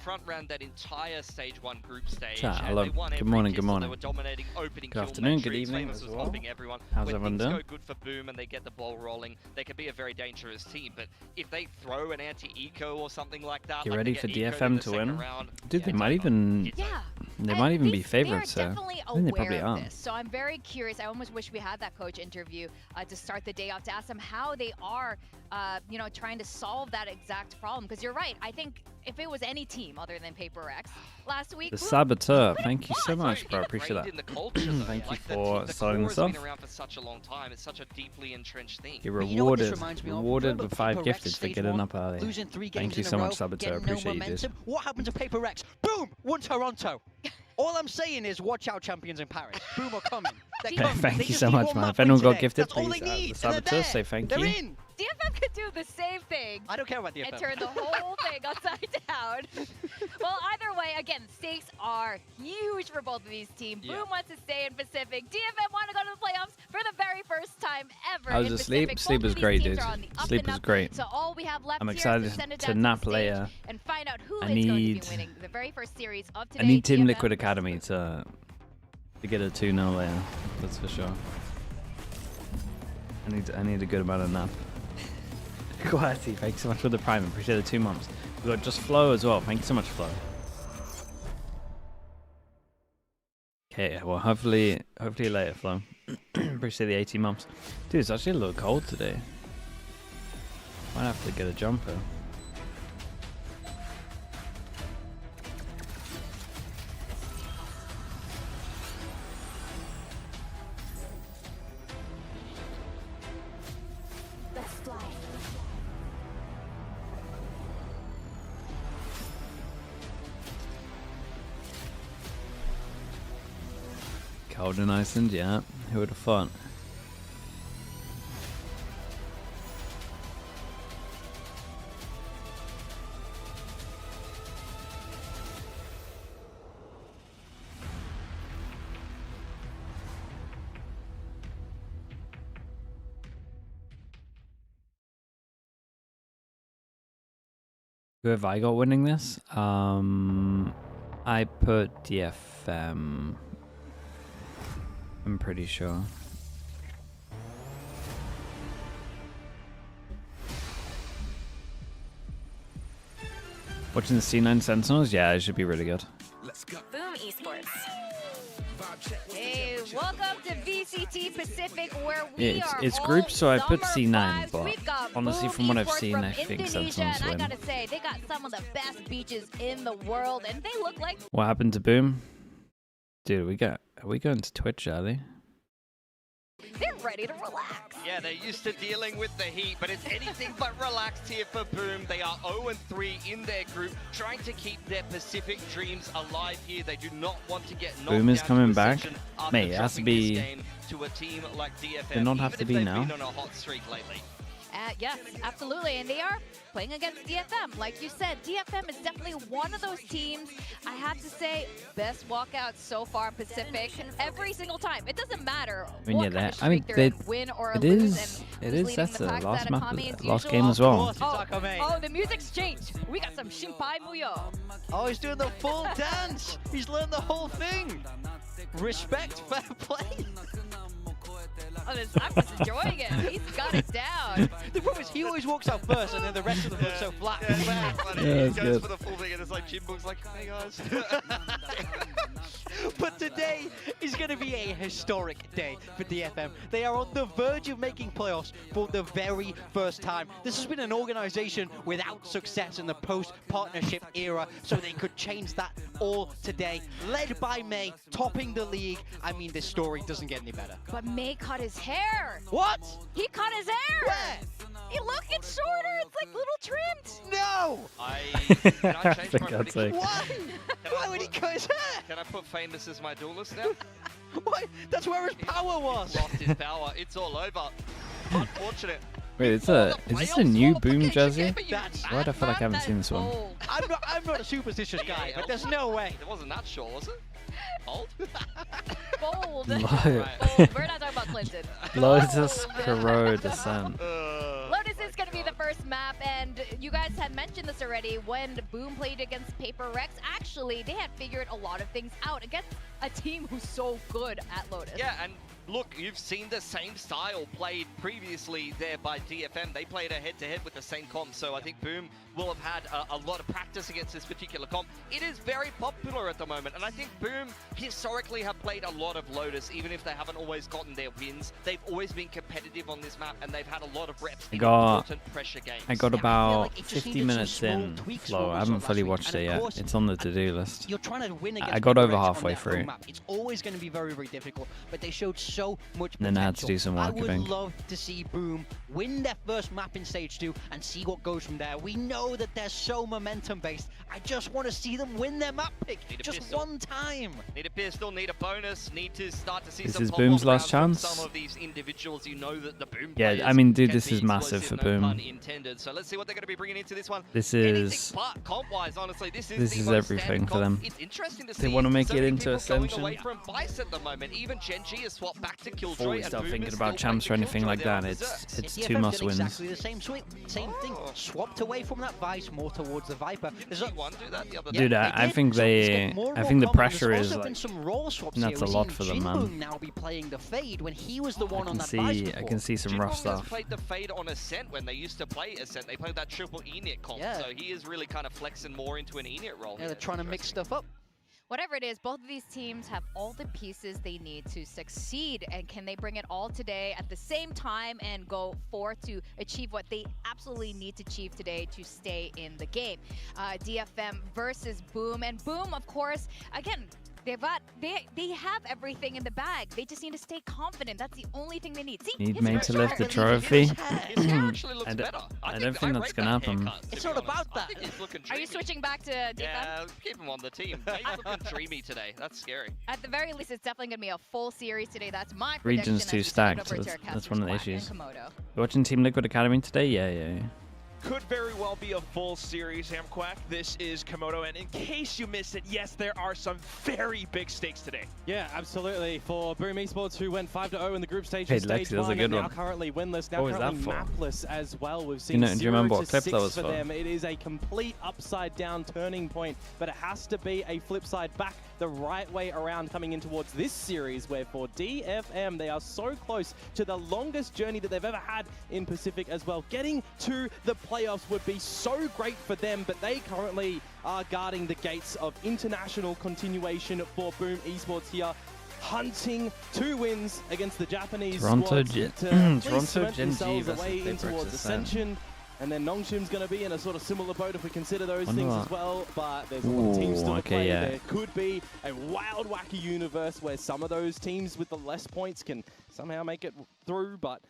front ran that entire stage 1 group stage. Chat, hello. They won Good every morning, kill, good so morning. They were dominating opening Good kill afternoon, good metrics. evening Famous as was well. helping everyone. How's when everyone things doing? go good for Boom and they get the ball rolling, they can be a very dangerous team. But if they throw an anti-eco or something like that, Get like ready they for get eco'd DFM in the to second win. round, Dude, they it's might over. even It's Yeah. over. they might even be They are favorites. So definitely I think they aware probably of are. this. So I'm very curious. I almost wish we had that coach interview to start the day off to ask them how they are, you know, trying to solve that exact problem. Because you're right. I think if it was any team other than Paper X last week, The Saboteur, thank you so It's much, so bro. Appreciate ingrained that. in the culture, though. Thank you Like, for the starting core this has off. been around for such a long time. It's such a deeply entrenched thing. You're You know what this rewarded, reminds me of? rewarded Remember with 5 Paper Rex gifted for stage getting 1? up early. Losing 3 games Thank you in so a much, row, Saboteur. getting no Appreciate you, dude. momentum. What happened to Paper Rex? Boom! Won Toronto. All I'm saying is, watch out, champions in Paris. Boom are coming. They're coming. Thank They you just so need much, one man. map If anyone win got today. gifted, That's all please, they need. the and they're Saboteur, there. say thank They're you. in. DFM could do the same thing I don't care about DFM. and turn the whole thing upside down. Well, either way, again, stakes are huge for both of these teams. Yeah. Boom wants to stay in Pacific. DFM want to go to the playoffs for the very first time ever. I was in asleep. Pacific. Sleep Both was of these great, teams dude. are on the up Sleep and was up. great. So all we have left I'm here is excited to send it to down to nap the stage later. and find out who I is going to be need- winning the very first series of today. I need Team DFM Liquid versus Academy to get a 2-0 later. That's for sure. I need a good amount of nap. Quality, thanks so much for the prime. Appreciate the 2 months. We got just Flo as well. Thank you so much, Flo. Okay, well, hopefully later, Flo. Appreciate the 18 months. Dude, it's actually a little cold today. Might have to get a jumper. Let's fly. Cold in Iceland, yeah. Who would have thought? Who have I got winning this? I put DFM. I'm pretty sure. Watching the C9 Sentinels? Yeah, it should be really good. Boom Esports. Hey, welcome to VCT Pacific, where we Yeah, are it's all groups, so I put summer C9, vibes. but We've got honestly, Boom from what I've Esports seen, from I think Indonesia, Sentinels and win. I gotta say, they got some of the best beaches in the world, and they look like What happened to Boom? Dude, are we going to Twitch, Charlie? they're ready to relax. Yeah, they're used to dealing with the heat, but it's anything but relaxed here for Boom. They are 0-3 in their group, trying to keep their Pacific dreams alive here. They do not want to get knocked Boom is down coming to a back? section after Mate, it has to dropping this be- game to a team like DFM, They don't have even to if be they've now. been on a hot streak lately. Yes, absolutely, and they are playing against DFM. Like you said, DFM is definitely one of those teams, I have to say, best walkout so far in Pacific. Every single time. It doesn't matter mean, what yeah, kind of that- I mean, streak they're in, they- win or it lose, is- and it who's is, leading that's the the pack. last Is that map- Akame as last usual? game as well. Of course, it's Akame. Oh, the music's changed. We got some Shinpai Muyo. Oh, he's doing the full dance. He's learned the whole thing. Respect, fair play. Oh, I'm just enjoying it. He's got it down. The problem is he always walks out first, and then the rest of them look so flat. Yeah, it's very funny. Yeah, He it's goes good. for the full thing and it's like Jinbook's like, hey guys. But today is going to be a historic day for DFM. They are on the verge of making playoffs for the very first time. This has been an organization without success in the post-partnership era, so they could change that all today. Led by May, topping the league. I mean, this story doesn't get any better. But May cut his hair. What? He cut his hair. Where? Hey, look, it's shorter. It's like little trimmed. No! Can I change For my God's prediction? sake. Why? Can Why I would he put- cut his hair? Can I put Famous as my duelist now? Why? That's where his power was. Lost his power. It's all over. Unfortunate. Wait, is this a new Boom jersey? That's Why do I feel like I haven't seen this one? Bold. I'm not a superstitious guy, but there's no way. It wasn't that short, was it? Old? Bold. Lo- Bold. We're not talking about Clinton. Lotus Bold. Kuro Descent. Lotus is going to be the first map, and you guys had mentioned this already. When Boom played against Paper Rex, actually, they had figured a lot of things out against a team who's so good at Lotus. Yeah, and look, you've seen the same style played previously there by DFM. They played a head-to-head with the same comp, so I think Boom will have had a lot of practice against this particular comp. It is very popular at the moment, and I think Boom historically have played a lot of Lotus, even if they haven't always gotten their wins. They've always been competitive on this map, and they've had a lot of reps in important pressure games. I got Yeah, I feel about like it just 50 needed some minutes small in tweaks flow. from I us haven't last fully week, watched and it of yet. course, It's on the to-do list. You're trying to win against I got over Paper Rex on halfway their home through. map. It's always going to be very, very difficult, but they showed so much potential. And then I had to do some work, I I think. would love to see Boom win their first map in Stage 2 and see what goes from there. We know that they're so momentum-based. I just want to see them win their map pick Need a just pistol. one time. Need a pistol, need a bonus, need to start to see This some is pop-off Boom's last rounds from chance. Some of these individuals, you know that the Boom Yeah, players I mean, dude, can this be is massive explosive, for no Boom. pun intended. So let's see what they're going to be bringing into this one. This Anything is but comp-wise, honestly, this this the is most everything standard for comp. them. It's interesting to see. They wanna make so it many into people going Ascension. away from Vice at the moment. Even Gen G has swapped back to Killjoy. Before we and start Boom thinking is about still champs or playing anything Killjoy like there that, on it's Berserk. it's DFM two did must-wins. exactly the same thing. Oh. Swapped away from that Vice, more towards the Viper. Didn't There's a- G1 do that the other Dude, day? I did. think So it's they- getting more and I more think the common. pressure There's is, also been like, some role swaps nuts here. a We're lot seeing for them, man. Jinboon now be playing the Fade when he was the one I on can that Vice see before. I can see some rough Jinboon has stuff. played the Fade on Ascent when they used to play Ascent. They played that triple Enit comp, Yeah. so he is really kind of flexing more into an Enit role. Yeah, they're trying to mix stuff up. Whatever it is, both of these teams have all the pieces they need to succeed. And can they bring it all today at the same time and go forth to achieve what they absolutely need to achieve today to stay in the game? DFM versus Boom. And Boom, of course, again, they have everything in the bag. They just need to stay confident. That's the only thing they need. See, Need his me hair to lift the really- trophy? His hair actually looks I d- better. I don't think that's rate gonna that happen. haircut, to It's be not honest. about I that. think he's looking Are you dreamy. switching back to DFM? Yeah, keep him on the team. He's looking dreamy today. That's scary. At the very least, it's definitely going to be a full series today. That's my Region's prediction too as we send it stacked, over to that's- our that's one of the casters, issues. Quack and Komodo. You watching Team Liquid Academy today? Yeah. Could very well be a full series, Hamquack. This is Komodo, and in case you missed it, yes, there are some very big stakes today. Yeah, absolutely. For Boom Esports, who went 5-0 in the group stage Hey, in stage Lexi, that was a 1, good and now one. currently winless, now What was that currently for? mapless as well. We've seen Do you remember 0 what to clip that 6 was for for? them. It is a complete upside-down turning point, but it has to be a flip side back the right way around coming in towards this series, where for DFM, they are so close to the longest journey that they've ever had in Pacific as well. Getting to the playoffs would be so great for them, but they currently are guarding the gates of international continuation for Boom Esports here, hunting 2 wins against the Japanese Toronto squads Gen- to at least Toronto cement Gen G themselves versus away in Big Rex towards Ascent. Ascension. And then Nongshim's going to be in a sort of similar boat if we consider those Wonder things what- as well. But there's a lot of teams still to okay, play. yeah. There could be a wild, wacky universe where some of those teams with the less points can somehow make it through. But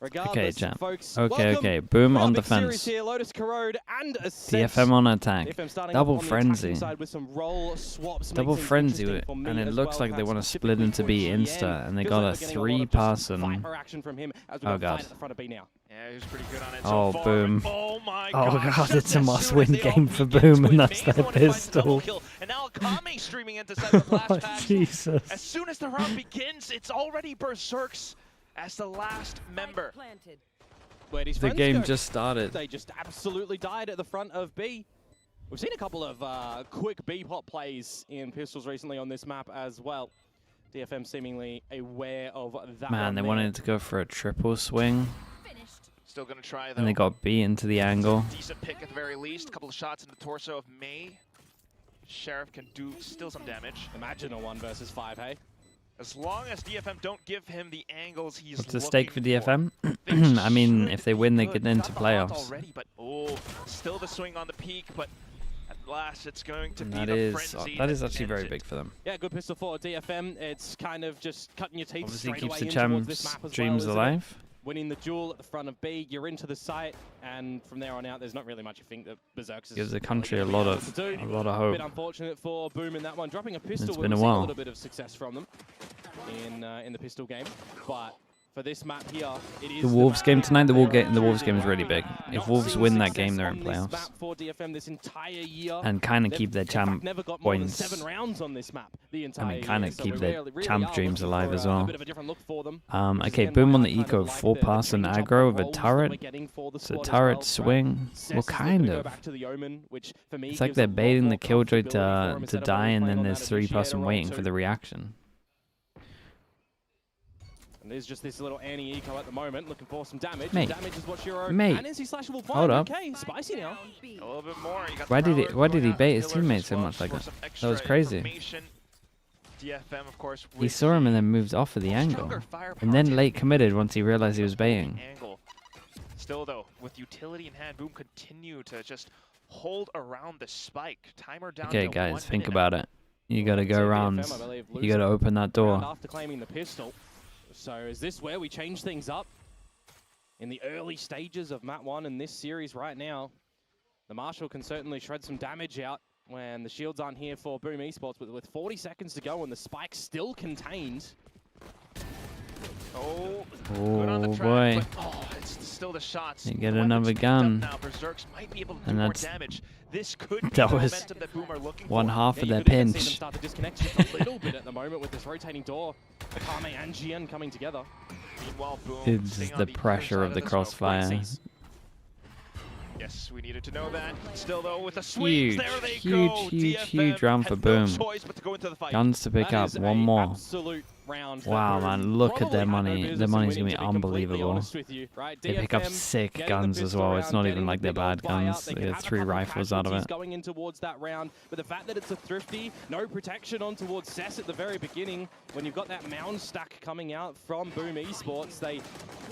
regardless, champ. folks, Okay. welcome. Boom We have on a big series defense. here, Lotus, Corrode, and Ascent. DFM on attack. DFM starting Double off on the frenzy. attacking side with some role swaps. Double makes things frenzy, interesting for me and it as looks well, like they want to perhaps split into specifically B for insta, GN. and they Feels got like a we're getting lot of just 3-person. Viper action from him as we Oh, got God. Fight at the front of B now. Yeah, he's pretty good on it Oh, so far. Boom. Oh my Oh, gosh. God, it's Just a as must-win soon as they all game for begin Boom, to and that's advance, their one finds a double pistol. kill, and now Akame streaming into set the flashbacks. Jesus. As soon as the round begins, it's already Berserks as the last member. Where'd his The friends game go? just started. They just absolutely died at the front of B. We've seen a couple of quick B-pop plays in pistols recently on this map as well. DFM seemingly aware of that. Man, one they there. wanted to go for a triple swing, Still going to try, though. and they got B into the angle. Decent pick at the very least. A couple of shots in the torso of May. Sheriff can do still some damage. Imagine a 1 versus 5, hey? As long as DFM don't give him the angles he's What's the stake for looking DFM? Things I mean, should if they be win, they good. get into Got the haunt playoffs. already, but still the swing on the peak, but at last it's going to And be that the is frenzy that is actually ends very it. big for them. Yeah, good pistol for DFM. It's kind of just cutting your teeth Obviously, straight keeps away the in towards this champs' map as dreams well, isn't it? alive. Winning the duel at the front of B, you're into the site, and from there on out, there's not really much you think that Berserks is Gives the really country a gonna be lot able of to do. a lot of A hope. bit unfortunate for Boom in that one. Dropping a pistol, It's we've been a seen while. a little bit of success from them in the pistol game, but for this map here. It is The Wolves game tonight, the Wolves game is really big. If Not Wolves seen win that success game, they're in on this playoffs. map for DFM this entire year. And kind of They've, keep their in fact, champ never got more than points. 7 rounds on this map the entire I mean, kind year, of so keep we their really champ are dreams looking alive for as a well. bit of a different look for them. Okay, Again, Boom on the I kind eco, of like 4 the pass and change up aggro of with a roles that turret. we're getting for the So squad as turret well, swing. Cess Well, is looking kind to go of. back to the Omen, which for me It's like gives they're a lot baiting more the Killjoy comfortability for him to instead of die, only and playing then on there's that 3-person initiator waiting role for too. the reaction. And there's just this little anti-eco at the moment, looking for some damage. Mate. Damage is what Shiro Mate. and NC Slash will find. Hold up. Okay, spicy now. A little bit more. You got Why the did Prowler he going bait after his Pillars teammate as so well much like for that? some That was extra crazy. information. DFM, of course, He with saw him the and then moved off of the angle. stronger firepower And then to late committed once he realized he was baiting. angle. Still, though, with utility in hand, Boom continue to just hold around the spike. Timer down Okay, to 1 guys, think minute. about it. You gotta go DFM, around. I believe, You gotta open that round door. after claiming the pistol. So is this where we change things up? In the early stages of Map 1 in this series right now, the Marshal can certainly shred some damage out when the shields aren't here for Boom Esports, but with 40 seconds to go and the spike still contained. Oh, good on the Oh track, boy. but, oh, it's still the shots. You The get weapons another picked up gun. Now. Berserks might be able to do And more that's- damage. This could be that the was momentum that Boom are looking one for. half Yeah, of you their could even see them pinch. start to disconnect just a little bit at the moment with this rotating door. Akame and Jian coming together. Meanwhile, Boom It's staying on the other pressure side of the smoke. crossfire. Yes, we needed to know that. Still, though, with the swings, Huge, there they huge, go. huge, DFM huge round had for no Boom. choice but to go into the fight. Guns to pick That up, is one a more. absolute round for Wow, Boom. man, look at their Probably had no money. business Their in money's winning, gonna be to completely unbelievable. honest with you, right? They pick up DFM sick getting the guns as pistol well. It's round, not getting even the like they're big old bad buyout. guns. They They can get have a 3 couple rifles out of casualties it. going in towards that round, but the fact that it's a thrifty, no protection on towards Cess at the very beginning, when you've got that mound stack coming out from Boom Esports, they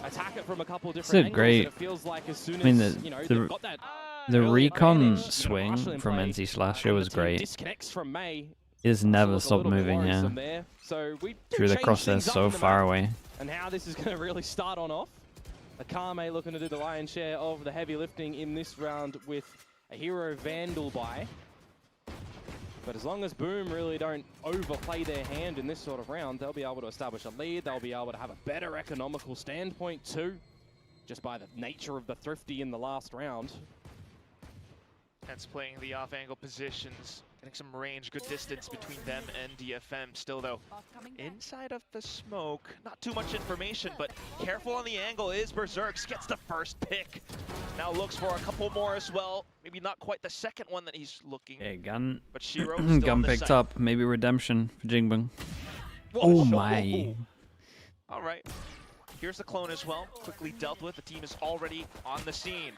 attack it from a couple different angles. great- And it feels like as soon I mean, as the- you know the- they've got that The early recon advantage, swing Marshall in from play, NC Slasher and was the team great. disconnects from May. He has Marshall never looked a stopped little bit moving, yeah. worrisome there. So we do Through the change crosshairs things up so in the far map, away. and how this is going to really start on off. Akame looking to do the lion's share of the heavy lifting in this round with a hero Vandal buy. But as long as Boom really don't overplay their hand in this sort of round, they'll be able to establish a lead. They'll be able to have a better economical standpoint too, just by the nature of the thrifty in the last round. Hence playing the off-angle positions, getting some range, good distance between them and DFM. Still, though, inside of the smoke, not too much information, but careful on the angle is Berserks, gets the first pick. Now looks for a couple more as well. Maybe not quite the second one that he's looking. Okay, gun. But Shiro still Gun on the picked site. up. Maybe redemption for Jingbing. Whoa. Oh my. All right. Here's the clone as well. Quickly dealt with. The team is already on the scene.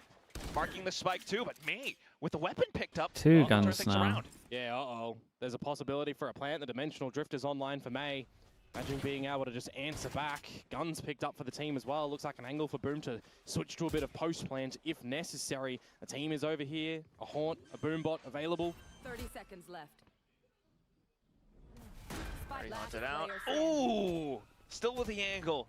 Marking the spike too, but May, with the weapon picked up, Two well, turn guns things now. around. Yeah, uh-oh. There's a possibility for a plant. The Dimensional Drift is online for May. Imagine being able to just answer back. Guns picked up for the team as well. Looks like an angle for Boom to switch to a bit of post plant if necessary. A team is over here. A Haunt, a Boom bot available. 30 seconds left. He wants it out. Ooh! Still with the angle.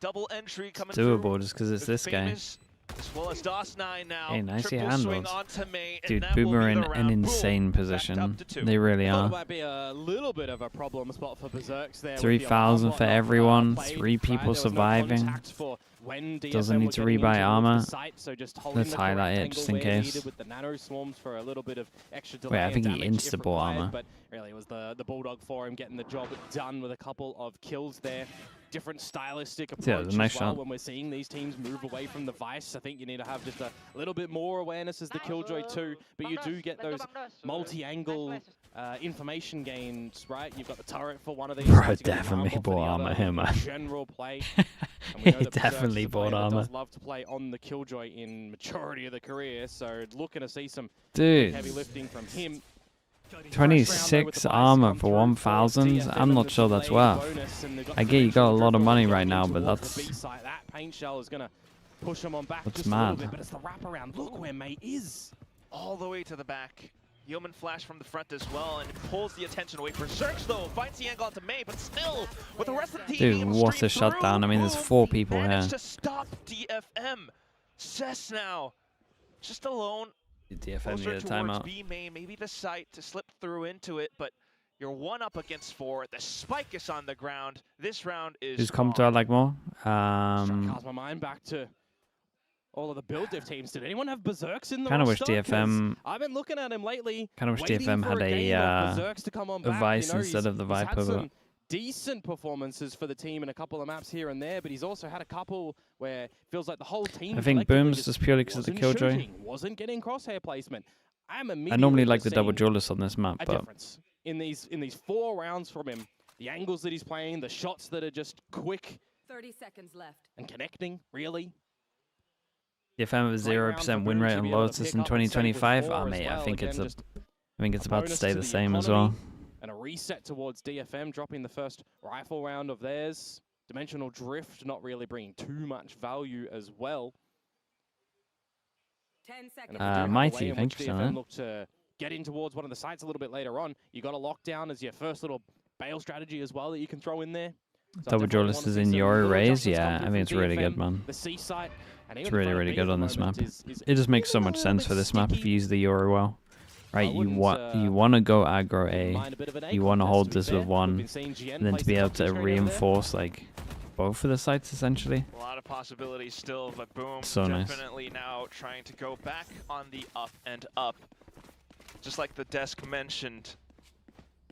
Double entry coming Doable through. just because it's The this guy. famous, as well as DOS9 now. Hey, nicely Triple swing handled. onto May, and Dude, that will Boom are be in the an round. Boom, insane backed up position. to 2. They really Thought it are. might be a little bit of a problem spot for Berserks there. with the 3,000 alarm for bot not everyone, played, 3 right? people There was no surviving. contact for when DFM Doesn't need were to getting rebuy in towards armor. the site, so just holding Let's the highlight correct it just angle in where case. needed with the nano swarms for a little bit of extra delay Wait, I and think he damage if insta-bought required, armor. but really it was the Bulldog for him getting the job done with a couple of kills there. Different stylistic approach Yeah, it was a nice as well shot. when we're seeing these teams move away from the Vice. I think you need to have just a little bit more awareness as the Killjoy too, but you do get those multi-angle information gains, right? You've got the turret for one of these. Bro, sides, you've got the definitely armor for the bought other, armor here, man. General play. And we know He that Berserks definitely is a player bought that armor. does love to play on the Killjoy in majority of the career, so looking to see some heavy Dude, lifting from him. 26 armor for 1,000. I'm not sure that's worth. I get you got a lot of money right now, but that's That paint shell is gonna push him on back That's just a little mad. bit, but it's the wraparound. Look where May is. All the way to the back. Yeoman flash from the front as well, and it pulls the attention away. Berserks, though, finds the angle onto May, but still, with the rest of the team Dude, being able to what stream a shutdown. through, I mean, there's Boom 4 people managed here. to stop DFM. Cess now, just alone. DFM Closer need a towards timeout. B main, maybe the site to slip through into it, but You're 1 up against 4. The spike is on the ground. This round is Who's come to gone. I like more? Cast my mind back to all of the build diff teams. Did anyone have Berserks in the Kind of wish roster? 'Cause DFM. I've been looking at him lately. Kind of wish waiting DFM for had game of a Berserks to come on a back. Vice You know, instead of the he's had Viper. some decent performances for the team in a couple of maps here and there, but he's also had a couple where it feels like the whole team. I think collectively Boom's just purely because of the wasn't Killjoy. shooting, wasn't getting crosshair placement. I normally like the double seeing duelist on this map, a but difference in these 4 rounds from him. The angles that he's playing, the shots that are just quick 30 seconds left. and connecting, really. DFM have a 0% win rate on Lotus in 2025. Oh mate, I think it's about to stay the same as well. And a reset towards DFM, dropping the first rifle round of theirs. Dimensional drift not really bringing too much value as well. 10 seconds. Mighty, thank you so much. Look to get in towards one of the sites a little bit later on. You got a lockdown as your first little bail strategy as well that you can throw in there. So Double duelist is in Yori Rays. Yeah, I think it's really good, man. The C site. It's really, really good on this map. It just makes so much sense for this map if you use the Yori well. Right, you want to go aggro A, you want to hold this with 1, and then to be able to reinforce like both of the sites essentially. A lot of possibilities still, but Boom So nice. definitely now trying to go back on the up and up. Just like the desk mentioned,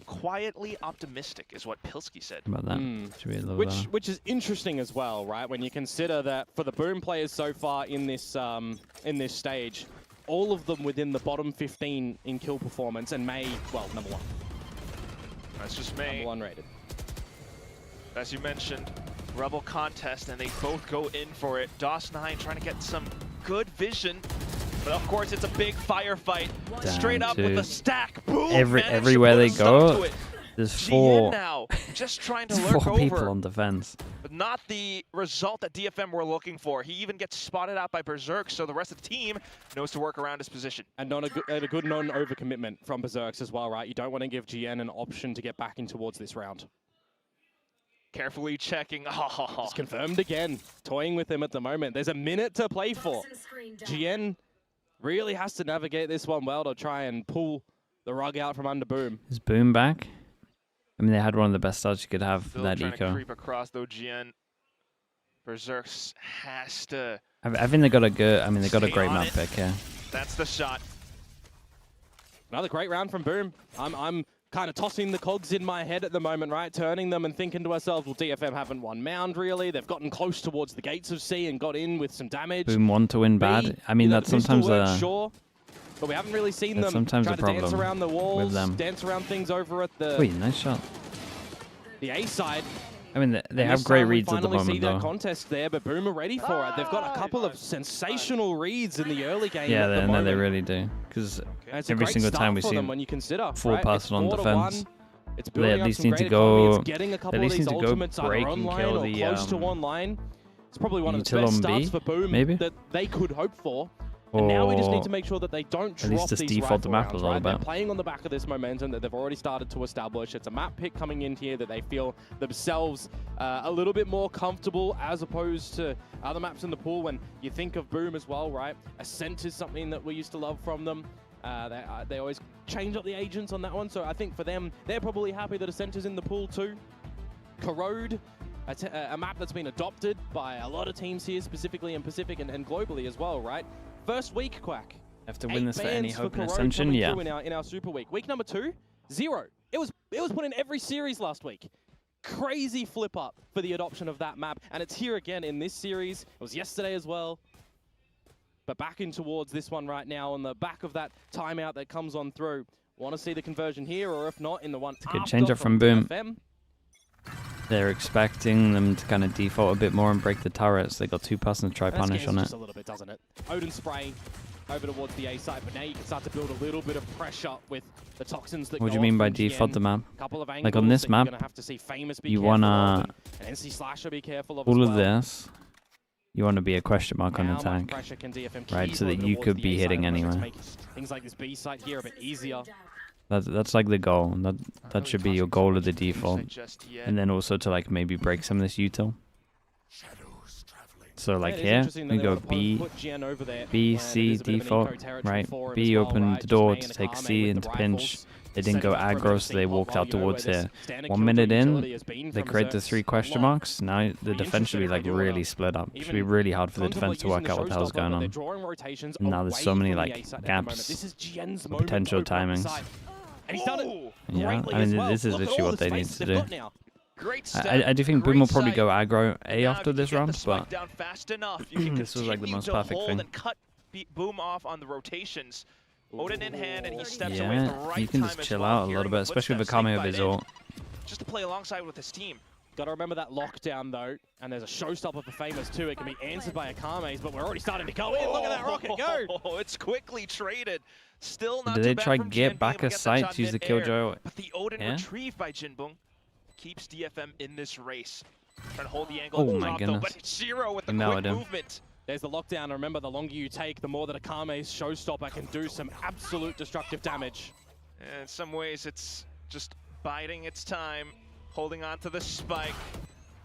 quietly optimistic is what Pilsky said. How about that? Should be a little Which is interesting as well, right? When you consider that for the Boom players so far in this stage, all of them within the bottom 15 in kill performance, and May, well, number 1. That's just May. Number 1 rated. As you mentioned, Rebel contest, and they both go in for it. DOS9 trying to get some good vision, but of course it's a big firefight. Damn, Straight up with a stack. Boom! Everywhere they go, there's GN now, just trying to lurk 4 people over, on defense. but not the result that DFM were looking for. He even gets spotted out by Berserk, so the rest of the team knows to work around his position. And a good non-overcommitment from Berserks as well, right? You don't want to give GN an option to get back in towards this round. Carefully checking. It's confirmed again. Toying with him at the moment. There's a minute to play for. GN really has to navigate this one well to try and pull the rug out from under Boom. Is Boom back? I mean, they had one of the best starts you could have for Still that trying eco. to creep across though. GN Berserks has to. I think they got a good. I mean, they got a stay great on map it. pick. Yeah. That's the shot. Another great round from Boom. I'm kind of tossing the cogs in my head at the moment, right? Turning them and thinking to ourselves, well, DFM haven't won Mound, really. They've gotten close towards the gates of C and got in with some damage. Boom want to win bad. I mean, that's sometimes sure, but we haven't really seen them sometimes try a to dance problem around the walls, with them. dance around things over at the Wait, nice shot. A side. I mean, they And have this great time we reads at the finally see moment, that though. contest there, but Boom are ready for it. They've got a couple of sensational reads in the early game. Yeah, at the no, moment. they really do. Because And it's a every great single start time we for see them when you consider, 4 right? passes on It's 4-1. defense, It's they building at up least some need to great economy. go. It's getting a They couple at of least these need to go ultimates either break and online kill or the close to online. It's probably one of the util best on starts B, for Boom maybe? that they could hope for. And now we just need to make sure that they don't at least drop just these default the rifle map rounds, was all right? They're about. playing on the back of this momentum that they've already started to establish. It's a map pick coming in here that they feel themselves a little bit more comfortable as opposed to other maps in the pool. When you think of Boom as well, right? Ascent is something that we used to love from them. They always change up the agents on that one. So I think for them, they're probably happy that Ascent is in the pool too. Corrode, a map that's been adopted by a lot of teams here, specifically in Pacific and globally as well, right? First week, Quack. Have to win this for any bans hope in Corrode Ascension, coming yeah. through in our Super Week. Week number 2, 0. It was put in every series last week. Crazy flip up for the adoption of that map, and it's here again in this series. It was yesterday as well. But back in towards this one right now on the back of that timeout that comes on through. Want to see the conversion here, or if not, in the one Good after change up from Boom. DFM. They're expecting them to kind of default a bit more and break the turrets. They got 2 passes to try That punish scares on us it. just a little bit, doesn't it? Odin spray over towards the A side, but now you can start to build a little bit of pressure with the toxins that What go do you mean off by from default GN. the map? Couple of Like on this angles that map, you're gonna have to see Famous be you careful wanna of, and NC Slasher be careful of all as of well. this. You want to be a question mark on How much attack, pressure can DFM right? keep So that over you towards could the be A side hitting of it to anywhere. make things like this B side here a bit easier. That's like the goal. That should be your goal of the default, Just yet. and then also to like maybe break some of this util. So like It is here, interesting that we they go wanna B, put Gen over there, B, and it C, is a bit of an default, eco territory right? for him B as well, opened right? the Just door May to and take Akame C with into the pinch. rifles, They didn't go setting up for a bit aggro, of so they steam walked while out you know towards where this here. standing 1 kill minute in, utility has been they from create the Xerxes. 3 question marks. Now the defense should be like really split up. It should be really hard for the defense to work out what the hell's going on. Now there's so many like gaps, potential timings. And he's done it. Yeah, I mean this is literally what they need to do. Great step, I do think Boom will probably great go sight. aggro A Now after if you this get the round, spike but down fast enough, you can this was like the continue most to perfect hold thing. and cut Boom off on the rotations. Odin in hand, and he steps away at the Yeah, right you can time just as chill well, out a hearing little the bit, especially with footsteps Akame sneak of his by in, ult. just to play alongside with his team. Got to remember that lockdown though, and there's a showstopper for Famous too. It can be answered by Akame's, but we're already starting to go in. Look at that rocket go! Oh, it's quickly traded. Still not Did too they bad try from get Jinbung, back able a to get that sight shot to use the mid-air. Killjoy? But the Odin Yeah? retrieved by Jinbung keeps DFM in this race. Trying to hold the angle. Oh my top, though, goodness. but it's Shiro with the He quick melted him. movement. There's the lockdown, and remember, the longer you take, the more that Akame's showstopper can do some absolute destructive damage. And in some ways, it's just biding its time, holding on to the spike.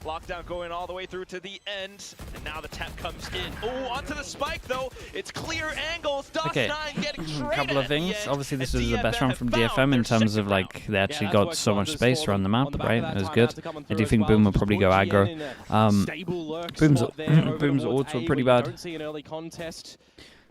Lockdown going all the way through to the end, and now the tap comes in. Oh, onto the spike though. It's clear angles. Okay, DOS9 getting a traded couple of at the things. end, Obviously, this and is the best DFM round from have DFM found in their terms of second like round. they actually that's got what so much Saunders space for around the them. map, On the back right? of that It was time, good. had to come I through do as think well. Boom will Just probably put go GN aggro. in a stable lurk spot there over Boom's towards ults were A, pretty where you bad. don't see an early contest.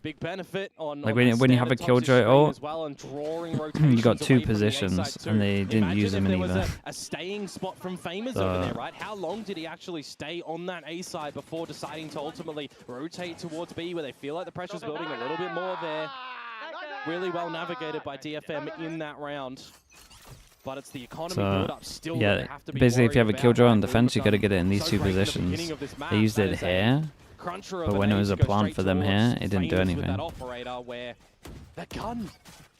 Big benefit on Like on when you have a standard Killjoy toxic ult, as well, and drawing you rotations got 2 away from the A positions, side too. and they didn't Imagine use if them there in was either. a staying spot from Famous over there, right? How long did he actually stay on that A side before deciding to ultimately rotate towards B, where they feel like the pressure's building a little bit more there? Really well navigated by DFM in that round. But it's the economy build-up still that yeah, they have to be basically if you have a worried Killjoy about, on right? defense, you got to We've get it in these so 2 great at the positions. beginning of this map. They used That it is a here, cruncher of but an when it ace was a goes plant straight for them towards here, it didn't do Famous with anything. that operator where the gun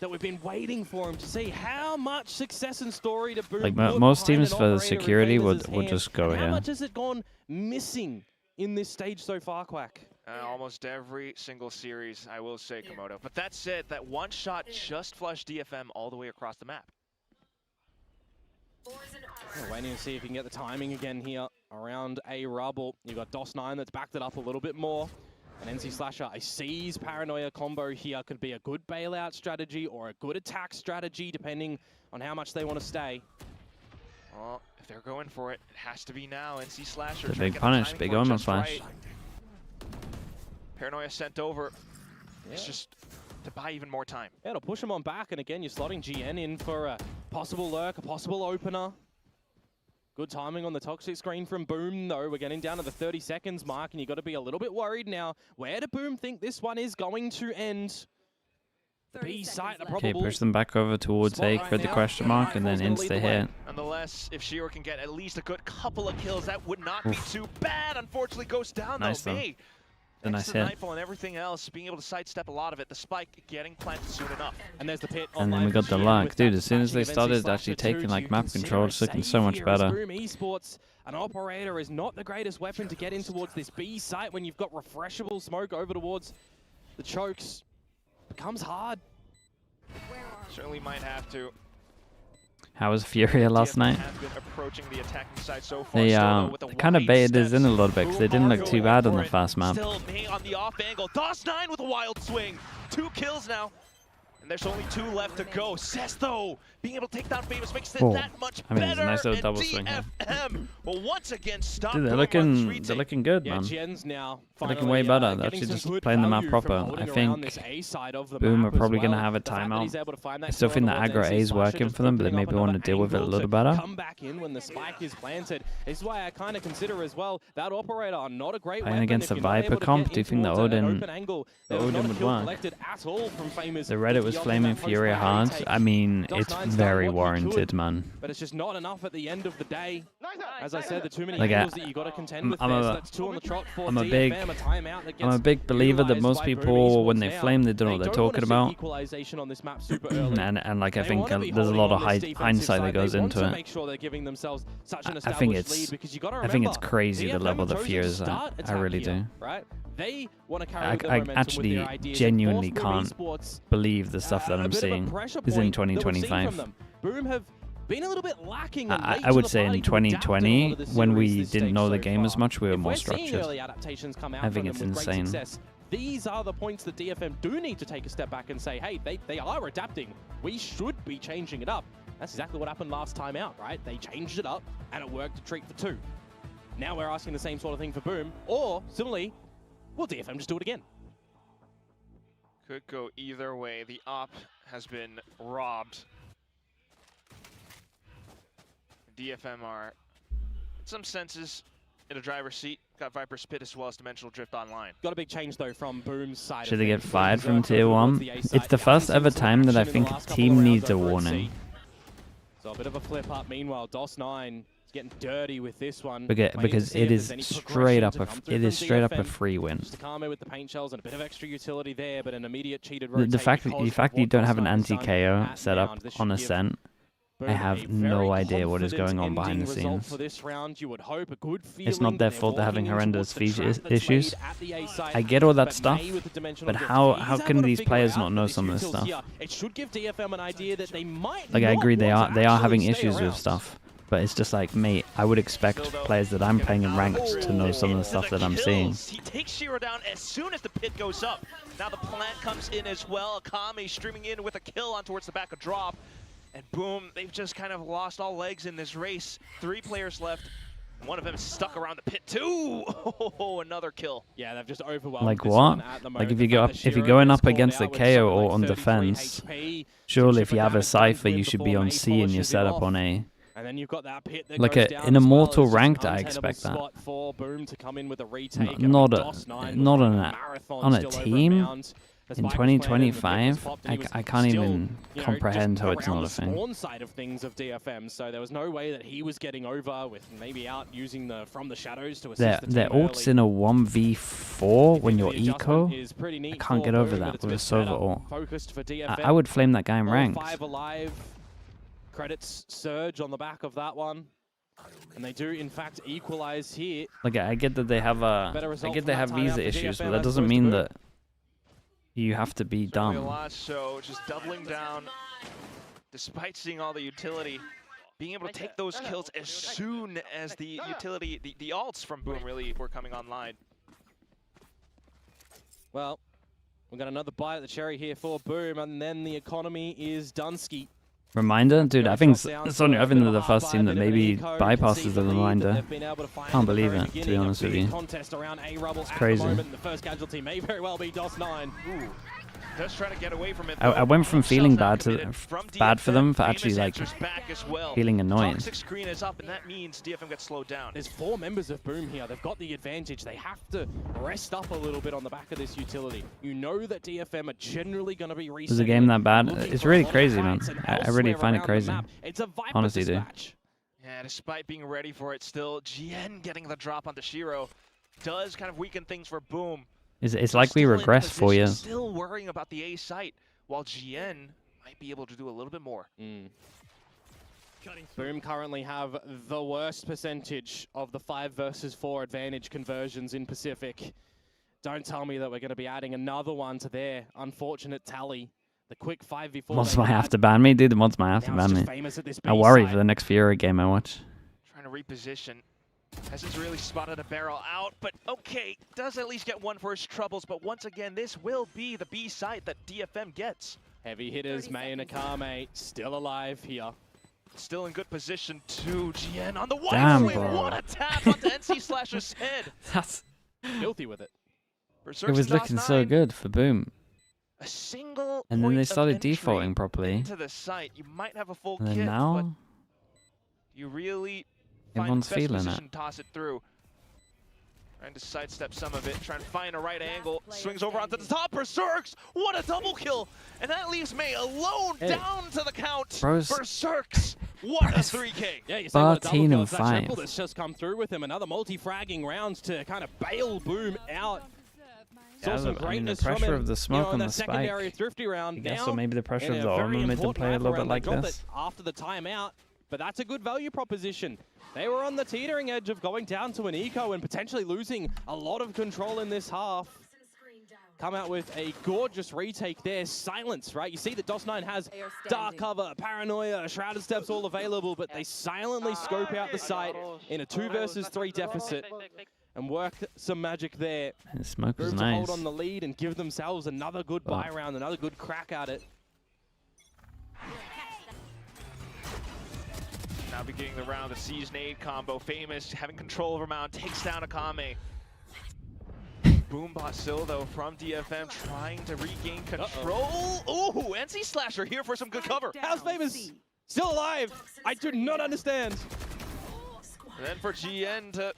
that we've been waiting for him to see how much success and story to Boom Like put most behind teams an for the operator in security Famous' would hands, just go and how here. much has it gone missing in this stage so far, Quack? Almost every single series, I will say, Komodo. But that said, that one shot just flushed DFM all the way across the map. We're waiting to see if you can get the timing again here around a rubble. You've got DOS9 that's backed it up a little bit more. And NC Slasher, a Seize Paranoia combo here could be a good bailout strategy or a good attack strategy, depending on how much they want to stay. Well, if they're going for it, it has to be now. NC Slasher. The trying to big get punish, timing big for it Omen just flash. right. Paranoia sent over. It's just to buy even more time. Yeah, it'll push him on back, and again, you're slotting GN in for a possible lurk, a possible opener. Good timing on the toxic screen from Boom, though. We're getting down to the 30 seconds mark, and you've got to be a little bit worried now. Where do Boom think this one is going to end? The B site, the Okay, probable. push them back over towards A, create the question mark, and then insta hit. Nonetheless, if Shiro can get at least a good couple of kills, that would not be too bad. Unfortunately, goes down Nice though. though. May, A nice excellent hit. nightfall and everything else, being able to sidestep a lot of it. The spike getting planted soon enough. And there's the pit. And then we got the luck. Dude, as soon as they started actually taking like map control, it's looking so much better. Boom Esports, an operator is not the greatest weapon to get in towards this B site when you've got refreshable smoke over towards the chokes. Becomes hard. Certainly might have to. How was Furia last DFM night? has been approaching the attacking side so far. They Still, though, with the kind of wide baited us steps. in a little bit because they didn't look too bad on the fast map. Still May on the off angle. DOS9 with a wild swing. 2 kills now. And there's only 2 left to go. Cess, though, being able to take down Famous makes it that much I mean, it's a better. nice little And double swing here. DFM will once again stop. Dude, they're Boom looking good, Yeah, man. Gens now They're looking finally, way better. They're getting actually some just good playing the map value proper. from holding I around think this A side of the Boom map are probably as going to well. have a The fact that he's timeout. able to find that I still kill think the on aggro NC A is Slasher, working just for them, but they opening up maybe want to another deal with it a angle little to better. come back in when the spike is planted. This is why I kind of consider as well that operator not a great Playing weapon against if the you're not Viper able to comp, get do you in think the towards an Odin- open angle. the There was Odin not a would kill work? collected at all from Famous. The Reddit was flaming Furia hard. I mean, it's very warranted, man. But it's just not enough at the end of the day. As I said, the too many Like, angles that you got to contend with I'm there. a- So that's 2 on the trot for I'm a DFM, big- a timeout that I'm a gets big believer that utilized most by people, Boom when Esports they now. flame, they don't know what they're don't wanna talking see about. equalization on this map super early. And like I They think wanna be there's a holding lot on of this defensive hindsight that side. goes They want into to it. make sure they're giving themselves such an I think established it's lead because you got to I remember. think it's crazy the DFM level the chose to fear is start at. I attack really here, do. Right? They want to carry I the momentum actually with their ideas. genuinely It forced Boom can't Esports believe the stuff that a I'm bit of a seeing pressure is in point that we've seen from 2025. them. Boom have been a little bit lacking. I would say in 2020, when we didn't know the game as much, we were more structured. I think it's insane. These are the points that DFM do need to take a step back and say, hey, they are adapting. We should be changing it up. That's exactly what happened last time out, right? They changed it up, and it worked a treat for 2. Now we're asking the same sort of thing for Boom, or similarly, will DFM just do it again? Could go either way. The op has been robbed. DFM are, in some senses, in a driver's seat. Got Viper Spit as well as Dimensional Drift online. Got a big change though from Boom's side. Should they get fired from Tier 1? It's the first ever time that I think a team needs a warning. So a bit of a flip up. Meanwhile, DOS9 is getting dirty with this one. Because it is straight up a free win. Just a Kame with the paint shells and a bit of extra utility there, but an immediate cheated The fact that you don't have an anti-KO set up on Ascent, I have no idea what is going on behind the scenes. It's not their fault they're having horrendous feature issues. I get all that stuff, but how can these players not know some of this stuff? Like, I agree they are having issues with stuff, but it's just like, mate, I would expect players that I'm playing in ranked to know some of the stuff that I'm seeing. He takes Shiro down as soon as the pit goes up. Now the plant comes in as well. Akame streaming in with a kill on towards the back of drop. And boom, they've just kind of lost all legs in this race. 3 players left. One of them is stuck around the pit too. Oh, another kill. Yeah, they've just overwhelmed. Like what? Like if you're going up against the KO or on defense, surely if you have a Cypher, you should be on C and your setup on A. And then you've got that pit that like in a mortal ranked, I expect that. Not on a team. In 2025, I can't even comprehend how it's not a thing. Spawn side of things of DFM, so there was no way that he was getting over with maybe out using the from the shadows to assist the team. Their ult's in a 1v4 when you're eco. I can't get over that with a Sova ult. I would flame that guy in ranked. 5 alive. Credits surge on the back of that one. And they do, in fact, equalize here. Like, I get that they have visa issues, but that doesn't mean that you have to be dumb. So just doubling down, despite seeing all the utility, being able to take those kills as soon as the utility, the ults from Boom really were coming online. Well, we've got another bite at the cherry here for Boom, and then the economy is Dunsky. Reminder? Dude, I think Sonya, I think they're the first team that maybe bypasses the reminder. Can't believe it, to be honest with you. It's crazy. The first casualty may very well be DOS9. Just trying to get away from it. I went from feeling bad for them for actually like feeling annoying. Toxic screen is up, and that means DFM gets slowed down. There's 4 members of Boom here. They've got the advantage. They have to rest up a little bit on the back of this utility. You know that DFM are generally going to be resetting. Is the game that bad? It's really crazy, man. I really find it crazy. It's a Viper honestly, dude. Yeah, despite being ready for it, still GN getting the drop onto Shiro does kind of weaken things for Boom. It's like we regressed 4 years. Still worrying about the A site, while GN might be able to do a little bit more. Boom currently have the worst percentage of the 5 versus 4 advantage conversions in Pacific. Don't tell me that we're going to be adding another one to their unfortunate tally. The quick 5v4. Mods might have to ban me, dude. The mods might have to ban me. I worry for the next Fiora game I watch. Trying to reposition. Hasn't really spotted a barrel out, but okay, does at least get one for his troubles. But once again, this will be the B site that DFM gets. Heavy hitters, May and Akame still alive here. Still in good position too. GN on the one. Damn, bro. What a tap onto NC/'s head. That's filthy with it. It was looking so good for Boom. A single and then they started defaulting properly. Into the site. You might have a full and then kit, now but you really everyone's feeling it. Toss it through. Trying to sidestep some of it, trying to find a right angle. Swings over onto the top. Berserks! What a double kill! And that leaves May alone down to the count. Berserks! What a 3K! Yeah, you say what a double kill. It's that 5. triple that's just come through with him. Another multi-fragging round to kind of bail Boom out. Yeah, some the pressure of the smoke on the spike. Thrifty round. I guess so maybe the pressure of the armor made them play a little bit like this. After the timeout. But that's a good value proposition. They were on the teetering edge of going down to an eco and potentially losing a lot of control in this half. come out with a gorgeous retake there. Silence, right? You see that DOS9 has dark cover, paranoia, shrouded steps all available, but they silently scope out the site in a 2 versus 3 deficit and work some magic there. And smoke was Move to nice. hold on the lead and give themselves another good buy round, another good crack at it. Now beginning the round, the Siege Nade combo. Famous having control over Mount, takes down Akame. Boombot still though from DFM trying to regain control. Ooh, NC Slasher here for some good cover. How's Famous still alive? I do not understand. And then for GN to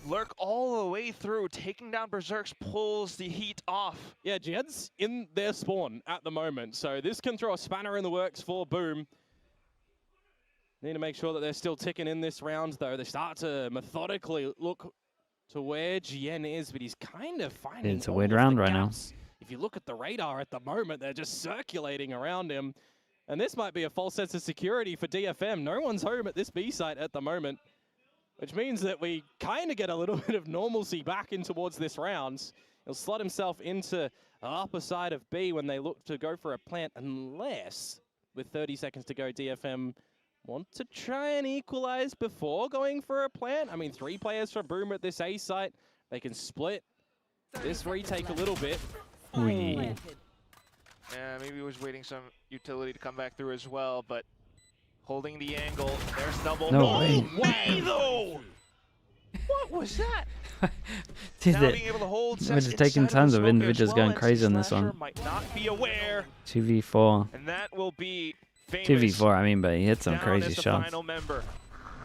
lurk all the way through, taking down Berserks pulls the heat off. Yeah, GN's in their spawn at the moment, so this can throw a spanner in the works for Boom. Need to make sure that they're still ticking in this round, though. They start to methodically look to where GN is, but he's kind of finding It's a weird round right now. If you look at the radar at the moment, they're just circulating around him. And this might be a false sense of security for DFM. No one's home at this B site at the moment, which means that we kind of get a little bit of normalcy back in towards this round. He'll slot himself into the upper side of B when they look to go for a plant, unless, with 30 seconds to go, DFM want to try and equalize before going for a plant. I mean, 3 players from Boom at this A site. They can split this retake a little bit. Yeah, maybe he was waiting some utility to come back through as well, but holding the angle. There's double. No way. Way though! What was that? Dude, Now being able to hold we're just taking tons of individuals going crazy on this one. Might not be aware. 2v4. And that will be Famous. 2v4, I mean, but he hit some Down crazy as the shots. Final member.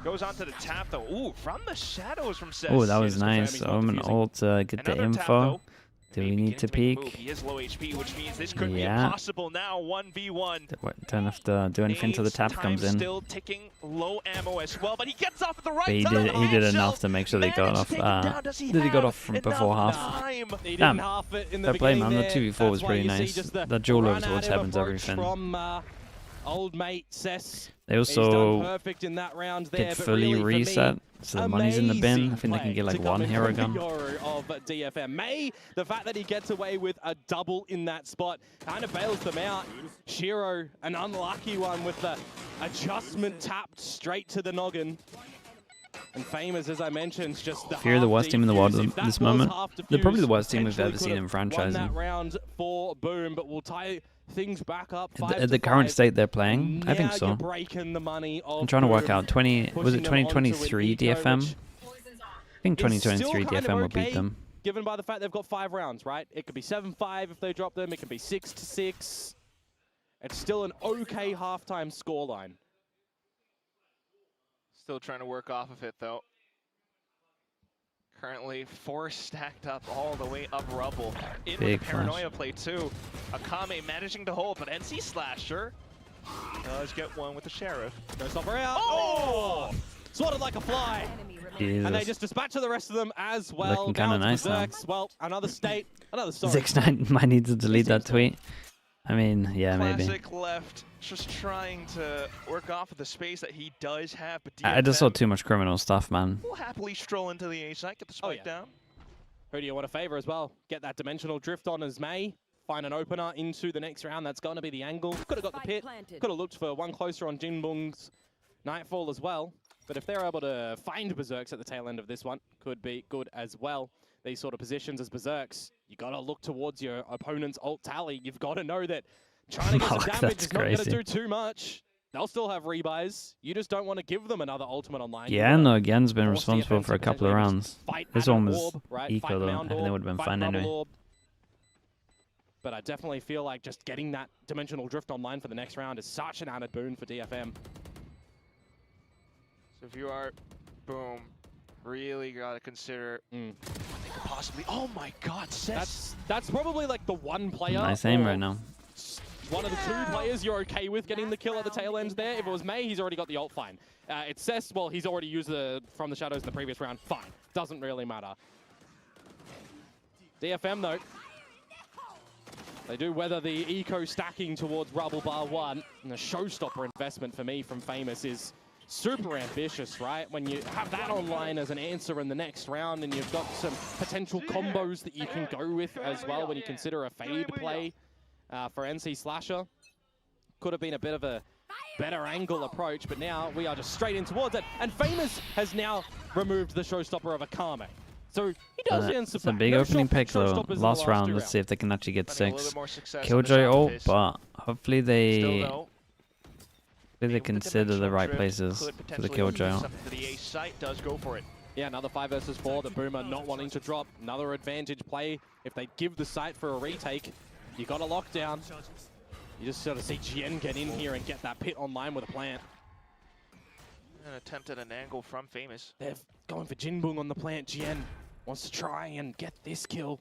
Goes on to the tap though. Ooh, from the shadows from Seth. Oh, that was nice. I'm an ult to get the Another tap, info. though. Do we need to peek? He is low HP, which means this could be Yeah. impossible now. 1v1. Don't have to do anything till the tap comes in. Still ticking, low ammo as well, but he gets off at the right But he time. did enough to make sure they got off. Did he got off from before half? He Damn. didn't half it in the Fair play, beginning man. The there. 2v4 was That's why pretty you see nice. just The duel run over at towards him heavens, approach everything. From old mate Cess. They He's done also perfect in that round there, get but fully really, for me, reset, so the money's in the bin. amazing I think they can get play like to one come in hero from the gun. Yoru of DFM. May, the fact that he gets away with a double in that spot kind of bails them out. Shiro, an unlucky one with the adjustment tapped straight to the noggin. And Famous, as I mentioned, just the Fear the worst team in the world at this moment. They're probably the worst team we've potentially ever seen in could have won that franchising. round for Boom, but we'll tie things back up. At the current state they're playing, I think Now so. you're breaking the money of I'm trying to work Boom, out. Was it pushing them onto an 2023 eco, DFM? which I think is still 2023 kind of DFM will beat okay, them. given by the fact they've got 5 rounds, right? It could be 7-5 if they drop them. It could be 6-6. It's still an okay halftime scoreline. Still trying to work off of it though. Currently 4 stacked up all the way up rubble. In with Big the paranoia play too. Akame managing to hold, but NC Slasher does get one with the Sheriff. No stopper out. Oh! Swatted like a fly. And they Jesus. just dispatch the rest of them as well. Looking kinda Now it's nice now. Berserks. Well, another state, another sorry. Zix9 might need to delete that tweet. I mean, yeah, maybe. Classic left, just trying to work off of the space that he does have, but I just saw DFM too much criminal stuff, man. will happily stroll into the A site, get the spike down. Who do you want to favor as well? Get that dimensional drift on as May. Find an opener into the next round. That's going to be the angle. Could have got the pit. Could have looked for one closer on Jinbung's Nightfall as well. But if they're able to find Berserks at the tail end of this one, could be good as well. These sort of positions as Berserks, you got to look towards your opponent's ult tally. You've got to know that trying to get some damage That's is not going to crazy. do too much. They'll still have rebuys. You just don't want to give them another ultimate online. Yeah, no, again's been responsible for a couple of rounds. This one was eco though. I think they would have been fine anyway. But I definitely feel like just getting that dimensional drift online for the next round is such an added boon for DFM. So if you are Boom, really got to consider what they could possibly. Oh my God, Seth. That's probably like the one player. Nice aim or right now. One of the 2 players you're okay with getting the kill at the tail end there. If it was May, he's already got the ult, fine. It's Cess, well, he's already used the From the Shadows in the previous round, fine. Doesn't really matter. DFM though, they do weather the eco stacking towards Rubble Bar 1. And the showstopper investment for me from Famous is super ambitious, right? When you have that online as an answer in the next round, and you've got some potential combos that you can go with as well when you consider a fade play for NC Slasher. Could have been a bit of a better angle approach, but now we are just straight in towards it. And Famous has now removed the showstopper of Akame. So he does answer it's a big opening pick though. Last round, let's see if they can actually get 6. Killjoy ult, but hopefully they consider the right places for the Killjoy ult. Yeah, another 5 versus 4. The Boomer not wanting to drop. Another advantage play. If they give the site for a retake, you got a lockdown. You just sort of see Jien get in here and get that pit online with a plant. An attempt at an angle from Famous. They're going for Jinbong on the plant. Jien wants to try and get this kill.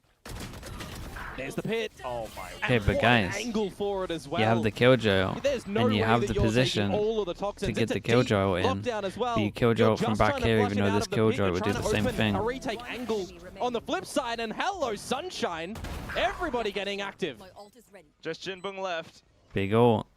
There's the pit. Oh my. Okay, but guys, angle for it as well. you have the Killjoy, no and you have the position to get the Killjoy in. But you Killjoy from back here, even though this Killjoy would do the same thing. A retake angle on the flip side, and hello, Sunshine. Everybody getting active. Just Jinbong left. Big ult.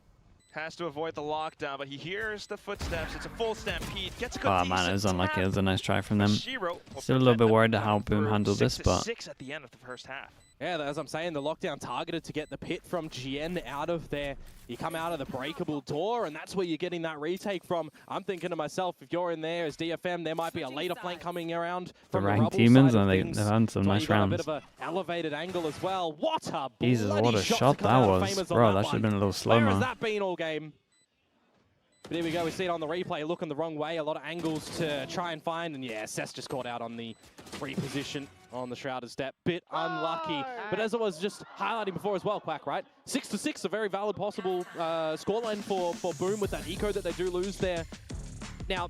Has to avoid the lockdown, but he hears the footsteps. It's a full stampede. Gets a good Oh man, it was unlucky. It was a nice try from them. Still a little bit worried at how Boom handled this, but 6 at the end of the first half. Yeah, as I'm saying, the lockdown targeted to get the pit from Jien out of there. You come out of the breakable door, and that's where you're getting that retake from. I'm thinking to myself, if you're in there as DFM, there might be a later flank coming around from the ranked rubble demons, side of and they've had some nice rounds. A bit of an elevated angle as well. What a Jesus, what a shot that was. Bro, that should have been a little slow-mo. Where has that been all game? But here we go, we see it on the replay, looking the wrong way, a lot of angles to try and find, and yeah, Cess just caught out on the free position on the Shrouded Step. Bit unlucky, but as I was just highlighting before as well, Quack, right? 6-6, a very valid possible scoreline for Boom with that eco that they do lose there. Now,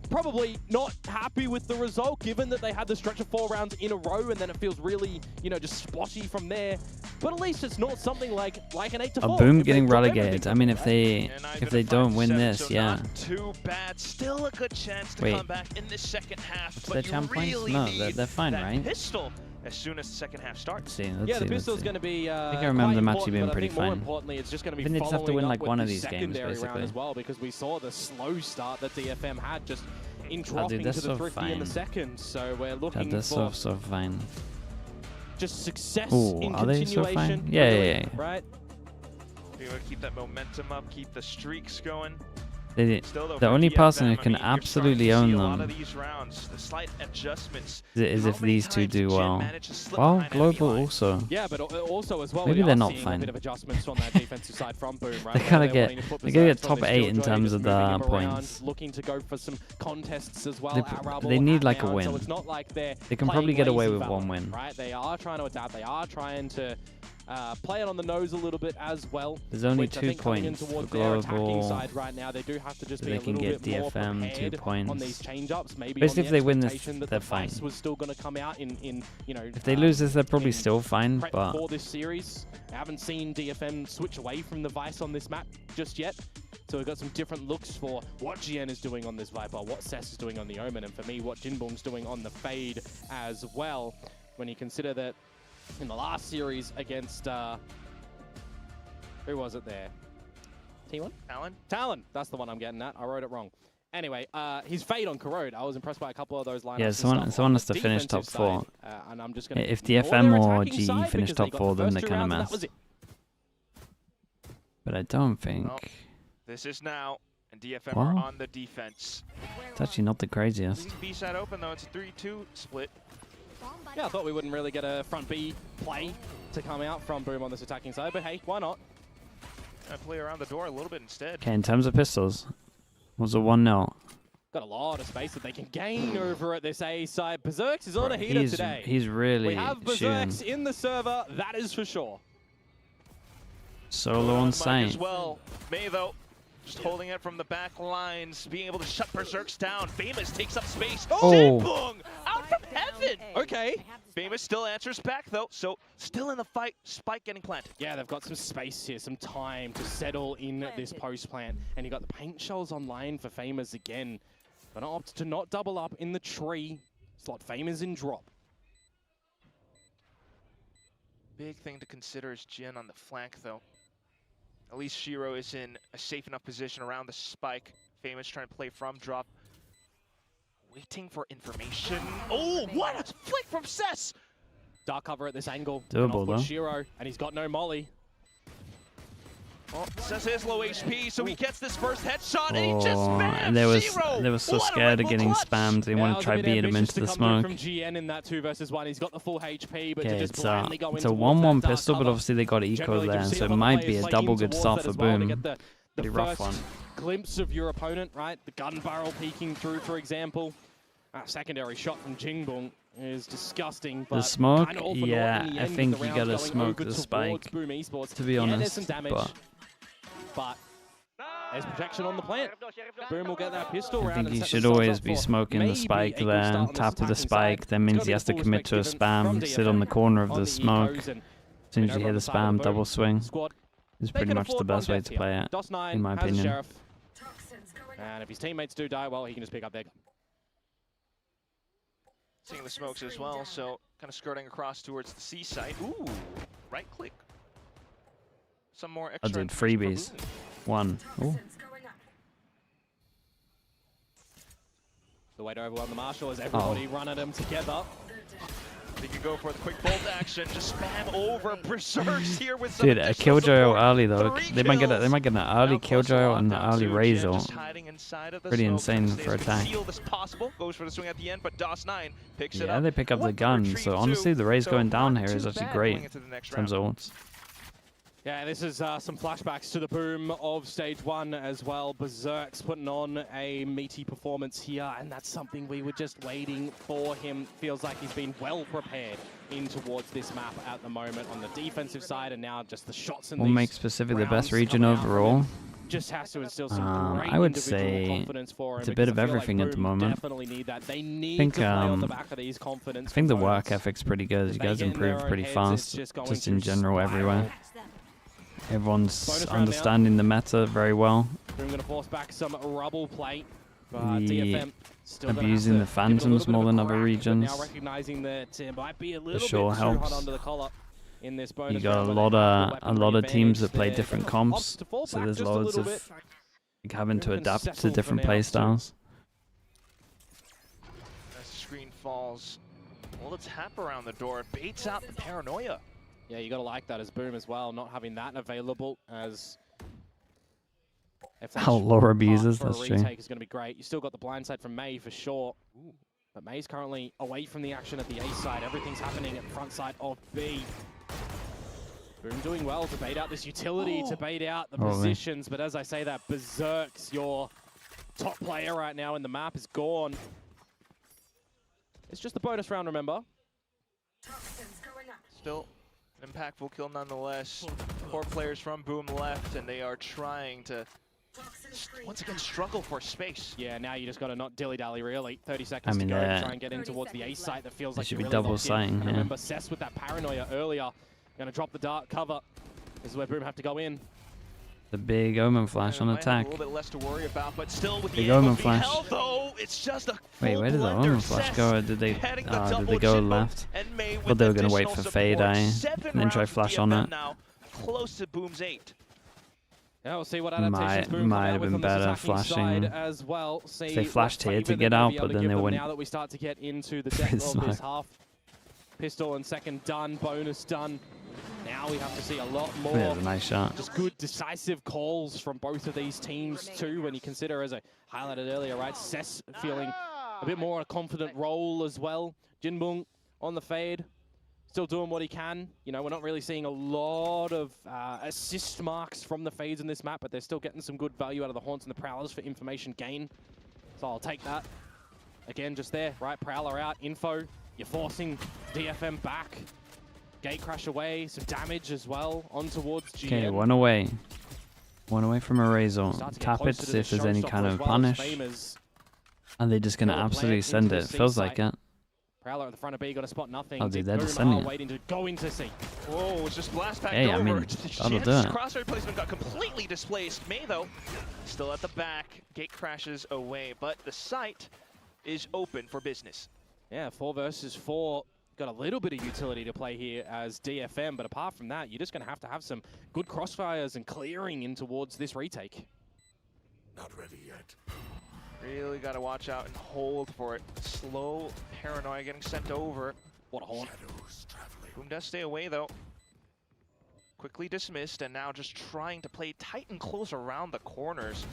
probably not happy with the result, given that they had the stretch of 4 rounds in a row, and then it feels really, you know, just spotty from there. But at least it's not something like an 8-4. A Boom getting relegated. I mean, if they don't win this, yeah. Not too bad. Still a good chance to come back in the second half. But you really need they're fine, right? Pistol as soon as the second half starts. Let's yeah, the pistol's going to be. I think I remember them actually being pretty fine. More importantly, it's just going to be. They just have to win like one of these games, round basically. As well, because we saw the slow start that DFM had just in Dude, dropping to the so Thrifty fine. in the second. So we're looking that's for so fine. just success in are they continuation. so fine? Yeah. Right. We want to keep that momentum up, keep the streaks going. The only person who can absolutely own them is if these two do well. Well, Global also. Yeah, but also as well, maybe they're not fine. A bit of adjustments on that defensive side from Boom, right? They gotta get top 8 in terms of the points. Looking to go for some contests as well. They need like a win. So it's not like they can probably get away with one win. Right? They are trying to adapt. They are trying to play it on the nose a little bit as well. There's only 2 points for Global. Side right now, they do have to just they can get DFM 2 points. On these change-ups. Maybe basically, if they win this, that they're fine. Was still going to come out in you know. If they lose this, they're probably still fine. But for this series, I haven't seen DFM switch away from the Vice on this map just yet. So we've got some different looks for what Jien is doing on this Viper, what Cess is doing on the Omen, and for me, what Jinbong's doing on the Fade as well. When you consider that in the last series against who was it there? T1? Talon. That's the one I'm getting at. I wrote it wrong. Anyway, his Fade on Corrode. I was impressed by a couple of those lineups. Yeah, someone has to finish top 4. And I'm just gonna if DFM or GE finish top 4, then they kind of mess. But I don't think. Well, this is now, and DFM are on the defense. It's actually not the craziest. B side open though. It's a 3-2 split. Yeah, I thought we wouldn't really get a front B play to come out from Boom on this attacking side, but hey, why not? Play around the door a little bit instead. Okay, in terms of pistols, was it 1-0? Got a lot of space that they can gain over at this A side. Berserks is on a heater today. He's really We have Berserks in the server, that is for sure. Solo on site. As well. May though, just holding it from the back lines, being able to shut Berserks down. Famous takes up space. Jinbong out from heaven. Okay. Famous still answers back though, so still in the fight. Spike getting planted. Yeah, they've got some space here, some time to settle in this post plant, and you got the paint shells online for Famous again. But opt to not double up in the tree. Slot Famous in drop. Big thing to consider is Jin on the flank though. At least Shiro is in a safe enough position around the spike. Famous trying to play from drop. Waiting for information. Oh, what a flick from Cess! Dark cover at this angle. Doable, though. Shiro, and he's got no molly. Well, Cess is low HP, so he gets this first headshot, and he just spams and they were so What a scared of Red Bull getting clutch! spammed. They want to try beat him into the smoke. From GN in that 2 versus 1, he's got the full HP, but Okay, to just it's blindly go a in 1-1 towards that pistol, dark but obviously they got eco Generally, there, you've seen so a it lot of might be players a swinging double good towards start that for as well to Boom. get the Pretty rough first one. glimpse of your opponent, right? The gun barrel peeking through, for example. Secondary shot from Jingbong is disgusting, but The smoke, kinda all for naught yeah, in the I end, think with the you rounds gotta going smoke over the towards spike, Boom Esports. to be Yeah, honest, there's some damage, but there's protection on the plant. Boom will get that pistol I round think and he set should themselves always up be for smoking the maybe spike a good there, start on this tap of the attacking spike, side. that means It's he gonna has be to full commit to a respect given from spam, sit on the DFM corner of on the smoke. ecos, and As soon as over you on hear the the side of spam, the double Boom swing squad. is They pretty can much the afford best one way death to here. play it, DOS9 in my has opinion. Sheriff. And if his teammates do die, well, he can just pick up their gun. Seeing the smokes as well, so kind of skirting across towards the C site. Ooh, right click. Some more I extra. did freebies. One. Ooh. The way to overwhelm the Marshal is everybody run at him together. They can go for the quick bolt action, just spam over Berserks here with some Dude, a additional killjoy support. early though. 3 They might get kills. an early Now close to killjoy and an lockdown early too. Razor. Just hiding inside of the Pretty smoke, insane stays for as attack. concealed as possible. Goes for the swing at the end, but DOS9 picks it Yeah, up. they pick up the What gun, retrieve so too. honestly the Raze So going down not here is too actually bad great going in into the next terms round. of ults. Yeah, this is some flashbacks to the Boom of Stage 1 as well. Berserk's putting on a meaty performance here, and that's something we were just waiting for him. Feels like he's been well prepared in towards this map at the moment on the defensive side, and now just the shots in What these makes Pacific the best rounds region coming out from overall? him just has to instill some great I would individual say confidence for him. it's a bit because of I feel everything like at the Boom moment. Definitely need that. They need think, to play on the back of these confidence. I think the components. work ethic's pretty good. You If they guys get in their improve own pretty heads, fast, it's going just to in general everywhere. spiral. Everyone's Bonus round now. understanding the meta very well. Boom going to force back some rubble play. The DFM still gonna abusing have the to give it a little phantoms bit more of a than other crack, but regions. Now recognizing that it might be a little sure bit too hot helps. under the collar in this bonus You got round, a but lot they have of the a weaponry lot of teams that advantage play there. different Opts comps, to fall so back there's just a loads little of bit. having to Boom can adapt settle to for different now, play too. styles. As the screen falls, well, let's tap around the door. Baits out the paranoia. Yeah, you got to like that as Boom as well, not having that available as How Laura abuses, for a that's true. retake is going to be great. You still got the blind side from May for sure. But May's currently away from the action at the A side. Everything's happening at the front side of B. Boom doing well to bait out this utility, to bait out the positions. But as I say that, Berserk's your top player right now in the map is gone. It's just the bonus round, remember? Still an impactful kill nonetheless. 4 players from Boom left, and they are trying to once again struggle for space. Yeah, now you just got to not dilly-dally, really. 30 seconds to go to try and get in towards the A site that feels like should you're be really double locked in. sighting And here. remember, Cess with that paranoia earlier. Going to drop the dark cover. This is where Boom have to go in. The big Omen flash on Might have attack. A little bit less to worry about, but still with Big the Omen AOP flash. hell, though, it's just a Wait, where did the full-blender. Omen flash Cess go? Or did they? heading the Did double they go jimbo, left? and May with Thought they were gonna wait additional for Fade support. Eye 7 and then try rounds flash for on DFM it. now, close to Boom's 8. Yeah, we'll see what adaptations Boom come might out have with been on this better attacking flashing. side as well. See They flashed here to get out, but then they went now that we start to get into the depth of smoke. this half. Pistol and second done, bonus done. Now we have to see a lot more. Yeah, a nice shot. Just good decisive calls from both of these teams too, when you consider, as I highlighted earlier, right, Cess feeling a bit more a confident role as well. Jinbong on the fade, still doing what he can. You know, we're not really seeing a lot of assist marks from the fades in this map, but they're still getting some good value out of the Haunts and the Prowlers for information gain. So I'll take that. Again, just there, right, Prowler out, info. You're forcing DFM back. Gate crash away, some damage as well, on towards GM. Okay, one away. One away from a Razor. Start to get Tap it closer to to see if this there's any showstopper kind as of well as punish. Famous. Are they just going to Pull a absolutely plant send into it? the Feels C like site. it. Prowler at the front of B, got to spot nothing. Oh, dude, they're Boom just sending are it. waiting to go into C. Whoa, it's just blast back Hey, I over. mean, that'll do it. Crosshair placement got completely displaced. May, though, still at the back. Gate crashes away, but the site is open for business. Yeah, 4 versus 4. Got a little bit of utility to play here as DFM, but apart from that, you're just going to have some good crossfires and clearing in towards this retake. Not ready yet. Really got to watch out and hold for it. Slow paranoia getting sent over. What a horn. Boom does stay away though. Quickly dismissed, and now just trying to play tight and close around the corners.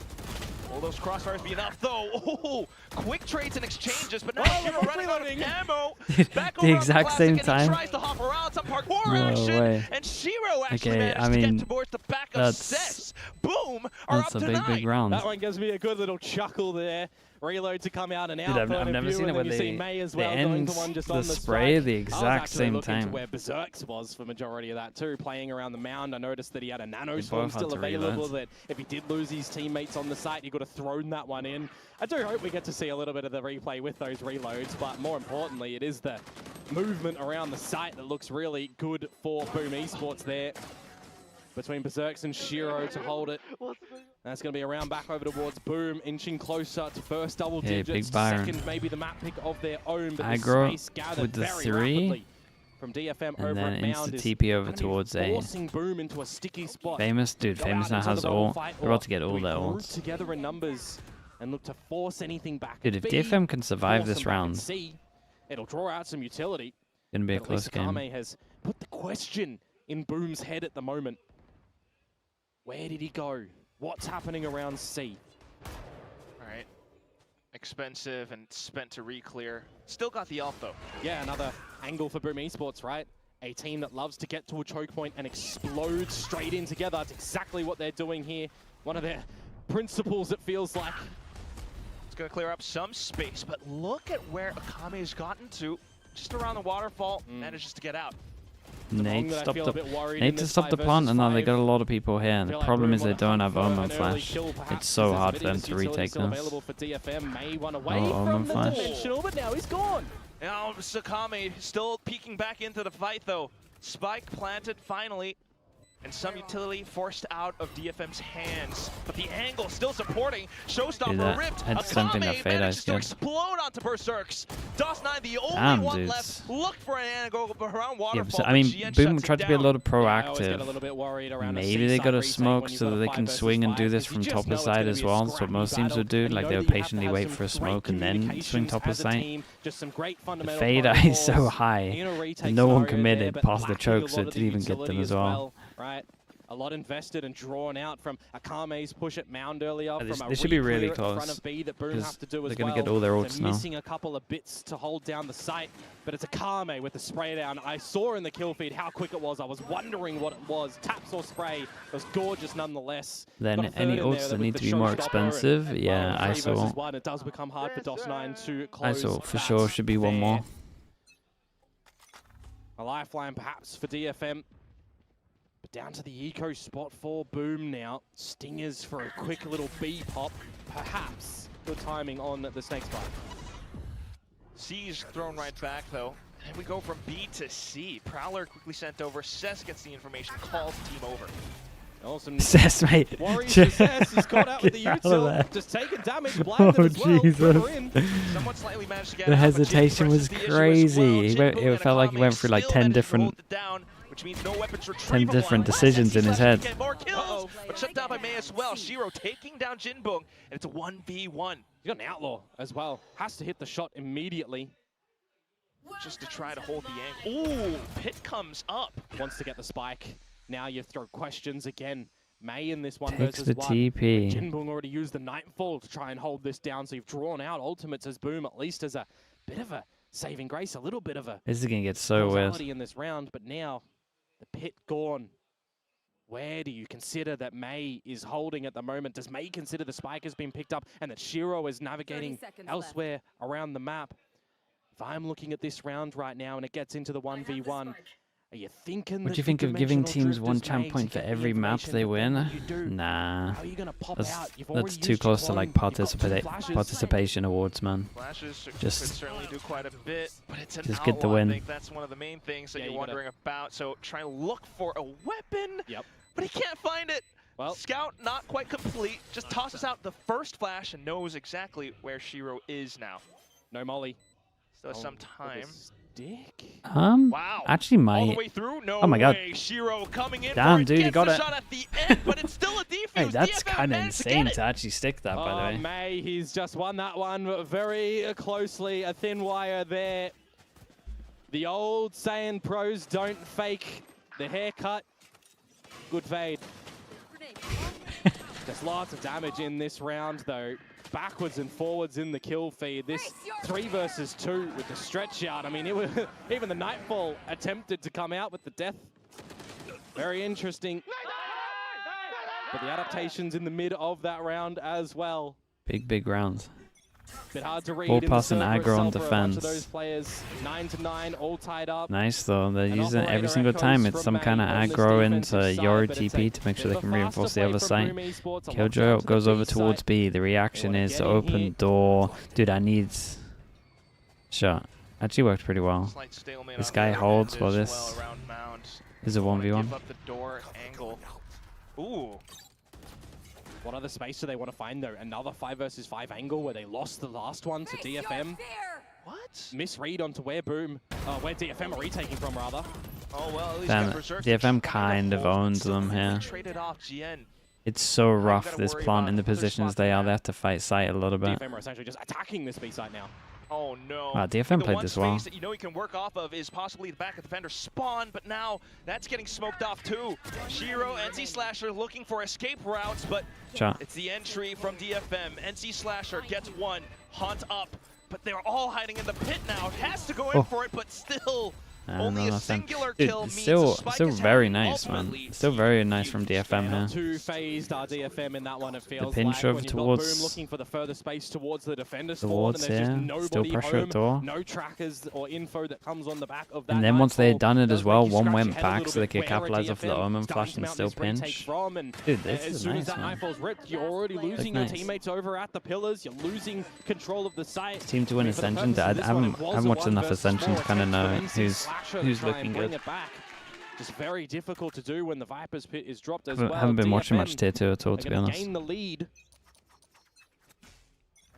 Will those crossfires be enough though? Oh, quick trades and exchanges, but now Shiro running out of ammo. Back The over exact Classic, same and he time? tries to hop around some parkour No action, way. and Shiro actually Okay, managed I to mean, get towards the back of that's- Cess. Boom, are That's up a to big, 9. big round. That one gives me a good little chuckle there. Reload to come out and out. Dude, I've point of never view, seen and it then where you see they May as well end going for one just the on the spray at the strike. exact I was actually same looking to time. where Berserk's was for majority of that too, playing around the mound. I noticed that he had a nano They swarm both had still to available, reload. that if he did lose his teammates on the site, he could have thrown that one in. I do hope we get to see a little bit of the replay with those reloads, but more importantly, it is the movement around the site that looks really good for Boom Esports there. Between Berserks and Shiro to hold it. That's going to be a round back over towards Boom, inching closer to first double Hey, digits, Big Byron. second maybe the map pick of their own, but Aggro the space gathered with the very 3, rapidly from DFM and over then at Mound insta is TP over gonna be towards A. forcing Boom into a sticky spot. Famous, dude, Go Famous out now into has the all. fight, They're or about to get do all we their group ults. together in numbers and look to force anything back. Dude, if B, DFM can survive force this them back, and round, C, it'll draw out some utility. gonna be a But at close least game. Akame has put the question in Boom's head at the moment. Where did he go? What's happening around C? Alright. Expensive and spent to re-clear. Still got the ult though. Yeah, another angle for Boom Esports, right? A team that loves to get to a choke point and explode straight in together. That's exactly what they're doing here. One of their principles, it feels like. It's going to clear up some space, but look at where Akame's gotten to. Just around the waterfall, manages to get out. Nate that I stopped feel a bit worried in Nate to this stop the 5 plant, versus and now they 5. got a lot of people here. And the Feel like problem Boom is they wanna don't hunt have for Omen an early Flash. kill, perhaps, It's so 'cause there's a hard bit for of them this to utility retake still this. available for DFM. May run away Oh, from Omen the Flash. dimensional, but now he's gone. Now Sakame still peeking back into the fight though. Spike planted finally. And some utility forced out of DFM's hands. But the angle still supporting. Showstopper that ripped. had something that Akame Fade manages Ice to did. explode onto Berserks. DOS9 the only Damn, one dudes. left. Looked for an angle around Yeah, Waterfall. so, I but mean, GN Boom shuts it tried to be a down. lot of Yeah, I always get a proactive. little bit worried around a Maybe they C-side got a retake smoke when you've so got that a they 5 can versus swing and 5, do this 'cause from you top just of know it's side gonna as be a well. That's what scrappy most teams battle, would do. and Like you they know would that you have patiently to wait have for a some great smoke and then swing communications top of as a site. team, just some great The fundamental Fade Eye is so protocols high, in a retake and no one scenario committed there, but past the lacking a choke, lot so of it the didn't even get them utility as well. Right? A lot invested and drawn out from Akame's push at Mound earlier. Yeah, From a this should be really re-clear at the front close, of B that Boom 'cause have to do as they're gonna well. get all their ults They're now. missing a couple of bits to hold down the site, but it's Akame with the spray down. I saw in the kill feed how quick it was. I was wondering what it was. Taps or spray. It was gorgeous nonetheless. Then Got a third any in there ults that with need the to be more showstopper, expensive, and, yeah, well, 3 versus ISO. 1. It does become hard for DOS9 to close ISO for that sure should be one there. more. A lifeline perhaps for DFM. But down to the eco spot for Boom now. Stingers for a quick little B pop. Perhaps good timing on the Snake Spike. C's thrown right back though. And we go from B to C. Prowler quickly sent over. Cess gets the information, calls the team over. Awesome. Cess, mate. Warriors for Cess. He's caught out with the Get out of util. there. Just taking damage. Blinded Oh, as well. Jesus. River in. Somewhat slightly managed to get The out, but hesitation Jin was presses the issue as crazy. well. He Jin went- Boom it and felt like he Akame went through like still 10 managed to different- hold it down, which means no weapons 10 retrievable. different Unless decisions in his Cess head. can get more kills, but shut down by May as well. Shiro taking down Jinbong, and it's a 1v1. He's got an outlaw as well. Has to hit the shot immediately. Just to try to hold the angle. Ooh, Pit comes up. Wants to get the spike. Now you throw questions again. May in this one Takes versus the one. TP. Jinbong already used the Nightfall to try and hold this down, so you've drawn out ultimates as Boom, at least as a bit of a saving grace, a little bit of a This is gonna get so weird. causality in this round, but now the Pit gone. Where do you consider that May is holding at the moment? Does May consider the spike has been picked up and that Shiro is navigating elsewhere around the map? If I'm looking at this round right now and it gets into the 1v1, are you thinking What that do you think of giving teams one champ May point to for get the every map information, they but then win? when you do, Nah. how are you going to pop That's, out? You've already that's too used your close to like clone, you've got two flashes. participation awards, man. Flashes could Just- certainly do quite a bit, but it's an just get the outlaw. win. I think that's one of the main things that Yeah, you're you gotta- wondering about. So try to look for a weapon, Yep. but he can't find it. Well, Scout not quite complete, just tosses out the first flash and knows exactly where Shiro is now. no molly. Still has some With time. this stick? Wow. Actually All the might. way through? No Oh my God. way. Shiro coming in Damn, for it. dude, he Gets got the it. shot at the end, but it's still a defense. Hey, that's DFM kind of managed to insane get to it. actually stick that, by the way. May, he's just won that one very closely. A thin wire there. The old saying, pros don't fake the haircut. Good fade. There's lots of damage in this round, though. Backwards and forwards in the kill feed. This 3 versus 2 with the stretch out. I mean, it was, even the Nightfall attempted to come out with the death. Very interesting. But the adaptations in the mid of that round as well. Big rounds. Bit hard to read. Full in the pass and server aggro on itself for a bunch of defense. those players, 9-9, all tied up. Nice though, they're An using it every operator single echoes time. It's from some May kind of on this aggro defensive into side, your but it's TP a to make bit sure they of a can reinforce the faster other play side. from Boom Esports, a lockdown Killjoy to goes the over B towards side. B. The reaction wanna is get in open here. door. Dude, I need shot. Actually worked pretty well. Slight stalemate This on guy the other holds end while as this well around Mound. is a Wanna 1v1. Give up the door angle. Ooh. What other space do they want to find, though? Another 5 versus 5 angle where they lost the last one to DFM. What? Misread onto where DFM are retaking from, rather. Oh well, at least Damn got it. Berserk DFM to try to kind of hold, but owns still them really here. Traded off GN. It's so rough, gotta this worry plant about in the other positions spots they are. around. They have to fight sight a little bit. DFM are essentially just attacking this B site now. Oh no. Wow, DFM The played one this well. space that you know he can work off of is possibly the back of the defender spawn, but now that's getting smoked off too. Shiro, NC Slasher looking for escape routes, but Shot. it's the entry from DFM. NC Slasher gets one, Haunt up, but they're all hiding in the pit now. Has to go in Oh. for it, but still No, only a that's them. singular Dude, kill means still the spike still is very happening nice, man. ultimately. Still very nice from DFM Not here. too phased are DFM in that one, it feels pin like. shove When you've got towards Boom looking for the further space towards the defender spawn, wards and there's just here. nobody Still pressure at home, door. no trackers or info that comes on the back of that. And then once they had Nightfall, done it does as well, make you one scratch went your head a back little so they bit. could Where are capitalize off the DFM omen starting flash to and mount still this retake pinch. from? And Dude, this as is soon as nice, that man. Nightfall's ripped, you're already losing nice. your teammates over at the pillars. You're losing control of the site. Team to win I mean, for the Ascension. purpose I of this one, it was haven't a watched 1 enough versus Ascension to 4 kind of attempt know from NC who's Slasher to who's try and looking bring good. it back. Just very difficult to do when the Viper's pit is dropped as I well. haven't been watching much DFM tier 2 at all, are to be gonna honest. gain the lead.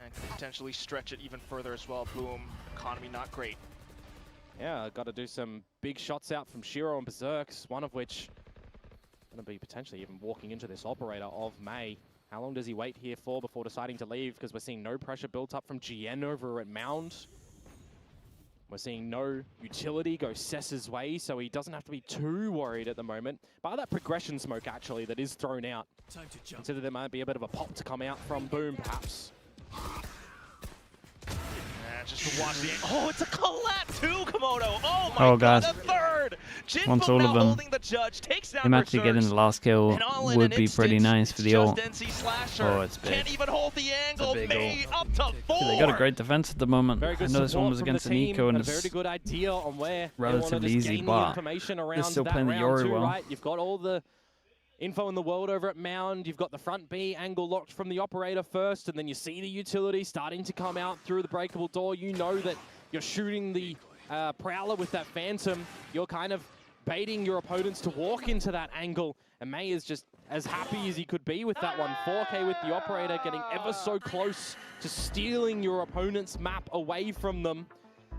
And could potentially stretch it even further as well. Boom. Economy not great. Yeah, got to do some big shots out from Shiro and Berserks, one of which going to be potentially even walking into this operator of May. How long does he wait here for before deciding to leave? Because we're seeing no pressure built up from GN over at Mound. We're seeing no utility go Cess's way, so he doesn't have to be too worried at the moment. By that progression smoke, actually, that is thrown out. Consider there might be a bit of a pop to come out from Boom, perhaps. Just to watch the... Oh, it's a collab too, Komodo! Oh my Oh, god, God. a third! Once Jinbo all now of them- holding the judge, takes down Him actually getting the last kill And all in would an be pretty instant, nice for it's the ult. just NC Slasher. Oh, it's big. Can't even hold the angle. big May ult. up to 4. Dude, they got a great defense at the moment. Very I good know this one support was from against the an team, eco and a very it's good idea on where relatively they easy, gain the but information they're around still that playing the round Yori two, well. right? You've got all the info in the world over at Mound. You've got the front B angle locked from the operator first, and then you see the utility starting to come out through the breakable door. You know that you're shooting the Prowler with that Phantom. You're kind of baiting your opponents to walk into that angle, and May is just as happy as he could be with that one. 4K with the operator, getting ever so close to stealing your opponent's map away from them.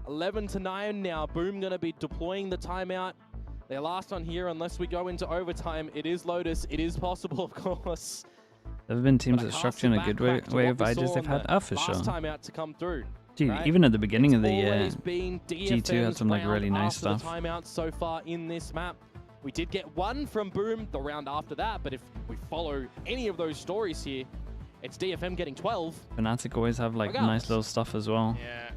11-9 now. Boom going to be deploying the timeout. Their last on here, unless we go into overtime. It is Lotus. It is possible, of course. There have been teams But I that cast structure in it a good back to way what of we ages saw they've on had. the Oh, for sure. last timeout to come through. Dude, right? even at the beginning of the Always been G2 had some like really nice after stuff. the timeouts so far in this map. We did get one from Boom the round after that, but if we follow any of those stories here, it's DFM getting 12. Fnatic always have like Regardless. nice little stuff as well. Yeah.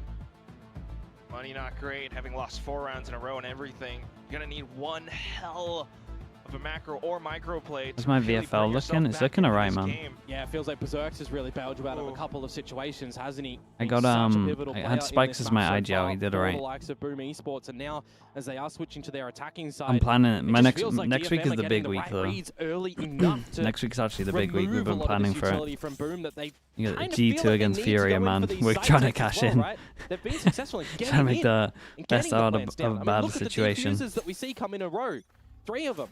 Money not great, having lost 4 rounds in a row and everything. You're going to need one hell of a macro or micro play. How's to my really VFL bring yourself looking? It's back looking into alright, this man. game. Yeah, it feels like Berserks has really bailed you out of a Ooh. couple of situations, hasn't he? I Being got, such a I pivotal had player in Spikes this as my map so IGL, far he did for alright. the likes of Boom Esports, and now as they are switching to their attacking side, I'm planning it. My just next feels like next week DFM is are the getting big week right though. reads early enough to Next week's actually the big week. We've remove a been lot of planning this for it. utility from Boom that they You got kind of G2 feel like they against need to Furia, go in man. for these We're side trying to takes as cash well, in. right? They've been successful in getting Trying to make in the and best getting the out plants of down. a I mean, bad look situation. at the defusers that we see come in a row. 3 of them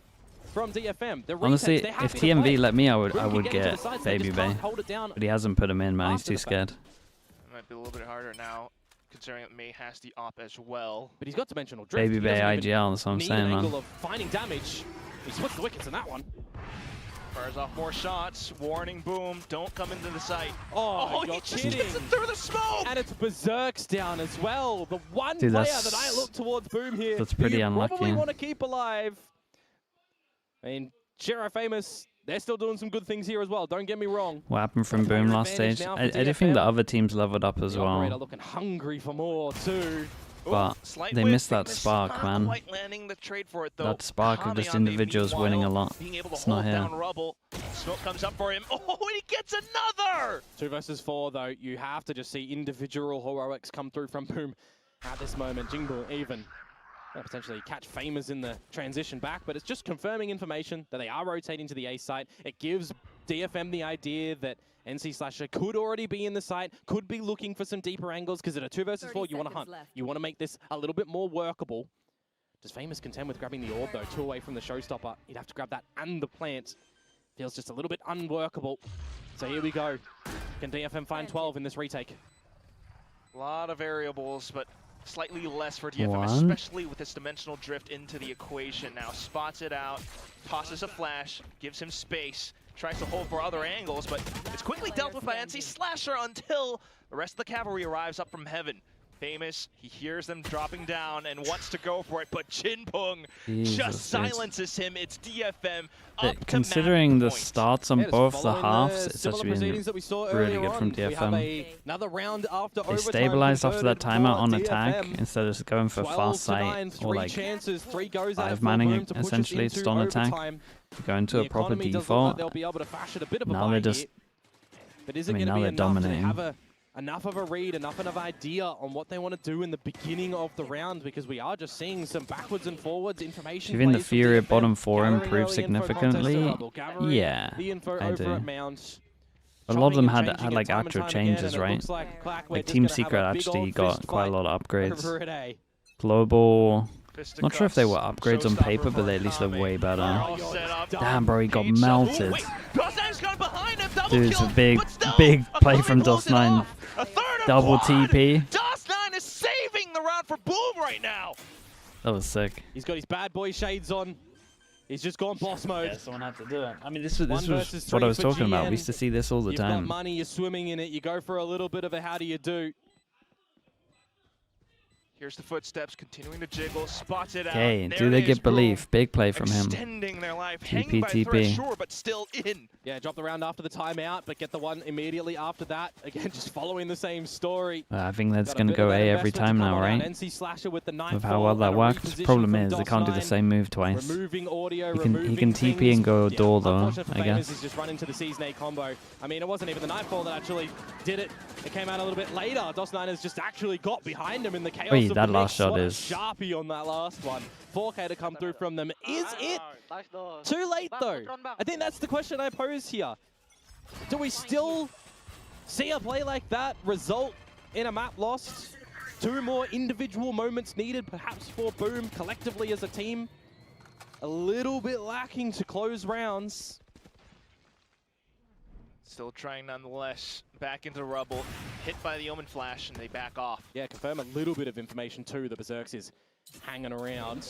from DFM. The Honestly, retakes, they're if happy to TMV play. let me, I Boom can would get into get the sides, they Baby just Bay. can't hold it down But he hasn't put him in, man. He's after too the fact. scared. It might be a little bit harder now. considering that May has the op as well. But he's got dimensional drift. Baby Bay IGL, that's what I'm need saying, an man. angle of finding damage. He splits the wickets in that one. Fires off more shots. Warning, boom. Don't come into the site. Oh, he you're just kidding. gets it through the smoke! And it's Berserk's down as well. The one Dude, player that's- that I look towards Boom here. that's who pretty you unlucky. probably want to keep alive. I mean, Shiro Famous, they're still doing some good things here as well. Don't get me wrong. What happened from Player Boom last advantage stage? now I for do think the DFM. other teams leveled up as The operator well. looking hungry for more too. But Slight they whip, missed that Famous spark, not man. quite landing the trade for it, though. That spark of Kami just on the individuals meanwhile, winning a lot. Being able to It's not hold here. down Rubble. Smoke comes up for him. Oh, and he gets another! 2 versus 4 though. You have to just see individual heroics come through from Boom at this moment. Jingle even. Potentially catch Famous in the transition back, but it's just confirming information that they are rotating to the A site. It gives DFM the idea that NC Slasher could already be in the site, could be looking for some deeper angles, because at a 2 versus 4, you want to hunt. You want to make this a little bit more workable. Does Famous contend with grabbing the orb, though? 2 away from the showstopper. He'd have to grab that and the plant. Feels just a little bit unworkable. So here we go. Can DFM find 12 in this retake? A lot of variables, but slightly less for DFM, One. especially with this dimensional drift into the equation. Now spots it out, tosses a flash, gives him space, tries to hold for other angles, but it's quickly dealt with by NC Slasher until the rest of the cavalry arrives up from heaven. Famous, he hears them dropping down and wants to go for it, but Jinpung just silences him. It's DFM up to Considering the match point. starts on Yeah, just both the following halves, it's similar actually proceedings that we saw been really earlier good from on. We have DFM. another round after They overtime stabilized after that converted timeout for on attack DFM. instead of just going for 12 fast to 9, sight 3 or like chances, 3 goes out of five-manning full room to push us essentially into stun attack. overtime. going to The a proper economy does look like default. they'll be able to fashion a bit of a Now buy they're just, here. But is I it mean, going now to be they're enough to dominating. have enough of a read, enough of an idea on what they want to do in the beginning of the round? Because we are just seeing some backwards and forwards information. Even the plays from Fury at DFM, bottom 4 gathering improved early info significantly. contest to Rubble, gathering Yeah, the info I over do. at Mount. A lot of them Chopping and had changing like it time and actual time again, changes, and it right? looks like Clack, we're Like just Team gonna have Secret a big actually old got fist quite a fight lot of upgrades. over at A. Global, Fisticuffs, not sure if they were upgrades on showstopper paper, but they at least look Kami. way better. All set up. Damn, bro, he got Page shot. melted. Ooh, wait, DOS9's got behind him. Double Dude, it's kill, a big, but still, big a play Kami from blows it DOS9. off. A third and Double quad. TP. DOS9 is saving the round for Boom right now. That was sick. He's got his bad boy shades on. He's just gone boss mode. someone had to do it. I mean, this was One versus what I three was for talking about. GN. We used to see this all the You've got time. money, you're swimming in it, you go for a little bit of a how do you do. Here's the footsteps, continuing to jiggle, spots it out. Okay, There do they is get Boom, belief? Big play from him. extending their life, TP, hanging by a thread, TP. sure, but still in. Yeah, drop the round after the timeout, but get the one immediately after that. Again, just following the same story. I think that's Got a going to bit of go that A every investment to time come now, on right? out. NC Slasher with the With how well that worked. Problem is, they can't do the same move twice. Removing audio, He can removing TP things. and go Yeah, door though, unfortunate for I Famous, guess. He's just run into the Season 8 combo. I mean, it wasn't even the Nightfall that actually did it. It came out a little bit later. DOS9 has just actually got behind him in the chaos Wait, of that the last mix. shot What a is- Sharpie on that last one. 4K to come through from them. Is it too late though? I think that's the question I pose here. Do we still see a play like that result in a map lost? 2 more individual moments needed, perhaps for Boom collectively as a team. A little bit lacking to close rounds. Still trying nonetheless, back into Rubble, hit by the Omen Flash, and they back off. Yeah, confirm a little bit of information too. The Berserks is hanging around.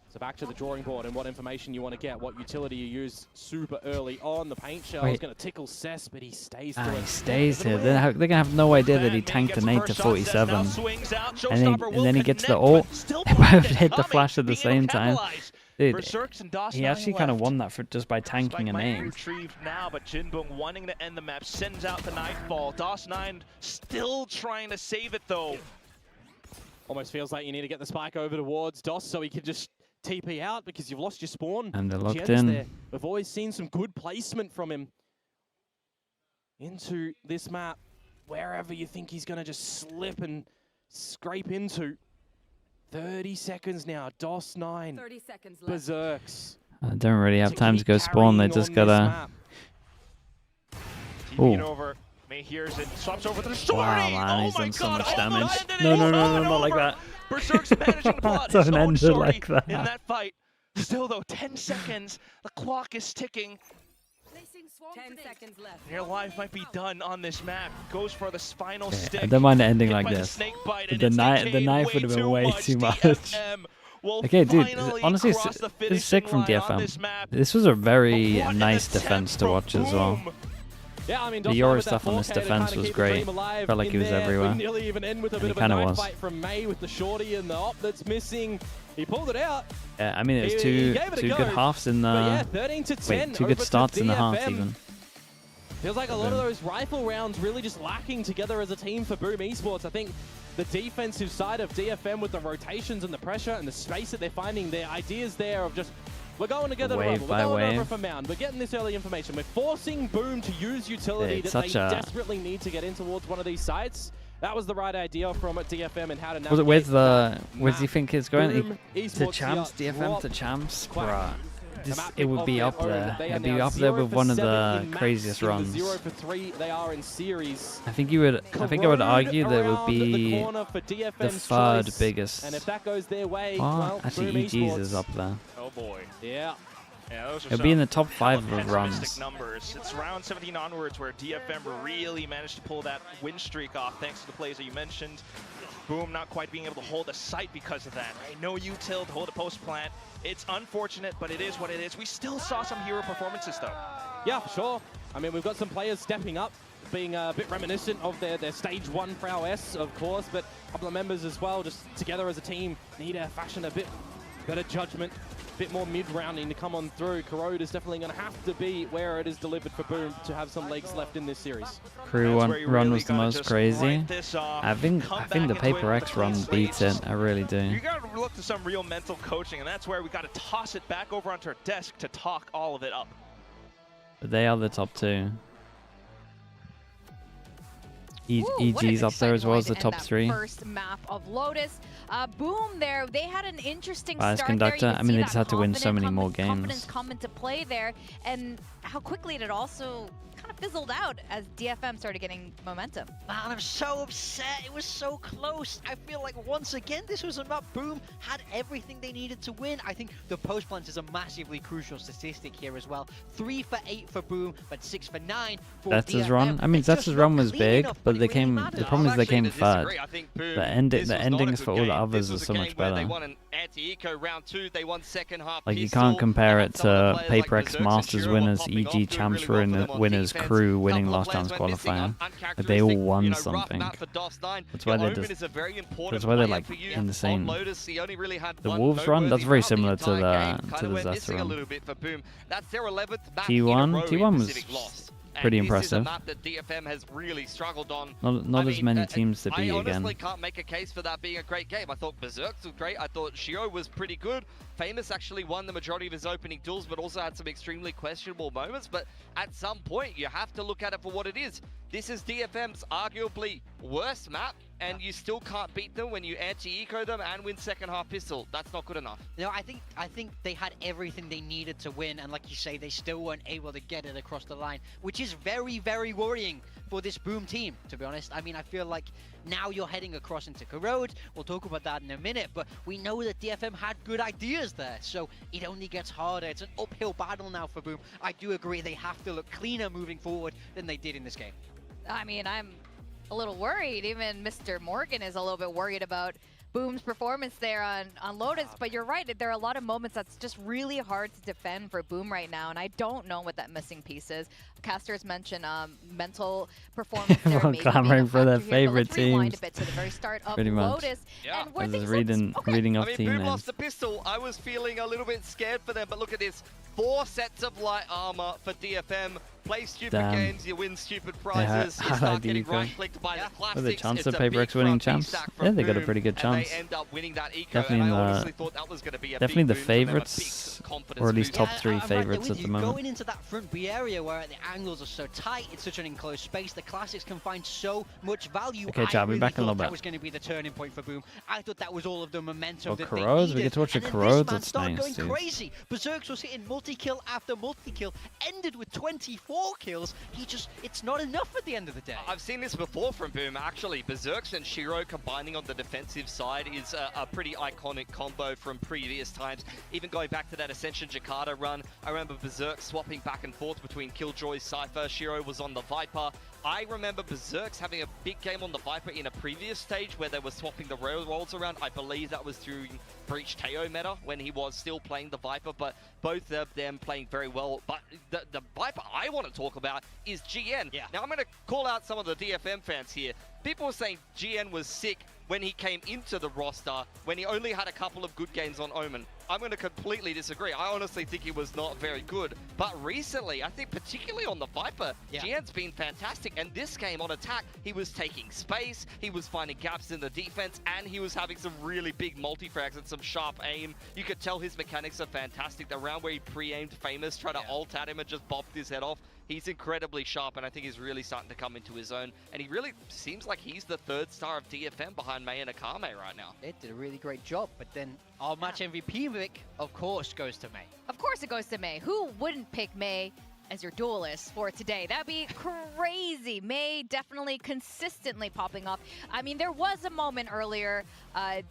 So back to the drawing board and what information you want to get, what utility you use super early on. The paint shell is Wait. going to tickle Cess, but he stays Ah, through he it. stays here. They're going to have no idea that he tanked an 8 to 47. And then he gets the ult. They both hit the flash at the same time. Dude, he actually kind of won that for just by tanking an 8. Retrieved now, but Jinbong wanting to end the map, sends out the Nightfall. DOS9 still trying to save it though. Almost feels like you need to get the spike over towards DOS so he can just TP out because you've lost your spawn. And they're locked Jen's in. there. We've always seen some good placement from him into this map. Wherever you think he's going to just slip and scrape into. 30 seconds now. DOS9. 30 seconds left. Berserks. I don't really have time to keep go spawn. They carrying just on this gotta. map. TP'd Ooh. over. May hears it, swaps over to the shorty. Wow, man, oh he's my done so God, much damage. almost ended it. No, no, no, Over no, and not like over. that. Berserk's managing to pull out Don't his own end it shorty like that. in that fight. Still though, 10 seconds. The clock is ticking. Placing 10 seconds left. Their life might be done on this map. Goes for the spinal Okay, stick. I don't mind the ending hit like by the this. snake bite, But and the knife would have been way too much. Okay, dude, honestly, it's sick from DFM. This was a very nice defense to watch as well. Yeah, I mean, The Euro stuff on this defense was great. Felt like he was everywhere. And he kind of was. From May with the shorty and the op that's missing. He pulled it out. Yeah, I mean, it was two good halves in the... Yeah, 13 to 10. Wait, two good starts in the half DFM. even. Feels like a lot of those rifle rounds really just lacking together as a team for Boom Esports. I think the defensive side of DFM with the rotations and the pressure and the space that they're finding, their ideas there of just, we're going together to Wave rubble, by we're going over wave. for Mound, we're getting this early information, we're forcing Boom to use utility It's that they such a- desperately need to get in towards one of these sites. That was the right idea from DFM and how to navigate. Was it with the... Where do you map. think it's going? Boom To Esports champs? here, DFM drop to champs? quack. Bruh. The This, map it would of be their up own. there. They are It'd be now up there 0 with for one of 7 the in maps. craziest In the runs. 0 for 3 they are in series. I think you would. I think I would argue that it would be the the third biggest. And if that goes their way, Oh, well, actually, Boom EG's Esports. is up there. Oh boy. Yeah. Yeah, those are It'll be in the some top 5 hella of runs. pessimistic numbers. It's round 17 onwards where DFM really managed to pull that win streak off thanks to the plays that you mentioned. Boom not quite being able to hold a site because of that. Right? No util to hold a post plant. It's unfortunate, but it is what it is. We still saw some hero performances though. Yeah, for sure. I mean, we've got some players stepping up, being a bit reminiscent of their stage 1 prowess, of course, but a couple of members as well, just together as a team, need to fashion a bit better judgment, a bit more mid-rounding to come on through. Corrode is definitely going to have to be where it is delivered for Boom to have some legs left in this series. Crew That's where you run really was the gotta most just crazy. write this off, I think come back the into it Paper with X a run clean beats slate. it. I really do. You got to look to some real mental coaching, and that's where we got to toss it back over onto our desk to talk all of it up. But they are the top 2. Ooh, what an EG's up there as exciting well way as to the end top that 3. First map of Lotus. Boom there, they had an interesting Bias start Conductor, there. You I can mean, see they that just had to win so many more confidence games. come into play there, and how quickly it also kind of fizzled out as DFM started getting momentum. Man, I'm so upset. It was so close. I feel like once again, this was a map Boom had everything they needed to win. I think the post plant is a massively crucial statistic here as well. 3 for 8 for Boom, but 6 for 9 for Zeta's DFM. run. I mean, It's just Zeta's run not was clean big, enough, but it they really came. matters. The problem is they came third. I think Boom, The this was not a endings good for all the game. others This are was a so game much where They better. won an anti-eco round 2. They won second half. Like, you pistol. can't compare They it had some of the to players Paper like X Berserk, Masters Shiro winners, popping off, EG doing Champs really well for them on winners, defense. Crew winning Couple of last chance players went missing, qualifying. Like, they all uncharacteristic, won you know, rough something. map for DOS9. That's why Your they're Omen just. is a very important That's why they're player like for you. insane. On Lotus, he only really had The one Wolves run, that's noteworthy very throughout similar the to entire game. the Kinda went Zeta missing a run. little bit for Boom. That's their 11th map T1 in a row T1 in was Pacific loss. pretty And this is a impressive. map that DFM has really struggled on. Not I as mean, many teams to beat I honestly again. can't make a case for that being a great game. I thought Berserk was great. I thought Shio was pretty good. Famous actually won the majority of his opening duels, but also had some extremely questionable moments. But at some point, you have to look at it for what it is. This is DFM's arguably worst map, and you still can't beat them when you anti-eco them and win second half pistol. That's not good enough. No, I think they had everything they needed to win, and like you say, they still weren't able to get it across the line, which is very, very worrying for this Boom team, to be honest. I mean, I feel like now you're heading across into Corrode. We'll talk about that in a minute, but we know that DFM had good ideas there, so it only gets harder. It's an uphill battle now for Boom. I do agree they have to look cleaner moving forward than they did in this game. I mean, I'm a little worried. Even Mr. Morgan is a little bit worried about Boom's performance there on Lotus, but you're right, there are a lot of moments that's just really hard to defend for Boom right now, and I don't know what that missing piece is. Caster's mentioned mental performance there. Everyone clamoring for their favorite teams. Rewind a teams. bit to the very start of Pretty much. Lotus. Yeah. And where I was things reading looked- okay. reading I off mean, team Boom names. lost the pistol. I was feeling a little bit scared for them, but look at this. 4 sets of light armor for DFM. Play stupid Damn. games, you win stupid prizes. You start getting eco. right-clicked by the classics. With a chance It's of a Paper big X winning front champs. stack Yeah, from they got a Boom, pretty good and chance. they end up winning that eco, Definitely and in I the- honestly thought that was going to be a Definitely big the boon for them, a big favorites, confidence or at least boost. top Yeah, 3 I'm right there favorites with at you. the moment. Going into that front B area where the angles are so tight, it's such an enclosed space, the classics can find so much value. Okay, chat, I'll be really back in a little thought that bit. was going to be the turning point for Boom. I thought that was all of the momentum Oh, that Corrodes? they We needed. get to watch a And then Corrodes? this man That's started nice, going dude. crazy. Berserks was hitting multi-kill after multi-kill, ended with 24 4 kills, it's not enough at the end of the day. I've seen this before from Boom, actually. Berserks and Shiro combining on the defensive side is a pretty iconic combo from previous times. Even going back to that Ascension Jakarta run, I remember Berserk swapping back and forth between Killjoy, Cypher, Shiro was on the Viper. I remember Berserks having a big game on the Viper in a previous stage where they were swapping the rolls around. I believe that was through Breach Teo meta when he was still playing the Viper, but both of them playing very well. But the Viper I want to talk about is GN. Yeah. Now I'm going to call out some of the DFM fans here. People were saying GN was sick when he came into the roster, when he only had a couple of good games on Omen. I'm going to completely disagree. I honestly think he was not very good. But recently, I think particularly on the Viper, GN's been fantastic. And this game on attack, he was taking space, he was finding gaps in the defense, and he was having some really big multi-frags and some sharp aim. You could tell his mechanics are fantastic. The round where he pre-aimed Famous, tried to ult at him and just bopped his head off. He's incredibly sharp, and I think he's really starting to come into his own. And he really seems like he's the 3rd star of DFM behind Mei and Akame right now. It did a really great job, but then our match MVP pick, of course, goes to Mei. Of course it goes to Mei. Who wouldn't pick Mei as your duelist for today? That'd be crazy. Mei definitely consistently popping up. I mean, there was a moment earlier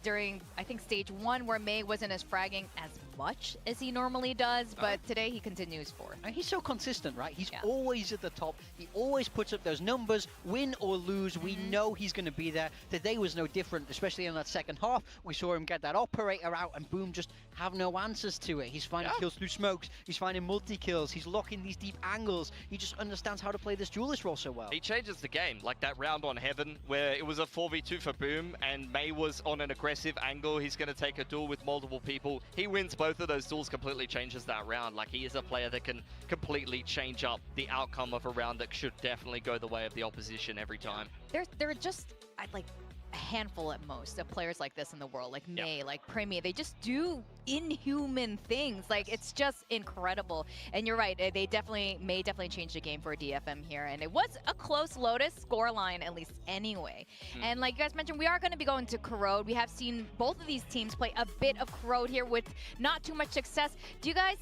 during, I think, stage 1 where Mei wasn't as fragging as much as he normally does, but today he continues for. And he's so consistent, right? He's always at the top. He always puts up those numbers, win or lose. We know he's going to be there. Today was no different, especially in that second half. We saw him get that operator out and Boom just have no answers to it. He's finding kills through smokes. He's finding multi-kills. He's locking these deep angles. He just understands how to play this duelist role so well. He changes the game, like that round on Heaven, where it was a 4v2 for Boom, and Mei was on an aggressive angle. He's going to take a duel with multiple people. He wins both of those duels, completely changes that round. Like, he is a player that can completely change up the outcome of a round that should definitely go the way of the opposition every time. There are just, like, a handful at most of players like this in the world, like Mei, like Premier. They just do inhuman things. Like, it's just incredible. And you're right, Mei definitely changed the game for DFM here. And it was a close Lotus scoreline, at least anyway. And like you guys mentioned, we are going to be going to Corrode. We have seen both of these teams play a bit of Corrode here with not too much success. Do you guys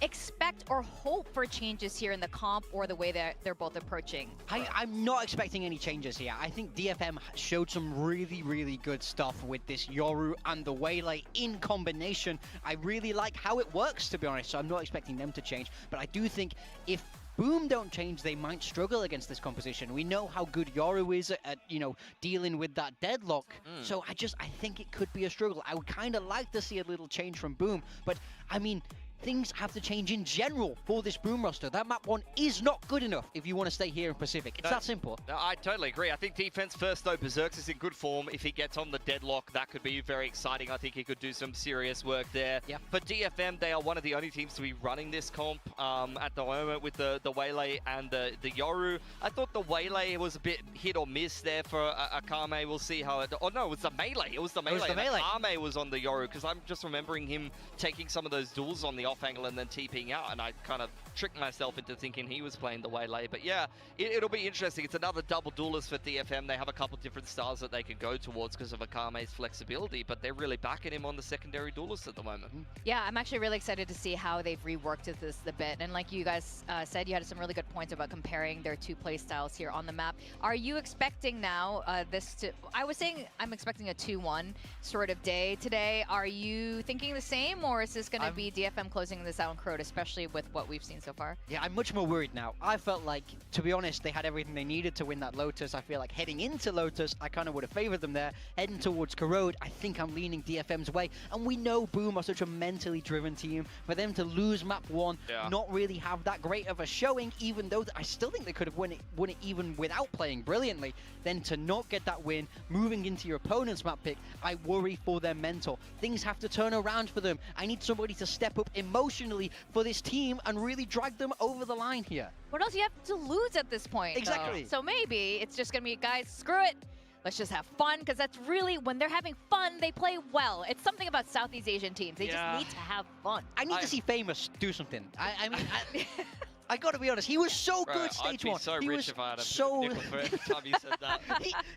expect or hope for changes here in the comp or the way that they're both approaching? I'm not expecting any changes here. I think DFM showed some really, really good stuff with this Yoru and the Waylay in combination. I really like how it works, to be honest, so I'm not expecting them to change. But I do think if Boom don't change, they might struggle against this composition. We know how good Yoru is at, you know, dealing with that deadlock. So I think it could be a struggle. I would kind of like to see a little change from Boom, but I mean, things have to change in general for this Boom roster. That map 1 is not good enough if you want to stay here in Pacific. It's that simple. No, I totally agree. I think defense first, though. Berserks is in good form. If he gets on the deadlock, that could be very exciting. I think he could do some serious work there. For DFM, they are one of the only teams to be running this comp at the moment with the Waylay and the Yoru. I thought the Waylay was a bit hit or miss there for Akame. We'll see how it... Oh, no, it was the Melee. It was the Melee. Akame was on the Yoru, because I'm just remembering him taking some of those duels on the off angle and then TPing out, and I kind of tricked myself into thinking he was playing the Waylay. But yeah, it'll be interesting. It's another double duelist for DFM. They have a couple different styles that they can go towards because of Akame's flexibility, but they're really backing him on the secondary duelist at the moment. Yeah, I'm actually really excited to see how they've reworked this a bit. And like you guys said, you had some really good points about comparing their 2 play styles here on the map. Are you expecting now this to... I was saying I'm expecting a 2-1 sort of day today. Are you thinking the same, or is this going to be DFM closing this out in Corrode, especially with what we've seen so far? Yeah, I'm much more worried now. I felt like, to be honest, they had everything they needed to win that Lotus. I feel like heading into Lotus, I kind of would have favored them there. Heading towards Corrode, I think I'm leaning DFM's way. And we know Boom are such a mentally driven team. For them to lose map 1, not really have that great of a showing, even though I still think they could have won it even without playing brilliantly. Then to not get that win, moving into your opponent's map pick, I worry for their mental. Things have to turn around for them. I need somebody to step up emotionally for this team and really drag them over the line here. What else do you have to lose at this point? Exactly. So maybe it's just going to be, guys, screw it. Let's just have fun, because that's really, when they're having fun, they play well. It's something about Southeast Asian teams. They just need to have fun. I need to see Famous do something. I mean, I gotta be honest, he was so good stage 1. I'd be so rich if I had a so nickel for every time you said that.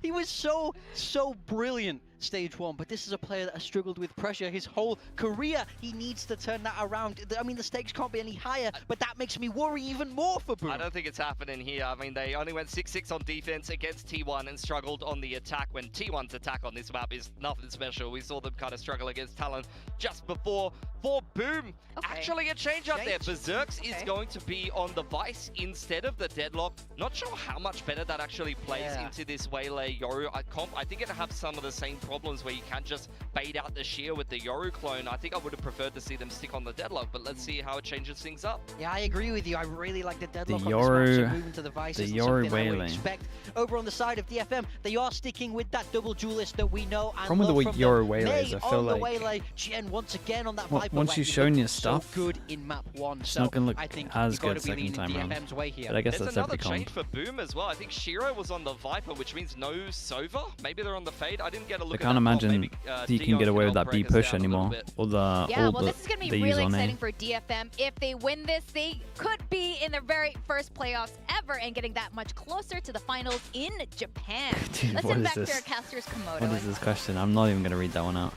he was so brilliant stage 1, but this is a player that has struggled with pressure his whole career. He needs to turn that around. I mean, the stakes can't be any higher, but that makes me worry even more for Boom. I don't think it's happening here. I mean, they only went 6-6 on defense against T1 and struggled on the attack when T1's attack on this map is nothing special. We saw them kind of struggle against Talon just before. For Boom, actually a change up there. Berserks is going to be on the Vice instead of the Deadlock. Not sure how much better that actually plays into this Waylay Yoru comp. I think it has some of the same problems where you can't just bait out the sheer with the Yoru clone. I think I would have preferred to see them stick on the Deadlock, but let's see how it changes things up. Yeah, I agree with you. I really like the Deadlock The on this match, so Yoru, moving to the Vice the isn't Yoru something I would Waylay. expect. Over on the side of DFM, they are sticking with that double duelist that we know and Problem with love the from Yoru them. Waylays, I feel on the like Waylay, Gen once again on that Viper once wave, you've he shown looked your stuff, so good in map 1. it's So not gonna look I think as you've got good to be leaning second time round. DFM's way here. But I guess There's that's every another change comp. for Boom as well. I think Shiro was on the Viper, which means no Sova. Maybe they're on the Fade. I didn't get a look I at can't that comp. imagine Maybe, you can Dion get away with help that B break us push down a little anymore. bit. All the Yeah, all well, the this is going to they be use really on A. exciting for DFM. If they win this, they could be in their very first playoffs ever and getting that much closer to the finals in Japan. Dude, Let's what send is back to this? our casters, Komodo. What is this question? I'm not even gonna read that one out.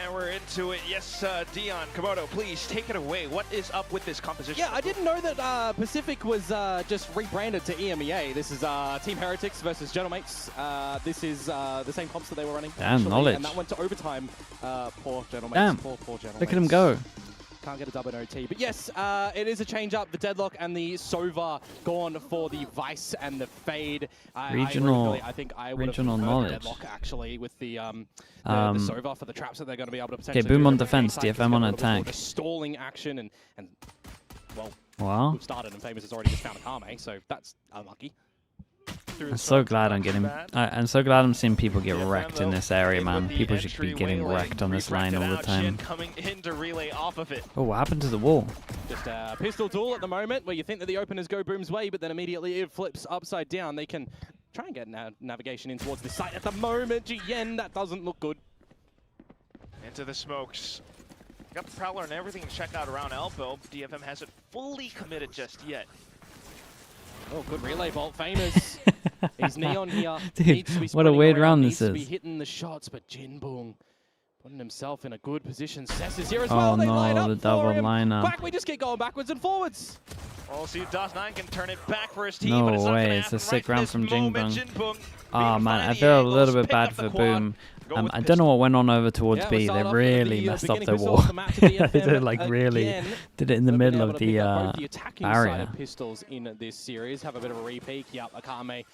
And we're into it. Yes, Dion, Komodo, please take it away. What is up with this composition? Yeah, I didn't know that Pacific was just rebranded to EMEA. This is Team Heretics versus Gentlemates. This is the same comps that they were running. Damn, knowledge. And that went to overtime. Poor Gentlemates. Damn. Poor Gentlemates. Look at him go. Can't get a double OT. But yes, it is a change up. The Deadlock and the Sova gone for the Vice and the Fade. Regional- I think I would regional have knowledge. Deadlock actually with the Sova for the traps that they're going to be able to potentially Boom do. on And defense, Famous DFM on got a little bit more attack. of a stalling action and well, Wow. we've started and Famous has already just found a Kame, so that's unlucky. I'm so glad I'm getting. I'm so glad I'm seeing people get wrecked in this area, man. People should be getting wrecked on this line all the time. Coming in to relay off of it. Oh, what happened to the wall? Just a pistol duel at the moment where you think that the openers go Boom's way, but then immediately it flips upside down. They can try and get navigation in towards the site at the moment. GN, that doesn't look good. Into the smokes. Got the Prowler and everything to check out around Elbow. DFM hasn't fully committed just yet. Oh, good relay vault, Famous. He's Neon here. Dude, Needs to be what a spinning weird around, round needs this to be is. hitting the shots, but Jinbong putting himself in a good position. Cess is here as Oh well. They no, line up the for double him. lineup. Back, we just keep going backwards and forwards. We'll see if DOS9 can turn it back for his team, No but it's not way, gonna it's a happen sick right round this from moment. Jinbong. Jinbong Oh being man, I finding feel a angles, little bit pick bad up the for quad, Boom. go with I don't know what went on over towards Yeah, we B. start They off really with the messed up beginning their pistol wall. of the match to DFM They did like really again. did it in the They've been middle able of to pick up both the the attacking side area. of pistols in this series. Have a bit of a repeat. Yep, Akame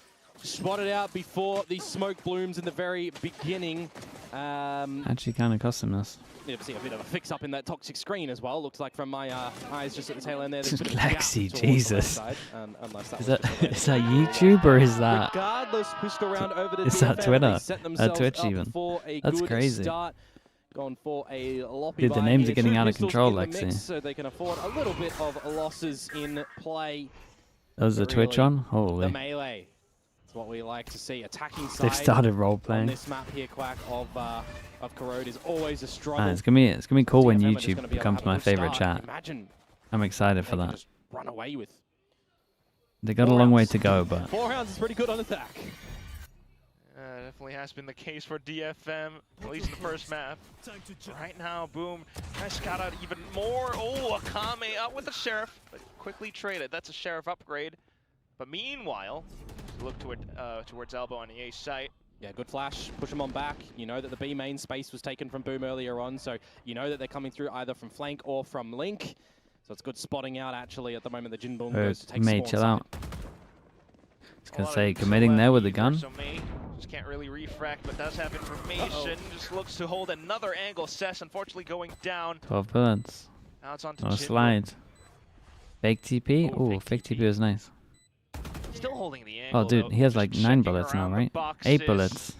spotted out before the smoke blooms in the very beginning. Actually, kind of custom this. You see a bit of a fix up in that toxic screen as well. Looks like from my eyes just at the tail end there. There's a bit of a gap Lexi, towards the Jesus. left side, unless that Is was that just a is that YouTube or is that? Regardless, pistol round over to Is that DFM. Twitter? They set themselves Twitch up even? for a That's good crazy. Start. Gone for a loppy Dude, the buy names here. are getting Two out of pistols control, in the mix, Lexi. so they can afford a little bit of losses in play. That was the Twitch Really, on? The Holy. melee. It's what we like to see. Attacking side. They've started role On playing. this map here, Quack, of Corrode is always a struggle. Man, it's gonna be cool when DFM are just YouTube gonna be able to becomes have a my good favorite start. chat. Imagine I'm excited for they can that. just run away with. They got a 4 long way rounds. to go, but 4 rounds is pretty good on attack. Definitely has been the case for DFM, at least in the first map. Right now, Boom trying to scout out even more. Oh, Akame out with the Sheriff, but quickly traded. That's a Sheriff upgrade. But meanwhile, look towards Elbow on the A site. Yeah, good flash. Push them on back. You know that the B main space was taken from Boom earlier on, so you know that they're coming through either from flank or from link. So it's good spotting out, actually, at the moment the Jinbong goes to take mate, spawn chill side. out. I was gonna say, committing there with the gun. So May just can't really refract, but does have information. Just looks to hold another angle. Cess unfortunately going down. 12 bullets. Now it's on to No Jinbong. slide. Fake TP? Oh, Ooh, fake fake TP was nice. Still holding the angle. Oh, dude, though. he has Just like 9 checking bullets now, around the right? 8 boxes. bullets.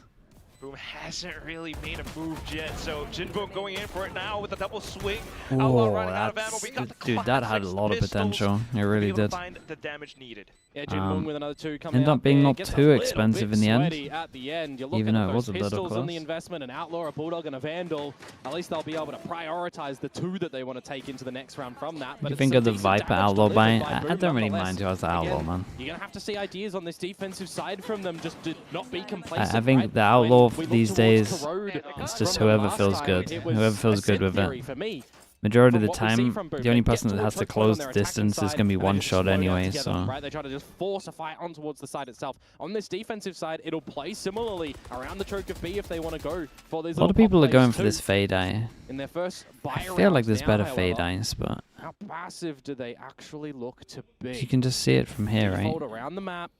Boom hasn't really made a move yet, so Jinbong going in for it now with a double swing. Whoa, Outlaw running out of ammo. that's... We got the Dude, that had a classics lot of pistols potential. It to be really able to did. find the damage needed. Yeah, Jinbong with another 2 coming ended out up being there. not Gets a too little expensive bit in the end. sweaty at the end. You're Even looking though at it those was a little pistols on the close. investment, an Outlaw, a Bulldog, and a Vandal. At least they'll be able to prioritize the 2 that they want to take into the next round from that. But You it's think some of the decent Viper damage Outlaw delivered buy? by I Boom don't really nonetheless. mind who has the Outlaw, Again, man. You're going to have to see ideas on this defensive side from them. Just to not be complacent. I think right? the Outlaw When we look these towards days, Corrode it's just from the whoever last feels time, good. it was Whoever feels a good set with theory it. for me. Majority of From the what we see time, from Boom, the only they get person that has towards to Red Point close on their the attacking distance is side, going to be and they one just shot slow down anyway, together, so... right? They try to just force a fight on towards the side itself. On this defensive side, it'll play similarly around the choke of B if they want to go for these A lot of little people pop are going plays for this too. Fade Eye. In their first buy I feel like rounds there's now, better however, Fade Eyes, but... How passive do they actually look to be? You can just see it from here, right? Default around the map.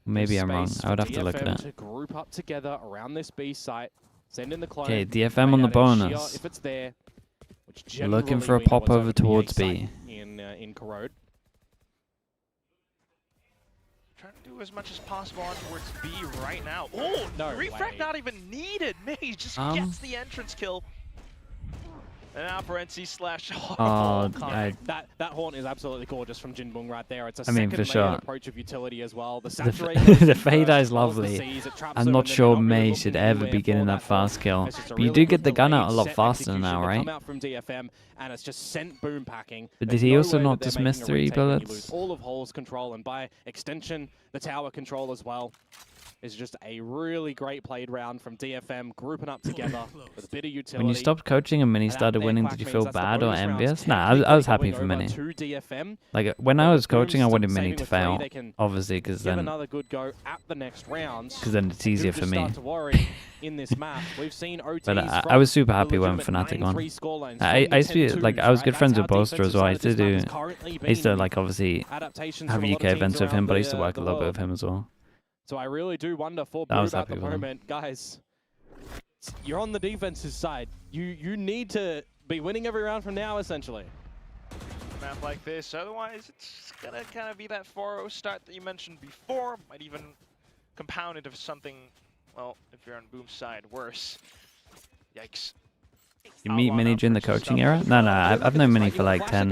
Maybe There's I'm wrong. space I would for have to look at DFM it. to group up together around this B site. Send in the clone. Okay, DFM play on the out in Sheer bonus. if it's there. Which Looking for a generally we know pop it's over over the A towards site B. in Corrode. Trying to do as much as possible on towards B right now. Oh, No refract way. not even needed. Maze just gets the entrance kill. And now for NC slash. Oh, That Haunt is absolutely gorgeous from Jinbong right there. It's a I mean, second for layer sure. approach of utility as well. The The saturate Fade Eye is lovely. I'm not sure May should ever be getting that fast kill. But you do get the gun out a lot faster now, right? Come out from DFM, and it's just sent boom packing. But There's did he no also way not that they're dismiss making a 3 retake when you lose bullets? all of Hall's control, and by extension, the tower control as well. Is just a really great played round from DFM, grouping up together with a bit of utility. When you stopped coaching and Mini And that started there, winning, Quack, did you means feel that's the bad or bonus rounds envious? Nah, technically I was happy going for over Mini. to DFM. Like, when But I with was coaching, I Boom wanted still Mini saving to with 3, fail, they can obviously, because give then another good go at the next rounds. it's easier Could for just me. start to worry in this map. We've seen OTs But I from was super the happy when legitimate Fnatic won. 9-3 scorelines I from the used to be, like, 10-2s, I was right? good friends That's with how Boaster as defensive well. I side used to of this map do, has currently I used to, been. like, obviously Adaptations have from a lot UK of teams events with around him, but I used to the, work a the little bit world. with him as well. So I really do wonder for I was Boom at the happy with him. moment, guys. You're on the defensive side. You need to be winning every round from now, essentially. Map like this, otherwise it's gonna kind of be that 4-0 start that you mentioned before. Might even compound into something, well, if you're on Boom's side, worse. Yikes. You meet Mini during the coaching era? No, I've known Mini for like 10,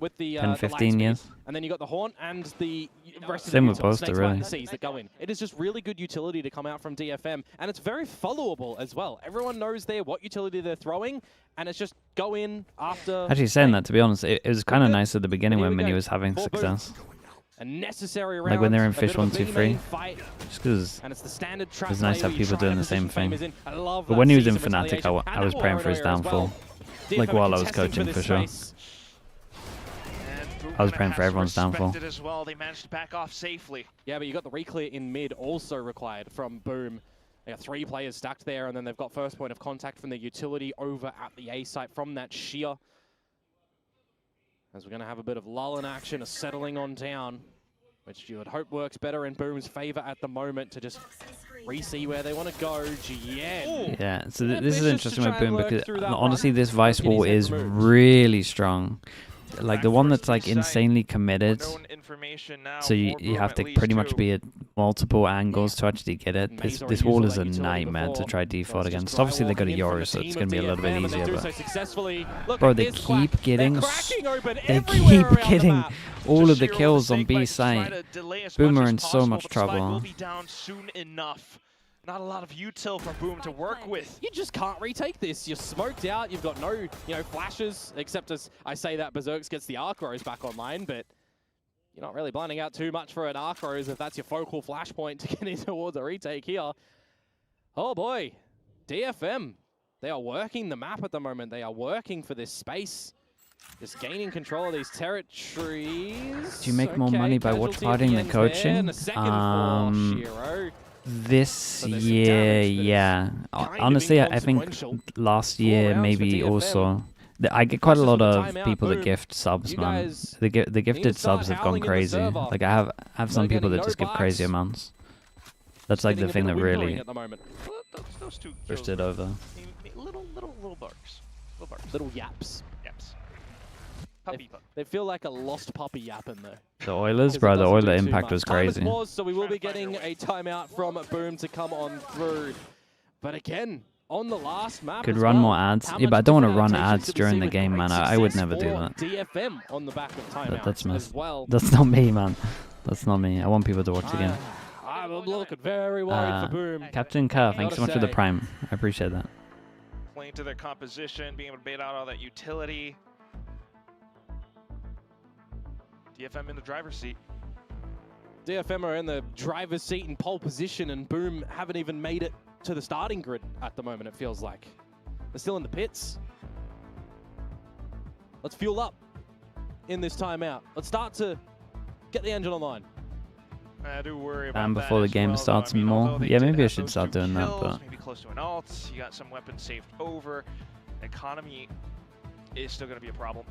with the, 10 15 years. And then you got the Haunt and the rest Same of with the Boaster, Snakes really. Seas that go in. It is just really good utility to come out from DFM, and it's very followable as well. Everyone knows there what utility they're throwing, and it's just go in after. Actually, saying that, to be honest, it was kind of nice at the beginning Here when we Mini go. was having For Boom. success. A necessary round. Like when they're in a bit Fish of a 1, 2, BME 3. fight, Just because and it's the standard trap it's nice to play have where you people try doing and the same position thing. famers in. I love But that when he was in season Fnatic, retaliation I and was a praying horror for his area as well. downfall. Like DFM while I was contesting coaching, this for sure. space. And I was Boom praying has for to everyone's respect downfall. it as well. They managed to back off safely. Yeah, but you got the reclear in mid also required from Boom. They got 3 players stacked there, and then they've got first point of contact from the utility over at the A site from that sheer. As we're going to have a bit of lull in action, a settling on down, which you would hope works better in Boom's favor at the moment to just re-see where they want to go. GN. Yeah, so Yeah, this is Vicious to interesting try with and Boom work because through that honestly, one. this Vice Kitty's wall head is removed. really strong. Like the one that's like Back versus insanely committed. Known information now So you for you Boom have at to least pretty much too. be at multiple angles to actually get it. Maze This already wall used is all a that utility nightmare to before. try So default it's just against. Obviously they go to drywalking in from Yoru, the so it's team gonna of be a little bit DFM, and they easier. do But so successfully. Look bro, at they this, Quack. keep getting They're cracking open they everywhere keep around the getting map. all of the Just kills Shiro on with the B fake, try site. to delay as Boom much are as in so possible, much but Sliggy trouble. will be down soon enough. Not a lot of util from Boom to work with. You just can't retake this. You're smoked out. You've got no, flashes, except as I say that Berserks gets the Arc Rose back online, but you're not really blinding out too much for an Arc Rose if that's your focal flashpoint to get in towards a retake here. Oh boy, DFM. They are working the map at the moment. They are working for this space. Just gaining control of these territories. Do you make more money by watch casualty at partying than end there, coaching? and a second for Shiro. This there's some year, damage that is yeah. kind of Honestly, I think inconsequential. last 4 year rounds for maybe DFM. also. I get quite a Crosses lot with a of timeout, people that boom. gift subs, You man. guys The need to gifted start subs have gone howling in the crazy. server. Like I have some They're people that getting just no give crazy bucks. amounts. That's like Getting the a thing bit that of windowing really at the moment. Those two pushed kills it were over. little barks. Little barks. Little yaps. Yaps. Puppy pup. They feel like a lost puppy yapping there. The Oilers, 'Cause bro. it The doesn't Oiler do too impact much. was Time is crazy. paused, so we will be Trying to find getting a timeout from Boom to come on through. But again, on the last map Could as run well, more ads. how Yeah, but much I don't want to different run adaptations ads did we see during the with game, great man. I would success never do for that. DFM on the back of timeouts That's as well. That's not me, man. That's not me. I want people to watch the game. I'm looking very worried for Boom. Captain Kerr, thanks so much for the say. prime. I appreciate that. Playing to their composition, being able to bait out all that utility. DFM in the driver's seat. DFM are in the driver's seat in pole position, and Boom haven't even made it to the starting grid at the moment, it feels like. They're still in the pits. Let's fuel up in this timeout. Let's start to get the engine online. I do worry about And that before the as game well, starts though. I mean, more. although they Yeah, did maybe I have should those start 2 doing that, kills, but maybe close to an alt. You got some weapons saved over. Economy is still going to be a problem.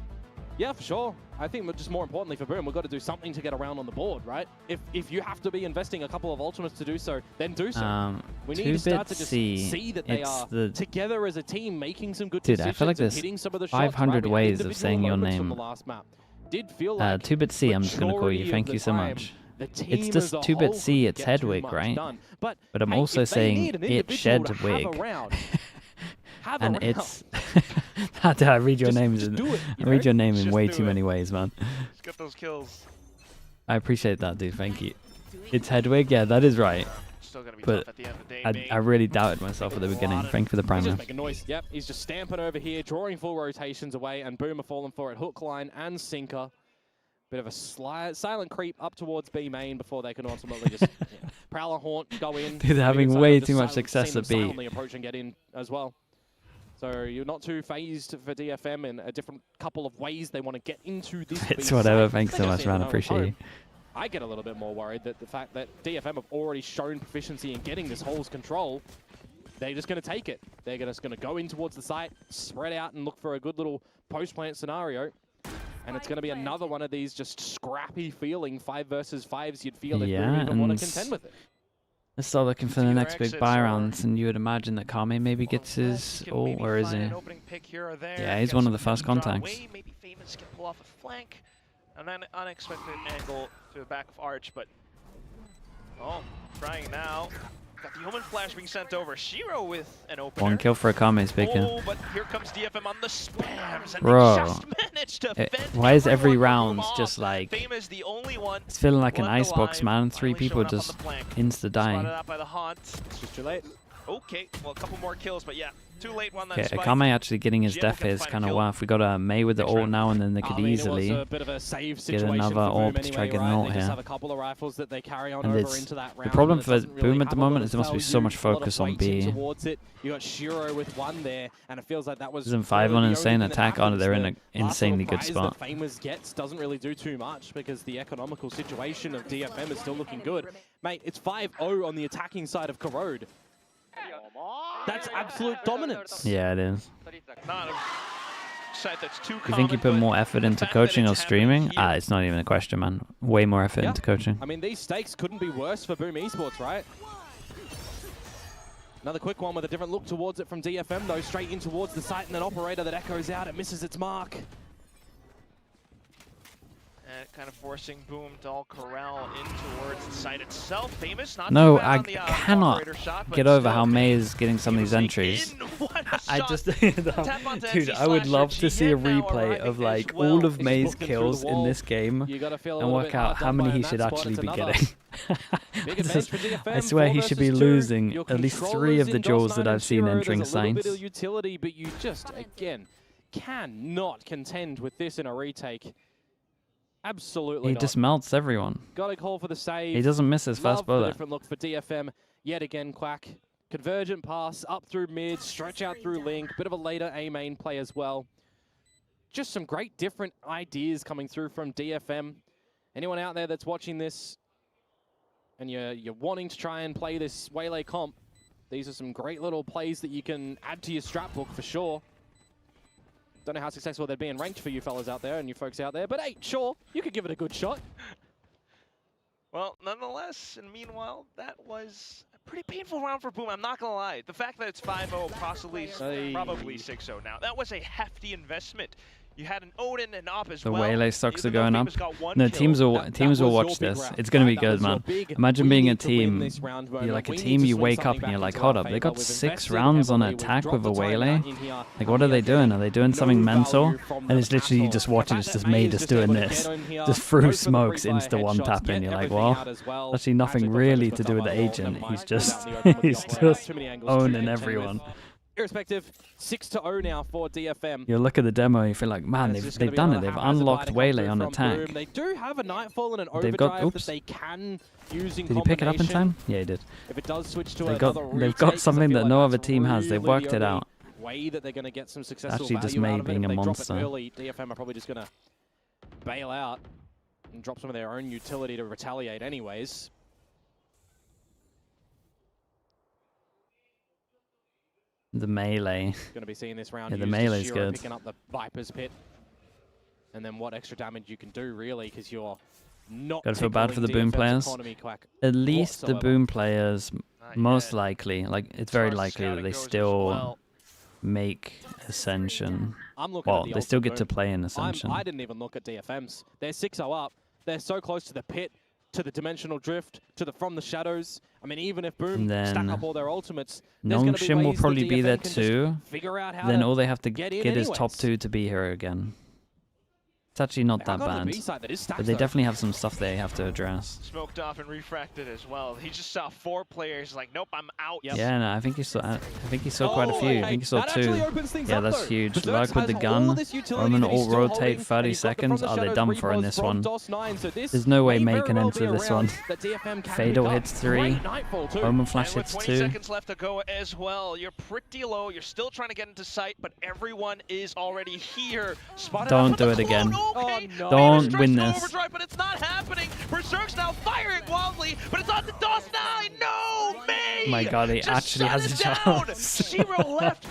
Yeah, for sure. I think just more importantly for Boom, we've got to do something to get around on the board, right? If you have to be investing a couple of ultimates to do so, then do so. We need to start to just see that they are together as a team, making some good decisions. I feel like and there's hitting some of the 500 shots, ways of individual saying your moments from name. the last map did feel like 2-bit C, I'm just going to call you. majority Thank of you the so time, much. the team It's as just a 2-bit whole C, couldn't it's get too Hedwig, much right? done. But I'm hey, also if they saying need an it individual shed to have wig. a round, have a And round. it's... How do I read your names? Just do it, I read your name in Just way do too it. many ways, man. Let's get those kills. I appreciate that, dude. Thank you. It's Hedwig? Yeah, that is right. Still going to be But tough at the end of the day. I really doubted myself at the beginning. Thank you for the prime. He's just man. making noise. Yep, he's just stamping over here, drawing full rotations away, and Boom are falling for it. Hook line and sinker. Bit of a silent creep up towards B main before they can ultimately just Prowler Haunt go in. Dude, they're having way too much success at B. Silently approach and get in as well. So you're not too phased for DFM in a different couple of ways they want to get into this. It's whatever. Thanks so much, man. I appreciate you. I get a little bit more worried that the fact that DFM have already shown proficiency in getting this hole's control, they're just going to take it. They're just going to go in towards the site, spread out, and look for a good little post-plant scenario. And it's going to be another one of these just scrappy feeling 5 versus 5s you'd feel if you even want to contend with it. Let's start looking for the next big buy rounds, and you would imagine that Kame maybe gets his all, or is he? Yeah, he's one of the first contacts. Maybe Famous can pull off a flank. An unexpected angle to the back of Arch, but trying now. Got the Omen Flash being sent over. Shiro with an opener. 1 kill for a Kame speaker. Oh, but here comes DFM on the spams, and Bro, they just managed to fend why is every everyone round off. just like... Famous the only one It's feeling like an left icebox, alive, man. 3 finally people showing up on just the flank. insta Spotted dying. out by the Haunt. It's just too late. Okay, well, a couple more kills, but yeah, too late one that Okay, spike. Akame actually getting his Jim death can is find a kind of kill. rough. We got a May with the ult now, and then they could I mean, easily it was a bit of a save get situation another for Boom orb to try anyway, getting right? ult They just here. have a couple of rifles that they carry on And over it's- into that round. the problem and it for doesn't really Boom at the have a lot moment of is there must be so value, much a lot of focus on weighting B. towards it. You got Shiro with 1 there, and it feels like that was Isn't 5 really on the insane only thing that attack? Oh, happens. they're in The an last little insanely good prize spot. that Famous gets doesn't really do too much because the economical situation of DFM is still looking good. Mate, it's 5-0 on the attacking side of Corrode. That's absolute dominance. Yeah, it is. Not a site that's too You think you put more effort into coaching or streaming? It's not even a question, man. Way more effort into coaching. I mean, these stakes couldn't be worse for Boom Esports, right? Another quick one with a different look towards it from DFM, though, straight in towards the site, and an operator that echoes out. It misses its mark. And kind of forcing Boom to all corral in towards the site itself. Famous, not No, too bad I on the, cannot operator shot, but get over still, how May is getting some of these entries. I just, dude, I would love to see a replay of like all of May's kills in this game and work out how many he should actually be getting. I swear he should be losing at least 3 of the duels that I've seen entering Saints. Utility, but you just, again, cannot contend with this in a retake. Absolutely He not. just melts everyone. Got a call for the save. He doesn't miss his first Love the bullet. different look for DFM. Yet again, Quack. Convergent pass, up through mid, stretch out through Link. Bit of a later A-main play as well. Just some great different ideas coming through from DFM. Anyone out there that's watching this and you're wanting to try and play this Waylay comp, these are some great little plays that you can add to your strat book for sure. Don't know how successful they'd be in ranked for you fellas out there and you folks out there, but hey, sure, you could give it a good shot. Well, nonetheless, and meanwhile, that was a pretty painful round for Boom. I'm not going to lie. The fact that it's 5-0, probably 6-0 now, that was a hefty investment. You had an Odin and Op as The well. Waylay stocks are Even though going up. Famous got one No, kill. teams will That was watch your big this. round, It's gonna be right? That good, was your man. big, Imagine we being a need to win team. this round You're moment. like a We need team. to You swing wake up something and you're back like, into hold our up. They favor. got We've 6 invested rounds on heavily. We've attack dropped with a the timeout Waylay. in here. Like, what are they doing? Are they doing something No mental? value from And them it's literally at you all. just The watching. fact It's that just May May is just just doing able to this. get in here, Just go through for the smokes, pre-fire insta one headshots, tap get in. You're like, everything well, out as well. actually nothing Actually, really got to do with the double, agent. never He's mind. just Pulled out in the open with he's the operator. just Too many angles to owning contend everyone. with. Irrespective, 6-0 now for DFM. You look at the demo, you feel like, man, It's just they've gonna be done it. another They've haphazard unlocked buy to come Waylay through on from attack. Boom. They do have a Nightfall and an They've got- overdrive that oops. they can use in Did he pick it up in combination. time? Yeah, he did. If it does switch to They've another got retake, 'cause I something feel that like no that's other team has. They've really worked the it only out. way that they're going to get some successful Actually just value May out of it. being If a they monster. drop it early, DFM are probably just going to bail out and drop some of their own utility to retaliate anyways. The melee. Going to be seeing this round Yeah, the used as melee's Shiro good. picking up the Viper's Pit. And then what extra damage you can do, really, because you're not Gotta feel bad for the tickling Boom DFM's players. economy quack At least the whatsoever. Boom players, Not most yet. likely, like it's very As far as likely that scouting they goes as still well. make Ascension. I'm looking at Well, the they still ultimate get to Boom. play in Ascension. I didn't even look at DFM's. They're 6-0 up. They're so close to the pit, to the dimensional drift, to the from the shadows. I mean, even if Boom And stack then up all their ultimates, there's gonna be Nongshim will ways that probably be DFM there can just too. figure out how Then to all they have to get get in is top anyways. 2 to be here again. It's actually not They that hung on to the bad. B side, that is stacked But they though. definitely have some stuff they have to address. Smoked off and refracted as well. He just saw 4 players like, nope, I'm out. Yep. Yeah, no, I think he saw quite a few. I think he saw that 2. actually opens things Yeah, up, that's though. huge. Berserk Luck with the has all gun. this utility Roman that he's all still rotate holding, 30 and he's got the seconds. from the Oh, they're shadows done for in repos this from one. DOS9, so this There's no way may May very can well enter be a this round one. that DFM can Fatal pick up. hits 3. Great Nightfall too. Roman And flash with hits 20 2. seconds left to go as well. You're pretty low. You're still trying to get into sight, but everyone is already here. Spotted Don't up do with it the clone. again. Okay. Oh, no. Don't Maybe win stretched to this. Overdrive, but it's not happening. Berserk's now firing wildly, but it's on to DOS9. No, May! My God, he just actually shut has it a down. chance. Shiro left.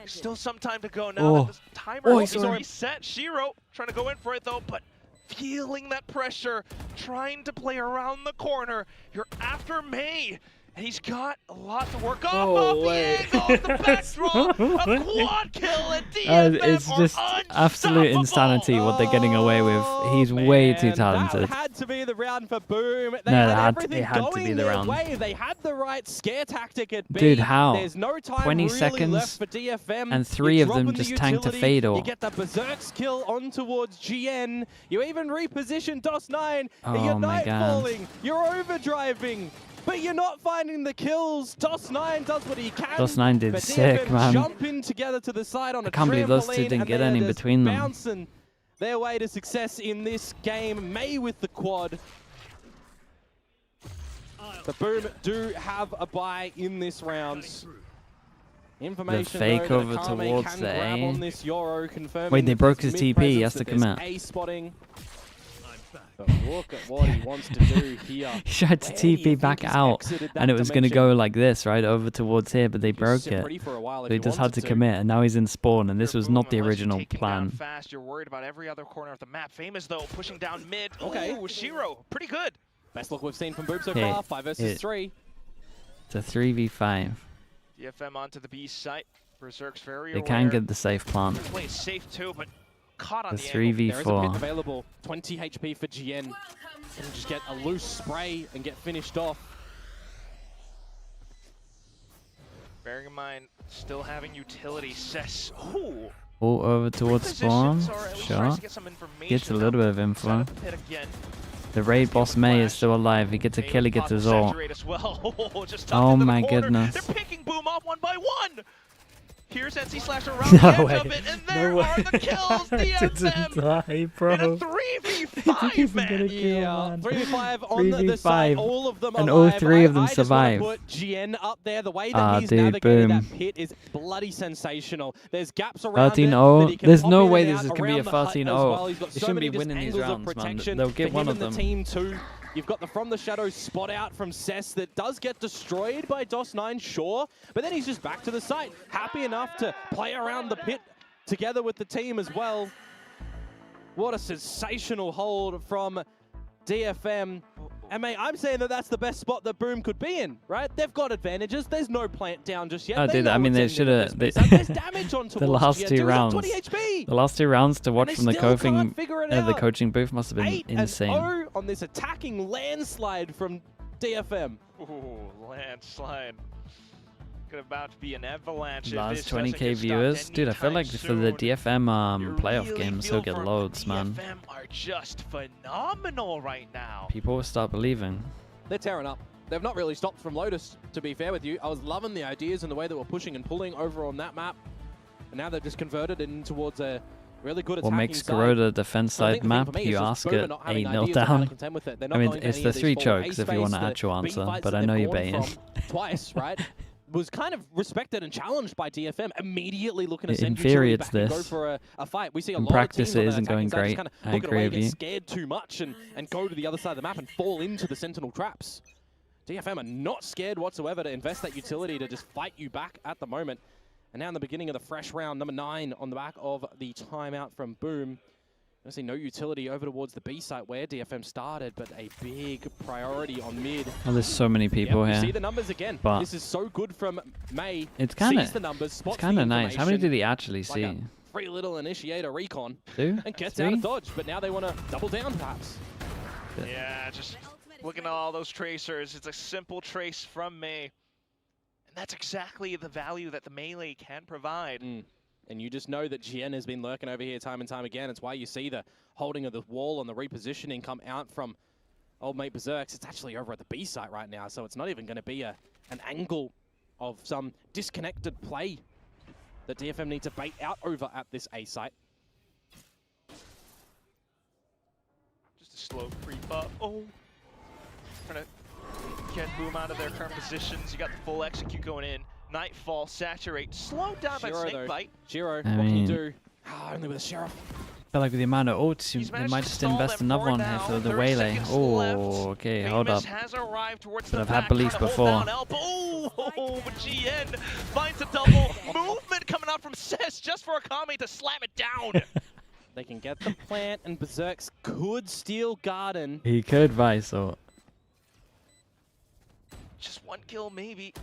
Still some time to go now Oh. that the timer Oh, is he's reset. Shiro trying to go in for it though, but feeling that pressure, trying to play around the corner. You're after May, and he's got a lot to work off of the angle, the back draw, a quad kill, and DFM It's are just absolute unstoppable. insanity what they're getting away with. He's way too Man, talented. That had to be the round for Boom. They No, had it everything had to going be the their round. way. They had the right scare tactic at B. Dude, how? There's no time 20 really seconds, left for DFM. and 3 You're of them dropping the just tanked to utility, Fatal. You get the Berserk's kill on towards GN. You even reposition DOS9. Oh You're my God. nightfalling. You're overdriving. But you're not finding the kills. DOS9 does what he can. DOS9 did but sick, DFM man. jumping together to the side on a can't believe those two trampoline, didn't and get they are any just between them. bouncing their way to success in this game. May with the quad. The Boom do have a bye in this round. Information fake though, over that Kame towards can the grab A. on this Yoro, confirming Wait, they that broke there's his TP, mid he has presence, to that commit. there's A spotting. But look at what he wants to do here. He tried to Where do you TP think back he's out, exited that and it was going to dimension? go like this, right, over towards here, but they You can broke sit it. pretty for a while if So he you just had wanted to commit, and now he's in spawn, and this You're was Boom not the unless you original take him down plan. fast. You're worried about every other corner of the map. Famous though, pushing down mid. Okay. Ooh, Shiro, pretty good. Best look we've seen from Boom so Yeah, far. 5 versus yeah. 3. It's a 3v5. DFM onto the B site. Berserk's very They aware. can get the safe plant. Plays safe too, but caught on The the angle. There is a pit 3v4. available. 20 HP for GN. And just get a loose spray and get finished off. Bearing in mind, still having utility. Cess. Ooh. All over towards spawn. Repositions, or at least tries Shot. to get some information. Gets a little bit of info. Set up the pit again. The raid boss May is still alive. He gets a kill, he gets his ult. Saturate as well. Just tucked Oh into the my corner. goodness. They're picking Boom off one by one. Here's NC Slasher around No the edge way. of it, and there No are way. the kills. DFM die, in a bro. 3v5, man. Yeah, 3v5 on the 3v5. side, all of them And all alive. 3 of them I just survive. want to put GN up there. The way that Ah, he's dude, navigated Boom. that pit is bloody sensational. There's gaps around 13-0. it that he can There's pop no in way and this is out gonna be a around the hut as 13-0. well. He's got They so shouldn't many be winning these angles of rounds, man. protection They'll get for one him of and the them. team too. You've got the From the Shadows spot out from Cess that does get destroyed by DOS9, sure, but then he's just back to the site. Happy enough to play around the pit together with the team as well. What a sensational hold from DFM. And mate, I'm saying that that's the best spot that Boom could be in, right? They've got advantages. There's no plant down just yet. Oh, dude, I mean, they should have. There's damage on The last two rounds. 20 HP. The last 2 rounds to watch from the the coaching booth must have been insane. 8-0 on this attacking landslide from DFM. Ooh, landslide. Could about to be an avalanche. Last 20k viewers, dude. I feel like for the DFM playoff games, he'll get loads, man. DFM are just phenomenal right now. People will start believing. They're tearing up. They've not really stopped from Lotus, to be fair with you. I was loving the ideas and the way they were pushing and pulling over on that map. And now they've just converted it in towards a really good attacking What makes side. Garoda defense side map? You ask it 8-0 down. I mean, it's the 3 chokes if you want an actual answer, but I know you're baiting. Twice, right? Was kind of respected and challenged by DFM, immediately looking to send In theory, utility it's back and go this. for a fight. We see a In lot practice, of teams it isn't going great. kind of I look agree away, with get you. scared too much and go to the other side of the map and fall into the Sentinel traps. DFM are not scared whatsoever to invest that utility to just fight you back at the moment. And now in the beginning of the fresh round, number 9 on the back of the timeout from Boom. I see no utility over towards the B site where DFM started, but a big priority on mid. Oh, there's so many people You here. see the numbers again. But this is so good from May. It's kind Sees the numbers, of spots nice. How many did he actually like see? a free little initiator recon 2? and gets 3? out of dodge, but now they want to double down perhaps. Yeah, just looking at all those tracers. It's a simple trace from May. And that's exactly the value that the melee can provide. And you just know that GN has been lurking over here time and time again. It's why you see the holding of the wall and the repositioning come out from old mate Berserks. It's actually over at the B site right now, so it's not even going to be an angle of some disconnected play that DFM need to bait out over at this A site. Just a slow creep up. Oh, trying to get Boom out of their current positions. You got the full execute going in. Nightfall, saturate, slowed down by Snakebite. Shiro, what I can you mean, do? Only with a Sheriff. I feel like with the amount of ults, they might just invest another one here for the waylay. Oh, okay, hold up. But I've had belief before. Oh, but GN finds a double movement coming out from Cess just for a Akame to slam it down. They can get the plant, and Berserks could steal Garden. He could Visor. Just one kill, maybe.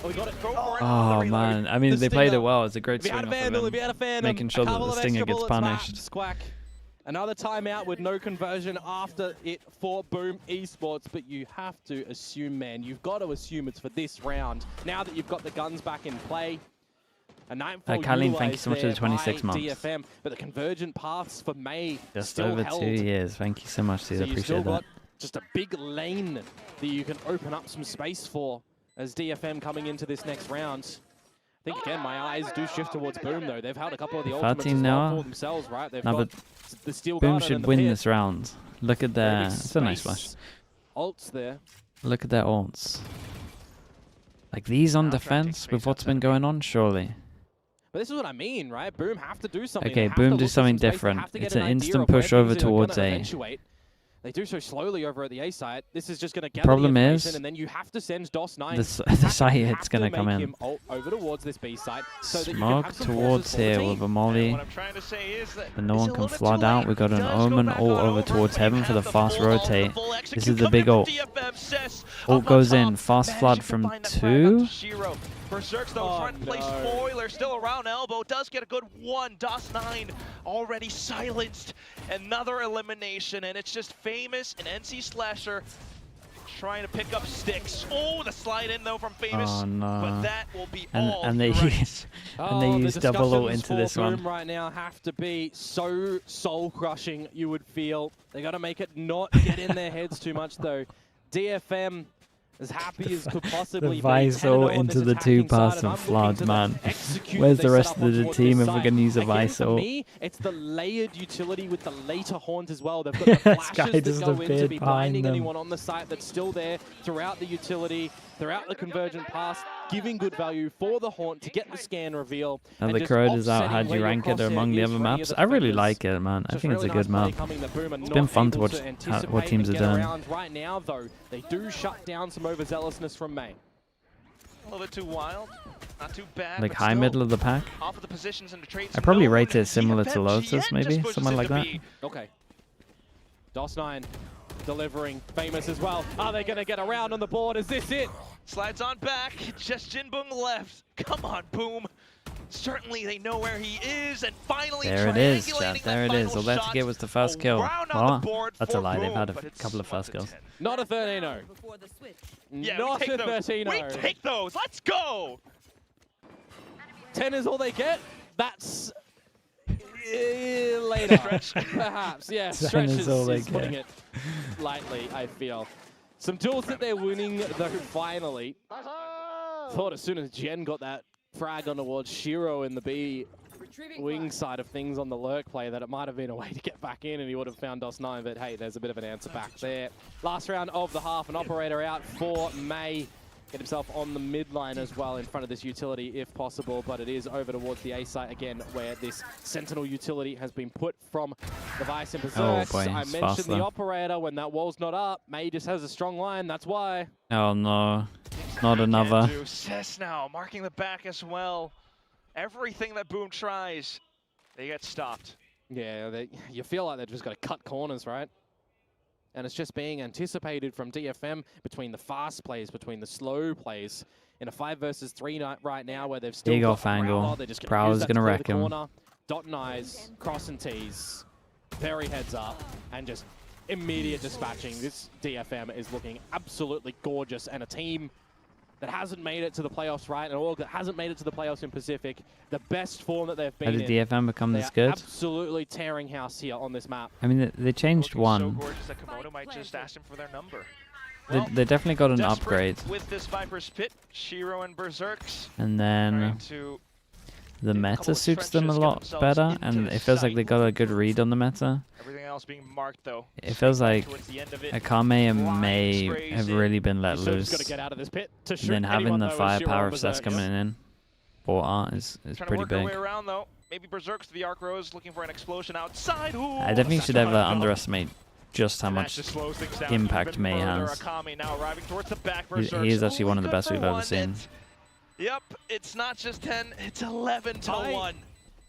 Oh, we got it. Go for it. Oh, man. I mean, they played it well. It's a great swing off of him. Making sure that the Stinger gets punished. Squack. Another timeout with no conversion after it for Boom Esports, but you have to assume, man, you've got to assume it's for this round. Now that you've got the guns back in play. A Nightfall Colleen, thank you so much for the 26 months. DFM, but the convergent paths for May Just still over held. 2 years. Thank you so much, dude. So I you've still appreciate that. got just a big lane that you can open up some space for as DFM coming into this next round. I think, again, my eyes do shift towards Boom, though. They've held a couple of the ultimates as well for themselves, right? They've got the Steel Boom Garden should and the win pit. this round. Look at their... It's a nice flash. Ults there. Look at their ults. Like these on defense with what's been going on, surely. But this is what I mean, right? Boom have to do something. Okay, They have Boom to do look for something some space. They different. have to get It's an an idea instant of where push over things are gonna towards A. eventuate. They do so slowly over at the A site. This is just going to gather Problem the is, information, and then you have to send DOS9. the site hit's going to come in. Over towards this B site, so that you can Smoke have some towards forces for the here team. with a molly. What I'm trying to say is that But no it's one a can little bit flood too out. late. We got an Does go Omen back ult on over towards but you Heaven for the have fast full rotate. full This execute is the coming big from ult. DFM. Cess Ult up goes on in. top. Fast Managing flood to from find that flag onto 2. Shiro. Berserk's though trying to play spoiler, still around elbow, does get a good one. DOS9 already silenced. Another elimination, and it's just Famous and NC Slasher trying to pick up sticks. Oh, the slide in though from Famous. Oh, no. But that will be all And they right. use double ult into this Boom one. right now have to be so soul-crushing, you would feel. They got to make it not get in their heads too much, though. DFM, as happy as could possibly be. Visor into the 2-pass and flood, man. Where's the rest of the team if we're going to use a Visor? For me, it's the layered utility with the later haunt as well. They've got the flashes that just go in to appeared be behind blinding them. anyone on the site that's still there throughout the utility, throughout the convergent pass, giving good value for the haunt to get the scan reveal. Now and the just Corroder's out. offsetting How'd where you your rank it crosshair among the is other for any maps? of the I really defenders. like it, man. I Just think it's a really good nice play map. coming that Boom are It's not been fun to able watch anticipate what teams and are get doing. around. Right now, though, they do shut down some overzealousness from May. A little bit too wild, not too bad. Like but high still middle of the pack. off of the positions and the trades. I probably known, rate it and similar to DFM Lotus, GN maybe? just pushes Something like into that. B. Okay. DOS9 delivering. Famous as well. Are they going to get around on the board? Is this it? Slides on back, just Jinbung left. Come on, Boom. Certainly they know where he is, and finally There it is, triangulating chat. that There it is. final All they had to shot. get was the first kill. Around on the Oh, board that's a for lie. They've Boom, had a but it's couple of 1 first to kills. 10. Not a 13-0. Yeah, Not we a take those. 13-0. We take those. Let's go. 10 is all they get. That's later, perhaps. Yeah, 10 Stretch is all they is putting get. it lightly, I feel. Some duels that they're winning, though, finally. Thought as soon as Jen got that frag on towards Shiro in the B wing side of things on the lurk play that it might have been a way to get back in and he would have found DOS9, but hey, there's a bit of an answer back there. Last round of the half, an operator out for May. Get himself on the mid line as well in front of this utility if possible, but it is over towards the A site again where this Sentinel utility has been put from the Vice and Berserks. boy, I it's mentioned fast the though. operator when that wall's not up. May just has a strong line, that's why. Oh no, not another. Cess now marking the back as well. Everything that Boom tries, they get stopped. Yeah, you feel like they've just got to cut corners, right? And it's just being anticipated from DFM between the fast plays, between the slow plays. In a 5 versus 3 right now where they've still Big got off angle. Prowler, they're just Prowler's gonna wreck him. corner. Dot and eyes, cross and tees, very heads up, and just immediate dispatching. This DFM is looking absolutely gorgeous, and a team that hasn't made it to the playoffs, right? And all that hasn't made it to the playoffs in Pacific, the best form that they've How been did in. DFM become They this are good? absolutely tearing house here on this map. I mean, they changed Looking so one. gorgeous that Komodo might just ask him for their number. They definitely got an Desperate upgrade. with this Viper's Pit, Shiro and Berserks And trying then to the a couple meta of suits them a trenches, get lot themselves better, into and the it feels like site. they got a good read on the meta. everything else being marked though. It feels like Towards the end of it. Akame and Flying May sprays have in. really been let Just loose. got to get out of this pit to And shoot then having anyone, the though, as firepower Shiro of Cess Berserk, coming in for art is Trying to pretty work our way big. around though. Maybe Berserks to the Arc Rose looking for an explosion outside. Ooh, I definitely should such a ever hard jump. underestimate just how And that much just slows things down impact even May further. has. Akame now arriving towards the back. He Berserks is actually one of the only best good we've for ever one, seen. and yep, it's not just 10, it's 11 to 1.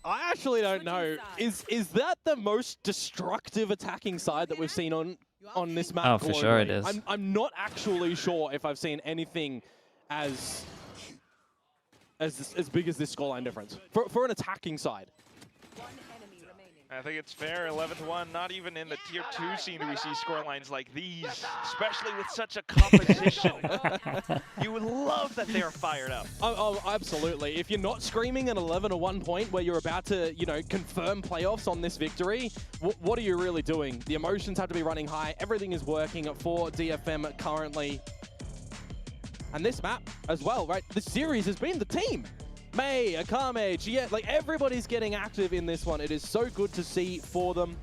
I actually don't know. Is that the most destructive attacking side that we've seen on this map? Oh, for sure it globally? is. I'm not actually sure if I've seen anything as big as this scoreline difference for an attacking side. I think it's fair, 11 to 1. Not even in the tier 2 scene do we see scorelines like these, especially with such a competition. You would love that they are fired up. Oh, absolutely. If you're not screaming an 11-1 point where you're about to, confirm playoffs on this victory, what are you really doing? The emotions have to be running high. Everything is working for DFM currently. And this map as well, right? The series has been the team. May, Akame, Gia, like everybody's getting active in this one. It is so good to see for them.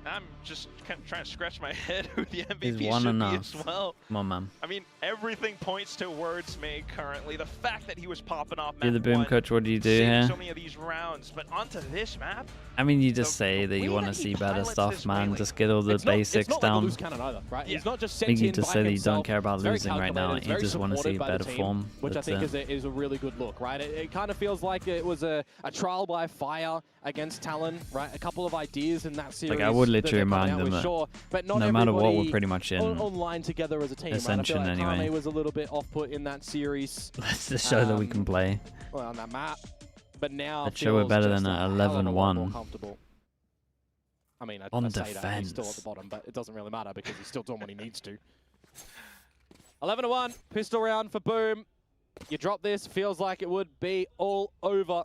I'm just kind of trying to scratch my head who the Is MVP one should enough? be as well. Come on, man. I mean, everything points towards May currently. The fact that he was popping off map You're the boom 1, coach. What do you do saving here? so many of these rounds, but onto this map, I mean, you just the say that you way want to that he see better pilots stuff, this man. wheelie. Just get all the It's basics not like a down. loose cannon either, right? Yeah. He's not just I think you sentient just by said that you himself. don't care about It's very losing right now. calculated, You it's just very want to see supported by the better team, form. which That's I think it. is a really good look, right? It kind of feels like it was a trial by fire against Talon, right? A couple of ideas in that series. I would that literally they're coming remind out them with, that sure, but not no matter what, we're everybody pretty much in online together as a team. Ascension right? I feel like anyway. Kame was a little bit off-put in that series. Let's just show that we can play. Well, on that map. But now Let's show we're feels better just than a a hell of a lot 11-1. more comfortable. I mean, On I say that, he's defense. still at the bottom, but it doesn't really matter because he's still doing what he needs to. 11-1, pistol round for Boom. You drop this, feels like it would be all over.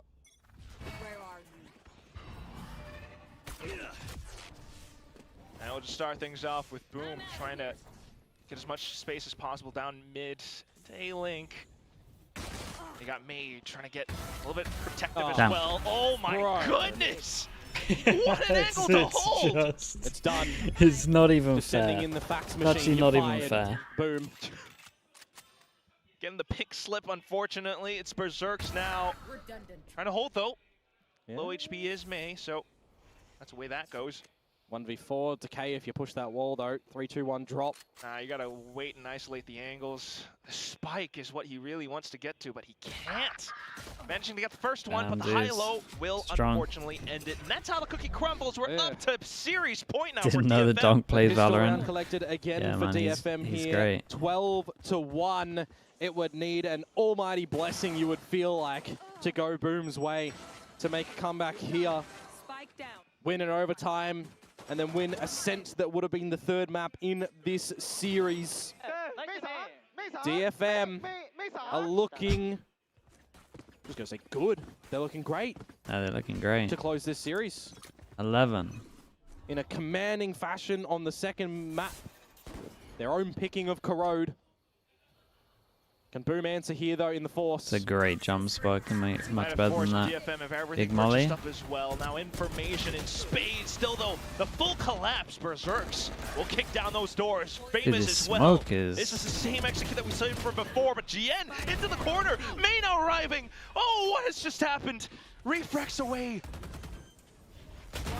and we'll just start things off with Boom trying to get as much space as possible down mid to A-Link. You got May trying to get a little bit protective as Damn. well. Oh my Bro. goodness! What an angle to hold! It's done. It's not even Just sending fair. in the fax machine. Actually, you not even fired. fair. Boom. Getting the pick slip, unfortunately. It's Berserks now. Trying to hold though. Yeah. Low HP is May, so that's the way that goes. 1v4, Decay if you push that wall though. 3-2-1 drop. You gotta wait and isolate the angles. The spike is what he really wants to get to, but he can't. Managing to get the first one, but the high-low will unfortunately end it. And that's how the cookie crumbles. We're up to series point now for DFM. Didn't know the donk plays Valorant. Collected again Yeah, for man, DFM he's here. great. 12-1. It would need an almighty blessing, you would feel like, to go Boom's way to make a comeback here. Spike down. Win in overtime, and then win Ascent that would have been the third map in this series. DFM are looking, I was going to say good, they're looking great. No, they're looking great. To close this series. 11. In a commanding fashion on the second map. Their own picking of Corrode. Can Boom answer here though in the force? It's a great jump spot. Can make much better than that. DFM have everything Big molly. up as well. Now information in spades. Still though, the full collapse. Berserks will kick down those doors. Famous this as well. smoke is... This is the same execute that we saw from before, but GN into the corner. May now arriving. Oh, what has just happened? Reflex away.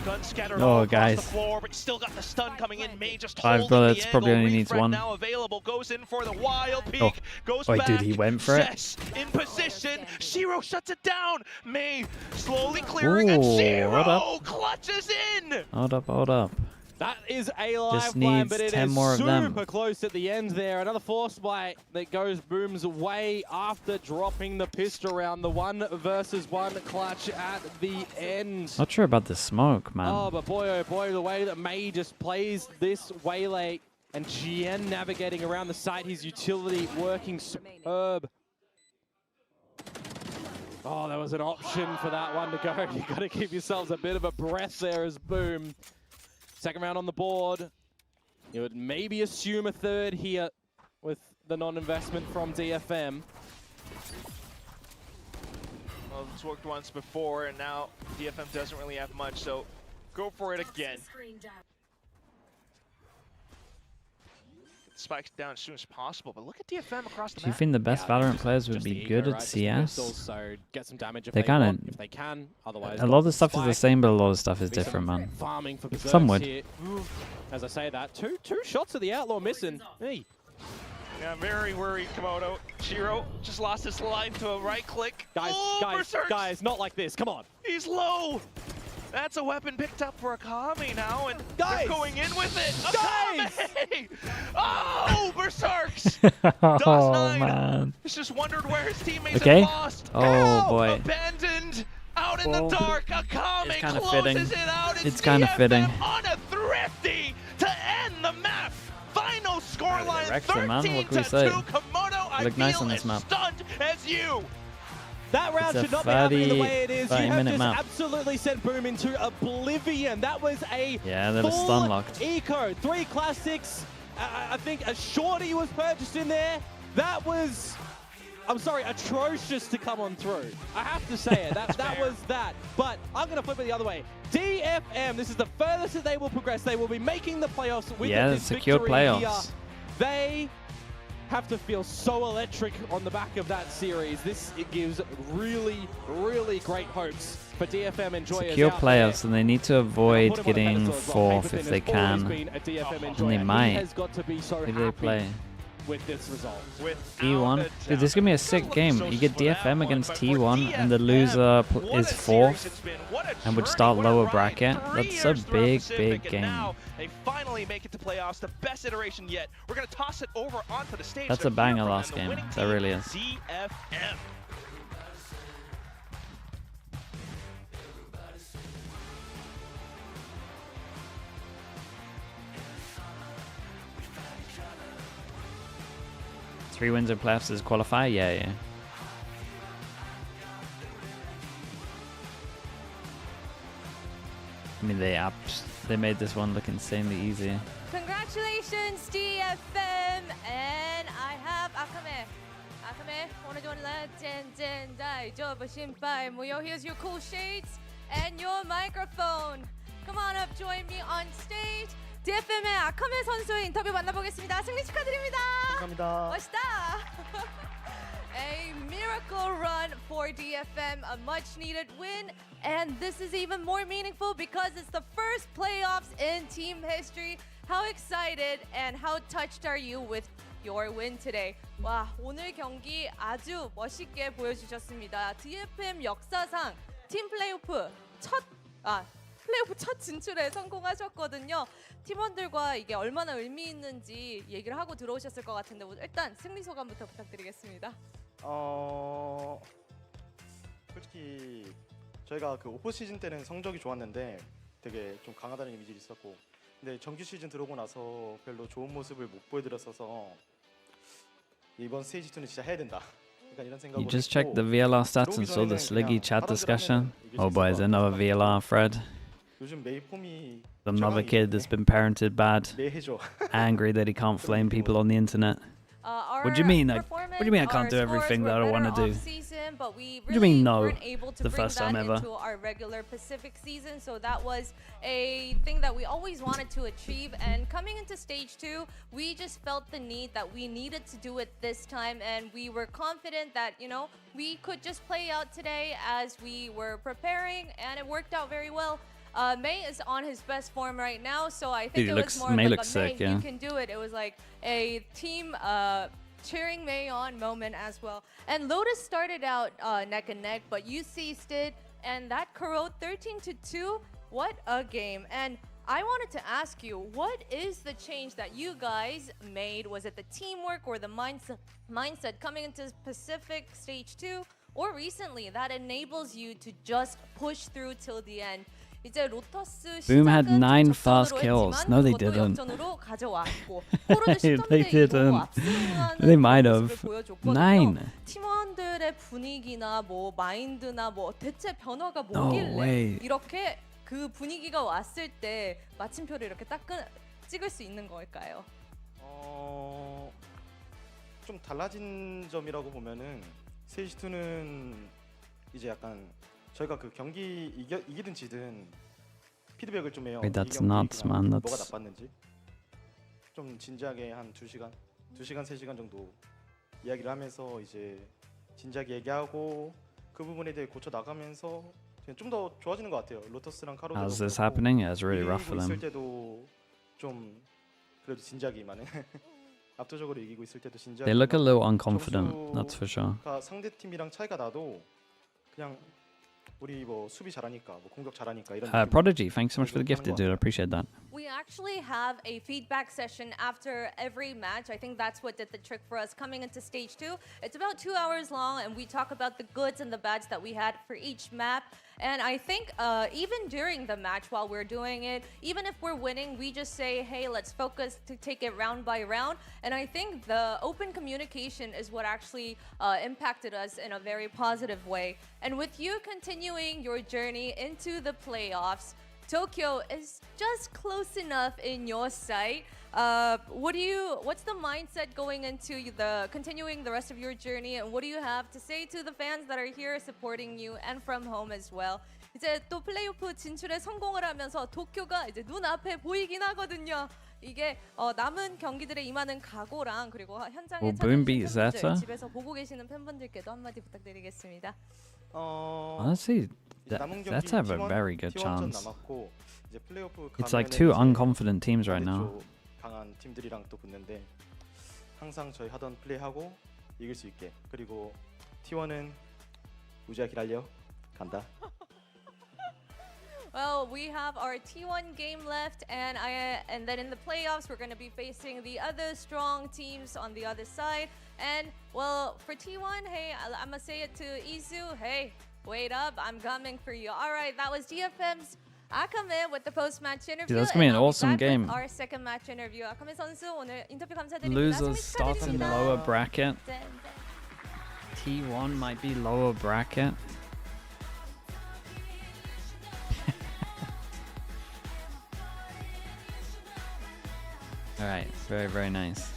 Gun scattered all across the floor, but still got the stun coming in. May just 5 bullets, probably only needs 1. Now available, goes in for the wild peek, goes Wait, back. dude, he went for it. Jess in position. Shiro shuts it down. May slowly clearing, and Shiro clutches in. Hold up, hold up. That is a live needs line, but it 10 is more of them. super close at the end there. Another force bite that goes Boom's way after dropping the pistol round. The 1v1 clutch at the end. Not sure about the smoke, man. Oh, but boy, oh boy, the way that May just plays this waylay and GN navigating around the site, his utility working superb. Oh, there was an option for that one to go. You got to give yourselves a bit of a breath there as Boom. Second round on the board. You would maybe assume a third here with the non-investment from DFM. Well, it's worked once before, and now DFM doesn't really have much, so go for it again. Spikes down as soon as possible, but look at DFM across the map. Do you think the best Valorant players would be good at CS? So get some damage if they kind want, if they can. Otherwise, a lot of stuff is the same, but a lot of stuff is different, man. Farming for Some would. Here. As I say that, two shots of the Outlaw missing. Hey. Yeah, very worried, Komodo. Shiro just lost his life to a right click. Guys, not like this. Come on. He's low. That's a weapon picked up for Akame now, and they're going in with it. Akame! Oh, Berserks! Oh, man. He's just wondered where his teammates had lost. Oh, boy. Abandoned, out in the dark. Akame closes it out. It's kind of fitting. On a thrifty to end the map. Final scoreline 13-2. Komodo, I look nice feel on this as map. stunned as you. That round should not be happening the way it is. You have just absolutely sent Boom into oblivion. That was a they were stun locked. Eco, 3 classics. I think a shorty was purchased in there. That was, I'm sorry, atrocious to come on through. I have to say it. That was that. But I'm going to flip it the other way. DFM, this is the furthest that they will progress. They will be making the playoffs with this secure victory playoffs. here. They have to feel so electric on the back of that series. It gives really, really great hopes for DFM enjoyers. Secure playoffs, and they need to avoid getting 4th if they can. And they might. Who do they play? With this result. T1? Dude, this is going to be a sick game. You get DFM against T1, and the loser is 4th, and would start lower bracket. That's a big, big game. They finally make it to playoffs, the best iteration yet. We're going to toss it over onto the stage. That's a banger last game. That really is. DFM. Three wins in playoffs is qualify? Yeah. I mean, they made this one look insanely easy. Congratulations, DFM! And I have Akame. Akame, 오늘 좀 레전드다이 저버 신발 무효. Here's your cool shades and your microphone. Come on up, join me on stage. DFM의 아카메 선수의 인터뷰 만나보겠습니다. 승리 축하드립니다. 감사합니다. 멋있다. A miracle run for DFM, a much-needed win, and this is even more meaningful because it's the first playoffs in team history. How excited and how touched are you with your win today? 와, 오늘 경기 아주 멋있게 보여주셨습니다. DFM 역사상 팀 플레이오프 플레이오프 첫 진출에 성공하셨거든요. 팀원들과 이게 얼마나 의미 있는지 얘기를 하고 들어오셨을 것 같은데 일단 승리 소감부터 부탁드리겠습니다. 솔직히 저희가 그 오프 시즌 때는 성적이 좋았는데 되게 좀 강하다는 이미지가 있었고, 근데 정규 시즌 들어오고 나서 별로 좋은 모습을 못 보여드렸어서 이번 스테이지 2는 진짜 해야 된다. 약간 이런 생각으로. You just checked the VLR stats and saw the Sliggy chat discussion. Oh boy, is another VLR Fred. 요즘 메이 폼이 Another kid that's been parented bad, 매해줘. angry that he can't flame people on the internet. What do you mean? What do you mean I can't do everything that I want to do? But we What do you mean no? weren't able to The bring first that time ever. into our regular Pacific season, so that was a thing that we always wanted to achieve. And coming into stage 2, we just felt the need that we needed to do it this time, and we were confident that we could just play out today as we were preparing, and it worked out very well. May is on his best form right now, so I think Dude, it was more May like looks a May, sick, yeah. you can do it. It was like a team cheering May on moment as well. And Lotus started out neck and neck, but you seized it, and that corrode 13-2. What a game. And I wanted to ask you, what is the change that you guys made? Was it the teamwork or the mindset coming into Pacific Stage 2? Or recently that enables you to just push through till the end? 이제 로터스 Boom had 시작은 9 좀 fast 접전으로 kills. 했지만 No, they 그것도 didn't. 역전으로 가져왔고 포로도 10점 They 대 2로 didn't. 압승하는 They might 그런 have. 모습을 보여줬거든요. 9. 팀원들의 분위기나 뭐 마인드나 뭐 대체 변화가 No 뭐길래 way. 이렇게 그 분위기가 왔을 때 마침표를 이렇게 딱 찍을 수 있는 걸까요? 좀 달라진 점이라고 보면은 스테이지 2는 이제 약간 저희가 그 경기 이기든 지든 피드백을 좀 해요. Wait, that's 이 경기 nuts, man. 뭐가 That's 나빴는지 좀 진지하게 한 2시간, 3시간 정도 이야기를 하면서 이제 진지하게 얘기하고 그 부분에 대해 고쳐 나가면서 좀 더 좋아지는 것 같아요. 로터스랑 카로도 How's this happening? Yeah, it's really rough for 있을 them. 때도 좀 그래도 진지하게 임하는 압도적으로 이기고 있을 때도 진지하게 They look a little 임하고 unconfident, that's for sure. 점수가 상대 팀이랑 차이가 나도 그냥 우리 뭐 수비 잘하니까 뭐 공격 잘하니까 이런 느낌으로 Prodigy, thanks so much for the 하는 gifted, 것 dude. I 같아요. appreciate that. We actually have a feedback session after every match. I think that's what did the trick for us coming into stage 2. It's about 2 hours long, and we talk about the goods and the bads that we had for each map. And I think even during the match while we're doing it, even if we're winning, we just say, hey, let's focus to take it round by round. And I think the open communication is what actually impacted us in a very positive way. And with you continuing your journey into the playoffs, Tokyo is just close enough in your sight. What's the mindset going into continuing the rest of your journey, and what do you have to say to the fans that are here supporting you and from home as well? 이제 또 플레이오프 진출에 성공을 하면서 도쿄가 이제 눈앞에 보이긴 하거든요. 이게 남은 경기들에 임하는 각오랑 그리고 현장에 Will Boom beat 찾아주신 Zeta? 팬분들, 집에서 보고 계시는 팬분들께도 한마디 부탁드리겠습니다. Honestly, that's have a very good chance. 남았고 이제 플레이오프 It's like 가면은 two 이제 unconfident teams right now. 반대쪽 강한 팀들이랑 또 붙는데 항상 저희 하던 플레이하고 이길 수 있게, 그리고 T1은 우지야 기다려 간다. Well, we have our T1 game left, and then in the playoffs, we're going to be facing the other strong teams on the other side. And well, for T1, hey, I'm gonna say it to Izu, hey, wait up, I'm coming for you. All right, that was DFM's Akame with the post-match interview. Dude, that's gonna be an and I'll awesome back with game. our second match interview. Akame 선수 오늘 인터뷰 감사드립니다. Losers 승리 start in 축하드립니다. lower bracket. 네, 네. T1 might be lower bracket. All right, very, very nice.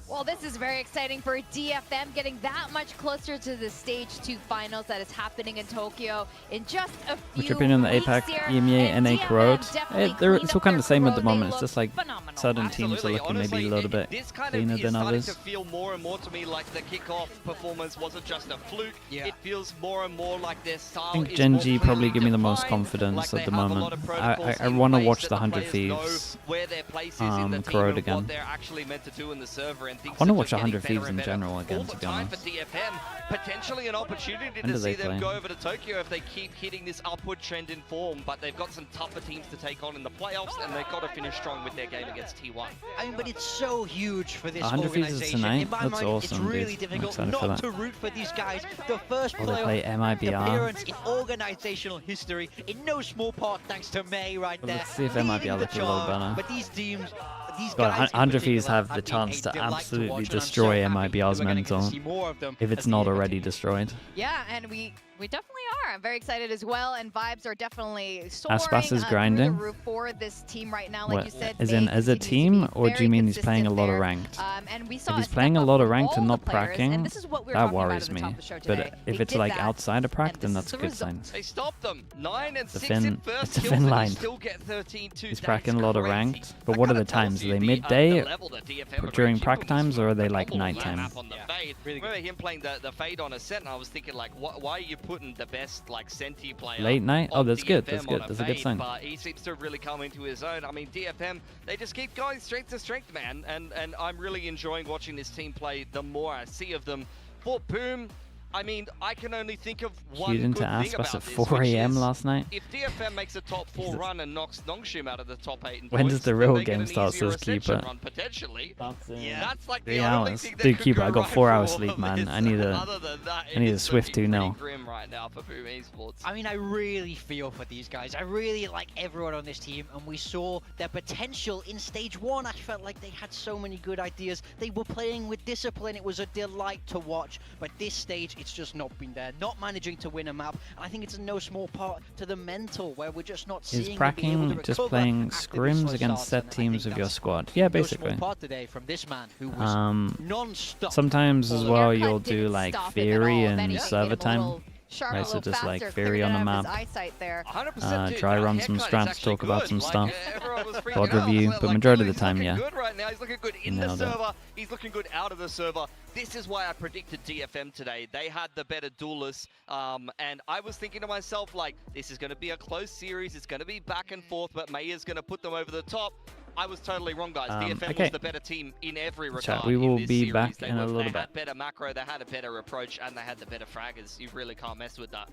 Well, this is very exciting for DFM, getting that much closer to the Stage 2 finals that is happening in Tokyo in just a few Which opinion on the weeks APAC, here. EMEA, And NA DFM Corrode? definitely They're cleaned still up kind of the their same at the Corode. moment. They It's just look like phenomenal. certain teams are looking Honestly, maybe a little bit this kind cleaner of is than starting others. to feel more and more to me like the kickoff performance wasn't just a fluke. Yeah. It feels more and more like their style I think is Gen more G probably clearly give me the most defined, confidence like at they the have a lot moment. of protocols I in want to place watch that the 100 players know Thieves. where their place is in the team Corode and again. what they're actually meant to do in the server, and things I wanna are watch just getting 100 better Thieves and in better general again, all to the be time honest. for DFM. Potentially an opportunity When to do see they them play? go over to Tokyo if they keep hitting this upward trend in form, but they've got some tougher teams to take on in the playoffs, and they've got to finish strong with their game against T1. I mean, but it's so huge for this 100 Thieves is organization. tonight? In my That's mind, awesome, it's really dude. I'm difficult excited for not that. to root for these guys. The first Oh, they play playoff MIBR. appearance in organizational history, in no small part thanks to May right Well, there. let's see if leading MIBR the look a little charge. better. But these teams, these God, guys in 100 Thieves particular have the been chance a to delight absolutely watch, and I'm so destroy happy MIBR's that we're gonna get to mental see more of them if as it's the not year already continues. destroyed. Yeah, and we definitely are. I'm very excited as well, and vibes are definitely soaring Aspas is through the grinding? roof for this team right now. Like What, you said, as May in as a continues to team, be or do you very mean he's playing a consistent lot of there. ranked? And we saw If he's step playing a up lot of from ranked all and the not players, pracking, and this is what we were that talking about worries at the me. top of the show But today. if They it's did like that, outside of prac, and then this that's is a the good result. sign. They stopped them. 9 and It's a 6 thin- in first it's a kills, thin and you line. still get 13-2. He's That pracking is a lot of crazy. ranked, but That what are kinda the times? tells Are they you the midday, level that DFM are during reaching prac from times, this or are they double like line nighttime? map on the fade. Really good. Remember him playing the fade on a set, and I was thinking like, why are you putting the best like Senti player Late night? Oh, on that's good. DFM That's good. on That's a good fade? sign. But he seems to really come into his own. I mean, DFM, they just keep going strength to strength, man, and I'm really enjoying watching this team play. The more I see of them, for Boom, I mean, I can only think of one Queued good into thing Aspas about at this, 4 which a.m. is last night. if DFM makes a top 4 Jesus. run and knocks Nongshim out of the top 8 in When points, does the then real they get game an start, easier says Keeper? Ascension run, potentially. Yeah. That's like 3 the only hours. thing that Dude, could Keeper, go I got right 4 for hours all sleep, of man. this. I need a Other than that, I need a it's Swift looking 2-0. pretty grim right now for Boom Esports. I mean, I really feel for these guys. I really like everyone on this team, and we saw their potential in Stage 1. I felt like they had so many good ideas. They were playing with discipline. It was a delight to watch, but this stage, it's just not been there. Not managing to win a map, and I think it's in no small part to the mental, where we're just not Is seeing them be able to pracking just recover playing after this scrims slow against start, set and I teams think of your that's squad? Yeah, no basically. small part today from this man who was non-stop. Sometimes as all well, Haircut you'll do didn't like stop him at Theory all. If and anything, server made him a time. little sharper, Right, a so little just like faster, Theory cleared on the out his map. eyesight there. 100%, dude, Try that run some haircut is strats, actually talk about good. some Like, stuff. everyone was freaking God out. review, Like, but majority dude, of the time, he's yeah. looking good right now. He's looking good in the Nailed it. server. He's looking good out of the server. This is why I predicted DFM today. They had the better duelists, and I was thinking to myself, like, this is going to be a close series. It's going to be back and forth, but Maya's going to put them over the top. I was totally wrong, guys. DFM okay. was the better team in every regard. Chat, we will in this be series. back They in a were- little They bit. had better macro, they had a better approach, and they had the better fraggers. You really can't mess with that.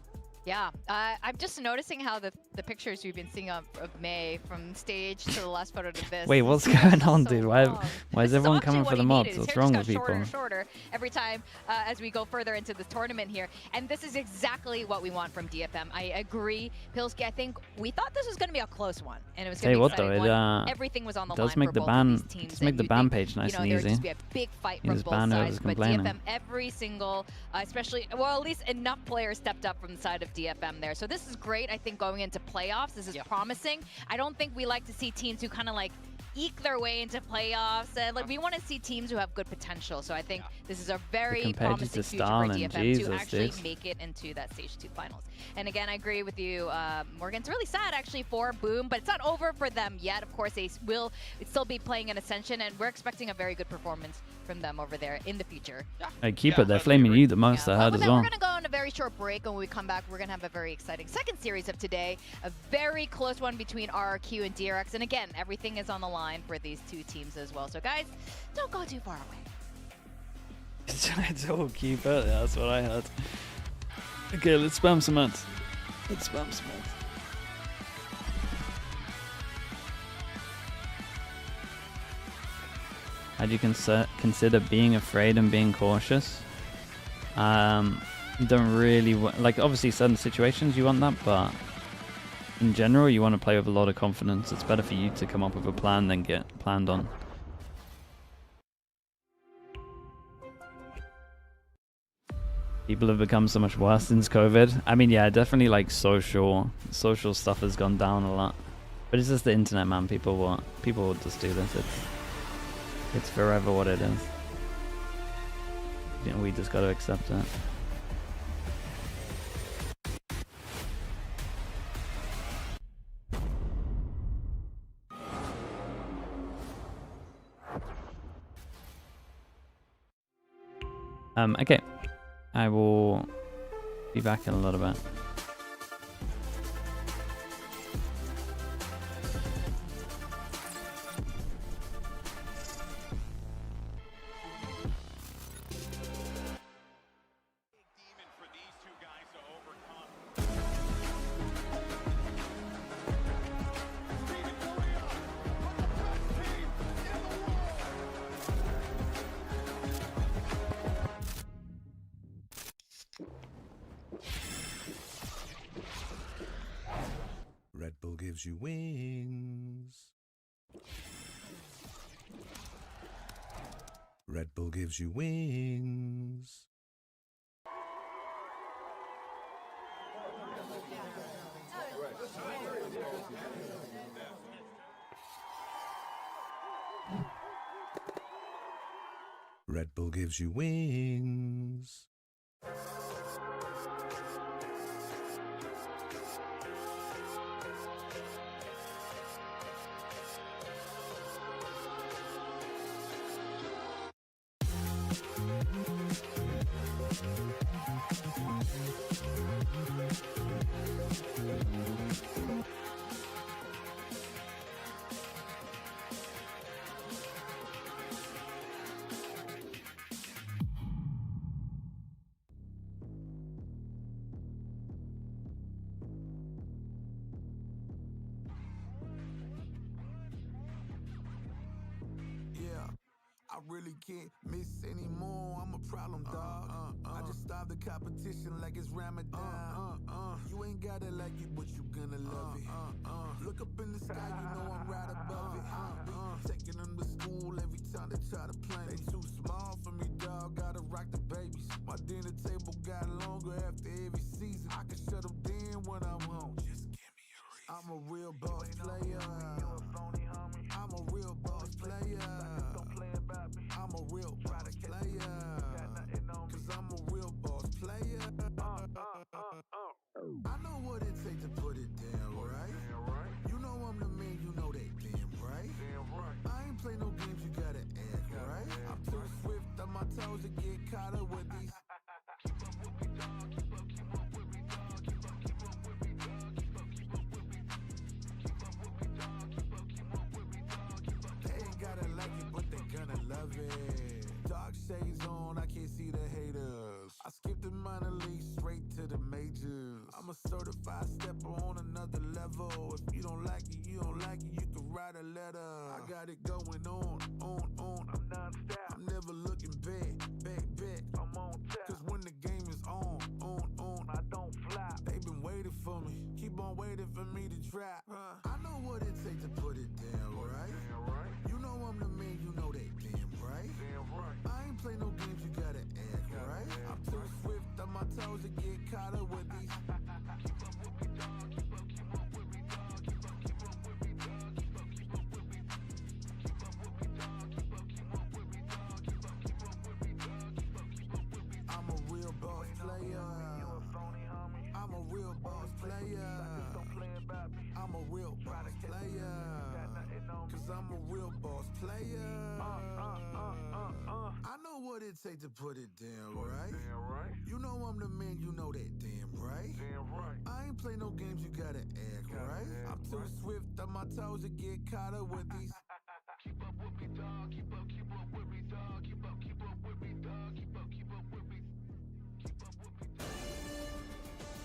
Yeah, I'm just noticing how the pictures we've been seeing of May from stage to the last photo to this. Wait, what's is going on, so dude? Why long. is This everyone actually coming what for the he mobs? needed. His What's hair wrong just with got shorter people? and shorter every time as we go further into this tournament here. And this is exactly what we want from DFM. I agree. Pilsky, I think we thought this was going to be a close one. And it was going Hey, to be what exciting though? one. Everything was on the line does make for the both ban of these teams. does make and the you'd ban think, page nice you know, and there would easy. just be a big fight He from was both banned, sides. whoever's But complaining. DFM, every single, especially, well, at least enough players stepped up from the side of DFM there. So this is great, I think, going into playoffs. This is promising. I don't think we like to see teams who kind of like eke their way into playoffs. Like we want to see teams who have good potential. So I think this is a very compared to promising future for Stalin, DFM Jesus, to actually dude. make it into that Stage 2 finals. And again, I agree with you, Morgan. It's really sad actually for Boom, but it's not over for them yet. Of course, they will still be playing in Ascension, and we're expecting a very good performance from them over there in the future. Hey, keep it. They're flaming you the most, I heard But as then well. we're going to go on a very short break, and when we come back, we're going to have a very exciting second series of today. A very close one between RRQ and DRX. And again, everything is on the line for these two teams as well. So guys, don't go too far away. It's all keep it. Yeah, that's what I heard. Okay, let's spam some ads. Let's spam some ads. How do you consider being afraid and being cautious? Don't really like, obviously certain situations you want that, but in general you want to play with a lot of confidence. It's better for you to come up with a plan than get planned on. People have become so much worse since COVID. I mean, yeah, definitely like social stuff has gone down a lot. But it's just the internet, man. People will just do this. It's forever what it is. Yeah, we just gotta accept that. Okay, I will be back in a little bit. Red Bull gives you wings. Red Bull gives you wings. Red Bull gives you wings. I really can't miss anymore. I'm a problem, dog. I just stop the competition like it's Ramadan. You ain't gotta like it, but you gonna love it. Look up in the sky, you know I'm right above it. Taking them to school every time they try to play. They too small for me, dog. Gotta rock the babies. My dinner table got longer after every season. I can shut them down when I want. Just give me a reason. I'm a real boss player. I'm a real boss player. I'm a real boss player. Cause I'm a real boss player. I know what it takes to put it down, right? You know I'm the man, you know that damn right. I ain't play no games, you gotta act right. I'm too swift on my toes to get caught up with these. Keep up with me, dog. Keep up with me, dog. Keep up with me, dog. Keep up with me, dog. Keep up with me, dog. They ain't gotta like it, but they gonna love it. Dark shades on, I can't see the haters. I skipped the minor league straight to the majors. I'm a certified stepper on another level. If you don't like it, you don't like it, you can write a letter. I got it going on. I'm non-stop. I'm never looking back. I'm on top. Cause when the game is on, I don't flop. They been waiting for me, keep on waiting for me to drop. I know what it takes to put it down, right? You know I'm the man, you know that damn right. I ain't play no games, you gotta act right. I'm too swift on my toes to get caught up with these. Keep up with me, dog. Keep up with me, dog. Keep up with me, dog. Keep up with me. Keep up with me, dog. Keep up with me, dog. Keep up with me, dog. Keep up with me. I'm a real boss player. I'm a real boss player. I'm a real boss player. Cause I'm a real boss player. I know what it takes to put it down, right? You know I'm the man, you know that damn right. I ain't play no games, you gotta act right. I'm too swift on my toes to get caught up with these. Keep up with me, dog. Keep up with me, dog. Keep up with me, dog. Keep up with me. Keep up with me, dog.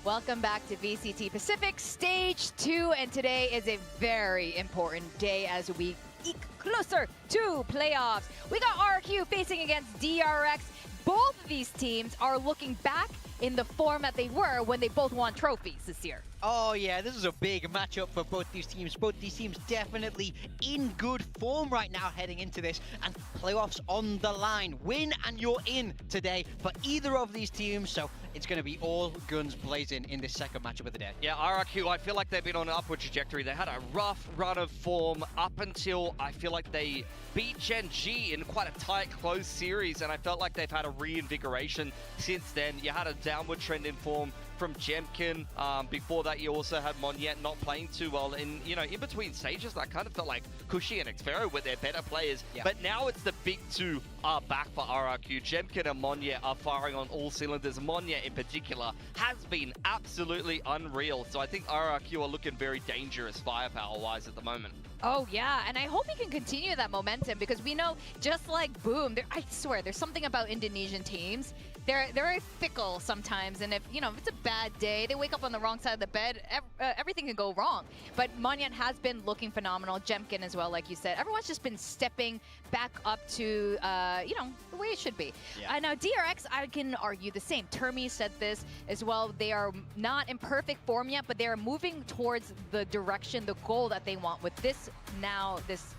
Welcome back to VCT Pacific Stage 2, and today is a very important day as we eke closer to playoffs. We got RRQ facing against DRX. Both of these teams are looking back in the form that they were when they both won trophies this year. Oh yeah, this is a big matchup for both these teams. Both these teams definitely in good form right now heading into this, and playoffs on the line. Win and you're in today for either of these teams, so it's going to be all guns blazing in this second matchup of the day. Yeah, RRQ, I feel like they've been on an upward trajectory. They had a rough run of form up until I feel like they beat Gen G in quite a tight, close series, and I felt like they've had a reinvigoration since then. You had a downward trend in form from Jemkin. Before that, you also had Monyet not playing too well. And, you know, in between stages, that kind of felt like Kushi and Xfero were their better players. Yeah. But now it's the big two are back for RRQ. Jemkin and Monyet are firing on all cylinders. Monyet, in particular, has been absolutely unreal. So I think RRQ are looking very dangerous firepower-wise at the moment. Oh yeah, and I hope he can continue that momentum, because we know, just like Boom, I swear, there's something about Indonesian teams. They're very fickle sometimes, and if it's a bad day, they wake up on the wrong side of the bed, everything can go wrong. But Monyet has been looking phenomenal, Jemkin as well, like you said. Everyone's just been stepping back up to, the way it should be. Yeah. Now, DRX, I can argue the same. Termi said this as well. They are not in perfect form yet, but they are moving towards the direction, the goal that they want with this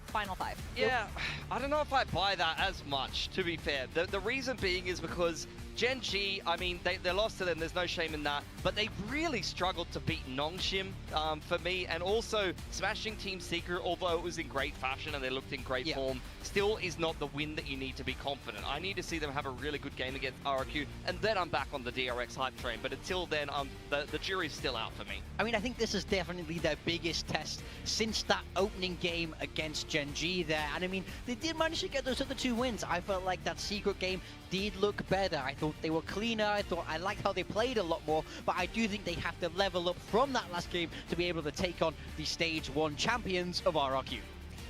Final 5. Yeah, I don't know if I buy that as much, to be fair. The reason being is because Gen G, I mean, they lost to them, there's no shame in that, but they really struggled to beat Nongshim for me, and also smashing Team Secret, although it was in great fashion and they looked in great form, still is not the win that you need to be confident. I need to see them have a really good game against RRQ, and then I'm back on the DRX hype train, but until then, the jury's still out for me. I mean, I think this is definitely their biggest test since that opening game against Gen G there. And I mean, they did manage to get those other 2 wins. I felt like that Secret game did look better. I thought they were cleaner. I liked how they played a lot more, but I do think they have to level up from that last game to be able to take on the Stage 1 champions of RRQ.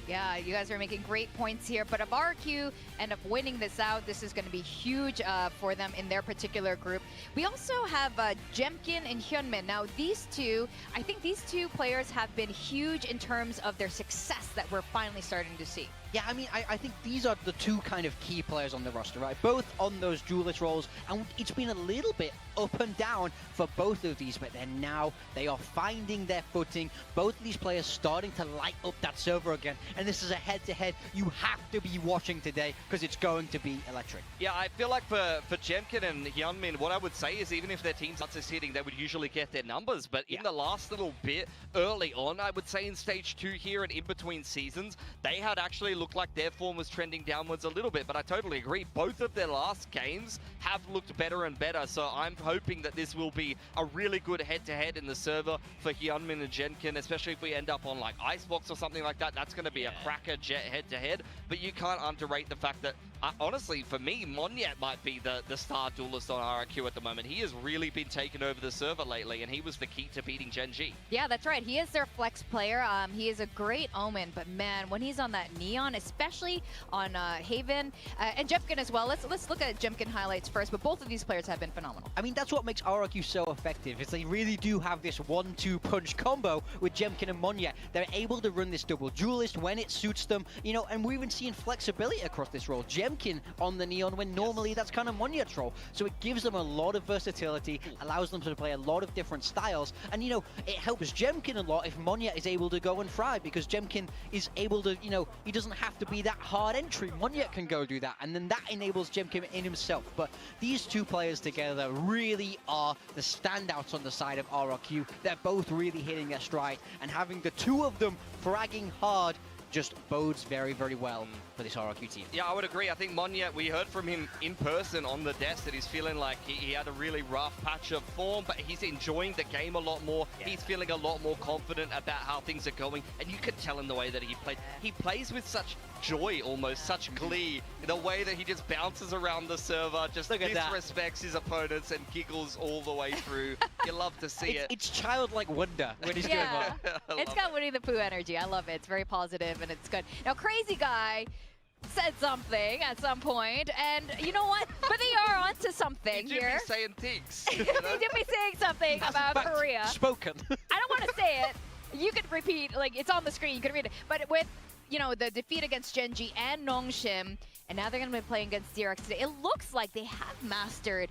Yeah, you guys are making great points here, but if RRQ end up winning this out, this is going to be huge for them in their particular group. We also have Jemkin and Hyunmin. Now, I think these two players have been huge in terms of their success that we're finally starting to see. Yeah, I mean, I think these are the 2 kind of key players on the roster, right? Both on those duelist roles, and it's been a little bit up and down for both of these, but then now they are finding their footing. Both of these players starting to light up that server again, and this is a head-to-head you have to be watching today, because it's going to be electric. Yeah, I feel like for Jemkin and Hyunmin, what I would say is even if their teams are hitting, they would usually get their numbers, but in the last little bit early on, I would say in Stage 2 here and in between seasons, they had actually looked like their form was trending downwards a little bit, but I totally agree. Both of their last games have looked better and better, so I'm hoping that this will be a really good head-to-head in the server for Hyunmin and Jemkin, especially if we end up on like Icebox or something like that. That's going to be a cracker jet head-to-head, but you can't underrate the fact that, honestly, for me, Monyet might be the star duelist on RRQ at the moment. He has really been taking over the server lately, and he was the key to beating Gen G. Yeah, that's right. He is their flex player. He is a great omen, but man, when he's on that Neon, especially on Haven, and Jemkin as well. Let's look at Jemkin highlights first, but both of these players have been phenomenal. I mean, that's what makes RRQ so effective, is they really do have this 1-2 punch combo with Jemkin and Monyet. They're able to run this double duelist when it suits them, and we're even seeing flexibility across this role. Jemkin on the Neon, when normally that's kind of Monyet's role. So it gives them a lot of versatility, allows them to play a lot of different styles, and it helps Jemkin a lot if Monyet is able to go and fry, because Jemkin is able to, he doesn't have to be that hard entry. Monyet can go do that, and then that enables Jemkin in himself. But these 2 players together really are the standouts on the side of RRQ. They're both really hitting their stride, and having the 2 of them fragging hard just bodes very, very well for this RRQ team. Yeah, I would agree. I think Monyet, we heard from him in person on the desk that he's feeling like he had a really rough patch of form, but he's enjoying the game a lot more. Yeah. He's feeling a lot more confident about how things are going, and you can tell in the way that he played. He plays with such joy, almost such glee, the way that he just bounces around the server, just disrespects his opponents and giggles all the way through. You love to see it. It's childlike wonder when he's doing that. It's got Winnie the Pooh energy. I love it. It's very positive and it's good. Now, Crazy Guy said something at some point, and you know what? But they are onto something here. He did be saying things. He did be saying something about Korea. Spoken. I don't want to say it. You could repeat, like, it's on the screen. You could read it. But with, the defeat against Gen G and Nongshim, and now they're going to be playing against DRX today, it looks like they have mastered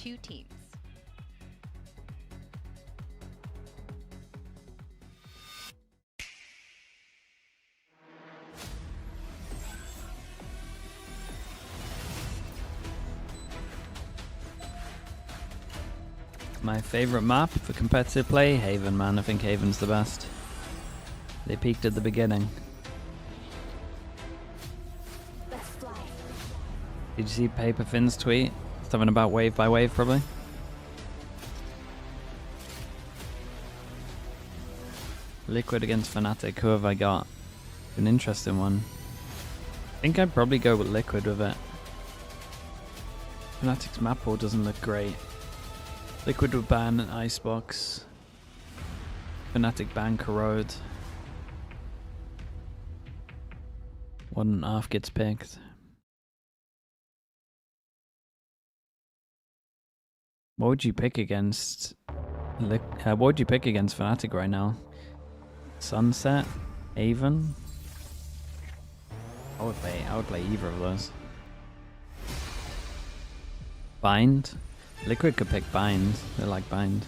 2 teams. My favorite map for competitive play, Haven, man. I think Haven's the best. They peaked at the beginning. Let's fly. Did you see Paper Finn's tweet? Something about wave by wave, probably. Liquid against Fnatic. Who have I got? An interesting one. I think I'd probably go with Liquid with it. Fnatic's map pool doesn't look great. Liquid would ban an Icebox. Fnatic ban Corrode. 1.5 gets picked. What would you pick against? What would you pick against Fnatic right now? Sunset, Haven. I would play either of those. Bind. Liquid could pick Bind. They like Bind.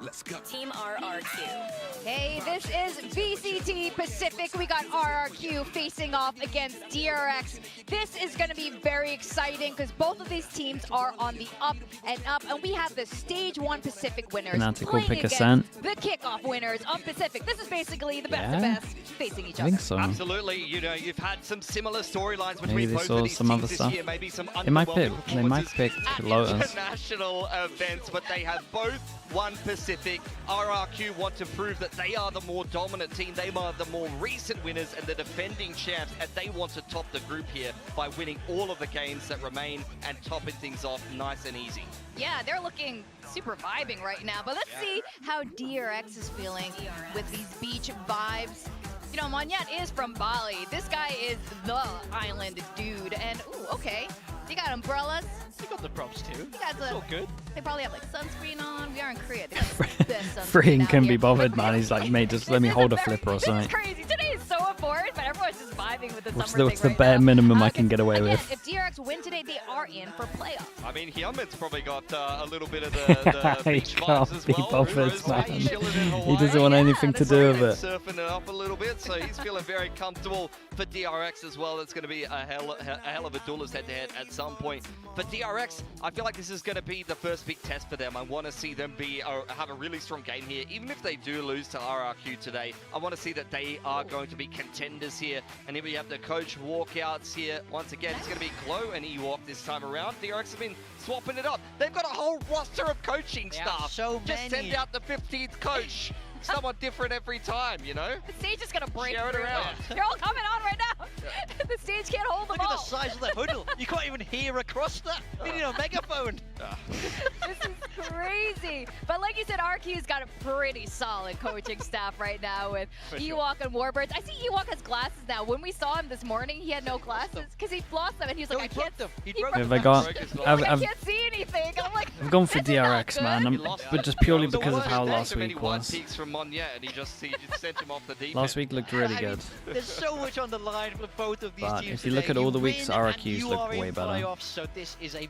Let's go. Team RRQ. Hey, this is VCT Pacific. We got RRQ facing off against DRX. This is going to be very exciting because both of these teams are on the up, and we have the Stage 1 Pacific winners Fnatic will playing pick against Ascent. the kickoff winners of Pacific. This is basically the best of Yeah? best facing each I other. think so. Absolutely, you know, you've had some similar storylines Maybe between they both saw of these some teams other this stuff. year. Maybe some They might pick. underwhelming They might performances pick at Lotus. international events, but they have both won Pacific. RRQ want to prove that they are the more dominant team. They are the more recent winners and the defending champs, and they want to top the group here by winning all of the games that remain and topping things off nice and easy. Yeah, they're looking super vibing right now, but let's see how DRX is feeling with these beach vibes. You know, Monyet is from Bali. This guy is the island dude, and ooh, okay. They got umbrellas. You got the props too. You got It's all good. They probably have like sunscreen on. We are in Korea. They got the best sunscreen Freeing out can here. be bothered, man. He's like, mate, just let me hold a flipper or This something. is crazy. Today is so bored, but everyone's just vibing with the What's summer the thing right bare now. minimum I can get away Again, with? if DRX win today, they are in for playoffs. I mean, Hyunmin's probably got a little bit of the He beach can't vibes as be well. bothered, Rumours man. he's chilling in He Hawaii. doesn't want anything to do with it. Surfing it up a little bit, so he's feeling very comfortable for DRX as well. It's going to be a hell of a duelist head-to-head at some point. For DRX, I feel like this is going to be the first big test for them. I want to see them have a really strong game here. Even if they do lose to RRQ today, I want to see that they are going to be contenders here. And here we have the coach walkouts here. Once again, it's going to be Glow and Ewok this time around. DRX have been swapping it up. They've got a whole roster of coaching staff. so Just many. send out the 15th coach. Someone different every time, you know? The stage is going to break Share it through. around. They're all coming on right now. The stage can't hold them Look at all. the size of the huddle. You can't even hear across that. You need a megaphone. This is crazy. But like you said, RQ's got a pretty solid coaching staff right now with Ewok and Warbirds. I see Ewok has glasses now. When we saw him this morning, he had no glasses because he lost them and he was like, I can't. He broke Have them. I got? I can't see anything. I'm like, I've gone for this is not DRX, good. man. But just purely So because of what how is last so many week one was. peaks from Monyet, and he just sent him off the deep Last end. week looked really I mean, good. There's so much on the line for both of these But teams if you look today. at all the weeks, win and RRQs you look are in way better. playoffs, so this is a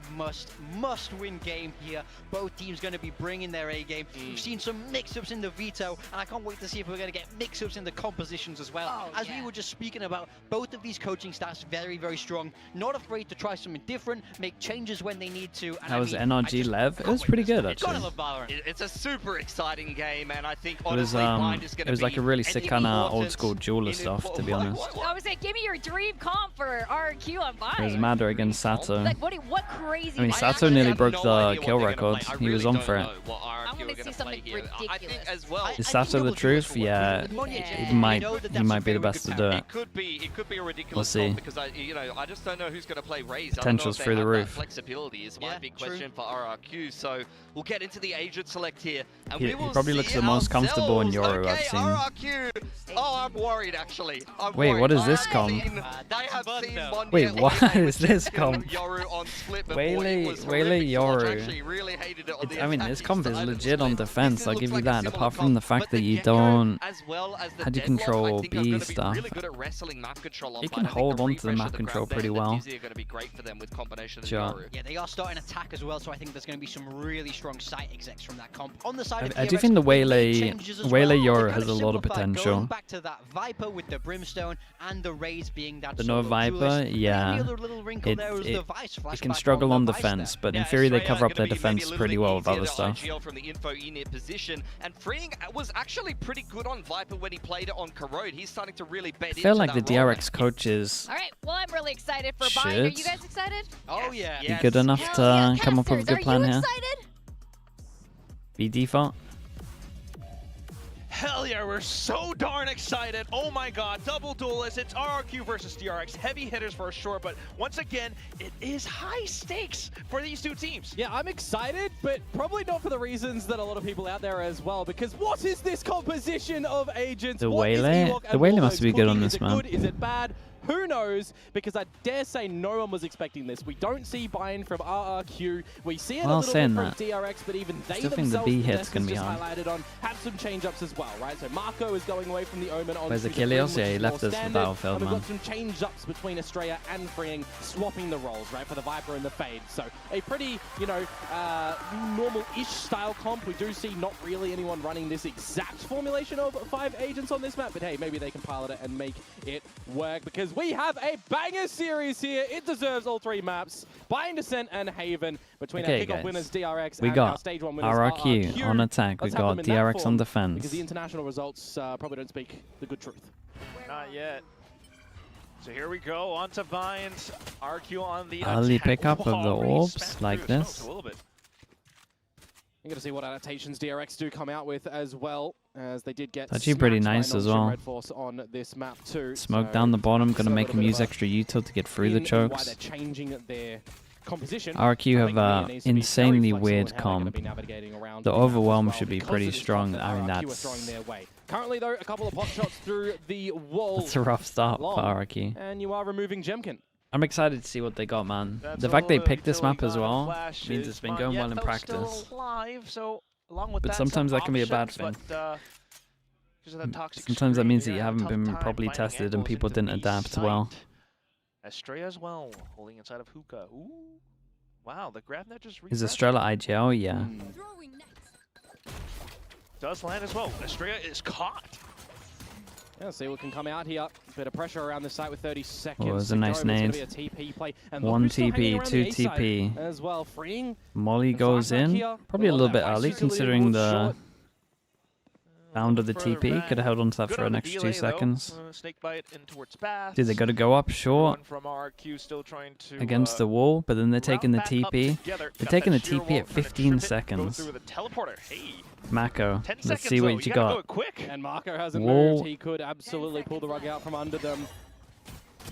must-win game here. Both teams going to be bringing their A game. We've seen some mix-ups in the veto, and I can't wait to see if we're going to get mix-ups in the compositions as well. Oh, As we were just speaking about, both of these coaching staffs very, very strong. Not afraid to try something different, make changes when they need to. And How I was mean, NRG Lev? It was pretty good, Gotta actually. love Valorant. It's a super exciting game, and I think It was honestly, Bind is going to be like a really an sick kind of important- old school jeweler stuff, to be honest. I was like, give me your dream comp for RQ on Vine. It was Madder against Sato. Like, what crazy. I mean, vibes. Sato actually nearly have broke no the idea what kill they're gonna record. play. I He was really on for don't it. know what RRQ I wanna are gonna see something play here. I think ridiculous. as well. Is Sato the truth? Yeah, he might be the best to do it. It could be a ridiculous We'll see. comp because I just don't know who's going to play Raze. Potential's I through don't the know if they roof. have that flexibility is my Yeah, big true. question for RRQ. So we'll get into the agent select here, and He we will probably see looks the most comfortable in ourselves. Yoru I've Okay, seen. RRQ. Oh, I'm worried actually. I'm Wait, worried. what is this I have comp? seen- I have seen Monyet Wait, what play is this with comp? Yoru on split before. Waylay- It was Waylay horrific to watch. I Yoru. actually really hated it on the I mean, this attacking comp is side of the legit on split. defense, This I'll looks give you like a that. similar Apart from comp, the fact but that the you Gecko, don't... as well as the How do you Deadlock, control I think are B gonna be stuff? really good at wrestling map control on You Vine. can I think hold a on to the refresh map of the control Crab pretty Band well. and Dizzy are going to be great for them with combination of Sure. Yoru. Yeah, they are starting attack as well, so I think there's going to be some really strong site execs from that comp. On the side of I do DRX, think the they made Waylay changes as Yoru well. They has kind a of lot of simplified, potential. Going back to that Viper with the Brimstone and the Raze Vice being that The no solo Viper, duelist. yeah, The other little wrinkle there is the Vice it flashback can struggle on on the Vice defense, there. but in Yeah, theory they Australia cover are up their gonna be maybe defense a pretty little well bit with other easier to stuff. IGL from the info unit position, and Freeing was actually pretty good on Viper when he played it on Corrode. He's starting to really bet I feel into like the that role. DRX coaches All right, well, I'm really excited for Bind. Are you should guys excited? Oh yeah. be good enough Hell to yeah. come up with a Casters, good plan are you here. excited? Be default. Hell yeah, we're so darn excited. Oh my god, double duelist. It's RRQ versus DRX. Heavy hitters for sure, but once again, it is high stakes for these two teams. Yeah, I'm excited, but probably not for the reasons that a lot of people out there as well, because what is this composition of agents? The What is Waylay? Ewok The and Waylay Warlords must be good on cooking? this Is it map. good? Is it bad? Who knows? Because I dare say no one was expecting this. We don't see buy-in from RRQ. We see it a Well, little bit saying from that, DRX, but even they still think the themselves, B the hit's Destin's gonna be just hard. highlighted on, have some change-ups as well, right? So Marco is going away from the Omen on Where's to Achilles? the Brim, Yeah, he which is left more us for standard. Battlefield, And we've man. got some change-ups between Estrella and Freeing, swapping the roles, right, for the Viper and the Fade. So a pretty, you know, normal-ish style comp. We do see not really anyone running this exact formulation of 5 agents on this map, but hey, maybe they can pilot it and make it work, because we have a banger series here. It deserves all 3 maps. Bind, Descent, and Haven between our Okay, kickoff guys. winners DRX We and our got stage 1 winners RRQ on attack. We Let's have got them in that DRX on form, defense. because the international results probably don't speak the good truth. Not yet. So here we go, on to Bind. RQ on the Early attack. pickup of the Already orbs spat like through the this. smokes a little bit. You're going to see what adaptations DRX do come out with as well, as they did get It's actually pretty smacked by nice as non-Shin well. Red Force on this map too. Smoke So down the bottom, it's gonna a make little him bit use of a extra util to get through the in and why chokes. they're changing their composition. RRQ I have think Mia needs to be very insanely flexible weird in how they're gonna comp. be navigating around The the map as overwhelm well, should be because pretty of the stuff strong. that I mean, RRQ are throwing their way. Currently though, a couple of pot shots through the wall. That's a rough start for long, RRQ. And you are removing Jemkin. I'm excited to see what they got, man. That's The a fact they little picked this utility map as gone, well flashes, means it's been but going yet well in though practice. still alive, so along with But that, sometimes some that can be a bad options, thing. but, because of that toxic Sometimes that screen, means that they're you having a haven't tough been time properly finding tested and angles people into didn't the adapt well. site. Estrella as well, holding inside of Hookah. Ooh, wow, the grab net just Is refreshed. Estrella IGL? Yeah. Does land as well. Estrella is caught. Yeah, see what can come out here. Bit of pressure around the site with 30 seconds. Oh, it was a to nice go, but it's nade. gonna be a TP play. And One Lotus still hanging TP, around two the A side TP. as well, freeing. Molly the goes flashback in. here. Probably a Well, little bit that early Vice utility considering was the short. bound of the Further TP. back. Could have held on to that Good for on an the extra delay, 2 though. seconds. Snake bite in towards Bath. Dude, they got to go up short One from RRQ still trying to against the wall, but then they're taking the round back up TP. together. They're Got taking the that sheer TP wall, at trying to 15 trip it, go seconds. through with a teleporter. Hey, Mako, 10 let's seconds see though. what you gotta got. go quick. And Marco hasn't Whoa. moved. He could absolutely pull the rug out from under them.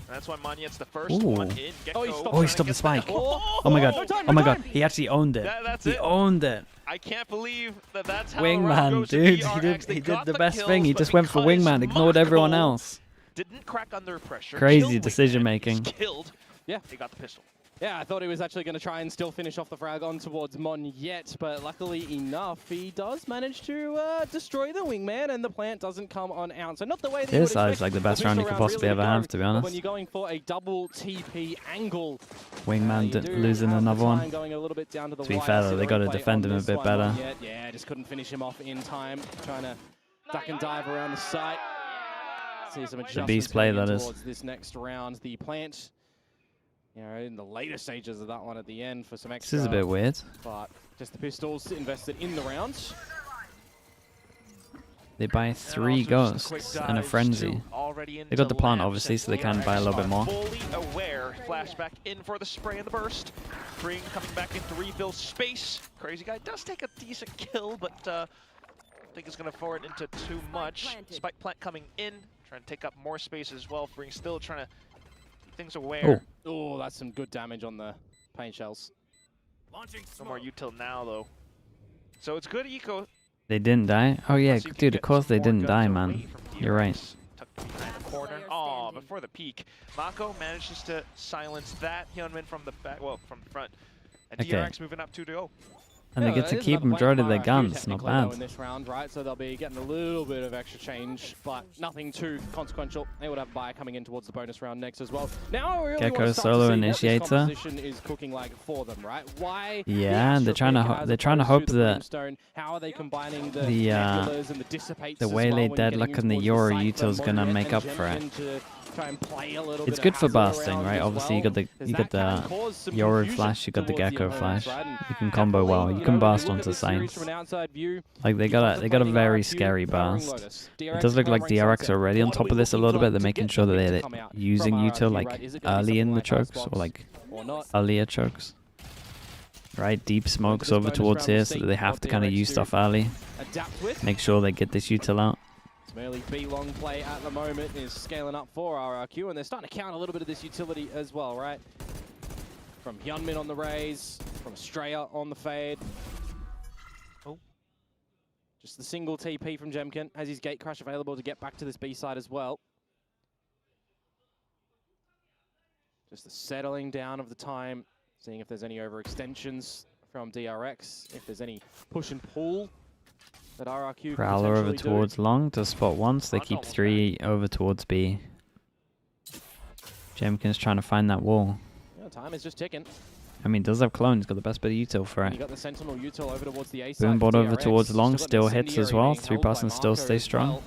That's why Monyet's the first Ooh. one in. Oh, he Get-go, stopped. Oh, trying he to stopped the get that- spike. Oh, Oh my god. No time, Oh my no god. time. He actually owned it. That's He it. owned it. I can't believe that that's how the round Wingman, goes to dude. DRX. They He did got the best kills, thing. He but just went for because Wingman, ignored everyone Mako else. Didn't crack under pressure. Crazy killed decision Wingman. making. He's killed. Yeah. He got the pistol. Yeah, I thought he was actually going to try and still finish off the frag on towards Monyet, but luckily enough, he does manage to destroy the Wingman, and the plant doesn't come on out. So not the way that you would This is expect like the best the round you pistol could possibly really ever go, have, to be but honest. when you're going for a double TP angle, Wingman you do losing have the another one. time going a little bit down to the To be wire. fair, though, See they the gotta replay defend on him a this bit one. better. Monyet, yeah, just couldn't finish him off in time, trying to duck and dive around the site. See some adjustments beast play, coming in that is. towards this next round. The plant, you know, in the later stages of that one at the end for some extra. This is a bit weird. But just the pistols invested in the round. They buy 3 ghosts and a frenzy. They got the plant, obviously, so they can buy a little bit more. Fully aware. Flashback in for the spray and the burst. Freeing coming back in to refill space. Crazy guy does take a decent kill, but I think it's going to forward into too much. Spike plant coming in, trying to take up more space as well. Freeing still trying to keep things aware. Oh, that's some good damage on the paint shells. No more util now, though. So it's good eco. They didn't die? Oh yeah, Plus you can dude, get of course some they more didn't guns die, away man. from You're right. DRX. Tucked behind the corner. Oh, before the peak. Mako manages to silence that. Hyunmin from the back, well, from the front. And Okay. DRX moving up 2-0. And they get to keep majority of their guns, not bad. In this round, right? So they'll be getting a little bit of extra change, but nothing too consequential. They would have buy coming in towards the bonus round next as well. Now we really Gecko want to start solo to see initiator. what this composition is cooking like for them, right? Why? the Yeah, extra they're trying to pick ho- as they're trying to opposed hope the that Brimstone? How are they combining the the, nebulas and the dissipates the as Waylay well when you're deadlock getting and the towards Yoru site? util's gonna Monyet make and up for it. Jemkin to try and play a little It's bit good of for hassle bursting, around right? as Obviously, you well, got the because that can cause some Yoru confusion flash, you got the towards Gecko opponents, flash. right? And You can combo well. You can when burst look onto at this series sides. from an outside view, Like they got a very scary burst. It does look like DRX are already on top of this a little bit. They're making sure that they're using util like early in the chokes or like earlier chokes. Right, deep smokes over towards here, so that they have to kind of use stuff early. Make sure they get this util out. Some early B long play at the moment is scaling up for RRQ, and they're starting to count a little bit of this utility as well, right? From Hyunmin on the raise, from Estrella on the fade. Oh. Just the single TP from Jemkin has his gate crash available to get back to this B side as well. Just the settling down of the time, seeing if there's any overextensions from DRX, if there's any push and pull that RRQ Prowler over towards long to spot once. They keep 3 over towards B. Jemkin's trying to find that wall. Yeah, time is just ticking. I mean, does have clone. He's got the best bit of util for And it. you got the Sentinel util over towards the A side. Boom bot over DRX. towards long. Still got Still the hits as Incendiary well. being 3 held by person still Marco stays as strong. well.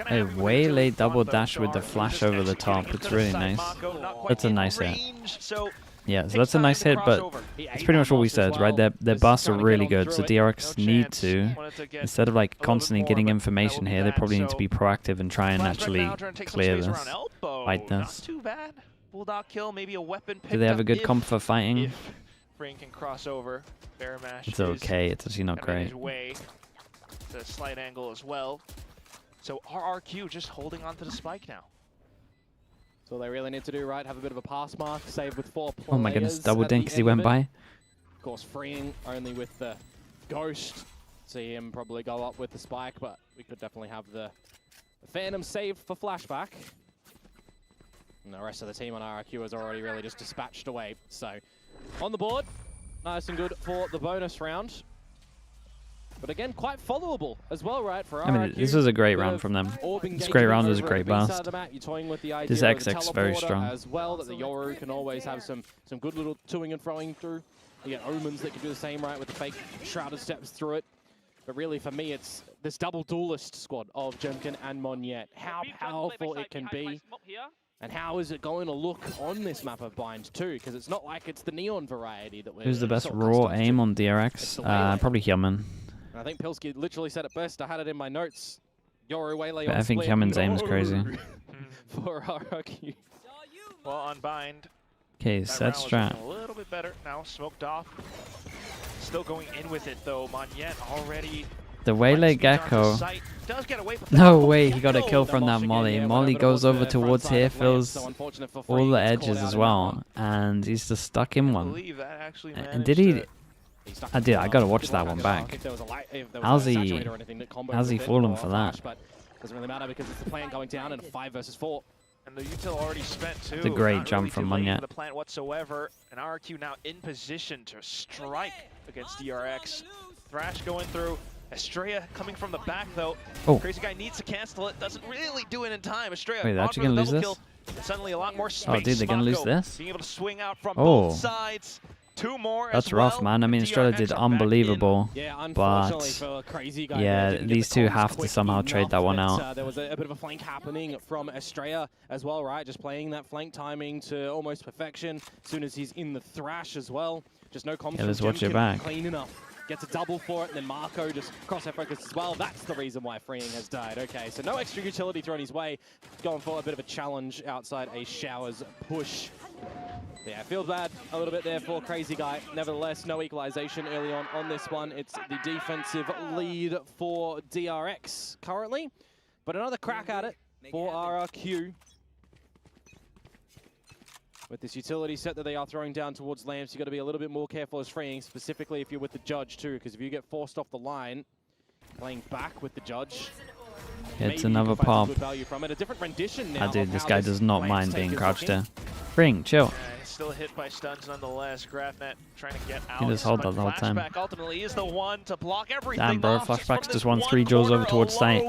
A way late double dash with the flash over the top. It's really nice. That's a nice hit. Yeah, so that's a nice hit, but it's pretty much what we said, right? Their busts are really good, so DRX need to, instead of like constantly getting information here, they probably need to be proactive and try and actually clear this, fight this. Do they have a good comp for fighting? It's okay, it's actually not great. The slight angle as well. So RRQ just holding on to the spike now. So all they really need to do, right, have a bit of a pass mark, save with 4 players. Oh my goodness, double at dink the as he end went of it. by. Of course, freeing only with the Ghost. See him probably go up with the spike, but we could definitely have the Phantom saved for flashback. And the rest of the team on RRQ has already really just dispatched away. So on the board, nice and good for the bonus round. But again, quite followable as well, right? For RRQ. I mean, this was a great round from them. It's a great round, it was a great burst. This XX very strong. As well, that the Yoru can always have some good little toing and froing through. You get Omens that can do the same, right, with the fake Shrouded Steps through it. But really, for me, it's this double duelist squad of Jemkin and Monyet. How powerful it can be. And how is it going to look on this map of Bind too? Because it's not like it's the Neon variety that we're... Who's the best raw aim on DRX? Probably Hyunmin. I think Pilsky literally said it best. I had it in my notes. Yoru Waylay on I think Hyunmin's aim is crazy. For RRQ. Well, on Bind. Okay, set strat. A little bit better now, smoked off. Still going in with it though. Monyet already. The Waylay Gecko. No way, he got a kill from that Molly. Molly goes over towards here, fills all the edges as well, and he's just stuck in one. And did he? I did. I gotta watch that one back. How's he fallen for that? Doesn't really matter because it's the plant going down in a 5 versus 4. And the util already spent too. It's a great jump from Monyet. The plant whatsoever. And RRQ now in position to strike against DRX. Thrash going through. Estrella coming from the back though. Oh. Crazy Guy needs to cancel it. Doesn't really do it in time. Estrella. Wait, they're actually gonna lose this? Suddenly a lot more space. Oh, dude, they're gonna lose this? Being able to swing out from both sides. 2 more. That's rough, man. I mean, Estrella did unbelievable, but yeah, these two have to somehow trade that one out. There was a bit of a flank happening from Estrella as well, right? Just playing that flank timing to almost perfection. As soon as he's in the thrash as well, just no comms. Yeah, let's watch your back. Clean enough. Gets a double for it, and then Marco just crosshair focused as well. That's the reason why freeing has died. Okay, so no extra utility thrown his way. Going for a bit of a challenge outside a Showers push. Yeah, feels bad a little bit there for Crazy Guy. Nevertheless, no equalization early on this one. It's the defensive lead for DRX currently. But another crack at it for RRQ. With this utility set that they are throwing down towards lamps, you've got to be a little bit more careful as freeing, specifically if you're with the judge too, because if you get forced off the line, playing back with the judge, it's another pop. A different rendition now. Dude, this guy does not mind being crouched there. Freeing, chill. Still hit by stuns nonetheless. Grafnet trying to get out. He just hold that the whole time. Ultimately is the one to block everything. Damn, bro, flashbacks just won 3 joules over towards site.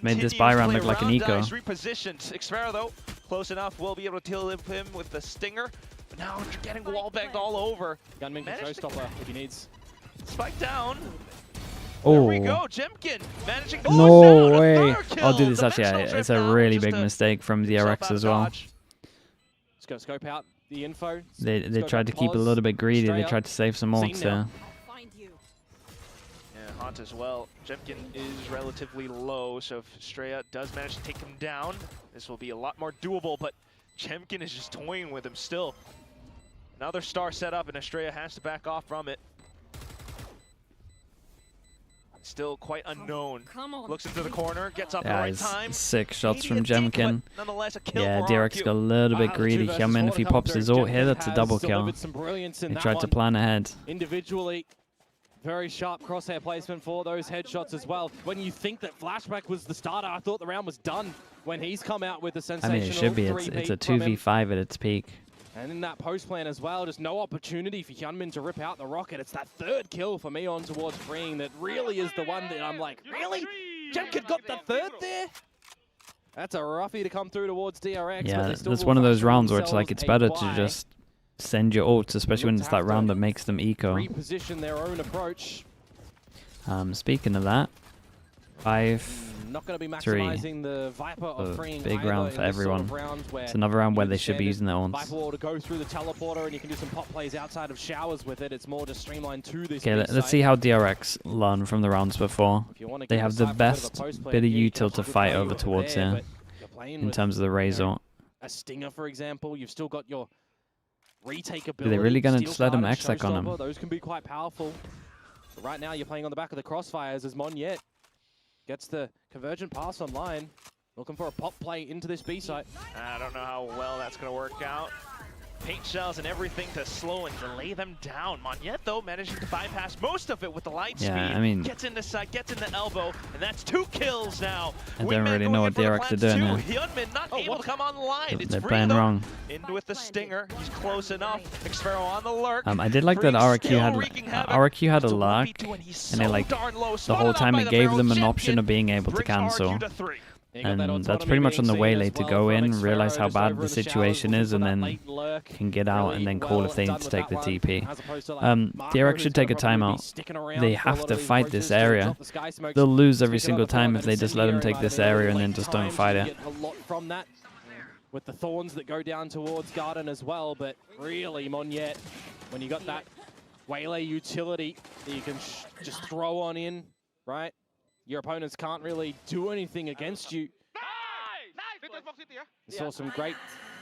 Made this buy round look like an eco. Repositioned. Xpera though, close enough. Will be able to kill him with the stinger. But now getting wall banged all over. Gunman can showstopper if he needs. Spike down. There we Oh. go, Jemkin managing to No push out way. another kill. Oh, dude, it's actually Dimensional drift it's a now, really just big a mistake from himself DRX out as of well. dodge. Let's go scope out the info. They tried to keep a little bit greedy. They tried to save some ults there. Yeah, Haunt as well. Jemkin is relatively low, so if Estrella does manage to take him down, this will be a lot more doable, but Jemkin is just toying with him still. Another star set up, and Estrella has to back off from it. Still quite unknown. Looks into the corner, gets up at the right time. 6 shots from Maybe a deke, Jemkin. but nonetheless a kill Yeah, for DRX RRQ. got a little bit greedy. I mean, if he pops his ult here, that's a double kill. He tried to plan ahead. Individually, very sharp crosshair placement for those headshots as well. When you think that Flashback was the starter, I thought the round was done when he's come out with the I sensational mean, it should be. It's a 2v5 at its peak. And in that post plan as well, just no opportunity for Hyunmin to rip out the rocket. It's that third kill for MION towards Freeing that really is the one that I'm like, really? Jemkin got the third there? That's a roughie to come through towards DRX. Yeah, that's one of those rounds where it's like it's better to just send your ults, especially when it's that round that makes them eco. Reposition their own approach. Speaking of that, 5, Not going to be 3. maximizing the Viper of Freeing Big either round in for this sort everyone. of round where It's another round where you they should be using their understand ults. Viper wall to go through the teleporter and you can do some pop plays outside of showers with it. It's more just streamlined to this. Okay, let's see how DRX learn from the rounds before. They have the best bit of util to fight over towards here in terms of the Razor. A Stinger, for example, you've still got your retake Are ability. they really going to Steel just let him Card, exec on him? Showstopper, those can be quite powerful. But right now, you're playing on the back of the crossfires as Monyet gets the convergent pass online. Looking for a pop play into this B site. I don't know how well that's going to work out. Paint shells and everything to slow and delay them down. Monyet, though, managing to bypass most of it with the light speed. I mean, gets into side, gets in the elbow, and that's 2 kills now. I don't really know what DRX are doing here. Hyunmin not able to come online. It's They're free, playing though. wrong. In with the Stinger. He's close enough. Xfero on the lurk. I did like that Free RRQ still had wreaking havoc. RRQ had a It's lurk, 1v2 and he's and they so like darn low. the Spotted whole out time by it the gave barrel. them an Jemkin option of being able to brings cancel. RRQ to 3. And that's pretty much on the waylay to go in, realize how bad the situation is, and then can get out and then call if they need to take the TP. DRX should take a timeout. They have to fight this area. They'll lose every single time if they just let them take this area and then just don't fight it. A lot from that, with the thorns that go down towards Garden as well, but really, Monyet, when you got that waylay utility that you can just throw on in, right? Your opponents can't really do anything against you. Saw some great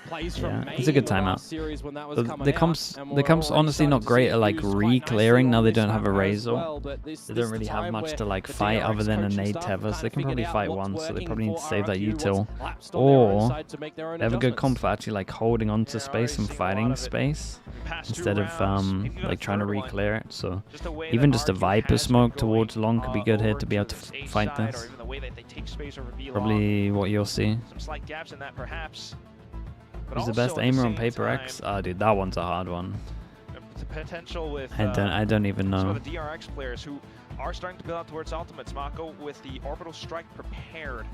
plays from May it's a good in the last timeout. series when that was The coming comp's out, and the we're comp's already honestly not starting to great see at it like used quite re-clearing nicely now on they this don't have a map as Razor. well, but this They is don't the really have time much where to like the fight DRX other than a coaching nade staff tether, so they can figured probably out fight what's once, so they working probably need for to save that RRQ, util. what's lapsed on their own Or side to make their own they have a good comp adjustments. for actually like holding on to space and fighting space instead of like trying to re-clear it. So even just a Viper smoke towards long could be good here to be able to fight this. Probably what you'll see. Some slight gaps in that, perhaps. But Who's the also best at aimer on same Paper time, X? Oh, dude, that one's a hard one. The potential with I don't even some know. of the DRX players who are starting to build out towards ultimates. Mako with the orbital strike prepared.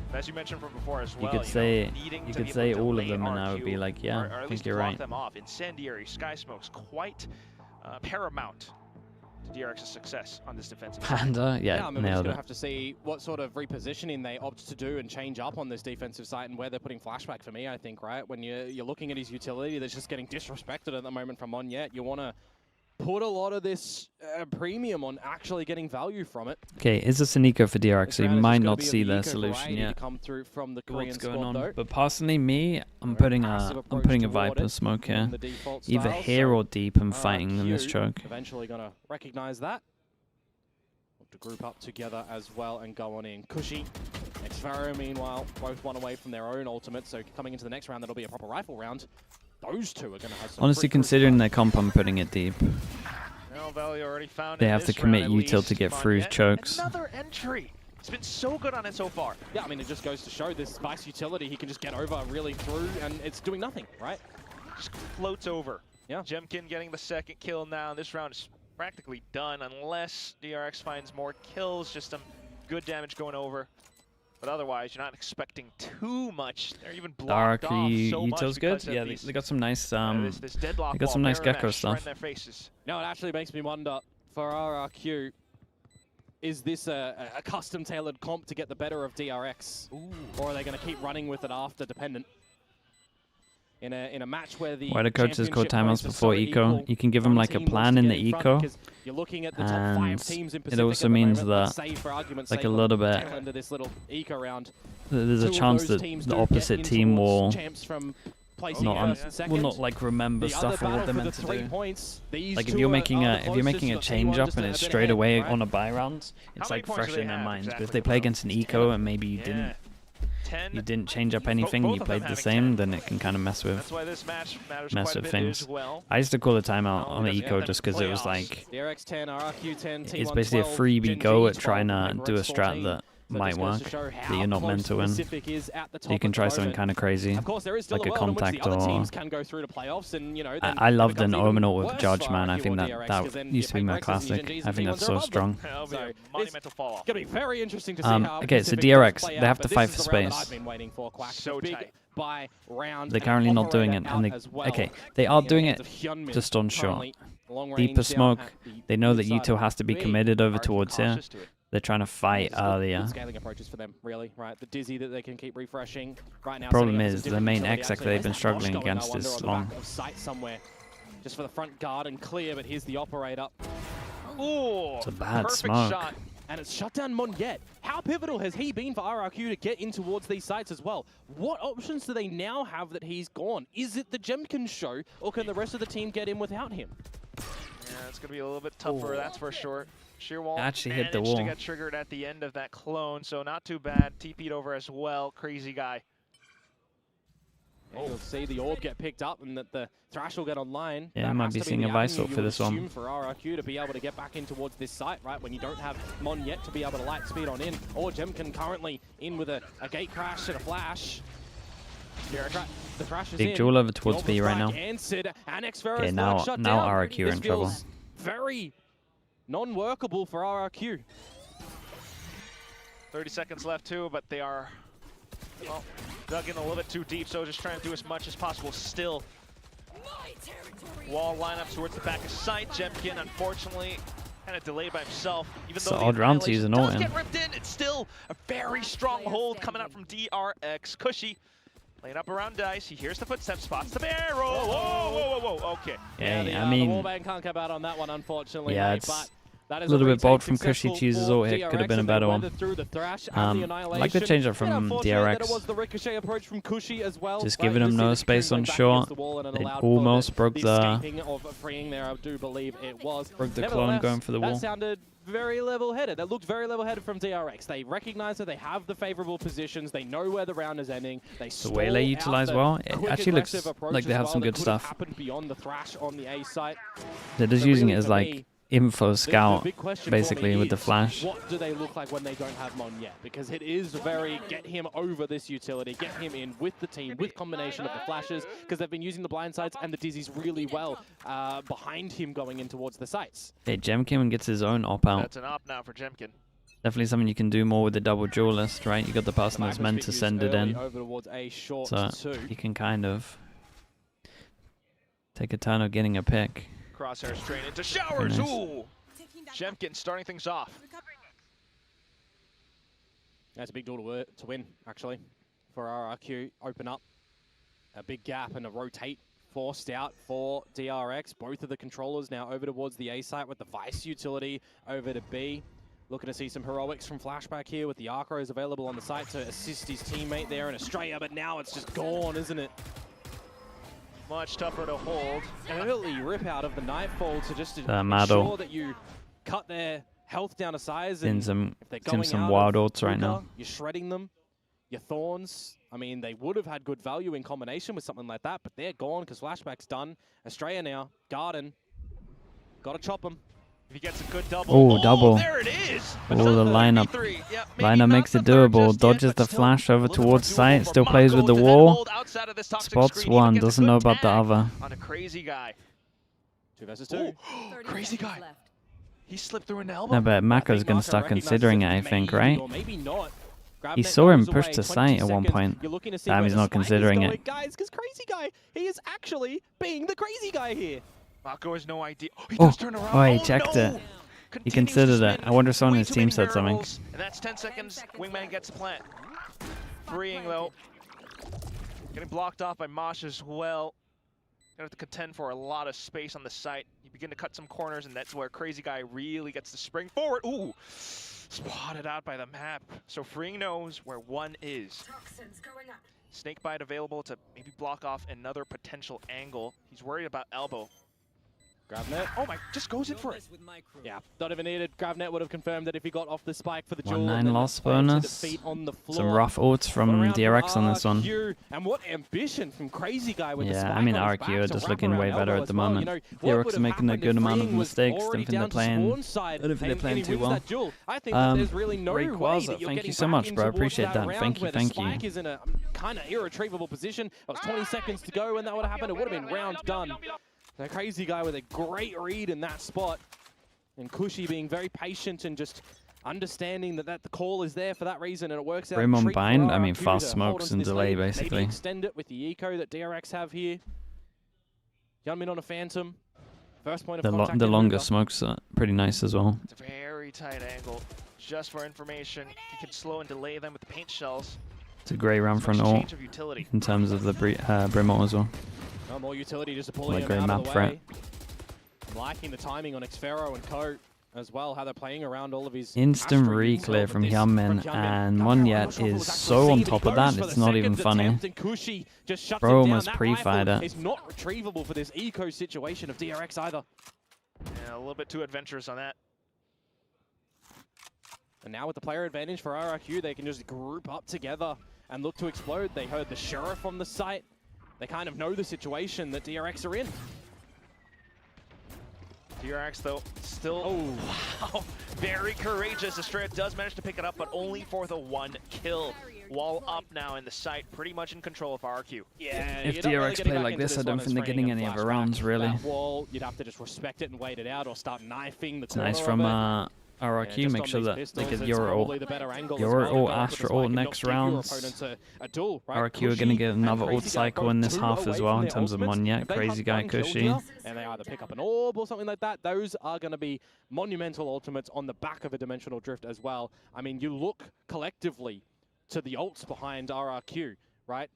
And as you mentioned from before as well, You could say needing you to could be say able to all of delay them, and I would be RRQ, like, yeah, or I at think least you're block right. them off. Incendiary, Sky Smoke's quite paramount to DRX's success on this defensive side. Panda, yeah, I mean, we're just nailed going it. to have to see what sort of repositioning they opt to do and change up on this defensive side and where they're putting Flashback for me, I think, right? When you're looking at his utility that's just getting disrespected at the moment from Monyet, you want to put a lot of this premium on actually getting value from it. Okay, is this an eco for DRX? So you Granted, might there's gotta not be see an their eco solution variety to yet. come through from the What's Korean going squad, on? though. But personally, me, I'm Very putting passive a approach Viper toward it smoke in here, the default either style, here so or deep and fighting in this RRQ choke. eventually going to recognize that. To group up together as well and go on in. Cushy, Xfero, meanwhile, both one away from their own ultimate, so coming into the next round, that'll be a proper rifle round. Those two are going to have some Honestly, pretty crucial considering their comp, I'm putting it deep. Well, Valley already found They in have to this commit round, at util to least. get through Monyet, chokes. Another entry. It's been so good on it so far. Yeah, I mean, it just goes to show this Spice utility, he can just get over really through, and it's doing nothing, right? Just floats over. Yeah. Jemkin getting the second kill now. This round is practically done unless DRX finds more kills. Just some good damage going over. But otherwise, you're not expecting too much. They're even blocked off RRQ so much util's good. because of Yeah, these, they got some nice this deadlock they got some wall nice mirror gecko mesh right in stuff. their faces. No, it actually makes me wonder for RRQ, is this a custom-tailored comp to get the better of DRX? Or are they going to keep running with it after dependent? In a match where the coaches call timeouts before eco, you can give them like a plan in the eco, and it also means that, like a little bit, there's a chance that the opposite team will not like remember stuff or what they're meant to do. Like if you're making a change up and it's straight away on a buy round, it's like fresh in their minds. But if they play against an eco and maybe you didn't change up anything, you played the same, then it can kind of mess with things. I used to call a timeout on the eco just because it was like, it's basically a freebie go at trying to do a strat that might work, that you're not meant to win. So you can try something kind of crazy, like a contact or... I loved an Omenal with Judge, man. I think that used to be my classic. I think that's so strong. Monumental fall off. It's going to be very interesting to see how okay, so DRX, they have to fight for space. So tight. They're currently not doing it, and they are doing it just on short. Deeper smoke, they know that Util has to be committed over towards here. They're trying to fight earlier. Scaling approaches for them, really, right? The dizzy that they can keep refreshing right now. Problem is, the main exec that they've been struggling against is long. Somewhere, just for the front guard and clear, but here's the operator. Ooh, it's a bad smoke. Shot. And it's shut down Monyet. How pivotal has he been for RRQ to get in towards these sites as well? What options do they now have that he's gone? Is it the Gemkin show, or can the rest of the team get in without him? Yeah, it's going to be a little bit tougher, that's for sure. Shearwall actually hit the managed wall. to get triggered at the end of that clone, so not too bad. TP'd over as well. Crazy guy. You'll see the orb get picked up and that the Thrash will get online. Yeah, I might be seeing a Vice for this one. For RRQ to be able to get back in towards this site, right? When you don't have Mon yet to be able to light speed on in, or Gemkin currently in with a gate crash and a flash. The Thrash is big jewel over towards B right now. Okay, now RRQ are in trouble. Very non-workable for RRQ. 30 seconds left too, but they are dug in a little bit too deep, so just trying to do as much as possible still. Wall lineup towards the back of site. Gemkin, unfortunately, kind of delayed by himself. Even though the odd round to use an ult in. Get ripped in, it's still a very strong hold coming out from DRX. Cushy laying up around Dice. He hears the footsteps, spots the barrel. Whoa. Okay. Yeah, I mean, the wallbang can't come out on that one, unfortunately. Yeah, mate, it's a little bit bold from Cushy to use his ult hit. Could have been a better one. I like the change up from DRX. Just giving him no space on short. They almost broke the clone going for the wall. That sounded very level-headed. That looked very level-headed from DRX. They recognize that they have the favorable positions. They know where the round is ending. The way they utilize well, it actually looks like they have some good stuff. They're just using it as like info scout, basically, with the flash. What do they look like when they don't have Mon yet? Because it is very get him over this utility, get him in with the team, with combination of the flashes, because they've been using the blind sides and the dizzies really well behind him going in towards the sites. Okay, Gemkin gets his own op out. That's an op now for Gemkin. Definitely something you can do more with the double duelist, right? You got the person that's meant to send it in, so you can kind of take a turn of getting a pick. Crosshair straight into showers. Nice. Ooh! Gemkin starting things off. That's a big duel to win, actually, for RRQ. Open up a big gap and a rotate forced out for DRX. Both of the controllers now over towards the A site with the Vice utility over to B. Looking to see some heroics from Flashback here with the Arcros available on the site to assist his teammate there in Australia, but now it's just gone, isn't it? Much tougher to hold. An early rip out of the Nightfall to just ensure that you cut their health down to size. And some wild ults right now. You're shredding them. Your Thorns, I mean, they would have had good value in combination with something like that, but they're gone because Flashback's done. Australia now, Garden, got to chop them. If he gets a good double. Oh, double. There it is. Oh, the lineup. Yep, lineup makes it doable. Dodges the flash over towards site. Still plays with the wall. Spots one. Doesn't know about the other. On a crazy guy. 2 versus 2. Crazy guy. He slipped through an elbow. No, but Mako's going to start considering it, I think, right? He saw him push to site at one point. Damn, he's not considering it. Guys, because Crazy Guy, he is actually being the crazy guy here. Mako has no idea. Oh, he does turn around. Oh, he checked it. He considered it. I wonder if someone on his team said something. And that's 10 seconds. Wingman gets a plant. Freeing though. Getting blocked off by Mosh as well. Gonna have to contend for a lot of space on the site. You begin to cut some corners, and that's where Crazy Guy really gets to spring forward. Ooh! Spotted out by the map. So Freeing knows where one is. Snakebite available to maybe block off another potential angle. He's worried about elbow. GravNet. Oh my, just goes in for it. Yeah, not even needed. GravNet would have confirmed that if he got off the spike for the duel. 1-9 loss bonus. Some rough ults from DRX on this one. And what ambition from Crazy Guy with the Yeah, spike I mean on his RRQ are back just to looking wrap way around better elbow at the as well. moment. You know, what DRX would are have making a happened good if amount of Freeing was mistakes. Don't already think they're down to playing. spawn side I don't think they're and playing he too wins well. that duel? I think that there's really no way Rayquaza, that you're thank getting you so back much, in bro. towards Appreciate that. round Thank you, where the thank you. spike is in a kind of irretrievable position. It was 20 seconds to go when that would have happened. It would have been round done. The Crazy Guy with a great read in that spot. And Cushy being very patient and just understanding that the call is there for that reason, and it works out. Brim on Treat for bind, I mean RRQ fast to smokes hold and onto this delay lead. basically. Maybe extend it with the eco that DRX have here. Yeonmin on a Phantom. First point of contact. The longer smokes are pretty nice as well. It's a very tight angle. Just for information, you can slow and delay them with the paint shells. It's a great round front ult in terms of the Brim ult as well. No more utility just to pull Like him great out map of the for way. it. I'm liking the timing on Xfero and Co as well, how they're playing around all of his Instant Astro units re-clear well, from but this Hyunmin, and Monyet is so on top of that, it's not even funny. Bro almost pre-fired it. It's not retrievable for this eco situation of DRX either. Yeah, a little bit too adventurous on that. And now with the player advantage for RRQ, they can just group up together and look to explode. They heard the Sheriff on the site. They kind of know the situation that DRX are in. DRX, though, still, wow, very courageous. Estrella does manage to pick it up, but only for the one kill. Wall up now in the site, pretty much in control of RRQ. Yeah, if DRX play like this, I don't think they're getting any other rounds, really. That wall, you'd have to just respect it and wait it out, or start knifing the It's nice from RRQ, make sure that they get Euro ult, Astra ult next rounds. RRQ are going to get another ult cycle in this half as well in terms of Monyet, Crazy Guy, Cushy. And they either pick up an orb or something like that. Those are going to be monumental ultimates on the back of a Dimensional Drift as well. I mean, you look collectively to the ults behind RRQ, right?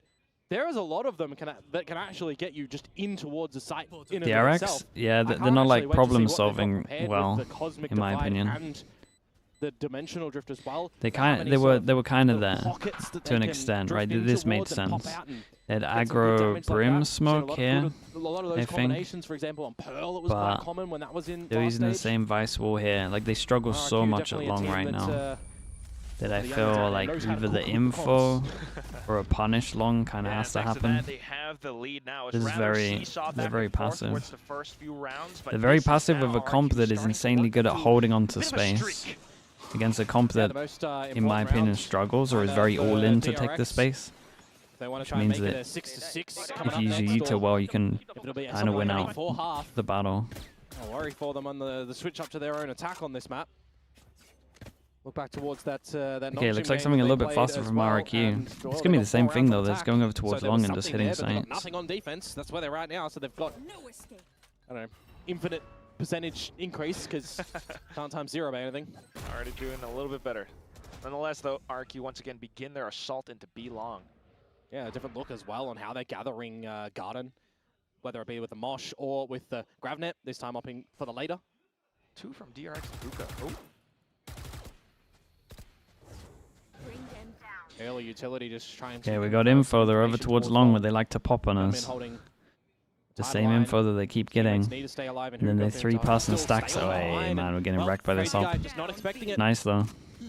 There is a lot of them that can actually get you just in towards the site in and of itself. Yeah, they're not like problem solving well, in my opinion. And the Dimensional Drift as well. They were kind of there to an extent, right? This made sense. They had aggro Brim smoke here, I think, for example, on Pearl, it was but quite common when that was in they're using the same Vice Wall here. Like they struggle so much at long right now. That I feel like either the info or a punish long kind of has to happen. They have the lead now. This is they're very passive. The first few rounds, but they're very passive with a comp that is insanely good at holding on to space against a comp that, in my opinion, struggles or is very all in to take the space. Which means that if you use your Yuta well, you can kind of win out the battle. I'll worry for them on the switch up to their own attack on this map. Look back towards that. Okay, looks like something a little bit faster from RRQ. It's going to be the same thing though. That's going over towards long and just hitting sites. Nothing on defense. That's where they're at now. So they've got, I don't know, infinite percentage increase because can't times zero by anything. Already doing a little bit better. Nonetheless, though, RRQ once again begin their assault into B long. Yeah, a different look as well on how they're gathering Garden, whether it be with the Mosh or with the GravNet. This time upping for the later. 2 from DRX and Buka. Oh. Early utility just trying to... Okay, we got info. They're over towards long where they like to pop on us. The same info that they keep getting. And then they 3-pass and stacks away. Man, we're getting wrecked by this op. Nice though.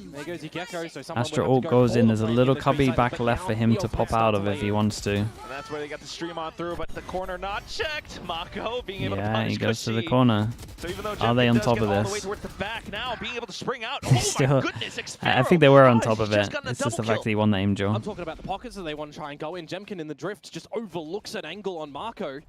There goes Gecko, so Astra ult goes in. There's a little cubby back left for him to pop out of if he wants to. And that's where they got the stream on through, but the corner not checked. Mako being able to punish. Yeah, he goes to the Cushy. corner. So even though Are they on top of all the this? way towards the back now, being able to spring out. Still, Oh my goodness, I think they were on top of it. It's just the fact that he won the aim duel. I'm talking about the pockets that they want to try and go in. Jemkin in the drift just overlooks an angle on Marco.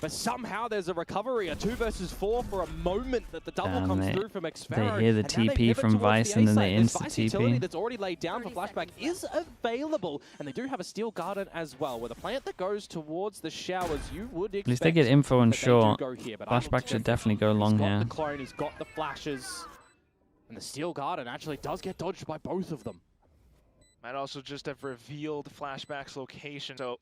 But somehow there's a recovery, a 2 versus 4 for a moment that the double comes through from Xfero. They hear the TP from Vice and then they instant TP. That's already laid down for Flashback is available, and they do have a Steel Garden as well. With a plant that goes towards the showers, you would expect. At least they get info and short. Here, Flashback should definitely go long here. He's got the clone, he's got the flashes, and the Steel Garden actually does get dodged by both of them. Might also just have revealed Flashback's location, so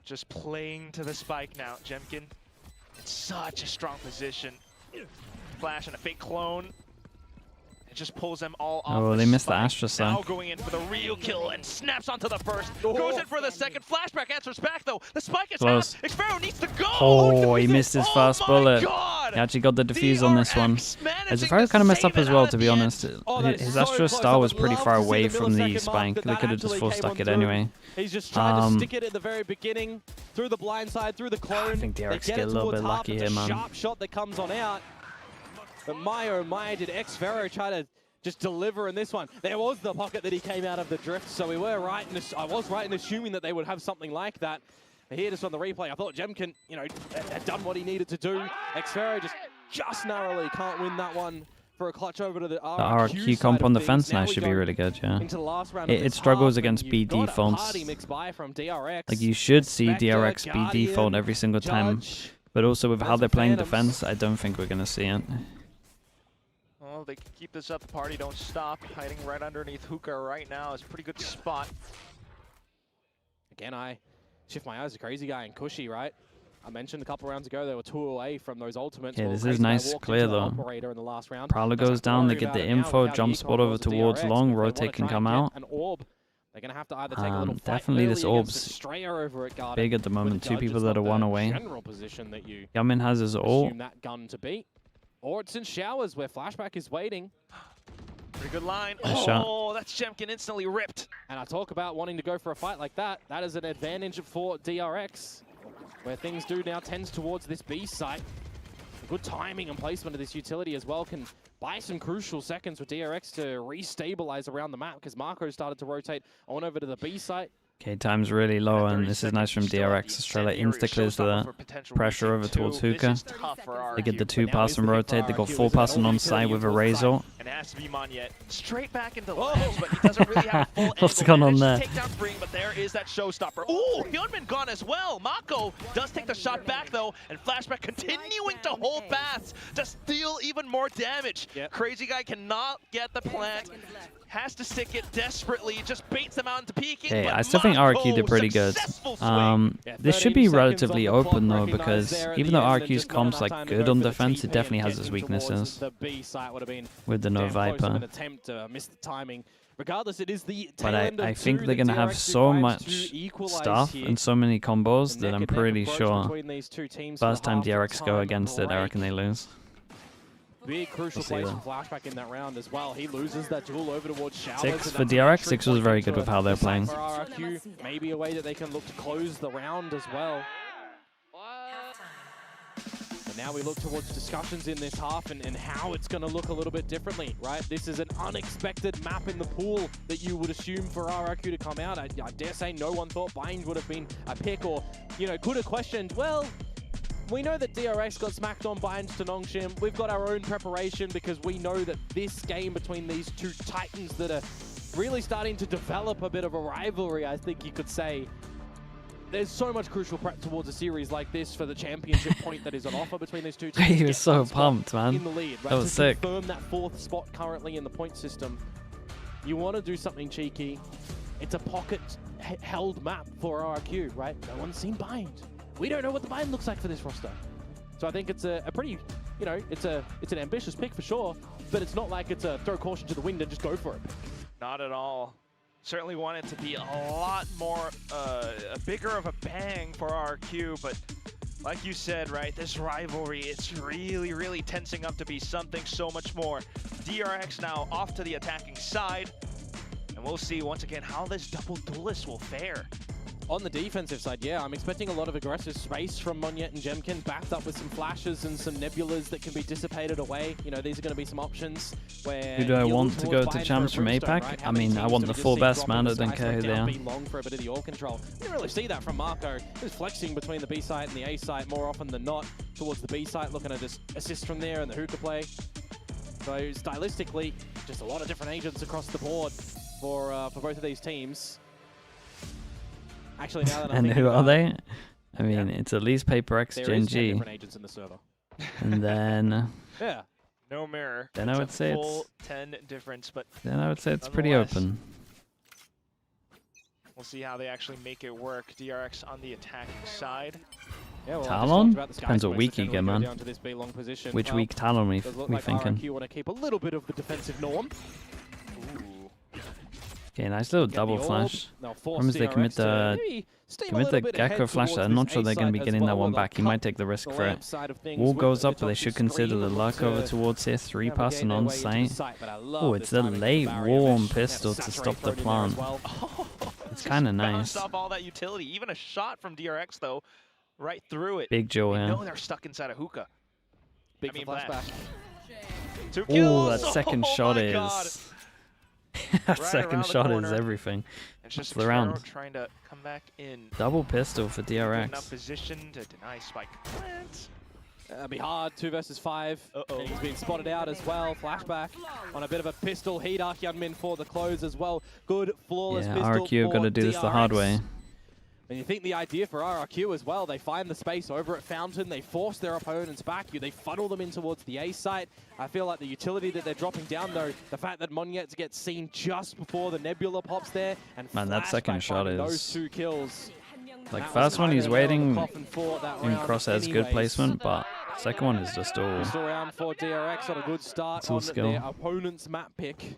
just playing to the spike now. Jemkin in such a strong position. Flash and a fake clone. It just pulls them all off. Oh, they missed the Astra Sun. Now going in for the real kill and snaps onto the first. Goes in for the second. Flashback answers back though. The spike is close. half. Xfero needs to go. Oh, he missed his first bullet. God. He actually got the defuse on this one. Xfero kind of messed up as well, to be honest. His Astra Star was pretty far away from the spike. They could have just full stuck it anyway. He's just trying to stick it at the very beginning, through the blind side, through the clone. I think DRX get a little bit lucky here, man. Sharp shot that comes on out. But my oh my, did Xfero try to just deliver in this one. There was the pocket that he came out of the drift, so we were right in I was right in assuming that they would have something like that. But here, just on the replay, I thought Jemkin, had done what he needed to do. Xfero just narrowly can't win that one for a clutch over to the RRQ comp on the fence now should be really good, yeah. Into the last round it struggles against B defaults. Like, you should see DRX B default every single time. But also with how they're playing defense, I don't think we're going to see it. Well, they can keep this up. The party don't stop. Hiding right underneath Hookah right now is a pretty good spot. Again, I shift my eyes to Crazy Guy and Cushy, right? I mentioned a couple rounds ago they were 2 away from those ultimates. Yeah, this is nice, clear though. Prowler goes down, they get the info, jump spot over towards long, rotate can come out. They're gonna have to either take a little definitely this orb's big at the moment. 2 people that are 1 away. Yamin has his ult. That gun to beat. Or it's in showers where Flashback is waiting. Pretty good line. Oh, that's Jemkin instantly ripped. And I talk about wanting to go for a fight like that. That is an advantage for DRX, where things do now tends towards this B site. Good timing and placement of this utility as well can buy some crucial seconds for DRX to restabilize around the map, because Marco started to rotate on over to the B site. Okay, time's really low, and this is nice from DRX. Estrella insta-clears the pressure over towards Hookah. They get the 2-pass and rotate. They got 4-passing on side with a Razor. And it has to be Monyet. Straight back into ledge, but he doesn't really have full What's going on there? Takedown bring, but there is that showstopper. Ooh, Hyunmin gone as well. Mako does take the shot back though, and Flashback continuing to hold paths to steal even more damage. Crazy Guy cannot get the plant. Has to stick it desperately, just baits them out into peeking. Hey, I still think RRQ did pretty good. This should be relatively open though, because even though RRQ's comp's like good on defense, it definitely has its weaknesses. With the no Viper. Regardless, it is the but I think they're going to have so much stuff and so many combos that I'm pretty sure first time DRX go against it, I reckon they lose. Big crucial place for Flashback in that round as well. He loses that duel over towards showers. 6 for DRX. 6 was very good with how they're playing. For RRQ, maybe a way that they can look to close the round as well. But now we look towards discussions in this half and how it's going to look a little bit differently, right? This is an unexpected map in the pool that you would assume for RRQ to come out. I dare say no one thought Bind would have been a pick, or, could have questioned, well, we know that DRX got smacked on by Nongshim. We've got our own preparation because we know that this game between these 2 titans that are really starting to develop a bit of a rivalry, I think you could say. There's so much crucial prep towards a series like this for the championship point that is on offer between these 2 teams. He was so pumped, man. In the lead, right? That was sick. To confirm that 4th spot currently in the point system, you want to do something cheeky. It's a pocket-held map for RRQ, right? No one's seen Bind. We don't know what the Bind looks like for this roster. So I think it's a pretty, it's an ambitious pick for sure, but it's not like it's a throw caution to the wind and just go for it. Not at all. Certainly want it to be a lot more, a bigger of a bang for RRQ, but like you said, right, this rivalry, it's really, really tensing up to be something so much more. DRX now off to the attacking side, and we'll see once again how this double duelist will fare. On the defensive side, yeah, I'm expecting a lot of aggressive space from Monyet and Jemkin, backed up with some flashes and some nebulas that can be dissipated away. You know, these are going to be some options where... Who do I want to go to champs from APAC? Right? I mean, I want the full best, man. I don't care who they are. Long for a bit of the control. You didn't really see that from Marco. He was flexing between the B site and the A site more often than not towards the B site, looking to just assist from there and the hookah play. So stylistically, just a lot of different agents across the board for both of these teams. Actually, now that I'm and who are they? I mean, it's at least Paper X, Gen G. different agents in the server. And then... yeah. No mirror. Then I would say full it's... 10 difference, but Then I would say it's pretty open. We'll see how they actually make it work. DRX on the attacking side. Yeah, well, Talon? Depends what week you get, man. Which week Talon we thinking? RRQ want to keep a little bit of the defensive norm. Okay, nice little double flash. Problem is they commit the Gecko flash. I'm not sure they're going to be getting that one back. He might take the risk for it. Wall goes up, but they should consider the luck over towards here. 3 passing on site. Oh, it's a late warm pistol to stop the plant. It's kind of nice. Stop all that utility. Even a shot from DRX though, right through it. Big Joe, yeah. No, they're stuck inside a hookah. Big flashback. 2 kills. Oh, that second shot is. That second shot is everything. It's just the round. Trying to come back in. Double pistol for DRX. Enough position to deny spike plant. It'll be hard, 2 versus 5. And he's been spotted out as well. Flashback on a bit of a pistol heat. Hyunmin for the close as well. Good, flawless pistol. RRQ have got to do this the hard way. And you think the idea for RRQ as well, they find the space over at Fountain, they force their opponents back, they funnel them in towards the A site. I feel like the utility that they're dropping down though, the fact that Monyet gets seen just before the Nebula pops there, and man, that second shot is... those 2 kills. Like, first one he's waiting in Crosshair's good placement, but second one is just all... Pistol round for DRX on a good start on their opponent's map pick.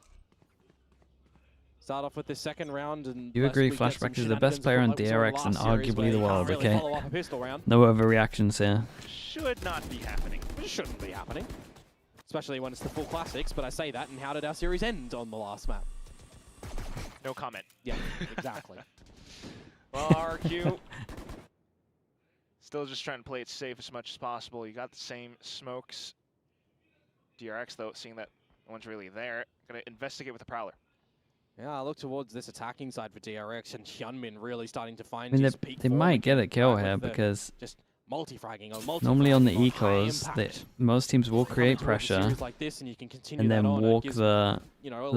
Start off with the second round, and you agree Flashback is the best player on DRX and arguably the world, okay? No overreactions here. Should not be happening. It shouldn't be happening. Especially when it's the full classics, but I say that, and how did our series end on the last map? No comment. Yeah, exactly. Well, RRQ still just trying to play it safe as much as possible. You got the same smokes. DRX, though, seeing that no one's really there, gonna investigate with the Prowler. Yeah, I look towards this attacking side for DRX and Hyunmin really starting to find I mean, his peak they might get a kill here because just multi-fragging or normally on the ecos, most teams will create pressure like this and then walk the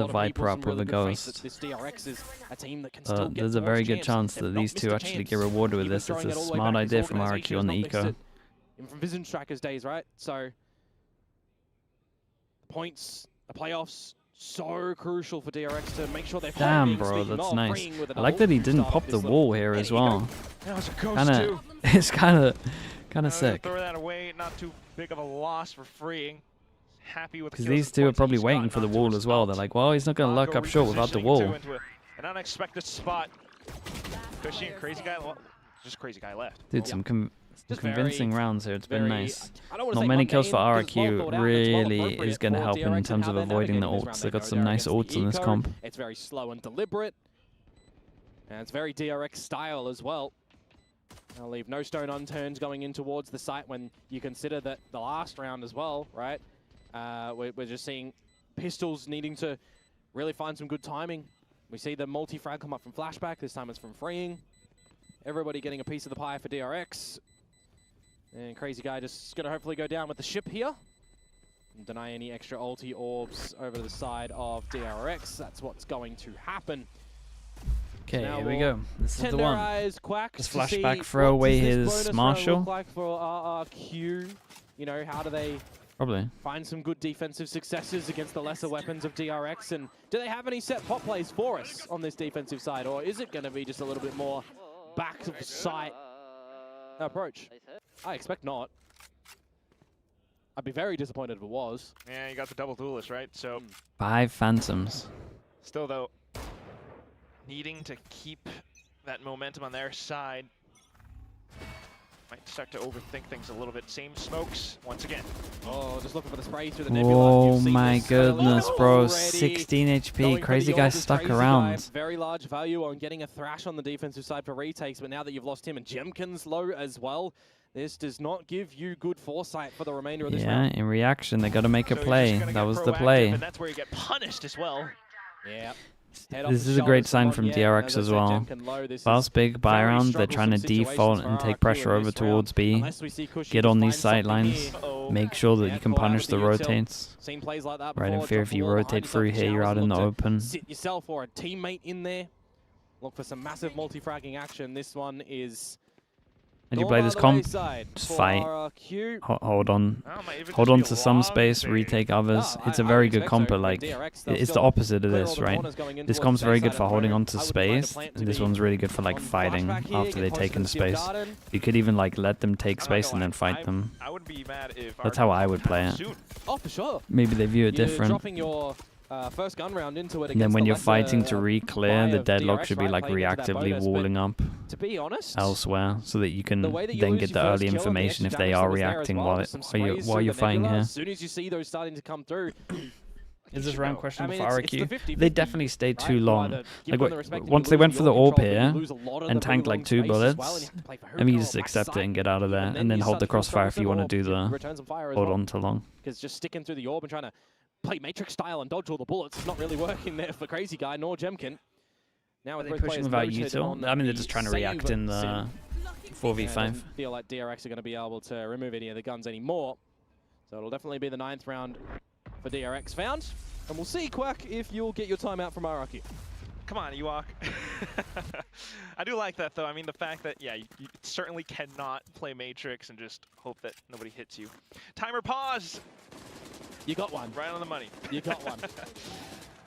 Viper up with a Ghost. This DRX is a team that can there's a very good chance that these two actually get rewarded with this. It's a smart idea from RRQ on the eco. From Vision Strikers days, right? So, the points, the playoffs, so crucial for DRX to make sure they're damn, bro, that's nice. I like that he didn't pop the wall here as well. It's kind of sick. Throw that away, not too big of a loss for freeing. Happy with because these two are probably waiting for the wall as well. They're like, well, he's not going to luck up short without the wall. An unexpected spot. Cushy and Crazy Guy, just Crazy Guy left. Dude, some convincing rounds here. It's been nice. Not many kills for RRQ really is going to help in terms of avoiding the ults. They've got some nice ults in this comp. It's very slow and deliberate. And it's very DRX style as well. I'll leave no stone unturned going in towards the site when you consider that the last round as well, right? We're just seeing pistols needing to really find some good timing. We see the multi-frag come up from Flashback. This time it's from freeing. Everybody getting a piece of the pie for DRX. And Crazy Guy just going to hopefully go down with the ship here. And deny any extra ulti orbs over to the side of DRX. That's what's going to happen. Okay, here we go. This is the one. Does Flashback throw away his Marshall? Look like for RRQ? You know, how do they probably find some good defensive successes against the lesser weapons of DRX? And do they have any set pop plays for us on this defensive side? Or is it going to be just a little bit more back of sight approach? I expect not. I'd be very disappointed if it was. Yeah, you got the double duelist, right? So 5 Phantoms. Still, though, needing to keep that momentum on their side. Might start to overthink things a little bit. Same smokes once again. Oh, just looking for the spray through the nebula. Oh my goodness, bro. 16 HP. Crazy guy stuck around. Very large value on getting a thrash on the defensive side for retakes, but now that you've lost him and Jemkin's low as well, this does not give you good foresight for the remainder of this round. In reaction, they got to make a play. That was the play. And that's where you get punished as well. Yeah. This is a great sign from DRX as well. Fast big buy round, they're trying to default and take pressure over towards B. Get on these sight lines, make sure that you can punish the rotates. Right, in fear if you rotate through here, you're out in the open. Sit yourself or a teammate in there. Look for some massive multi-fragging action. This one is... How do you play this comp? Just fight. Hold on. Hold on to some space, retake others. It's a very good comp, but like, it's the opposite of this, right? This comp's very good for holding on to space, and this one's really good for like fighting after they've taken space. You could even like let them take space and then fight them. That's how I would play it. Oh, for sure. Maybe they view it different. Dropping your first gun round into it. And then when you're fighting to re-clear, the deadlock should be like reactively walling up elsewhere, so that you can then get the early information if they are reacting while you're fighting here. As soon as you see those starting to come through. Is this round question for RRQ? They definitely stayed too long. Like once they went for the AWP here and tanked like 2 bullets, I mean, you just accept it and get out of there, and then hold the crossfire if you want to do the hold on too long. Because just sticking through the orb and trying to play Matrix style and dodge all the bullets. It's not really working there for Crazy Guy nor Jemkin. Now are they pushing without util? I mean, they're just trying to react in the 4v5. I don't feel like DRX are going to be able to remove any of the guns anymore. So it'll definitely be the 9th round for DRX found. And we'll see, Quack, if you'll get your timeout from RRQ. Come on, Ewok. I do like that, though. I mean, the fact that, yeah, you certainly cannot play Matrix and just hope that nobody hits you. Timer pause! You got one. Right on the money. You got one.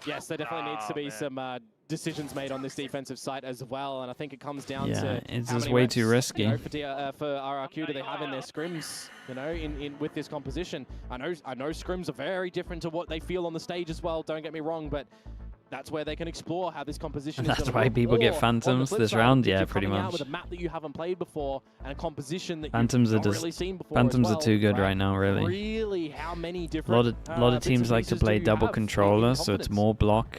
Yes, there definitely needs to be some decisions made on this defensive site as well, and I think it comes down to it's just way too risky. You know, for RRQ, do they have in their scrims? You know, with this composition, I know scrims are very different to what they feel on the stage as well. Don't get me wrong, but that's where they can explore how this composition is. That's why people get Phantoms this round, yeah, pretty much. With a map that you haven't played before and a composition that Phantoms you've not really seen before. Phantoms as well, are too good right now, really. Really, how many different a lot of teams like to play double controller, so it's more block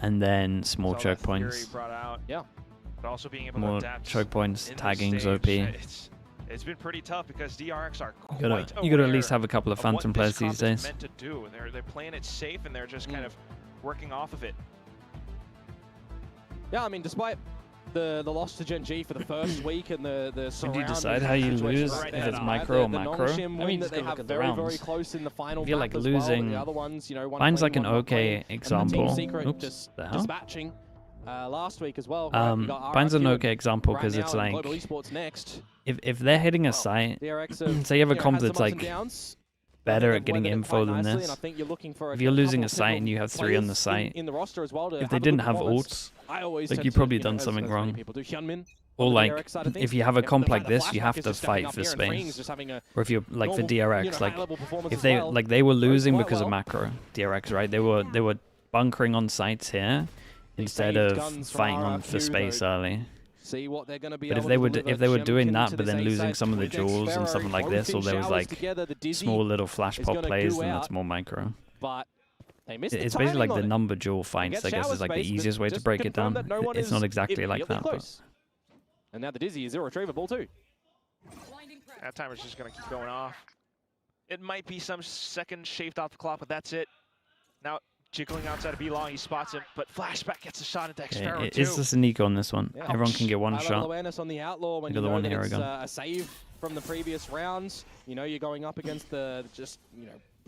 and then small choke points. Yeah. But also being able more to adapt choke points, tagging's OP. It's been pretty tough because DRX are you gotta at least have a couple of Phantom players these days. Meant to do. They're playing it safe and they're just kind of working off of it. Yeah, I mean, despite the loss to Gen G for the first week and the surround. Do you decide how you lose if it's micro or macro? I mean, just look at the rounds. Very close in the final I feel like losing. The other ones, you know, mine's like an okay example. Oops, the hell? Dispatching last week as well. Mine's an okay example because it's like if they're hitting a site, say you have a comp that's like better at getting info than this. If you're losing a site and you have 3 on the site, if they didn't have ults, like you've probably done something wrong. Or like, if you have a comp like this, you have to fight for space. Or if you're like for DRX, like if they were losing because of macro DRX, right? They were bunkering on sites here instead of fighting on for space early. See what they're going to be. But if they were doing that, but then losing some of the jewels and something like this, or there was like small little flash pop plays, then that's more micro. But it's basically like the number jewel fights, I guess, is like the easiest way to break it down. It's not exactly like that, but. And now the Dizzy is zero retrievable too. That timer's just going to keep going off. It might be some second shaved off the clock, but that's it. Now jiggling outside of B-Long, he spots him, but Flashback gets a shot at Dexfero too. It's just a Nico on this one. Yeah. Everyone can get one shot. Awareness on the Outlaw when you know that it's a save from the previous rounds. You know you're going up against the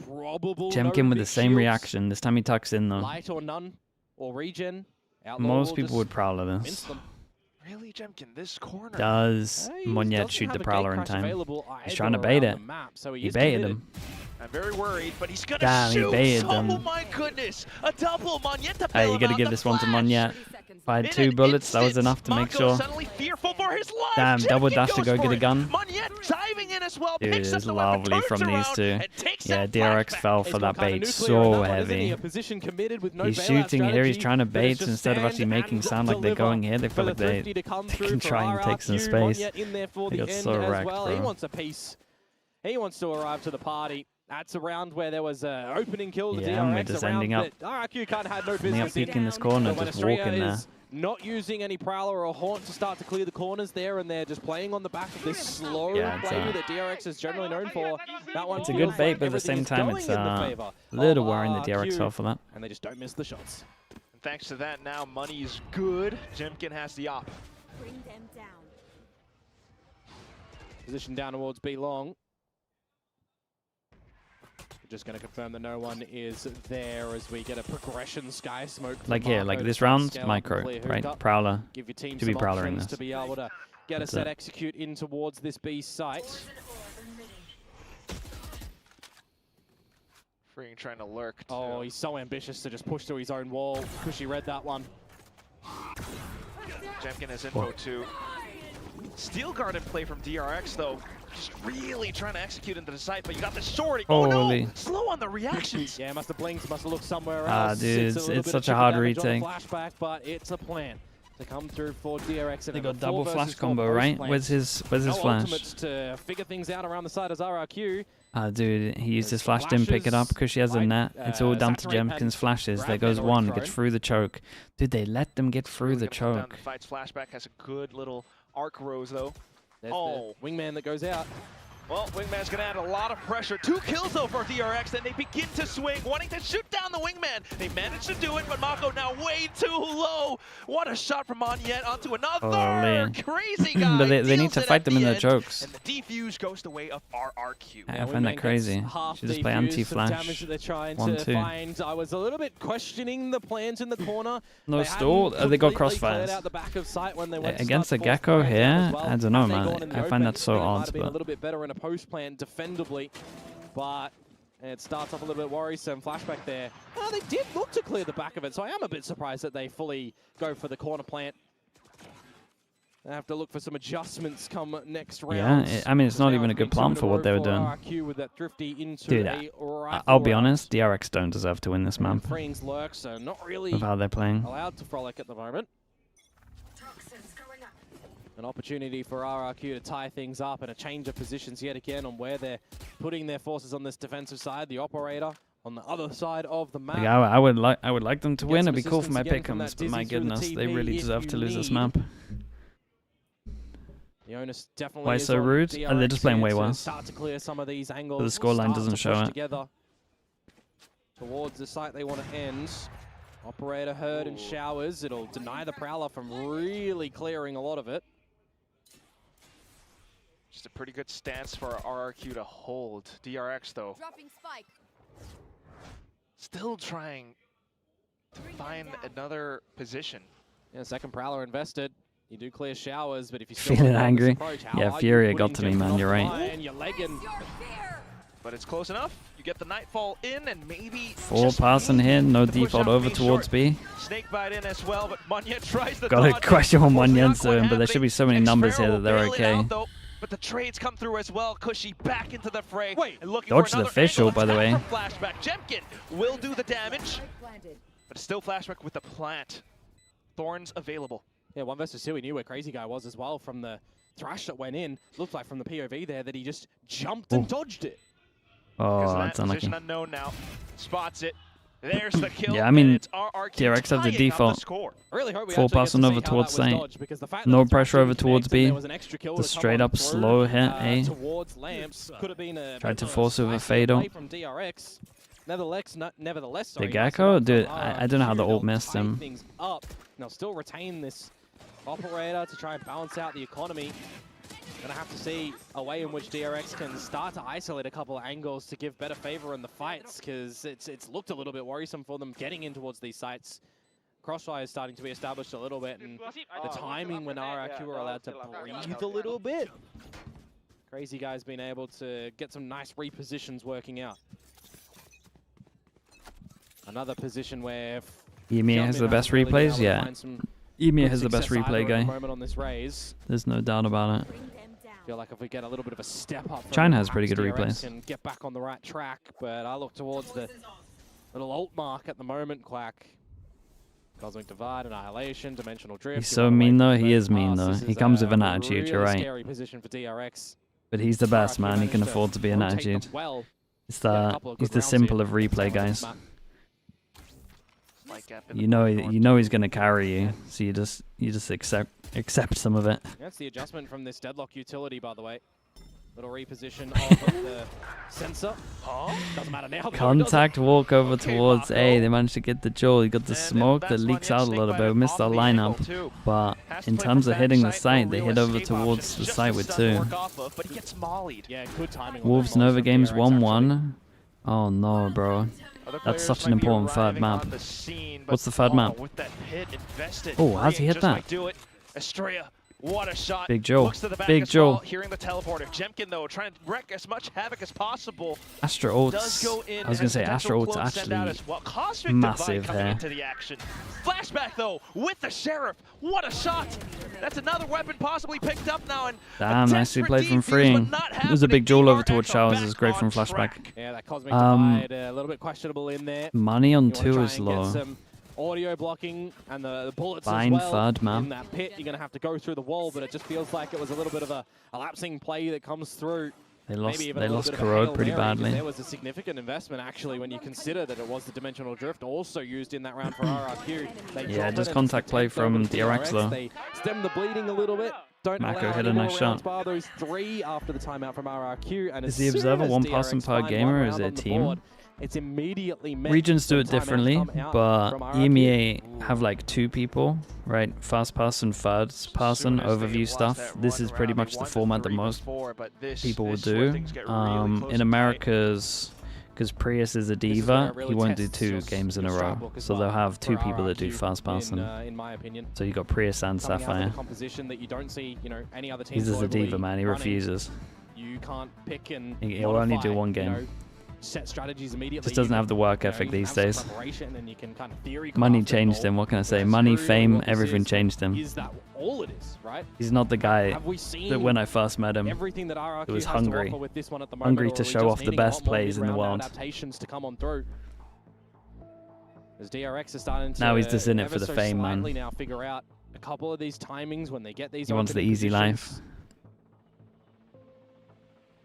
probable. Jemkin with the same reaction. This time he tucks in though. Light or none, or regen. Outlaw most people would Prowler this. Really, Jemkin, this corner. Does Monyet shoot the Prowler in time? He's trying to bait it. He baited him. I'm very worried, but he's gonna shoot. He baited them. Oh my goodness! A double Monyet to Hey, you gotta give this one to Monyet. Fired 2 bullets, that was enough to make sure. Fearful for his life. Damn, double dash to go get a gun. Monyet diving in as well. Dude, Picks up it's the weapon, lovely turns from these around, two. and takes Yeah, that DRX flashback. fell for that bait so heavy. He's shooting here, he's trying to bait instead of actually making sound like they're going here. They feel like they can try and take some space. They got so wrecked, bro. He wants a piece. He wants to arrive to the party. That's a round where there was an opening kill to Yeah, and we're DRX. just A round ending up, that RRQ kind of had no ending up business in. peeking this corner, But just when walking Estrella there. is not using any Prowler or Haunt to start to clear the corners there, and they're just playing on the back of this slow play that DRX is generally known for. That one It's a good bait, but at the same time, it's a little worrying that DRX fell for that. And they just don't miss the shots. And thanks to that, now money's good. Jemkin has the op. Bring them down. Position down towards B long. We're just going to confirm that no one is there as we get a progression sky smoke. Like here, like this round, micro, right? Prowler. Give your team Should be some prowlering options this. to be able to get a set execute in towards this B site. Freeing trying to lurk. Oh, he's so ambitious to just push through his own wall. Cushy read that one. Jemkin has info too. Steel guard in play from DRX though. Just really trying to execute into the site, but you got the shorty. Oh no! Slow on the reactions. Yeah, must have blinked, must have looked somewhere else. Ah, dude, it's such a hard retake. Flashback, but it's a plan to come through for DRX. They got double flash combo, right? Where's his flash? Ultimates to figure things out around the side as RRQ. Ah, dude, he used his flash, didn't pick it up because she has a net. It's all down to Jemkin's flashes. There goes one, gets through the choke. Dude, they let them get through the choke. Fights flashback has a good little arc rose though. There's the wingman that goes out. Well, Wingman's going to add a lot of pressure. 2 kills, though, for DRX, and they begin to swing, wanting to shoot down the Wingman. They managed to do it, but Mako now way too low. What a shot from Monyet onto another. Crazy guy. But they need to fight them in their chokes. And the defuse goes the way of RRQ. I find that crazy. Should just play anti-flash. 1-2. I was a little bit questioning the plans in the corner. No stall. They got crossfires. Against the Gecko here, I don't know, man. I find that so odd. A little bit better in a post plan defendably, but it starts off a little bit worrisome. Flashback there. Oh, they did look to clear the back of it, so I am a bit surprised that they fully go for the corner plant. They have to look for some adjustments come next round. Yeah, I mean, it's not even a good plan for what they were doing. With that thrifty into Dude, I'll be honest, DRX don't deserve to win this map. Freeing's lurk, so not really of how they're playing. Allowed to frolic at the moment. An opportunity for RRQ to tie things up and a change of positions yet again on where they're putting their forces on this defensive side. The operator on the other side of the map. Like, I would like them to win. It'd be cool for my pick'ems, but my goodness, they really deserve to lose this map. The onus definitely Why so rude? And they're just playing way well. Start to clear some of these angles. But the scoreline doesn't show it. Together towards the site they want to end. Operator heard and showers. It'll deny the Prowler from really clearing a lot of it. Just a pretty good stance for RRQ to hold. DRX, though, still trying to find another position. Yeah, second Prowler invested. You do clear showers, but if you feeling angry, yeah, Furia got to me, man. You're right. But it's close enough. You get the Nightfall in, and maybe 4 passing here, no default over towards B. Snakebite in as well, but Monyet tries to got a question on Monyet's doing, but there should be so many numbers here that they're okay. But the trades come through as well. Cushy back into the fray. And looking Dodge for the official, by the way. Flashback. Jemkin will do the damage, but still flashback with the plant. Thorns available. Yeah, 1 versus 2. He knew where Crazy Guy was as well from the thrash that went in. Looked like from the POV there that he just jumped and dodged it. Oh, that's unlucky. Unknown now. Spots it. There's the kill. Yeah, I mean, DRX have the default. Really hope we 4 passing over towards site. No pressure over towards B. The straight up slow hit A. Tried to force over Fado. Nevertheless, the Gecko? Dude, I don't know how the ult missed him. Now still retain this operator to try and balance out the economy. Gonna have to see a way in which DRX can start to isolate a couple of angles to give better favor in the fights, because it's looked a little bit worrisome for them getting in towards these sites. Crossfire is starting to be established a little bit, and the timing when RRQ are allowed to breathe a little bit. Crazy Guy's been able to get some nice repositions working out. Another position where EMEA has the best replays, yeah. EMEA has the best replay guy. On this raise. There's no doubt about it. Feel like if we get a little bit of a step up, China has pretty good DRX replays. Can get back on the right track, but I look towards the little alt mark at the moment. Quack, Cosmic Divide, Annihilation, Dimensional Drift. He's so mean though. He is mean though. He comes with an attitude. You're right. Scary position for DRX. But he's the best, man. He can afford to be an attitude. Well, He's the simple of replay, guys. You know he's gonna carry you, so you just accept some of it. That's the adjustment from this deadlock utility, by the way. Little reposition of the sensor. Doesn't matter now. Contact walk over towards A. They managed to get the jewel. You got the smoke that leaks out a little bit. We missed our lineup, but in terms of hitting the site, they hit over towards the site with 2. Wolves Nova games 1-1. Oh no, bro. That's such an important third map. What's the third map? Oh, how's he hit that? What a shot. Big Joe. Big Joe. Joe. Hearing the teleporter. Jemkin, though, trying to wreak as much havoc as possible. Astra ults. I was going to say Astra ults actually massive here. Into the action. Flashback, though, with the Sheriff. What a shot. That's another weapon possibly picked up now. And damn, nicely played from freeing. It was a big jewel over towards Showers. Is great from flashback. Yeah, that Cosmic Divide, a little bit questionable in there. Money on 2 is low. Audio blocking and the bullets Fine as well. third map. In that pit, you're going to have to go through the wall, but it just feels like it was a little bit of a lapsing play that comes through. They lost Corrode pretty badly. There was a significant investment, actually, when you consider that it was the Dimensional Drift also used in that round for RRQ. Yeah, just contact play from DRX, though. They stem the bleeding a little bit. Don't Mako hit a nice shot. Bar those 3 after the timeout from RRQ. And is the Observer one person per gamer, or is it a team? It's immediately Regions do it differently, but EMEA have like 2 people, right? First person, third person, overview stuff. This is pretty much the format that most people will do. In Americas, because Prius is a diva, he won't do 2 games in a row. So they'll have 2 people that do first person. In my opinion. So you got Prius and Sapphire. He's just a diva, man. He refuses. You can't pick and he'll only do 1 game. Set strategies immediately. Just doesn't have the work ethic these days. Money changed him. What can I say? Money, fame, everything changed him. Is that all it is, right? He's not the guy that when I first met him, it was hungry. Hungry to show off the best plays in the world. To come on through. As DRX is starting to now he's just in it for the fame, man. Now figure out a couple of these timings when they get these. He wants the easy life.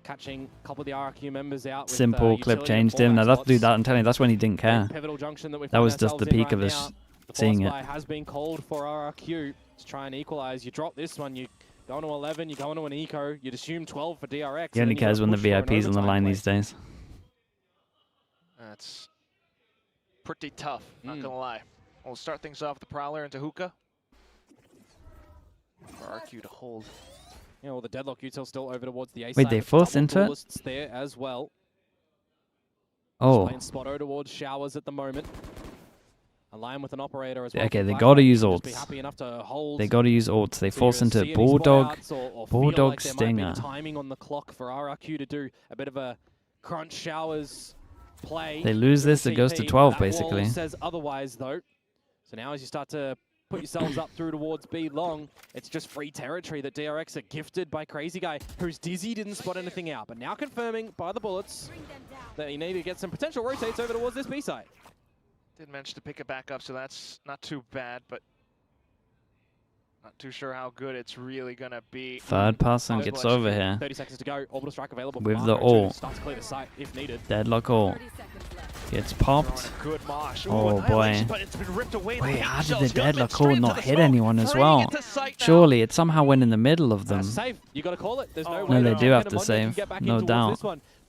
Catching a couple of the RRQ members out. Simple clip changed him. Now that's dude, I'm telling you, that's when he didn't care. That was just the peak of us seeing it. Has been called for RRQ to try and equalize. You drop this one, you go into 11, you go into an eco, you'd assume 12 for DRX. He only cares when the VIP's on the line these days. That's pretty tough, not gonna lie. We'll start things off with the Prowler into Hookah. For RRQ to hold. Yeah, well, the deadlock util still over towards the A side. Wait, they forced into it? There as well. Oh. Playing Spotto towards Showers at the moment. Align with an operator as well. Okay, they gotta use ults. They gotta use ults. They So force into see Bulldog. or Bulldog feel like there might be Stinger. timing on the clock for RRQ to do a bit of a crunch Showers play. They lose this, it goes to 12 basically. Says otherwise though. So now as you start to put yourselves up through towards B long, it's just free territory that DRX are gifted by Crazy Guy, who's Dizzy didn't spot anything out, but now confirming by the bullets that you need to get some potential rotates over towards this B side. Did manage to pick it back up, so that's not too bad, but not too sure how good it's really gonna be. Third person gets over here. 30 seconds to go. Orbital strike available with the ult. Starts to clear the site if needed. Deadlock ult. Gets popped. Good mosh. Oh boy. But it's been ripped away. Wait, how did the deadlock ult not hit anyone as well? Surely it somehow went in the middle of them. Save. You got to call it. There's no way. No, they do have to save. No doubt.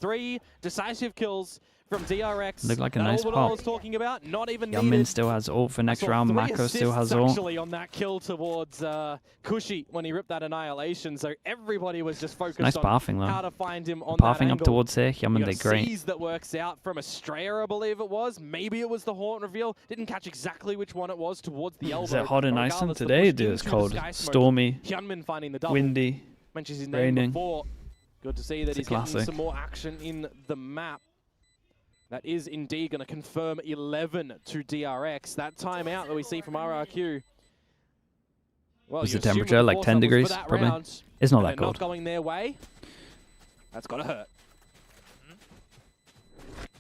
3 decisive kills from DRX. Looked like a nice pop. I was talking about, not even Yunmin still has ult for next round. Mako still has ult. Actually on that kill towards Cushy when he ripped that Annihilation, so everybody was just focused on how to find him on that Pathing up angle. towards here. Yunmin did great. Seize that works out from Estrella, I believe it was. Maybe it was the Horn reveal. Didn't catch exactly which one it was towards the elbow. Is it hot in Iceland today? Dude, it's cold. Stormy. Hyunmin finding the double. Windy. Mentions his name Raining. before. Good to see that he's classic. getting some more action in the map. That is indeed going to confirm 11 to DRX. That timeout that we see from RRQ Well, What's you the assume temperature? with Like force 10 levels for degrees, that probably. round, It's not and that they're cold. not going their way. That's gotta hurt.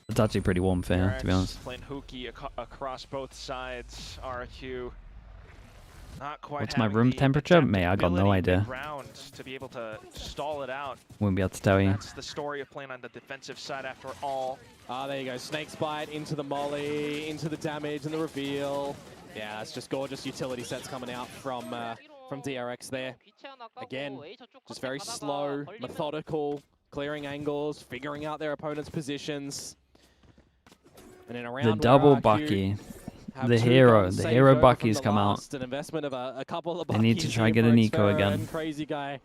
It's actually pretty warm for here, to be honest. Playing hooky across both sides. RRQ not quite. What's my having room the temperature? Mate, I got no adaptability idea. mid-round to be able to stall it out. Wouldn't be able to tell you. That's the story of playing on the defensive side after all. Ah, there you go. Snake's Bite into the molly, into the damage and the reveal. Yeah, it's just gorgeous utility sets coming out from DRX there. Again, just very slow, methodical, clearing angles, figuring out their opponent's positions. And then around The double RRQ Bucky. have The two hero. guns The saved hero over Bucky's from the come out. last. An investment of a couple of They need to Buckies try here get for an eco Xpera again. and Crazy Guy.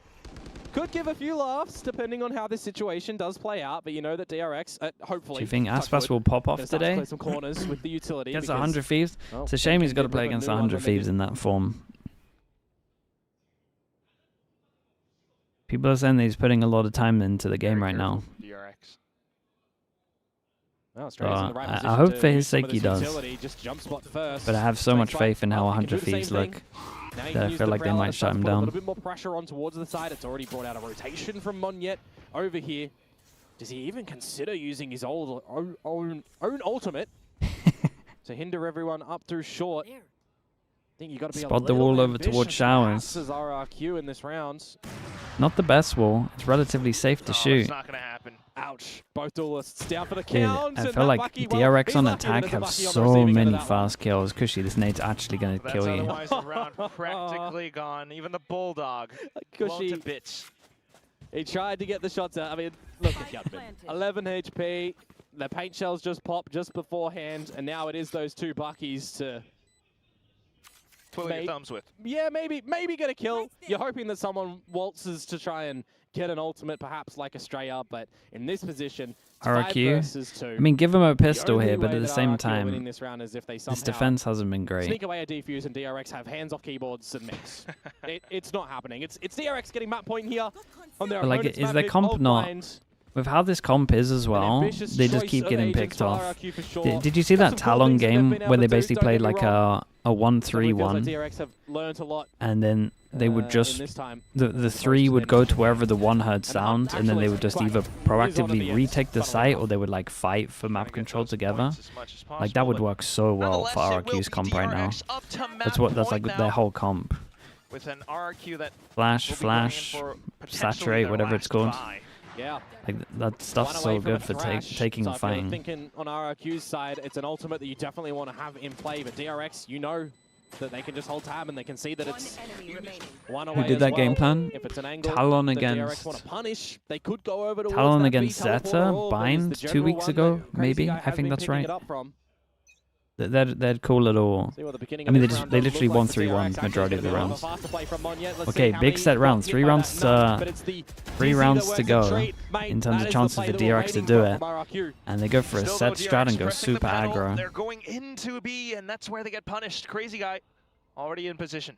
Could give a few laughs depending on how this situation does play out, but you know that DRX, hopefully. Do you think touch Aspas wood, will pop off gonna start to today? play some corners with the utility. Against because- 100 Thieves? well, It's a shame he's they got to did play rip a against new one 100 when they Thieves did. in that form. People are saying that he's putting a lot of time into the game right now. DRX. Well, Australia's in the right I position hope to for his use some sake of he this does. utility, just jump spot first. But I have so Snake's much Bite, faith in how well, he can 100 do the same Thieves thing. look. Now he that can I use feel the like they Prowler might to shut start to him put a down. little bit more pressure on towards the side. It's already brought out a rotation from Monyet over here. Does he even consider using his own ultimate to hinder everyone up through short? I think you got to be Spot a the little wall over towards ambitious Showers. perhaps as RRQ in this round. Not the best wall. It's relatively safe to shoot. It's not going to happen. Ouch. Both duelists down for the Dude, count. I and feel that like Bucky, well, DRX he's on lucky attack that there's a have Bucky on the so receiving end many of that one. fast kills. Cushy, this nade's actually going to That's kill you. otherwise the round practically gone. Even the Bulldog blown Cushy. to bits. He tried to get the shots out. I mean, look at Gutman. 11 HP. The paint shells just popped just beforehand, and now it is those two Buckies to... Twiddle your thumbs with. Yeah, maybe get a kill. You're hoping that someone waltzes to try and get an ultimate, perhaps like Estrella, but in this position, it's 5 RRQ. versus 2. I mean, give him a The pistol only here, but way at the that same RRQ are winning time, this round is if they his somehow defense hasn't been great. sneak away a defuse and DRX have hands off keyboards and mix. It's not happening. It's DRX getting map point here on their But like, opponent's is map their bit comp of not... blind. With how this comp is as well, ambitious they just choice keep of getting agents picked for off. RRQ for sure. Did you see Got that some cool Talon things that they've game been able where they to do, basically don't played get me like wrong. a 1-3-1, Feels like DRX have learned a lot. and then they would just... in this time. The 3 would go to wherever the 1 heard sound, and then they would just either proactively retake the site, or they would like fight for map control together. Like that would work so well for RRQ's comp right now. That's like their whole comp. With an RRQ that Flash, will be going in flash, for potentially saturate, their whatever it's last called. buy. Yeah. Like that stuff's One so away from good a for thrash. taking So and if you're fighting. thinking on RRQ's side, it's an ultimate that you definitely want to have in play, but DRX, you know that they can just hold tab and they can see that it's one away Who did as that game well. plan? If it's an angle Talon that DRX against... want to punish, they could go over towards Talon that against V teleporter Zeta, orb, but it's Bind, the 2 general weeks one ago, that Crazy maybe? Guy I have think been that's picking right. it up from. They're cool little... See what the beginning I of mean, this they round they does literally look won like for 3-1 DRX. Actually, majority of the it's gonna be a rounds. faster play from Monyet. Let's Okay, see how big many set got rounds, hit 3 by rounds that number, to... but it's the 3 TC rounds that to works go a treat. Mate, in terms that of is chances play for that we're DRX to waiting do for it. from RRQ. And they go for a Still set though, strat DRX and go pressing the super pedal. aggro. They're going into B, and that's where they get punished. Crazy Guy already in position.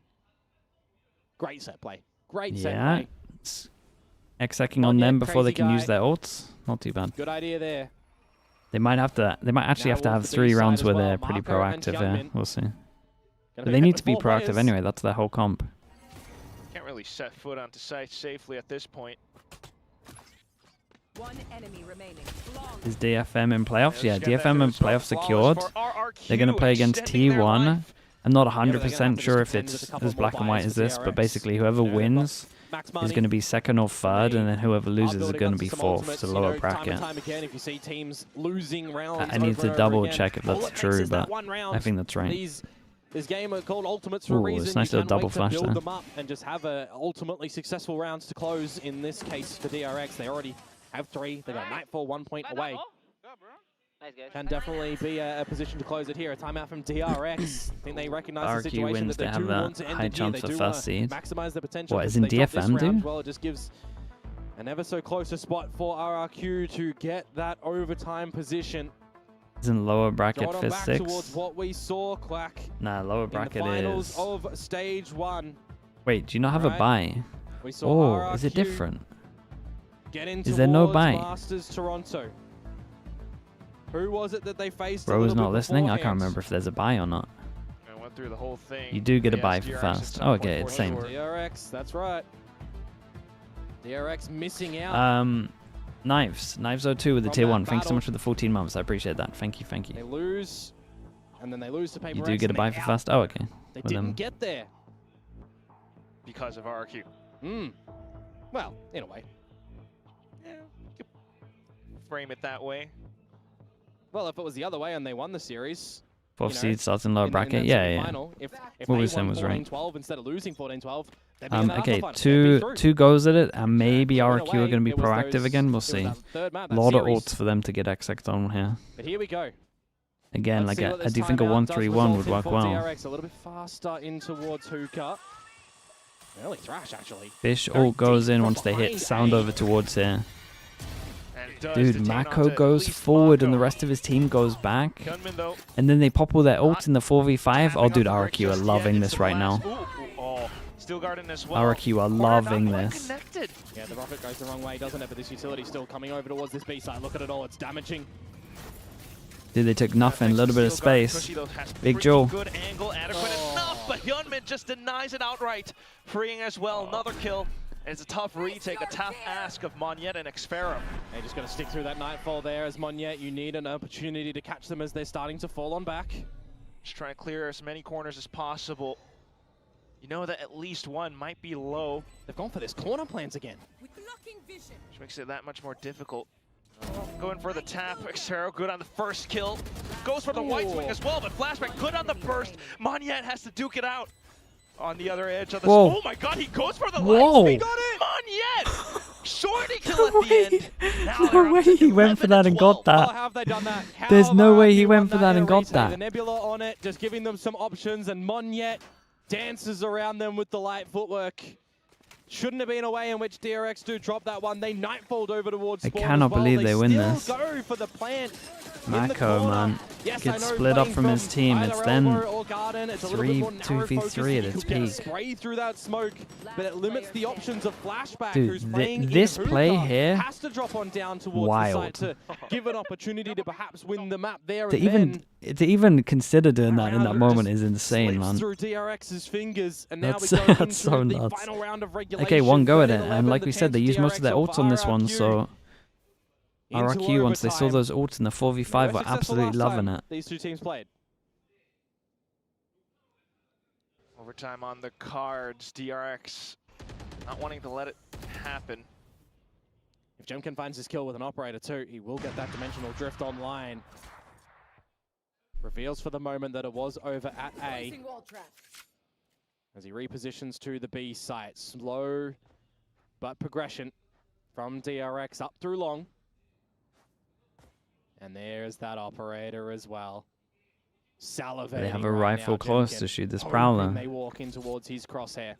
Great set play. Great set Yeah. play. Execing on Monyet, them before they Crazy can use Guy. their ults. Not too bad. Good idea there. They might actually Now have to on have the 3 B side rounds as where well, they're pretty Marco and proactive here. Gunman. We'll see. Gonna But be they met need with to be 4 proactive players. anyway. That's their whole comp. Can't really set foot onto site safely at this point. One enemy remaining. Is DFM in playoffs? Yeah, Let's get that DFM in finish off playoffs secured. flawless for RRQ, They're going to play against extending their T1. life. I'm not they're gonna have to 100% just sure if contend with it's a couple as more black and white buys as for this, but DRX. basically whoever Yeah, wins Max is money. going to be second or third, and then whoever loses is building going to up be some fourth ultimates, to you lower know, bracket. Time and time again, if you see teams losing rounds I need over to and over double again, check if all that's it takes true, is that but one round. I think that's right. This game are called Ultimates for a Ooh, reason. it's nice You little can't double wait to flash build there. them up and just have a ultimately successful rounds to close. In this case for DRX, they already have 3. They got Nightfall 1 point away. Can definitely be a position to close it here. A timeout from DRX. I think they recognize the RRQ situation wins, that they they do have want that to end high it here. chance They for do first want seed. to maximize the potential. What, because is in if they drop this DFM, round, dude? well, it just gives an ever so closer spot for RRQ to get that overtime position. Isn't lower bracket Going on for back 6? towards what we saw, Clack, Nah, lower in the bracket finals is... of stage 1. Wait, do you not have a Right. buy? We saw Oh, is it RRQ different? get in Is there no towards buy? Masters Toronto. Who was it that they faced? a Bro's little not bit listening? I can't beforehand? remember if there's a buy or not. And Going through the whole thing. You do get a Yes, buy for DRX fast. at some Oh, point okay, for it's same. sure. DRX, that's right. DRX missing out. Knives 02 with the From tier that 1. Thanks so battle. much for the 14 months. I appreciate that. Thank you, thank They you. lose, and then they lose to Paper You do X, get a and buy they're for out. fast. Oh, okay. They Well, didn't get there. Because of RRQ. Well, in a way. Yeah, you could frame it that way. Well, if it was the other way and they won the series, Fourth you know, seed starts in lower in bracket. that Yeah, yeah. semi-final, if What they we were saying won was right. 14-12 instead of losing 14-12, they'd be in that Okay, upper final. They'd be through. two goes at it, and maybe So in a RRQ are way, going to be it was proactive those- again. it We'll was see. that third map, A that lot of series. ults for them to get XX on here. But here we go. Again, Let's like see what I this do think a timeout does 1-3-1 would result in work for well. DRX a little bit faster in towards Hookah. Early thrash, actually. Fish Very ult goes deep in from once they hit behind sound A. over towards here. And it does Dude, detain Mako onto at goes least forward and the Mako. rest of his team goes back. Gunman, though, And then they pop all their ults in the 4v5. tapping Oh, dude, up for it RRQ are just loving yet. this It's right the now. last- Oh, Steel Garden as well. RRQ are Corner loving not quite this. Connected. Yeah, the rocket goes the wrong way, doesn't it? But this utility still coming over towards this B side. Look at it all, it's damaging. Dude, they took nothing, a little bit of Steel Garden, space. Cushy, though, has Big pretty Joe. Good angle, adequate enough, but Hyunmin just denies it outright. Freeing as well, another kill. And it's a tough retake, a tough ask of Monyet and Xfero. They just got to stick through that nightfall there as Monyet. You need an opportunity to catch them as they're starting to fall on back. Just trying to clear as many corners as possible. You know that at least one might be low. They've gone for this corner plans again. Which makes it that much more difficult. Going for the tap, Xero good on the first kill. Goes for the white swing as well, but Flashback good on the burst. Monyet has to duke it out. On the other edge of the... Whoa. Oh my god, he goes for the Whoa. light speed. Monyet! Shorty kill at the end. Now they're No up way to he went for 11 that and got 12. Oh, that. how have they done that? How There's no have way he RRQ went won for that and in a got retake? that. The Nebula on it, just giving them some options, and Monyet dances around them with the light footwork. Shouldn't have been a way in which DRX do drop that one. They nightfalled over towards I Spawn cannot as well. believe they win still this. Go for the plant. in the Mako, corner. man, Yes, gets I know, split up playing from his team. either It's then elbow or garden. It's a little bit more narrow 2v3 focus. at You its could get a peak. spray through that smoke, but it limits the options of Flashback, Dude, who's playing in this play Hookah, here, has to drop on down towards wild. the side to give an opportunity to perhaps win the map there To and even then. to even consider doing that in round that just moment is insane, slips man. through DRX's fingers, and now That's we go that's into so the nuts. final round of regulation. Okay, one go at it, 13-11, and like the we said, they chance used most of their DRX ults on this one, so into RRQ, once they saw overtime. those ults in the 4v5, They were successful absolutely last loving time it. These two teams played. Overtime on the cards. DRX not wanting to let it happen. If Jemkin finds his kill with an operator too, he will get that dimensional drift online. Reveals for the moment that it was over at A. As he repositions to the B site. Slow, but progression from DRX up through long. And there's that operator as well. Salivating. They have a right rifle now, close Jemkin, to shoot this hoping Prowler. They walk in towards his crosshair.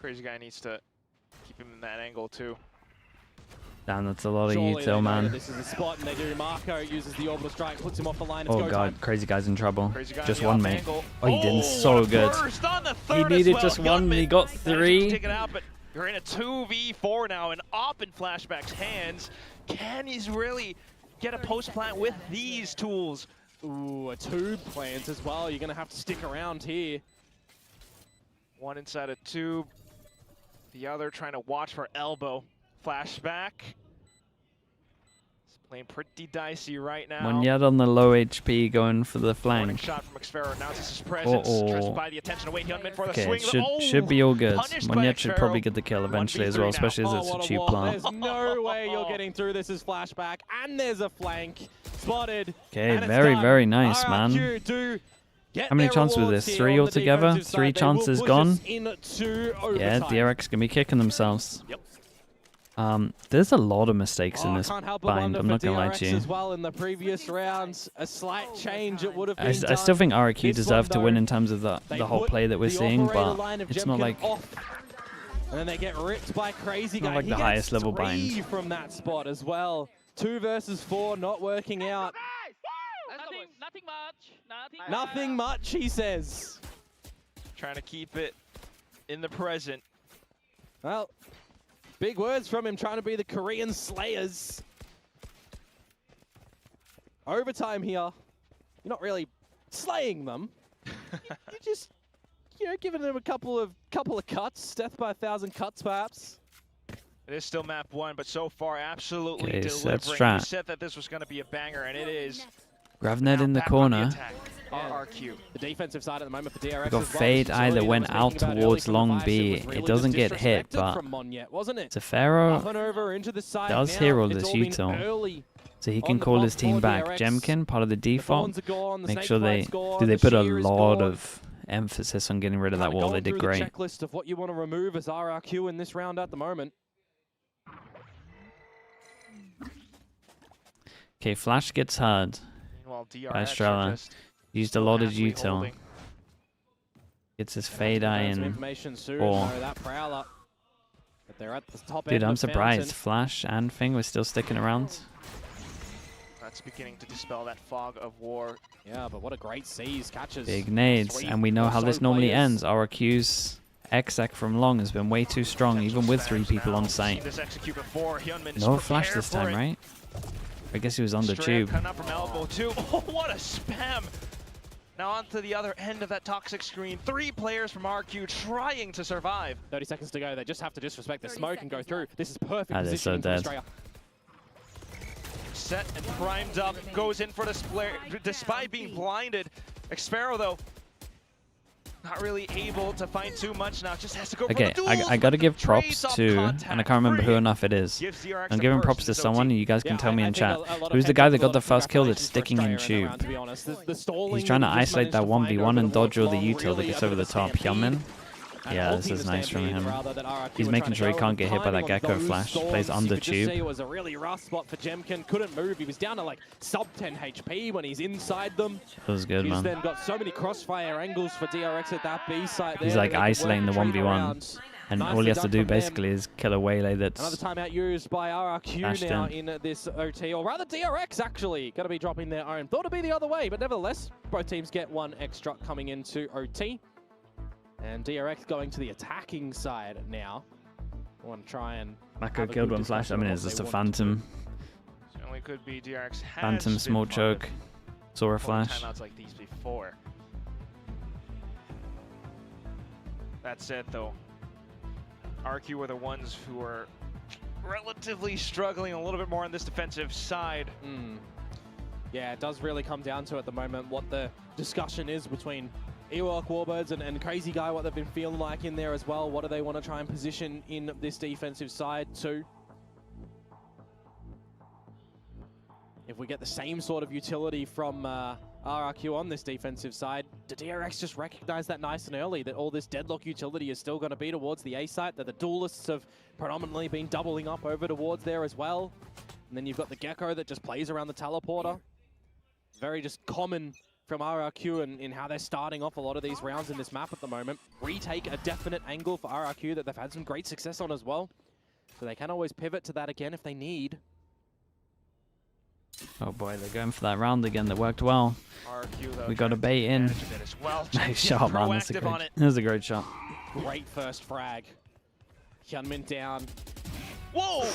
Crazy guy needs to keep him in that angle too. Damn, that's a lot of Surely they util, know man. that this is the spot, and they do. Marco uses the orbital strike, puts him off the line. It's Oh go god, time. crazy guy's in trouble. Crazy guy Just on the one, off mate. angle. Oh, he did what so a good. burst on the He third needed as well. just one, and he Hyunmin got managed to 3. take it out, but you're in a 2v4 now, and up in Flashback's hands. Can he really get a post plant with these tools? Ooh, a tube plant as well. You're going to have to stick around here. One inside a tube. The other trying to watch for elbow. Flashback. It's playing pretty dicey right now. Monyet on the low HP going for the Warning flank. shot from Xfero announces his presence. Tries to buy the attention away. Hyunmin for the Okay, swing. should be all good. Punished by Monyet should Xfero. probably get the kill eventually as well, 1v3 now. especially as it's what a cheap wall. plant. There's no way you're getting through this as Flashback, and there's a flank. Spotted. Okay, and it's very, done. very nice, RRQ man. do get How many their chances with rewards this? here 3 on the altogether? defensive 3 side. They will chances push gone? us into Yeah, overtime. DRX gonna be kicking themselves. Yep. There's a lot of mistakes in Oh, this can't help but bind. wonder I'm for not gonna lie DRX to you. as well in the previous rounds. A slight change it would have been I still done. think RRQ This deserve one, to win though, in terms of the they whole put play that we're the seeing, operator but line of it's not Jemkin like off. And then they get ripped by Crazy Guy. like He the gets highest level 3 bind. from that spot as well. 2 versus 4 not working out. Nothing much, he says. Trying to keep it in the present. Well, big words from him, trying to be the Korean Slayers. overtime here. You're not really slaying them. You're just, you know, giving them a couple of cuts, death by 1,000 cuts perhaps. It is still map 1, but so far absolutely Okay, delivering. set You strat. said that this was going to be a banger, and it is. Gravnet in the Back on corner. attack. RRQ. The defensive side at the moment for DRX. We got as well. Fade This either facility went that was out thinking about towards early long from the B. Vice, was really It doesn't get hit, disrespected but from Monyet, wasn't it? Tefero Up and over into the side does now. hear all It's this all been util. early So he on can the call block his team for back. DRX. Jemkin, part of the The default. Thorns are gone, the Make Snake sure they Flight's gone, do. They the put a Shear is lot gone. of emphasis on getting rid of that Kinda wall. going They did through great. The checklist of what you want to remove as RRQ in this round at the moment. Okay, Flash gets hard. Meanwhile, By DRX are Estrella. just Used a lot of happily util. holding. Gets his Fade Eye Some in. information soon, Or- though, that Prowler. But they're at the top Dude, end I'm of surprised. Fountain. Flash and Thing were still sticking around. That's beginning to dispel that fog of war. Yeah, but what a great seize catches. Big nades. Three And we know or how so this normally players. ends. RRQ's exec from long has been way too strong, even with 3 people on Seen site. this execute before. Hyunmin is No flash prepared this for time, it. right? I guess he was on the Straight tube. up coming up from elbow too. Oh, what a spam! Now on to the other end of that toxic screen. 3 players from RQ trying to survive. 30 seconds to go. They just have to disrespect the smoke and go through. This is perfect Ah, they're so positioning for dead. Australia. Set and primed up, goes in for the split despite being blinded. Xpero though, not really able to find too much now, just has to go Okay, for the duels. I gotta give Trades props off to, contact, and I can't remember who free. enough it is. Gives DRX I'm the giving first props in to this someone, OT. and you guys can Yeah, tell me I in think chat. a lot of Who's the heads guy up, that a got lot the of first kill that's congratulations for sticking in Australia tube? around, to be honest. The stalling He's trying to that we just isolate that managed to find 1v1 over and the dodge all the long, util that really gets a over bit the of a top. stampede. Hyunmin. And Yeah, this ulting is the nice from stampede, him. rather, that RRQ He's were making trying to sure he go, can't and get hit by that timing on Gecko those flash. storms, Plays you under could just tube. see it was a really rough spot for Jemkin. Couldn't move. He was down to like sub 10 HP when he's inside them. That was good, He's man. then got so many crossfire angles for DRX at that B site there. He's that like they can work isolating the retreat 1v1. around. And all Nicely he has to done do from them. basically is kill a waylay Another that's... timeout used by RRQ Dashed now in. in this OT, or rather DRX actually, going to be dropping their own. Thought it'd be the other way, but nevertheless, both teams get 1 extra coming into OT. And DRX going to the attacking side now. I want to try and Mako have a killed good one flash. I discussion mean, on it's what just a they want to do. phantom. Certainly could be DRX has Phantom been small part of choke. Saw a flash. timeouts like these before. That said though, RQ were the ones who are relatively struggling a little bit more on this defensive side. Yeah, it does really come down to at the moment what the discussion is between Ewok Warbirds and Crazy Guy, what they've been feeling like in there as well. What do they want to try and position in this defensive side too? If we get the same sort of utility from RRQ on this defensive side, do DRX just recognize that nice and early, that all this deadlock utility is still going to be towards the A site, that the duelists have predominantly been doubling up over towards there as well? And then you've got the Gecko that just plays around the teleporter. Very just common from RRQ in how they're starting off a lot of these rounds in this map at the moment. Retake a definite angle for RRQ that they've had some great success on as well. So they can always pivot to that again if they need. Oh boy, they're going for that round again. That worked well. RQ, though, We got a trying to bait take in. advantage of it as well. Nice Just shot, man. That's a proactive on great, it. that was a great shot. Great first frag. Hyunmin down. Whoa!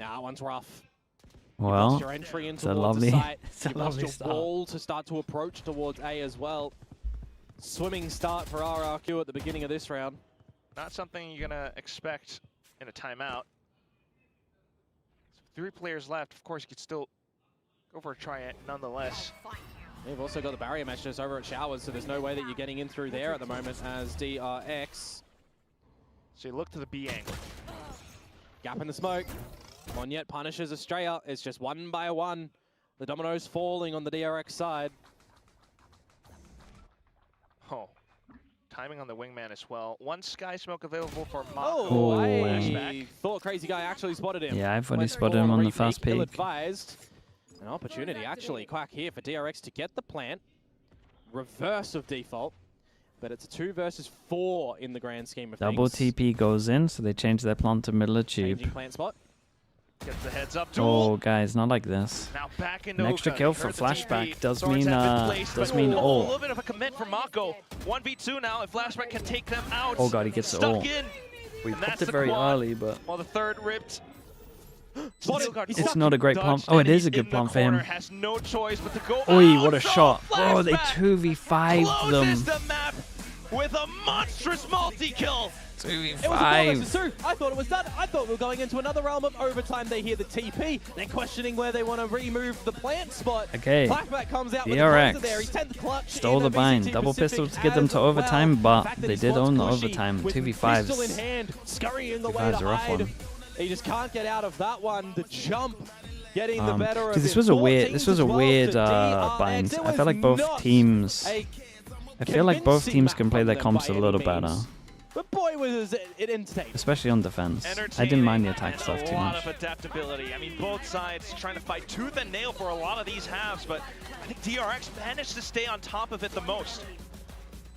Nah, that one's rough. Well, Lost your entry in it's a towards lovely, the site. it's a You've lost lovely your start. wall to start to approach towards A as well. Swimming start for RRQ at the beginning of this round. Not something you're gonna expect in a timeout. So 3 players left. Of course, you could still go for a try it nonetheless. They've also got the barrier mesh just over at Showers, so there's no way that you're getting in through there at the moment as DRX. So you look to the B angle. Gap in the smoke. Monyet punishes Australia. It's just 1 by 1. The dominoes falling on the DRX side. Oh, timing on the wingman as well. 1 sky smoke available for Mako. Oh, I Flashback. thought Crazy Guy actually spotted him. Yeah, I've only Went spotted for him on the retake, first peek. ill-advised. An opportunity actually quack here for DRX to get the plant. Reverse of default. But it's a 2 versus 4 in the grand scheme of Double things. TP goes in, so they change their plant to middle of tube. Changing plant spot. Gets the heads up duel. Oh, guys, not like this. Now back into An extra Hookah. kill He for heard the flashback TP. does Thorns mean have been placed, does but mean a ult. little bit of a commit from Mako. 1v2 now. If flashback can take them out. Oh god, he gets the Stuck ult. in. We And popped that's it the very quad. early, but While the third ripped. It's not a great pump. Oh, it is a good pump for him. Has no choice but to go. Oi, what a shot. Oh, they 2v5'd them. Closes the map with a monstrous multi-kill. 2v5. It was a 4 versus 2. I thought it was done. I thought we were going into another realm of overtime. They hear the TP. They're questioning where they want to remove the plant spot. Okay. Flashback comes out with DRX the there. He's 10th clutch. stole the bind. Double pistol to get them to overtime, but they did own the overtime. 2v5s. Pistol in hand, scurrying away 2v5's to a rough hide. one. He just can't get out of that one. The jump getting the better of This it. was a weird. 14 This was to a 12 weird to DRX. bind. It I was feel like both not teams. a I feel like both convincing teams can play map their from comps a them by little any better, means. But boy, was it entertaining. especially on defense. I didn't mind the attack stuff too A lot much. of adaptability. I mean, both sides trying to fight tooth and nail for a lot of these halves, but I think DRX managed to stay on top of it the most.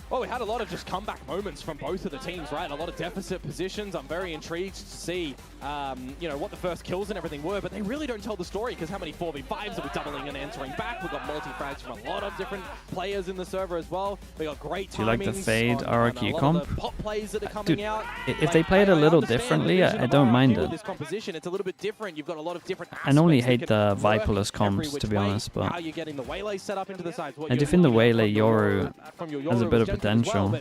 Well, we had a lot of just comeback moments from both of the teams, right? A lot of deficit positions. I'm very intrigued to see, you know, what the first kills and everything were, but they really don't tell the story because how many 4v5s are we doubling and entering back? We've got multi-frags from a lot of different players in the server as well. We got great timings. Do you like the fade on RRQ a lot comp? of the pop plays that are coming Dude, out. if they play it a little differently, I don't mind it. This composition, it's a little bit different. You've got a lot of different I normally aspects hate that the can work Viperless comps, every to which be way. honest, but How you're getting the waylay set up into the sides. I do think the waylay Yoru has a bit of potential.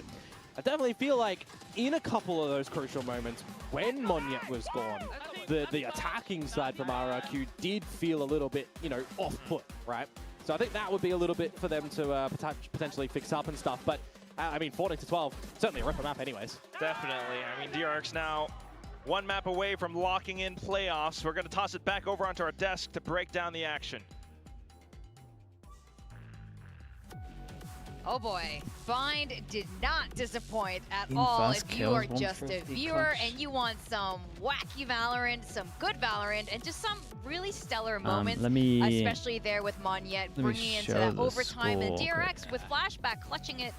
I definitely feel like in a couple of those crucial moments, when Monyet was gone, the attacking side from RRQ did feel a little bit, you know, off-put, right? So I think that would be a little bit for them to potentially fix up and stuff. But, I mean, 14 to 12, certainly a ripper map anyways. Definitely. I mean, DRX now one map away from locking in playoffs. We're going to toss it back over onto our desk to break down the action. Oh boy, Bind did not disappoint at In all fast if you are kills, just a 150 viewer clutch. and you want some wacky Valorant, some good Valorant, and just some really stellar moments, let me- especially there with Monyet me bringing into show that the overtime and score DRX with flashback clutching it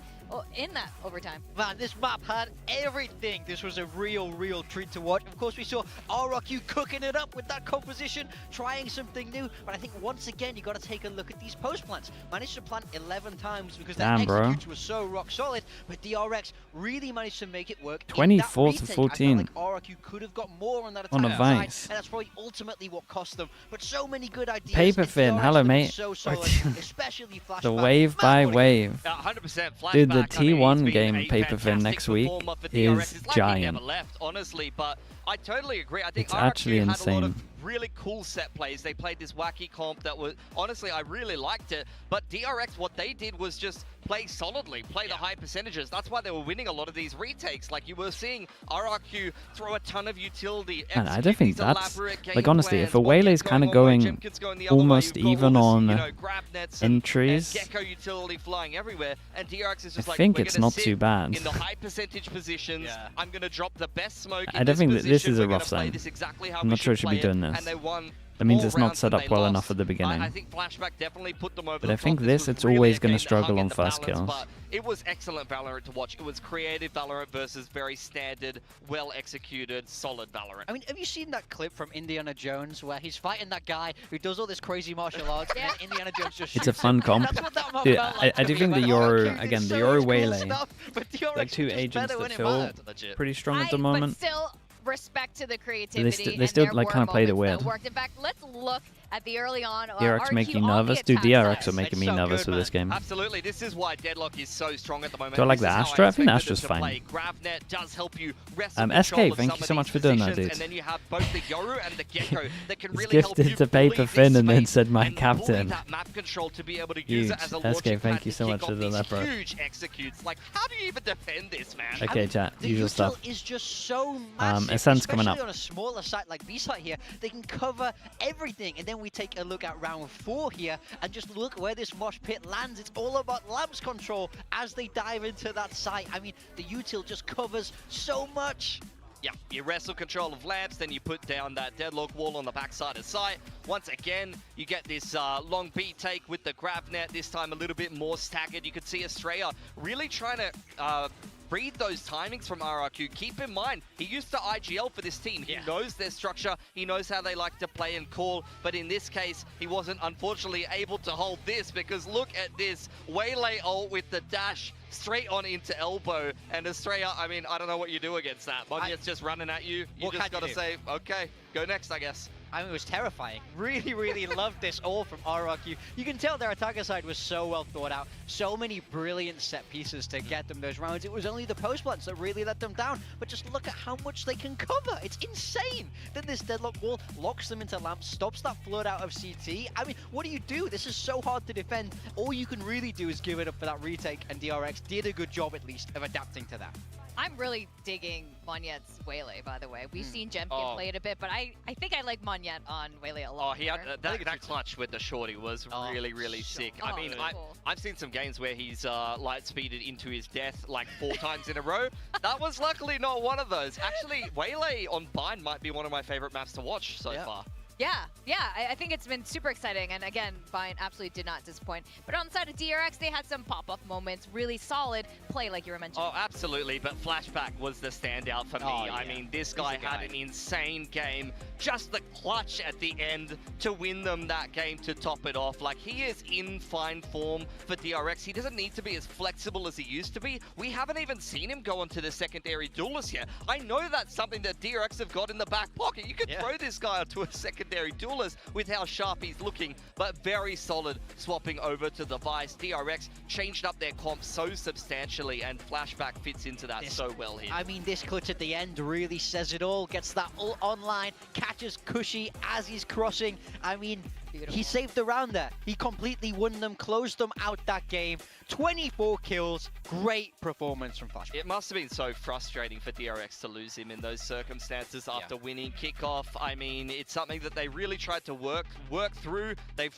in that overtime. Man, this map had everything. This was a real treat to watch. Of course, we saw RRQ cooking it up with that composition, trying something new. But I think once again, you got to take a look at these post plants. Managed to plant 11 times because their executes were so rock solid. But DRX really managed to make it work. 24 to 14. I felt like RRQ could have got more on that attack On a side, vice. and that's probably ultimately what cost them. But so many good ideas. Paper and fin, DRX hello, looked mate. So solid, especially flashback. The wave by wave. 100% flashback. Dude, the I mean, T1 he's been game a paper fin fantastic next week performer for DRX. is It's like he giant. never left, honestly, but I totally agree. I think It's RRQ actually had a lot insane. of really cool set plays. They played this wacky comp that was, honestly, I really liked it. But DRX, what they did was just play solidly, play the high percentages. That's why they were winning a lot of these retakes. Like you were seeing RRQ throw a ton of utility. Man, I don't think that's, game like honestly, if a plans, Waylay's kind of going Jenkins going the other way, almost you've got even all on this, you know, grab nets and entries, Gecko utility flying everywhere, and DRX is just I like, think we're it's gonna not sit too bad. in the high percentage positions. I'm going to drop the best smoke in I don't think that this position. is a We're gonna rough play sign. this exactly how I'm we not sure it should be play doing and this. they won That means all it's not rounds set and up they well lost. enough at the beginning. I think Flashback definitely put them over But the I think top. this, was it's really always a gonna game that struggle hung in on the first balance, kills. but it was excellent Valorant to watch. It was creative Valorant versus very standard, well-executed, solid Valorant. I mean, have you seen that clip from Indiana Jones where he's fighting that guy who does all this crazy martial arts and then Indiana Jones just It's a shoots fun him? comp. That's what that map Dude, felt like I to do me. think the Like, Yoru, RRQ did again, the so Yoru much cool Waylay, stuff, but DRX like two was just agents better when that it feel mattered. pretty strong at the moment. But still, respect to the creativity. they still and like there kind of were played it moments that weird. worked. In fact, let's look at the early on. DRX RQ making on the nervous. Dude, attack DRX side. are making me so nervous good, with this game. Absolutely, this is why Deadlock is so strong at the moment. Do I like This the is how Astra? I think the expected Astra's it to fine. play. GravNet does help you wrest SK, control of thank some you of so much these for doing that, positions, dude. And then you have both the Yoru and the Gecko that can He's really help you gifted to bully Paper this Fin and then space said my and captain. bully that map control to be able to use it Huge. as a SK, launching thank pad you to so kick much off for doing these that, bro. huge executes. Like, how do you even defend this, man? Okay, chat, The usual util stuff. is just so massive, Ascent's coming especially up. on a smaller site like B-site here. They can cover everything, and then we take a look at round 4 here, and just look where this mosh pit lands. It's all about Labs control as they dive into that site. I mean, the util just covers so much. Yeah, you wrestle control of Labs, then you put down that Deadlock wall on the backside of site. Once again, you get this long beat take with the GravNet, this time a little bit more staggered. You could see Estrella really trying to read those timings from RRQ. Keep in mind, he used to IGL for this team. He knows their structure, he knows how they like to play and call, but in this case, he wasn't unfortunately able to hold this because look at this Waylay ult with the dash straight on into elbow. And Estrella, I mean, I don't know what you do against that. Monyet's just running at you. You What just can you got to do? say, okay, go next, I guess. I mean, it was terrifying. Really, really loved this all from RRQ. You can tell their attacker side was so well thought out. So many brilliant set pieces to get them those rounds. It was only the post plants that really let them down. But just look at how much they can cover. It's insane. Then this deadlock wall locks them into lamps, stops that flood out of CT. I mean, what do you do? This is so hard to defend. All you can really do is give it up for that retake, and DRX did a good job, at least, of adapting to that. I'm really digging Monyet's Waylay, by the way. We've seen Jemkin play it a bit, but I think I like Monyet on Waylay a lot. Oh, he had that clutch with the shorty was really, really sick. I mean, cool. I've seen some games where he's light speeded into his death like 4 times in a row. That was luckily not one of those. Actually, Waylay on Bind might be one of my favorite maps to watch so far. Yeah, I think it's been super exciting, and again, Bind absolutely did not disappoint. But on the side of DRX, they had some pop-up moments, really solid play, like you were mentioning. Oh, absolutely, but Flashback was the standout for me. I mean, this guy had an insane game, just the clutch at the end to win them that game to top it off. Like, he is in fine form for DRX. He doesn't need to be as flexible as he used to be. We haven't even seen him go onto the secondary duelist yet. I know that's something that DRX have got in the back pocket. You could throw this guy onto a secondary duelist with how sharp he's looking, but very solid swapping over to the Vice. DRX changed up their comp so substantially, and Flashback fits into that so well here. I mean, this clutch at the end really says it all. Gets that ult online, catches Cushy as he's crossing. I mean, he saved the round there. He completely won them, closed them out that game. 24 kills, great performance from Flashback. It must have been so frustrating for DRX to lose him in those circumstances after winning kickoff. I mean, it's something that they really tried to work through. They've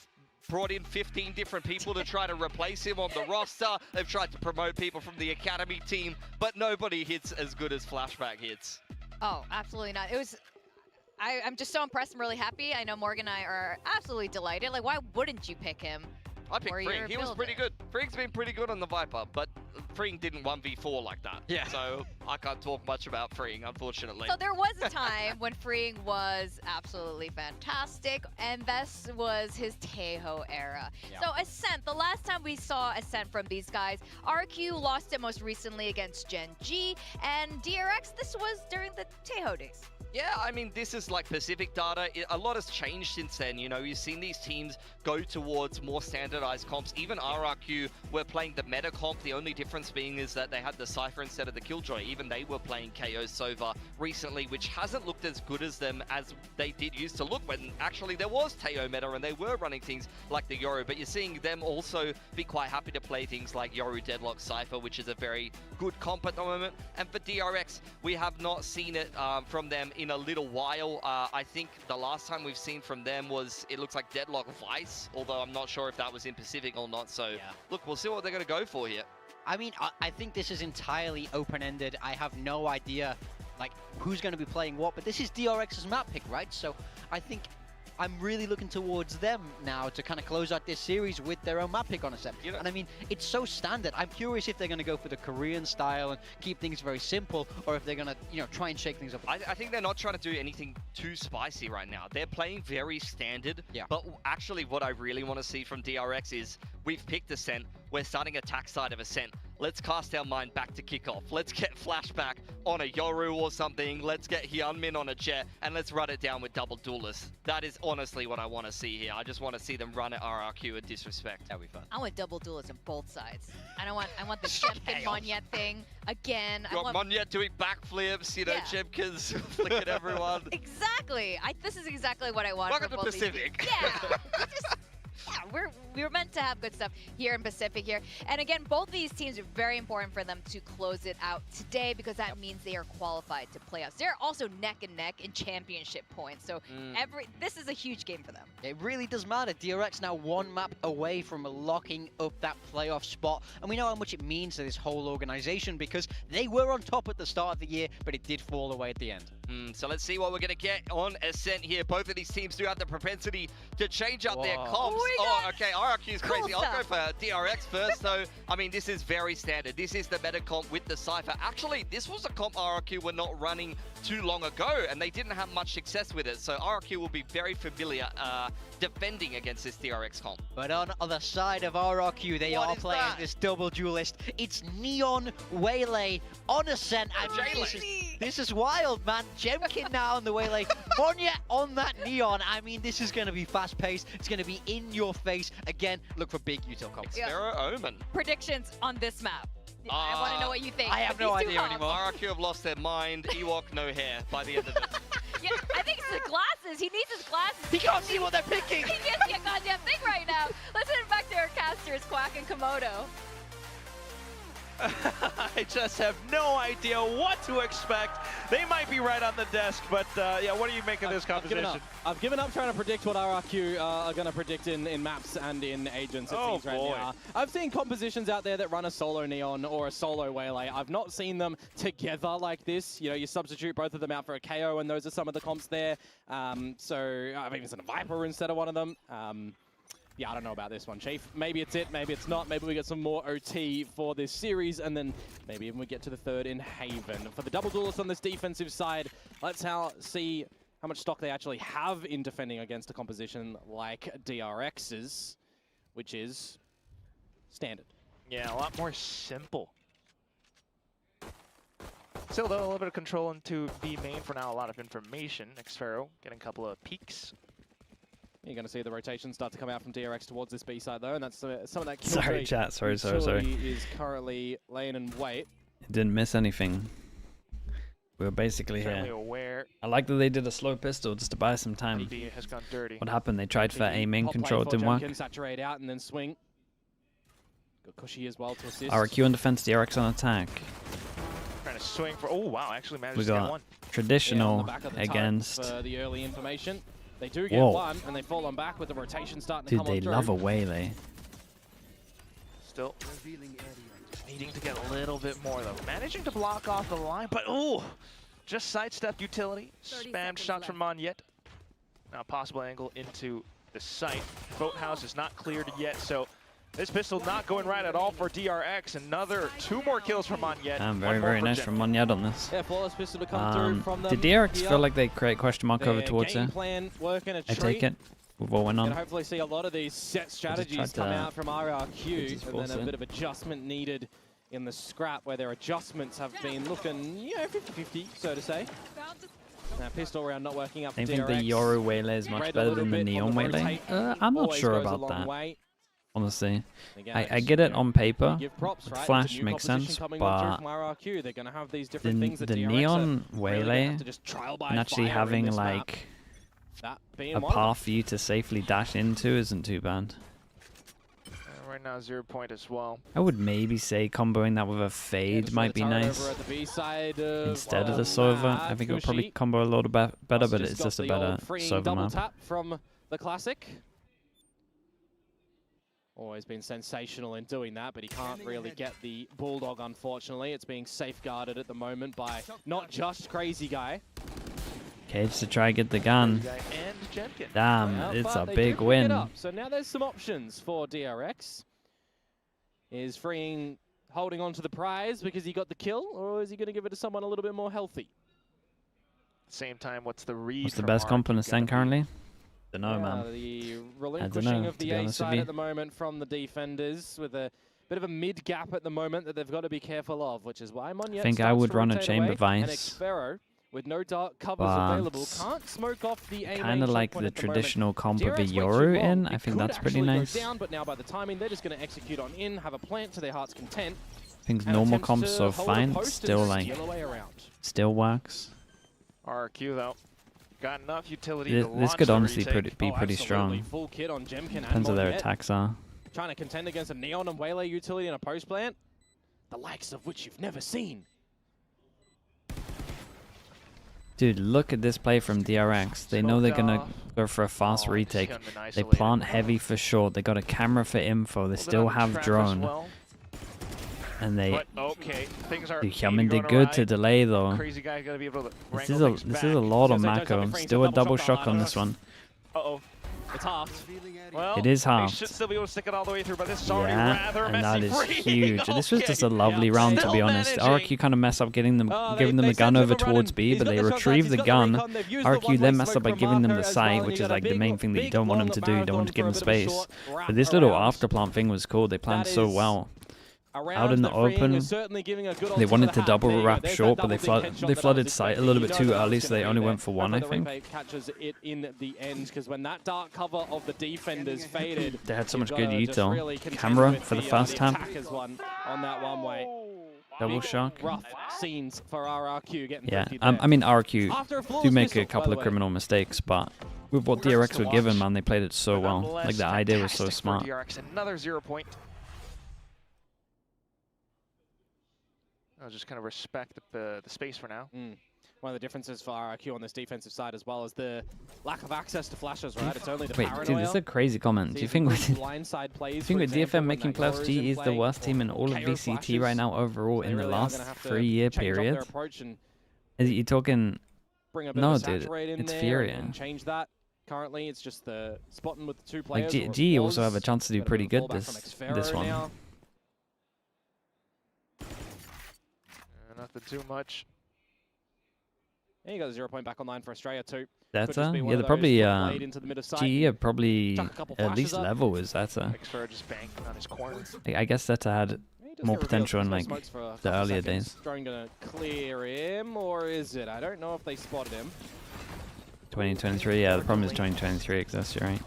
brought in 15 different people to try to replace him on the roster. They've tried to promote people from the academy team, but nobody hits as good as Flashback hits. Oh, absolutely not. It was... I'm just so impressed. I'm really happy. I know Morgan and I are absolutely delighted. Like, why wouldn't you pick him? I picked Fring. He was pretty good. Fring's been pretty good on the Viper, but Fring didn't 1v4 like that. Yeah. So I can't talk much about Fring, unfortunately. So there was a time when Fring was absolutely fantastic, and this was his Tejo era. So Ascent, the last time we saw Ascent from these guys, RRQ lost it most recently against Gen G, and DRX, this was during the Tejo days. Yeah, I mean, this is like Pacific data. A lot has changed since then. You know, you've seen these teams go towards more standardized comps. Even RRQ were playing the meta comp. The only difference being is that they had the Cypher instead of the Killjoy. Even they were playing KO Sova recently, which hasn't looked as good as them as they did used to look when actually there was Teo meta and they were running things like the Yoru. But you're seeing them also be quite happy to play things like Yoru Deadlock Cypher, which is a very good comp at the moment. And for DRX, we have not seen it from them in a little while. I think the last time we've seen from them was, it looks like Deadlock Vice, although I'm not sure if that was in Pacific or not. So look, we'll see what they're going to go for here. I mean, I think this is entirely open-ended. I have no idea like who's going to be playing what, but this is DRX's map pick, right? So I think I'm really looking towards them now to kind of close out this series with their own map pick on a set. And I mean, it's so standard. I'm curious if they're going to go for the Korean style and keep things very simple, or if they're going to, you know, try and shake things up. I think they're not trying to do anything too spicy right now. They're playing very standard. But actually what I really want to see from DRX is, we've picked Ascent. We're starting attack side of Ascent. Let's cast our mind back to kickoff. Let's get Flashback on a Yoru or something. Let's get Hyunmin on a Jet, and let's run it down with double duelists. That is honestly what I want to see here. I just want to see them run at RRQ and disrespect. That'll be fun. I want double duelists on both sides. I want the Jemkin Monyet thing again. You want Monyet doing backflips, you know, Jemkin's flicking everyone. Exactly. This is exactly what I want. Welcome to Pacific. We're meant to have good stuff here in Pacific here. And again, both of these teams are very important for them to close it out today, because that means they are qualified to playoffs. They're also neck and neck in championship points. So this is a huge game for them. It really does matter. DRX now one map away from locking up that playoff spot. And we know how much it means to this whole organization, because they were on top at the start of the year, but it did fall away at the end. So let's see what we're going to get on Ascent here. Both of these teams do have the propensity to change up their comps. Oh, okay, RRQ is crazy. I'll go for DRX first, though. I mean, this is very standard. This is the meta comp with the Cypher. Actually, this was a comp RRQ were not running too long ago, and they didn't have much success with it. So RRQ will be very familiar defending against this DRX comp. But on the side of RRQ, they are playing this double duelist. It's Neon Waylay on Ascent. And This is wild, man. Jemkin now on the way, like Monya on that Neon. I mean, this is going to be fast-paced. It's going to be in your face. Again, look for big util comps. Pharaoh Omen. Predictions on this map. I want to know what you think. I have no idea anymore. RRQ have lost their mind. Ewok, no hair by the end of it. Yeah, I think it's the glasses. He needs his glasses. He can't see what they're picking. He can't see a goddamn thing right now. Let's head back to our casters, Quack and Komodo. I just have no idea what to expect. They might be right on the desk, but yeah, what do you make of this composition? I've given up trying to predict what RRQ are going to predict in maps and in agents, it seems right now. I've seen compositions out there that run a solo Neon or a solo Waylay. I've not seen them together like this. You know, you substitute both of them out for a KO, and those are some of the comps there. So I've even seen a Viper instead of one of them. Yeah, I don't know about this one, Chief. Maybe it's it, maybe it's not. Maybe we get some more OT for this series, and then maybe even we get to the third in Haven. For the double duelists on this defensive side, let's see how much stock they actually have in defending against a composition like DRX's, which is standard. Yeah, a lot more simple. Still, though, a little bit of control into B main for now. A lot of information. Xpharaoh getting a couple of peeks. You're going to see the rotation start to come out from DRX towards this B side, though, and that's some of that kill Sorry, chat. Sorry. is currently laying in wait. Didn't miss anything. We were basically here. Aware. I like that they did a slow pistol just to buy some time. Has gone dirty. What happened? They tried for aiming control, it didn't work. Saturate out and then swing. Got Cushy as well to assist. RRQ on defense, DRX on attack. Trying to swing for. Oh wow! Actually managed We to get got one. traditional Yeah, against. for the early information. They do get one, and they fall on back with the rotation starting to come on through. Dude, they love a Waylay. Still needing to get a little bit more, though. Managing to block off the line, but ooh! Just sidestepped utility. Spammed shots from Monyet. Now possible angle into the site. Boathouse is not cleared yet, so this pistol not going right at all for DRX. Another 2 more kills from Monyet. Very nice from Monyet on this. Yeah, flawless pistol to come through from them. Did DRX feel like they create question mark over towards it? I take it. With what went on. And hopefully see a lot of these set strategies come out from RRQ, and then a bit of adjustment needed in the scrap, where their adjustments have been looking, you know, 50-50, so to say. Now, pistol round not working out for DRX. I think the Yoru Waylay is much better than the Neon Waylay. I'm not sure about that. Honestly, I get it on paper. Flash makes sense, but the Neon Waylay and actually having like a path for you to safely dash into isn't too bad. Right now, 0 point as well. I would maybe say comboing that with a fade might be nice. Instead of the Sova, I think it would probably combo a lot better, but it's just a better Sova map. Tap from the Classic. Always been sensational in doing that, but he can't really get the Bulldog, unfortunately. It's being safeguarded at the moment by not just Crazy Guy. Cage to try and get the gun. Damn, it's a big win. So now there's some options for DRX. Is freeing, holding on to the prize because he got the kill, or is he going to give it to someone a little bit more healthy? Same time, what's the read? What's the best comp on the stand currently? Don't know, man. The relinquishing of the A side at the moment from the defenders with a bit of a mid gap at the moment that they've got to be careful of, which is why Monyet I think I would run a chamber vice. With no dark covers available, can't smoke off the A kind of like the traditional comp of a Yoru in. I think that's pretty nice. Down, but now by the timing, they're just going to execute on in, have a plant to their heart's content. I think normal comp's so fine, still like, still works. RRQ though, got enough utility. This could honestly be pretty strong. Full kit on Jemkin. Depends how their attacks are. Trying to contend against a Neon and Waylay utility and a post plant, the likes of which you've never seen. Dude, look at this play from DRX. They know they're gonna go for a fast retake. They plant heavy for sure. They got a camera for info. They still have drone. And they Xiaomin did good to delay though. This is a lot of Mako. Still a double shock on this one. It's halved. Well, it is halved. Should still be able to stick it all the way through, but this is already rather and messy. That is huge. This was just a lovely round, to be honest. RRQ kind of messed up giving them the gun over towards B, but they retrieved the gun. RRQ then messed up by giving them the sight, which is like the main thing that you don't want them to do. You don't want to give them space. But this little after plant thing was cool. They planned so well. out in the open. They wanted to double wrap short, but they flooded site a little bit too early, so they only went for one, I think. Catches it in the end, because when that dark cover of the defenders faded, they had so much good util. Camera for the first time. On that one way. Double shock. Rough scenes for RRQ getting yeah, I mean RRQ do make a couple of criminal mistakes, but with what DRX were given, man, they played it so well. Like the idea was so smart. DRX, another 0 point. I'll just kind of respect the space for now. One of the differences for RRQ on this defensive side, as well as the lack of access to flashes, right? It's only the paranoia. Dude, this is a crazy comment. Do you think with DFM making playoffs, G is the worst team in all of VCT right now overall in the last 3-year period? Is you talking? No, dude, it's Furia. Change that. Currently, it's just the spotting with the 2 players. Like G also have a chance to do pretty good this one. Nothing too much. Yeah, you got a 0 point back online for Australia too. Zeta? Yeah, they're probably GE are probably at least level with Zeta. I guess Zeta had more potential in like the earlier days. Drone gonna clear him, or is it? I don't know if they spotted him. 2023, yeah, the problem is 2023 exists, you're right.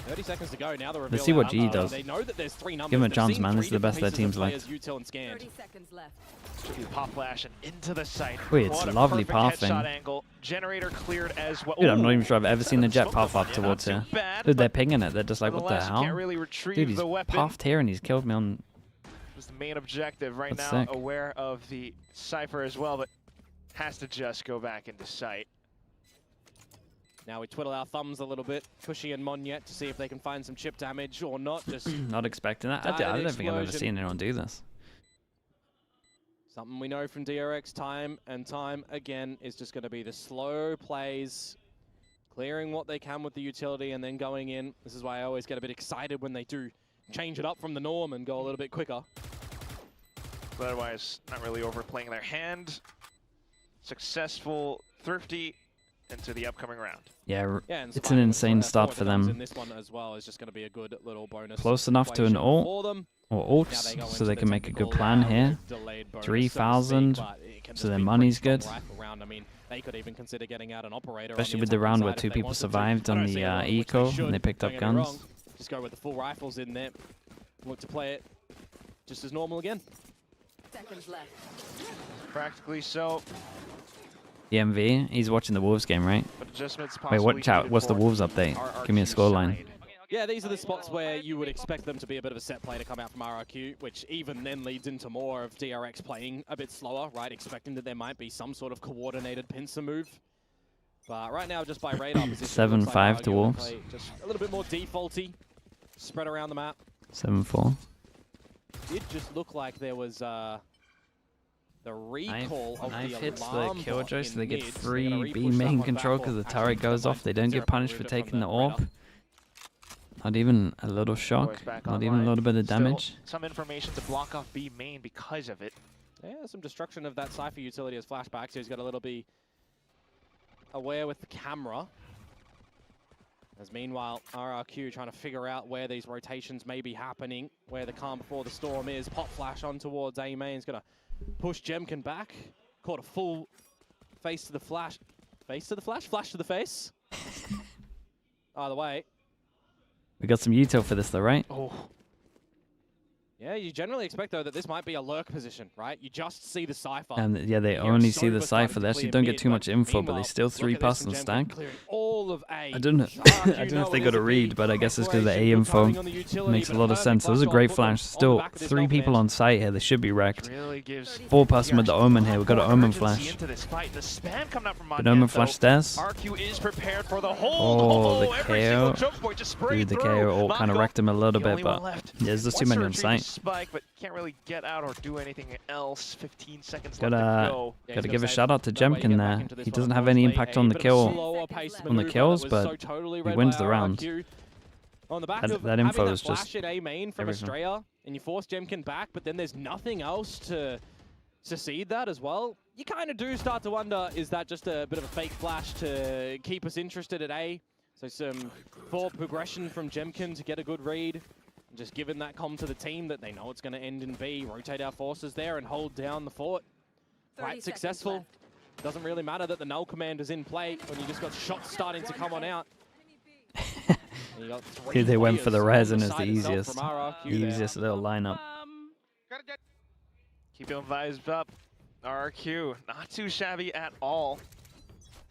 30 seconds to go. Now the reveal. Let's see what GE does. They know that there's 3 numbers. Give him a chance, man. This is the best their team's like. 30 seconds left. Pop flash and into the site. Wait, it's lovely pathing. Generator cleared as well. Dude, I'm not even sure I've ever seen a jet path up towards here. Dude, they're pinging it. They're just like, what the hell? Dude, he's pathed here and he's killed me on. Was the main objective right That's now. sick. Aware of the Cypher as well, but has to just go back into sight. Now we twiddle our thumbs a little bit, Cushy and Mon yet, to see if they can find some chip damage or not. Just not expecting that. I don't think I've ever seen anyone do this. Something we know from DRX time and time again is just going to be the slow plays, clearing what they can with the utility and then going in. This is why I always get a bit excited when they do change it up from the norm and go a little bit quicker. But otherwise, not really overplaying their hand. Successful, thrifty into the upcoming round. Yeah, it's an insane start for them. This one as well is just going to be a good little bonus. Close enough to an ult or ults, so they can make a good plan here. 3,000, so their money's good. I mean, they could even consider getting out an operator. Especially with the round where 2 people survived on the eco and they picked up guns. Just go with the full rifles in there. Look to play it just as normal again. Seconds left. Practically so. The MV, he's watching the Wolves game, right? Wait, what chat? What's the Wolves update? Give me a scoreline. Yeah, these are the spots where you would expect them to be a bit of a set play to come out from RRQ, which even then leads into more of DRX playing a bit slower, right? Expecting that there might be some sort of coordinated pincer move. But right now, just by radar position, 7-5 to Wolves. Just a little bit more defaulty, spread around the map. 7-4. It just looked like there was the recall of Knife the hits alarm the killjoy, so they get mid. free B main control because the turret goes off. They don't get punished for taking the orb. Not even a little shock. Not even a little bit of damage. Some information to block off B main because of it. Yeah, some destruction of that Cypher utility as flashback, so he's got a little bit aware with the camera. As meanwhile, RRQ trying to figure out where these rotations may be happening, where the calm before the storm is. Pop flash on towards A main. He's going to push Jemkin back. Caught a full face to the flash. Face to the flash? Flash to the face. Either way. We got some util for this though, right? Oh. Yeah, you generally expect, though, that this might be a lurk position, right? You just see the Cypher. And yeah, they only see the Cypher. They actually don't get too much info, but they still 3-person stack. I don't know. I don't know if they got a read, but I guess it's because the A info makes a lot of sense. It was a great flash. Still 3 people on site here. They should be wrecked. 4-person with the Omen here. We've got an Omen flash. An Omen flash stairs. Oh, the KO. Dude, the KO all kind of wrecked him a little bit, but yeah, there's just too many on site. Spike, but can't really get out or do anything else. 15 seconds left to go. Gotta give a shout out to Jemkin there. He doesn't have any impact on the kill, kills, but he wins the round. On the back that info is just A main from Australia, and you force Jemkin back, but then there's nothing else to succeed that as well. You kind of do start to wonder, is that just a bit of a fake flash to keep us interested at A? So some forward progression from Jemkin to get a good read. Just giving that comm to the team that they know it's going to end in B. Rotate our forces there and hold down the fort. Quite successful. Doesn't really matter that the null command is in play when you just got shots starting to come on out. Dude, they went for the res and it's the easiest little lineup. Keep him vibes up. RRQ, not too shabby at all,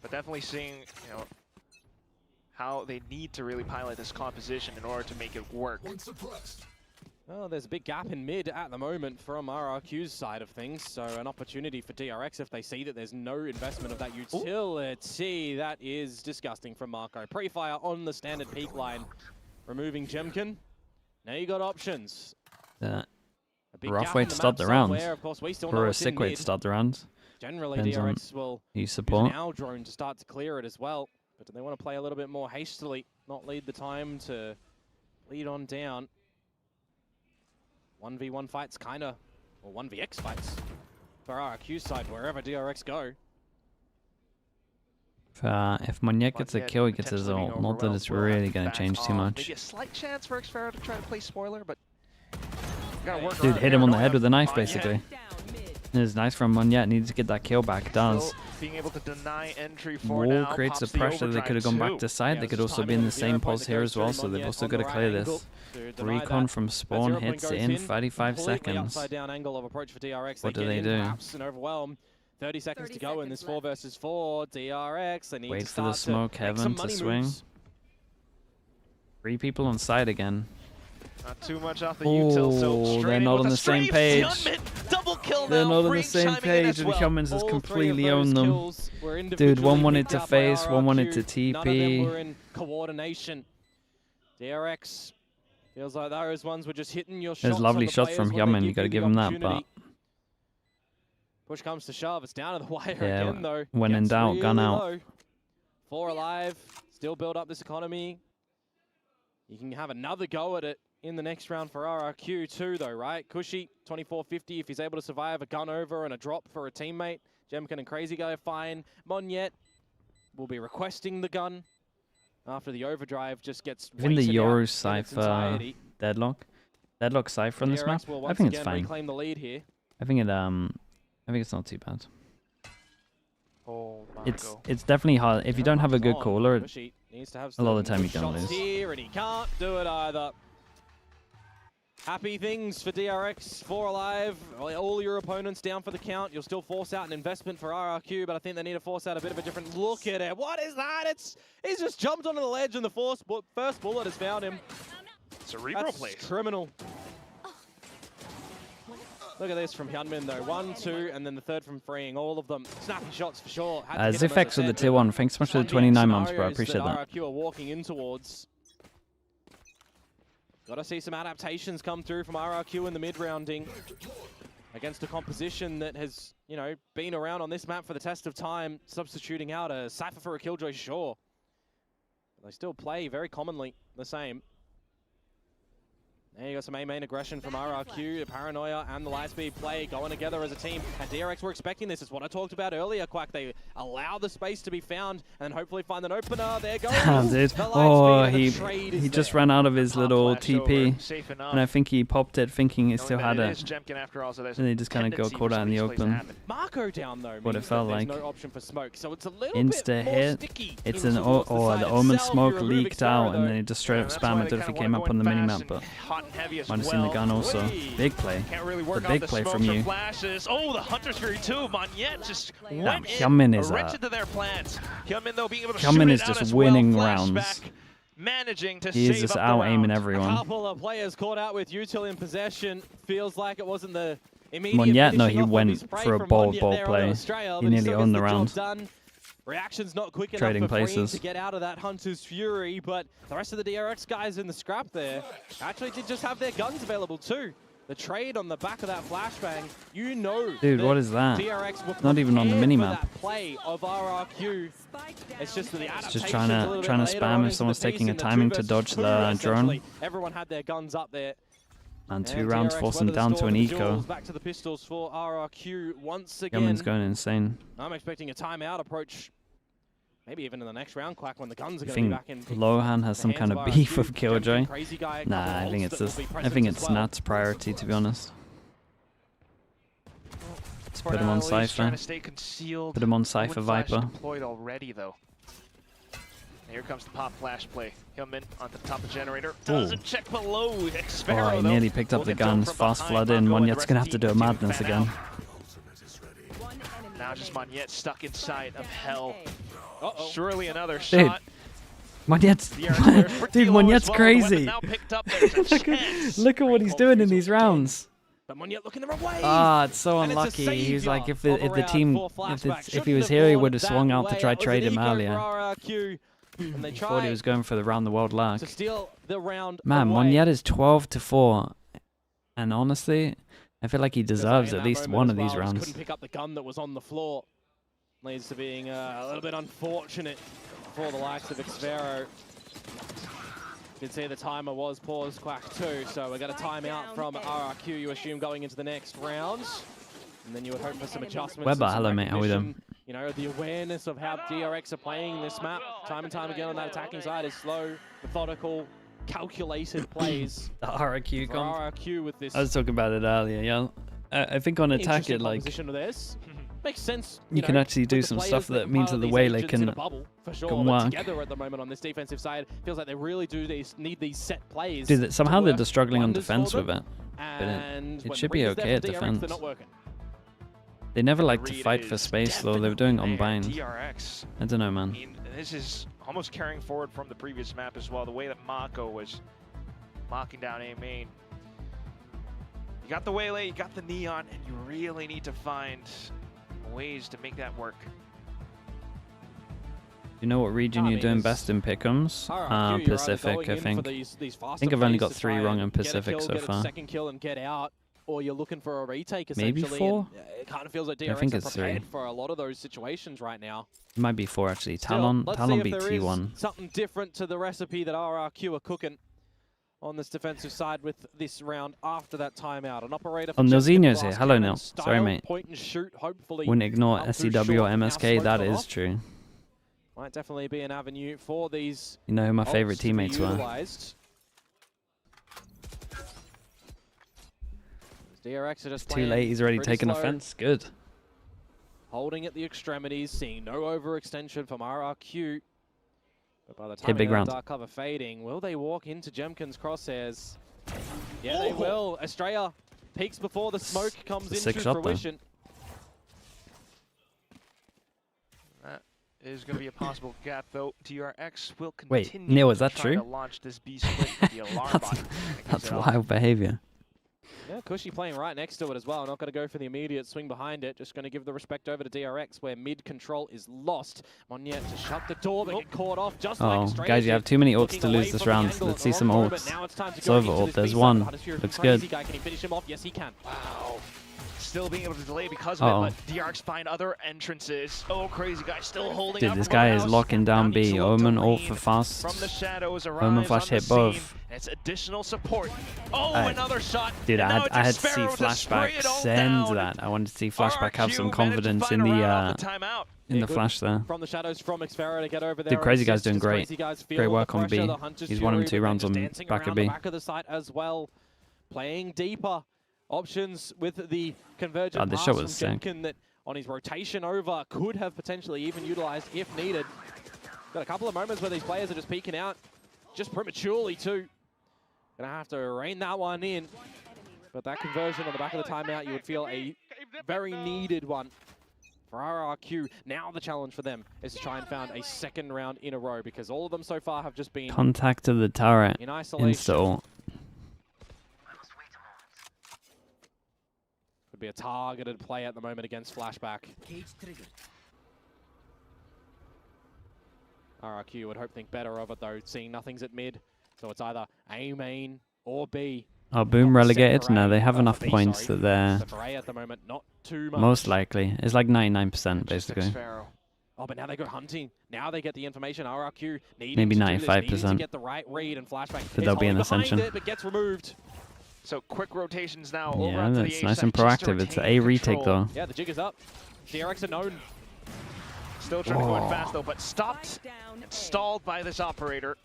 but definitely seeing, you know, how they need to really pilot this composition in order to make it work. Well, there's a big gap in mid at the moment from RRQ's side of things, so an opportunity for DRX if they see that there's no investment of that utility. That is disgusting from Marco. Pre-fire on the standard peak line, removing Jemkin. Now you got options. Rough way to start the round. For a sick way to start the round. Generally, DRX will use an owl drone to start to clear it as well. But do they want to play a little bit more hastily, not lead the time to lead on down? 1v1 fights kinda, or 1vx fights for RRQ's side, wherever DRX go. If Monyet gets a kill, he gets his ult. Not that it's really going to change too much. Maybe a slight chance for Xfero to try to play spoiler, but gotta work. Dude, hit him on the head with a knife, basically. It is nice from Monyet. Needs to get that kill back. Does. Being able to deny entry for Wall now, creates the pressure. They could have gone back to side. They could also be in the same pulse here as well, so they've also got to clear this. Recon from spawn hits in 35 seconds. What do they do? 30 seconds to go in this 4 versus 4. DRX, they need wait to for the smoke heaven to swing. Moves. 3 people on side again. Not too much off the util, so they're not on the same page. Double kill they're now. not on the same page, and Hyunmin has completely owned them. Dude, one wanted to face, one wanted to TP. None of them were in coordination. DRX feels like those ones were just hitting your shots. There's lovely shots from Hyunmin. You got to give him that, but push comes to shove. It's down to the wire yeah, again, though. when in doubt, really gun out. Low. 4 alive. Still build up this economy. You can have another go at it in the next round for RRQ too, though, right? Cushy, 2450 if he's able to survive a gun over and a drop for a teammate. Jemkin and Crazy Guy fine. Monyet will be requesting the gun after the overdrive just gets even the Euro Cypher deadlock Cypher on this map, I think it's fine. Reclaim the lead here. I think it's not too bad. It's definitely hard if you don't have a good caller. A lot of the time you can lose. Here and he can't do it either. Happy things for DRX, 4 alive. All your opponents down for the count. You'll still force out an investment for RRQ, but I think they need to force out a bit of a different look at it. What is that? He's just jumped onto the ledge and the first bullet has found him. Cerebral plays. Criminal. Look at this from Hyunmin though. 1, 2, and then the third from freeing. All of them. Snappy shots for sure. Zifex with the tier 1. Thanks so much for the 29 months, bro. I appreciate that. RRQ are walking in towards. Gotta see some adaptations come through from RRQ in the mid-rounding against a composition that has, you know, been around on this map for the test of time, substituting out a Cypher for a Killjoy, sure. But they still play very commonly the same. There you got some main aggression from RRQ, the Paranoia and the Lightspeed play going together as a team. And DRX were expecting this. It's what I talked about earlier, Quack. They allow the space to be found and hopefully find an opener. There goes. Damn, dude. Oh, he just ran out of his little TP. And I think he popped it thinking he still had it. And he just kind of got caught out in the open. Marco down though. What it felt like. No option for smoke, so it's a little Insta hit. It's an the Omen smoke leaked out and then he just straight up spammed it if he came up on the minimap, but might have seen the gun also. Big play. The big play from you. Oh, the Hunter's Fury too. Monyet just went Hyunmin is Hyunmin is just winning rounds. He is just out aiming everyone. A couple of players caught out with util in possession. Feels like it wasn't the immediate. Monyet, no, he went for a bold play. He nearly owned the round. Reaction's not quick enough Trading for places. to get out of that Hunter's Fury, but the rest of the DRX guys in the scrap there actually did just have their guns available too. The trade on the back of that flashbang, you know. Dude, what is that? DRX not even on the minimap. Play of RRQ. It's just the it's just trying to spam if someone's taking a timing to dodge the drone. Everyone had their guns up there. And 2 rounds force him down to an eco. Back to the pistols for RRQ once again. Hyunmin's going insane. I'm expecting a timeout approach. maybe even in the next round, Quack, when the guns are I going to be think back in. Lohan has some kind of beef with Killjoy. Nah, I think it's just, I think it's Nat's priority, to be honest. Let's put him on Cypher. Put him on Cypher Viper. Deployed already, though. Here comes the pop flash play. Hillman onto the top of generator. Doesn't check below. Oh, he nearly picked up the guns. Fast flood in. Monyet's gonna have to do a madness again. Now just Monyet stuck inside of hell. Surely another Dude. shot. Monyet's dude, Monyet's crazy. Look at what he's doing in these rounds. But Monyet looking the wrong way. Ah, it's so unlucky. He's like, if the team, if he was here, he would have swung out to try trade him earlier. He thought he was going for the round the world luck. Man, Monyet is 12-4, and honestly, I feel like he deserves at least one of these rounds. Couldn't pick up the gun that was on the floor. Leads to being a little bit unfortunate for the likes of Xvero. You can see the timer was paused, Quack, too, so we got a timeout from RRQ, you assume, going into the next round. And then you would hope for some adjustments. Weber, hello mate, how are we doing? You know, the awareness of how DRX are playing this map, time and time again on that attacking side, is slow, methodical, calculated plays. The RRQ comp. RRQ with this. I was talking about it earlier, yeah. I think on attack it, like, makes sense. You can actually do some stuff that means that the Waylay can work. Together at the moment on this defensive side, feels like they really do need these set plays. Dude, somehow they're just struggling on defense with it. But it should be okay at defense. They never like to fight for space though. They're doing unbind. DRX. I don't know, man. I mean, this is almost carrying forward from the previous map as well. The way that Mako was locking down A main. You got the Waylay, you got the Neon, and you really need to find ways to make that work. You know what region you're doing best in pick'ems? Pacific, I think. I think I've only got 3 wrong in Pacific so far. Second kill and get out, or you're looking for a retake. Maybe 4. It kind of feels like DRX I think it's 3. For a lot of those situations right now. It might be 4 actually. Talon beat T1. Something different to the recipe that RRQ are cooking on this defensive side with this round after that timeout. An operator. Oh, Nilzinho's here. Hello, Nil. Sorry, mate. Point and shoot, hopefully. Wouldn't ignore SCW or MSK. That is true. Might definitely be an avenue for these. You know who my favorite teammates were. DRX are just too late. He's already taken offense. Good. Holding at the extremities, seeing no overextension from RRQ. But by the time big round. Dark cover fading, will they walk into Jemkin's crosshairs? Yeah, they will. Estrella peaks before the smoke comes into fruition. That is going to be a possible gap, though. DRX will continue. Wait, Neil, is that to true? launch this B split with the alarm bot. That's wild behavior. Yeah, Cushy playing right next to it as well. Not going to go for the immediate swing behind it. Just going to give the respect over to DRX, where mid control is lost. Monyet to shut the door, but get caught off just like Australia. Guys, you have too many ults to lose this round. Let's see some ults. It's over ult. There's one. Looks good. Can he finish him off? Yes, he can. Wow. Still being able to delay because of it, but DRX find other entrances. Oh, Crazy Guy still holding up. Dude, this guy is locking down B. Omen ult for fast. From the shadows Omen flash hit both. It's additional support. Oh, another shot. Dude, I had to see Flashback send that. I wanted to see Flashback have some confidence in the flash there. From the shadows from Xfero to get over there. Dude, Crazy Guy's doing great. Great work on B. He's 1 and 2 rounds on back of B. Back of the site as well. Playing deeper. Options with the convergent pass from Jemkin that on his rotation over could have potentially even utilized if needed. Got a couple of moments where these players are just peeking out just prematurely too. Gonna have to rein that one in. But that conversion on the back of the timeout, you would feel a very needed one for RRQ. Now the challenge for them is to try and find a second round in a row, because all of them so far have just been contact to the turret in isolation. Be a targeted play at the moment against Flashback. RRQ would think better of it though, seeing nothing's at mid. So it's either A main or B. Oh, Boom relegated? No, they have enough points that they're at the moment, not too much. Most likely. It's like 99% basically. Oh, but now they go hunting. Now they get the information. RRQ maybe 95%. To get the right read, and Flashback but they'll be in Ascension. But gets removed. So quick rotations now. Yeah, over that's nice and proactive. It's a retake though. Yeah, the jig is up. DRX are known Still trying to go in fast though, but stopped and stalled by this operator.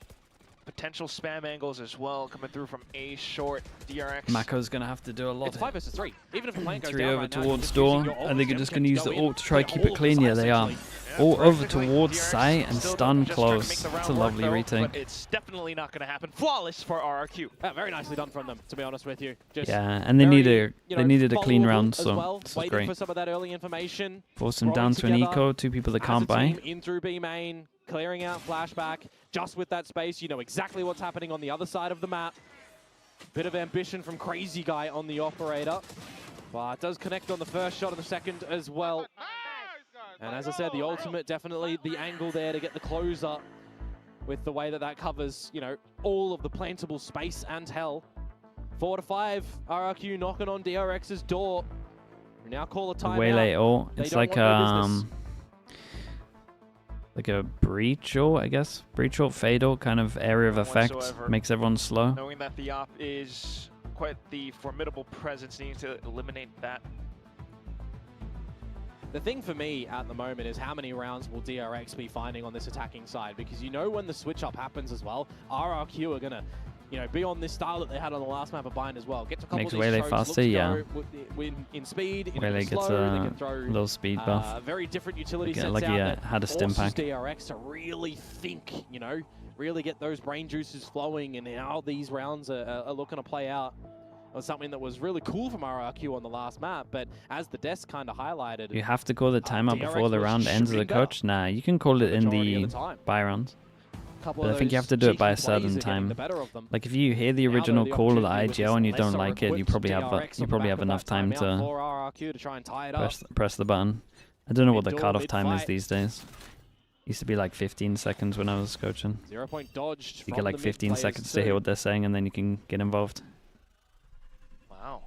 Potential spam angles as well coming through from A short. DRX. Mako's gonna have to do a lot. It's 5 versus 3. Even if the plane goes 3 down over right now, towards just door. using your I think they're ult, just gonna use the go in, ult to try to get keep it all clean. the Yeah, they are. essentially. All over Practically, towards DRX site and still stun just trying to make close. the It's round a work, lovely though, retake. but it's definitely not going to happen. Flawless for RRQ. Very nicely done from them, to be honest with you. Just Yeah, and they needed a clean round, so well, this was waiting great. for some of that early information. Force them growing down to an together eco, 2 people that as can't a buy. team in through B main, clearing out flashback. Just with that space, you know exactly what's happening on the other side of the map. Bit of ambition from Crazy Guy on the operator. But it does connect on the first shot and the second as well. And as I said, the ultimate, definitely the angle there to get the closer with the way that that covers, you know, all of the plantable space and hell. 4 to 5, RRQ knocking on DRX's door. We now call a timeout. Waylay ult. They It's don't like want no business. like a breach ult, I guess. Breach ult, fade ult, kind of area of effect. Whatsoever. Makes everyone slow. Knowing that the op is quite the formidable presence, needs to eliminate that. The thing for me at the moment is how many rounds will DRX be finding on this attacking side? Because you know when the switch up happens as well, RRQ are going to, you know, be on this style that they had on the last map of Bind as well. Get to a couple Makes of these Waylay chokes, faster, look to yeah. go in speed, in Waylay slow, gets they a can throw, little speed buff. very different utility Like- sets like out he, that had a stim forces pack. DRX to really think, you know, really get those brain juices flowing, and how these rounds are looking to play out. It was something that was really cool from RRQ on the last map, but as the desk kind of highlighted, You have to call the timeout DRX before the was round ends as a shooting coach? Nah, you can call it in majority of the the time. buy rounds. couple But of I think you those have to do it by a cheeky certain plays are getting time. the better of them. Like if you hear the Now, though, original the call of the opportunity with IGL and you this don't lesser like it, you equipped probably have DRX you on the probably back have of enough that time timeout to for RRQ to try and tie it up. press the button. I don't know what the Mid-door, cutoff time is mid-fight. these days. Used to be like 15 seconds when I was coaching. 0 point dodged. You from get like the 15 mid seconds to players hear too. what they're saying and then you can get involved. Wow.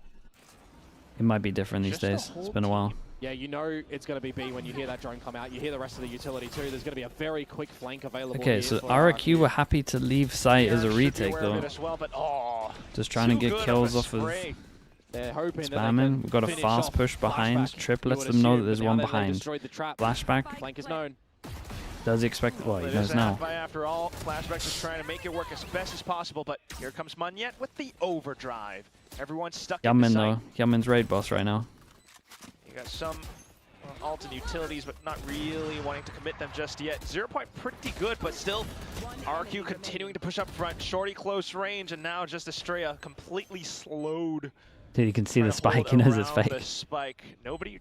It might be different these Just a days. It's whole been a while. Yeah, you know it's going to be B when you hear that drone come out. You hear the rest of the utility too. There's going to be a very quick flank available. Okay, here so for RRQ were happy to leave site as a DRX should be retake aware of though. it as well, but, oh, Just trying to too get good kills a off of spray. They're hoping that they spamming. can We've got a finish fast off push behind. Flashback, Trip you lets would them know assume, that there's but now one they've behind. destroyed the trap. Flashback. Flank is known. Does he expect? Well, he It knows is a now. half by after all. Flashback is trying to make it work as best as possible, but here comes Munyet with the overdrive. Everyone's stuck in the Yunmin site. though. Yunmin's raid boss right now. You got some ult and utilities, but not really wanting to commit them just yet. 0 point pretty good, but still RQ continuing to push up front. Shorty close range, and now just Estrella completely slowed. Dude, you can see the Trying to hold spike. He knows it's around fake. the spike. Nobody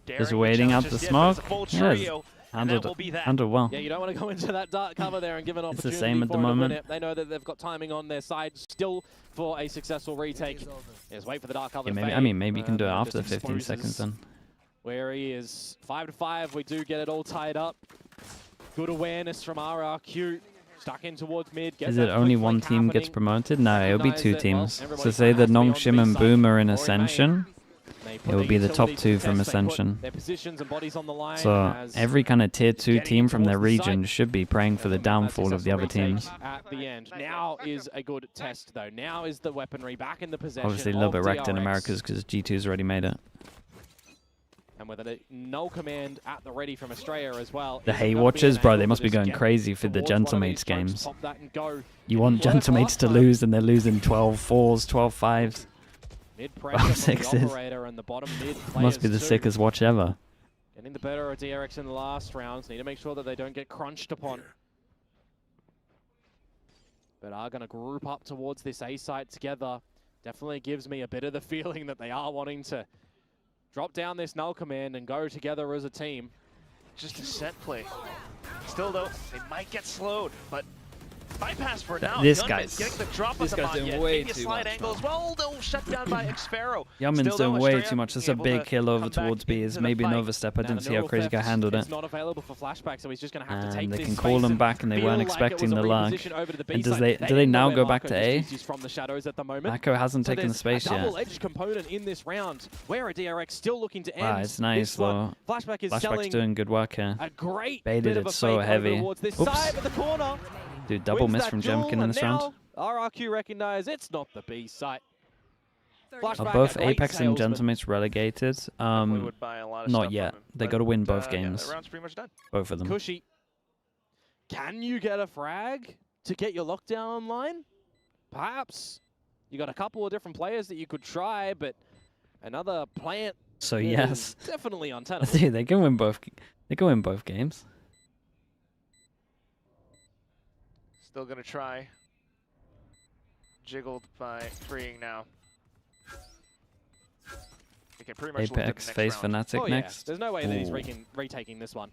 daring Just to waiting out challenge the just yet, but it's smoke. a full Yes. trio, and that will be that. Handled well. Yeah, you don't want to go into that dark cover there and give an It's opportunity the same at the for them to win moment. it. They know that they've got timing on their side still for a successful retake. Just wait for the dark cover Yeah, to maybe, fade. I mean, maybe you can do it and after just 15 exposes seconds then. Where he is 5 to 5. We do get it all tied up. Good awareness from RRQ. Stuck in towards mid. Is it only one team gets promoted? No, it'll be Recognize 2 that, well, teams. So everybody say has that to be on Nongshim the and side Boom are in or in Ascension. They It put will the be the top utilities 2 to from test. They put Ascension. their positions and bodies on the line So as every kind of tier 2 getting team from their towards the site. region should be praying for the downfall of the other Successful teams. retake At the end. Now is a good test, though. Now is the weaponry back in the possession. Obviously a little of bit wrecked in DRX. Americas because G2's already made it. And with a null command at the ready from Australia as well. The Is it Hay gonna be Watchers, an bro, angle they to must be just going get crazy for the towards one of Gentlemates these folks, games. pop that and go. You want It worked Gentlemates last to time. lose and they're losing 12 4s, 12 5s. Mid pressure from the 6s. operator and the bottom mid Must be the players too. sickest watch ever. Getting the better of DRX in the last rounds. Need to make sure that they don't get crunched upon. But are going to group up towards this A site together. Definitely gives me a bit of the feeling that they are wanting to drop down this null command and go together as a team. Just a set play. Still though, they might get slowed, but bypass for now. This Yunmin guy's- getting the drop this on the guy's doing Munyet. way Maybe a too slide much, angle man. as well. They'll shut down by Xpharaoh. Yunmin's Still, doing though, way Estrella too much. That's a able big to kill over come back towards B. Is into the maybe an fight. overstep. I Now, didn't the see how neural Crazy Guy theft handled it. is not available for flashback, so he's just going to have to take And they this can space call them and back and they feel weren't like it expecting was a the lag. reposition over to the B And do side. they didn't now know go where back Marco to A? just used from the shadows at the moment. Mako hasn't So taken the there's space a yet. double-edged component in this round where a DRX still looking to end. Wow, it's nice this one. though. Flashback is Flashback's selling doing good work here. a great Baited bit of it a so fake heavy. over towards this Oops. side with the corner. Dude, double Wins miss that from duel, Jemkin in and this round. now RRQ recognize it's not the B site. Flashback Are both a great Apex and salesman. Gentleman's relegated? Would buy a lot of Not stuff yet. from him, They but, got to win both yeah, games. the round's pretty much done. Both of them. Cushy. Can you get a frag to get your lockdown online? Perhaps. You got a couple of different players that you could try, but another plant. So is yes, definitely untenable. dude, they can win both. They can win both games. Still gonna try. Jiggled by freeing now. They can pretty much look at the Apex next face round. Fnatic Oh, yeah. next. There's no way that he's Ooh. retaking this one.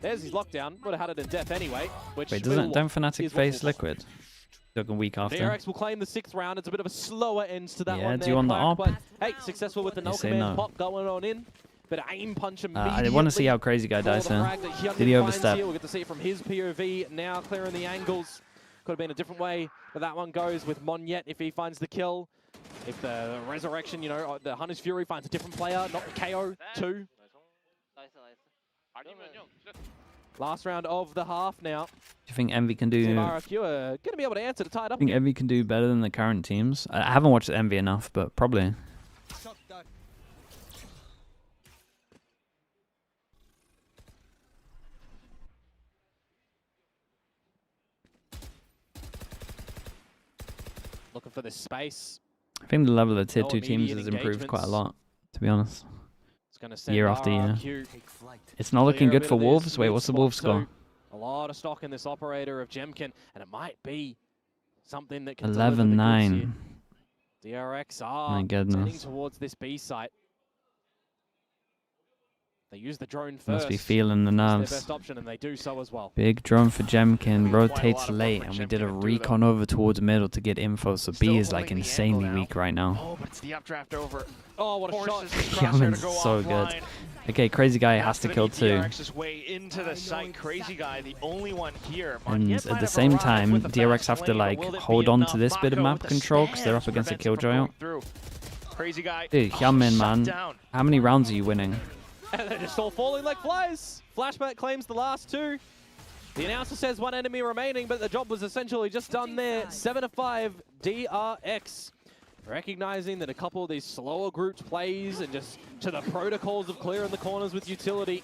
There's his lockdown. Would have had it in death anyway. Which Wait, will- don't Fnatic is what face will- Liquid? Took a week after. DRX will claim the 6th round. It's a bit of a slower end to that Yeah, one. do there, you want the Clack, op? but, hey, successful with the You no say command no. pop going on in. But aim punch immediately. I want to see how Crazy Guy for dies the here. frag that Hyundai Did he finds overstep? here. We'll get to see it from his POV. Now clearing the angles. Could have been a different way, but that one goes with Monyet if he finds the kill. If the Resurrection, you know, the Hunter's Fury finds a different player, not the KO too. Last round of the half now. Do you think Envy can do? Team I RRQ are going to be able to answer to tie it up. think Envy can do better than the current teams. I haven't watched Envy enough, but probably. Looking for this space. I think the level of tier No 2 teams immediate has improved quite a engagements. lot, to be honest. It's going to send Year after year. RRQ It's not looking clear a good bit for of this Wolves. Wait, mid what's the spot Wolves too. score? A lot of stock in this operator of Jemkin, and it might be something that can deliver the goods 11-9. here. DRX are My turning goodness. towards this B site. They use the drone first. Must be feeling the It's their nerves. best option, and they do so as well. Big drone for Jemkin, Quite a rotates lot of late, work and for we did a Jemkin to do, recon over towards middle to get info, so B Still is like holding the insanely angle now. weak right now. Oh, but it's the updraft over. Oh, what a shot. Forces the crosshair Yaman's to go so good. offline. Okay, Crazy Guy has That's to gonna kill be too. DRX's way into the site. Crazy Guy, the only one here. And Monyet might at the have same arrived time, with a DRX fast have to lane, but like will it be hold on to enough? this bit of Mako map with the control because they're up spams against a prevents him from Killjoy going ult. through. Crazy Guy. Dude, oh, Hyunmin, shut man. down. How many rounds are you winning? And they're just all falling like flies. Flashback claims the last 2. The announcer says 1 enemy remaining, but the job was essentially just done there. 7-5 DRX. Recognizing that a couple of these slower grouped plays and just to the protocols of clearing the corners with utility.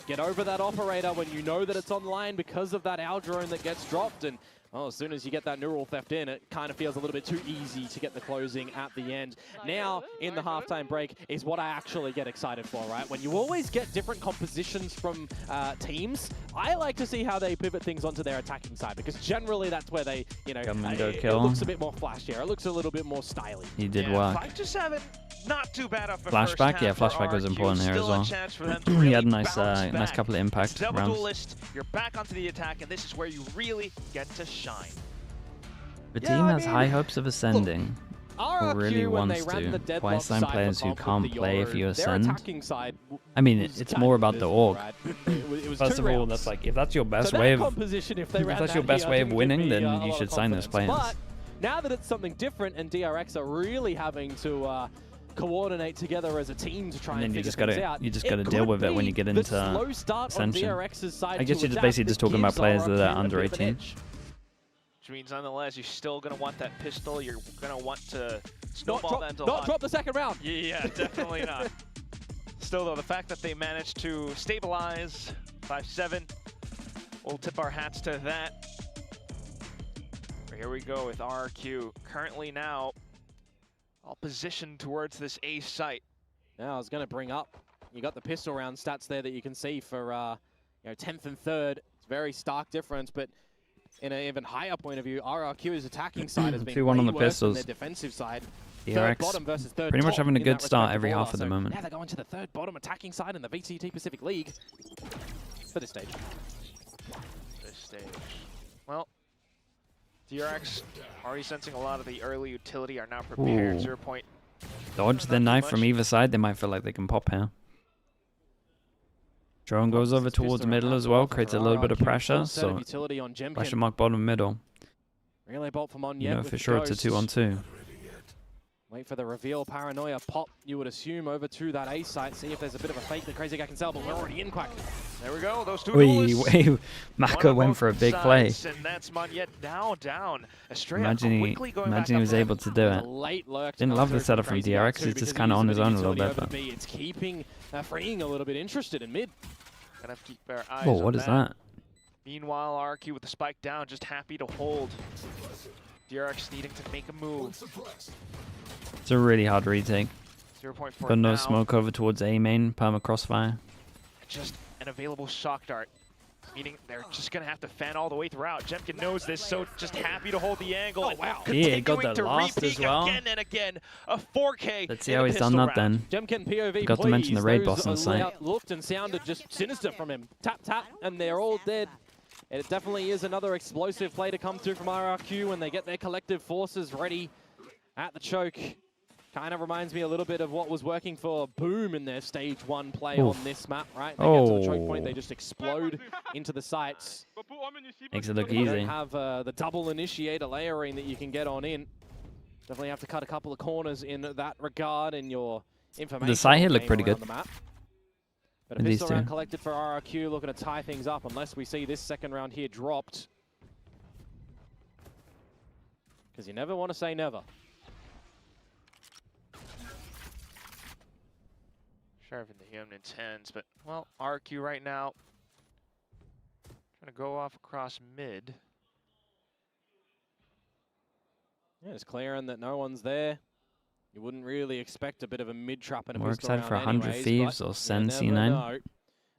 Get over that operator when you know that it's online because of that owl drone that gets dropped. And well, as soon as you get that neural theft in, it kind of feels a little bit too easy to get the closing at the end. Now, in the halftime break, is what I actually get excited for, right? When you always get different compositions from teams, I like to see how they pivot things onto their attacking side, because generally that's where they, you know, Come and go it kill. looks a bit more flashier. It looks a little bit more stylish. He did Yeah, work. 5-7, not too bad off the Flashback? first half Yeah, for flashback was RRQ. important here as Still a well. chance for them to He really had a nice, bounce nice back. couple of impact Double rounds. duelist, you're back onto the attack, and this is where you really get to shine. The Yeah, team I has mean, high hopes of ascending. RRQ, really when wants they ran to. the deadlock Why sign side players for who comp with can't play if Yoru, you their ascend? attacking side I mean, was it's kind more of about the abysmal, org. right? It was First 2 of all, rounds. that's like, if that's your best So way their of, composition, if they if ran that's that your best here, way of didn't give winning, me, then a you lot should of sign those confidence. players. But now that it's something different and DRX are really having to coordinate together as a team to try And then you figure just things gotta- out, you just it gotta deal could with it when be you get the into slow start on Ascension. DRX's side I guess to you're just adapt basically that just talking about gives players that RRQ are a under bit of an 18. edge. Which means, nonetheless, you're still going to want that pistol. You're going to want to snowball that into Not drop the second round. Yeah, definitely not. Still, though, the fact that they managed to stabilize 5-7, we'll tip our hats to that. Here we go with RRQ. Currently now, all positioned towards this A site. Now I was going to bring up, you got the pistol round stats there that you can see for 10th and 3rd. It's very stark difference, but in an even higher point of view, RRQ's attacking side has been 2-1 on the way worse than pistols. their defensive side. DRX Third bottom versus third pretty much top having a in good that start respective every order. half at the So moment. Now they're going to the third bottom attacking side in the VCT Pacific League for this stage. This stage. Well, DRX already sensing a lot of the early utility, are now prepared. Ooh. 0 point. Dodge the Not too knife from much. either side. They might feel like they can pop here. Drone goes over towards middle as well, creates a little bit of pressure. So utility on Jemkin. question mark bottom middle. Relay bolt from Monyet. You know with for the sure it's a ghost. 2-on-2. Wait for the reveal, paranoia pop, you would assume, over to that A site. See if there's a bit of a fake that Crazy Guy can sell, but we're already in, Quack. There we go, those two Wait, Mako went for a big play. And that's Monyet now down. Estrella Imagine he was able to do it. Didn't love the setup from DRX. He's just kind of on his own a little bit. But... It's keeping Freeing a little bit interested in mid. Gonna keep our eyes Whoa, on what is that? Meanwhile, RRQ with the spike down, just happy to hold. DRX needing to make a move. It's a really hard retake. 0.4 Got no now. smoke over towards A main, perma crossfire. Just an available shock dart, meaning they're just gonna have to fan all the way throughout. Jemkin knows this, so just happy to hold the angle. Oh wow! Yeah, he got the last as well. Again and again, a 4K. Let's see how he's done that then. Jemkin POV, Got to mention the raid boss on the site. Looked and sounded just sinister from him. Tap tap, and they're all dead. It definitely is another explosive play to come through from RRQ when they get their collective forces ready at the choke. Kind of reminds me a little bit of what was working for Boom in their stage 1 play on this map, right? They get to the choke point, they just explode into the sites. Makes it look If you easy. don't have the double initiator layering that you can get on in. Definitely have to cut a couple of corners in that regard in your information. The side here looked pretty good. The map. But a These pistol round two. collected for RRQ, looking to tie things up unless we see this second round here dropped. Because you never want to say never. Sheriff in the human intends, but well, RRQ right now trying to go off across mid. Yeah, it's clearing that no one's there. You wouldn't really expect a bit of a mid trap in a More pistol excited round for 100 anyways, Thieves but or Sen you never C9. know.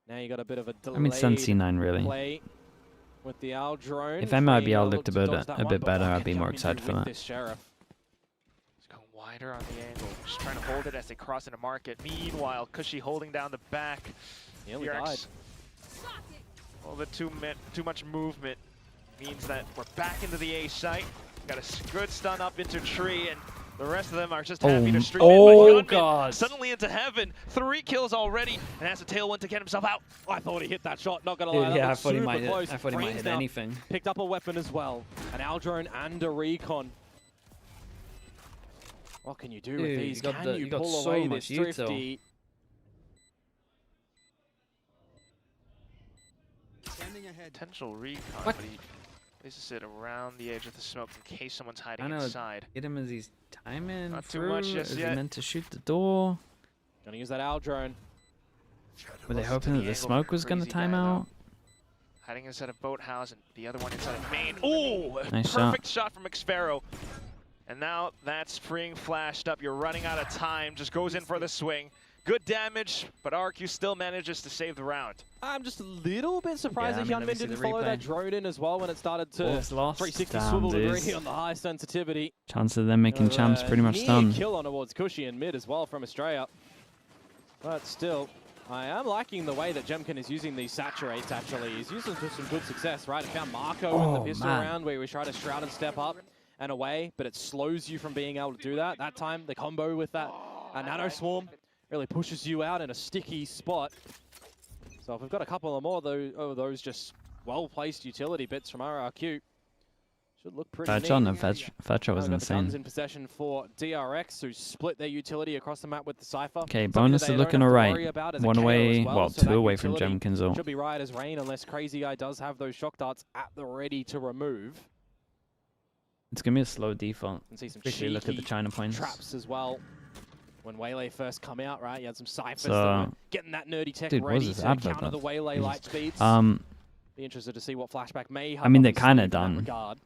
Now you got a bit of a delayed I mean, Sen C9 really. play with the Al drone. If MRBL Freeing looked a to bit dodge that a one, bit but better, what I'd be can more Jemkin excited do for with that. This Sheriff? He's going wider on the angle, just trying to hold it as they cross into market. Meanwhile, Cushy holding down the back. Nearly died. A little bit too much movement means that we're back into the A site. Got a good stun up into tree, and the rest of them are just happy to stream in. But God! Suddenly into heaven, 3 kills already, and has a tailwind to get himself out. I thought he hit that shot, not gonna lie. Dude, that yeah, I looked thought he super might close. hit Freeing's now anything. Picked up a weapon as well. An Al drone and a recon. What can you do with Dude, these? you got Can the- you you got pull so away much this util. thrifty? Potential recon, What? but he places it around the edge of the smoke in case someone's hiding I know. inside. Get him as he's timing Not too through. much just Is he yet. meant to shoot the door? Gonna use that Al drone. Were they To hoping the that the angle smoke for was gonna Crazy time Guy, though. out? Hiding inside a boathouse, and the other one inside a main. Ooh, Nice perfect shot from Xfero. And now that's Freeing flashed up. You're running out of time. Just goes in for the swing. Good damage, but RRQ still manages to save the round. I'm just a little bit surprised Yeah, that I mean, let me Hyunmin see didn't the follow that replay. drone in as well when it started to Wolves lost. 360 Damn, swivel dude. degree on the high sensitivity. Chance of them making champs pretty much Near done. kill on towards Cushy and mid as well from Australia. But still, I am liking the way that Jemkin is using these saturates actually. He's using them to some good success, right? He found Marco in the Oh, pistol man. round where we try to shroud and step up and away, but it slows you from being able to do that. That time, the combo with that Nano Swarm really pushes you out in a sticky spot. So if we've got a couple of more of those just well-placed utility bits from RRQ, should look pretty neat. Fetcher, no, Fetcher was Got the guns insane. in possession for DRX, who split their utility across the map with the Cypher. Okay, Something bonus that is they looking don't have to alright. worry about as a One KO away, as well, well, so that two away from utility Jemkin's ult. should be right as rain unless Crazy Guy does have those shock darts at the ready to remove. It's gonna be a slow default. And see some Especially look at the cheeky China points. traps as well. When Waylay first come out, right, you had some Cyphers So, that were getting that nerdy tech dude, what ready is this to advert counter the though? Waylay Jesus. light speeds. Be interested to see what Flashback may have. I mean, up they're his kinda sleeve in that done. regard.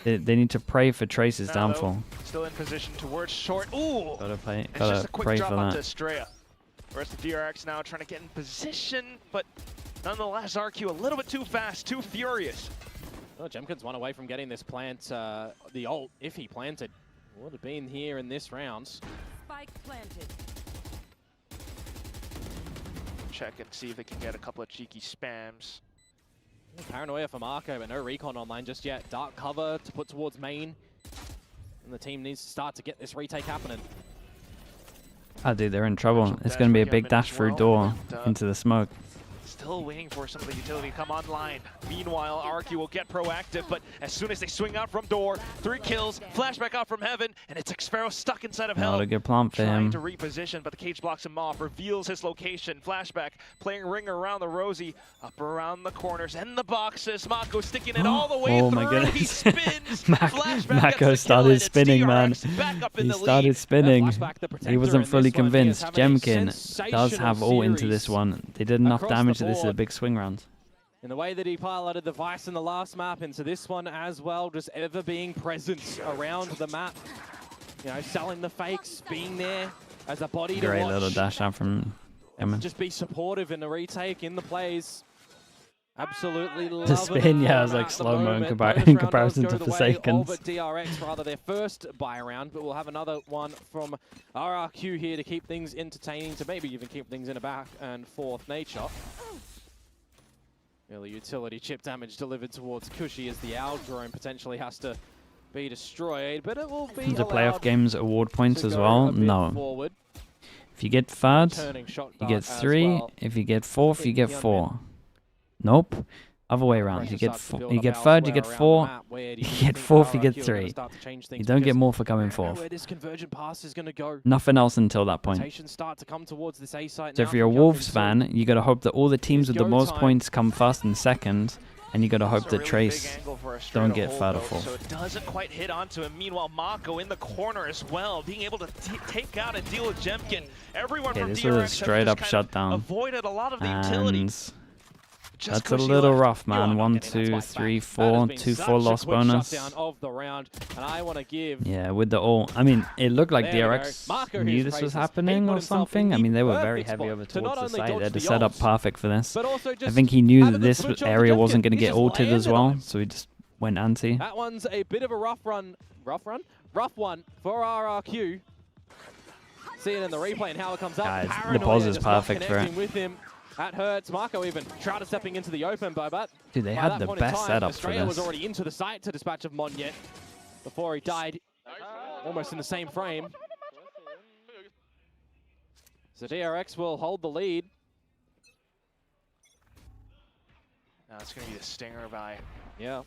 They need to pray for Trace's Now, downfall. though, still in position towards short. Ooh! Gotta It's just pray a quick for drop onto that. Estrella. Whereas the DRX now trying to get in position, but nonetheless, RQ a little bit too fast, too furious. Well, Jemkin's one away from getting this plant, the ult, if he planted. Would have been here in this round. Spike planted. Check and see if they can get a couple of cheeky spams. Paranoia for Marco, but no recon online just yet. Dark cover to put towards main. And the team needs to start to get this retake happening. Oh, dude, they're in trouble. It's gonna be a big dash through door into the smoke. Still waiting for some of the utility to come online. Meanwhile, RRQ will get proactive, but as soon as they swing out from door, 3 kills, flashback out from heaven, and it's Xfero stuck inside of hell. Not a good plant for Trying him. to reposition, but the cage blocks him off, reveals his location. Flashback playing ring around the Rosie, up around the corners and the boxes. Mako sticking it all the way Oh through. my goodness. He spins. Mako started spinning, man. He started spinning. He wasn't fully convinced. Jemkin does have all into this one. They did enough damage to this is a big swing round. In the way that he piloted the Vice in the last map into this one as well, just ever being present around the map. You know, selling the fakes, being there as a body to watch. Great little dash out from him. Just be supportive in the retake, in the plays. Absolutely love The spin, yeah, it was like slow-mo in comparison to Forsaken's. DRX, rather their first buy round, but we'll have another one from RRQ here to keep things entertaining, to maybe even keep things in a back and forth nature. Early utility chip damage delivered towards Cushy as the Owl drone potentially has to be destroyed, but it will be The playoff games award points as well? No. Forward. If you get third, you get 3. Well. If you get 4th, you get 4. Nope. Other way around. You get third, you get 4. You get 4th, you get 3. You don't get more for coming 4th. Where this convergent pass is going to go. Nothing else until that point. Start to come towards this A site So now if you're a from Wolves Youngkin. fan, you got to hope that all the teams with the go most time. points come first and second, and you got to hope It's a that really big Trace angle for a straight don't up get hold, third or though, fourth. So it doesn't quite hit onto him. Meanwhile, Mako in the corner as well, being able to take out and deal with Jemkin. Everyone Okay, from this DRX was a straight up shutdown. avoided a lot of the utility. And Just that's a Cushy little left. rough, man. 1, 2, 3, 4, 2-4 loss bonus. Of the round, and I want to give Yeah, with the ult. I mean, it looked like There we go. DRX Marco knew his this was praises. He happening put or himself something. in I the mean, they were very perfect heavy spot over to not towards the only site. dodge They had the to set up ults, perfect for this. but also I just think he knew added that the this switch onto area Jemkin. wasn't going to He get just ulted as landed on well, him. so he just went anti. That one's a bit of a rough one for RRQ. See it in the replay and how it comes up. Guys, the Paranoia pause is just not perfect for connecting it. with him. That hurts. Marco even tried stepping into the open, but Dude, they by had that the point in best time, setup for Estrella was this. already into the site to dispatch of Monyet before he died, almost in the same frame. So DRX will hold the lead. Now it's going to be the stinger by. Yeah,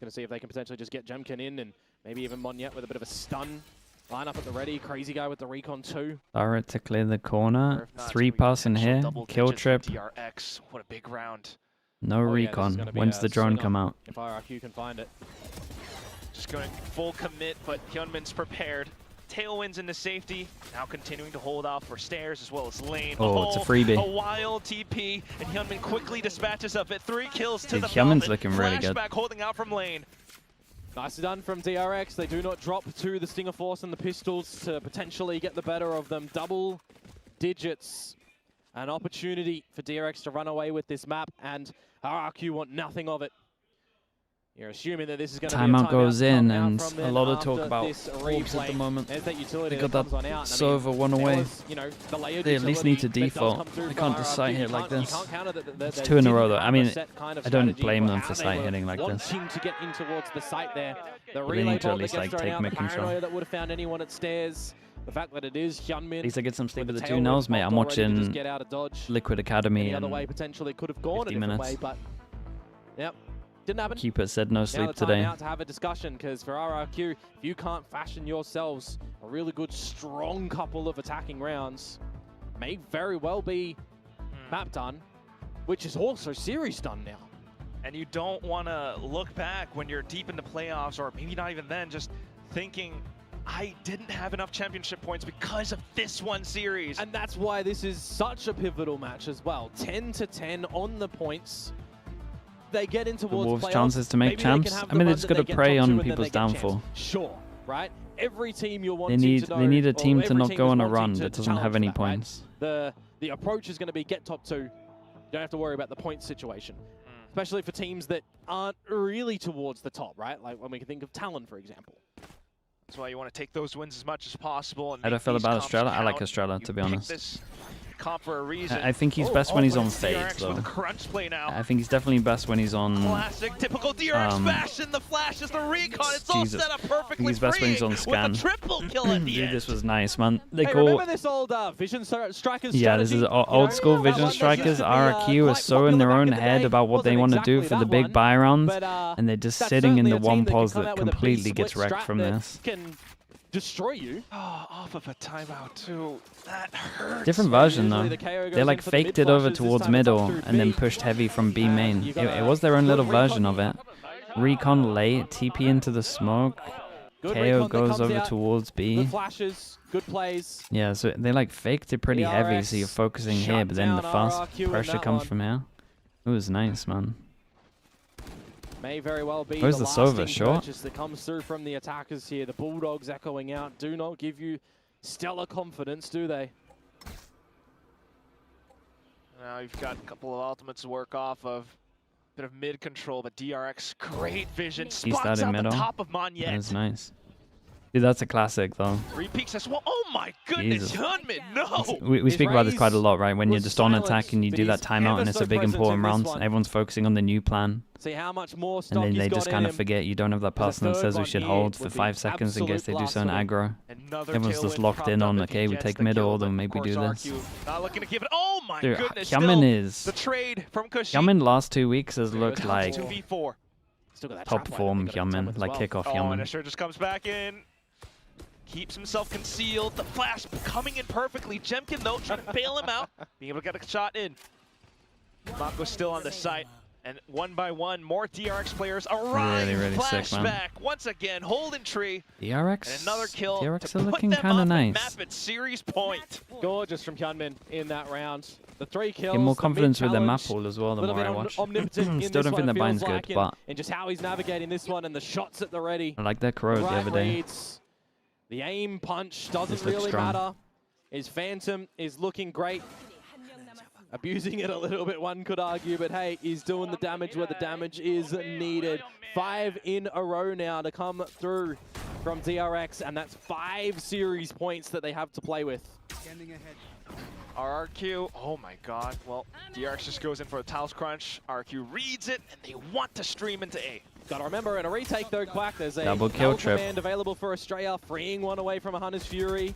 going to see if they can potentially just get Jemkin in and maybe even Monyet with a bit of a stun. Line up at the ready. Crazy guy with the recon too. Barrett to clear the corner. If not, 3 pass in potential here. double Kill digits for trip. DRX. What a big round. No Oh, yeah, this is recon. gonna be When's a the drone sit-up come out? If RRQ can find it. Just going full commit, but Hyunmin's prepared. Tailwinds into safety. Now continuing to hold off for stairs as well as lane. Oh, it's a freebie. A wild TP, and Hyunmin quickly dispatches of it. 3 kills to Dude, the Hyunmin's Velvet. looking really good. Flashback holding out from lane. Nicely done from DRX. They do not drop to the Stinger Force and the pistols to potentially get the better of them. Double digits. An opportunity for DRX to run away with this map, and RRQ want nothing of it. You're assuming that this is going to be a Timeout goes in, out and from a them lot of after talk about this Wolves at the replay. moment. There's that utility They got that comes that on out. Sova one there away. was, you know, the layered They at least need to utility that does default. come through They from can't just RRQ. site hit You like can't- you this. can't counter that It's they 2 in a didn't row though. have I a mean, set kind of I don't strategy blame for them how for they site were hitting like this. wanting to get in towards the site there. The But they relay need to at bolt that least, gets like, thrown take out, the mid-control. paranoia that would have found anyone at stairs. The fact that it is Hyunmin. At least I get some sleep with with the tail 2 nils, whip mate. I'm popped already to just watching get out of dodge. Liquid Academy Any and other way potentially could have gone a 50 different minutes. way, but yep, didn't happen. Keeper said no Now sleep the time today. out to have a discussion, because for RRQ, if you can't fashion yourselves a really good, strong couple of attacking rounds, may very well be map done, which is also series done now. And you don't want to look back when you're deep into playoffs, or maybe not even then, just thinking, I didn't have enough championship points because of this one series. And that's why this is such a pivotal match as well. 10-10 on the points. They get in The towards Wolves' playoffs. chances to make Maybe they can champs. have I the mean, run it's that got to they get prey top two on and then people's they get champs. downfall. Sure, right? Every team you're They wanting need to know, they need a or team to every not team go is on a wanting run to that doesn't have challenge any that, right? points. The approach is going to be get top 2. You don't have to worry about the point situation. Especially for teams that aren't really towards the top, right? Like when we can think of Talon, for example. That's why you want to take those wins as much as possible. And How do I make feel these about comps Estrella? I like count. Estrella, You to be pick honest. this comp for a reason. I think he's best when he's on Fade, DRX though. with a crunch play now. I think he's definitely best when he's on... Classic, typical DRX fashion. The flash is the recon. It's all set up perfectly. He's best when he's on scan. With a triple kill at the Dude, end. this was nice, man. They Hey, call... remember this old Vision Strikers Yeah, this is old school Vision Strikers. RRQ is so in their own head about what they want to do for the big buy rounds, and they're just sitting in the one pause that completely gets wrecked from this. Can destroy you. Oh, off of a timeout too. That hurts. Different version though. Usually the KO goes They like in for the faked mid it over flashes, this towards time it's up middle through and then B. pushed heavy from B main. you It got was their own good little recon. version of it. Recon late, TP into the smoke. Good KO recon that goes comes over out. towards B. Good flashes, good plays. Yeah, so they like faked it pretty heavy, so you're focusing here, shut but then the down fast RRQ in pressure that comes one. from here. It was nice, man. May very well be Where's the the Sova? lasting Short? purchase that comes through from the attackers here. The Bulldogs echoing out do not give you stellar confidence, do they? Now you've got a couple of ultimates to work off of. Bit of mid control, but DRX, great vision. He's Spots starting out middle. the top of Monyet. That's nice. Dude, that's a classic though. Three peeks as well. Oh my goodness, Jesus. Hyunmin, no! We speak about this quite a lot, right? When you're was just on silent, attack and you but do that he's timeout ever and it's so a big present important in this round, one. everyone's focusing on the new plan. See how much more And stock then he's they got just in kind him. of forget you don't have that There's a person that third says we one should here hold for would be 5 seconds in case they do something absolute aggro. Another Everyone's just tailwind locked in propped on, up if okay, he we gets take the middle, kill, then but maybe of do course this. RRQ not looking to give it. Oh my Dude, goodness, Hyunmin still is... the trade from Kushi. Hyunmin last 2 weeks has looked like 2v4. Still got that top trap line form that they gotta contend Hyunmin, with as like well. kickoff Oh, and Hyunmin. Asher just comes back in. Keeps himself concealed. The flash coming in perfectly. Jemkin, though, trying to bail him out. Being able to get a shot in. Mako's still on the site. And one by one, more DRX players arrive. Really sick, man. Flashback once again, holding tree. DRX? And another kill DRX to are put looking them kind of up nice. and map at series point. Gorgeous from Hyunmin in that round. The 3 kills. Get more the confidence with their map mid-challenge. pool as well the Little more bit I watch. omnipotent in Still this don't one, think it the bine's feels good, like, but and just how he's navigating this one and the shots at the ready. I like their crows the Right other day. reads. The aim punch doesn't This looks really strong. matter. His Phantom is looking great. Abusing it a little bit, one could argue, but hey, he's doing the damage where the damage is needed. 5 in a row now to come through from DRX, and that's 5 series points that they have to play with. RRQ, oh my god. Well, DRX just goes in for a Taos Crunch. RRQ reads it, and they want to stream into A. Gotta remember, in a retake though, Quack, there's a Double kill null trip. command available for Australia, freeing one away from a Hunter's Fury.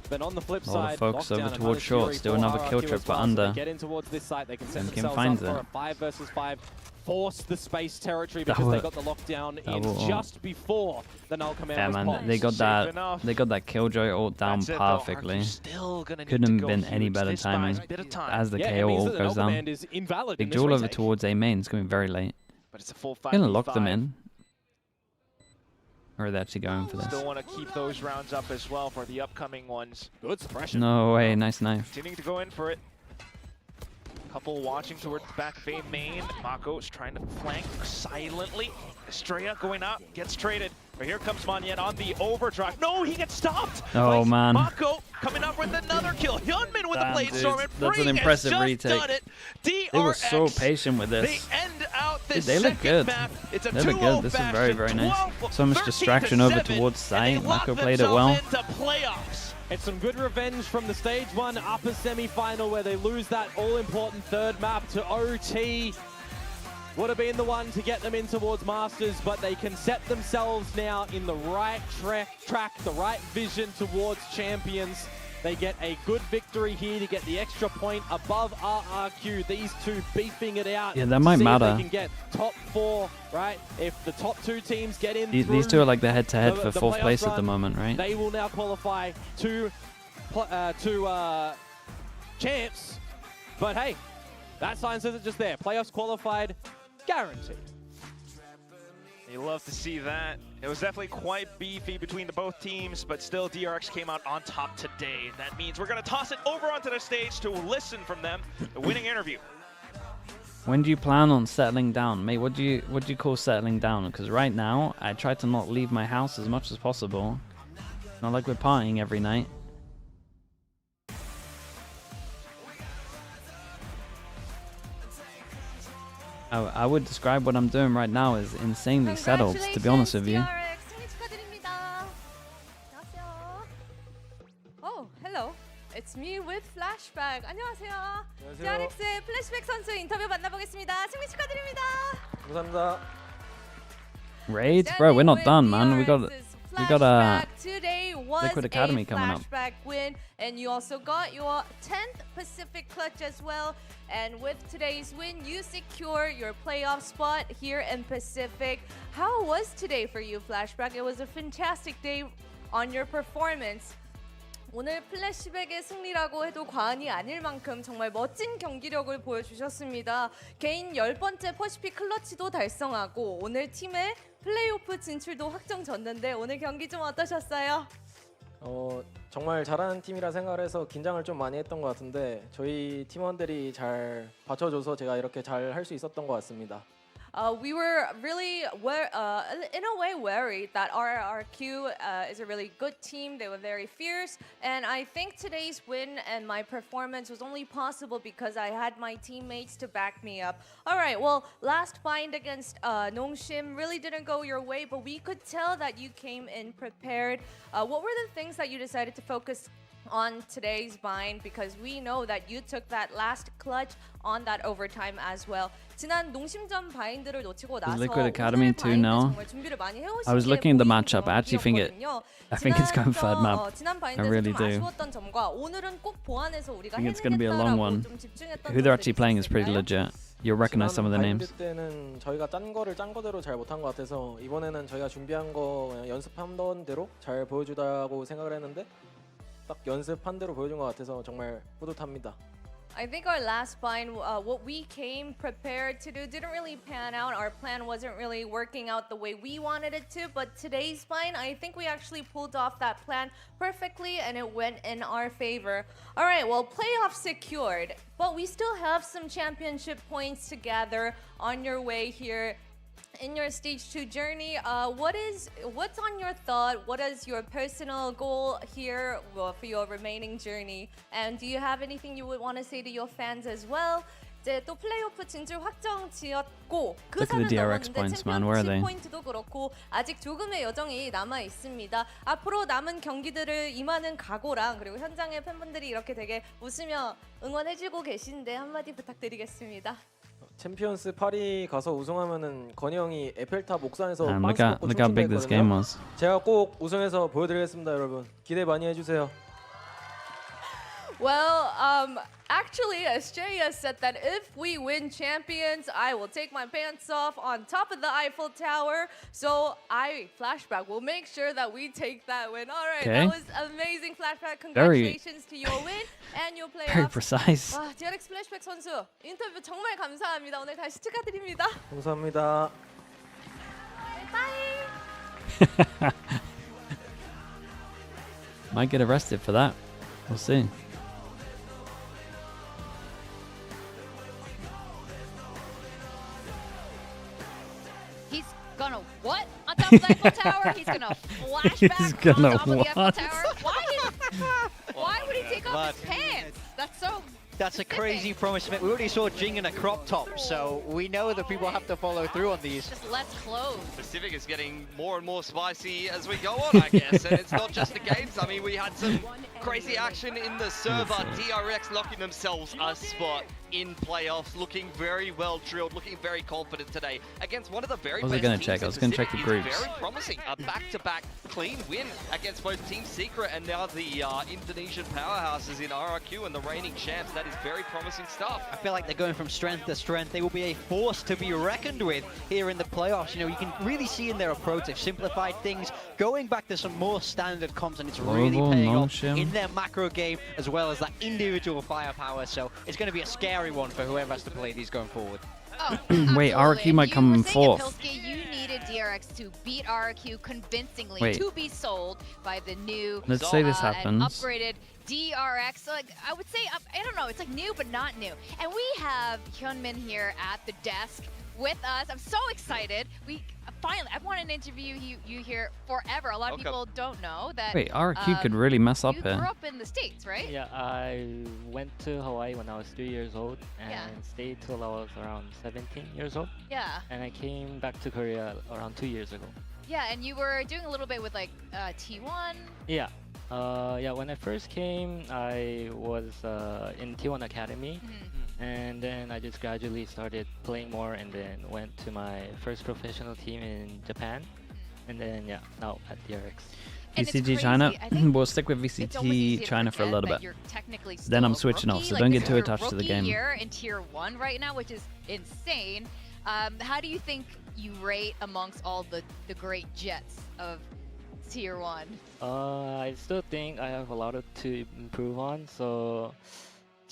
But on the flip A lot of side, focus lockdown over and towards Hunter's short. Fury Still for another kill RRQ trip as for well, so under. they get in towards this site, they can set Jemkin themselves finds up for it. a 5 versus 5. Force the space territory That because they was- got the lockdown that in was- just before the null command Yeah, was man, popped. they got Safe that. enough. They got that Killjoy ult down That's it, though. perfectly. RRQ still gonna need Couldn't to have go been any huge. better This buys timing. a bit of time. As the Yeah, it KO means that ult the goes null down. command is invalid in Big this duel over retake. towards A main. It's going to be very late. But it's a full 5v5. Gonna lock them in. Or are they actually going for this? Still want to keep those rounds up as well for the upcoming ones. Good suppression. No way, nice knife. Continuing to go in for it. Couple watching towards the back of A main. Mako's trying to flank silently. Estrella going out, gets traded. But here comes Monyet on the overdrive. No, he gets stopped! Oh, man. Mako coming up with another kill. Hyunmin with Damn, the blade dude. storm. And That's an Free impressive has just retake. done it. DRX, They were so patient with They this. end out this Dude, they look second good. map. It's a They look 2-0 good. This is very, fashion. very nice. 12, So much 13 distraction to over 7, towards and they site. lock Mako played it well. themselves into playoffs. It's some good revenge from the stage 1 upper semi-final where they lose that all-important third map to OT. Would have been the one to get them in towards Masters, but they can set themselves now in the right track, the right vision towards champions. They get a good victory here to get the extra point above RRQ. These two beefing it out. Yeah, that might See matter. If they can get top 4, right? If the top 2 teams get in These two are like the head-to-head for the 4th playoff place at the run, moment, right? they will now qualify to champs. But hey, that sign says it just there. Playoffs qualified, guaranteed. You love to see that. It was definitely quite beefy between the both teams, but still DRX came out on top today. That means we're going to toss it over onto the stage to listen from them, the winning interview. When do you plan on settling down? Mate, what do you call settling down? Because right now, I try to not leave my house as much as possible. Not like we're partying every night. I would describe what I'm doing right now as insanely settled, to be honest with you. DRX, 생일 축하드립니다. 안녕하세요. Oh, hello. It's me with flashback. 안녕하세요. DRX의 플래시백 선수 인터뷰 만나보겠습니다. 승리 축하드립니다. 감사합니다. Raids? Bro, we're not done, man. We got a Today was Liquid Academy a coming up. flashback win, and you also got your 10th Pacific clutch as well. And with today's win, you secure your playoff spot here in Pacific. How was today for you, Flashback? It was a fantastic day on your performance. 오늘 플래시백의 승리라고 해도 과언이 아닐 만큼 정말 멋진 경기력을 보여주셨습니다. 개인 10번째 퍼시픽 클러치도 달성하고 오늘 팀의 플레이오프 진출도 확정졌는데 오늘 경기 좀 어떠셨어요? 정말 잘하는 팀이라 생각을 해서 긴장을 좀 많이 했던 것 같은데 저희 팀원들이 잘 받쳐줘서 제가 이렇게 잘 할 수 있었던 것 같습니다. We were really, in a way, worried that RRQ is a really good team. They were very fierce. And I think today's win and my performance was only possible because I had my teammates to back me up. All right, well, last bind against Nongshim really didn't go your way, but we could tell that you came in prepared. What were the things that you decided to focus on today's bind, because we know that you took that last clutch on that overtime as well. 지난 농심전 바인드를 놓치고 나서 Liquid Academy too now. I was looking at the matchup. I actually think it's going third map. I really do. I think it's going to be a long one. Who they're actually playing is pretty legit. You'll recognize some of the names. 때는 저희가 짠 거대로 잘 못한 것 같아서 이번에는 저희가 준비한 거 그냥 연습한 대로 잘 보여주다고 생각을 했는데 딱 연습한 대로 보여준 것 같아서 정말 뿌듯합니다. I think our last bind, what we came prepared to do didn't really pan out. Our plan wasn't really working out the way we wanted it to. But today's bind, I think we actually pulled off that plan perfectly and it went in our favor. All right, well, playoff secured. But we still have some championship points to gather on your way here in your stage 2 journey. What's on your thought? What is your personal goal here for your remaining journey? And do you have anything you would want to say to your fans as well? 이제 또 플레이오프 진출 확정 지었고 그 산은 DRX points, man. Where are they? 포인트도 그렇고 아직 조금의 여정이 남아 있습니다. 앞으로 남은 경기들을 임하는 각오랑 그리고 현장의 팬분들이 이렇게 되게 웃으며 응원해주고 계신데 한마디 부탁드리겠습니다. 챔피언스 파리 가서 우승하면은 건희 형이 에펠탑 옥상에서 Look how big this game was. 제가 꼭 우승해서 보여드리겠습니다, 여러분. 기대 많이 해주세요. Well, actually, Estrella said that if we win champions, I will take my pants off on top of the Eiffel Tower. So Flashback, will make sure that we take that win. All right, Okay. That was amazing, Flashback. Congratulations to your win and your playoffs. Very precise. 와, DRX Flashback 선수 인터뷰 정말 감사합니다. 오늘 다시 축하드립니다. 감사합니다. Bye. Might get arrested for that. We'll see. He's gonna what? On top of the Eiffel Tower? He's gonna flash back He's on gonna top of the Eiffel what? Tower? Why would he take off his pants? That's so... That's a crazy promise. We already saw Jing in a crop top, so we know that people have to follow through on these. Just less clothes. Pacific is getting more and more spicy as we go on, I guess. And it's not just the games. I mean, we had some crazy action in the server. DRX locking themselves a spot in playoffs, looking very well drilled, looking very confident today against one of the very best gonna teams. check. I was gonna check the Pacific is groups. Very promising. A back-to-back clean win against both Team Secret and now the Indonesian powerhouses in RRQ and the reigning champs. That is very promising stuff. I feel like they're going from strength to strength. They will be a force to be reckoned with here in the playoffs. You know, you can really see in their approach, they've simplified things, going back to some more standard comps, and it's really paying off in their macro game as well as that individual firepower. So it's going to be a scary one for whoever has to play these going forward. Oh, Wait, RRQ might come in fourth. Pilsky, you needed DRX to beat RRQ convincingly Wait. to be sold by the new Let's say this and happens. upgraded DRX. Like I would say, I don't know, it's like new but not new. And we have Hyunmin here at the desk with us. I'm so excited. We finally, I've wanted to interview you here forever. A lot of people don't know that. Wait, RRQ could really mess up you here. grew up in the States, right? Yeah, I went to Hawaii when I was 3 years old and Yeah. stayed till I was around 17 years old. Yeah. And I came back to Korea around 2 years ago. Yeah, and you were doing a little bit with like T1. Yeah, Yeah, when I first came, I was in T1 Academy, and then I just gradually started playing more, and then went to my first professional team in Japan, and then yeah, now at DRX. VCT China, we'll stick with VCT China for a little bit. Then I'm switching off, so don't get too attached to the game. Year in Tier 1 right now, which is insane. How do you think you rate amongst all the great Jets of Tier 1? I still think I have a lot to improve on, so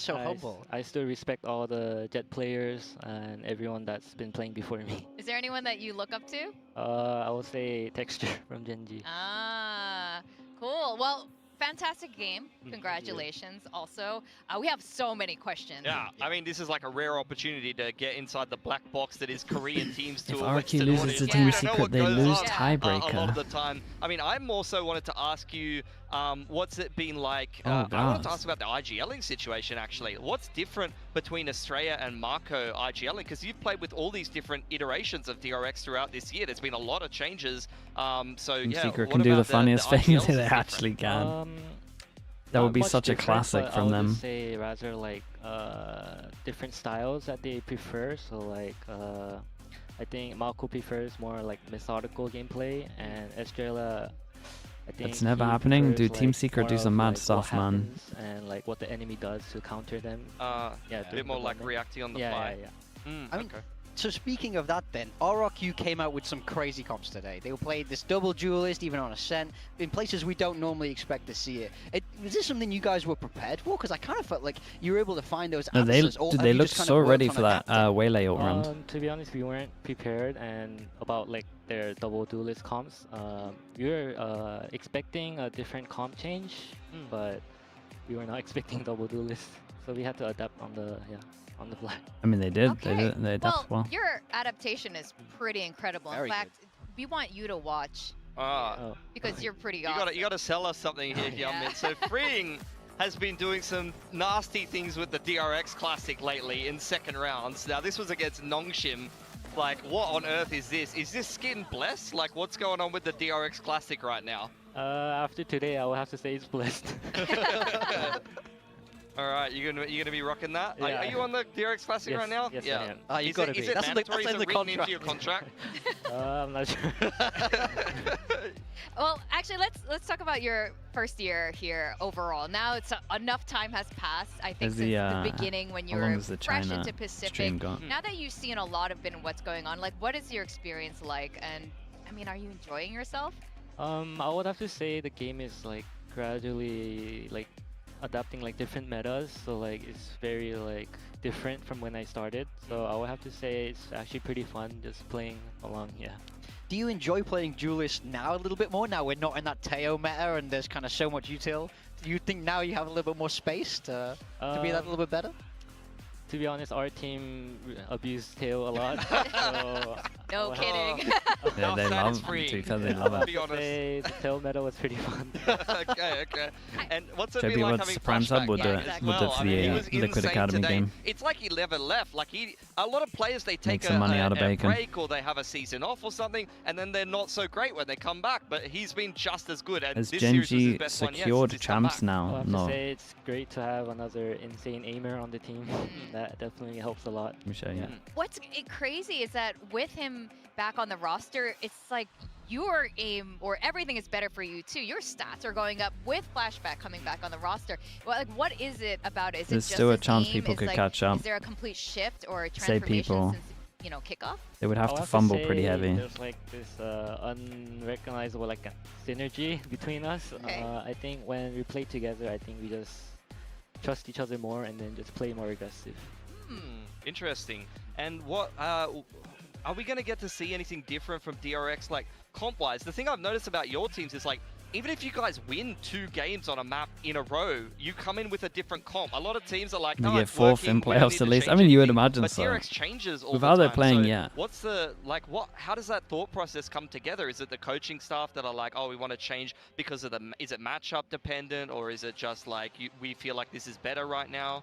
humble. I still respect all the Jet players and everyone that's been playing before me. Is there anyone that you look up to? I would say Texture from Genji. Ah, cool. Well, fantastic game. Congratulations. Also, we have so many questions. Yeah, I mean, this is like a rare opportunity to get inside the black box that is Korean teams to If a RRQ Western loses audience. to We Team don't know Secret, what they goes lose on, tiebreaker. a lot of the time. I mean, I also wanted to ask you, what's it been like? Oh, I wanted God. to ask about the IGLing situation, actually. What's different between Australia and Marco IGLing? Because you've played with all these different iterations of DRX throughout this year. There's been a lot of changes. So, Team yeah, Secret what can do the about funniest thing IGLs they is actually can. That Not would be much such a different, classic but from I would them. just say rather like different styles that they prefer. So like I think Malco prefers more like methodical gameplay, and Estrella, I think That's never he happening. prefers, Dude, Team like, Secret more do of, some mad like, stuff, what man. happens and like what the enemy does to counter them. A during bit more the like moment. reacting on the Yeah, fly. yeah. I mean, so speaking of that then, RRQ came out with some crazy comps today. They played this double duelist, even on Ascent, in places we don't normally expect to see it. Was this something you guys were prepared for? Because I kind of felt like you were able to find those No, answers. or dude, have they you looked just kind so of worked ready on for that adapting? Waylay ult round. To be honest, we weren't prepared and about like their double duelist comps. We were expecting a different comp change, but we were not expecting double duelist, so we had to adapt on the fly. I mean, they did. Okay. They adapted well. Your adaptation is pretty incredible. Very In fact, we want you to watch because you're pretty awesome. You got to sell us something here, Young Min. So Freeing has been doing some nasty things with the DRX Classic lately in second rounds. Now this was against Nongshim. Like, what on earth is this? Is this skin blessed? Like, what's going on with the DRX Classic right now? After today, I will have to say it's blessed. All right, you're gonna be rocking that. Yeah. Are you on the DRX Classic Yes, right now? yes, yeah. I am. You've got to be. Is it That's mandatory? in Is the it written into contract. your contract? I'm not sure. Well, actually, let's talk about your first year here overall. Now it's enough time has passed. I think Has since the, the beginning when you how long were has the fresh China into Pacific. stream gone? Now that you've seen a lot of what's going on, like what is your experience like? And I mean, are you enjoying yourself? I would have to say the game is like gradually like adapting like different metas, so like it's very like different from when I started. So I would have to say it's actually pretty fun just playing along. Yeah. Do you enjoy playing duelist now a little bit more? Now we're not in that Teo meta and there's kind of so much util. Do you think now you have a little bit more space to be that a little bit better? To be honest, our team abused Tail a lot. So No kidding. Yeah, they love it. They love it. Be honest. The Tail meta was pretty fun. okay. And what's it JP been like what's having Prime Sub flashback would do games it. as Would do it well? for I mean, he the was Liquid insane Academy today. game. It's like he never left. Like a lot of players, they take some money out of a bacon. break or they have a season off or something, and then they're not so great when they come back. But he's been just as good. And Has this series was his Genji best one yet secured since he's come champs back. now? I have No. to say it's great to have another insane aimer on the team. That definitely helps a lot. Let me show you. What's crazy is that with him back on the roster, it's like your aim or everything is better for you too. Your stats are going up with Flashback coming back on the roster. Well, like, what is it about it? Is There's it just still a his chance aim? people Is, could like, catch up. Is there a complete shift or a Say transformation people. since kickoff? They would have I'll to fumble say pretty heavy. There's like this unrecognizable like synergy between us. Okay. I think when we play together, I think we just trust each other more and then just play more aggressive. Interesting. And what are we going to get to see anything different from DRX, like comp-wise? The thing I've noticed about your teams is like, even if you guys win 2 games on a map in a row, you come in with a different comp. A lot of teams are like, You no, get it's fourth working, in we don't playoffs need at to least. I change mean, you would anything. imagine but so. DRX changes all With the how time. they're playing, so yeah. What's the, like, how does that thought process come together? Is it the coaching staff that are like, oh, we want to change because of is it matchup dependent, or is it just like, we feel like this is better right now?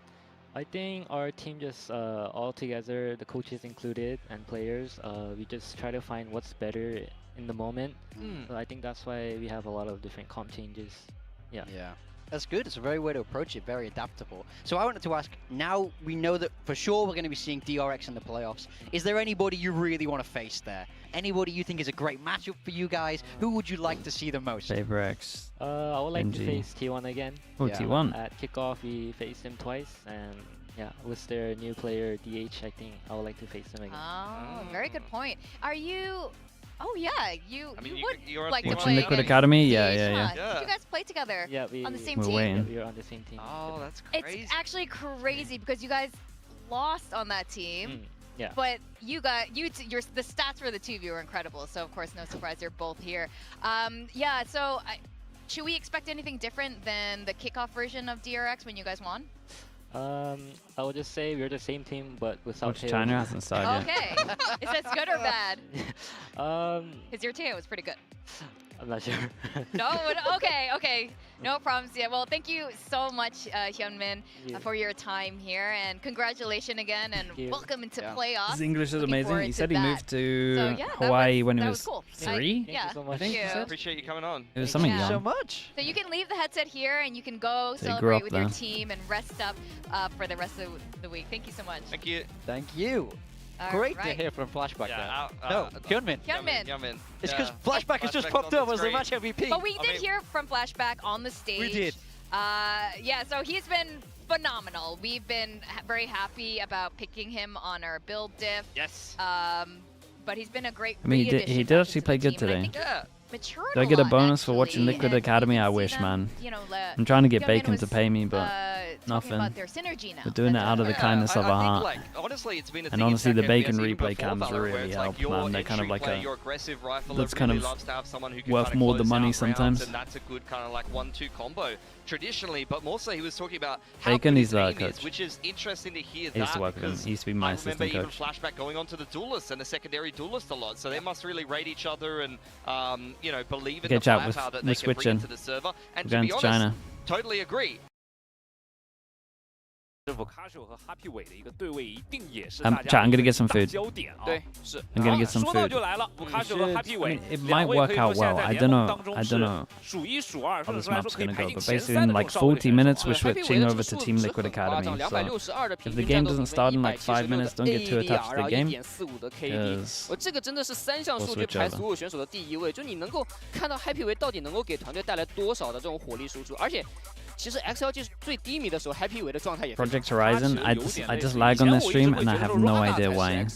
I think our team just all together, the coaches included and players, we just try to find what's better in the moment. So I think that's why we have a lot of different comp changes. Yeah. Yeah. That's good. It's a very way to approach it, very adaptable. So I wanted to ask, now we know that for sure we're going to be seeing DRX in the playoffs. Is there anybody you really want to face there? Anybody you think is a great matchup for you guys? Who would you like to see the most? Paper X. I would like to face T1 again. Oh, T1. At kickoff, we faced him twice, and yeah, with their new player DH, I think I would like to face him again. Oh, very good point. Are you? Oh yeah, you you're like to Watching play Liquid against Academy? DH, Yeah. Did you guys play together? Yeah, on the same we're team. waiting. We were on the same team. Oh, that's crazy. It's actually crazy because you guys lost on that team. Yeah. But the stats for the two of you were incredible. So of course, no surprise, you're both here. Yeah. So should we expect anything different than the kickoff version of DRX when you guys won? I would just say we're the same team, but without Which China hasn't started yet. Okay. Is that good or bad? Because your Teo was pretty good. I'm not sure. No? Okay. No problems. Yeah, well, thank you so much, Hyunmin, for your time here. And congratulations again, and welcome into playoffs. His English is amazing. He said he moved to So, yeah, Hawaii when he that was cool. 3. Yeah, I think he said. Appreciate you coming on. It was something Thank you so young. much. So you can leave the headset here, and you can go So he grew celebrate up with your there. team and rest up for the rest of the week. Thank you so much. Thank you. Thank you. All Great to right. hear from Flashback Yeah, there. No, Hyunmin. Hyunmin. It's because Flashback has just popped up as the match MVP. But we did hear from Flashback on the stage. We did. Yeah, so he's been phenomenal. We've been very happy about picking him on our build diff. Yes. But he's been a great I mean, he did actually play good today. Yeah. Matured Do I a get a lot, bonus for actually, watching Liquid and Academy? you can I see wish, them, man. you know, I'm trying to get Hyunmin Bacon was, to pay me, but talking nothing. about their synergy now. We're doing it out of the kindness of our heart. Like, honestly, it's been a And thing honestly, in the Tekken Bacon FPS, even replay before cams Valorant, where really it's help, like your man. They're kind of entry like play, a... your aggressive rifler that's kind really of loves to have someone who can worth kind of more than close money out sometimes. rounds, and that's a good kind of like 1-2 combo traditionally. But more so, he was talking about how Bacon good is his our aim is, coach. which is interesting to hear. I used to that work with him. because He used to be my I remember assistant even coach. Flashback going on to the duelist and the secondary duelist a lot, so they must really rate each other and you know, believe in Okay, the chat, firepower that we're they can bring switching. into the server. And We're to going be to honest, China. totally agree. Chat, I'm gonna get some food. 对，是。 I'm gonna get some 说到 food. 就来了，武卡秀和 Happy 伟 It 两 might 位 work 可以说 out 现在 well. 在 I 联 don't 盟 know. 当中 I 是 don't know 数一数二， how 甚至 this 说来 map's 说可以 gonna 排 go, 进 but 前 basically 三 in 的这 like 种少位 40 minutes, we're 选手。 switching over to Team Liquid Academy. So if the game doesn't start in like 5 minutes, don't get too attached to the game. 'Cause 这个真的是3项数据排所有选手的第1位，就你能够看到 Happy 维到底能够给团队带来多少的这种火力输出，而且。其实 XLG 最低迷的时候 ，Happy 维的状态也非常好。 Project Horizon, I just lag on this stream and I have no idea why. And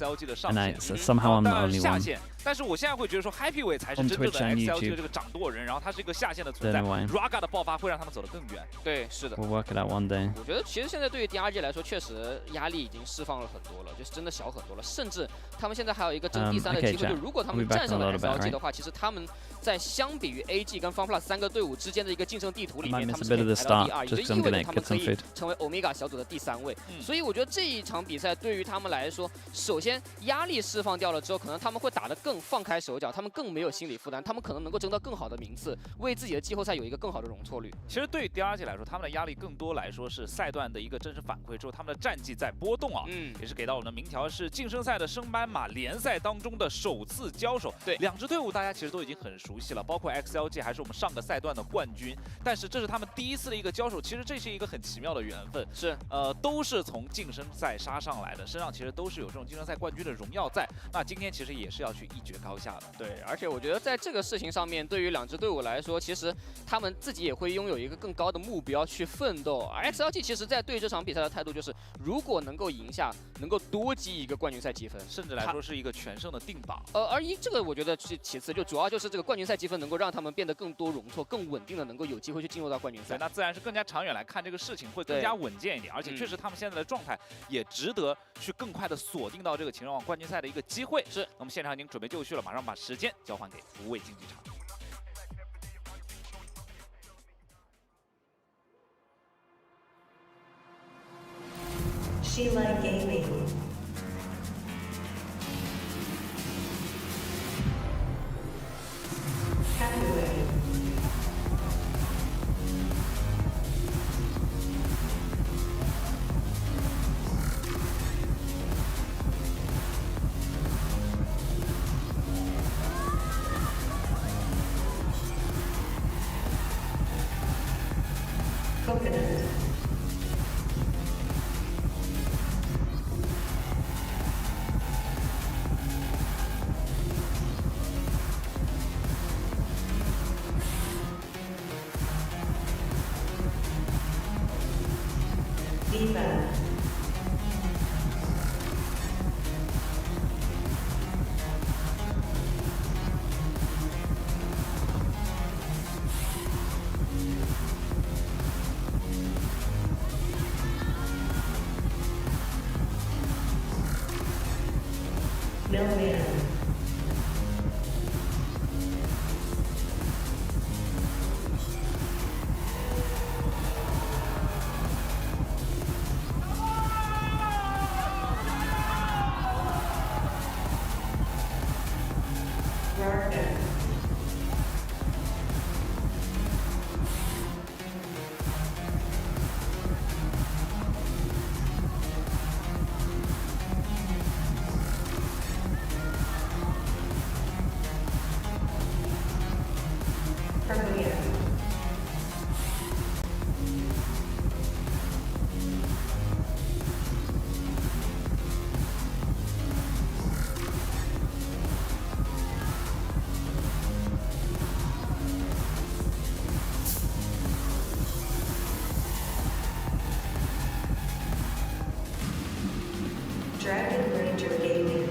somehow I'm the only one. 但是我现在会觉得说 Happy 维才是真正的 XLG 的这个掌舵人，然后他是一个下线的存在。Raga 的爆发会让他们走得更远。对，是的。 We'll work it out one day. 我觉得其实现在对于 DRG 来说，确实压力已经释放了很多了，就是真的小很多了。甚至他们现在还有一个争第3的机会，就如果他们战胜了 XLG 的话，其实他们在相比于 AG 跟 FunPlus 3个队伍之间的一个竞争地图里面，他们是可以排到第2，也就意味着他们可以成为 Omega 小组的第3位。所以我觉得这一场比赛对于他们来说，首先压力释放掉了之后，可能他们会打得更放开手脚。 他们更没有心理负担，他们可能能够争到更好的名次，为自己的季后赛有一个更好的容错率。其实对于 DRG 来说，他们的压力更多来说是赛段的一个真实反馈之后，他们的战绩在波动啊，也是给到我们的明条是晋升赛的升班马，联赛当中的首次交手。对，两支队伍大家其实都已经很熟悉了，包括 XLG 还是我们上个赛段的冠军，但是这是他们第1次的一个交手，其实这是一个很奇妙的缘分。是，都是从晋升赛杀上来的，身上其实都是有这种晋升赛冠军的荣耀在。那今天其实也是要去一决高下的。对，而且我觉得。 在这个事情上面，对于2支队伍来说，其实他们自己也会拥有一个更高的目标去奋斗。而 XLG 其实在对这场比赛的态度就是，如果能够赢下，能够多积一个冠军赛积分，甚至来说是一个全胜的定榜。而这个我觉得是其次，就主要就是这个冠军赛积分能够让他们变得更多容错、更稳定的，能够有机会去进入到冠军赛。那自然是更加长远来看这个事情会更加稳健一点，而且确实他们现在的状态也值得去更快的锁定到这个秦人王冠军赛的一个机会。是，我们现场已经准备就绪了，马上把时间交还给无畏竞技场。 Sheila Gaming. Hathaway. Coconut. DFM. Millman. RRQ. Carbonia. Dragon Ranger Gaming.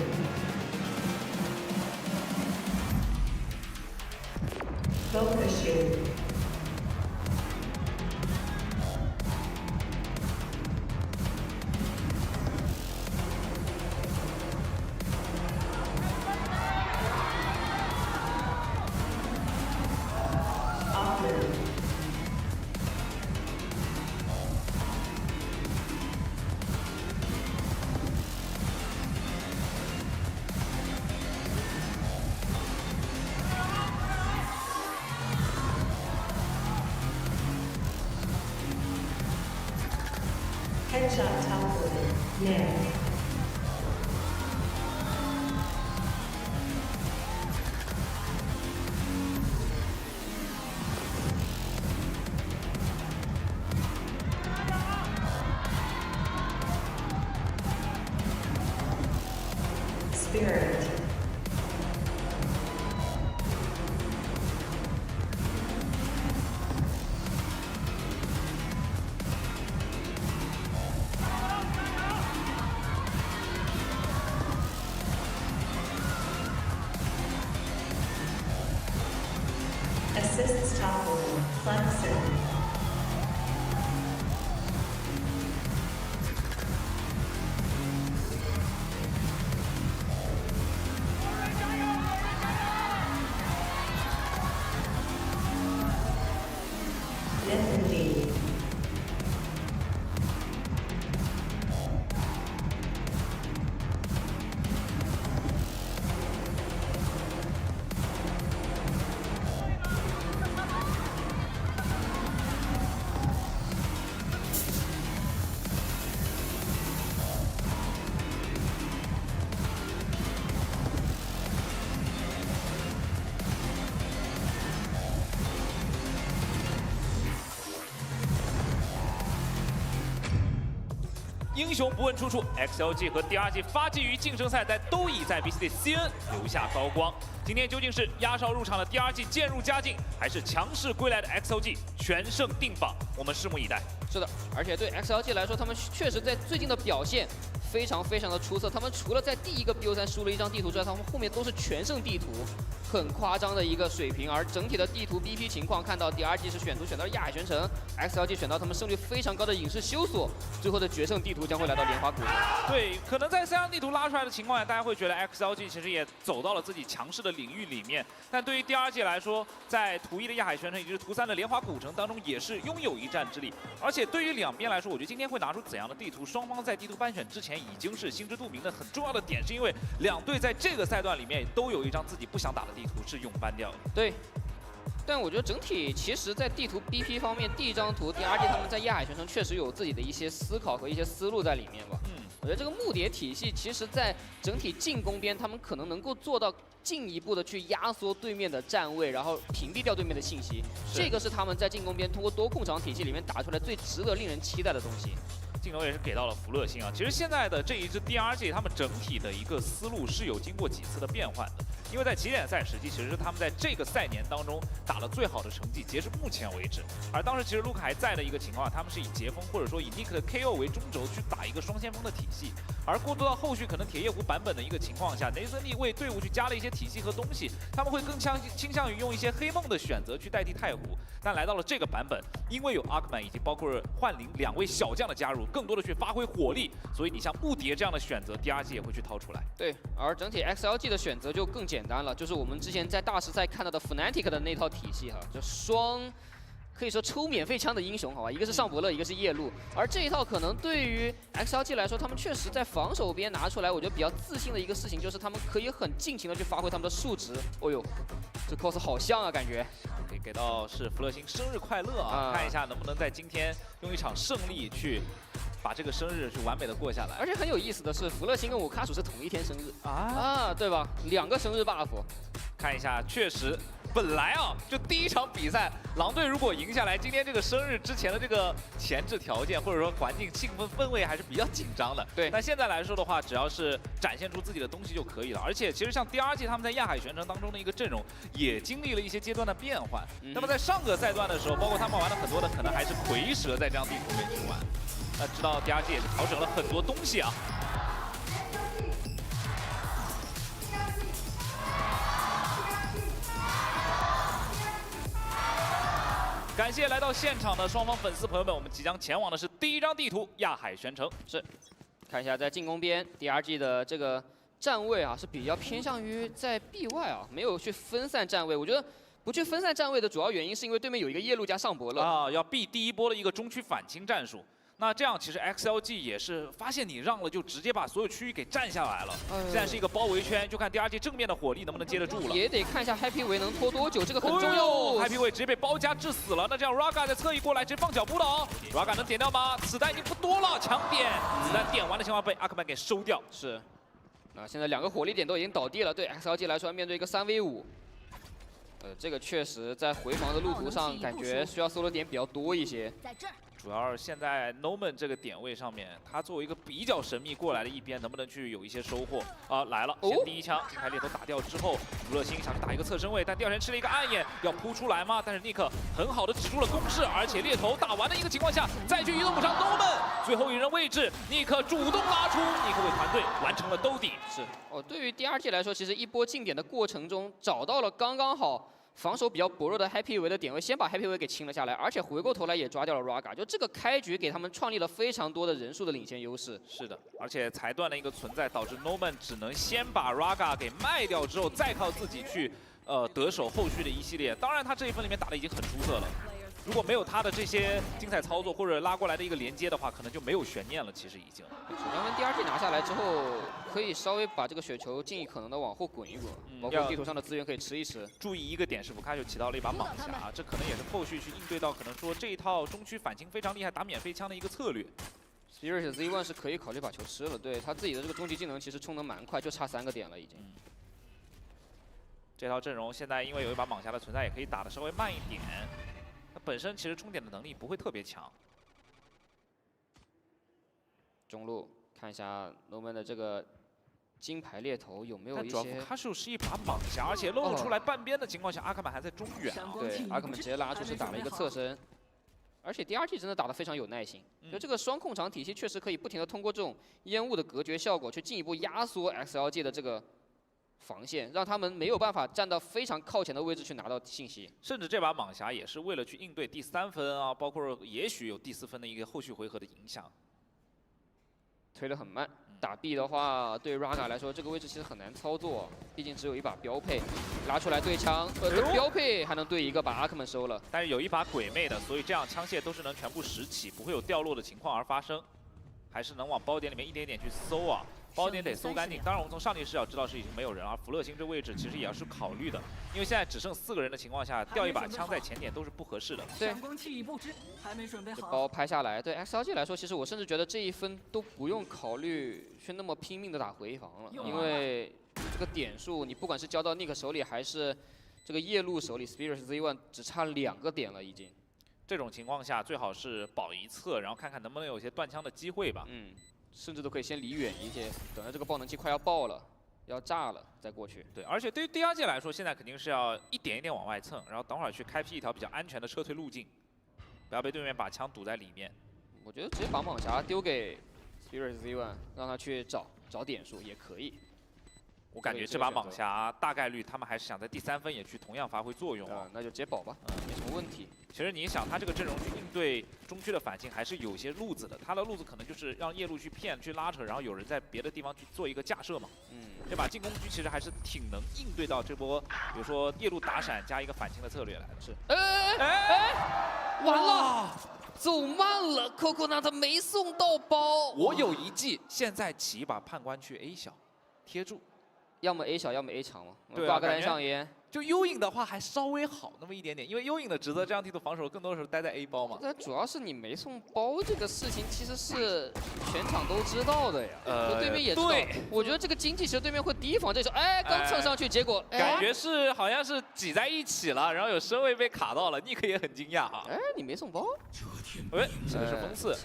FOCUSME. Offman. Headshot top lane. Nair. Spirit. Assists top lane. Flexen. Indeed.英雄不问出处 ，XLG 和 DRG 发迹于晋升赛，但都已在 VCT CN 留下高光。今天究竟是压哨入场的 DRG 渐入佳境，还是强势归来的 XLG 全胜定榜？我们拭目以待。是的，而且对 XLG 来说，他们确实在最近的表现非常的出色。他们除了在第一个 BO3输了一张地图之外，他们后面都是全胜地图，很夸张的一个水平。而整体的地图 BP 情况，看到 DRG 是选到亚海玄城 ，XLG 选到他们胜率非常高的影视修索，最后的决胜地图将会来到莲花谷。对，可能在3张地图拉出来的情况下，大家会觉得 XLG 其实也走到了自己强势的领域里面。但对于 DRG 来说，在图1的亚海玄城以及图3的莲花古城当中，也是拥有一战之力。而且对于两边来说，我觉得今天会拿出怎样的地图，双方在地图颁选之前已经是心知肚明的。很重要的点是因为两队在这个赛段里面都有一张自己不想打的地图是永搬掉的。对。但我觉得整体其实，在地图 BP 方面，第一张图 DRG 他们在亚海玄城确实有自己的一些思考和一些思路在里面吧。我觉得这个木蝶体系其实在整体进攻边，他们可能能够做到进一步的去压缩对面的站位，然后屏蔽掉对面的信息。这个是他们在进攻边通过多控场体系里面打出来最值得令人期待的东西。 镜头也是给到了福乐星啊。其实现在的这一支 DRG， 他们整体的一个思路是有经过几次的变换的。因为在起点赛时期，其实是他们在这个赛年当中打了最好的成绩，截至目前为止。而当时其实卢卡还在的一个情况，他们是以截锋或者说以 Nick 的 KO 为中轴去打一个双先锋的体系。而过渡到后续可能铁叶湖版本的一个情况下，雷森利为队伍去加了一些体系和东西，他们会更倾向于用一些黑梦的选择去代替太湖。但来到了这个版本，因为有阿克曼以及包括幻灵2位小将的加入，更多的去发挥火力，所以你像木蝶这样的选择 ，DRG 也会去掏出来。对，而整体 XLG 的选择就更简单了，就是我们之前在大师赛看到的 Fnatic 的那套体系哈，就双。 可以说抽免费枪的英雄，好吧，一个是尚伯乐，一个是夜路。而这一套可能对于 XLG 来说，他们确实在防守边拿出来，我觉得比较自信的一个事情就是他们可以很尽情的去发挥他们的数值。哦呦，这 cos 好像啊，感觉。可以给到是福乐星生日快乐啊！看一下能不能在今天用一场胜利去把这个生日去完美的过下来。而且很有意思的是，福乐星跟我卡鼠是同一天生日啊，对吧？2个生日 buff。看一下，确实。 本来啊，就第一场比赛，狼队如果赢下来，今天这个生日之前的这个前置条件或者说环境气氛围还是比较紧张的。对。但现在来说的话，只要是展现出自己的东西就可以了。而且其实像DRG他们在亚海玄城当中的一个阵容，也经历了一些阶段的变换。那么在上个赛段的时候，包括他们玩的很多的可能还是蝰蛇在这样地图里面去玩。那知道 DRG 也是调整了很多东西啊。 感谢来到现场的双方粉丝朋友们，我们即将前往的是第一张地图亚海玄城。是，看一下在进攻边 DRG 的这个站位啊，是比较偏向于在 B 外啊，没有去分散站位。我觉得不去分散站位的主要原因是因为对面有一个夜路加尚伯乐啊，要避第一波的一个中区反清战术。 那这样其实 XLG 也是发现你让了，就直接把所有区域给占下来了。现在是一个包围圈，就看 DRG 正面的火力能不能接得住了。也得看一下 Happy 维能拖多久，这个很重要。Happy 维直接被包夹致死了。那这样 Raga 在侧翼过来，直接放脚步了。Raga 能点掉吗？子弹已经不多了，强点。子弹点完的情况被阿克曼给收掉。是。那现在2个火力点都已经倒地了，对 XLG 来说面对一个3v5。这个确实在回防的路途上感觉需要搜的点比较多一些。在这儿。 主要是现在 Noman 这个点位上面，他作为一个比较神秘过来的一边，能不能去有一些收获啊？来了，先第一枪，金牌猎头打掉之后，福乐星想去打一个侧身位，但第2人吃了一个暗眼，要扑出来吗？但是 Nick 很好的止住了攻势，而且猎头打完的一个情况下，再去移动补上 Noman， 最后一人位置 Nick 主动拉出 ，Nick 为团队完成了兜底。是哦，对于 DRG 来说，其实一波进点的过程中找到了刚刚好。 防守比较薄弱的 Happy 维的点位，先把 Happy 维给清了下来，而且回过头来也抓掉了 Raga， 就这个开局给他们创立了非常多的人数的领先优势。是的，而且裁断的一个存在，导致 Noman 只能先把 Raga 给卖掉之后，再靠自己去得手后续的一系列。当然，他这一分里面打的已经很出色了。 如果没有他的这些精彩操作或者拉过来的一个连接的话，可能就没有悬念了。其实已经。首先跟 DRG 拿下来之后，可以稍微把这个雪球尽可能的往后滚一滚，包括地图上的资源可以吃一吃。注意一个点是，福卡就起到了一把蟒侠，这可能也是后续去应对到可能说这一套中区反清非常厉害打免费枪的一个策略。Spirit Z1 是可以考虑把球吃了，对他自己的这个终极技能其实冲得蛮快，就差3个点了已经。这套阵容现在因为有一把蟒侠的存在，也可以打得稍微慢一点。 它本身其实冲点的能力不会特别强。中路看一下龙门的这个金牌猎头有没有一些？主要卡术是一把蟒侠，而且露出来半边的情况下，阿克曼还在中远啊。对，阿克曼直接拉出是打了一个侧身，而且 DRG 真的打得非常有耐心。就这个双控场体系确实可以不停的通过这种烟雾的隔绝效果，去进一步压缩 XLG 的这个。 防线让他们没有办法站到非常靠前的位置去拿到信息，甚至这把蟒侠也是为了去应对第3分啊，包括也许有第4分的一个后续回合的影响。推得很慢，打 B 的话对 Raga 来说这个位置其实很难操作，毕竟只有一把标配，拉出来对枪，标配还能对一个把阿克曼收了，但是有一把鬼魅的，所以这样枪械都是能全部拾起，不会有掉落的情况而发生。 还是能往包点里面一点点去搜啊！包点得搜干净。当然，我们从上帝视角知道是已经没有人了。福乐星这位置其实也要是考虑的，因为现在只剩4个人的情况下，掉一把枪在前点都是不合适的。对，包拍下来，对 XLG 来说，其实我甚至觉得这1分都不用考虑去那么拼命的打回防了，因为这个点数你不管是交到 Nick 手里还是这个夜路手里 ，Spirit Z1 只差2个点了已经。这种情况下，最好是保一侧，然后看看能不能有些断枪的机会吧。甚至都可以先离远一些，等到这个爆能器快要爆了、要炸了再过去。对，而且对于 DRG 来说，现在肯定是要一点一点往外蹭，然后等会儿去开辟一条比较安全的撤退路径，不要被对面把枪堵在里面。我觉得直接把蟒侠丢给 Spirit Z1，让他去找点数也可以。我感觉这把蟒侠大概率他们还是想在第3分也去同样发挥作用啊。那就直接保吧，没什么问题。其实你想，他这个阵容去应对中区的反进还是有些路子的。他的路子可能就是让夜路去骗、去拉扯，然后有人在别的地方去做一个架设嘛。这把进攻区其实还是挺能应对到这波，比如说夜路打闪加一个反清的策略来的。是。完了，走慢了 ，Coconut 没送到包。我有一计，现在起一把判官去 A 小，贴住。要么 A 小，要么 A 长嘛。对挂个单上烟。就幽影的话还稍微好那么一点点，因为幽影的职责这样地图防守更多的时候待在 A 包嘛。那主要是你没送包这个事情，其实是全场都知道的呀。对面也知道。我觉得这个经济其实对面会提防，这时候刚蹭上去，结果感觉是好像是挤在一起了，然后有身位被卡到了，尼克也很惊讶啊。你没送包？这个是风刺。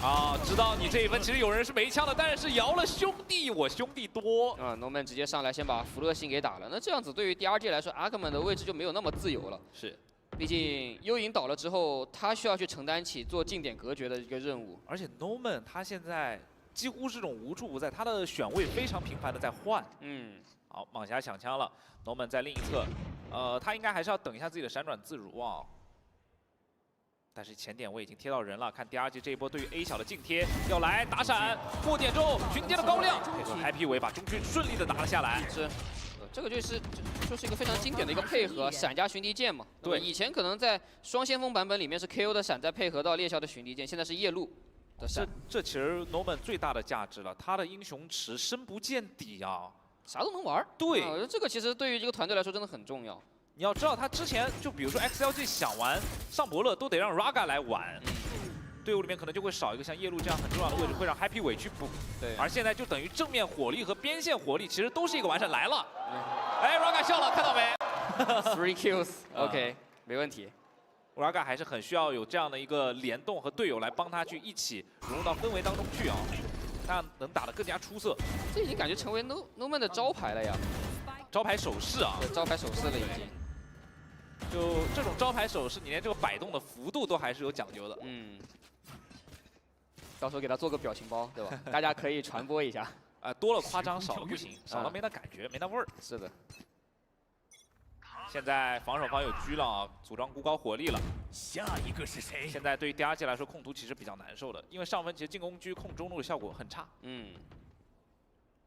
啊，知道你这一分其实有人是没枪的，但是摇了兄弟，我兄弟多。Norman 直接上来先把福乐星给打了，那这样子对于DRG来说，阿克曼的位置就没有那么自由了。是，毕竟幽影倒了之后，他需要去承担起做近点隔绝的一个任务。而且 Norman 他现在几乎是这种无处不在，他的选位非常频繁的在换。好，蟒侠抢枪了 ，Norman 在另一侧，他应该还是要等一下自己的闪转自如啊。但是前点位已经贴到人了，看 DRG 这一波对于 A 小的近贴，要来打闪，过点之后群接的高亮，配合 Happy 尾把中区顺利的打了下来。是。这个就是一个非常经典的一个配合，闪加巡敌剑嘛。对，以前可能在双先锋版本里面是 KO 的闪，再配合到猎枭的巡敌剑，现在是夜路的闪。这其实 Norman 最大的价值了，他的英雄池深不见底啊，啥都能玩。对，我觉得这个其实对于这个团队来说真的很重要。你要知道，他之前就比如说 XLG 想玩上伯乐，都得让 Raga 来玩。队伍里面可能就会少一个像夜路这样很重要的位置，会让 Happy 尾去补。对，而现在就等于正面火力和边线火力其实都是一个完善来了。Raga 笑了，看到没？3 kills，OK， 没问题。Raga 还是很需要有这样的一个联动和队友来帮他去一起融入到氛围当中去啊，这样能打得更加出色。这已经感觉成为 Norman 的招牌了呀，招牌手势啊，招牌手势了已经。就这种招牌手势，你连这个摆动的幅度都还是有讲究的。到时候给他做个表情包，对吧？大家可以传播一下。多了夸张，少了不行，少了没那感觉，没那味儿。是的。现在防守方有狙了啊，组装孤高火力了。下一个是谁？现在对于 DRG 来说，控图其实比较难受的，因为上分其实进攻狙控中路的效果很差。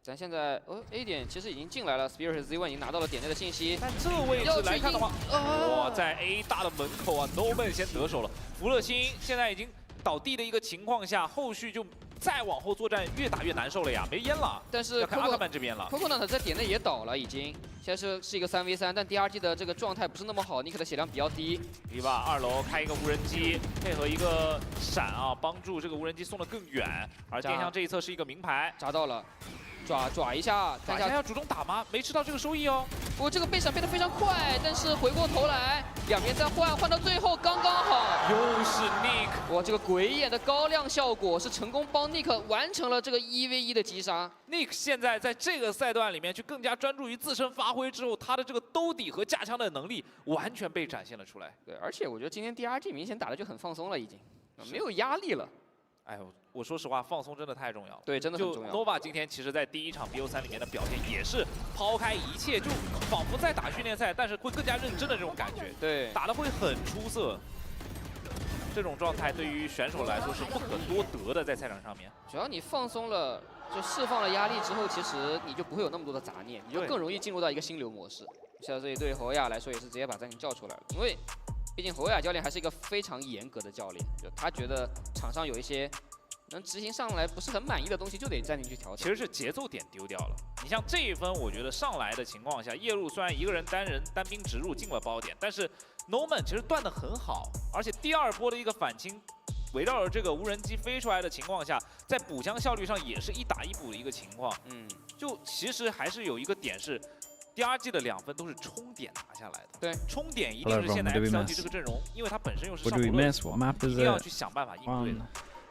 咱现在A 点其实已经进来了 ，Spirit Z1 已经拿到了点内的信息。但这位置来看的话，哇，在 A 大的门口啊 ，Norman 先得手了。福乐星现在已经倒地的一个情况下，后续就再往后作战越打越难受了呀，没烟了。但是要看阿克曼这边了 ，Coconut 在点内也倒了，已经。现在是一个3v3，但 DRG 的这个状态不是那么好，尼克的血量比较低。迪吧2楼开一个无人机，配合一个闪啊，帮助这个无人机送得更远。而电箱这一侧是一个名牌，砸到了。爪一下，看一下要主动打吗？没吃到这个收益哦。不过这个背闪背得非常快，但是回过头来，两边再换到最后刚刚好。又是 Nick， 哇，这个鬼眼的高亮效果是成功帮 Nick 完成了这个1v1的击杀。Nick 现在在这个赛段里面去更加专注于自身发挥之后，他的这个兜底和架枪的能力完全被展现了出来。对，而且我觉得今天 DRG 明显打的就很放松了，已经没有压力了。哎呦，我说实话，放松真的太重要了。对，真的很重要。就 Nova 今天其实在第一场 BO3 里面的表现也是抛开一切，就仿佛在打训练赛，但是会更加认真的这种感觉。对，打得会很出色。这种状态对于选手来说是不可多得的，在赛场上面。只要你放松了，就释放了压力之后，其实你就不会有那么多的杂念，你就更容易进入到一个心流模式。像这一对侯亚来说，也是直接把暂停叫出来了，因为。毕竟侯亚教练还是一个非常严格的教练，就他觉得场上有一些能执行上来不是很满意的东西，就得暂停去调整。其实是节奏点丢掉了。你像这一分，我觉得上来的情况下，夜路虽然一个人单兵直入进了包点，但是 Noman 其实断得很好，而且第二波的一个反清，围绕着这个无人机飞出来的情况下，在补枪效率上也是一打一补的一个情况。就其实还是有一个点是。 DRG 的2分都是冲点拿下来的，对，冲点一定是现在 XLG 这个阵容，因为它本身又是上不落一定要去想办法应对的。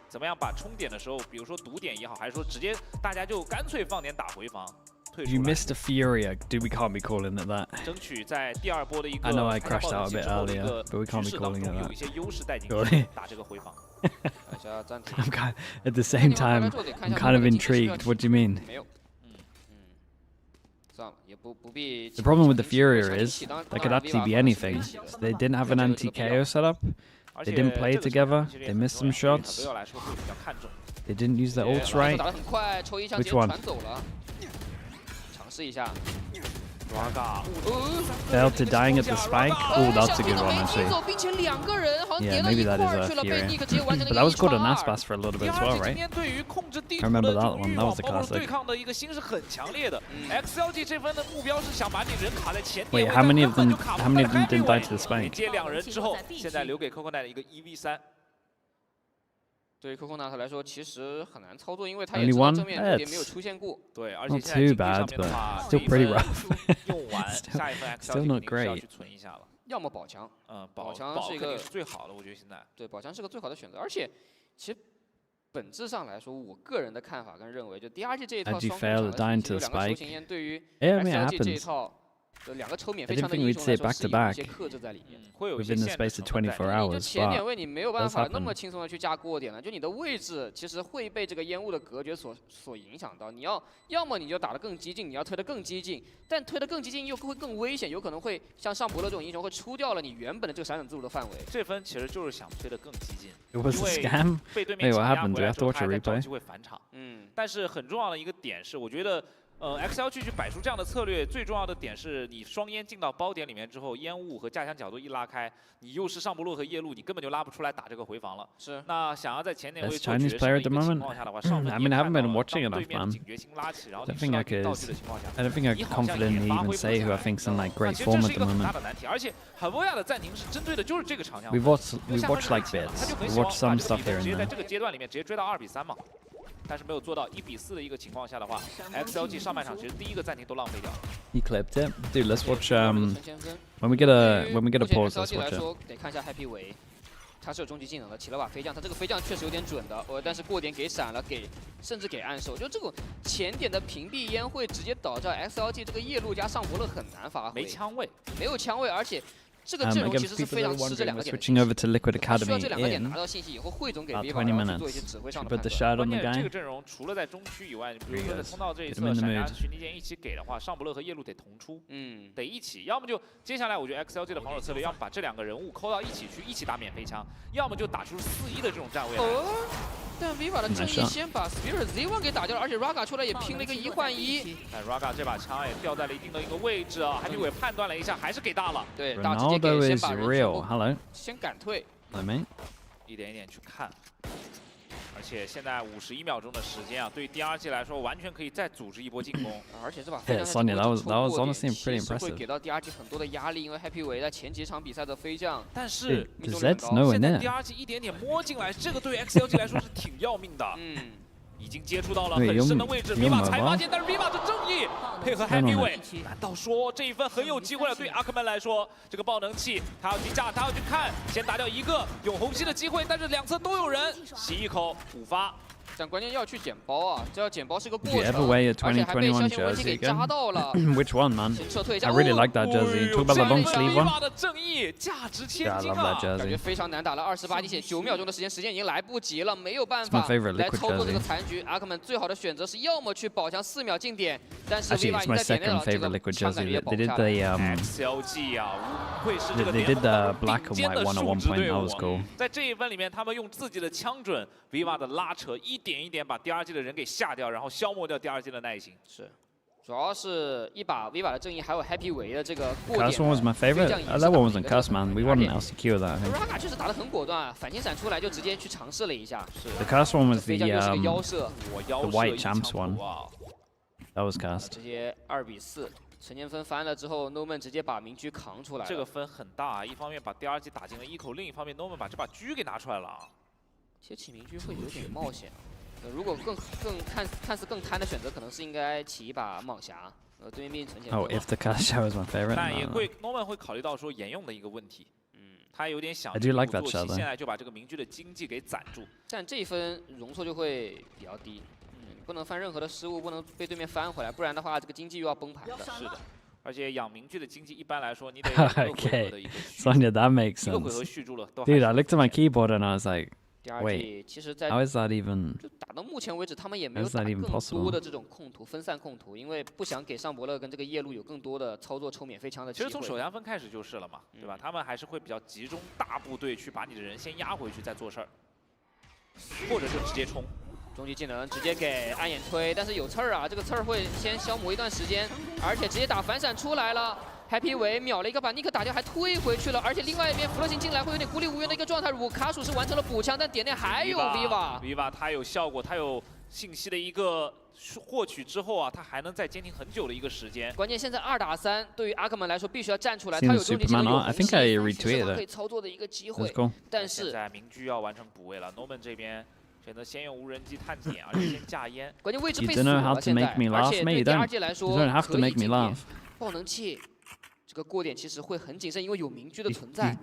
怎么样把冲点的时候，比如说堵点也好，还是说直接大家就干脆放点打回防，退出来。You missed a Furia, dude. We can't be calling it that. 争取在第二波的一个 I know I crashed out a bit earlier, but we can't be calling it that. 有一些优势带进去打这个回防。At the same time, I'm kind of intrigued. What do you mean? The problem with the Furia is they could actually be anything. They didn't have an anti-KO setup. They didn't play together. They missed some shots. They didn't use their ults right. Which one? Failed to dying at the spike. Oh, that's a good one actually. Yeah, maybe that is a Furia. But that was good on Aspas for a little bit as well, right? I remember that one. That was the classic. Wait, how many of them didn't die to the spike? 接2人之后，现在留给 Coconut 一个1v3。对于 Coconut 来说，其实很难操作，因为他也知道正面弱点没有出现过。对，而且 Not too bad, but still pretty rough. 用完下一份 Still not great. 去存一下了。要么保强，保强是一个最好的，我觉得现在。对，保强是个最好的选择，而且其实本质上来说，我个人的看法跟认为，就 DRG 这一套双攻有2个抽前烟，对于 XLG 这一套。2个抽免费枪的英雄来说是有一些克制在里面，会有 within the space of 24 hours. 就前点位你没有办法那么轻松的去架过点了，就你的位置其实会被这个烟雾的隔绝所影响到。你要么你就打得更激进，你要推得更激进，但推得更激进又会更危险，有可能会像上伯乐这种英雄会出掉了你原本的这个闪闪自如的范围。这分其实就是想推得更激进， It was a scam. 被对面 Wait, what 抢压 happened? 回 Do we 来 have 之 to 后， watch 他 a 还在找 replay? 机会返场。但是很重要的一个点是，我觉得。XLG 去摆出这样的策略，最重要的点是你双烟进到包点里面之后，烟雾和架枪角度一拉开，你又是上不落和夜路，你根本就拉不出来打这个回防了。是。那想要在前点位做Chinese 决 player 胜 at the 的一个 moment. 情况下的话，上分 I mean, I haven't been watching 对 enough, 面 man. 警觉性拉起，然后 I 你 don't 知 think 道 I 你道 could. 具的情况下， I don't think I could confidently even say who I think's in like great 其实 form 这 at 是一 the 个很大 moment. 的难题，而且很多亚的暂停是针对的就是这个长枪。We watched like bits. We watched some stuff here 直接 and 在 there. 这个阶段里面直接追到2比3嘛。但是没有做到1比4的一个情况下的话 ，XLG 上半场其实第一个暂停都浪费掉了。He clipped it, dude. Let's watch. When we get a pause, let's watch 来 it. 说得看一下 Happy 维，他是有终极技能的，起了把飞将，他这个飞将确实有点准的，但是过点给闪了，甚至给暗手，就这种前点的屏蔽烟会直接导致 XLG 这个夜路加上伯乐很难发挥，没枪位，没有枪位，而且。这个阵容其实是非常吃这2个点的。 Switching over to Liquid 需 Academy 要这2个点 in 拿到信息以后，汇总给 about Viva， 20 然后去做一 minutes. 些指挥上的 Put 判 the 断。 shot on 关 the 键这个 guy. 阵容除了在中区以外，比如说在通道这一 Get 侧 him in the 闪牙 mood. 群力剑一起给的话，上不乐和夜路得同出，得一起，要么就接下来我觉得 XLG 的防守策略，要么把这2个人物抠到一起去，一起打免费枪，要么就打出4-1的这种站位来。但 Viva 的正义先把 Spirit Z1 给打掉了，而且 Raga 出来也拼了一个1换1。但 Raga 这把枪也掉在了一定的一个位置啊，还伟判断了一下，还是给大了。对，大直接给，先把人 Hello. 先敢退。Hello, mate. 一点一点去看。而且现在51秒钟的时间啊，对于 DRG 来说，完全可以再组织一波进攻。而且这把 Sonya, that was honestly pretty impressive. 会给到 DRG 很多的压力，因为 Happy 维在前几场比赛的飞将，但是Zed's no in 现在 there. DRG 一点点摸进来，这个对于 XLG 来说是挺要命的。已经接触到了很深的位置 ，Viva 才发现，但是 Viva 的正义配合 Happy 维，难道说这一分很有机会了？对阿克曼来说，这个爆能器他要去炸，他要去看，先打掉一个永红心的机会，但是2侧都有人，吸一口5发。但关键要去捡包啊，这要捡包是个过程， 而且还被消息问题给扎到了。Which one, man? 撤退 I really like that jersey. Talk about the long sleeve one. 的正义价值千金 I love that 感觉 jersey. 非常难打了，28滴血，9秒钟的时间已经来不及了，没有办法来操作这个残局。阿克曼最好的选择是要么去保强4秒进点，但是 Actually, Viva it's 已经 my 在点内 second 了，这 favorite 个 liquid 枪感觉 jersey. 也保 They 不 did 下来。 the XLG 啊，不愧是这个 They did the black and white one at one point. That was cool. 在这一分里面，他们用自己的枪准 ，Viva 的拉扯，一点一点把 DRG 的人给下掉，然后消磨掉 DRG 的耐心。是。主要是一把 Viva 的正义，还有 Happy 维的这个过点。 Cuss one was my favorite. That one wasn't Cuss, man. We won an LCQ with that, I think. RAGA 确实打得很果断，反星闪出来就直接去尝试了一下。是。 The Cuss one was the the white champs one. That was Cuss. 直接2比4，陈建芬翻了之后 ，Noman 直接把明狙扛出来了。这个分很大啊，一方面把 DRG 打进了一口，另一方面 Noman 把这把狙给拿出来了啊。其实起明狙会有点冒险。如果看似更贪的选择，可能是应该起一把蟒侠。对面毕竟陈建芬。Oh, if the Cuss shot was my favorite. 但也会 Noman 会考虑到说沿用的一个问题。他有点想 I do like that shot. 现在就把这个明狙的经济给攒住。但这一分容错就会比较低。 不能犯任何的失误，不能被对面翻回来，不然的话，这个经济又要崩盘的。是的，而且养明狙的经济一般来说，你得Okay, Sonia, that makes 一个回合 sense. 续住了。Dude, I looked at my keyboard and I was like, wait, how is that even? 就打到目前为止，他们也没有打更多的这种控图、分散控图，因为不想给尚伯乐跟这个夜路有更多的操作抽免费枪的机会。其实从首阳分开始就是了嘛，对吧？他们还是会比较集中大部队去把你的人先压回去，再做事儿，或者就直接冲。 终极技能直接给暗眼推，但是有刺儿啊，这个刺儿会先消磨一段时间，而且直接打反闪出来了。Happy 维秒了一个，把尼克打掉，还推回去了，而且另外一边福乐行进来会有点孤立无援的一个状态。卡鼠是完成了补枪，但点内还有 Viva 它有效果，它有信息的一个获取之后啊，它还能再坚挺很久的一个时间。关键现在2打3，对于阿克曼来说必须要站出来，他有终极技能，有红心，可以操作的一个机会。但是现在明狙要完成补位了 ，Noman 这边。 选择先用无人机探点，而且先架烟。关键位置被锁了，现在，而且对 DRG 来说可以经典。爆能器这个过点其实会很谨慎，因为有明狙的存在。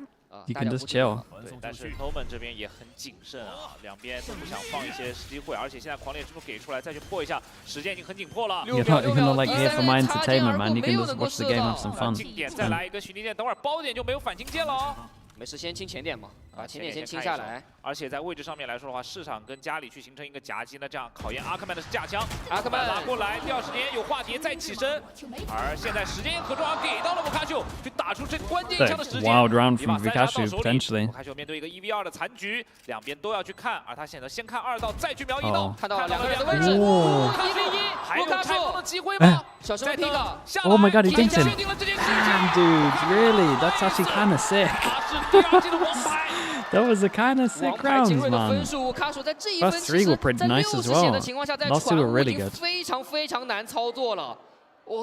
大家不知道。对，但是 Noman 这边也很谨慎啊，两边都不想放一些机会，而且现在狂烈之怒给出来，再去破一下，时间已经很紧迫了。6秒，6秒，like here for my entertainment, man. You can just watch the game, have some fun. 近点再来一个寻敌剑，等会儿包点就没有反清剑了哦。 没事，先清前点嘛，把前点先清下来。而且在位置上面来说的话，市场跟家里去形成一个夹击，那这样考验阿克曼的是架枪。阿克曼拉过来，第2时间有化蝶再起身，而现在时间可重要，给到了姆卡修，去打出这关键一枪的时间。Wild round from Vikasu potentially。姆卡修面对一个1v2的残局，两边都要去看，而他选择先看2道，再去瞄1道，看到了2个人的位置，1v1，还有开封的机会吗？小师妹 pick。Oh my god, he dinked him. Damn, dude, really? That's actually kind of sick. That was a kind of sick round, man. First 3 were pretty nice as well. Last 2 were really good. 非常难操作了。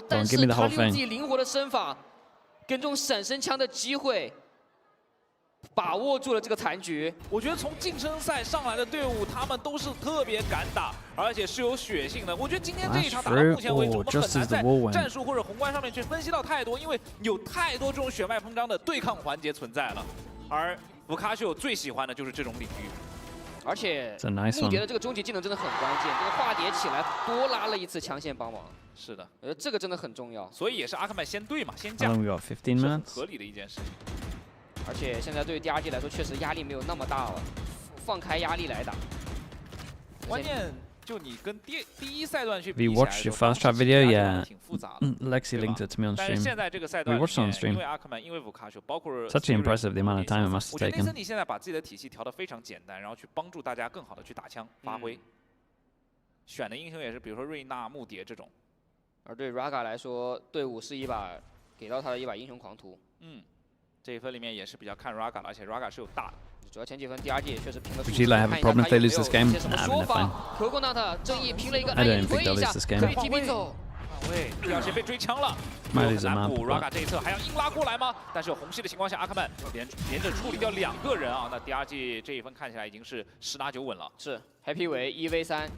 但是他利用自己灵活的身法，跟这种闪身枪的机会，把握住了这个残局。我觉得从晋升赛上来的队伍，他们都是特别敢打，而且是有血性的。我觉得今天这一场打到目前为止，我们很难在战术或者宏观上面去分析到太多，因为有太多这种血脉膨胀的对抗环节存在了。而福卡修最喜欢的就是这种领域，而且木蝶的这个终极技能真的很关键，这个化蝶起来多拉了一次枪线帮忙。是的，这个真的很重要。所以也是阿克曼先对嘛，先架，是很合理的一件事情。而且现在对于 DRG 来说，确实压力没有那么大了，放开压力来打。关键就你跟第一赛段去 We watched your first trap video, yeah. Lexi linked it to me on stream. We watched it on stream. It's actually impressive the amount of time it must have taken. 我觉得内森你现在把自己的体系调得非常简单，然后去帮助大家更好的去打枪发挥。选的英雄也是，比如说瑞娜、木蝶这种。而对 RAGA 来说，队伍是给到他的一把英雄狂徒。这一分里面也是比较看 RAGA 的，而且 RAGA 是有大的。主要前几分 DRG 也确实拼了。Would you like have a problem if they lose this game? Nah, they're fine. I don't think they'll lose this game. 可以提走。喂，第2线被追枪了。很难补 RAGA 这一侧还要硬拉过来吗？但是有红系的情况下，阿克曼连着处理掉2个人啊。那 DRG 这一分看起来已经是10拿9稳了。是 Happy 为1v3。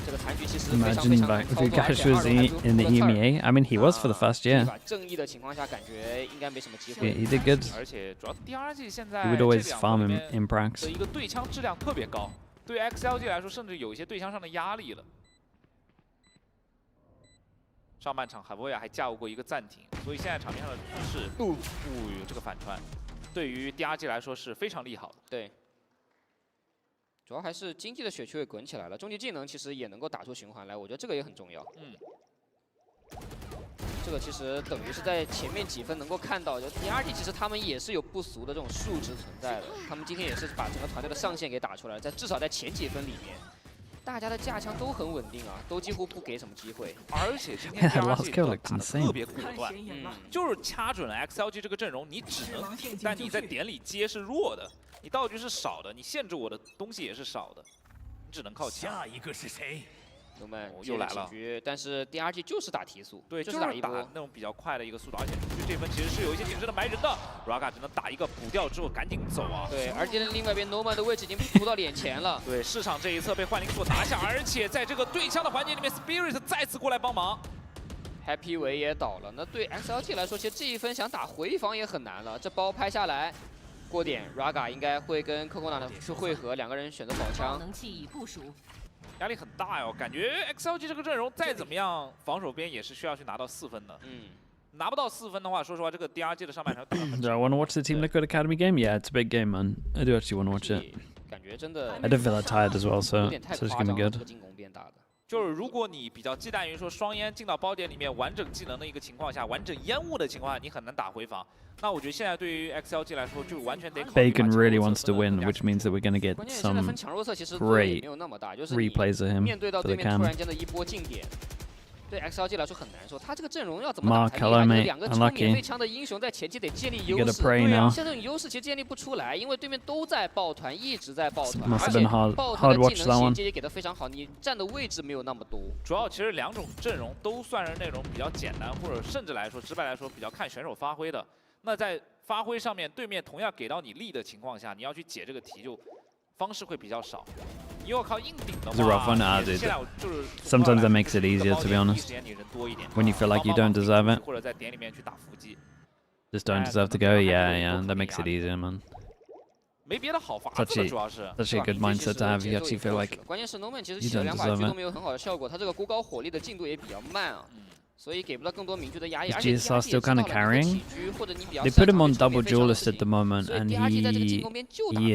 这个残局其实 Imagine like if Vikasu was in the EMEA. I mean, he was for the first year. 正义的情况下，感觉应该没什么机会。He did good. 而且主要 DRG 现在 He would always farm in Prax. 的一个对枪质量特别高，对 XLG 来说，甚至有一些对枪上的压力了。上半场海波亚还架过一个暂停，所以现在场面上的局势，这个反穿，对于 DRG 来说是非常利好的。对。 主要还是经济的血区位滚起来了，终极技能其实也能够打出循环来，我觉得这个也很重要。这个其实等于是在前面几分能够看到，就 DRG 其实他们也是有不俗的这种数值存在的，他们今天也是把整个团队的上限给打出来了，至少在前几分里面，大家的架枪都很稳定啊，都几乎不给什么机会。而且今天 DRG 打得特别果断，就是掐准了 XLG 这个阵容，你只能，但你在点里接是弱的，你道具是少的，你限制我的东西也是少的，你只能靠掐。下一个是谁？我们又来了，但是 DRG 就是打提速，对，就是打那种比较快的一个速度，而且主局这分其实是有一些谨慎的埋人的 ，Raga 只能打一个补掉之后赶紧走啊。对，而且另外一边 Nomad 的位置已经扑到脸前了。对，市场这一侧被幻灵所拿下，而且在这个对枪的环节里面 ，Spirit 再次过来帮忙 ，Happy 维也倒了。那对 XLG 来说，其实这一分想打回防也很难了。这包拍下来，过点 Raga 应该会跟 Coconut 去汇合，两个人选择保枪。能器已部署。压力很大哟，感觉 XLG 这个阵容再怎么样，防守边也是需要去拿到4分的。拿不到4分的话，说实话，这个 DRG 的上半场。Do I want to watch the Team Liquid Academy game? Yeah, it's a big game, man. I do actually want to watch it. 感觉真的。 I don't feel that tired as well, so it's gonna be good. 就是如果你比较忌惮于说双烟进到包点里面完整技能的一个情况下，完整烟雾的情况下，你很难打回防。那我觉得现在对于 XLG 来说，就完全得考虑。Bacon really wants to win, which means that we're gonna get some great replays of him 面对到 for the 对面突 cam. 然间的一波进点，对 XLG 来说很难受。他这个阵容要怎么打 Mark, 才 hello, 厉害？ mate. 两个抽 Unlucky. 免费枪的英雄在前期得建立 You 优 gotta 势。 pray now. 像这种优势其实建立不出来，因为对面都在抱团，一直在抱团， Must 而 have 且 been hard 抱团的 watch 技 that 能 one. 衔接也给的非常好，你站的位置没有那么多。主要其实两种阵容都算是那种比较简单，或者甚至来说直白来说比较看选手发挥的。那在发挥上面，对面同样给到你力的情况下，你要去解这个题就方式会比较少。你要靠硬顶的 It's a rough 话， one, 现在就是 sometimes that makes it easier, to be honest. When you feel like you don't deserve it, 或者在点里面去打伏击， just don't deserve to go. Yeah, that makes it easier, man. 没别的好法子了，主要是。That's actually a good mindset to have. You actually feel like 关键是 Nomad 其实 you 起了 don't 2把狙 deserve 都没有很好的效果，他这个孤高火力的进度也比较慢啊。所以给不到更多明确的压抑， Is 而且 GSR still kind of carrying? 或者你比较 They put him on double duelist at the moment, and he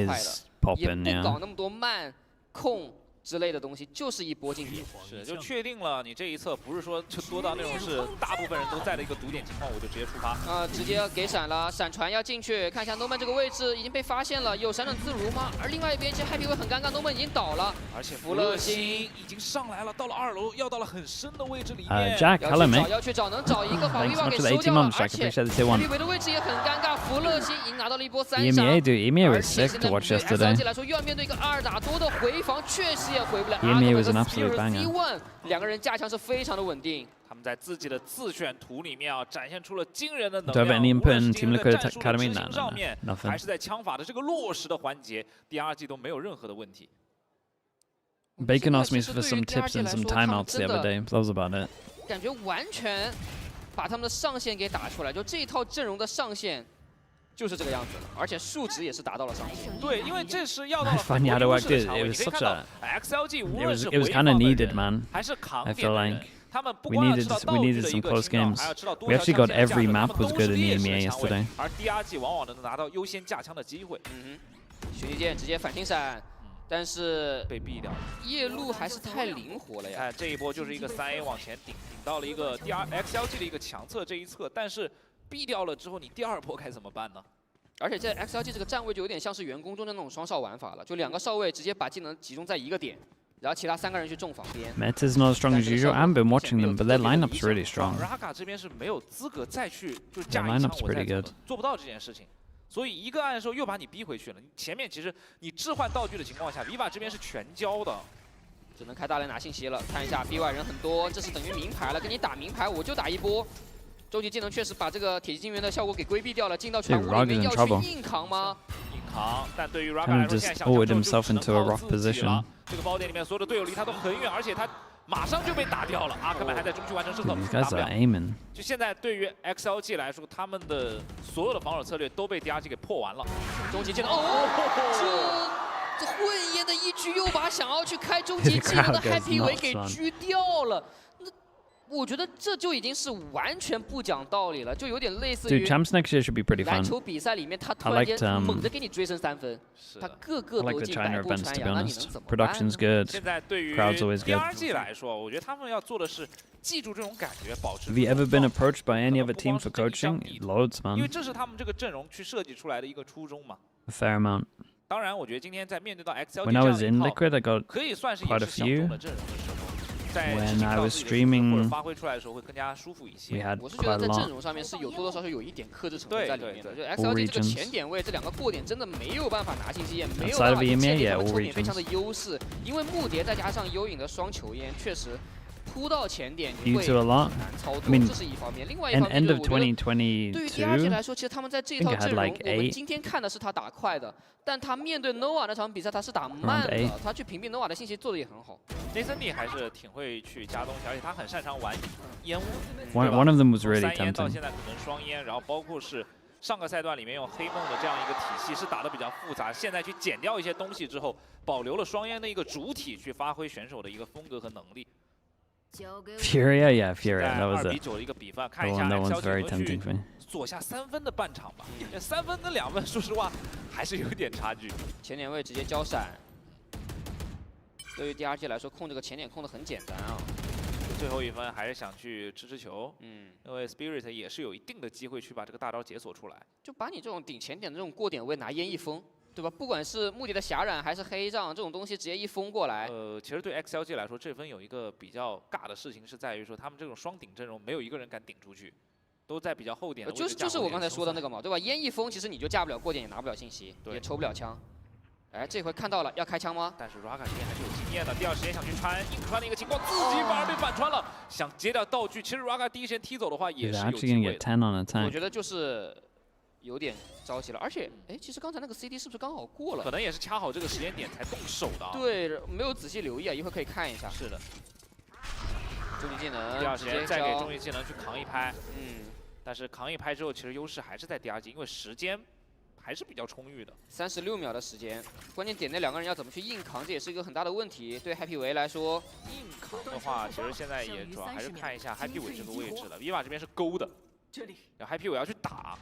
is popping, 也不搞 yeah. 那么多慢控之类的东西，就是一波进点。是，就确定了你这一侧不是说就多到那种是大部分人都在的一个堵点情况，我就直接出发。直接给闪了，闪传要进去，看一下 Nomad 这个位置已经被发现了，有闪转自如吗？而另外一边其实 Happy 会很尴尬 ，Nomad 已经倒了，而且福乐星已经上来了，到了2楼，要到了很深的位置里面。Jack, hello, mate. 要去找，能找一个把 Thanks 威瓦 much 给 for the 收 18掉了， months, 而 Jack. 且 Appreciate the tier 1. Happy 的位置也很尴尬，福乐星已经拿到了一波3杀。EMEA, dude. EMEA 而 was 且 sick 现 to 在 watch 对 yesterday. XLG 来说，又要面对一个2打多的回防，确实也回不了。EMEA was an absolute banger. C1 两个人架枪是非常的稳定。他们在自己的自选图里面展现出了惊人的能 Do I have 量。 any 无 input 论 in 是今 Team 天的 Liquid 战术的 Academy? 执 No, 行 no, 上 no. 面， Nothing. 还是在枪法的这个落实的环节 ，DRG 都没有任何的问题。Bacon asked me for some tips and some timeouts the other day. That was about it. 感觉完全把他们的上限给打出来，就这一套阵容的上限就是这个样子了，而且数值也是达到了上限。对，因为这是要到了 I find how to 优 act 势的 it. 场 It 位，你 was 可以 such 看到 a. XLG 无 It 论 was 是 it was 回 kind 防 of 的 needed, 人 man. 还是扛 I 点 feel 的 like 人，他们不 we 光要知道 needed 道 we 具 needed 的一 some 个 close 情况， games. 还要知道多 We 条 actually 枪 got 线架 every 的， map 他们 was 都 good 是 in the 劣势 EMEA 的抢位 yesterday. 而 DRG 往往能拿到优先架枪的机会。学弟剑直接反清闪，但是被毙掉了。夜路还是太灵活了呀。看这一波就是一个3A 往前顶到了一个 XLG 的一个强侧这一侧，但是毙掉了之后，你第2波该怎么办呢？而且在 XLG 这个站位就有点像是员工中的那种双哨玩法了，就2个哨位直接把技能集中在一个点，然后其他3个人去重防边。Meta's not as strong as usual. I haven't been watching them, but their lineup's really strong. Raga 这边是没有资格再去就 Their 架一枪， lineup's 我再 pretty 怎么 good. 做不到这件事情。所以一个暗手又把你逼回去了。你前面其实你置换道具的情况下 ，Viva 这边是全交的，只能开大雷拿信息了。看一下 BY 人很多，这是等于明牌了，跟你打明牌我就打一波。终极技能确实把这个铁骑金元的效果给规避掉了，进到船坞里面要去硬扛吗？硬扛，但对于 Raga 来 Kind of 说，现 just 在想 forward 就 himself 只能 into a 靠 rock 自己 position. 了。这个包点里面所有的队友离他都很远，而且他马上就被打掉了。阿克曼还在中区完成身后 These 打 guys 不 are 了。 aiming. 就现在对于 XLG 来说，他们的所有的防守策略都被 DRG 给破完了。终极技能这混烟的一狙又把想要去开终极技能的 Happy 维给狙掉了。我觉得这就已经是完全不讲道理了，就有点类似于 Dude, champs next year should be pretty 篮 fun. 球比赛里面他突然间 I liked, 猛地给你追升3分，他个个 I 都 like the 进 China 百步 events, 穿 to be 杨，那你 honest. 能怎么办？ Production's good. 现在对于 Crowd's always good. DRG 来说，我觉得他们要做的是记住这种感觉，保持。 Have you ever been approached by any other team for coaching? Loads, 因为 man. 这是他们这个阵容去设计出来的一个初衷嘛。 A fair amount. 当然，我觉得今天在面对到 XLG When I was in Liquid, I got 可以算是 quite 也 a 是小 few. 众的阵容的时候，在 When I was 或者 streaming, 发挥出来的时候会更加舒服一些。 we had 我是觉 quite 得 a 在阵 lot. 容上面是有多多少少有一点克制成分在里面的。就 All XLG 这个 regions. 前点位这两个过点真的没有办法拿信息验，没有 Outside 办 of 法去 BME, 建立 yeah, 他们 all 抽点非常 regions. 的优势，因为木蝶再加上幽影的双球烟，确实扑到前点你 Due 会 to a lot. 难操 I 作， mean, 这是一方面。另外一 and 方面 end 就 of 是我觉得对于 DRG 来 2022, 说，其实他们在这 I 一 think 套 I had 阵容， like 我们 8. 今天看的是他打快的，但他面对 Noah 那场比赛他是打慢 Around 的，他去屏蔽 Noah 的信息做的也很好。内森利还是挺会去加东西，而且他很擅长玩烟雾。 One of them was 从 really 3烟到 tempting. 现在可能双烟，然后包括是上个赛段里面用黑梦的这样一个体系是打得比较复杂，现在去减掉一些东西之后，保留了双烟的一个主体去发挥选手的一个风格和能力。 Furia, yeah, Furia. 在 That was 2比 it. 9的一个比分， That 看一下 one's XLG very 有没有 tempting for me. 去锁下3分的半场吧。3分跟2分，说实话还是有点差距。前点位直接交闪，对于 DRG 来说，控这个前点控的很简单啊。最后1分还是想去吃球，因为 Spirit 也是有一定的机会去把这个大招解锁出来。就把你这种顶前点的这种过点位拿烟一封，对吧？不管是目的的霞染还是黑杖这种东西，直接一封过来。其实对 XLG 来说，这分有一个比较尬的事情是在于说，他们这种双顶阵容没有一个人敢顶出去，都在比较后点的位置。就是我刚才说的那个嘛，对吧？烟一封，其实你就架不了过点，也拿不了信息，也抽不了枪。哎，这回看到了，要开枪吗？但是 Raga 这边还是有经验的，第二时间想去穿，硬穿的一个情况，自己反而被反穿了，想接掉道具。其实 Raga 第一时间踢走的话也 He's 是有 actually 机 gonna 会 get 的。 10 on attack. 我觉得就是有点着急了，而且哎，其实刚才那个 CD 是不是刚好过了？可能也是掐好这个时间点才动手的啊。对，没有仔细留意啊，一会儿可以看一下。是的。终极技能，第二时间再给终极极技能去扛一拍。但是扛一拍之后，其实优势还是在 DRG， 因为时间还是比较充裕的。36秒的时间，关键点那2个人要怎么去硬扛，这也是一个很大的问题。对 Happy 维来说，硬扛的话，其实现在也主要还是看一下 Happy 维这个位置了。Viva 这边是勾的，然后 Happy 维要去打。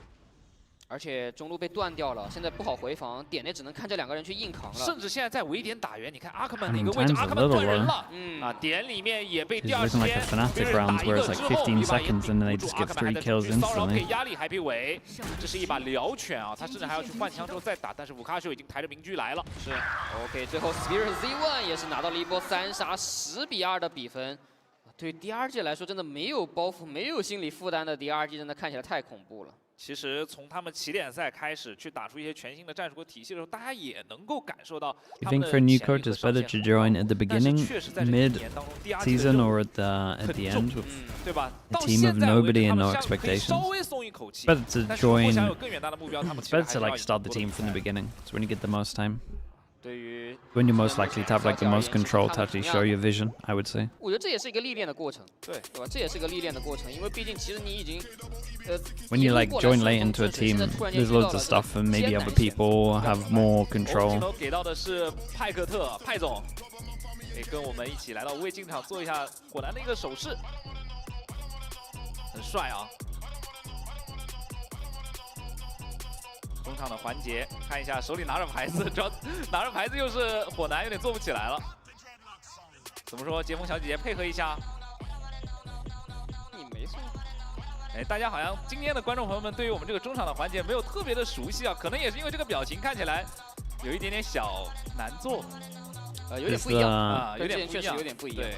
而且中路被断掉了，现在不好回防，点内只能看这2个人去硬扛了。甚至现在在围点打援，你看阿克曼的一个位置，阿克曼断人了，点里面也被第二时间被人打一个之后，Viva 也顶不住，阿克曼还在去骚扰给压力 Happy 维，这是一把燎拳啊，他甚至还要去换枪之后再打，但是Vukacio已经抬着明狙来了。是 ，OK， 最后 Spirit Z1 也是拿到了一波3杀10比2的比分。对 DRG 来说，真的没有包袱、没有心理负担的 DRG， 真的看起来太恐怖了。 其实从他们起点赛开始去打出一些全新的战术和体系的时候，大家也能够感受到。You think for new coach it's better to join at the beginning, mid season, or at the end with a team of nobody and no expectations? Better to join. It's better to like start the team from the beginning. It's when you get the most time. When you're most likely to have like the most control to actually show your vision, I would say. 我觉得这也是一个历练的过程，对吧？这也是一个历练的过程，因为毕竟其实你已经When you like join late into a team, there's loads of stuff, and maybe other people have more control. 给到的是派克特派总，可以跟我们一起来到无畏进场做一下火男的一个手势，很帅啊！中场的环节，看一下手里拿着牌子，主要拿着牌子又是火男，有点做不起来了。怎么说？杰峰小姐姐配合一下。你没错。哎，大家好像今天的观众朋友们对于我们这个中场的环节没有特别的熟悉啊，可能也是因为这个表情看起来有一点点小难做，有点不一样啊，有点确实有点不一样。对。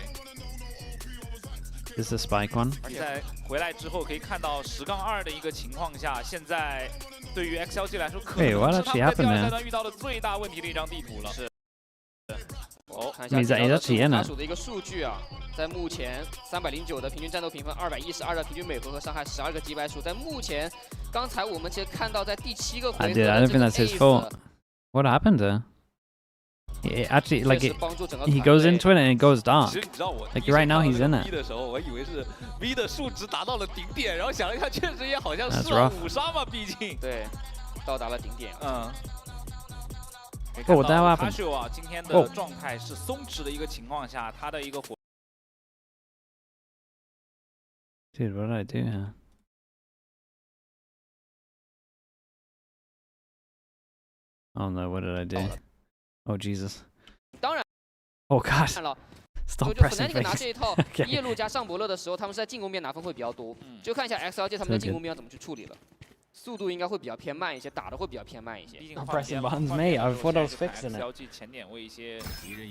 This is spike one. 而且在回来之后可以看到10-2的一个情况下，现在对于 XLG 来说，可能是他们在第二赛段遇到的最大问题的一张地图了。是。哦，看一下他数的一个数据啊，在目前309的平均战斗评分，212的平均每回合伤害，12个击败数，在目前，刚才我们其实看到在第7个回合 I don't think that's his fault. What happened there? Actually, like he goes into it and it goes dark. Like right now, he's in it. 的时候，我以为是 V 的数值达到了顶点，然后想了一下，确实也好像是5杀嘛，毕竟对，到达了顶点。Oh, that happened. Vukacio 啊，今天的状态是松弛的一个情况下，他的一个火。Dude, what did I do here? Oh no, what did I do? Oh Jesus! 当然 Oh God! 了， Stop 就 pressing 拿这一套 Okay. 夜路加上伯乐的时候，他们是在进攻边拿分会比较多。就看一下 XLG 他们在进攻边要怎么去处理了。速度应该会比较偏慢一些，打的会比较偏慢一些。毕竟 pressing buttons, mate. I thought I was fixing it. XLG 前点位一些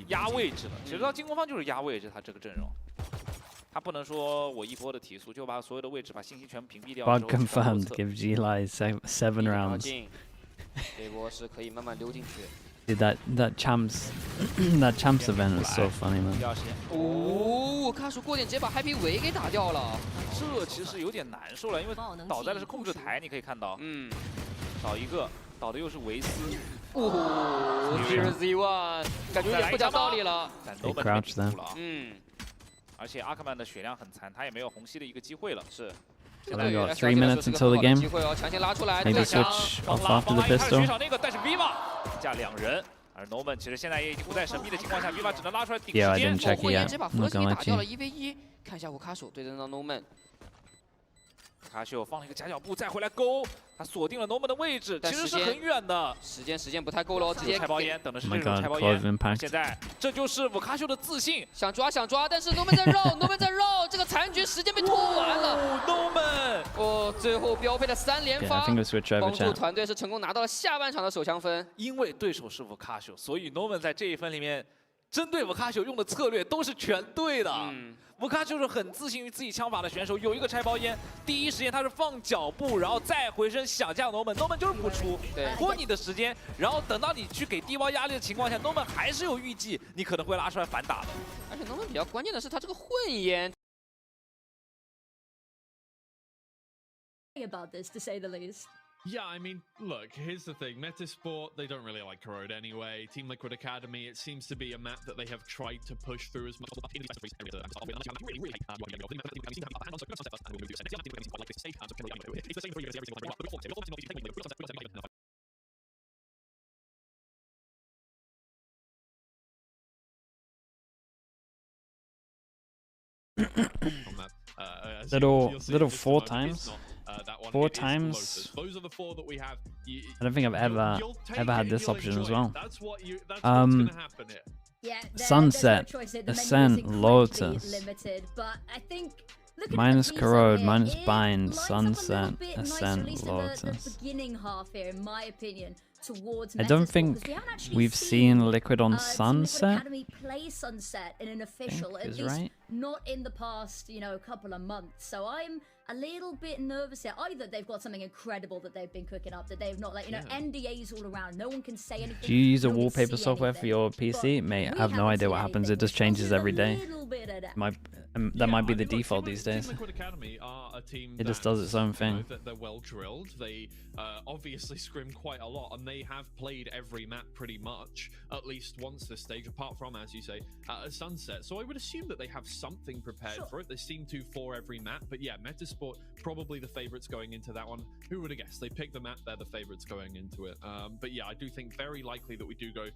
压位置了，其实到进攻方就是压位置，他这个阵容。 他不能说我一波的提速就把所有的位置把信息全屏蔽掉。 Bot confirmed. Give G-Lai 7 rounds. 这波是可以慢慢溜进去。 Dude, that champs event is so funny, man. 哦，卡叔过点直接把 Happy 维给打掉了。这其实有点难受了，因为倒在的是控制台，你可以看到。倒一个，倒的又是维斯。哦 ，Z1，感觉有点不讲道理了。They crouch them. 而且阿克曼的血量很残，他也没有红吸的一个机会了。是。 So they got 3 minutes until the game. Maybe switch off after the pistol. 那个，但是 Viva 加2人，而 Norman 其实现在也已经不在神秘的情况下 ，Viva 只能拉出来顶时 Yeah, I 间。 didn't check it yet. 直接把 FOCUSME 打掉了1v1，看一下卡手对阵到 Norman。 卡秀放了一个假脚步，再回来勾，他锁定了 Norman 的位置，其实是很远的。时间不太够了，直接拆包烟，等的是这种拆包烟。现在这就是武卡秀的自信，想抓，但是 Norman 在绕，Norman 在绕，这个残局时间被拖完了。Norman， 哦，最后标配的3连发， 帮助团队是成功拿到了下半场的首枪分。因为对手是武卡秀，所以 Norman 在这一分里面。 针对武卡秀用的策略都是全对的。武卡秀是很自信于自己枪法的选手，有一个拆包烟，第一时间他是放脚步，然后再回身想架 Norman 就是不出，拖你的时间，然后等到你去给低包压力的情况下 ，Norman 还是有预计你可能会拉出来反打的。而且 Norman 比较关键的是他这个混烟。 About this, to say the least. Yeah, I mean, look, here's the thing. Metasport, they don't really like Corrode anyway. Team Liquid Academy, it seems to be a map that they have tried to push through as much. Little 4 times. 4 times. Those are the 4 that we have. I don't think I've ever had this option as well. Sunset, Ascent, Lotus. Minus Corrode, minus Bind, Sunset, Ascent, Lotus. I don't think we've seen Liquid on Sunset. Play Sunset in an official, at least not in the past, couple of months. So I'm a little bit nervous here. Either they've got something incredible that they've been cooking up that they've not, NDAs all around. No one can say anything. Do you use a wallpaper software for your PC? Mate, I have no idea what happens. It just changes every day. That might be the default these days. It just does its own thing. They're well drilled. They obviously scrim quite a lot, and they have played every map pretty much at least once this stage, apart from, as you say, Sunset. So I would assume that they have something prepared for it. They seem to for every map, but yeah, Metasport probably the favorites going into that one. Who would have guessed? They picked the map, they're the favorites going into it. But yeah, I do think very likely that we do go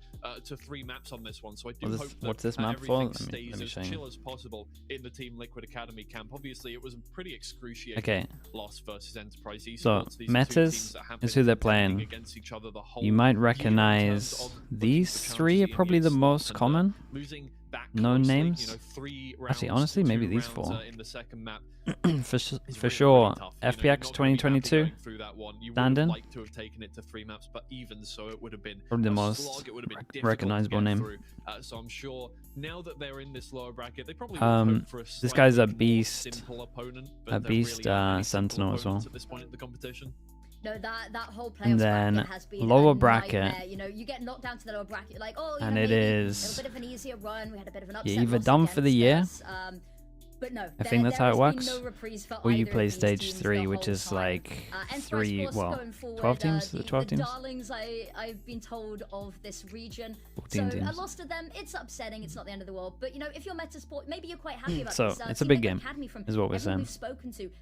to 3 maps on this one. So I do hope that what's this map for? everything stays as chill as possible in the Team Liquid Academy camp. Obviously, it was a pretty excruciating loss versus Enterprise Esports. So Metas is who they're playing. You might recognize these 3 are probably the most common known names. Actually, honestly, maybe these 4. for sure, FPX 2022, Stand-in. Probably the most recognizable name. So I'm sure now that they're in this lower bracket, they probably hope for a this guy's a beast, Sentinel as well. At this point in the competition. No, that whole playoff And then bracket has been lower a bracket. nightmare. You get knocked down to the lower bracket, like, And it maybe is a bit of an easier run. We had a bit of an upset. you're either done for the year. But no, I think that's how it works. Or you play these stage teams 3, the which whole is time. like Enterprise Force 12 teams? the 12 teams? darlings I've been told of this region. 14 so teams. a loss to them, it's upsetting. It's not the end of the world. But if you're Metasport, maybe you're quite happy about So this. it's a big game, is what we're saying.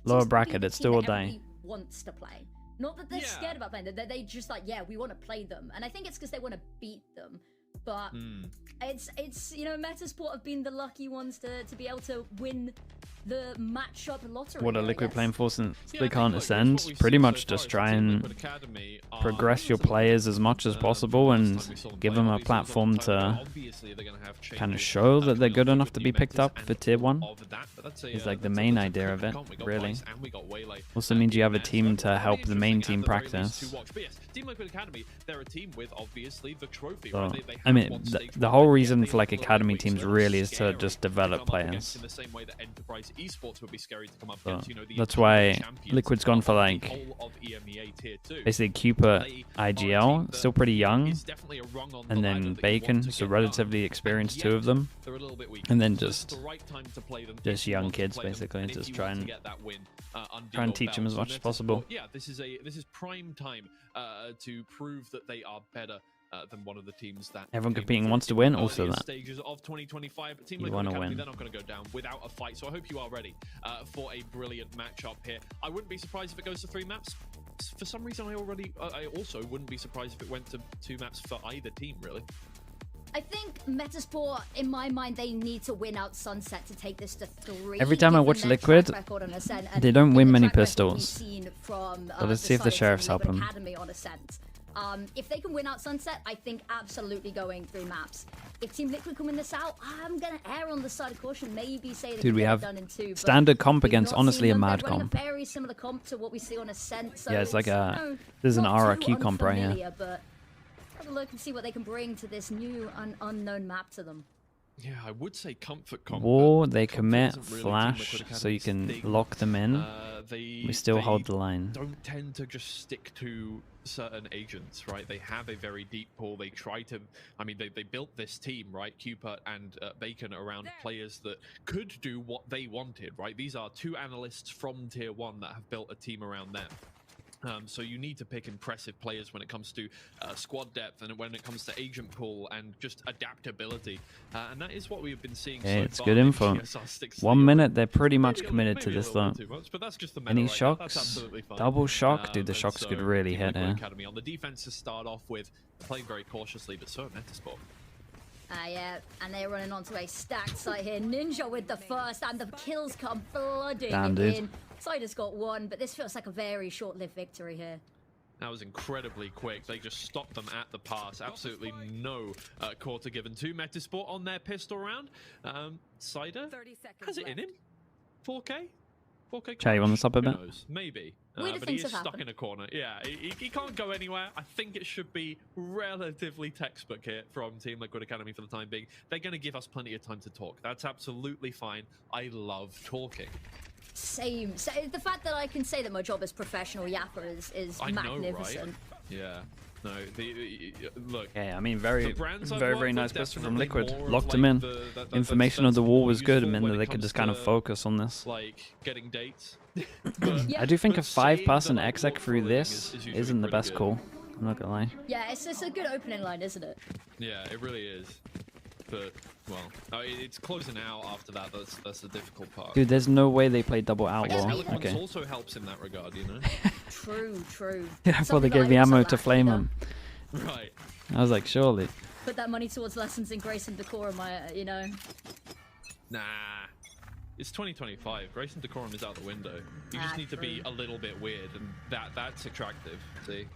Lower bracket, it's still or die. Wants to play. Not that they're scared about playing them. They just like, we want to play them. And I think it's because they want to beat them. But it's Metasport have been the lucky ones to be able to win the matchup lottery. What are I Liquid guess. playing for since Yeah, they I think, can't like, ascend? what we've Pretty seen much so just far try is Team and Liquid Academy are progress your relatively players as much as possible last and time we saw them give play, them a obviously, platform some time ago. to Obviously, they're gonna have kind of changes, show that they're coming good up enough with to new be picked mentors up for and tier all 1. of that, but that's a, Is like the that's a- main that's a idea good of it, comp. We got really. Vice and we got Waylay, Also means you have a in there. team So to really help the main interesting team at the very least practice. to watch. But yes, Team Liquid Academy, they're a team with obviously the trophy. So, Right? They I have mean, won the stage the one, whole but yet reason they for like look academy like teams they're really is to scary just to develop come up against players. in the same way that Enterprise Esports would be scary to come up So against. You know, the that's incumbent why champions Liquid's gone for of the like whole of EMEA tier 2. basically Cooper, They are a team IGL, that still pretty young, is definitely a rung on the and ladder then that you want Bacon, to so get relatively done, experienced, and two of yet them, they're a little bit weak. and then So it's just the right time to play them just if you young want to kids play them, basically, and if just you try want to and get that win under try and your teach them belt. as So much as Netflix possible. thought, yeah, this is prime time to prove that they are better than one of the teams that Everyone came competing through wants to in win, the also earlier that. stages of 2025. But Team You Liquid wanna Academy, win. they're not going to go down without a fight. So I hope you are ready for a brilliant matchup here. I wouldn't be surprised if it goes to 3 maps. For some reason, I also wouldn't be surprised if it went to 2 maps for either team, really. I think Metasport, in my mind, they need to win out Sunset to take this to 3. Every time I given watch their Liquid, track record on Ascent, they don't and win the many track record pistols. we've seen from, So let's see if the side of sheriffs Team help Liquid them. Academy on Ascent. If they can win out Sunset, I think absolutely going 3 maps. If Team Liquid can win this out, I'm going to err on the side of caution. Maybe say they Dude, can we get it have done in 2. but standard comp we've against not honestly seen a them. mad They're running comp. a very similar comp to what we see on Ascent. So Yeah, it's like a you know, there's an not too RRQ comp right here. unfamiliar, but have a look and see what they can bring to this new unknown map to them. Yeah, I would say comfort comp. War, but they comfort commit isn't really Team flash, Liquid so you Academy's can thing. lock them in. We still They hold the line. don't tend to just stick to certain agents, right? They have a very deep pool. They try to, I mean, they built this team, right? Cupert and Bacon around players that could do what they wanted, right? These are 2 analysts from tier 1 that have built a team around them. So you need to pick impressive players when it comes to squad depth and when it comes to agent pool and just adaptability. And that is what we've been seeing Okay, so it's far good in info. GSR 6. 1 minute, they're pretty much Maybe a committed little- to this maybe a though. little bit too much, but that's just the meta Any right now. That's shocks? absolutely fine. Double shock? Dude, the And shocks could so really Team hit Liquid here. Academy on the defense to start off with, playing very cautiously, but so Metasport. Yeah, and they're running onto a stacked site here. Ninja with the first, and the kills come flooding Damn, dude. in. Cider's got 1, but this feels like a very short-lived victory here. That was incredibly quick. They just stopped them at the pass. Absolutely no quarter given to Metasport on their pistol round. Cider has it in him. 4K? 4K Chat, you want this up a Who bit? knows? Maybe. Weirder But he things is have stuck happened. in a corner. Yeah, he can't go anywhere. I think it should be relatively textbook here from Team Liquid Academy for the time being. They're going to give us plenty of time to talk. That's absolutely fine. I love talking. Same. So the fact that I can say that my job as professional yapper is I know, magnificent. right? Yeah. No, look. Yeah, I mean, very, the brands I've very, worked very with, nice pistol from definitely Liquid. more of, Locked like, them in. the Information of the defense war more was good. It useful meant when that it they could comes just kind of to, focus on this. like getting dates. I do think a saying 5-person that, like, exec walk through through this is usually isn't the pretty best good. call. I'm not gonna lie. Yeah, it's a good opening line, isn't it? Yeah, it really is. But well, it's closing out after that. That's the difficult part. Dude, there's no way they played double I guess outlaw. Eloquence Okay. also helps in that regard, you know. True, true. Yeah, I thought Something they that gave me I also ammo to lack, flame you know? him. Right. I was like, surely. Put that money towards lessons in grace and decorum, you know. Nah. It's 2025. Grace and decorum is out the window. You just need to be a little bit weird, and that's attractive. See,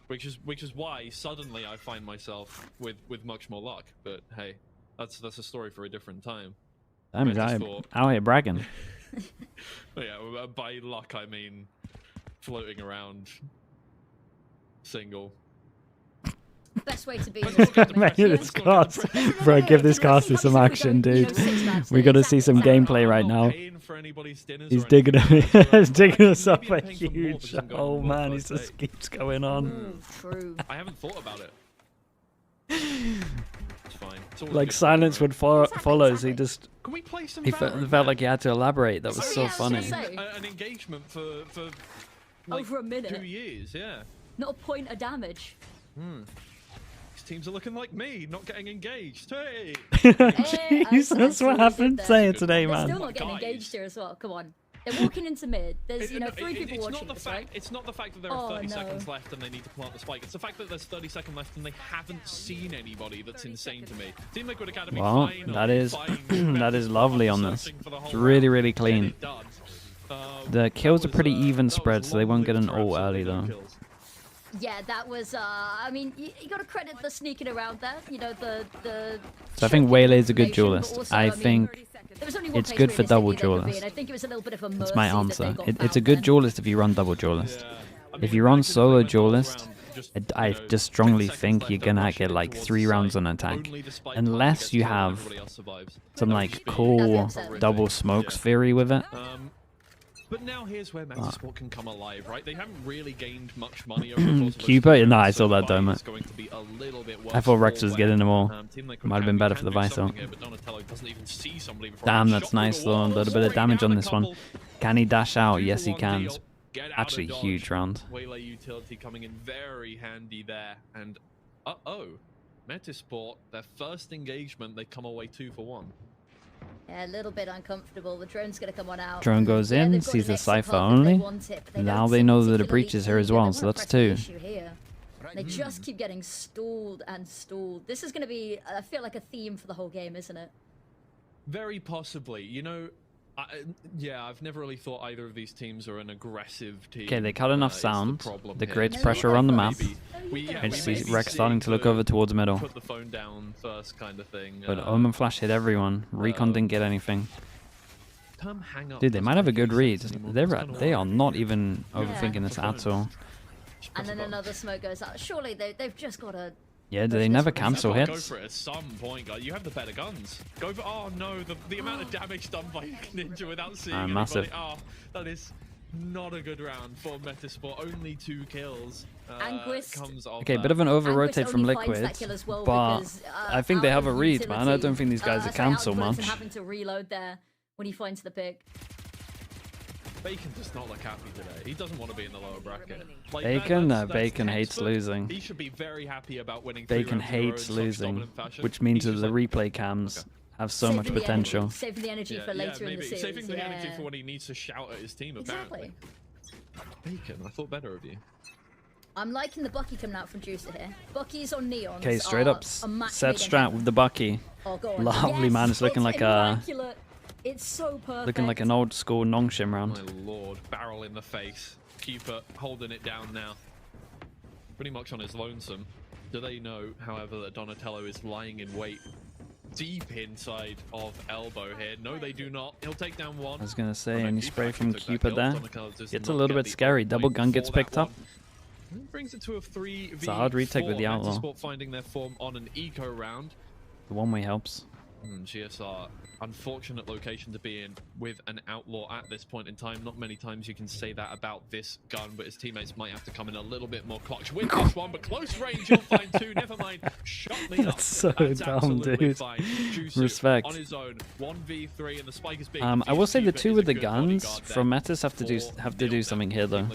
which is why suddenly I find myself with much more luck. But hey, that's a story for a different time. I'm out here bragging. But yeah, by luck I mean floating around single. Best way to be in this game. Man, this cast. Bro, give this caster some action, dude. We gotta see some gameplay right now. He's digging he's digging us up a huge hole, man. He just keeps going on. True. I haven't thought about it. It's fine. It's always Like good silence would follow, so he just Can we play some he Valorant? felt like he had to elaborate. That was so yeah, I was gonna funny. say. An engagement for like Over a minute. 2 years, yeah. Not a point of damage. These teams are looking like me, not getting engaged. Hey! Jeez, that's what happened. Say it today, They're man. still not getting engaged here as well. Come on. They're walking into mid. There's, you know, 3 people it's watching not the this, fact, right? It's not the fact that there are 30 seconds left and they need to plant the spike. It's the fact that there's 30 seconds left and they haven't seen anybody. That's insane to me. Team Liquid Academy. Well, that is that is lovely on this. It's really, really clean. The kills are pretty even spread, so they won't get an ult early though. Yeah, that was, I mean, you got to credit the sneaking around there. You know, the So I think Waylay's a good information, but duelist. also, I mean, think there was only one it's place good for double realistically they could be, duelist. and I think it was a little bit of a That's my mercy that they answer. got It's a found good then. duelist if you run double duelist. If you run solo duelist, I just strongly think you're gonna get like 3 rounds on attack, unless you have some like cool double smoke sphere with it. But now here's where MZP can come alive, right? They haven't really gained much money over the course of Cooper? No, I saw that dome. it's going to be a little bit worse I thought Rex was for getting them all. Team Liquid Might have been better for the Visor. Damn, that's nice though. A little bit of damage on this one. Can he dash out? Yes, he can. Actually, huge round. Waylay utility coming in very handy there. And MZP, their first engagement, they come away 2 for 1. Yeah, a little bit uncomfortable. The drone's going to come on out. Drone goes Yeah, in, they've got sees an the exit Cypher path if they only. want it, but they Now don't they seem know that a particularly breach is here as keen. They well, don't so wanna that's press the 2. issue here. They just keep getting stalled and stalled. This is going to be, I feel like, a theme for the whole game, isn't it? Very possibly. You know, yeah, I've never really thought either of these teams are an aggressive team. Okay, they cut enough It's sound. problem That here. creates pressure on the map. Yeah, I just we see may Rex be starting to look over towards middle. Put the phone down first kind of thing. But Omen Flash hit everyone. Recon didn't get anything. Dude, they might have a good read. They are not even overthinking this at all. And then another smoke goes out. Surely they've just got to... Yeah, do they never cancel Go hits? for it at some point, guys. You have the better guns. Go for... Oh, no. The amount of damage done by Ninja without seeing anybody. Massive. Oh, that is not a good round for MZP. Only 2 kills. Comes off Okay, bit of an over-rotate Anguist from only finds Liquid, that kill as well but because, I think they have a out of read, man. I utility, don't think these guys are cancel Outgoes and much. having to reload there when he finds the pick. Bacon does not look happy today. He doesn't want to be in the lower bracket. Like, Bacon? that's Bacon hates textbook. losing. He should be very happy about winning 3 Bacon rounds in a row in hates such losing, dominant fashion. which means that He's the just replay cams have so much Saving the potential. energy, saving the energy for later in the series. Saving the energy for when he needs to shout at his team, apparently. Bacon, I thought better of you. I'm liking the Bucky coming out from Juicer here. Bucky's on Neon. Okay, straight up set strat with the Bucky. Oh, God. Lovely, Yes, man. It's looking like a immaculate. It's so perfect. looking like an old school Nongshim round. My lord, barrel in the face. Keeper holding it down now. Pretty much on his lonesome. Do they know, however, that Donatello is lying in wait deep inside of elbow here? No, they do not. He'll take down 1. I was gonna say, any spray from took that Cupid kill. there? Donatello does It's not a little get bit the scary. opening Double gun for gets that picked up. one. Brings it to a 3v4. It's a hard retake with the outlaw. MZP finding their form on an eco round. The one-way helps. GSR, unfortunate location to be in with an outlaw at this point in time. Not many times you can say that about this gun, but his teammates might have to come in a little bit more clutch with this one. But close range, you'll find 2. Never mind. Shut me up. That's so That's dumb, absolutely dude. fine. Juicy Respect. on his own, 1v3, and the spike is big. I will say the 2 with the guns from Metis have to do something here though.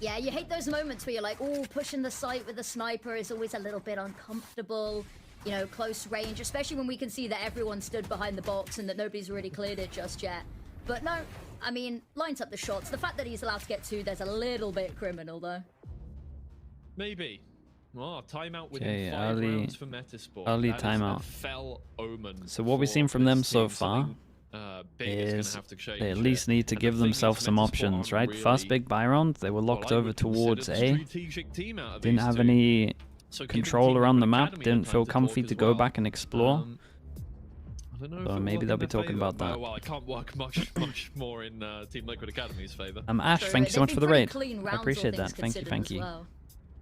Yeah, you hate those moments where you're like, oh, pushing the site with a sniper is always a little bit uncomfortable. You know, close range, especially when we can see that everyone stood behind the box and that nobody's really cleared it just yet. But no, I mean, lines up the shots. The fact that he's allowed to get 2, there's a little bit criminal though. Maybe. Oh, timeout within Okay, 5 early- rounds for MZP. early That is a timeout. fell omen So what we've for seen from them this so team. far Something, big is gonna is have to change they at here. least need to And the give thing themselves is, some MZP options, are right? First really, big buy round, they were locked I over would towards consider A. the strategic team out of Didn't these have 2. any So keeping control Team around the Liquid map, Academy didn't on feel time to comfy talk to as go well. back and explore. I don't know if So it'll maybe work they'll in be their talking favour. about that. Well, I can't work much more in Team Liquid Academy's favour. Ash, True, thank you so they've much been for the pretty raid. clean I rounds, all appreciate things that. Thank you, considered thank as you. well.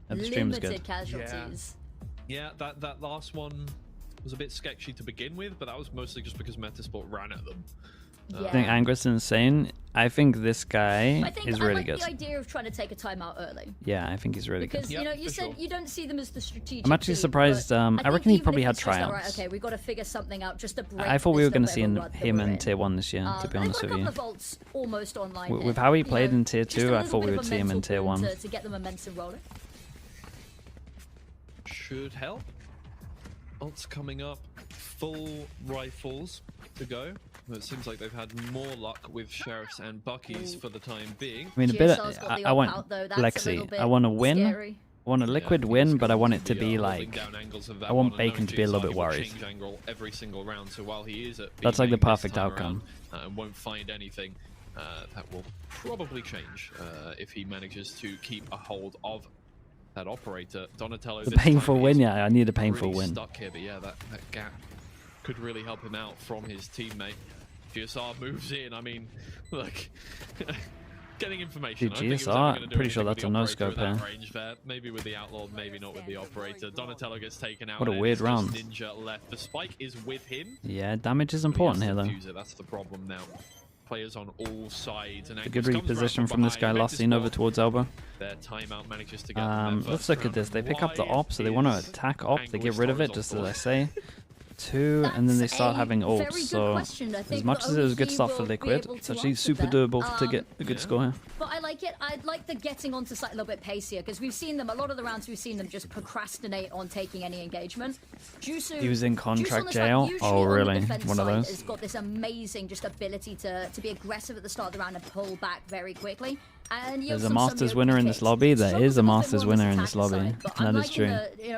The stream is Limited good. casualties. Yeah, that last one was a bit sketchy to begin with, but that was mostly just because MZP ran at them. I think Angus is insane. I think this guy I think is I really like good. the idea of trying to take a timeout early. Yeah, I think he's really Because, good. you know, you said you don't see them as the strategic I'm actually team, surprised. but I think reckon he even probably if had it's just like, right, tryouts. okay, we got to figure something out just to break I thought we this were going to little see bit of a rut that him we're in in. Tier 1 this year, to be honest They've with got a you. couple of vaults almost online here, With how he you played know, in Tier just a 2, I little thought bit we of would a see him in mental Tier boon 1. to get the momentum rolling. Should help. Ults coming up. Full rifles to go. It seems like they've had more luck with Sheriffs and Buckies for the time being. I mean, a bit. I want Lexi. I want to win. Scary. I want a liquid win, but I want it to be like. I want Bacon to be a little bit worried. Change angle every single round, so while he is at That's like the perfect outcome. And won't find anything, that will probably change if he manages to keep a hold of that operator. Donatello. The painful win, yeah. I need a painful really win. Stuck here, but yeah, that gap could really help him out from his teammate. GSR moves in. I mean, look. Getting information. Dude, GSR, pretty sure that's a no-scope here. Maybe with the Outlaw, maybe not with the Operator. Donatello gets taken out. What a weird round. Ninja left. The spike is with him. Yeah, damage is important here, though. That's the problem now. Players on all sides. And a good reposition from this guy, last seen over towards elbow. Their timeout manages to get let's look at this. They pick up the op, so they want to attack op. They get rid of it, just as I say. 2, and then they start having ults. So as much as it was a good start for Liquid, it's actually super doable to get a good score here. But I like it. I'd like the getting onto site a little bit pacier, because we've seen them, a lot of the rounds we've seen them just procrastinate on taking any engagement. Jusu, he was in contract jail. Oh, really? One of those. Has got this amazing just ability to be aggressive at the start of the round and pull back very quickly. And there's a Masters winner in this lobby. There is a Masters winner in this lobby. That is true.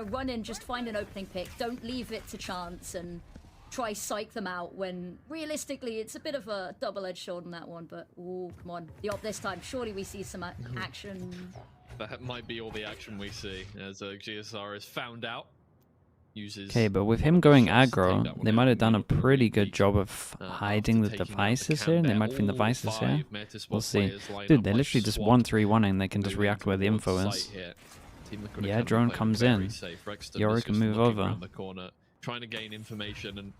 Run in, just find an opening pick. Don't leave it to chance and try psych them out when realistically it's a bit of a double-edged sword on that one. But oh, come on, the op this time. Surely we see some action. That might be all the action we see as GSR is found out. Okay, but with him going aggro, they might have done a pretty good job of hiding the devices here. They might find the devices here. We'll see. Dude, they literally just 1-3-1 and they can just react where the info is. Yeah, drone comes in. Yori can move over. Trying to gain information, and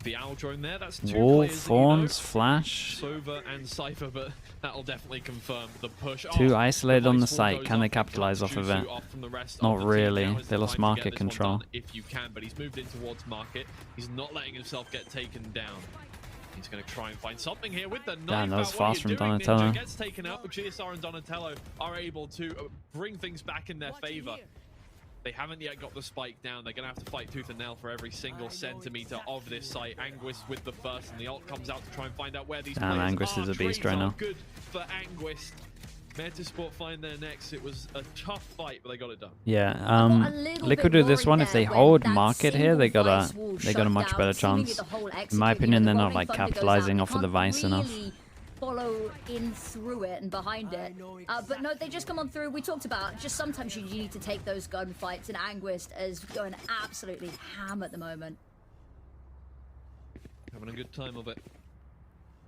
the owl drone there, that's 2 Wall, players Thorns, Flash. Sova and Cypher, but that'll definitely confirm the push. 2 isolated on the site. Can they capitalize off of it? Not really. They lost market control. If you can, but he's moved in towards market. He's not letting himself get taken down. He's going to try and find something here with the knife. Damn, that was fast from Ninja Donatello. gets taken out, but GSR and Donatello are able to bring things back in their favor. They haven't yet got the spike down. They're going to have to fight tooth and nail for every single centimeter of this site. Anguist with the first, and the ult comes out to try and find out where these players are. Anguist is a beast right now. Good for Anguist. Metasport find their next. It was a tough fight, but they got it done. Yeah, Liquid do this one. If they hold market here, they got a much better chance. In my opinion, they're not like capitalizing off of the Vice enough. Follow in through it and behind it, but no, they just come on through. We talked about just sometimes you need to take those gunfights, and Anguist is going absolutely ham at the moment. Having a good time of it.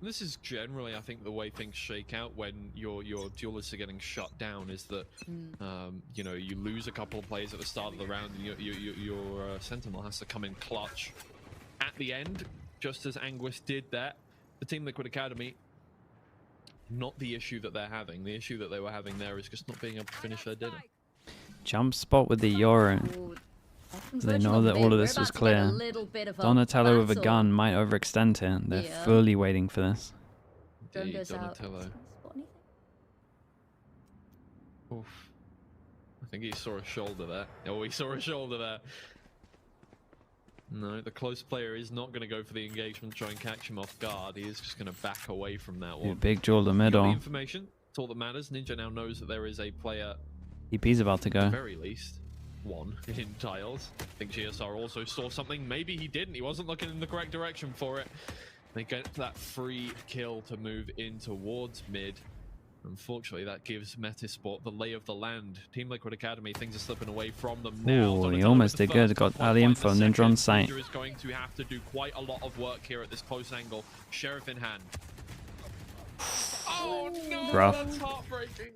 This is generally, I think, the way things shake out when your duelists are getting shut down. Is that you know, you lose a couple of players at the start of the round, and your Sentinel has to come in clutch at the end, just as Anguist did that. The Team Liquid Academy. Not the issue that they're having. The issue that they were having there is just not being able to finish their dinner. Jump spot with the Yoro. They know that all of this was clear. Donatello with a gun might overextend here. They're fully waiting for this. Donatello. Oof. I think he saw a shoulder there. Oh, he saw a shoulder there. No, the close player is not going to go for the engagement, try and catch him off guard. He is just going to back away from that one. Big duel the middle. The information, it's all that matters. Ninja now knows that there is a player. EP's about to go. At the very least, one in tiles. I think GSR also saw something. Maybe he didn't. He wasn't looking in the correct direction for it. They get that free kill to move in towards mid. Unfortunately, that gives Metasport the lay of the land. Team Liquid Academy, things are slipping away from them now. Ooh, he almost did good. Got early info and Ninja on site. Ninja is going to have to do quite a lot of work here at this close angle. Sheriff in hand. Oh no, rough. That's heartbreaking.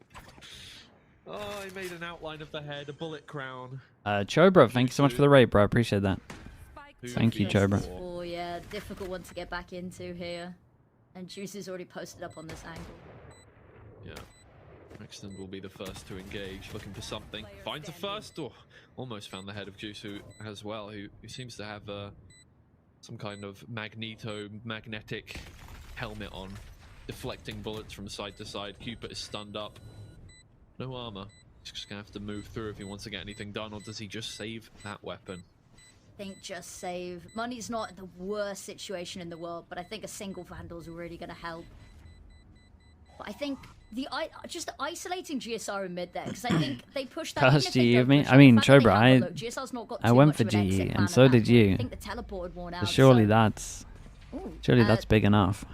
Oh, he made an outline of the head, a bullet crown. Chobra, thank you so much for the raid, bro. I appreciate that. Thank you, Chobra. Oh yeah, difficult one to get back into here. And Juice is already posted up on this angle. Yeah, Brixton will be the first to engage, looking for something. Finds the first, or almost found the head of Juice as well, who seems to have some kind of magnetic helmet on, deflecting bullets from side to side. Cupid is stunned up. No armor. He's just gonna have to move through if he wants to get anything done, or does he just save that weapon? think just save. Money's not the worst situation in the world, but I think a single Vandal is really going to help. But I think just isolating GSR in mid there, because I think they pushed that. Gosh, GE of me. I mean, Chobra, I went for GE, GE, and so did you. I think the teleport had worn out. So surely so. that's Ooh, that's big enough.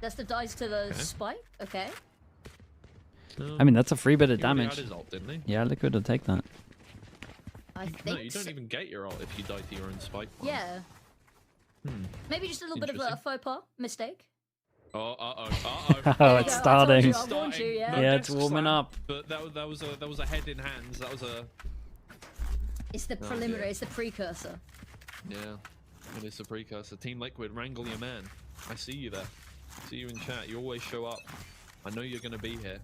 That's the dice to the spike. Okay. I mean, that's a free bit of He already damage. had his ult, didn't he? Yeah, Liquid will take that. I think. No, you don't even get your ult if you die to your own spike. One. Yeah. Maybe just a little bit of a faux pas mistake. Oh, Oh, it's starting. I warned you, yeah. Yeah, it's warming up. But that was a head in hands. That was a. It's the preliminary. It's the precursor. Yeah, it is the precursor. Team Liquid, wrangle your man. I see you there. See you in chat. You always show up. I know you're gonna be here.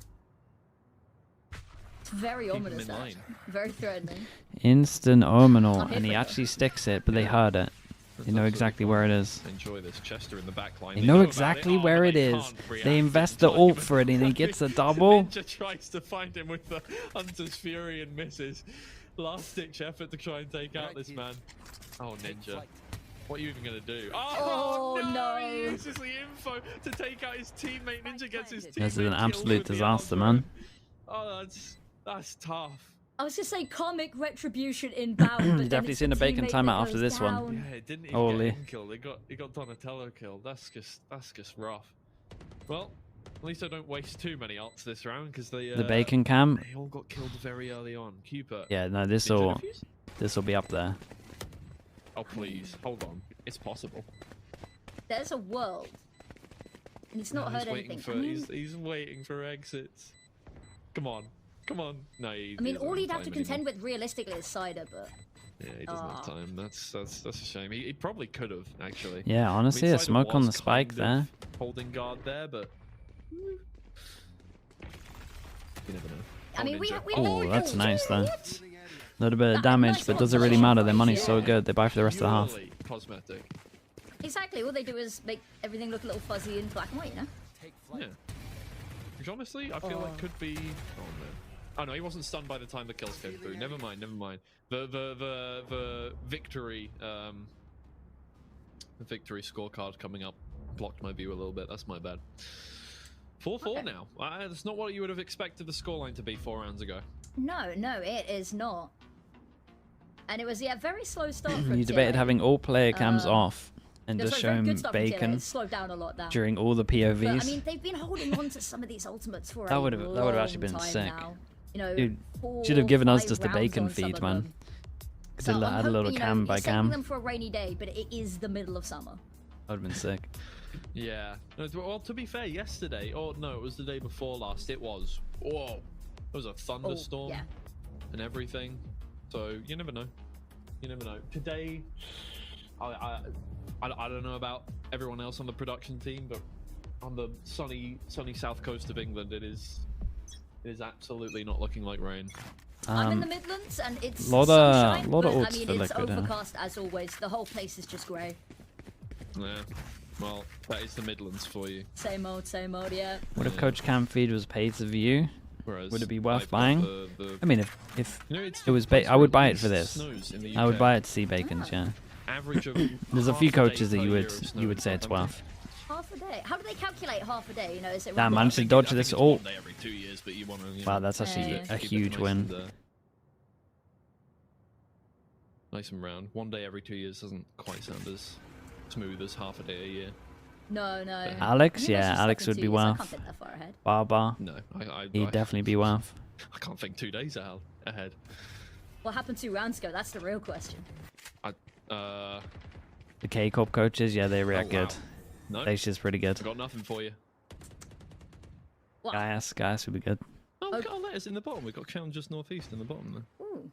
It's very Keep ominous. him in line. Very threatening. Instant ominal, and he actually sticks it, but they heard it. They know exactly where it is. Enjoy this. Chester in the back line. They know exactly where it is. They invest the ult for it, and he gets a double. Ninja tries to find him with the Hunter's Fury and misses. Last ditch effort to try and take out this man. Oh, Ninja. What are you even going to do? Oh, no! He uses the info to take out his teammate. Ninja gets his teammate. This is an killed absolute with the disaster, Alpha. man. Oh, that's tough. I was gonna say comic retribution inbound. You've but then definitely it's seen the a bacon teammate timeout that after goes this one. down. Yeah, it didn't even Holy. get him killed. He got Donatello killed. That's just rough. Well, at least I don't waste too many ults this round because they The bacon cam. they all got killed very early on. Cupid. Yeah, no, this will be up there. Oh please, hold on. It's possible. There's a world, and he's not No, heard he's waiting anything. for I mean, he's waiting for exits. Come on. No, he all doesn't he'd have to time contend anymore. with realistically is Cider, but. Yeah, he doesn't have time. That's a shame. He probably could have actually. Yeah, honestly, I mean, a smoke Cider on was the spike kind of there. Holding guard there, but you never know. I mean, we Oh, that's nice though. A little bit of damage, but does it really matter? Their money's so good. They buy for the rest of the half. Purely cosmetic. Exactly. All they do is make everything look a little fuzzy and black and white, you know. Yeah. Which honestly, I feel like could be. Oh no. Oh no, he wasn't stunned by the time the kills came through. Never mind. The victory scorecard coming up blocked my view a little bit. That's my bad. 4-4 now. That's not what you would have expected the scoreline to be 4 rounds ago. No, it is not. And it was very slow start from You debated TLAC. having all player cams off and There's just very show good him stuff from TLAC. bacon It's slowed down a lot now. during all the POVs. But, I mean, they've been holding on to some of these ultimates for That would have actually been long time sick. now. You know, Dude, 4, should have given us 5 just the rounds bacon on some feed, of man. them. Could So have I'm had a little hoping, cam by you're saving cam. them for a rainy day, but it is the middle of summer. That would have been sick. Yeah. No, well, to be fair, yesterday, or no, it was the day before last. It was. Whoa. There was a thunderstorm yeah. and everything. So you never know. You never know. Today, I don't know about everyone else on the production team, but on the sunny south coast of England, it is absolutely not looking like rain. I'm in the Midlands, and it's lot sunshine, of but I ults mean, for it's Liquid, huh? overcast as always. The whole place is just grey. Yeah. Well, that is the Midlands for you. Same old, yeah. What if Coach Cam feed was paid to view? Whereas Would it be worth I've got buying? the- I mean, if You know, it's it was, I would buy it for really this. snows in the I would UK. buy it to see bacons. Yeah. Average of There's a half few day coaches that per you year would of snow you would in say it's Southampton. worth. Half a day. How do they calculate half a day? You know, is it? Damn, random? managed to dodge this It's ult. 1 day every 2 years, but you want to. Wow, that's actually a huge win. Nice and round. 1 day every 2 years doesn't quite sound as smooth as half a day a year. No. Alex, You guys yeah, are Alex stuck would in be 2 years. I worth. can't think that far ahead. Barbar. No, He'd definitely be worth. I can't think 2 days ahead. What happened 2 rounds ago? That's the real question. The K-Corp coaches, yeah, they react wow. good. No, Dacia's pretty good. I've got nothing for you. Gaius would be good. Oh, we've got our letters in the bottom. We've got Keon just northeast in the bottom there. Ooh.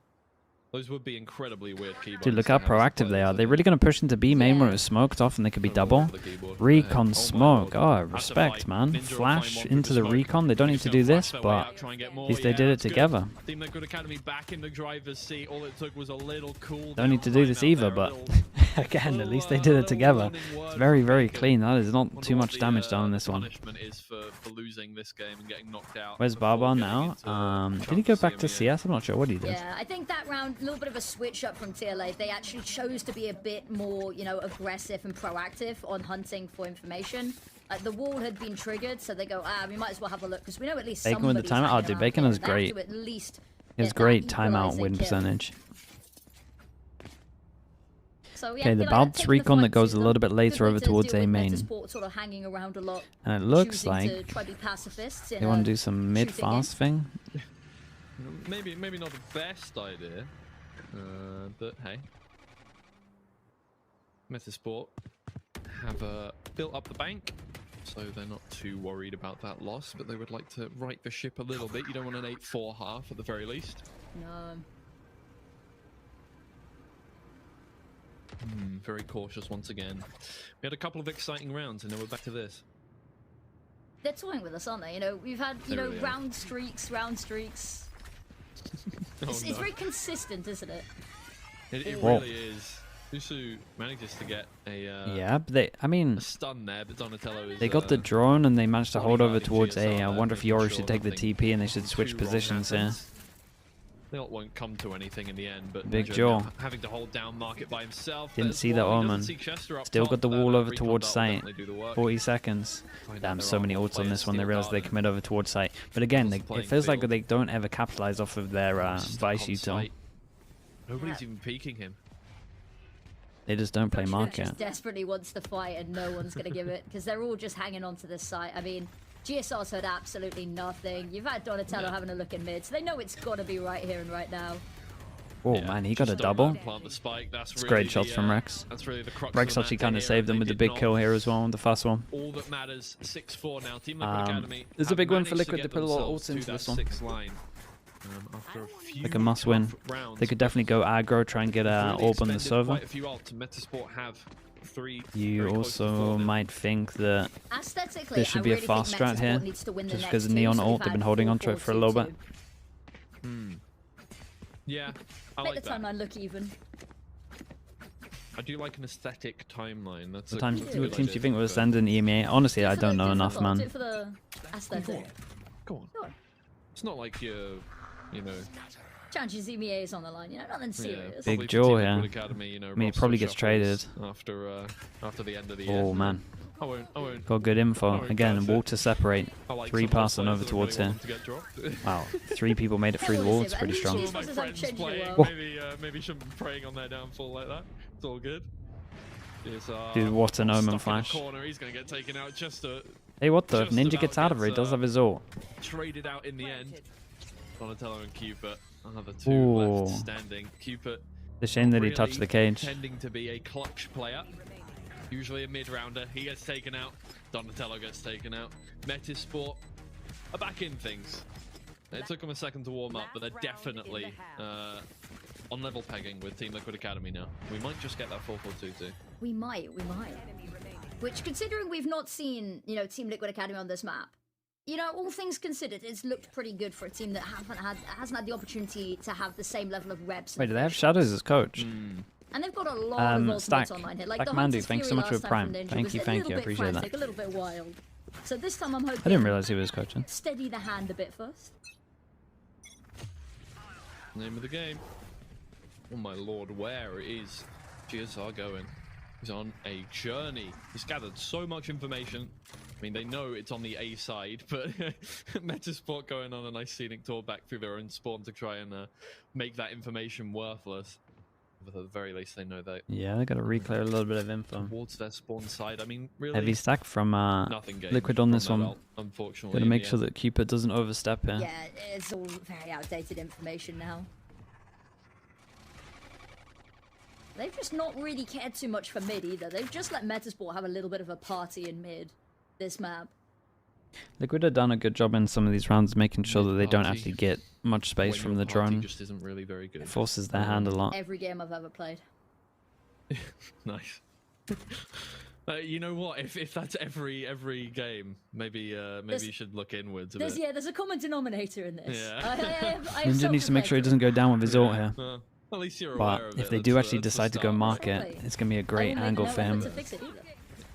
Those would be incredibly weird keyboards. Dude, look how proactive they are. They're really going to push into B main when it was smoked off and they could be double. Recon smoke. Oh, respect, man. Flash into the recon. They don't need to do this, but at least they did it together. Team Liquid Academy back in the driver's seat. All it took was a little cool. Don't need to do this either, but Again, at least they did it together. It's very, very clean. That is not too much damage done on this one. Punishment is for losing this game and getting knocked out. Where's Barbar now? Did he go back to CS? I'm not sure what he did. Yeah, I think that round, a little bit of a switch up from TLAC. They actually chose to be a bit more, you know, aggressive and proactive on hunting for information. Like the wall had been triggered, so they go, we might as well have a look because we know at least Bacon with the timeout. Oh, dude, Bacon is great. He has great timeout win percentage. So, yeah, Okay, the Bald's recon that goes a little bit later over towards A main. Sort of hanging around a lot, and it looks like they want to do some mid fast thing. Maybe not the best idea, but hey. MetaSport have built up the bank, so they're not too worried about that loss, but they would like to right the ship a little bit. You don't want an 8-4 half at the very least. No. Very cautious once again. We had a couple of exciting rounds, and now we're back to this. They're toying with us, aren't they? You know, we've had, you know, round streaks. It's very consistent, isn't it? It really is. Usu manages to get a yeah, but a stun there, but Donatello is... They got the drone, and they managed to hold over towards A. I wonder if Yoru should take the TP, and they should switch positions here. They won't come to anything in the end, but Big Jaw having to hold down Market by himself. didn't see that Omen. Still got the wall over towards site. 40 seconds. Damn, so many ults on this one. They realize they commit over towards site. But again, it feels like they don't ever capitalize off of their Vice util. Nobody's even peeking him. They just don't play market. Just desperately wants to fight, and no one's going to give it because they're all just hanging on to this site. I mean, GSR's heard absolutely nothing. You've had Donatello having a look in mid, so they know it's got to be right here and right now. Oh man, he got a double. It's great shots from Rex. Rex actually kind of saved them with the big kill here as well, the first one. All that matters, 6-4 now. Team Liquid Academy. There's a big win for Liquid. They put a lot of ults into this one. Like a must win. They could definitely go aggro, try and get Orb on the server. You also might think that there should be a fast strat here, just because of Neon ult, they've been holding onto it for a little bit. Yeah, I Make like the that. timeline look even. I do like an aesthetic timeline. That's What teams do you think will send in EMEA? Honestly, I don't know enough, man. Do it for the aesthetic. Go on. It's not like you're, you know... Chances EMEA is on the line, you know, nothing serious. Big Jaw here. Academy, you know, I mean, he probably gets traded. After the end of the year. Oh man. I won't. Got good info. Again, wall to separate. Like 3 passing over towards here. Wow, 3 people made it through the wall. It's pretty strong. All my friends playing, maybe shouldn't be preying on their downfall like that. It's all good. Dude, what an Omen flash. He's gonna get taken out just Hey, what the? If Ninja gets out of it, he does have his ult. Traded out in the end. Donatello and Cupid, another 2 left standing. Cupid. It's a shame that he touched the cage. Tending to be a clutch player. Usually a mid-rounder. He gets taken out. Donatello gets taken out. MetaSport are back in things. It took them a second to warm up, but they're definitely on level pegging with Team Liquid Academy now. We might just get that 4-4-2-2. We might. Which, considering we've not seen, you know, Team Liquid Academy on this map, you know, all things considered, it's looked pretty good for a team that hasn't had the opportunity to have the same level of reps. Wait, do they have Shadows as coach? And they've got a lot of ultimates online here. Like the Mandu, Hunter's thanks so Fury much for last Prime. time from Ninja Thank was you, a thank little you. I bit appreciate that. frantic, a little bit wild. So this time I'm hoping I didn't realize he was coaching. steady the hand a bit first. Name of the game. Oh my lord, where is GSR going? He's on a journey. He's gathered so much information. I mean, they know it's on the A side, but MetaSport going on a nice scenic tour back through their own spawn to try and make that information worthless. But at the very least, they know that. Yeah, they got to reclear a little bit of info. Towards their spawn side. I mean, really. Heavy stack from Liquid on this one. Unfortunately, Got to make sure that Cupid doesn't overstep here. Yeah, it's all very outdated information now. They've just not really cared too much for mid either. They've just let MetaSport have a little bit of a party in mid this map. Liquid have done a good job in some of these rounds, making sure that they don't actually get much space from the drone. Just isn't really very good. It forces their hand a lot. Every game I've ever played. Nice. You know what? If that's every game, maybe you should look inwards a bit. There's a common denominator in this. Yeah. I Ninja needs to make sure he doesn't go down with his ult here. At least you're But aware of if it. they do actually decide to go market, Exactly. it's gonna be a great angle for him.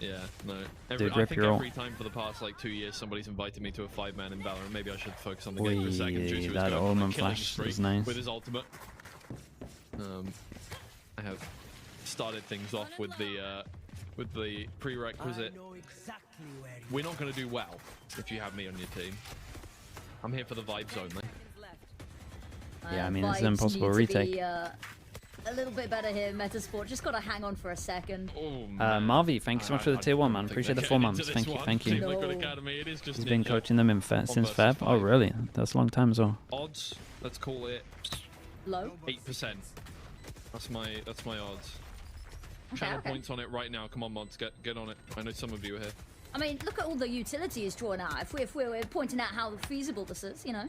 Yeah, no. Dude, I rip think your every time for the past like 2 years, somebody's invited me to a 5-man in Valorant. Maybe I should focus on the game for a second. Juju that is going on a Omen killing flash streak was nice. with his ultimate. I have started things off with the prerequisite. We're not going to do well if you have me on your team. I'm here for the vibes only. Yeah, I mean, it's an Vibes impossible need to retake. be, a little bit better here, Metasport. Just gotta hang on for a second. Marvi, thanks so much for the tier 1, man. Appreciate the 4 months. Thank you, thank you. He's been coaching them in since Feb. Oh, really? That's a long time as well. Odds, let's call it low. 8%. That's my odds. Okay, Channel okay. points on it right now. Come on, mods, get on it. I know some of you are here. I mean, look at all the utility he's drawn out. If we're pointing out how feasible this is, you know.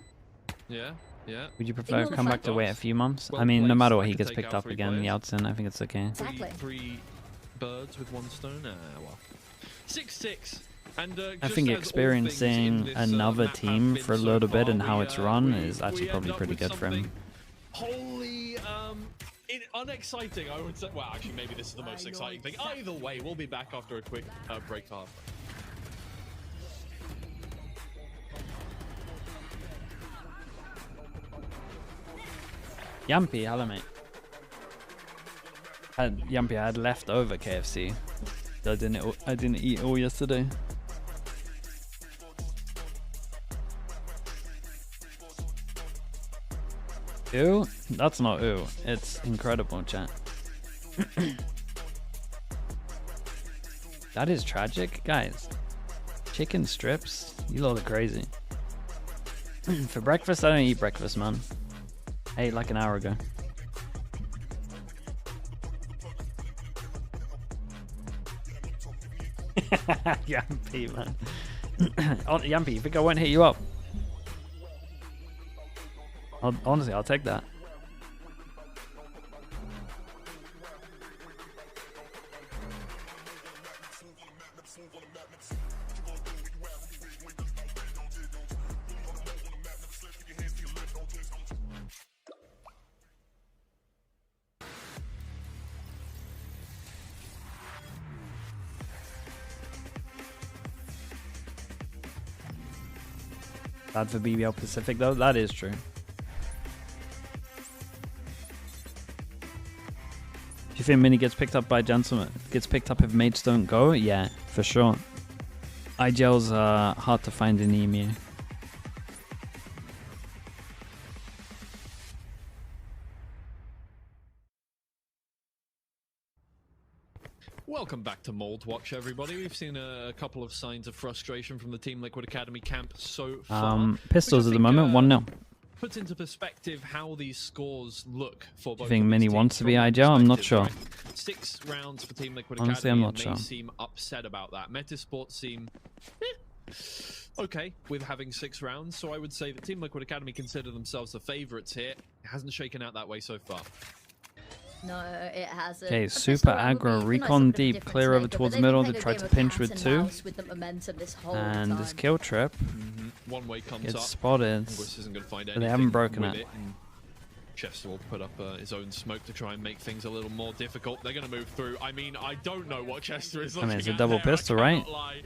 Yeah, yeah. Would you prefer to come back to wait a few months? I mean, no matter what, he gets picked up again in the Yeltsin. I think it's okay. Exactly. Three birds with one stone. Well. 6-6. And I think experiencing another team for a little bit and how it's run is actually probably pretty good for him. Wholly unexciting, I would say. Well, actually, maybe this is the most exciting thing. Either way, we'll be back after a quick break half. Yampy, hello mate. Yampy, I had leftover KFC. I didn't eat all yesterday. Ew? That's not ew. It's incredible, chat. That is tragic, guys. Chicken strips? You lot are crazy. For breakfast, I don't eat breakfast, man. I ate like an hour ago. Yampy, man. Yampy, you think I won't hit you up? Honestly, I'll take that. Bad for BBL Pacific though, that is true. Do you think Mini gets picked up by Gentleman? Gets picked up if mates don't go? Yeah, for sure. IGL's hard to find in EMU. Welcome back to Mold Watch, everybody. We've seen a couple of signs of frustration from the Team Liquid Academy camp so far. Pistols at the moment, 1-0. Puts into perspective how these scores look for both. Do you think Mini wants to be IGL? I'm not sure. Right? 6 rounds for Team Liquid Honestly, Academy. I'm not sure. They seem upset about that. Metasports seem okay with having 6 rounds, so I would say that Team Liquid Academy consider themselves the favourites here. It hasn't shaken out that way so far. No, it hasn't. Okay, super aggro, recon deep, clear over towards middle to try to pinch with 2. And this kill trip One way comes gets up. spotted, Isn't gonna find but they haven't broken with it. Chester will put up his own smoke to try and make things a little more difficult. They're going to move through. I mean, I don't know what Chester is I looking mean, it's a at double there, pistol, I right? cannot lie.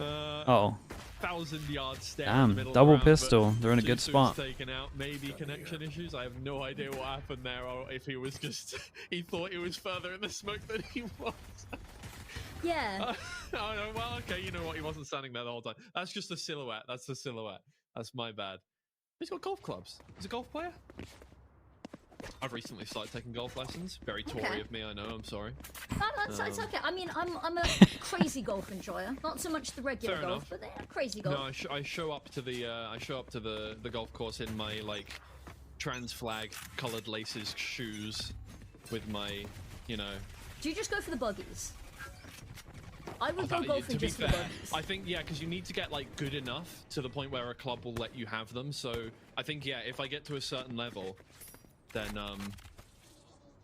Uh-oh. 1,000-yard stare in Damn, the middle double round, pistol. but They're in a good Jisoo's spot. Taken out. Maybe connection issues. I have no idea what happened there, or if he was just... he thought he was further in the smoke than he was. Yeah. Oh, no, well, okay, you know what? He wasn't standing there the whole time. That's just a silhouette. That's the silhouette. That's my bad. He's got golf clubs. He's a golf player? I've recently started taking golf lessons. Very Tory of me, I know. I'm sorry. No, it's okay. I mean, I'm a crazy golf enjoyer. Not so much the regular Fair golf, enough. but they're crazy golf. No, I show up to the golf course in my like trans flag coloured laces shoes with my, you know. Do you just go for the buggies? I would go To golfing be just for the fair, buggies. I think because you need to get like good enough to the point where a club will let you have them. So I think if I get to a certain level, then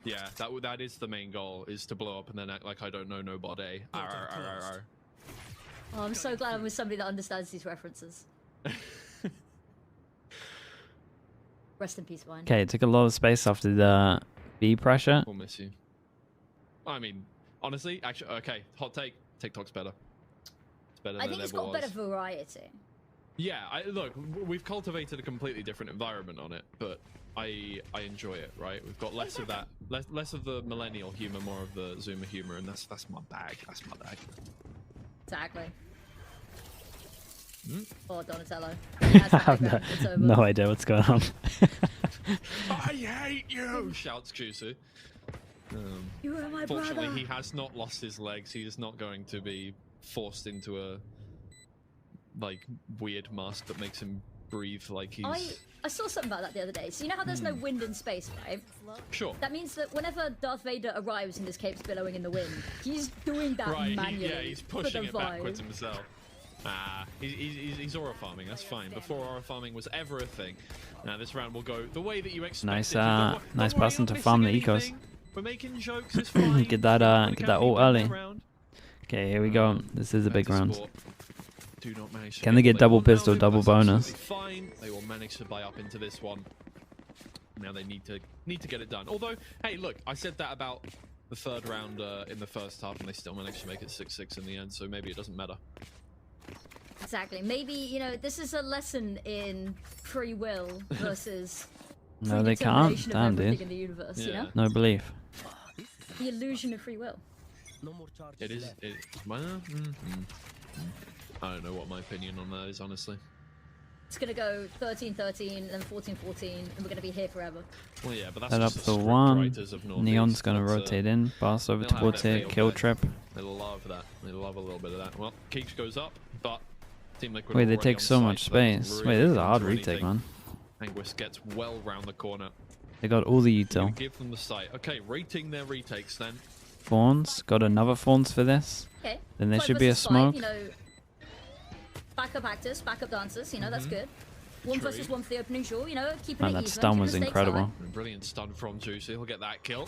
yeah, that is the main goal, is to blow up and then act like I don't know nobody. Arr, arr, arr, arr. Oh, I'm so glad I'm with somebody that understands these references. Rest in peace, Vine. Okay, it took a lot of space after the B pressure. We'll miss you. I mean, honestly, actually, okay, hot take. TikTok's better. It's better I than think it's it ever got was. better variety. Yeah, look, we've cultivated a completely different environment on it, but I enjoy it, right? We've got less of that, less of the millennial humor, more of the Zoomer humor, and that's my bag. That's my bag. Exactly. Oh, Donatello. I have no idea what's going on. I hate you! Shouts Juicy. You are my Fortunately, brother. he has not lost his legs. He is not going to be forced into a weird mask that makes him breathe like he's. I saw something about that the other day. So you know how there's no wind in space, right? Sure. That means that whenever Darth Vader arrives and his cape's billowing in the wind, he's doing that manually. Yeah, he's pushing it for the vibe. backwards himself. He's aura farming. That's fine. Before aura farming was ever a thing. Now this round will go the way that you expect. Nice person to farm the ecos. We're making jokes. It's fine. Get that ult early. Okay, here we go. This is a big round. Can they get double pistol, double bonus? Fine. They will manage to buy up into this one. Now they need to get it done. Although, hey, look, I said that about the third round in the first half, and they still managed to make it 6-6 in the end. So maybe it doesn't matter. Exactly. Maybe, you know, this is a lesson in free will versus No, they can't. predetermination of Damn, everything dude. in the universe, you know? No belief. The illusion of free will. It is. I don't know what my opinion on that is, honestly. It's going to go 13-13 and 14-14, and we're going to be here forever. Well, yeah, but that's Head up just the the one. writers of Northeast. Neon's gonna That's, rotate in, pass over they'll have towards their it, feel kill back. trip. They love that. They love a little bit of that. Well, Keeks goes up, but Team Liquid Wait, they already take on so site, much so they space. really Wait, this is a can't hard do retake, anything. man. Anguis gets well round the corner. They got all the You util. give them the site. Okay, rating their retakes then. Fawns, got another Fawns for this. Okay. Then there 5 should be a versus 5, smoke. you know, backup actors, backup dancers, you know, that's good. 1 True. versus 1 for the opening draw, you know, keeping Man, it that even. stun keeping was the stakes incredible. high. Brilliant stun from Juicy. He'll get that kill.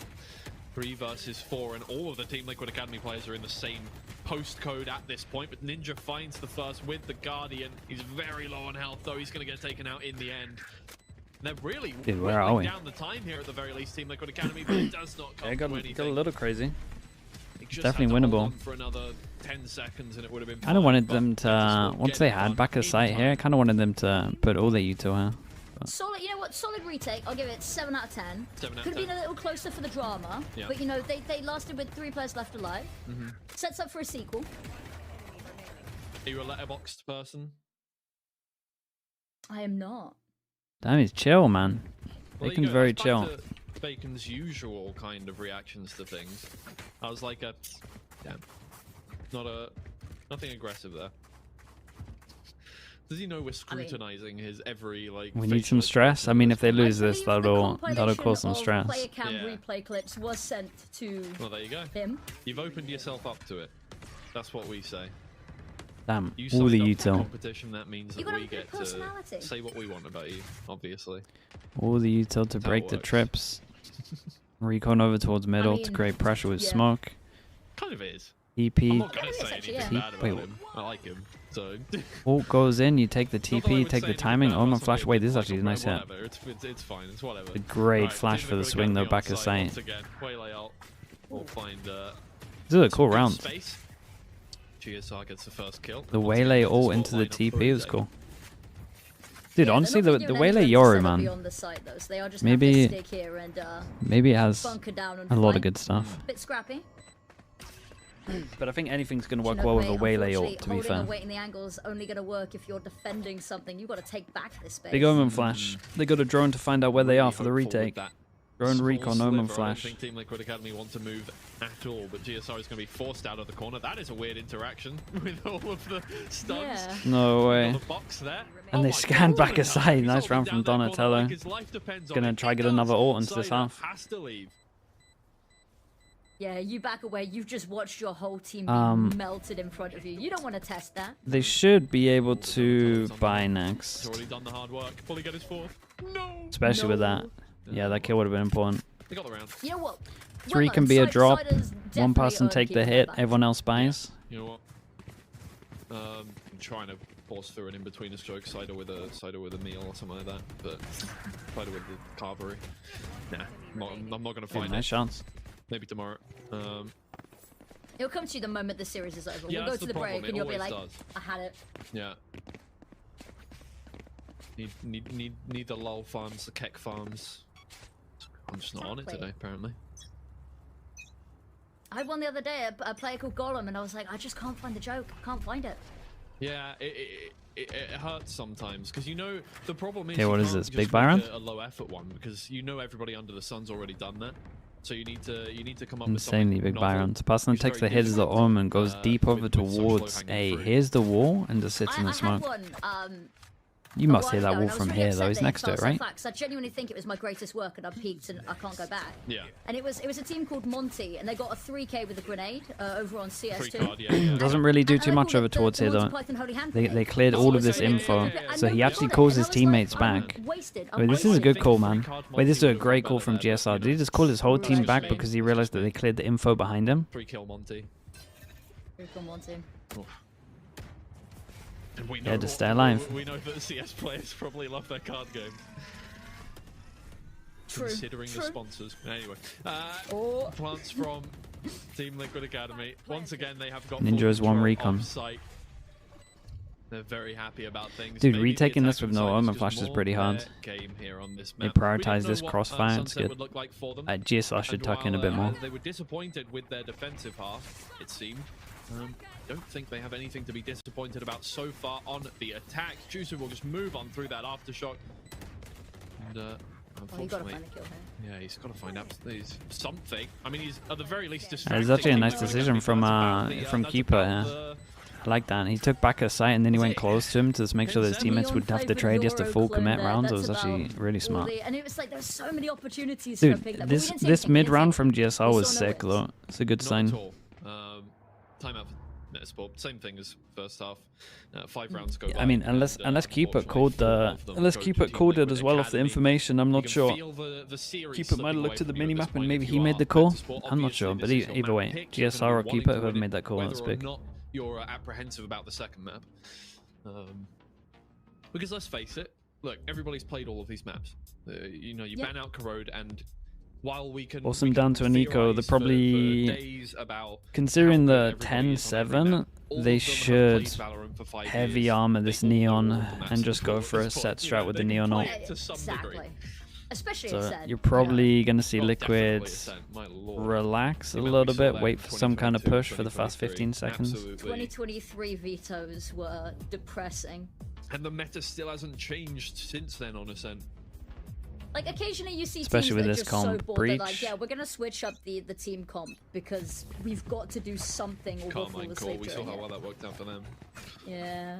3 versus 4, and all of the Team Liquid Academy players are in the same postcode at this point, but Ninja finds the first with the Guardian. He's very low on health, though. He's going to get taken out in the end. They're really Dude, where are we? down the time here at the very least, Team Liquid Academy, but it does not come It to got anything. a little crazy. They just Definitely had to hold winnable. on for another 10 seconds and it would have been Kind of fine, wanted but them to, once they had back a sight here, I kind of wanted them to put all their util here. Solid, you know what? Solid retake. I'll give it 7 out of 10. 7 out Could of have 10. been a little closer for the drama, Yeah. but you know they lasted with 3 players left alive. Sets up for a sequel. Are you a letterboxed person? I am not. Damn, he's chill, man. Well, Bacon's very That's chill. back to Bacon's usual kind of reactions to things. I was like nothing aggressive there. Does he know we're scrutinizing his every We facial need some stress. I mean, if they lose this, that'll Compilation cause some of stress. Player cam Yeah. replay clips was sent to Well, there you go. him. You've opened yourself up to it. That's what we say. Damn, You all the signed up for util. competition. That means You that gotta we have good get to personality. say what we want about you. Obviously. All the util to That's how break it the works. trips. Recon over towards middle to mean, create pressure with yeah. smoke. Kind of is. EP. I'm not gonna It is say actually, anything yeah. bad about Wait, him. I like him. So. Ult goes in, you take the Not that I TP, would take say the anything timing, bad Omen about flash. somebody Wait, this is like actually a nice hit. whatever. It's fine. It's whatever. A great Alright, flash Team for the Liquid swing though, Academy back on of site sight. Once again, way layout. We'll find. This is a some cool good round. Space. GSR gets the first kill. The Once waylay again, ult this into the lineup for TP was retake. cool. Dude, Yeah, honestly, they're the not giving waylay anything Yoru, to man. beyond the site, though, so they are just Maybe- have to stick here and Maybe it has bunker down and a lot fight. of good stuff. Bit scrappy. But I think anything's gonna You work know, well with a mate, waylay unfortunately, ult, to be holding fair. and waiting the angle is only going to work if you're defending something. You've got to take back this space. Big Omen flash. They got a drone to find out where they are for the Really hopeful with retake. that Drone small recon, Omen sliver. I flash. don't think Team Liquid Academy want to move at all, but GSR is going to be forced out of the corner. That is a weird interaction with all of the stuns. Yeah. No way. The box there. And they my scanned God, back aside. he's Nice holding round from down that corner Donatello. like his life depends on Gonna it. try It get does. another ult into this Cider half. has to leave. Yeah, you back away. You've just watched your whole team be melted in front of you. You don't want to test that. They should be able to buy He's next. already done the hard work. Will he get his fourth? No. Especially with that. Yeah, that kill would have been important. They got the round. You know what? 3 Well can done. be a Side- drop. Siders One definitely person earned take the keeping hit, that back. everyone else buys. You know what? I'm trying to pause through an in-between a stroke, cider with a meal or something like that. But cider with the carvery. Nah, I'm not gonna find nice it. chance. Maybe tomorrow. It'll come to you the moment the series is over. Yeah, We'll go that's to the the break problem. and you'll be It like, always I had it. Yeah. Need the lull farms, the keck farms. I'm just not on it today, apparently. I had one the other day, a player called Gollum, and I was like, I just can't find the joke. I can't find it. Yeah, it hurts sometimes because you know the problem is. Okay, you what is can't this? just Big make Byron? a low effort one because you know everybody under the sun's already done that. So you need to come up Insanely with big something Byron. novel. The person that takes the hit as the Orm and goes deep over towards A. Here's the wall and just sits in the I had smoke. one, You must hear that wall from here though. He's next to it, right? I genuinely think it was my greatest work, and I peaked, and I can't go back. Yeah. And it was a team called Monty, and they got a 3K with a grenade over on CS2. Doesn't really do too much over towards here though. They cleared all of this info, so he actually calls his teammates back. Wait, this is a good call, man. Wait, this is a great call from GSR. Did he just call his whole team back because he realized that they cleared the info behind him? 3-kill Monty. 3-kill Monty. And we know Yeah, just stay alive. We know that the CS players probably love their card games. Considering the sponsors. Anyway, plants from Team Liquid Academy. Once again, they have got Ninja's one recon. Site. They're very happy about things. Dude, Maybe retaking the this with no attack armor just flash is more pretty hard. their game here on this They map. prioritize We don't this know what, crossfire. It's Sunset good. would look like for them. GSR should And tuck in a bit while, more. They were disappointed with their defensive half, it seemed. Don't think they have anything to be disappointed about so far on the attack. Juicer will just move on through that aftershock. And unfortunately, yeah, he's got to find out something. I mean, he's at the very least distracting. It's actually a nice Team Liquid decision Academy. from Keeper. Yeah. I like that. He took back a site and then he went close to him to just make sure that his teammates would have to trade just a full commit round. It was actually really smart. And it was like there were so many opportunities Dude, for picking up. this mid round from GSR was sick though. It's a good sign. Timeout for ESPORTS, same thing as first half. 5 rounds go by. I mean, unless Keeper called it as well off the information, I'm not sure. Keeper might have looked at the minimap and maybe he made the call. I'm not sure, but either way, GSR or Keeper, whoever made that call, that's big. You're apprehensive about the second map. Because let's face it, look, everybody's played all of these maps. You know, you ban out Corrode, and while we can Force them down to an eco, they're probably, considering the 10-7, they should heavy armor this Neon and just go for a set strat with the Neon ult. Exactly. Especially So you're probably going to see Liquid relax a little bit, wait for some kind of push for the fast 15 seconds. 2023 vetoes were depressing. And the meta still hasn't changed since then, on Ascent. Like occasionally you see Especially teams with that are this just comp, so bored, Breach. they're like, yeah, we're gonna switch up the team comp because we've got to do something or we'll fall Carmine asleep Core, we saw during how it. well that worked out for them. Yeah.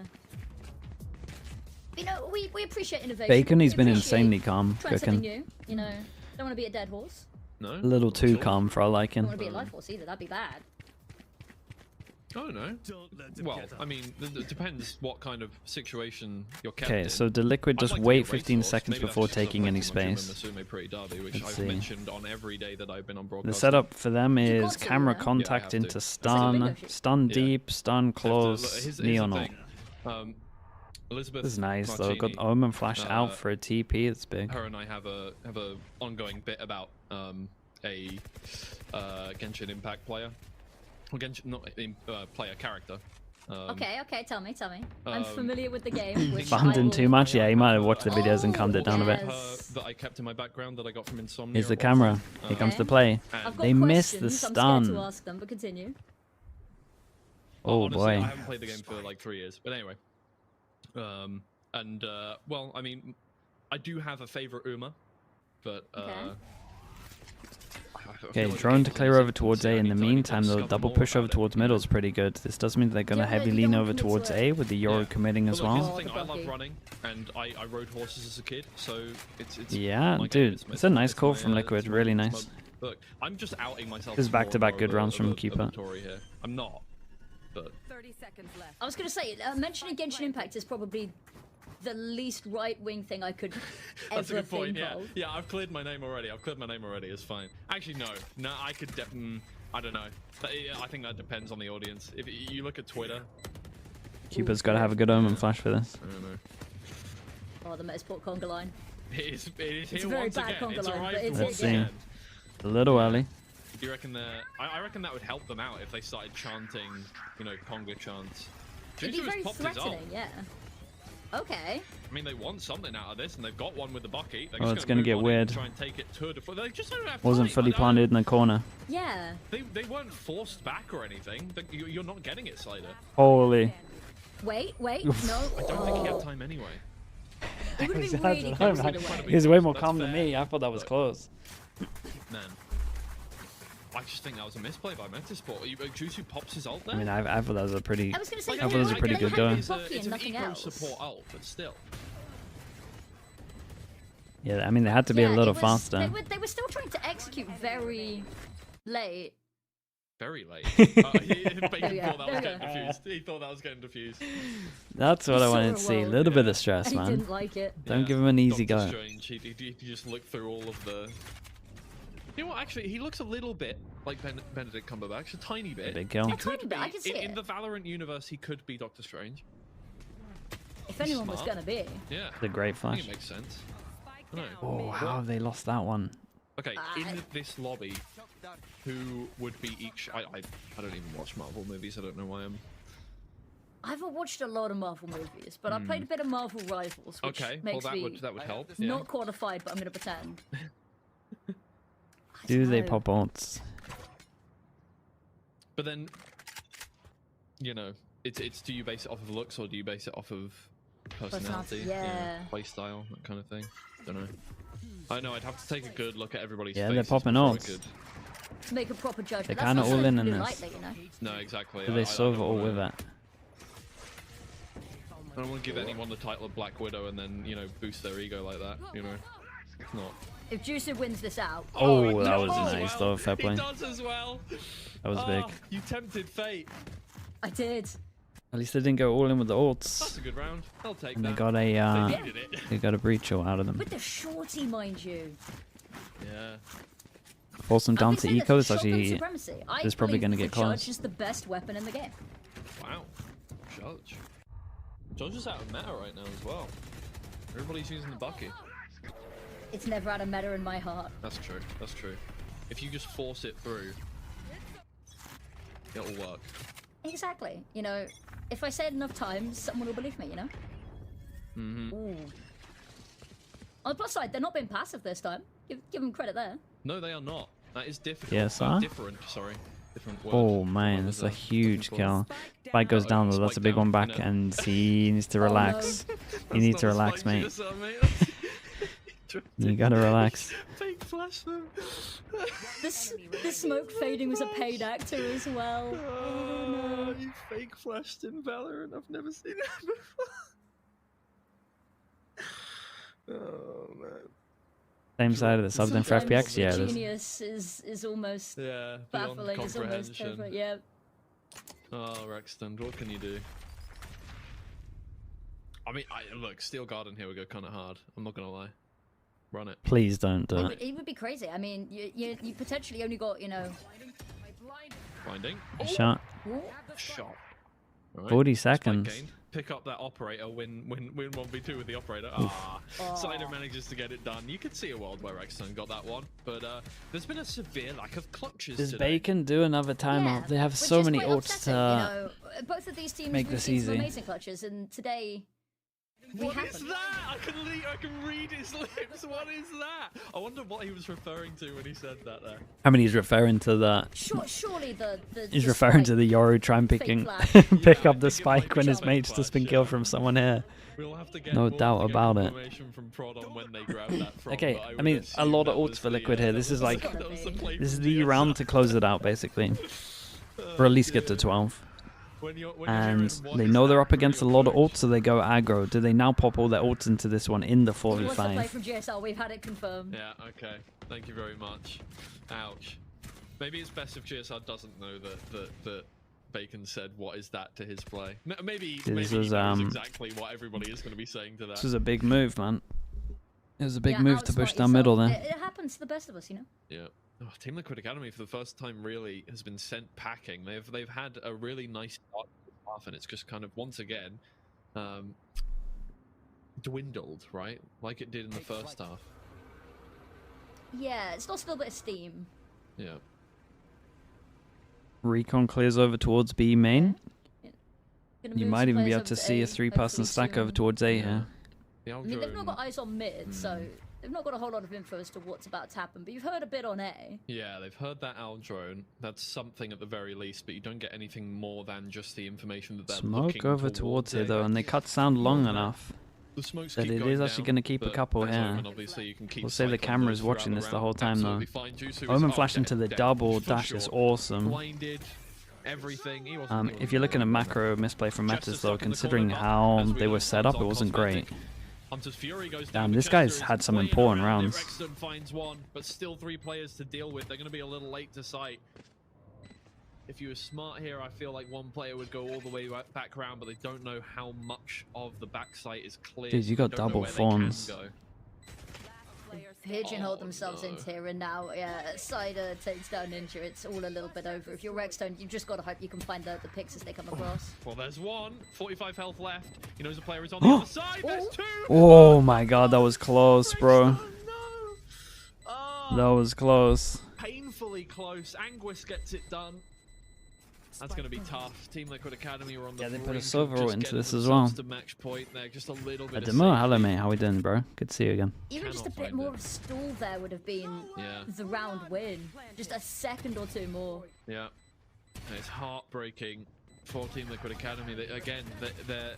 You know, we appreciate innovation. Bacon, he's We been appreciate insanely calm, trying something cooking. new. You know, don't want to be a dead horse. No. A little too calm for our Don't liking. want to be a life horse either. That'd be bad. I don't know. Well, I mean, it depends what kind of situation you're kept Okay, in. so did Liquid I'd just like to wait be a 15 racehorse. seconds Maybe that's before just taking any something from space? Musume Pretty Derby, which Let's I've see. mentioned on every day that I've been on broadcast. The setup for them is got to, camera yeah? contact Yeah, I have into to. stun, stun deep, stun close, Here's Neon the ult. thing. Elizabeth This is nice though. Martini, Got Omen flash out for a TP. It's big. Her and I have a ongoing bit about a Genshin Impact player. Well, Genshin, not player character. Okay, tell me. I'm familiar with the game. Which Bummed I in will- too much. Yeah, he might have watched the videos and calmed it down a bit. That I kept in my background that I got from Insomnia. Here's the camera. Here comes the play. I've got They missed the questions, I'm scared to stun. ask them, but continue. Oh Honestly, boy. I haven't played the game for like 3 years, but anyway. Well, I mean, I do have a favorite Uma, but Okay, drone to clear over towards A. In the meantime, the double push over towards middle is pretty good. This does mean they're going to heavy lean over towards A with the Euro committing as But look, here's well. the thing, I love running, and I rode horses as a kid, so it's Yeah, my game, dude, it's a nice call my, from Liquid. it's my- Really it's nice. my- Look, I'm just outing myself. This is as more back-to-back and good more of rounds from of Keeper. Tory here. I'm not, but 30 seconds left. I was going to say, mentioning Genshin Impact is probably the least right-wing thing I could that's a ever good point. think Yeah, of. yeah, I've cleared my name already. It's fine. Actually, no, I could. I don't know. I think that depends on the audience. If you look at Twitter, Cupid's got to have a good omen flash for this. I don't know. Oh, the Metasport conga line. It is It's here a very once bad again. conga It's line, arrived but it's once Let's see. again. A little early. Do you reckon that? I reckon that would help them out if they started chanting, you know, conga chants. It'd be Juju has very popped his ult. threatening, yeah. Okay. I mean, they want something out of this, and they've got one with the bucket. They're Oh, just it's gonna move get on in weird. and try and take it to the. They just don't have Wasn't time. fully planted in the corner. Yeah. They weren't forced back or anything. You're not getting it, Slider. Holy. Wait, no. I don't think he had time anyway. It would have He's been had really time, close man. either way. He was way more That's calm than fair. me. I thought that was close. Man. I just think that was a misplay by Metasport. Juju pops his ult there. I mean, I thought that was a pretty. I was gonna say, I thought it was a pretty good go. It's an nothing eco else. support ult, but still. Yeah, I mean, they had to be a Yeah, little it was- faster. They were still trying to execute very late. Very late. There Bacon we go, thought that was there we getting go. diffused. He thought that was getting diffused. That's what I wanted to saw see. a A world. little bit of stress, He man. didn't like it. Don't give him an easy Doctor go. Strange, he just looked through all of the... You know what, actually, he looks a little bit like Benedict Cumberbatch, a tiny bit. Big kill. He A tiny could bit, be, I can see in it. the Valorant universe, he could be Doctor Strange. If anyone was smart. gonna be. Yeah. The great I flash. think it makes sense. I don't know. Oh, how have they lost that one? Okay, in this lobby, who would be each... I don't even watch Marvel movies, I don't know why I'm... I haven't watched a lot of Marvel movies, but I played a bit of Marvel Rivals, which Okay, well makes that me would help. Yeah. not qualified, but I'm gonna pretend. Do they know. pop ults? But then, you know, it's do you base it off of looks or do you base it off of personality? Yeah. Play style, that kind of thing. Don't know. I know I'd have to take a good look at everybody's Yeah, faces they're popping before I ults. could- To make a proper judgment. They're That's kinda not all something in to do this. lightly, you know? No, exactly. Do they solve it all with it? I don't want to give anyone the title of Black Widow and then, you know, boost their ego like that, you know? It's not. If Juicer wins this out, Oh, that was does nice as though. Fair He play. does as well. That was big. You tempted fate. I did. At least they didn't go all in with the That's ults. a good round. I'll take And that. they got a They needed it. they got a breach ult out of them. With the shorty, mind you. Yeah. Force them down I've to been saying eco. this, It's shotgun actually supremacy. I it's probably believe going to the get close. Judge is the best weapon in the game. Wow. Judge. Judge is out of meta right now as well. Everybody's using the bucket. It's never out of meta in my heart. That's true. That's true. If you just force it through, it'll work. Exactly. You know, if I say it enough times, someone will believe me, you know? Mm-hmm. Ooh. On the plus side, they're not being passive this time. Give them credit there. No, they are not. That is difficult. Yes, huh? Different, sorry. Different word. Oh man, that's a huge kill. Spike goes down though. That's a big one back, and he needs to relax. You need to relax, mate. You gotta relax. Fake flash them. This smoke fading was a paid actor as well. Oh no. You fake flashed in Valorant. I've never seen that before. Oh man. Same side of the subs and for Sometimes FPX, yeah. there's- Genius is almost Yeah, beyond baffling. It's almost comprehension. perfect. Yeah. Oh, Rexton, what can you do? I mean, look, Steel Garden here would go kind of hard. I'm not gonna lie. Run it. Please don't do it. It would be crazy. I mean, you potentially only got, you know. Blinding. Shot. Ooh. Shot. Alright. 40 Spike seconds. gained. Pick up that operator, win 1v2 with the operator. Ah, Slider manages to get it done. You could see a world where Rexton got that one, but there's been a severe lack of clutches Does today. Bacon do another timeout? They have so many ults to You know, both of these teams make we've this seen some easy. amazing clutches, and today we What haven't. is that? I can read his lips. What is that? I wonder what he was referring to when he said that there. I mean, he's referring to the. Surely the He's the referring spike to the Yoru try and fake picking, flash. pick up the spike when his mate's just been killed from someone here. We'll have to get, No we'll have doubt to get about it. confirmation from Prod on when they grabbed that from, Okay, but I would mean, a assume lot that of ults was for the, Liquid here. This is like, that was the play this is from the GSR. round to close it out, basically. Or at least get to 12. And they know they're up against a lot of ults, so they go aggro. Do they now pop all their ults into this one in the It was the play 4v5? from GSL. We've had it confirmed. Yeah, okay. Thank you very much. Ouch. Maybe it's best if GSR doesn't know that Bacon said, "What is that?" to his play. Maybe he This knows was, exactly what everybody is going to be saying to that. This was a big move, man. It was a big Yeah, move to outsmart push down yourself. middle there. It happens to the best of us, you know. Yeah. Oh, Team Liquid Academy for the first time really has been sent packing. They've had a really nice start to the half, and it's just kind of once again dwindled, right? Like it did in the first half. Yeah, it's lost a little bit of steam. Yeah. Recon clears over towards B main. Gonna You move might some even be players able over to see a A, 3-person hopefully stack soon. over towards A here. I mean, they've not got eyes on mid, so they've not got a whole lot of info as to what's about to happen, but you've heard a bit on A. Yeah, they've heard that owl drone. That's something at the very least, but you don't get anything more than just the information that they're looking Smoke over towards here though, and they cut sound long enough The smokes that keep it going is actually down, going to keep a but couple as here. Omen, obviously, you can keep We'll say the sight on camera is those watching throughout this the the whole round. time though. Absolutely fine. Juicy was Omen up flashed into the double for dash is sure. awesome. Blinded, everything. He wasn't If you're looking at macro misplay from Metis though, considering how they were set up, it wasn't great. Hunter's Fury goes Damn, down. this guy's had some important rounds. Rexton finds one, but still 3 players to deal with. They're going to be a little late to sight. If you were smart here, I feel like one player would go all the way back around, but they don't know how much of the back site is clear. Dude, you got double fawns. Pigeonhole themselves into here, and now, yeah, Cider takes down Ninja. It's all a little bit over. If you're Rexstone, you've just got to hope you can find the picks as they come across. Well, there's one. 45 health left. He knows the player is on the other side. There's 2. Oh my god, that was close, bro. That was close. Painfully close. Anguis gets it done. That's going to be tough. Team Liquid Academy are on the They put a brink of silver just into getting this as themselves well. to match point. They're just a little bit of Ademo, safety. hello mate, how we doing, bro? Good to see you again. Even just a bit more of a stall there would have been the round win. Just a second or 2 more. Yeah. And it's heartbreaking for Team Liquid Academy. Again, they're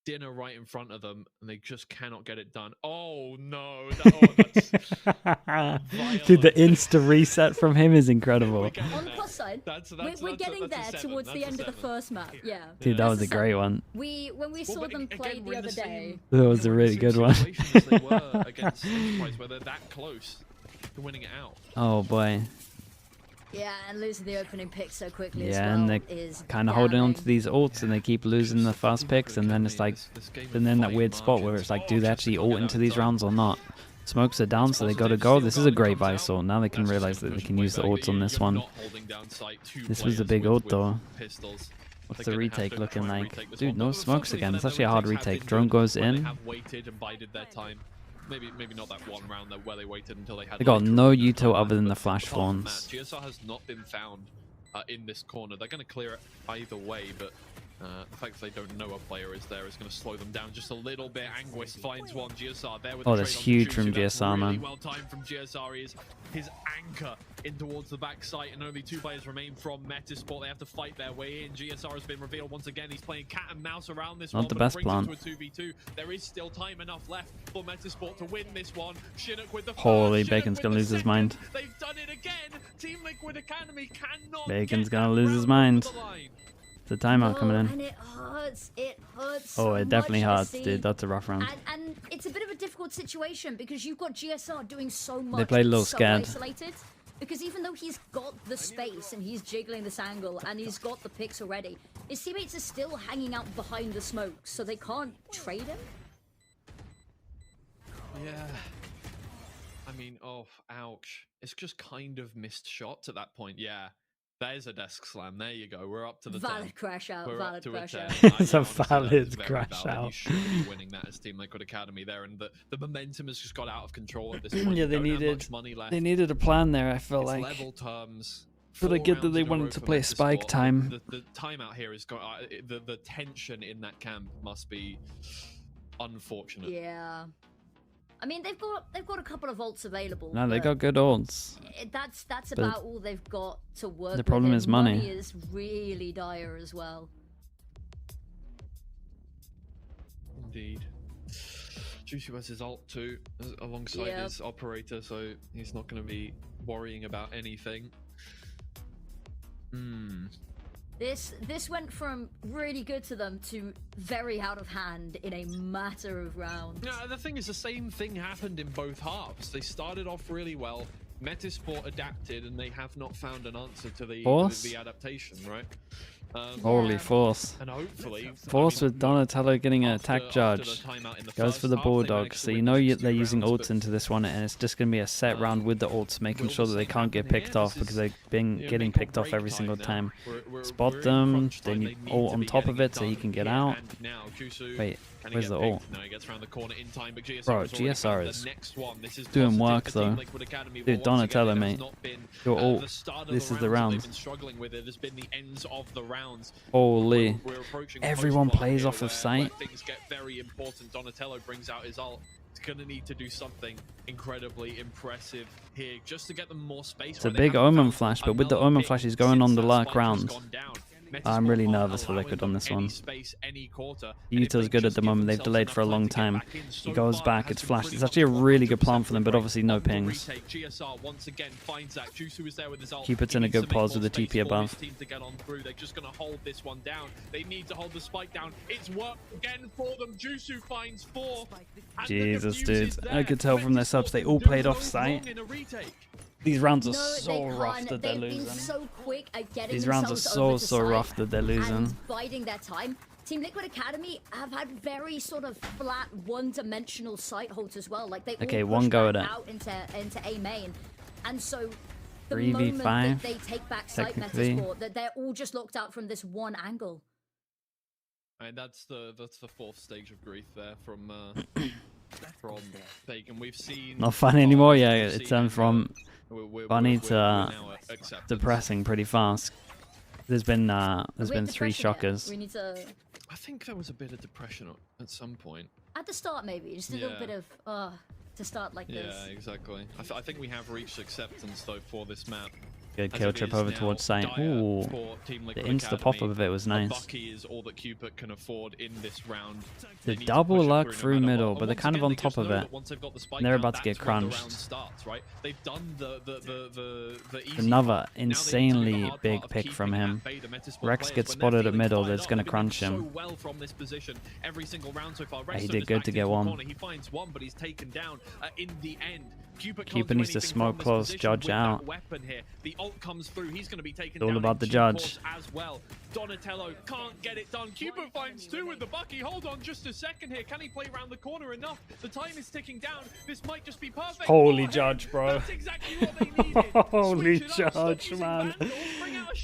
dinner right in front of them, and they just cannot get it done. Oh no! That's Dude, the insta reset from him is incredible. On the plus side, we're getting there towards the end of the first map. Yeah. Dude, that was a great one. When we saw them play the other day. That was a really good one. They were against Enterprise, where they're that close to winning it out. Oh boy. Yeah, and losing the opening pick so quickly as Yeah, well and they're is kind of holding on to these ults, and they keep losing the fast picks, and then it's like, and then that weird spot where it's like, do they actually ult into these rounds or not? Smokes are down, so they gotta go. This is a great Visor. Now they can realize that they can use the ults on this one. This was a big ult though. What's the retake looking like? Dude, no smokes again. It's actually a hard retake. Drone goes in. Maybe not that one round where they waited until they had. They got no util other than the flash fawns. GSR has not been found in this corner. They're going to clear it either way, but the fact that they don't know a player is there is going to slow them down just a little bit. Anguis finds one. GSR there with Oh, the that's trade on huge Juicy. from That's GSR, really man. well timed from GSR. He is his anchor in towards the back site, and only 2 players remain from Metasport. They have to fight their way in. GSR has been revealed once again. He's playing cat and mouse around this Not one, the but best it brings plan. it to a 2v2. There is still time enough left for Metasport to win this one. Chinook with the Holy, first, Bacon's Chinook gonna with lose the his mind. second. They've done it again. Team Liquid Academy cannot Bacon's get gonna that lose his round mind. over the line. The timeout coming And in. it hurts. It hurts. Oh, so it definitely much to hurts, see. dude. That's a rough round. And it's a bit of a difficult situation because you've got GSR doing so much. They played a little so scared. Isolated. Because even though he's got the space and he's jiggling this angle and he's got the picks already, his teammates are still hanging out behind the smoke, so they can't trade him. Yeah. I mean, oh, ouch. It's just kind of missed shots at that point. Yeah. There's a desk slam. There you go. We're up to the 10. Valid crash out. We're valid up to crash a 10. out. It's a honestly, that valid is very crash valid. out. You should be winning that as Team Liquid Academy there, and the momentum has just got out of control at this point. Yeah, You they don't have needed much money left. they needed a plan there. I feel It's like. level terms. But I 4 get that rounds they in a row wanted to for play Metasport. spike time. The timeout here is got the tension in that camp must be unfortunate. Yeah. I mean, they've got a couple of ults available. No, they but got good ults. That's But about all they've got to work. the problem with, is and money. Money is really dire as well. Indeed. Juicy has his ult too, alongside Yep. his operator, so he's not going to be worrying about anything. This went from really good to them to very out of hand in a matter of rounds. Yeah, the thing is, the same thing happened in both halves. They started off really well. Metasport adapted, and they have not found an answer to the Boss? adaptation, right? Holy force. And hopefully, Force with Donatello getting an attack judge. Goes for the Bulldog. So you know they're using ults into this one, and it's just going to be a set round with the ults, making sure that they can't get picked off because they've been getting picked off every single time. Spot them. They need ult on top of it so he can get out. Wait, where's the ult? Bro, GSR is doing work though. Dude, Donatello, mate. Your ult. This is the round. Holy. Everyone plays off of sight. Things get very important. Donatello brings out his ult. He's going to need to do something incredibly impressive here just to get them more space. It's a big Omen flash, but with the Omen flash, he's going on the lurk round. I'm really nervous for Liquid on this one. Yuto's good at the moment. They've delayed for a long time. He goes back. It's flashed. It's actually a really good plan for them, but obviously no pings. Cupid's in a good pause with the TP above. They're just going to hold this one down. They need to hold the spike down. It's worked again for them. Jusu finds 4. Jesus, dude. I could tell from their subs they all played off sight. These rounds are so rough that they're losing. So quick at getting These rounds are so rough that they're losing. And biding their time. Team Liquid Academy have had very sort of flat, one-dimensional sight holds as well. Like they all push back out into A main, and so the moment that they take back sight Metasport, that they're all just locked out from this one angle. And that's the 4th stage of grief there from Bacon. We've seen not fun anymore. Yeah, it's turned from funny to depressing pretty fast. There's been 3 shockers. We need to. I think there was a bit of depression at some point. At the start, maybe just a little bit of to start like this. Yeah, exactly. I think we have reached acceptance though for this map. Good kill trip over towards sight. Ooh, the insta pop up of it was nice. Bucky is all that Cupid can afford in this round. The double luck through middle, but they're kind of on top of it. They're about to get crunched. Another insanely big pick from him. Rex gets spotted at middle. That's going to crunch him. He did good to get one. Cupid needs to smoke close, judge out. It's all about the judge. As well. Donatello can't get it done. Cupid finds 2 with the Bucky. Hold on just a second here. Can he play around the corner enough? The time is ticking down. This might just be perfect. Holy judge, bro. That's exactly what they needed. Holy judge, man.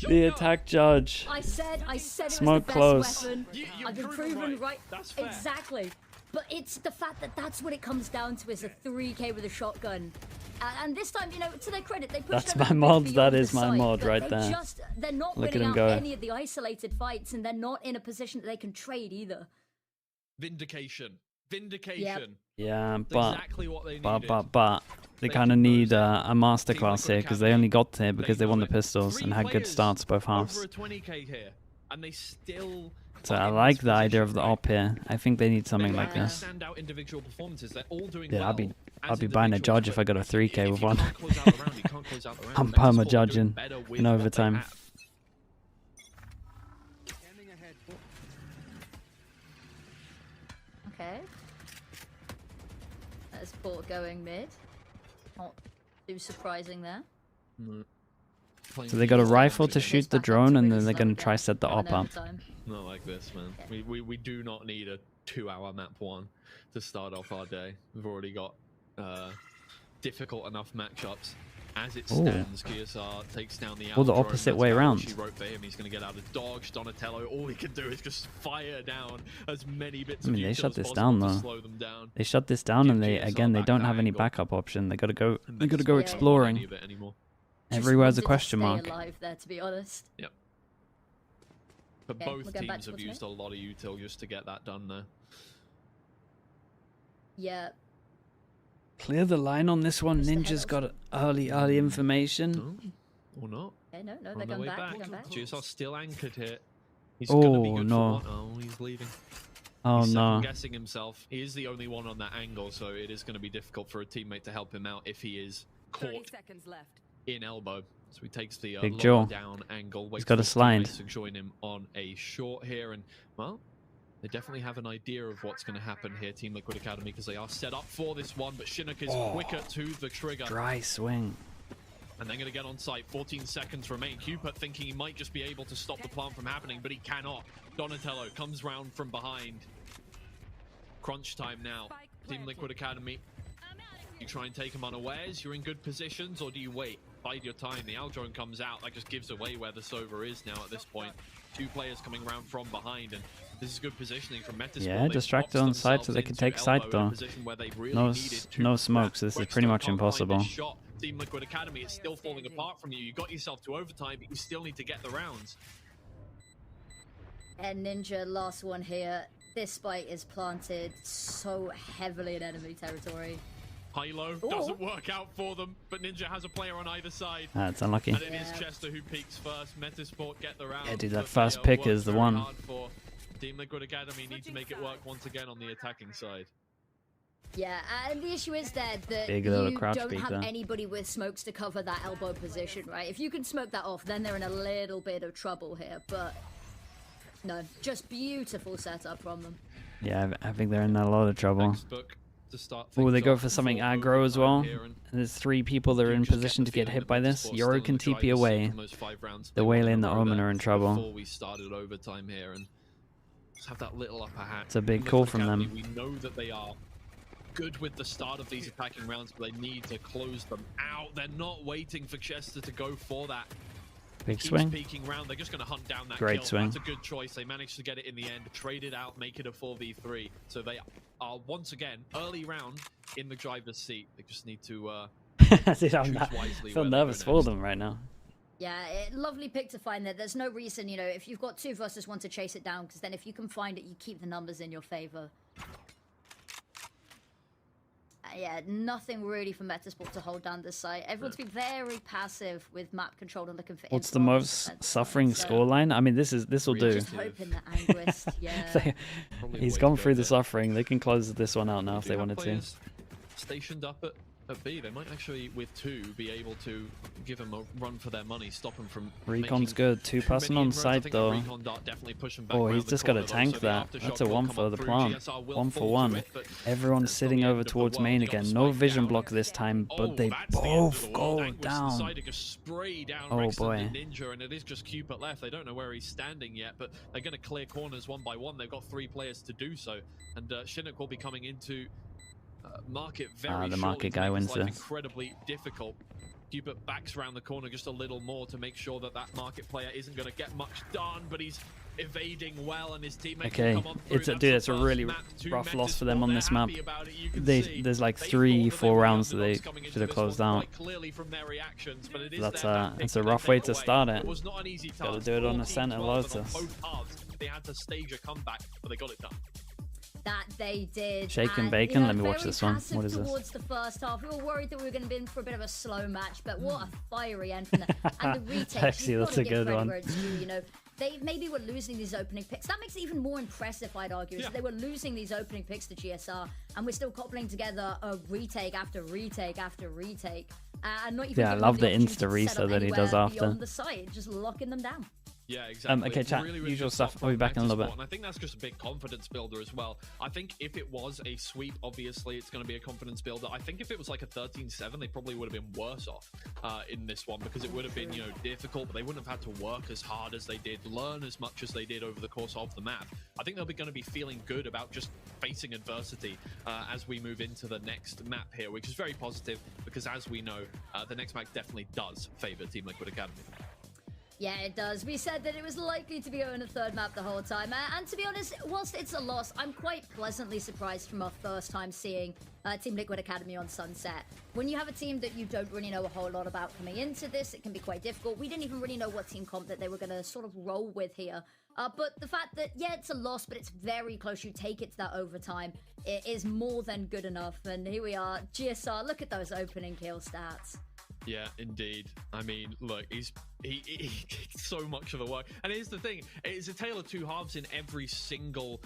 The attack judge. I said smoke it was close. the best weapon. I've been proven right. Exactly. But it's the fact that that's what it comes down to is a 3K with a shotgun. And this time, you know, to their credit, they pushed That's my mod. That is my mod right there. They're not Look winning at out him go. any of the isolated fights, and they're not in a position that they can trade either. Vindication. Yeah, but exactly what they needed. they kind of need a masterclass here because they only got here because they won the pistols and had good starts both halves. Over a 20K here, and they still. So I like the idea of the op here. I think they need something like this. Yeah, I'll be buying a judge if I got a 3K with one. I'm perma judging in overtime. Okay. That's Port going mid. Not too surprising there. So they got a rifle to shoot the drone, and then they're going to try set the op up. Not like this, man. We do not need a 2-hour map 1 to start off our day. We've already got difficult enough matchups. As it stands, GSR takes down the the opposite way around. She wrote for him. He's going to get out of dodge. Donatello, all he can do is just fire down as many bits of they shut this down though. They shut this down, and they don't have any backup option. They got to go exploring. Everywhere's a question mark. Alive there, to be honest. Yep. But both teams have used a lot of util just to get that done there. Yeah. Clear the line on this one. Ninja's got early information. Or not. Okay, no, they're going back. GSR still anchored here. He's gonna be good no. For one. Oh, he's leaving. Oh he's no. Guessing himself. He is the only one on that angle, so it is going to be difficult for a teammate to help him out if he is caught in elbow. So he takes the Big jaw. down angle. He's got a slide. To join him on a short here, and well, they definitely have an idea of what's going to happen here, Team Liquid Academy, because they are set up for this one. But Chinook is quicker to the trigger. Dry swing. And they're going to get on site. 14 seconds remain. Cupid thinking he might just be able to stop the plant from happening, but he cannot. Donatello comes round from behind. Crunch time now. Team Liquid Academy. You try and take him unawares. You're in good positions, or do you wait? Bide your time. The Aldrone comes out. That just gives away where the Sova is now at this point. 2 players coming around from behind, and this is good positioning from Metasport. Yeah, distracted on side so they can take side though. No smokes. This is pretty much impossible. Team Liquid Academy is still falling apart from you. You got yourself to overtime, but you still need to get the rounds. And Ninja, last one here. This spike is planted so heavily in enemy territory. High-low doesn't work out for them, but Ninja has a player on either side. It's unlucky. And it is Chester who peaks first. Metasport get the round. Yeah, dude, that first pick is the one. Team Liquid Academy need to make it work once again on the attacking side. Yeah, and the issue is that Big you little crouch don't peek have there. anybody with smokes to cover that elbow position, right? If you can smoke that off, then they're in a little bit of trouble here, but no, just beautiful setup from them. Yeah, I think they're in a lot of trouble. Oh, they go for something aggro as well. And there's 3 people that are in position to get hit by this. Yoru can TP away. The Waylay and the Omen are in trouble. Before we started overtime here, and just have that little upper hand. It's a big call from them. We know that they are good with the start of these attacking rounds, but they need to close them out. They're not waiting for Chester to go for that. Big Keeps swing. peeking round. They're just going to hunt down that Great kill. swing. That's a good choice. They managed to get it in the end, trade it out, make it a 4v3. So they are once again early round in the driver's seat. They just need to Dude, I feel nervous for them right now. Yeah, lovely pick to find there. There's no reason, you know, if you've got 2 versus 1 to chase it down, because then if you can find it, you keep the numbers in your favor. Yeah, nothing really for Metasport to hold down this site. Everyone's been very passive with map control and looking for. What's the most suffering scoreline? I mean, this will do. Just hoping that Anguist, yeah. He's gone through the suffering. They can close this one out now if they wanted to. Stationed up at B, they might actually, with 2, be able to give them a run for their money, stop them from. Recon's good. 2-person on side though. Oh, he's just got to tank that. That's a 1 for the plant. 1 for 1. Everyone's sitting over towards main again. No vision block this time, but they both go down. Oh boy. Ninja, and it is just Cupid left. They don't know where he's standing yet, but they're going to clear corners one by one. They've got 3 players to do so, and Chinook will be coming into market very the market guy wins this. Incredibly difficult. Cupid backs around the corner just a little more to make sure that that market player isn't going to get much done, but he's evading well, and his teammates Okay, come on through. it's a really rough loss for them on this map. There's like 3-4 rounds that they should have closed out. That's a rough way to start it. Got to do it on the center Lotus. They had to stage a comeback, but they got it done. That they did. Shake and bacon. You know, Let me watch this one. What is this? Towards the first half, we were worried that we were going to be in for a bit of a slow match, but what a fiery end from there. And the retake. Actually, that's a good one. You know, they maybe were losing these opening picks. That makes it even more impressive, I'd argue. Yeah. So they were losing these opening picks to GSR, and we're still cobbling together a retake after retake after retake. And not even I love the insta reset that he does after. On the site, just locking them down. Yeah, exactly. Okay, chat. Really usual stuff. I'll be back in a little bit. And I think that's just a big confidence builder as well. I think if it was a sweep, obviously it's going to be a confidence builder. I think if it was like a 13-7, they probably would have been worse off in this one, because it would have been, you know, difficult, but they wouldn't have had to work as hard as they did, learn as much as they did over the course of the map. I think they'll be going to be feeling good about just facing adversity as we move into the next map here, which is very positive, because as we know, the next map definitely does favor Team Liquid Academy. Yeah, it does. We said that it was likely to be going a 3rd map the whole time. And to be honest, whilst it's a loss, I'm quite pleasantly surprised from our first time seeing Team Liquid Academy on Sunset. When you have a team that you don't really know a whole lot about coming into this, it can be quite difficult. We didn't even really know what team comp that they were going to sort of roll with here. But the fact that, yeah, it's a loss, but it's very close. You take it to that overtime. It is more than good enough. And here we are. GSR, look at those opening kill stats. Yeah, indeed. I mean, look, he so much of the work. And here's the thing: it's a tale of 2 halves in every single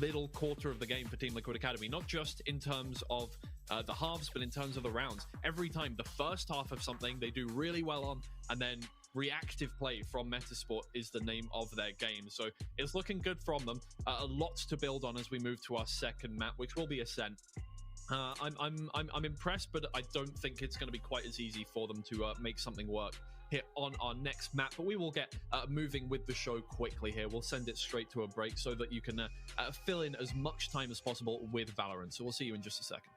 little quarter of the game for Team Liquid Academy. Not just in terms of the halves, but in terms of the rounds. Every time, the first half of something they do really well on, and then reactive play from Metasport is the name of their game. So it's looking good from them. A lot to build on as we move to our second map, which will be Ascent. I'm impressed, but I don't think it's going to be quite as easy for them to make something work here on our next map. But we will get moving with the show quickly here. We'll send it straight to a break so that you can fill in as much time as possible with Valorant. So we'll see you in just a second.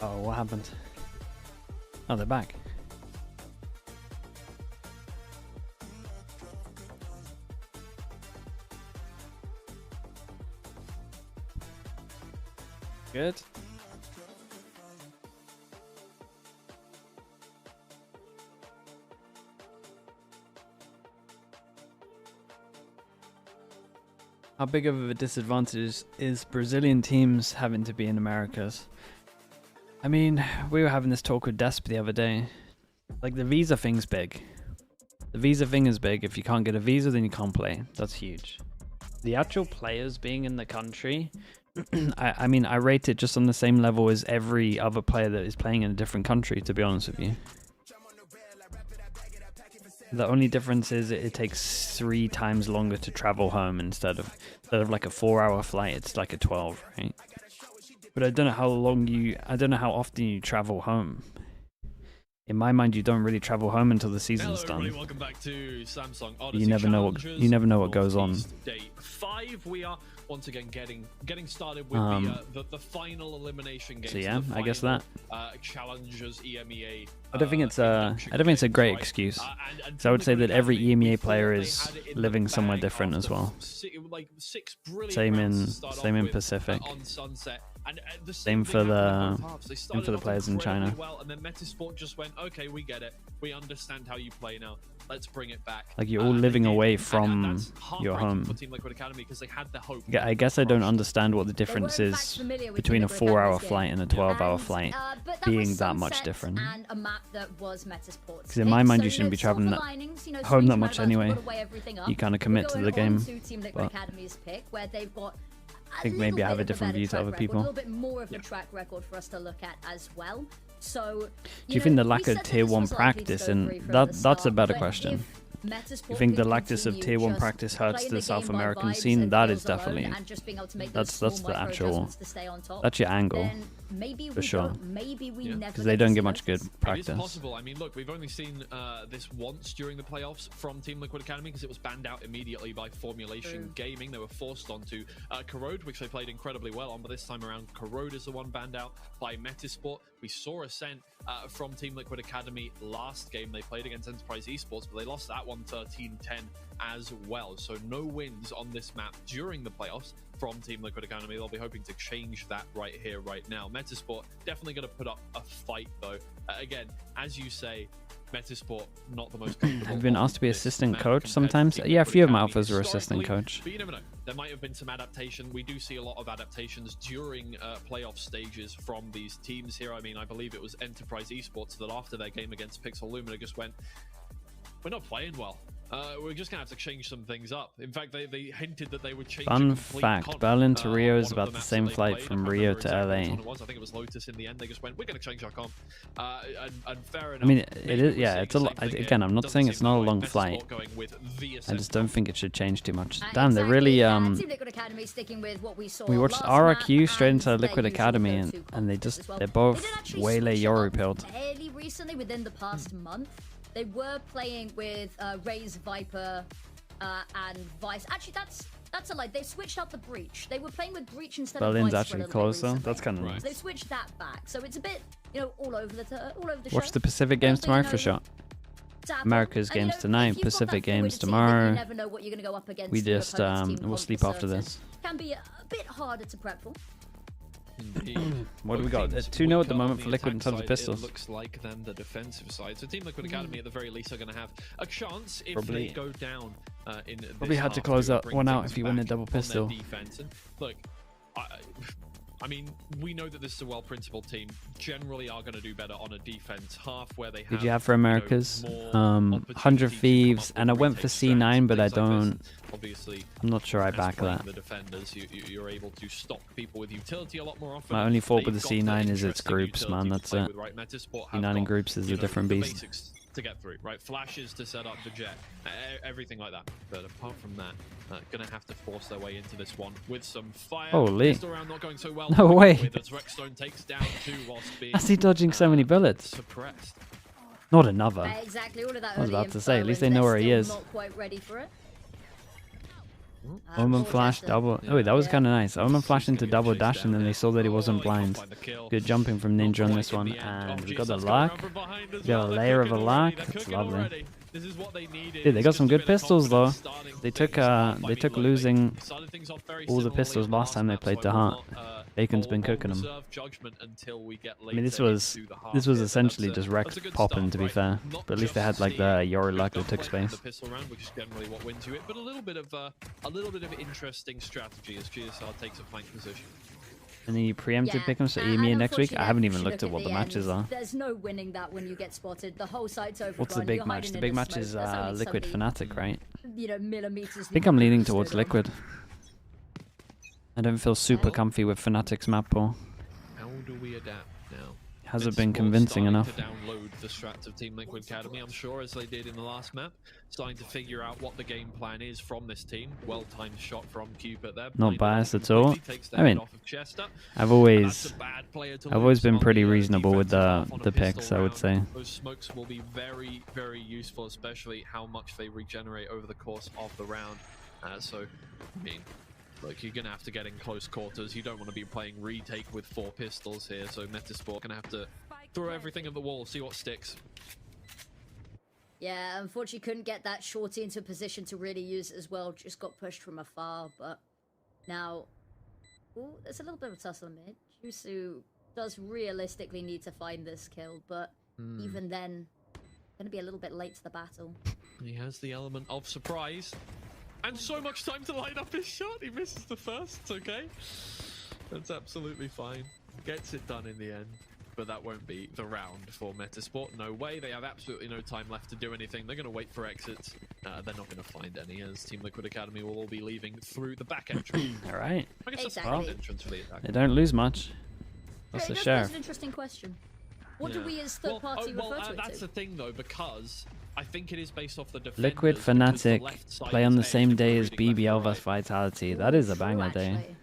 Oh, what happened? Oh, they're back. Good. How big of a disadvantage is Brazilian teams having to be in Americas? I mean, we were having this talk with Desp the other day. Like, the visa thing's big. The visa thing is big. If you can't get a visa, then you can't play. That's huge. The actual players being in the country, I mean, I rate it just on the same level as every other player that is playing in a different country, to be honest with you. The only difference is it takes 3 times longer to travel home instead of like a 4-hour flight, it's like a 12, right? But I don't know I don't know how often you travel home. In my mind, you don't really travel home until the season's done. Everybody, welcome back to Samsung Odyssey You never know what goes on. Day 5, we are once again getting started with the final elimination game. So yeah, I guess that. Challengers EMEA. I don't think it's a great excuse. So I would say that every EMEA player is living somewhere different as well. Same in Pacific. Same for the players in China. And then Metasport just went, okay, we get it. We understand how you play now. Let's bring it back. Like, you're all living away from your home. Yeah, I guess I don't understand what the difference is between a 4-hour flight and a 12-hour flight being that much different. Because in my mind, you shouldn't be traveling home that much anyway. You kind of commit to the game. But I think maybe I have a different view to other people. A little bit more of a track record for us to look at as well. So, do you think the lack of tier 1 practice, and that's a better question. You think the lack of tier 1 practice hurts the South American scene? That is definitely, that's your angle, for sure. Because they don't get much good practice. It is possible. I mean, look, we've only seen this once during the playoffs from Team Liquid Academy because it was banned out immediately by Formulation Gaming. They were forced onto Corrode, which they played incredibly well on, but this time around, Corrode is the one banned out by Metasport. We saw Ascent from Team Liquid Academy last game. They played against Enterprise Esports, but they lost that one 13-10 as well. So no wins on this map during the playoffs from Team Liquid Academy. They'll be hoping to change that right here, right now. Metasport definitely going to put up a fight, though. Again, as you say, Metasport not the most comfortable. Have you been asked to be assistant coach sometimes? Yeah, a few of my alphas are assistant coach. But you never know. There might have been some adaptation. We do see a lot of adaptations during playoff stages from these teams here. I mean, I believe it was Enterprise Esports that after their game against Pixel Lumina just went, we're not playing well. We're just going to have to change some things up. In fact, they hinted that they would change. Fun fact, Berlin to Rio is about the same flight from Rio to LA. I think it was Lotus in the end. They just went, we're going to change our comp. And fair enough. I mean, it is, yeah, it's a lot. Again, I'm not saying it's not a long flight. I just don't think it should change too much. Damn, they're really, we watched RRQ straight into Liquid Academy, and they're both Waylay Yoru pilled. Fairly recently, within the past month, they were playing with Raze, Viper, and Vice. Actually, that's a lie. They switched out the Breach. They were playing with Breach instead of Vice. Berlin's actually closer. That's kind of nice. They switched that back, so it's a bit, all over the Watch the Pacific games tomorrow for sure. America's games tonight, Pacific games tomorrow. We just we'll sleep after this. Can be a bit harder to prep for. What do we got? 2-0 at the moment for Liquid in terms of pistols. It looks like then the defensive side. So Team Liquid Academy at the very least are going to have a chance if they go down in probably had to close that one out if you win a double pistol. Defense. And look, I mean, we know that this is a well-principled team. Generally are going to do better on a defense half where they have. Did you have for Americas? 100 Thieves, and I went for C9, but I don't. Obviously, I'm not sure I back that. The defenders, you're able to stop people with utility a lot more often. My only fault with the C9 is its groups, man. That's it. C9 in groups is a different beast. To get through, right? Flashes to set up the jet, everything like that. But apart from that, gonna have to force their way into this one with some fire. Holy! Not going so well. No way! Takes down two whilst being, How's he dodging so many bullets? Suppressed. Not another. Exactly. All of that I was about to say, at least they know where he is. Not quite ready for it. Omen flash double. Oh, that was kind of nice. Omen flash into double dash, and then they saw that he wasn't blind. Good jumping from Ninja on this one, and we got the luck. We got a layer of a luck. It's lovely. Dude, they got some good pistols though. They took losing all the pistols last time they played to heart. Bacon's been cooking them. I mean, this was essentially just Rex popping, to be fair. But at least they had like the Yori luck that took space. Which is generally what wins you it, but a little bit of interesting strategy as GSR takes a flank position. Any preemptive pickups for EMEA next week? I haven't even looked at what the matches are. There's no winning that when you get spotted. The whole site's over. What's the big match? The big match is Liquid Fnatic, right? Millimeters. I think I'm leaning towards Liquid. I don't feel super comfy with Fnatic's map pool. How do we adapt now? Hasn't been convincing enough. To download the strats of Team Liquid Academy, I'm sure, as they did in the last map. Starting to figure out what the game plan is from this team. Well-timed shot from Cupid there. Not biased at all. I mean, I've always been pretty reasonable with the picks, I would say. Those smokes will be very, very useful, especially how much they regenerate over the course of the round. So, I mean, look, you're going to have to get in close quarters. You don't want to be playing retake with 4 pistols here, so Metasport going to have to throw everything at the wall, see what sticks. Yeah, unfortunately couldn't get that shorty into a position to really use it as well. Just got pushed from afar, but now... Ooh, there's a little bit of a tussle mid. Jusu does realistically need to find this kill, but even then, going to be a little bit late to the battle. He has the element of surprise. And so much time to line up his shot. He misses the first. It's okay. That's absolutely fine. Gets it done in the end. But that won't be the round for Metasport. No way. They have absolutely no time left to do anything. They're going to wait for exits. They're not going to find any, as Team Liquid Academy will all be leaving through the back entrance. All right. I guess that's the front entrance for the attack. They don't lose much. That's the sheriff. That's an interesting question. What do we as third party refer to it that's the thing, though, because I think it is based off the defenders. Liquid Fnatic play on the same day as BBL vs Vitality. That is a banger day.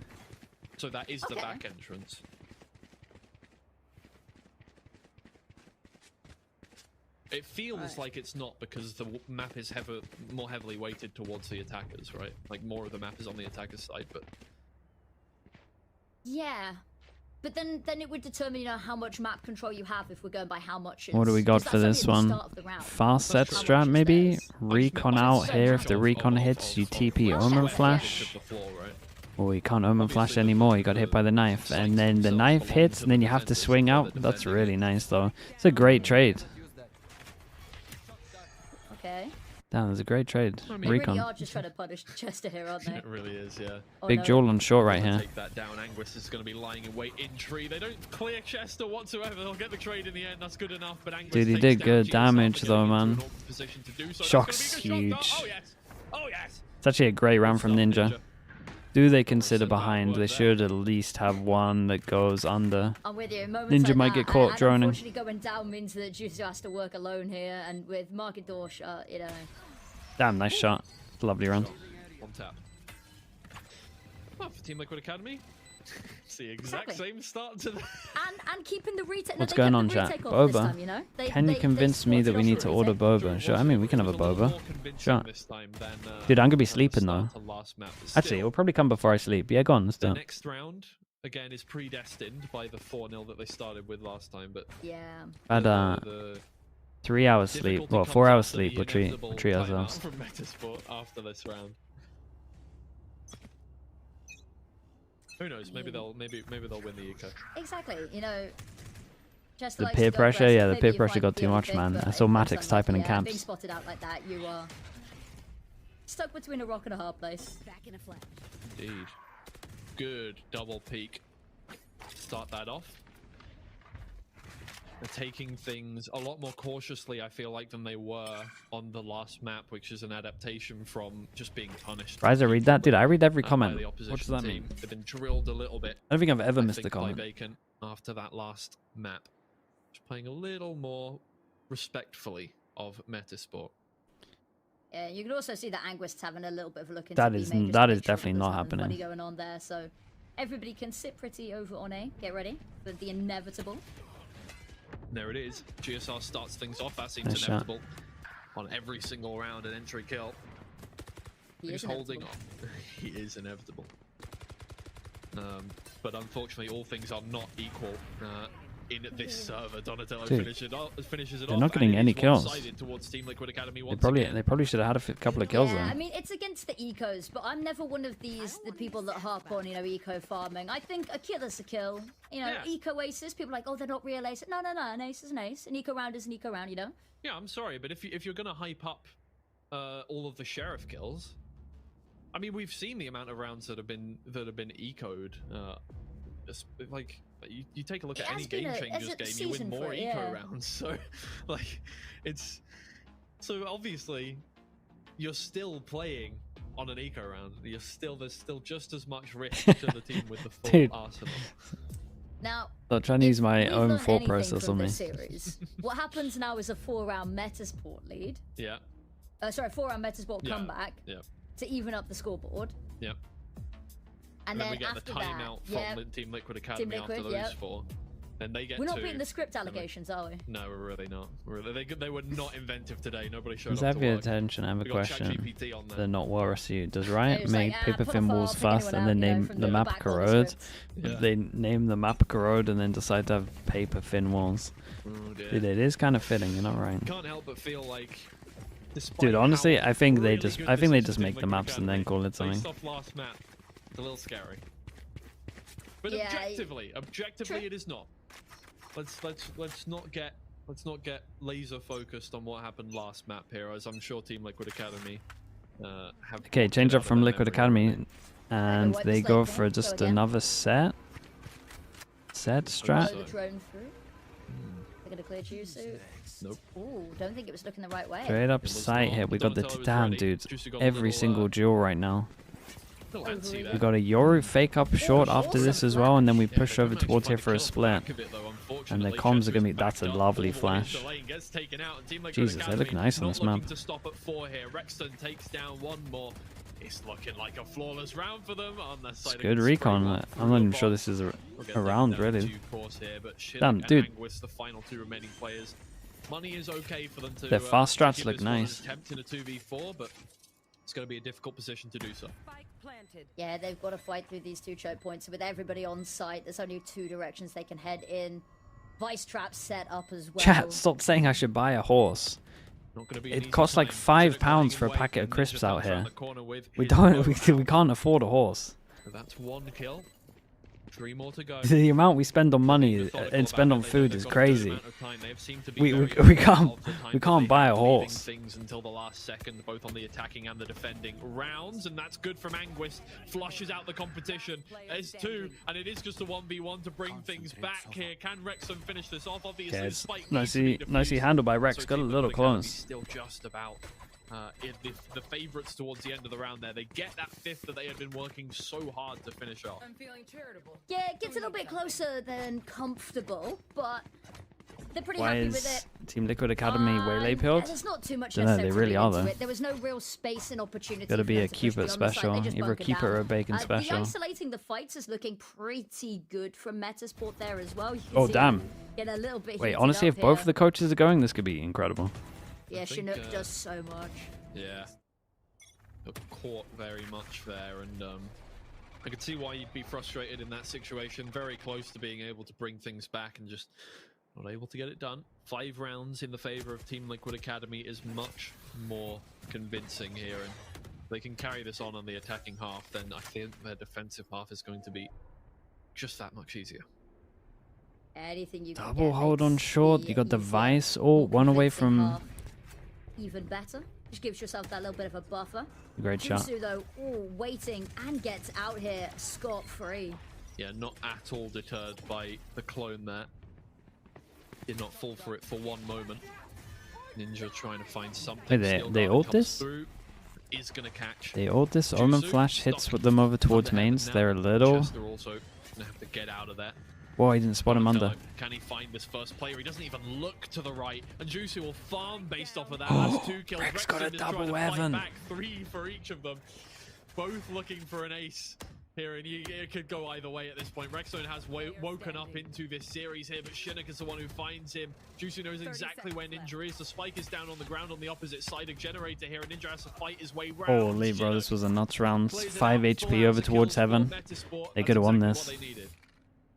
So that is the back entrance. It feels like it's not because the map is more heavily weighted towards the attackers, right? Like more of the map is on the attackers' side, but... Yeah. But then it would determine, you know, how much map control you have if we're going by how much. What do we got for this one? Fast set strat maybe? Recon out here. If the recon hits, you TP Omen flash. Oh, you can't Omen flash anymore. You got hit by the knife. And then the knife hits, and then you have to swing out. That's really nice, though. It's a great trade. Okay. Damn, that's a great trade. They really are just trying to punish Chester here, aren't they? It really is, yeah. Big jewel on short right here. Take that down. Anguis is going to be lying in wait in tree. They don't clear Chester whatsoever. They'll get the trade in the end. That's good enough. But Anguis Dude, he did good damage though, man. So. Shock's huge. Oh, yes. Oh, yes. It's actually a great round from Ninja. Do they consider behind? They should at least have one that goes under. I'm with you. Ninja might get caught droning. Unfortunately, going down means that Juicy has to work alone here, and with Market Door shut, you know. Damn, nice shot. Lovely run. One tap. Well, for Team Liquid Academy, it's the exact same start to the... And keeping the retake. What's going on, chat? Boba? You know? Can you convince me that we need to order Boba? Sure, I mean, we can have a Boba. Sure. Dude, I'm going to be sleeping, though. Actually, it will probably come before I sleep. Yeah, go on, let's do it. The next round, again, is predestined by the 4-0 that they started with last time, but... Yeah. I had 3 hours sleep. Well, 4 hours sleep. We'll treat ourselves. From Metasport after this round. Who knows? Maybe they'll win the eco. Exactly. You know. The peer pressure, yeah, the peer pressure got too much, man. I saw Matix typing in camps. Being spotted out like that, you are stuck between a rock and a hard place. Back in a flat. Indeed. Good double peek. Start that off. They're taking things a lot more cautiously, I feel like, than they were on the last map, which is an adaptation from just being punished. Riser, read that? Dude, I read every comment. What does that mean? They've been drilled a little bit. I don't think I've ever missed a comment. By Bacon after that last map. Just playing a little more respectfully of Metasport. Yeah, you can also see that Anguist's having a little bit of a look into that is definitely not happening. Funny going on there, so everybody can sit pretty over on A. Get ready for the inevitable. There it is. GSR starts things off. That seems inevitable on every single round, an entry kill. He's holding on. He is inevitable. But unfortunately, all things are not equal in this server. Donatello finishes it off. They're not getting any kills. Towards Team Liquid Academy They probably should have had a couple of kills there. I mean, it's against the ecos, but I'm never one of the people that harp on, eco farming. I think a kill is a kill. Eco aces, people are like, oh, they're not real aces. No, an ace is an ace. An eco round is an eco round, Yeah, I'm sorry, but if you're gonna hype up all of the sheriff kills, I mean, we've seen the amount of rounds that have been ecoed. Like you take a look at any Game Changers game, you win more eco rounds. So, like, so obviously you're still playing on an eco round. There's still just as much risk to the team with the full arsenal. Now, I'm trying to use my own thought process on me. What happens now is a 4-round Metasport lead. Yeah. Sorry, 4-round Metasport comeback. Yeah. To even up the scoreboard. Yeah. And then we get after the timeout from Team Liquid Academy after those 4. And they get We're not beating the script allegations, are we? No, we're really not. They were not inventive today. Nobody showed Does up have to your work. attention? I have a We got question. ChatGPT on there. They're not well received. Does Riot was make like, paper put a thin file, walls pick first anyone and then out, name from the map back of the corrode? script. If they name the map corrode and then decide to have paper thin walls. Oh, dear. Dude, it is kind of fitting, you're not right. Can't help but feel like, Dude, honestly, I think they just decisions just make the Team maps and then call it something. Based off last map, it's a little scary. But objectively, it is not. Let's not get laser focused on what happened last map here, as I'm sure Team Liquid Academy have. Okay, change up from Liquid Academy, and they go for just another set strat. The drone through. They're gonna clear Juicy. Nope. Ooh, don't think it was looking the right way. Straight up sight hit. We got the damn dudes. Every single duel right now. We got a Yoru fake up short after this as well, and then we push over towards here for a split. And the comms are gonna be. That's a lovely flash. Jesus, they look nice on this map. It's looking like a flawless round for them on the side. It's good recon. I'm not even sure this is a round really. Damn, dude. The final 2 remaining players. Money is okay for them to. Their fast strats look nice. Attempt in a 2v4, but it's going to be a difficult position to do so. Yeah, they've got to fight through these 2 choke points. With everybody on site, there's only 2 directions they can head in. Vice traps set up as well. Chat, stop saying I should buy a horse. It costs like £5 for a packet of crisps out here. We can't afford a horse. So that's 1 kill. 3 more to go. The amount we spend on money and spend on food is crazy. We can't buy a horse. Things until the last second, both on the attacking and the defending rounds, and that's good from Anguist. Flushes out the competition. There's 2, and it is just a 1v1 to bring things back here. Can Rexon finish this off? Obviously, Spike nicely handled by Rex. Got a little close. Still just about. The favourites towards the end of the round there. They get that 5th that they had been working so hard to finish off. I'm feeling charitable. Yeah, it gets a little bit closer than comfortable, but they're pretty happy with it. Team Liquid Academy waylay peeled? There's not too much They really are though. There was no real space and opportunity. Gotta be a Cupid special, either a Cupid or a Bacon special. Isolating the fights is looking pretty good from Metasport there as well. Oh damn! Get a little bit. Wait, honestly, if both of the coaches are going, this could be incredible. Yeah, Chinook does so much. Yeah. Got caught very much there, and I could see why you'd be frustrated in that situation. Very close to being able to bring things back and just not able to get it done. 5 rounds in the favor of Team Liquid Academy is much more convincing here, and if they can carry this on the attacking half, then I think their defensive half is going to be just that much easier. Anything you can Double get hold on short. You got the Vice. Oh, one away from. Even better. Just gives yourself that little bit of a buffer. Great shot. Jusu, though, waiting and gets out here scot-free. Yeah, not at all deterred by the clone there. Did not fall for it for 1 moment. Ninja trying to find something. Wait, they ult this? Is gonna catch. They ult this. Omen Flash hits with them over towards mains. They're a little. Chester also gonna have to get out of there. Whoa, he didn't spot him under. Can he find this first player? He doesn't even look to the right. And Juicy will farm based off of that. That's 2 kills. Rex got a double weapon. weapon. Back 3 for each of them. Both looking for an ace. here, and it could go either way at this point. Rexone has woken up into this series here, but Shinnok is the one who finds him. Juicy knows exactly where Ninja is. The spike is down on the ground on the opposite side of Generator here, and Ninja has to fight his way round. Holy bro, this was a nuts round. 5 HP over towards heaven. They could have won this.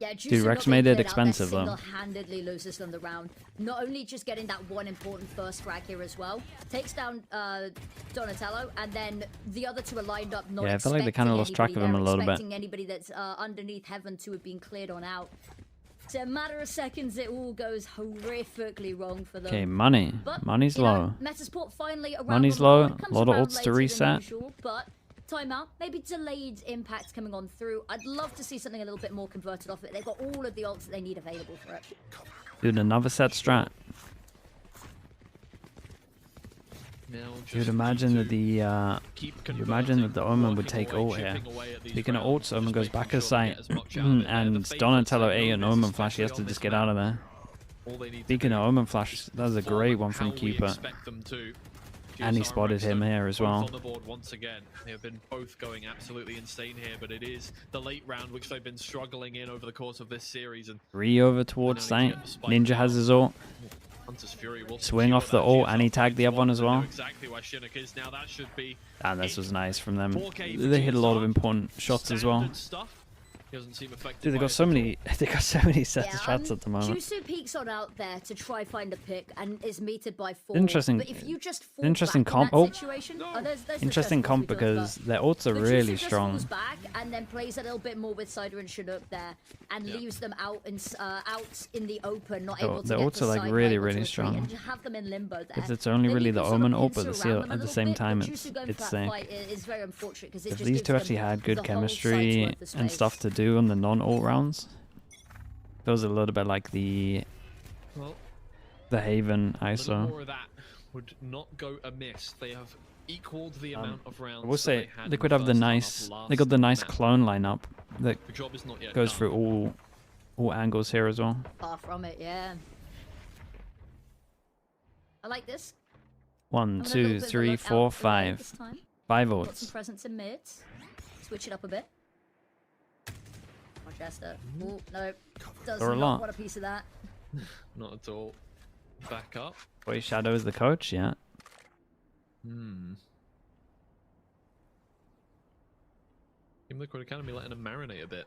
Yeah, Dude, Rex made it expensive though. Single-handedly loses them the round. Not only just getting that one important first frag here as well, takes down Donatello, and then the other two are lined up. Not yeah, I feel like they kind of lost track of him a little bit. Expecting anybody that's underneath heaven to have been cleared on out. So a matter of seconds, it all goes horrifically wrong for them. Okay, money. But, Money's low. Metasport finally around. Money's low. A lot of ults to reset. Usual, but timeout, maybe delayed impact coming on through. I'd love to see something a little bit more converted off it. They've got all of the ults that they need available for it. Dude, another set strat. You'd imagine that the Omen would take ult here. Speaking of ults, Omen goes back to site, and Donatello A and Omen Flash. He has to just get out of there. Speaking of Omen Flash, that was a great one from Keeper. And he spotted him here as well. On the board once again. They have been both going absolutely insane here, but it is the late round which they've been struggling in over the course of this series. And 3 over towards site. Ninja has his ult. Swing off the ult, and he tagged the other one as well. Exactly where Shinnok is now. That should be. And this was nice from them. They hit a lot of important shots as well. Dude, they got so many. They got so many sets of shots at the moment. Jusu peeks on out there to try find a pick and is meted by 4. Interesting. But if you just fall interesting back comp. in that situation, there's interesting comp because their ults are really strong. Jusu just falls back and then plays a little bit more with Cider and Shinnok there, and leaves them out in the open, not able to their get ults the are like side really, able really to strong. and just have them in limbo there. If it's only really the Omen ult, but at the same time, it's sick. It's very unfortunate because If these two actually had good chemistry and stuff to do on the non-ult rounds, feels a little bit like the Haven ISO. More of that would not go amiss. They have equaled the amount of rounds. I will say they could have the nice. They got the nice clone lineup that goes through all angles here as well. Far from it, yeah. I like this. 1, 2, 3, 4, 5. 5 Got some ults. presence in mid. Switch it up a bit. Chester. Oh, no. Does Or a not lot. want a piece of that. Not at all. Back up. Boy, Shadow is the coach, yeah. Team Liquid Academy letting them marinate a bit.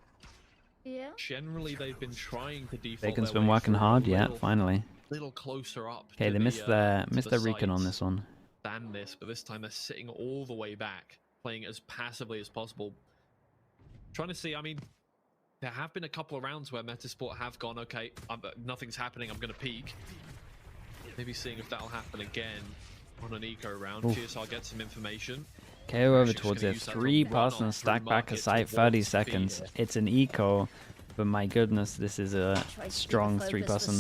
Yeah. Generally, they've been trying to default. Bacon's their been way working through hard, a yeah, little, finally. Little closer up. Okay, to they missed their recon on sides this one. Than this, but this time they're sitting all the way back, playing as passively as possible. Trying to see, I mean, there have been a couple of rounds where Metasport have gone, okay, nothing's happening, I'm going to peek. Maybe seeing if that'll happen again on an eco round. Oof. GSR gets some information. KO over towards it. 3-person stack back a site, 30 seconds. It's an eco, but my goodness, this is a strong 3-person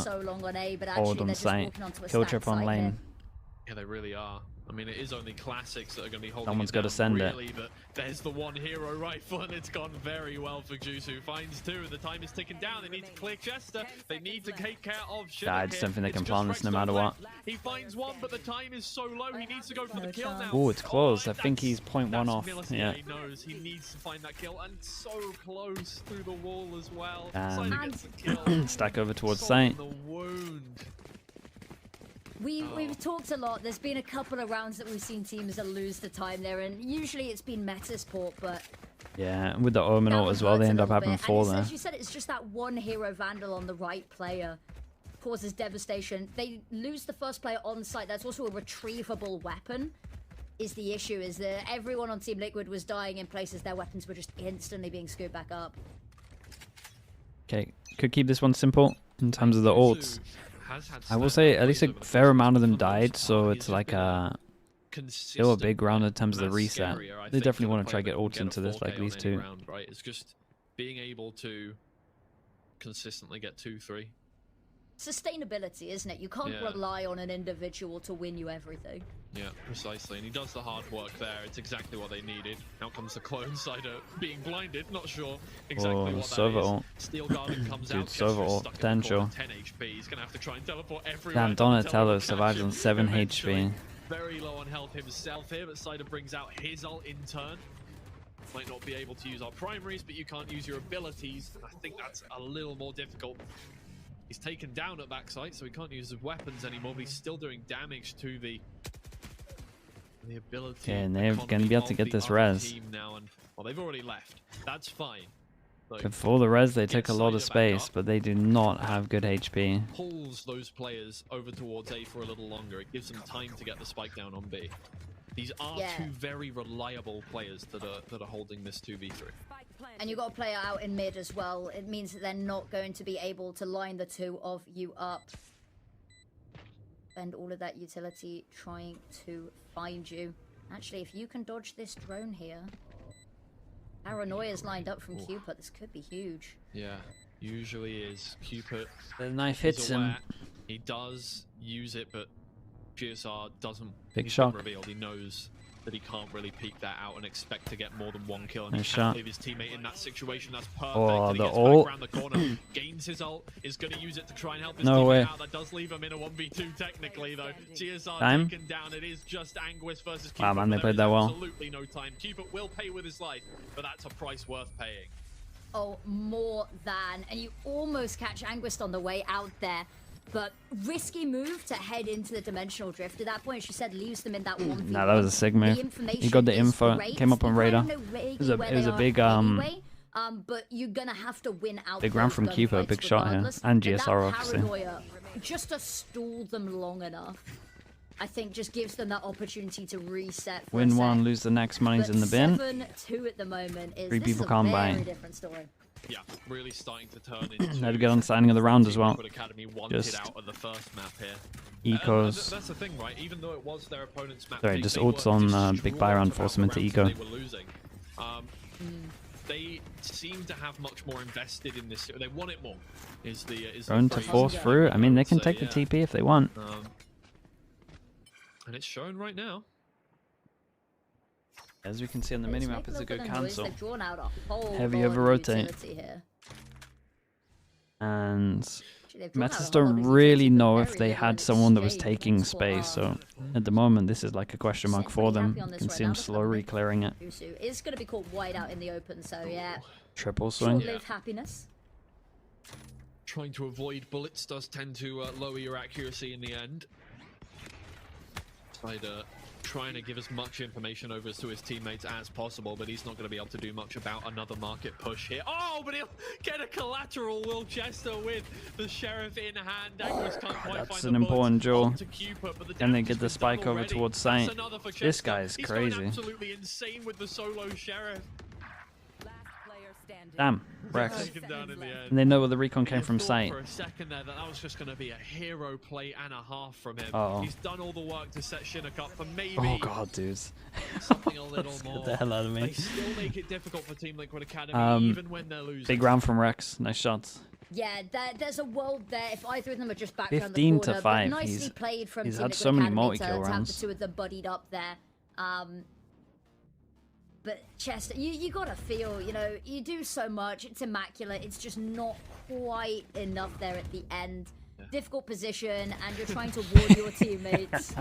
hold on site. Kill trip on lane. Yeah, they really are. I mean, it is only classics that are going to be holding Someone's it got to down, send really, it. But there's the one hero rifle, and it's gone very well for Jusu. Finds 2, and the time is ticking down. They need to clear Chester. They need to take care of Shinnok. I just don't think they can plan this no matter what. He finds 1, but the time is so low. He needs to go for the kill now. Oh, it's close. I think he's 0.1 off. Yeah. He knows he needs to find that kill, and so close through the wall as well. And Slightly gets the kill. stack over towards site. The wound. We've talked a lot. There's been a couple of rounds that we've seen teams that lose the time there, and usually it's been Metasport, but Yeah, with the Omen ult as well, they end up having 4 there. as you said, it's just that one hero Vandal on the right player causes devastation. They lose the first player on site. That's also a retrievable weapon. Is the issue is that everyone on Team Liquid was dying in places their weapons were just instantly being scooped back up. Okay, could keep this one simple in terms of the ults. I will say at least a fair amount of them died, so it's like still a big round in terms of the reset. They definitely want to try to get ults into this, like these two. Right, it's just being able to consistently get 2, 3. Sustainability, isn't it? You can't rely on an individual to win you everything. Yeah, precisely. And he does the hard work there. It's exactly what they needed. Out comes the clone Cider being blinded. Not sure exactly what that is. Steel Guardian comes out. Sova ult potential. 10 HP. He's going to have to try and teleport everywhere. Damn, Donatello survives on 7 HP. Very low on health himself here, but Cider brings out his ult in turn. might not be able to use our primaries, but you can't use your abilities. I think that's a little more difficult. He's taken down at backside, so he can't use his weapons anymore, but he's still doing damage to the ability. Okay, and they're going to be able to get this res. Now, and well, they've already left. That's fine. Before the res, they took a lot of space, but they do not have good HP. Pulls those players over towards A for a little longer. It gives them time to get the spike down on B. These are two very reliable players that are holding this 2v3. And you've got a player out in mid as well. It means that they're not going to be able to line the two of you up. Spend all of that utility trying to find you. Actually, if you can dodge this drone here. Paranoia's lined up from Cupid. This could be huge. Yeah, usually is. Cupid. The knife hits him. He does use it, but GSR doesn't. Big he's shock. been revealed. He knows that he can't really peek that out and expect to get more than one kill. And Nice he can't shot. leave his teammate in that situation. That's perfect. Oh, and he the gets ult. back around the corner, gains his ult, is going to use it to try and help his No teammate way. out. That does leave him in a 1v2 technically, though. GSR Time. taken down. It is just Anguis versus Cupid. Wow, man, they but played there that is well. Absolutely no time. Cupid will pay with his life, but that's a price worth paying. Oh, more than. And you almost catch Anguist on the way out there. But risky move to head into the dimensional drift. At that point, she said leaves them in that 1v1. No, that was a sick move. He got the info, came up on radar. It was a big but you're gonna have to win out. big round from Q4, big shot here, and GSR obviously. Paranoia, just to stall them long enough, I think just gives them that opportunity to reset. For Win a one, sec. lose the next, money's But in the bin. 7-2 at the moment is 3 this people is a can't very buy. different story. Yeah, really starting to turn into. Had to get on signing of the round as well. Academy wanted Just out of the first map here. ecos. That's the thing, right? Even though it was their opponent's map, Sorry, just ults on big buy round, force them into eco. they were losing. They seem to have much more invested in this. They want it more. Is the Going to force through. I mean, they can take the TP if they want. And it's shown right now. As we can see on the minimap, it's a good cancel. They've drawn out a whole Heavy lot of over rotate. utility here. And they've drawn out Metas a whole lot don't of really utility, know but if they very had little someone that was exchange taking from space. So Squad. at the moment, this is like a question mark for them. Happy on You this can right see now, them but slowly clearing it. Usu is going to be caught wide out in the open, so yeah. Triple swing. Short-lived happiness. Trying to avoid bullets does tend to lower your accuracy in the end. Spider trying to give as much information over to his teammates as possible, but he's not going to be able to do much about another market push here. Oh, but he'll get a collateral Wilchester with the Sheriff in hand. Anguis can't quite That's find an the important bullets duel. onto Cupid, but the Can they damage get the has been done spike over already. towards That's site? another for This Chester. guy's He's going crazy. absolutely insane with the solo Sheriff. Damn, Rex. Taken down in the end. And they know where the recon came from Thought sight. For a second there that was just going to be a hero play and a half from him. Uh-oh. He's done all the work to set Chinook up for maybe Oh god, dudes. something a little Scared more. the hell out of me. They still make it difficult for Team Liquid Academy even when they're losing. Big round from Rex. Nice shots. Yeah, there's a world there. If either of them are just back around the 15 to corner, 5. But nicely He's- played from he's Team had Liquid so many Academy multi-kill to have the rounds. two of them buddied up there. But Chester, you gotta feel, you know, you do so much. It's immaculate. It's just not quite enough there at the end. Difficult position, and you're trying to warn your teammates.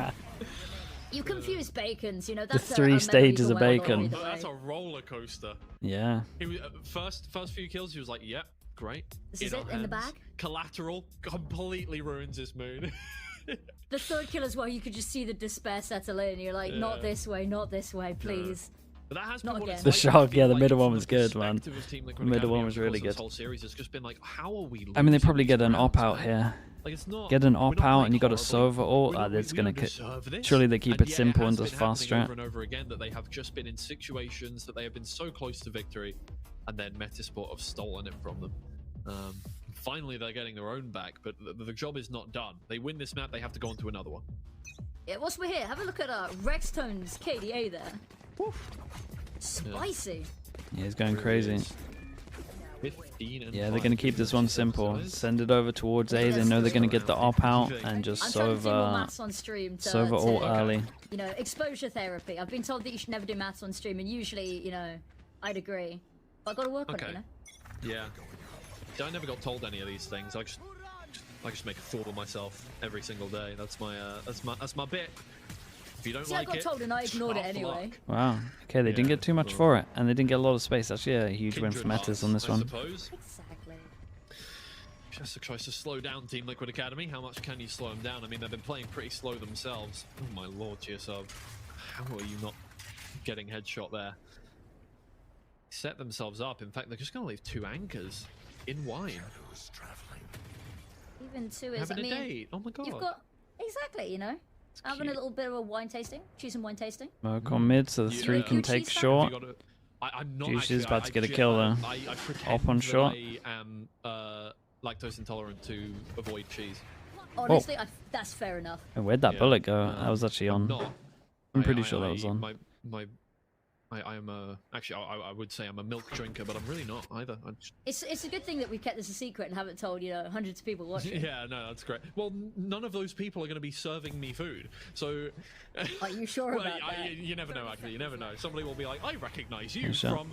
You confuse bacons, you know. That's The 3 stages of bacon. That's a roller coaster. Yeah. He was, first few kills, he was like, "Yep, great." This is it in the bag. Collateral completely ruins his mood. The third kill as well, you could just see the despair settle in. You're like, not this way, please. But that has Not been what again. it's The like. shock, yeah, the Like, middle from one the was good, man. perspective of Team The Liquid middle Academy one was across really this good. whole series has just been like, how are we? I mean, they losing probably these get an rounds, op out man? here. Like, it's not. Get an we're op not out playing and you got a horrible. Sova ult. We don't- That's we gonna don't deserve this. surely they keep And it yet simple has and just been fast happening strat. over and over again that they have just been in situations that they have been so close to victory, and then Metasport have stolen it from them. Finally, they're getting their own back, but the job is not done. They win this map, they have to go on to another one. Yeah, whilst we're here, have a look at Rextone's KDA there. Spicy. Yeah, he's going crazy. 15 and Yeah, they're going to keep this one simple. Send it over towards A. They know they're going to get the op out and just I'm trying to do more Sova maths on stream to ult early. You know, exposure therapy. I've been told that you should never do maths on stream, and usually, you know, I'd agree. But I got to work on it, you know. Yeah. See, I never got told any of these things. I just make a fool of myself every single day. That's my bit. If you don't See, I got told and I ignored it anyway. Wow. Okay, they didn't get too much for it, and they didn't get a lot of space. Actually, a huge win for Metas on this one. Exactly. Just tries to slow down Team Liquid Academy. How much can you slow them down? I mean, they've been playing pretty slow themselves. Oh my lord, GSub. How are you not getting headshot there? Set themselves up. In fact, they're just going to leave 2 anchors in wine. Even 2 is, Having I mean, a date. Oh my god. you've got, exactly, you know, having a little bit of a wine tasting, choose some wine tasting. Smoke on mid, so the 3 can take short. I'm not Juice is actually, about to get a kill there. I pretend Up on that short. I am lactose intolerant to avoid cheese. Honestly, that's fair enough. And where'd that Yeah. bullet go? That was actually on. Not. I'm pretty sure that was on. I am actually I would say I'm a milk drinker, but I'm really not either. It's a good thing that we kept this a secret and haven't told, you know, hundreds of people watching. Yeah, no, that's great. Well, none of those people are going to be serving me food, so. Are you sure well, about that? You never know. Actually, you never know. Somebody will be like, "I recognise you Sure. from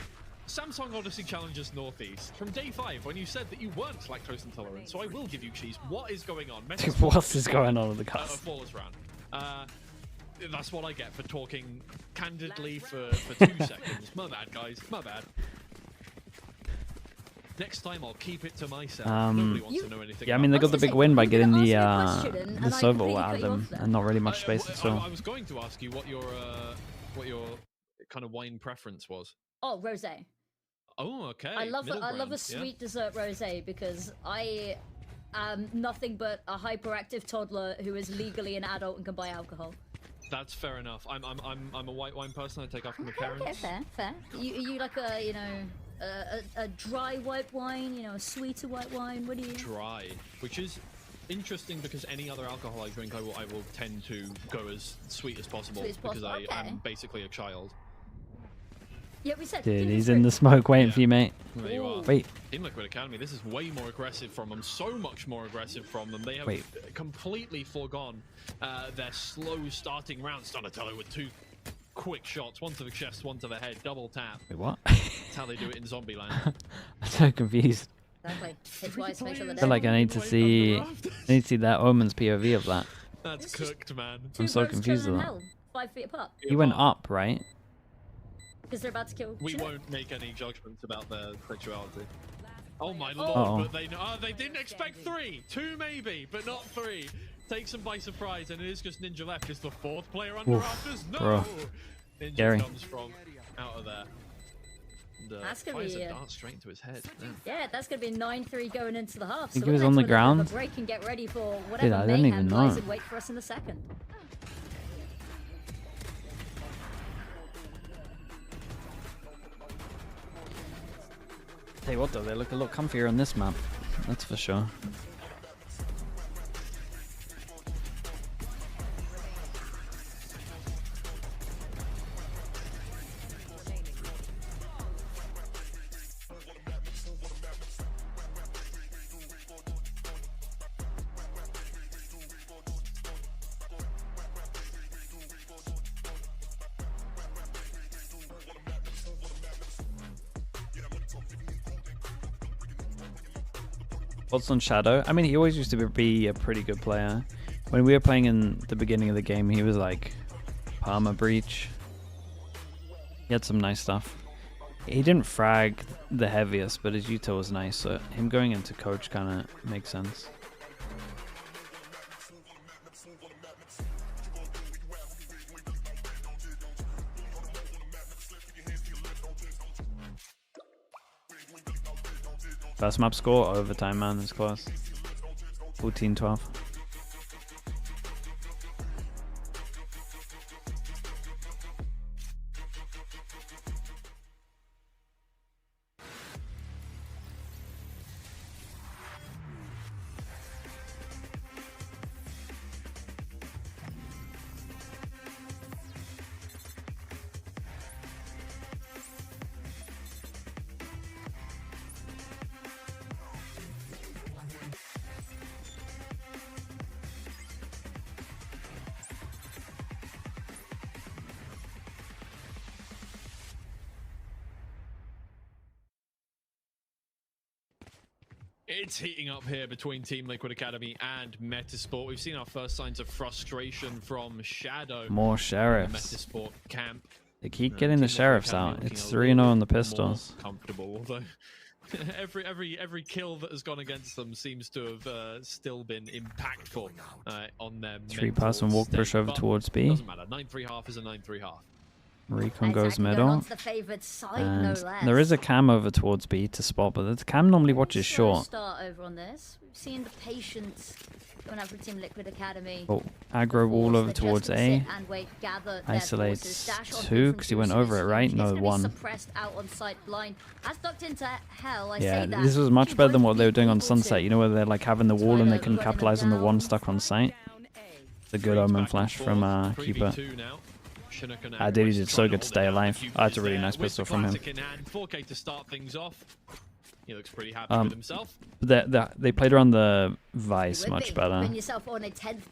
Samsung Odyssey Challengers Northeast from day 5 when you said that you weren't lactose intolerant, so I will give you cheese." What is going on? What is going on with the cast? Flawless round. That's what I get for talking candidly for 2 seconds. My bad, guys. My bad. Next time I'll keep it to myself. Nobody wants to know anything. Yeah, I mean they got the big win by getting the server out of them, and not really much space at all. I was going to ask you what your kind of wine preference was. Oh, rosé. Oh, okay. I love Middle a sweet dessert rosé because I am nothing but a hyperactive toddler who is legally an adult and can buy alcohol. That's fair enough. I'm a white wine person. I take after my Okay, parents. fair. You like a, you know, a dry white wine, you know, a sweeter white wine? What do you? Dry, which is interesting because any other alcohol I drink, I will tend to go as sweet as possible, because I'm basically a child. Yeah, we said. Dude, he's in the smoke waiting for you, mate. There you are. Wait. Team Liquid Academy, this is way more aggressive from them. So much more aggressive from them. They have completely foregone their slow starting rounds. Donatello with 2 quick shots, one to the chest, one to the head, double tap. Wait, what? That's how they do it in Zombieland. I'm so confused. Exactly. Hit twice, make sure I they're feel like I need to see that Omen's POV of that. That's cooked, man. I'm so confused with that. Hell, 5 feet apart. He went up, right? Because they're about to kill. We won't make any judgments about their sexuality. Oh my lord, Uh-oh. but they didn't expect 3. 2 maybe, but not 3. Takes them by surprise, and it is just Ninja left. Is the 4th player under rafters? No! Bro. Ninja Scary. comes from out of there. And, That's gonna fires be a dart straight into his head. Man. Yeah, that's gonna be 9-3 going into the half. Think So he was let's on the have a bit of ground? a break and get ready for whatever I don't mayhem even lies know. in wait for us in the second. Tell you what though, they look a lot comfier on this map. That's for sure. What's on Shadow? I mean, he always used to be a pretty good player. When we were playing in the beginning of the game, he was like Palmer Breach. He had some nice stuff. He didn't frag the heaviest, but his util was nice, so him going into coach kind of makes sense. First map score, overtime, man, it's close. 14-12. It's heating up here between Team Liquid Academy and Metasport. We've seen our first signs of frustration from Shadow. More sheriffs. Metasport camp. They keep getting the sheriffs out. It's 3-0 on the pistols. Comfortable, although every kill that has gone against them seems to have still been impactful on their 3-pass and walk push over towards B. Doesn't matter. 9-3 half is a 9-3 half. Recon goes middle. And there is a cam over towards B to spot, but the cam normally watches short. Start over on this. We've seen the patience going out for Team Liquid Academy. Oh, aggro wall over towards A. Isolates 2 because he went over it, right? No, 1. Yeah, this was much better than what they were doing on Sunset. You know, where they're like having the wall and they can capitalize on the 1 stuck on site. It's a good omen flash from Keeper. Dude, he did so good to stay alive. That's a really nice pistol from him. 4K to start things off. He looks pretty happy with himself. They played around the Vice much better.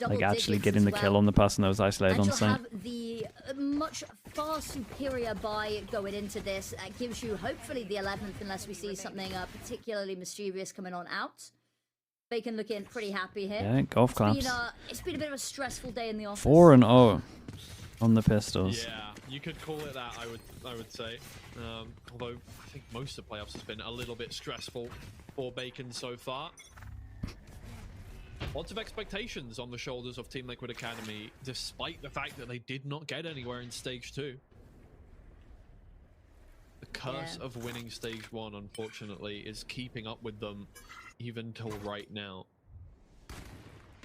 Like actually getting the kill on the person that was isolated on site. Have the much far superior buy going into this. That gives you hopefully the 11th, unless we see something particularly mischievous coming on out. Bacon looking pretty happy here. Yeah, golf claps. It's been a bit of a stressful day in the office. 4-0 on the pistols. Yeah, you could call it that. I would say. Although I think most of the playoffs has been a little bit stressful for Bacon so far. Lots of expectations on the shoulders of Team Liquid Academy, despite the fact that they did not get anywhere in Stage 2. The curse of winning Stage 1, unfortunately, is keeping up with them even till right now.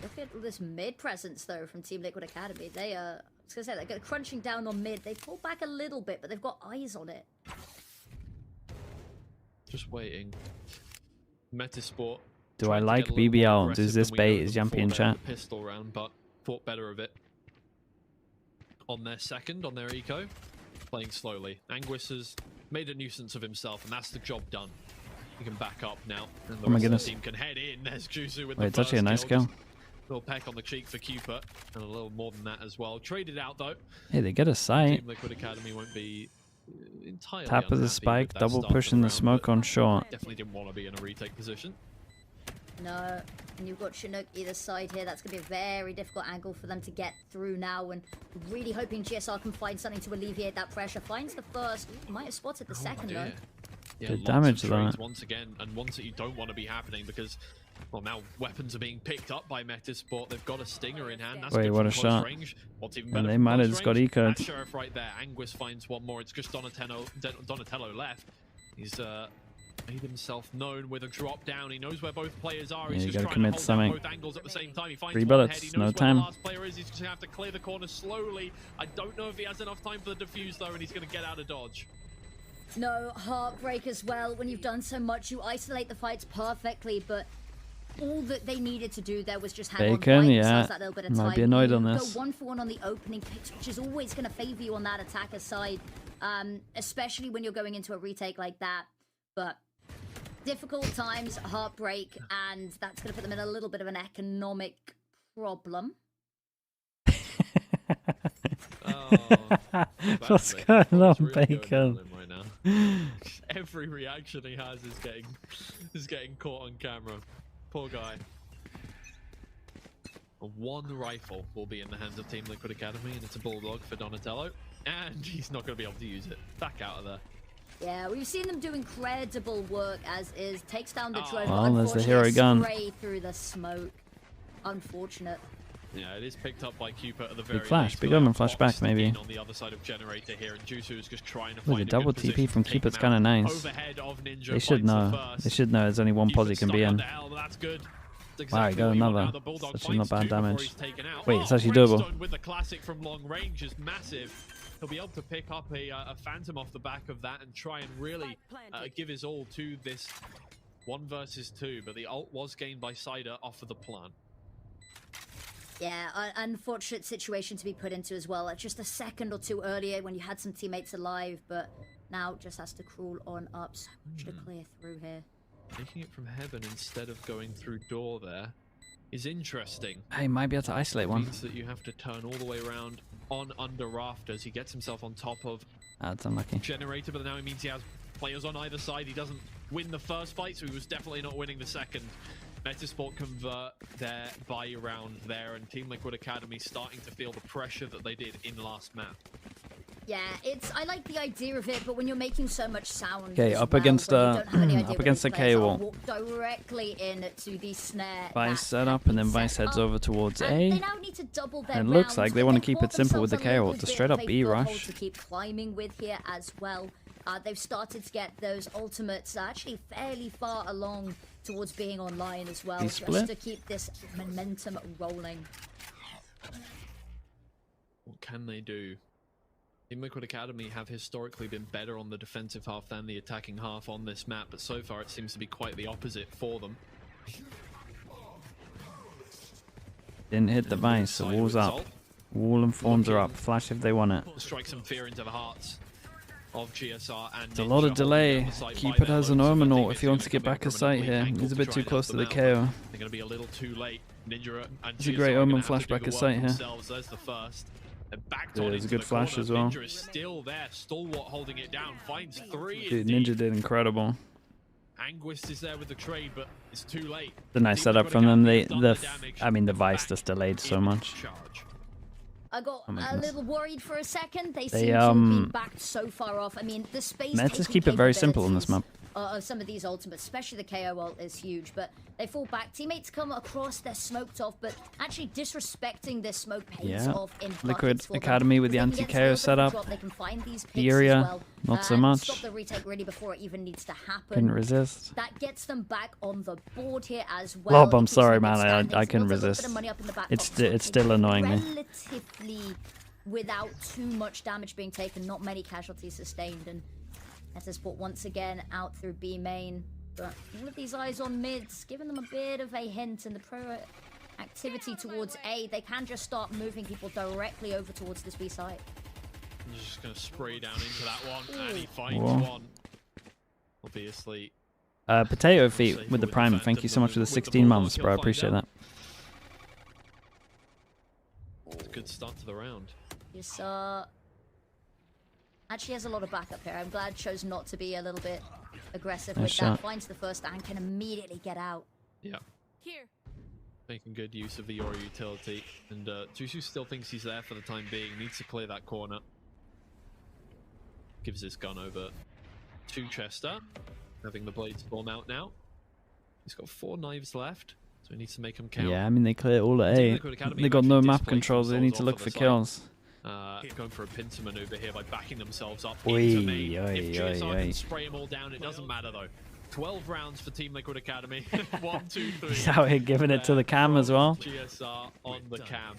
Look at this mid presence, though, from Team Liquid Academy. They I was going to say, they're crunching down on mid. They pull back a little bit, but they've got eyes on it. Just waiting. Metasport. Do I like BBL? Does this bait? Is Jumpy in chat? Pistol round, but thought better of it. On their second, on their eco, playing slowly. Anguis has made a nuisance of himself, and that's the job done. He can back up now, and the rest of the team can head in. There's Jusu with the it's actually a nice kill. Little peck on the cheek for Cupid, and a little more than that as well. Traded out though. Hey, they get a sight. Team Liquid Academy won't be entirely Tap of the spike, double pushing the smoke on short. Definitely didn't want to be in a retake position. No, and you've got Chinook either side here. That's going to be a very difficult angle for them to get through now, and really hoping GSR can find something to alleviate that pressure. Finds the first. Might have spotted the second though. Yeah, good damage though. Once again, and ones that you don't want to be happening because, well, now weapons are being picked up by Metasport. They've got a stinger in hand. That's wait, what a shot! Range. What's even and they might have just got eco'd. That sheriff right there. Anguis finds one more. It's just Donatello left. He's made himself known with a drop down. He knows where both players are. He's you just gotta trying commit to hold something. both angles at the same time. He finds 3 one bullets, head. He no knows time. where the last player is. He's just gonna have to clear the corner slowly. I don't know if he has enough time for the defuse though, and he's gonna get out of dodge. No, heartbreak as well. When you've done so much, you isolate the fights perfectly, but all that they needed to do there was just hang Bacon, on, yeah. that little bit of Might time. be annoyed on You this. Go 1-for-1 on the opening picks, which is always going to favor you on that attacker side, especially when you're going into a retake like that. But difficult times, heartbreak, and that's going to put them in a little bit of an economic problem. What's going on, Bacon? Right now. Every reaction he has is getting caught on camera. Poor guy. One rifle will be in the hands of Team Liquid Academy, and it's a bulldog for Donatello, and he's not going to be able to use it. Back out of there. Yeah, we've seen them do incredible work as is. Takes down the drone. Well, there's the hero gun. Spray through the smoke. Unfortunate. Yeah, it is picked up by Cupid at the very Big flash, least. big omen flash back maybe. On the other side of generator here, and Jusu is just trying to Look, find a double TP from Cupid's kind of nice. They should know. They should know there's only one posi can be in. Wow, he got another. Such not bad damage. Wait, it's actually doable. With the classic from long range is massive. He'll be able to pick up a phantom off the back of that and try and really give his all to this 1 versus 2. But the ult was gained by Cider off of the plant. Yeah, unfortunate situation to be put into as well. Just a second or two earlier when you had some teammates alive, but now just has to crawl on up. So much to clear through here. Taking it from heaven instead of going through door there is interesting. Hey, might be able to isolate one. Means that you have to turn all the way around on under rafters. He gets himself on top of That's unlucky. generator, but now it means he has players on either side. He doesn't win the first fight, so he was definitely not winning the second. Metasport convert their buy round there, and Team Liquid Academy starting to feel the pressure that they did in last map. Yeah, I like the idea of it, but when you're making so much sound, Okay, up against the KO wall. Walk directly into the snare. Vice set up, and then Vice heads over towards A. They now need to double their And it looks rounds, like they but want to they've keep it bought simple with the themselves a KO. little It's a bit straight of up a B foothold rush. to keep climbing with here as well. They've started to get those ultimates actually fairly far along towards being online as well, just to keep this momentum rolling. What can they do? Team Liquid Academy have historically been better on the defensive half than the attacking half on this map, but so far it seems to be quite the opposite for them. Didn't hit the Vice, so wall's up. Wall and forms are up. Flash if they want it. Strike some fear into the hearts of GSR and It's a lot of delay. Keep it as an Omenor if he wants to get back a sight here. He's a bit too close to the KO. They're going to be a little too late. Ninja and It's a great Omen flashback a sight here. There's the first. There's a good flash as well. Ninja is still there, stalwart holding it down, finds 3. Dude, Ninja did incredible. Anguist is there with the trade, but it's too late. The nice setup from them. The Vice just delayed so much. I got a little worried for a second. They They, seem to have been backed so far off. I mean, the space Metas keep it very simple on this map. Of some of these ultimates, especially the KO ult is huge, but they fall back. Teammates come across, they're smoked off, but actually disrespecting this smoke pays off in Liquid for Academy them. with the If they can get anti-KO some of the setup. drop, they can find these picks The area, as well, not so and much. Stop the retake really before it even needs to happen. Couldn't resist. That gets them back on the board here as well. Lob, I'm It keeps sorry, them in man. standings, I couldn't builds a little bit resist. of money up in the back It's pocket, it's still annoying me. relatively without too much damage being taken, not many casualties sustained, and Metasport once again out through B main. But all of these eyes on mids, giving them a bit of a hint, and the pro activity towards A, they can just start moving people directly over towards this B site. He's just going to spray down into that one, and he finds Whoa. one. Obviously. Potato Feet with the Prime. Thank you so much for the 16 months, bro. I appreciate that. It's a good start to the round. This actually has a lot of backup here. I'm glad chose not to be a little bit aggressive Nice with shot. that. Finds the first and can immediately get out. Yeah. Here. Making good use of the Yoru utility. And Jusu still thinks he's there for the time being. Needs to clear that corner. Gives his gun over to Chester. Having the blade storm out now. He's got 4 knives left. So he needs to make them count. Yeah, I mean, they clear all at A. They got no map controls. They need to look for kills. Going for a pincer maneuver here by backing themselves up Oi, into main. oi, If GSR oi, oi. can spray them all down, it doesn't matter though. 12 rounds for Team Liquid Academy. 1, 2, 3. He's out here giving it to the cam as well. GSR on the cam,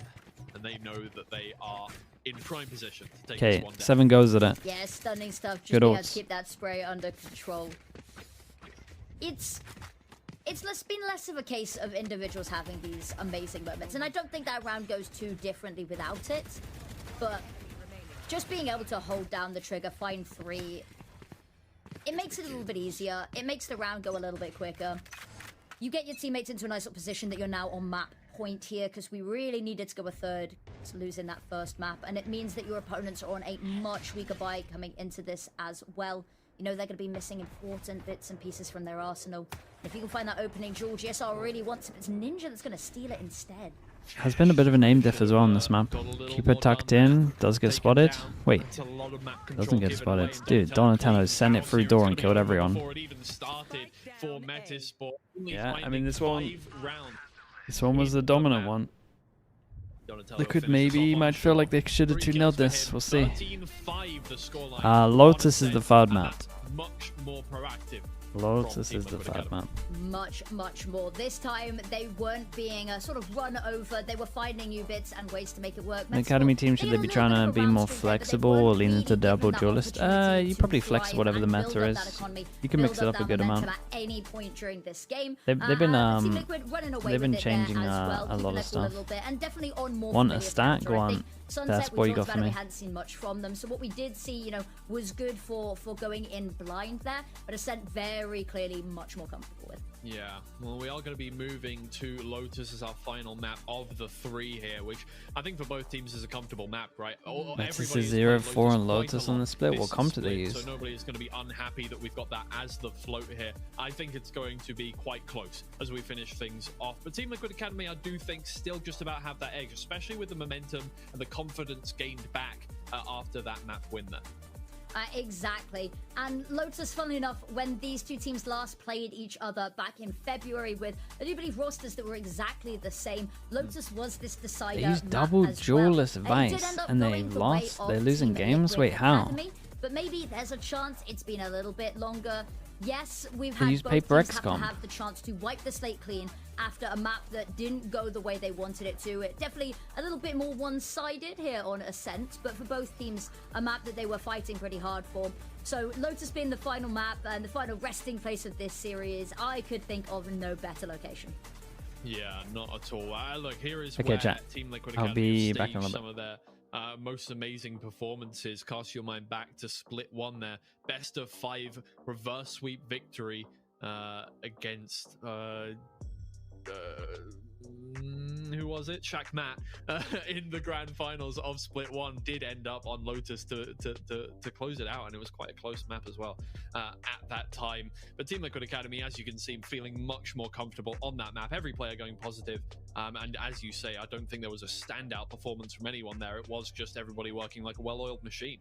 and they know that they are in prime position to take Okay, this one down. 7 goes at it. Yeah, stunning stuff. Just Good being able ults. to keep that spray under control. It's been less of a case of individuals having these amazing moments, and I don't think that round goes too differently without it. But just being able to hold down the trigger, find 3, it makes it a little bit easier. It makes the round go a little bit quicker. You get your teammates into a nice little position that you're now on map point here, because we really needed to go a third to lose in that first map, and it means that your opponents are on a much weaker buy coming into this as well. You know, they're going to be missing important bits and pieces from their arsenal. If you can find that opening jewel, GSR really wants it, but it's Ninja that's going to steal it instead. Has been a bit of an aim diff as well on this map. Keep it tucked in. Does get spotted. Wait. Doesn't get spotted. Dude, Donatello sent it through door and killed everyone. Yeah, I mean, this one was the dominant one. Liquid maybe might feel like they should have 2-0'd this. We'll see. Lotus is the third map. Much more proactive. Lotus is the third map. Much more. This time, they weren't being sort of run over. They were finding new bits and ways to make it work. The academy team, should they be trying to be more flexible or lean into double duelist? You probably flex whatever the meta is. You can mix it up a good amount. At any point during this game. They've been changing a lot of stuff. And definitely on more Want a stat? Go on. That's what you got for me. We hadn't seen much from them, so what we did see, you know, was good for going in blind there, but it sent very very clearly much more comfortable with. Yeah, well, we are going to be moving to Lotus as our final map of the 3 here, which I think for both teams is a comfortable map, right? Nexus is 0-4 on Lotus on the split. We'll come to these. So nobody is going to be unhappy that we've got that as the float here. I think it's going to be quite close as we finish things off. But Team Liquid Academy, I do think, still just about have that edge, especially with the momentum and the confidence gained back after that map win there. Exactly. And Lotus, funnily enough, when these two teams last played each other back in February with, I do believe, rosters that were exactly the same, Lotus was this decider. They used double duelist Vice and they lost. They're losing games? Wait, how? But maybe there's a chance it's been a little bit longer. Yes, we've had both Paper teams XCOM. have the chance to wipe the slate clean after a map that didn't go the way they wanted it to. It definitely a little bit more one-sided here on Ascent, but for both teams, a map that they were fighting pretty hard for. So Lotus being the final map and the final resting place of this series, I could think of no better location. Yeah, not at all. Look, here is Okay, where chat. Team Liquid I'll Academy be back in a staged little some of their most amazing performances. Cast your mind back to Split 1 there. Best of 5 reverse sweep victory against who was it? Shaq Matt in the grand finals of Split 1 did end up on Lotus to close it out, and it was quite a close map as well at that time. But Team Liquid Academy, as you can see, feeling much more comfortable on that map. Every player going positive, and as you say, I don't think there was a standout performance from anyone there. It was just everybody working like a well-oiled machine.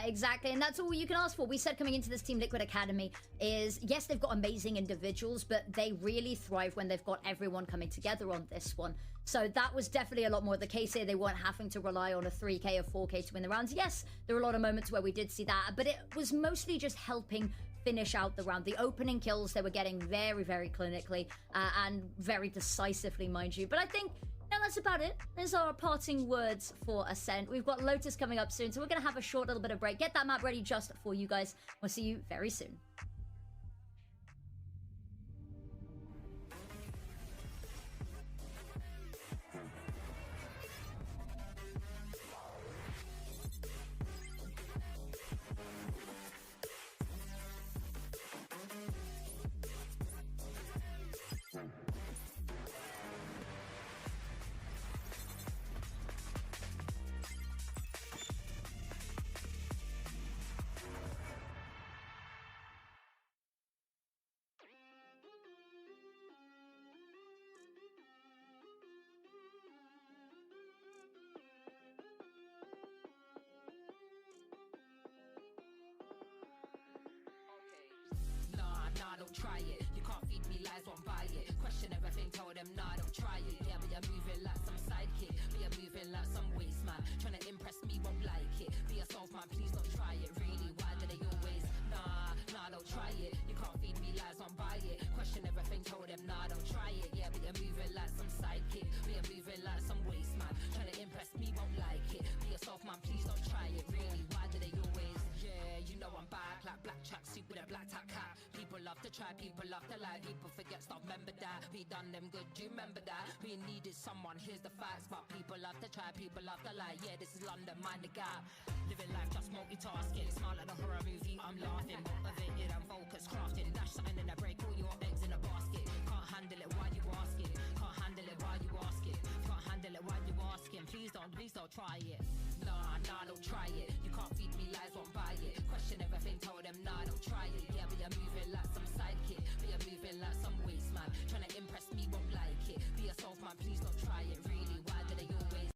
Exactly, and that's all you can ask for. We said coming into this Team Liquid Academy is, yes, they've got amazing individuals, but they really thrive when they've got everyone coming together on this one. So that was definitely a lot more the case here. They weren't having to rely on a 3K or 4K to win the rounds. Yes, there were a lot of moments where we did see that, but it was mostly just helping finish out the round. The opening kills, they were getting very, very clinically and very decisively, mind you. But I think that's about it. Those are our parting words for Ascent. We've got Lotus coming up soon, so we're going to have a short little bit of break. Get that map ready just for you guys. We'll see you very soon. Nah, don't try it. You can't feed me lies, won't buy it. Question everything, told them, nah, don't try it. Yeah, but you're moving like some sidekick. But you're moving like some waste man. Trying to impress me, won't like it. Be yourself, man, please don't try it. Really, why do they always? Nah, don't try it. You can't feed me lies, won't buy it. Question everything, told them, nah, don't try it. Yeah, but you're moving like some sidekick. But you're moving like some waste man. Trying to impress me, won't like it. Be yourself, man, please don't try it. Really, why do they always? Yeah, you know I'm back like black tracksuit with a black top cap. People love to try, people love to lie. People forget, stop, remember that. We done them good, do you remember that? We needed someone, here's the facts. But people love to try, people love to lie. Yeah, this is London, mind the gap. Living life just multitasking. Smile like a horror movie, I'm laughing. Motivated and focused, crafting. Dash something in a break, all your eggs in a basket. Can't handle it, why you asking? Can't handle it, why you asking? Can't handle it, why you asking? Please don't try it. Nah, don't try it. You can't feed me lies, won't buy it. Question everything, told them, nah, don't try it. Yeah, but you're moving like some sidekick. But you're moving like some waste man. Trying to impress me, won't like it. Be yourself, man, please don't try it. Really, why do they always?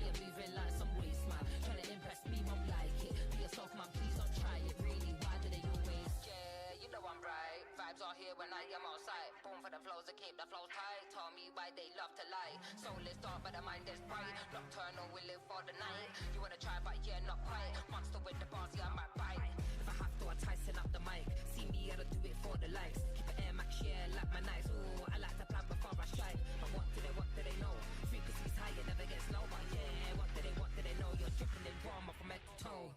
You're moving like some waste man. Trying to impress me, won't like it. Be yourself, man, please don't try it. Really, why do they always? Yeah, you know I'm right. Vibes are here when I am outside. Born for the flows to keep the flows tight. Tell me why they love to lie. Soul is dark, but the mind is bright. Nocturnal, we live for the night. You wanna try, but yeah, not quite. Monster with the bars, yeah, I might bite. If I have to, I tighten up the mic. See me, I don't do it for the likes. Keep it Air Max, yeah, like my nights. Ooh, I like to plan before I strike. But what do they know? Frequency's high, it never gets low. But yeah, what do they know? You're dripping in drama from head to toe.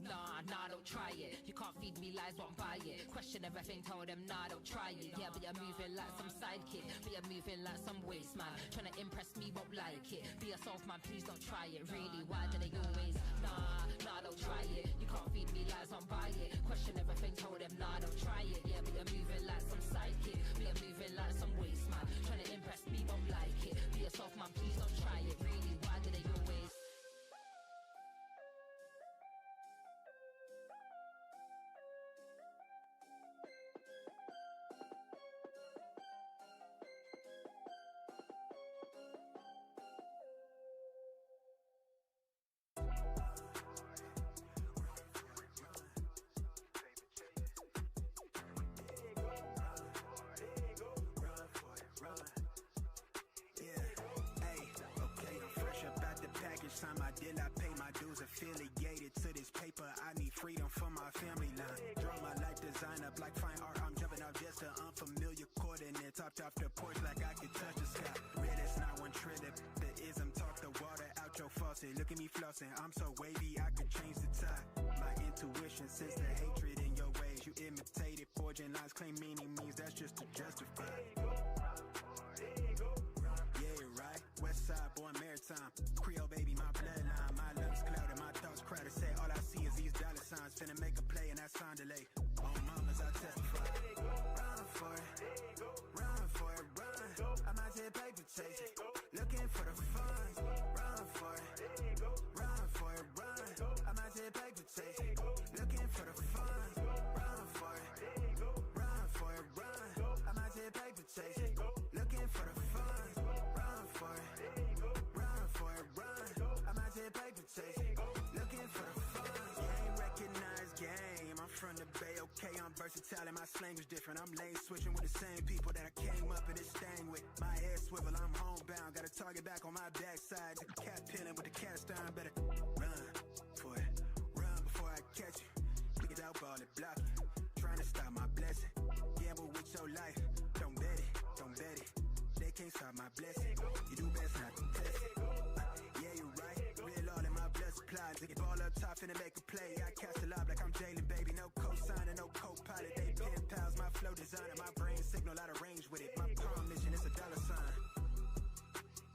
Nah, don't try it. You can't feed me lies, won't buy it. Question everything, told them nah, don't try it. Yeah, but you're moving like some sidekick, but you're moving like some waste man. Trying to impress me, won't like it. Be yourself, man, please don't try it. Really, why do they always nah, don't try it. You can't feed me lies, don't buy it. Question everything, told them nah, don't try it. Yeah, but you're moving like some sidekick, but you're moving like some waste man. Trying to impress me, won't like it. Be yourself, man, please don't try it. Really, why do they always? Time I did, I pay my dues affiliated to this paper. I need freedom for my family line. Draw my life design up like fine art. I'm jumping off just an unfamiliar coordinate. Topped off the porch like I could touch the sky. Red is not one trillip. The ism talk the water out your faucet. Look at me flossing. I'm so wavy, I could change the tide. My intuition sense the hatred in your ways. You imitated, forging lines, claim meaning means that's just to justify. West side, born maritime. Creole baby, my bloodline. My lungs clouded, my thoughts crowded. Say all I see is these dollar signs. Finna make a play and that sound delay. On mamas, I testify. Run for it, run for it, run. I'm out here paper chasing, looking for the funds. Run for it, run for it, run. I'm out here paper chasing, looking for the funds. Run for it, run for it, run. I'm out here paper chasing, looking for the funds. Run for it, run for it, run. I'm out here paper chasing, looking for the funds. You ain't recognized game. I'm from the Bay, okay, I'm versatile and my slang is different. I'm lane switching with the same people that I came up in this thing with. My head swivel, I'm homebound. Got a target back on my backside. The cat peeling with the cast iron. Better run for it, run before I catch you. Pick it out, ball it, block it. Trying to stop my blessing. Gamble with your life. Don't bet it, don't bet it. They can't stop my blessing. You do best not to test it. Yeah, you're right. Real all in my blood supply. Take it ball up top finna make a play. I cast a lob like I'm Jalen, baby. No co-signer, no co-pilot. They pen pals, my flow designer. My brain signal out of range with it. My palm mission is a dollar sign.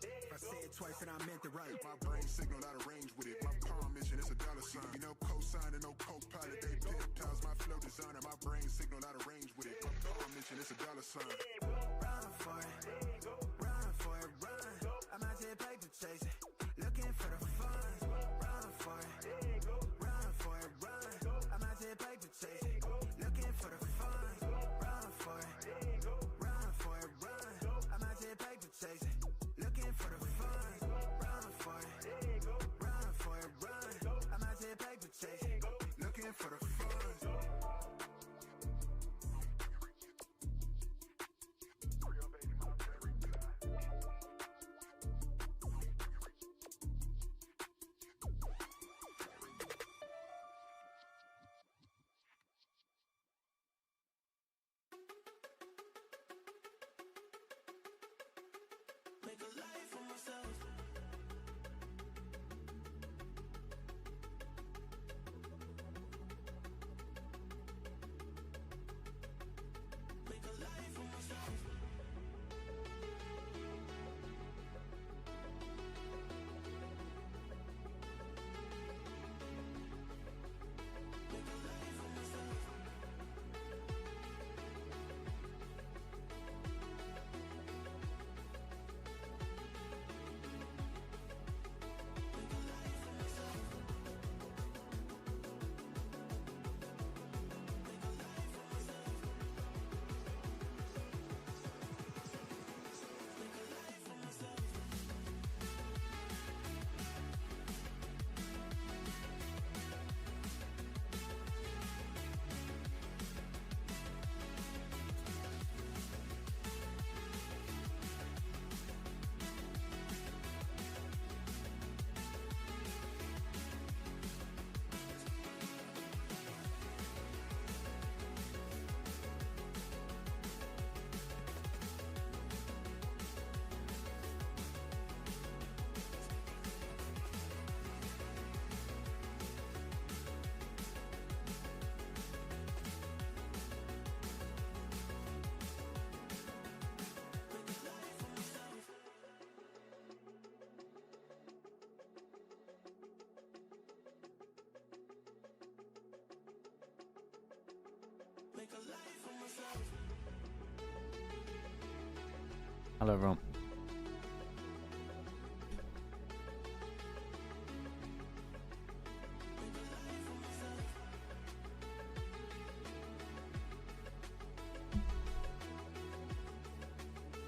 If I say it twice and I meant the right. My brain signal out of range with it. My palm mission is a dollar sign. You no co-signer, no co-pilot. They pen pals, my flow designer. My brain signal out of range with it. My palm mission is a dollar sign. Run for it, run for it, run. I'm out here paper chasing, looking for the funds. Run for it, run for it, run. I'm out here paper chasing, looking for the funds. Run for it, run for it, run. I'm out here paper chasing, looking for the funds. Run for it, run for it, run. I'm out here paper chasing, looking for the funds. Hello, everyone.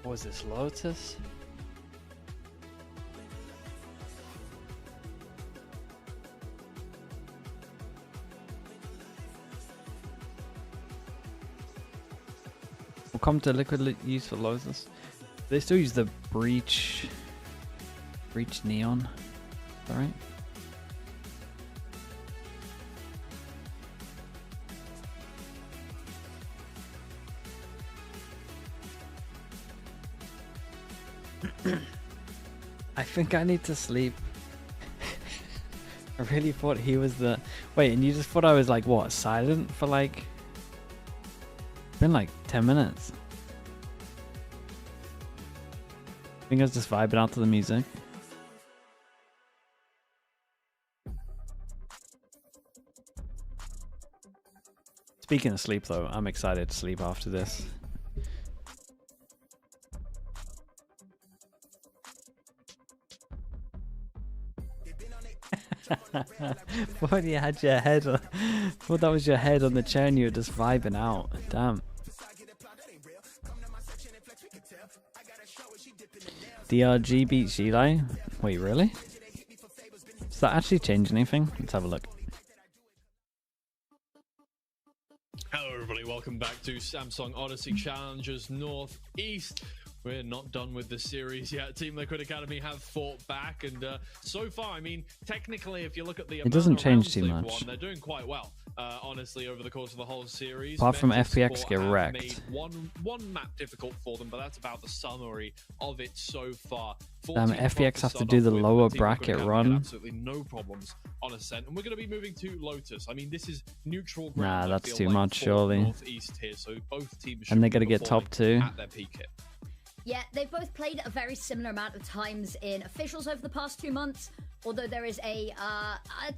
What was this, Lotus? We'll come to liquid use for Lotus. They still use the breach neon, is that right? I think I need to sleep. I really thought he was the... Wait, and you just thought I was like, what, silent for like... Been like 10 minutes. I think I was just vibing out to the music. Speaking of sleep though, I'm excited to sleep after this. Thought you had your head on, thought that was your head on the chair and you were just vibing out. Damn. DRG beats Sliggy? Wait, really? Does that actually change anything? Let's have a look. Hello everybody, welcome back to Samsung Odyssey Challengers Northeast. We're not done with the series yet. Team Liquid Academy have fought back, and so far, I mean, technically, if you look at the It doesn't change too much. they're doing quite well. Honestly, over the course of the whole series. Apart from MZP FPX get have wrecked. made one map difficult for them, but that's about the summary of it so far. FPX have to do the lower bracket run. Absolutely no problems on Ascent, and we're going to be moving to Lotus. I mean, this is neutral ground. Nah, that's too much, surely. Northeast here, so both teams And they got to get top 2. at their peak hit. Yeah, they've both played a very similar amount of times in officials over the past 2 months, although there is a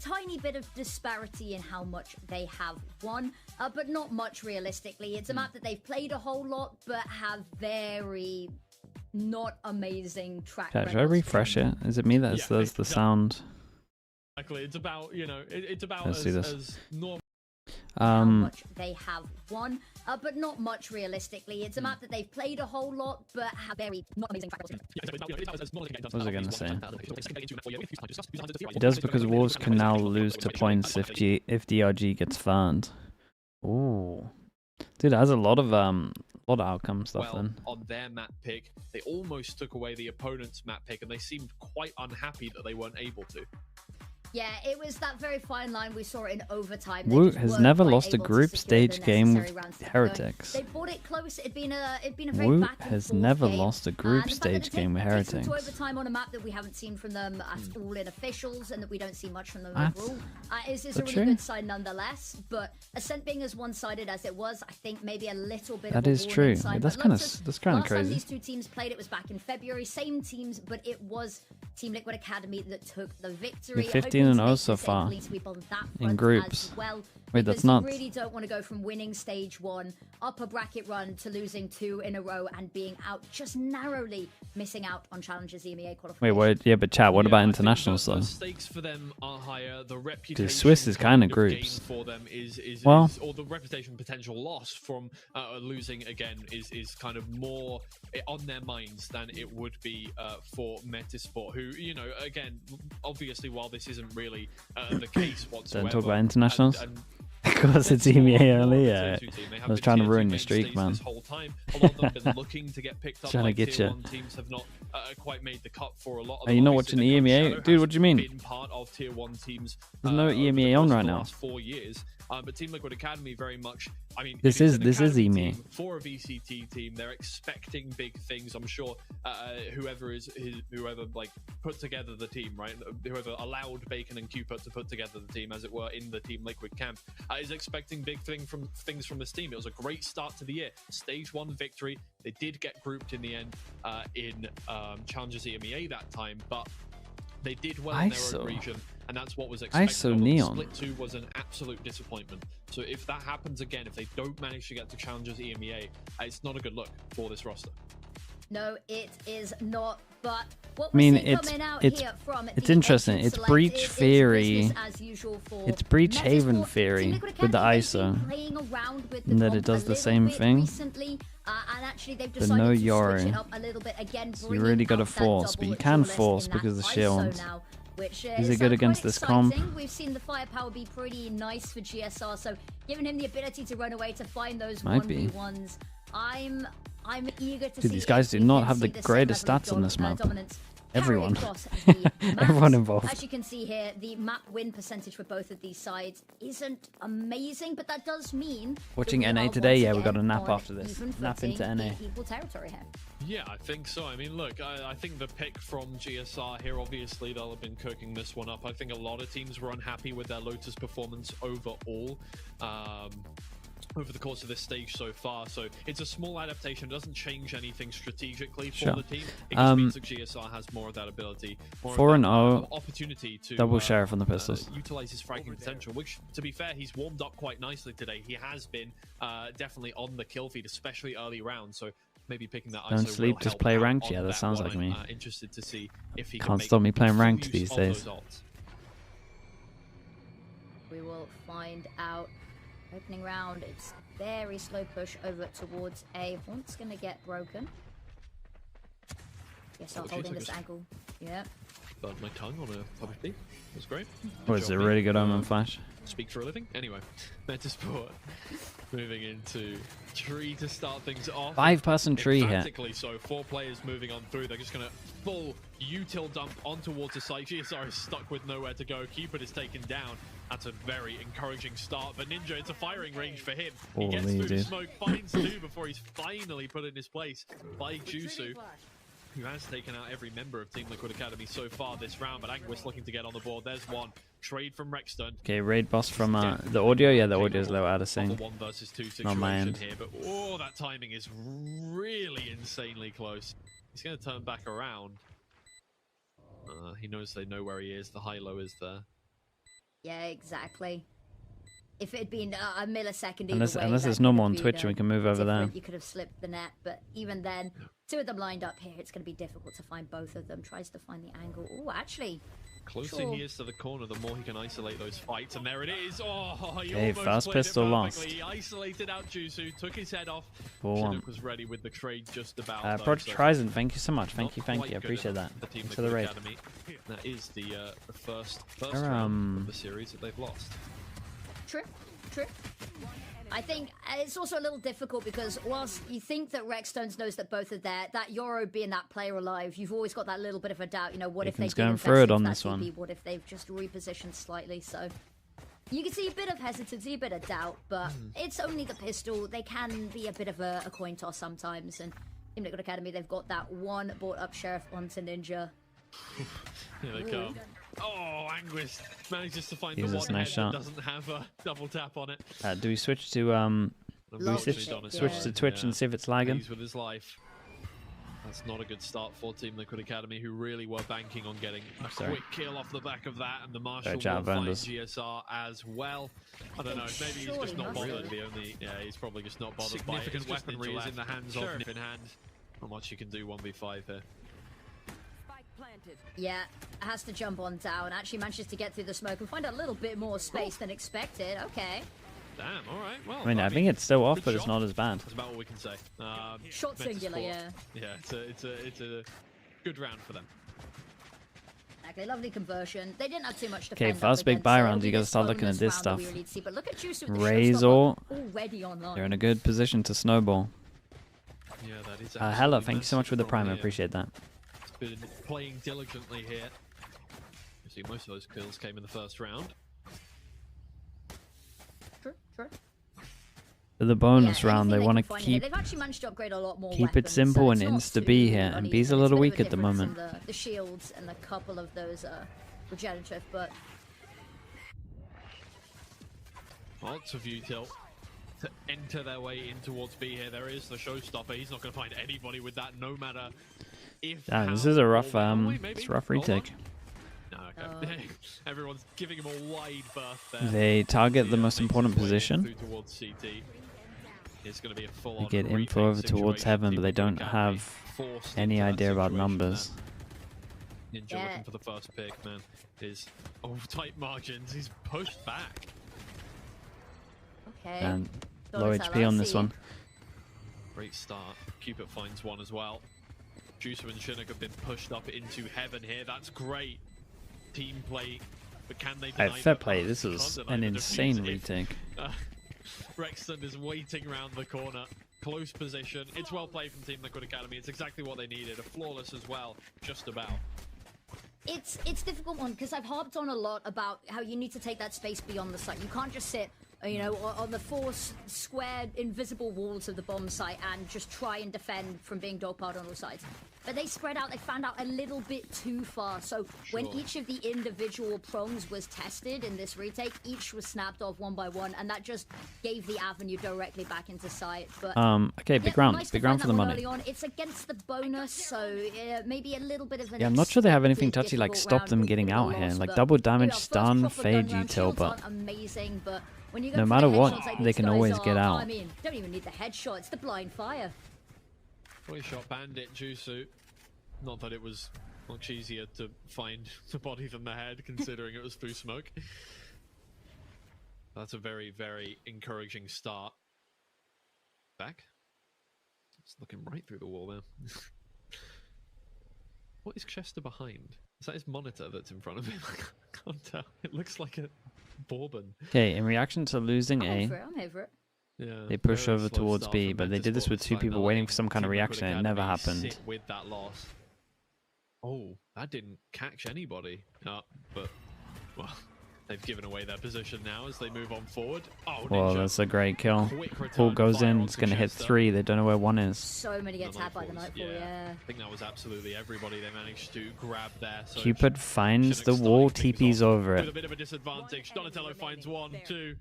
tiny bit of disparity in how much they have won, but not much realistically. It's a map that they've played a whole lot, but have very not amazing track records. Should I refresh it? Is it me that does the sound? Exactly, it's about, you know, it's about Let's see this. as normal. How much they have won, but not much realistically. It's a map that they've played a whole lot, but have very not amazing track records. What was I going to say? It does because Wolves can now lose to points if DRG gets fanned. Ooh. Dude, that has a lot of outcome stuff then. On their map pick, they almost took away the opponent's map pick, and they seemed quite unhappy that they weren't able to. Yeah, it was that very fine line we saw in overtime. Woot has never lost a group stage game with Heretics. They brought it close. It'd been a very Woot back and has forth never game. lost a group stage game with Heretics. To overtime on a map that we haven't seen from them at all in officials, and that we don't see much from them That's- overall, is a really true? good sign nonetheless. But Ascent being as one-sided as it was, I think maybe a little bit. That of a is warning true. sign. That's But kind of Lotus, that's kind of last time crazy. these two teams played, it was back in February. Same teams, but it was Team Liquid Academy that took the victory. You're 15-0 Hoping to so make this a far clean sweep on that in front groups. as well, Wait, that's because not. you really don't want to go from winning stage 1, upper bracket run, to losing 2 in a row and being out, just narrowly missing out on Challengers EMEA qualification. Wait, what? Yeah, but chat. What about internationals though? The stakes for them are higher. The reputation Because Swiss is kind of gain groups. for them is Well- or the reputation potential loss from losing again is kind of more on their minds than it would be for Metasport, who, you know, again, obviously, while this isn't really the case whatsoever. Don't talk about internationals. Because it's EMEA early. Yeah, I was trying to ruin your streak, man. This whole time, a lot of them have been looking to get picked up. Trying to like get tier you. 1 teams have not quite made the cut for a lot of Are them. you not Obviously, watching the EMEA? Shadow Dude, has what do you mean? been part of tier 1 teams. There's no over the EMEA course on of right the now. last 4 years. But Team Liquid Academy very much. I mean, This if it's is an this is academy EMEA. team for a VCT team, they're expecting big things. I'm sure whoever like put together the team, right? Whoever allowed Bacon and Cupid to put together the team, as it were, in the Team Liquid camp, is expecting big things from this team. It was a great start to the year. Stage 1 victory. They did get grouped in the end in Challengers EMEA that time, but they did well in their own region, and that's what was expected. ISO of them. Neon. Split 2 was an absolute disappointment. So if that happens again, if they don't manage to get to Challengers EMEA, it's not a good look for this roster. No, it is not. But what I mean, we're seeing coming out here from it's the interesting. Agent It's Select Breach is Theory. business as usual for It's Breach Haven Metasport. Theory Team Liquid with the Academy, ISO, they've been playing around with the and that comp it does a the little same bit thing. recently, and actually they've But decided no to switch Yori. it up a little bit again. So you really got to force, but you can force because of the shield. Which Is is it good against quite this comp? exciting. We've seen the firepower be pretty nice for GSR, so giving him the ability to run away to find those Might be. 1v1s, I'm eager to see. Dude, these guys if do we not can have see the the same greatest level of stats on this map. dominance Everyone. carry across the maps. Everyone involved. As you can see here, the map win percentage for both of these sides isn't amazing, but that does mean Watching that we NA are today, once yeah, we got a again nap on after this. even Nap into footing NA. in equal territory here. Yeah, I think so. I mean, look, I think the pick from GSR here, obviously, they'll have been cooking this one up. I think a lot of teams were unhappy with their Lotus performance overall. Over the course of this stage so far, so it's a small adaptation. It doesn't change anything strategically for Sure. the team. It just means that GSR has more of that ability, more of that, 4-0, opportunity to double sheriff on the pistols. utilize his fragging potential. Which, to be fair, he's warmed up quite nicely today. He has been definitely on the kill feed, especially early rounds. So maybe picking that. Don't ISO sleep, will just help play out ranked. on Yeah, that sounds one. like me. I'm interested to see if he can Can't make stop me playing full ranked use these of days. those ults. We will find out. Opening round, it's very slow push over towards A. Haunt's gonna get broken. Yes, I'm holding this angle. Yeah. Burned my tongue on a PUBG. That's great. Oh, it's a really good Omen flash. Speak for a living. Anyway, Metasport moving into tree to start things off. 5-person tree here. Emphatically so, 4 players moving on through. They're just going to full util dump on towards the site. GSR is stuck with nowhere to go. Cupid is taken down. That's a very encouraging start. But Ninja, it's a firing range for him. He gets Holy through the dude. smoke, finds 2 before he's finally put in his place by Jusu, who has taken out every member of Team Liquid Academy so far this round. But Anguis looking to get on the board. There's one. Trade from Rexton. Okay, raid boss from the audio. Yeah, the audio is a little out of sync. 1 versus 2 Not my situation end. here, but oh, that timing is really insanely close. He's going to turn back around. He knows they know where he is. The high-low is there. Yeah, exactly. If it had been a millisecond, Unless either way, unless that it's could normal have on been, Twitch and we can move over there. different. You could have slipped the net, but even then, 2 of them lined up here. It's going to be difficult to find both of them. Tries to find the angle. Oh, actually. Closer Sure. he is to the corner, the more he can isolate those fights. And there it is. Oh, he Okay, almost first played it pistol lost. perfectly. He isolated out Jusu, took his head off. 4-1. Chinook was ready with the trade just about. though, Project so Horizon, thank you so much. Thank not you, thank quite you. I good appreciate enough that. for Team Thanks for the Liquid raid. Academy. That is the first They're, round of the series that they've lost. True, true. I think it's also a little difficult because whilst you think that Rexstones knows that both are there, that Yoro being that player alive, you've always got that little bit of a doubt. You know, what if they Aiken's did going invest through it into on that this one. TP? What if they've just repositioned slightly? So you can see a bit of hesitancy, a bit of doubt, but it's only the pistol. They can be a bit of a coin toss sometimes. And Team Liquid Academy, they've got that one brought up Sheriff onto Ninja. Here they come. Oh, Anguis manages to find Jesus, the one nice head that shot. doesn't have a double tap on it. Do we switch to switch to Twitch and see if it's lagging? He's with his life. That's not a good start for Team Liquid Academy, who really were banking on getting a sorry. quick kill off the back of that, and the Marshal will job, find Vandals. GSR as well. I don't know, maybe he's just not bothered. Yeah, he's probably just not bothered by it. Significant It's just weaponry Ninja is in the hands Sure. of Nip in hand. Not much you can do 1v5 here. Yeah, has to jump on down. Actually manages to get through the smoke and find a little bit more space than expected. Okay. Damn, alright, well. I mean, I think it's still off, good but it's shot. not as bad. That's about all we can say. Shot singular, Metasport. yeah. Yeah, it's a good round for them. Okay, lovely conversion. They didn't have too much to Okay, fend up first big against, buy so round, it'll you be gotta start slow looking in at this round that we stuff. really see. But look at Juice with the Razor, showstopper already online. they're in a good position to snowball. Yeah, that is Hella, absolutely thank you so much for the massive prime. I from here. appreciate that. Been playing diligently here. You see, most of those kills came in the first round. True, true. For the bonus Yeah, round, they anything want can to find here. keep They've actually managed to upgrade a lot more keep it weapons, simple so and it's not insta B too here, and bloody B's a intense. little Bit weak of a at the difference in moment. The shields and a couple of those regenerative, but Lots of util to enter their way in towards B here. There is the showstopper. He's not going to find anybody with that, no matter if. Damn, this how is a rough or when. Wait, it's maybe. a rough Hold on. retake. No, okay. Everyone's giving him a wide berth there. They target the most important position. Towards CT. It's going to be a They get info over towards heaven, but they don't have any idea about numbers. Ninja looking for the first pick, man. Tight margins. He's pushed back. Okay. And low HP on this one. Great start. Cupid finds one as well. Juicer and Chinook have been pushed up into heaven here. That's great. Team play. But can they deny Fair play. This was an insane retake. Rexton is waiting around the corner. Close position. It's well played from Team Liquid Academy. It's exactly what they needed. A flawless as well. Just about. It's a difficult one because I've harped on a lot about how you need to take that space beyond the site. You can't just sit, you know, on the four squared invisible walls of the bomb site and just try and defend from being dogpiled on all sides. But they spread out, they fanned out a little bit too far. So when each of the individual prongs was tested in this retake, each was snapped off one by one, and that just gave the avenue directly back into sight. But okay, big round. Nice Big round for the money. It's against the bonus, so maybe a little bit of an Yeah, I'm not sure they have anything to actually like stop them getting out here. Like double damage, stun, fade, util, but amazing, but when you go no for matter the what, headshots like they these can guys always are, get out. I mean, don't even need the headshot, it's the blind fire. Boy shot Bandit Jusu. Not that it was much easier to find the body than the head, considering it was through smoke. That's a very, very encouraging start. Back. It's looking right through the wall there. What is Chester behind? Is that his monitor that's in front of him? I can't tell. It looks like a bourbon. Okay, in reaction to losing A, I'm here for it. Yeah, they push very over slow towards start B, from but they did this with two Mentorsport, people like waiting for some kind of Team Liquid reaction, and it never Academy happened. sit with that loss. Oh, that didn't catch anybody. But, well, they've given away their position now as they move on forward. Oh, Well, Ninja. that's a great kill. Quick return Ball goes fire in, onto it's going to hit Chester. 3. They don't know where 1 is. So many get tapped by the Nightfall, yeah. I think that was absolutely everybody they managed to grab there. So Cupid finds the Chinook wall, starting things TP's off over with a it. bit of a disadvantage. Donatello finds 1, 2.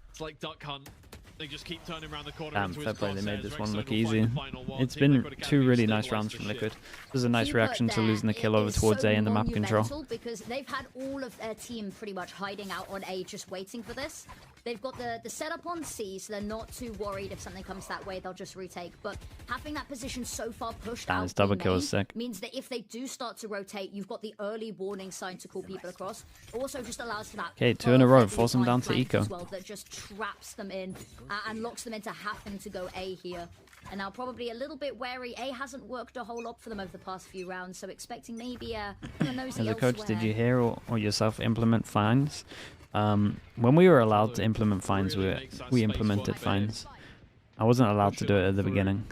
It's like Duck Hunt. They just keep turning around the corner. Damn, into fair his play, they made crosshairs. this one Rexstone look will easy. find the final one. It's Team been Liquid 2 Academy really stabilized nice rounds the from ship. Liquid. This is a nice Cupid reaction to there losing the kill over is towards so A and the map control. monumental because they've had all of their team pretty much hiding out on A, just waiting for this. They've got the setup on C, so they're not too worried if something comes that way, they'll just retake. But having that position so far pushed Damn, out this double B kill main is sick. means that if they do start to rotate, you've got the early warning sign to call people across. Also just allows for that Okay, 2 in a row, perfectly force them down timed to flank eco. as well that just traps them in and locks them into having to go A here. And now probably a little bit wary. A hasn't worked a whole lot for them over the past few rounds, so expecting maybe a nosy As a coach, elsewhere. did you hear or yourself implement fines? When we were allowed to implement fines, we implemented fines. I wasn't allowed to do it at the beginning.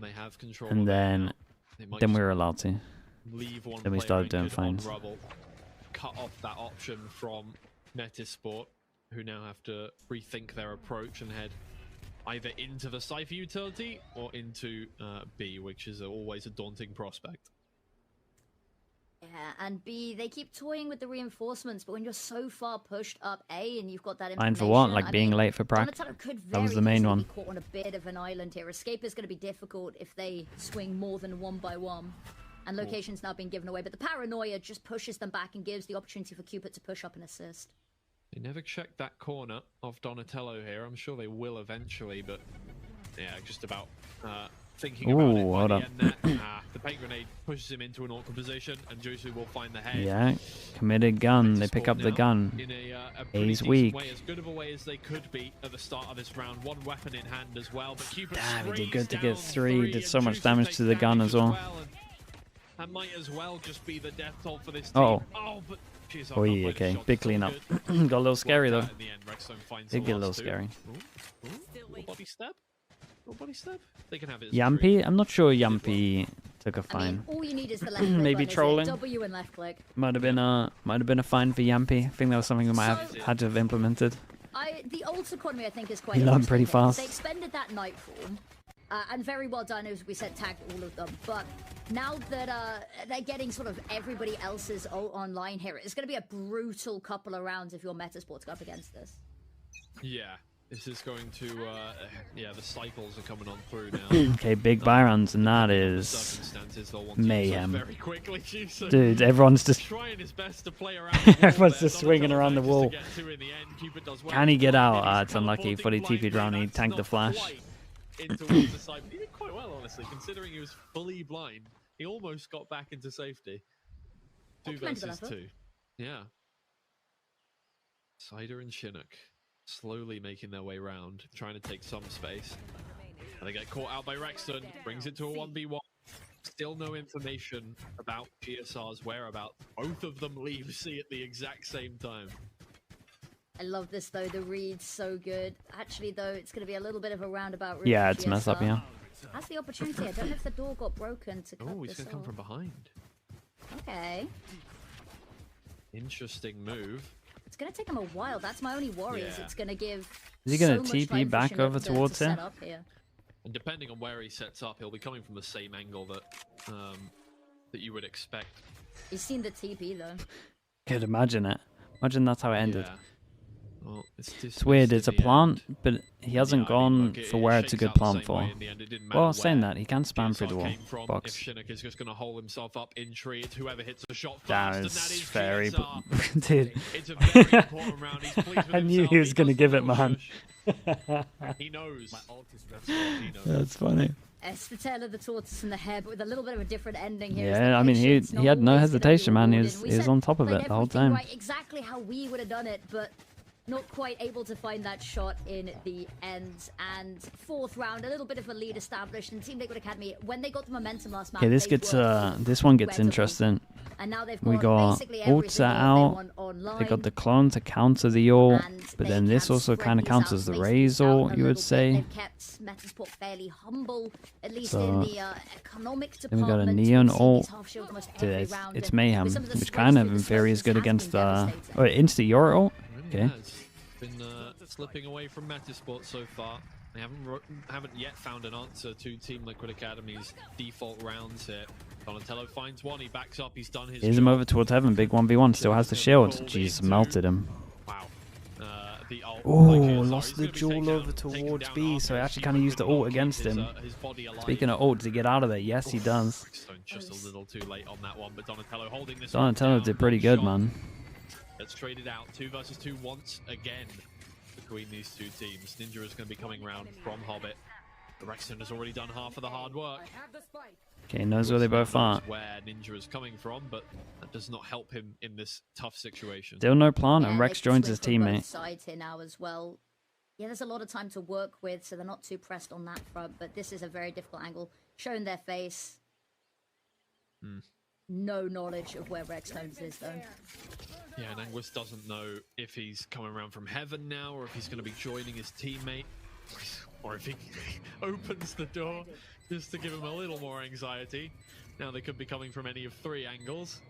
They have control And of it then now. They might we just were allowed to. leave one Then we player started doing injured on fines. rubble, cut off that option from MZP, who now have to rethink their approach and head either into the Cypher utility or into B, which is always a daunting prospect. Yeah, and B, they keep toying with the reinforcements, but when you're so far pushed up A and you've got that Fine information... for what? Like I being mean, late for prac? Donatello could That was very the main easily one. be caught on a bit of an island here. Escape is going to be difficult if they swing more than 1 by 1. And location's now been given away, but the paranoia just pushes them back and gives the opportunity for Cupid to push up and assist. They never checked that corner of Donatello here. I'm sure they will eventually, but yeah, just about thinking about it. Ooh, By hold the up. end there, the paint grenade pushes him into an awkward position, and Jusu will find the head. Yeah, committed gun. They pick up the gun. In a pretty A's decent weak. way, as good of a way as they could be at the start of this round. 1 weapon in hand as well, but Cupid Damn, he did sprays good to down get 3. Did and so much Jusu damage takes to the gun damage as well. and might as well just be the death toll for this team. Oh. Oh, but jeez, Oh, yeah, okay. Big cleanup. Got a little scary though. Did get a little scary. Little body stab? Little body stab? They can have it as Yampy? I'm not sure Yampy took a I mean, fine. all you need is the left click Maybe button, isn't it? trolling. W and left click. Might have been a fine for Yampy. I think that was something we might have had to have implemented. The ult economy, I think, is quite He learned pretty interesting here. fast. They expended that Nightfall, and very well done, as we said, tagged all of them. But now that they're getting sort of everybody else's ult online here, it's going to be a brutal couple of rounds if you're MZP to go up against this. Yeah, This is going to, yeah, the cycles are coming on through now. Okay, big buy rounds, and that is mayhem. Very quickly, dude, everyone's just trying his best to play around. everyone's just swinging around the wall. Can he get out? It's unlucky. Fully TP'd round. He tanked the flash. He did quite well, honestly, considering he was fully blind. He almost got back into safety. 2 versus 2. Yeah. Cider and Chinook slowly making their way round, trying to take some space. And they get caught out by Rexton, brings it to a 1v1. Still no information about GSR's whereabouts. Both of them leave C at the exact same time. I love this though, the read's so good. Actually though, it's going to be a little bit of a roundabout route. Yeah, it's messed up, yeah. That's the opportunity. I don't know if the door got broken to cut Oh, he's this going to come off. from behind. Okay. Interesting move. It's going to take him a while. That's my only worry, is it's going to give Is he going so to much TP time for back Chinook over to towards set him? up here. And depending on where he sets up, he'll be coming from the same angle that that you would expect. He's seen the TP though. Could imagine it. Imagine that's how it ended. Yeah. Well, It's weird, it's a plant, but he hasn't gone for where it's a good plant for. Well, saying that, he can spam through the wall. If Box. Chinook is just going to hold himself up in tree, it's whoever hits the shot That first, is very... GSR. Dude. It's a very important round. He's pleased with I knew he was going to give it, man. He knows. That's funny. It's the tail of the tortoise and the hare, but with a little bit of a different ending here. Yeah, I mean, he had no hesitation, man. He was on top of it the whole time. Right, exactly how we would have done it, but not quite able to find that shot in the end. And 4th round, a little bit of a lead established. And Team Liquid Academy, when they got the momentum last match, Okay, this one gets interesting. And now they've We got basically ult set out. They got the clone to counter the ult, but then this also kind of counters the Raze ult, you would say. They've kept Metasport fairly humble, at least So, in the economic then we got a department. neon We've seen ult. these half shields almost Dude, every it's, round, it's and mayhem, with some of the which kind switch of through in the theory is smokes good has against been devastating. oh, Insta Euro ult? Okay. Been slipping away from Metasport so far. They haven't yet found an answer to Team Liquid Academy's default rounds here. Donatello finds one, he backs up, he's done his Here's him over towards heaven, big 1v1, still has the shield. Jeez, melted him. Wow. Oh, lost the jewel over towards B, so he actually kind of used the ult against him. Speaking of ult, does he get out of there? Yes, he does. Just a little too late on that one, but Donatello holding this Donatello one did pretty good, man. Let's trade it out. 2 versus 2 once again between these two teams. Ninja is going to be coming round from Hobbit. The Rexton has already done half of the hard work. Okay, knows where they both are. Where Ninja is coming from, but that does not help him in this tough situation. Still no plant, and Yeah, Rex they can joins his swing from both teammate. sides here now as well. Yeah, there's a lot of time to work with, so they're not too pressed on that front, but this is a very difficult angle. Showing their face. No knowledge of where Rex Stones is, though. Yeah, and Anguis doesn't know if he's coming around from heaven now, or if he's going to be joining his teammate, or if he opens the door just to give him a little more anxiety. Now they could be coming from any of 3 angles.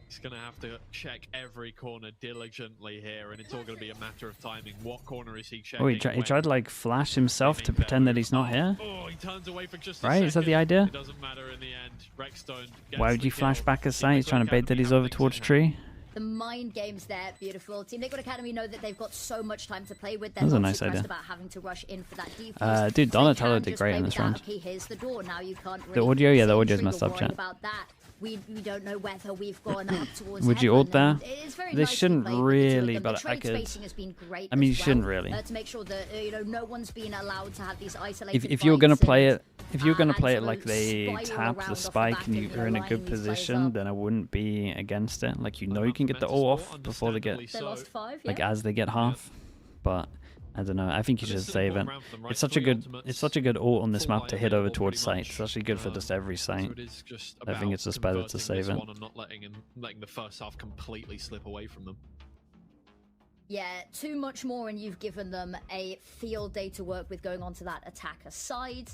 He's going to have to check every corner diligently here, and it's all going to be a matter of timing. What corner is he checking? Oh, he tried to like flash himself to pretend that he's not here. Oh, he turns away for just a Right? Is that the idea? It doesn't matter in the end. Rexstone gets Why would you the flash kill. back his sight? He's trying to bait that he's over towards tree. The mind games there, beautiful. Team Liquid Academy know that they've got so much time to play with. That was They're a not nice too pressed idea. about having to rush in for that defense. Dude, They Donatello can did just great play in with this that. round. Okay, here's the door. Now you can't really The audio, yeah, the see audio's through messed the up, worry chat. about that. We don't know whether we've gone up towards Would you ult there? heaven, and it's very This nice to shouldn't play with the two of really, them. but the I trade could. spacing has been great I mean, you as well, shouldn't really. to make sure that no one's been allowed to have these isolated If you were gonna fights play and, it, if you were gonna and play it sort like of they spiral tap around the off the spike back and and, you're in a lining good these players position, up. then I wouldn't be against it. Like you know you can get the ult off before they get They lost 5, like yeah. as they get half, but I don't know. I think you should save it. It's such a good ult on this map to hit over towards site. It's actually good for just every site. I think it's just better to save it. And not letting the first half completely slip away from them. Yeah, too much more, and you've given them a field day to work with going on to that attacker side.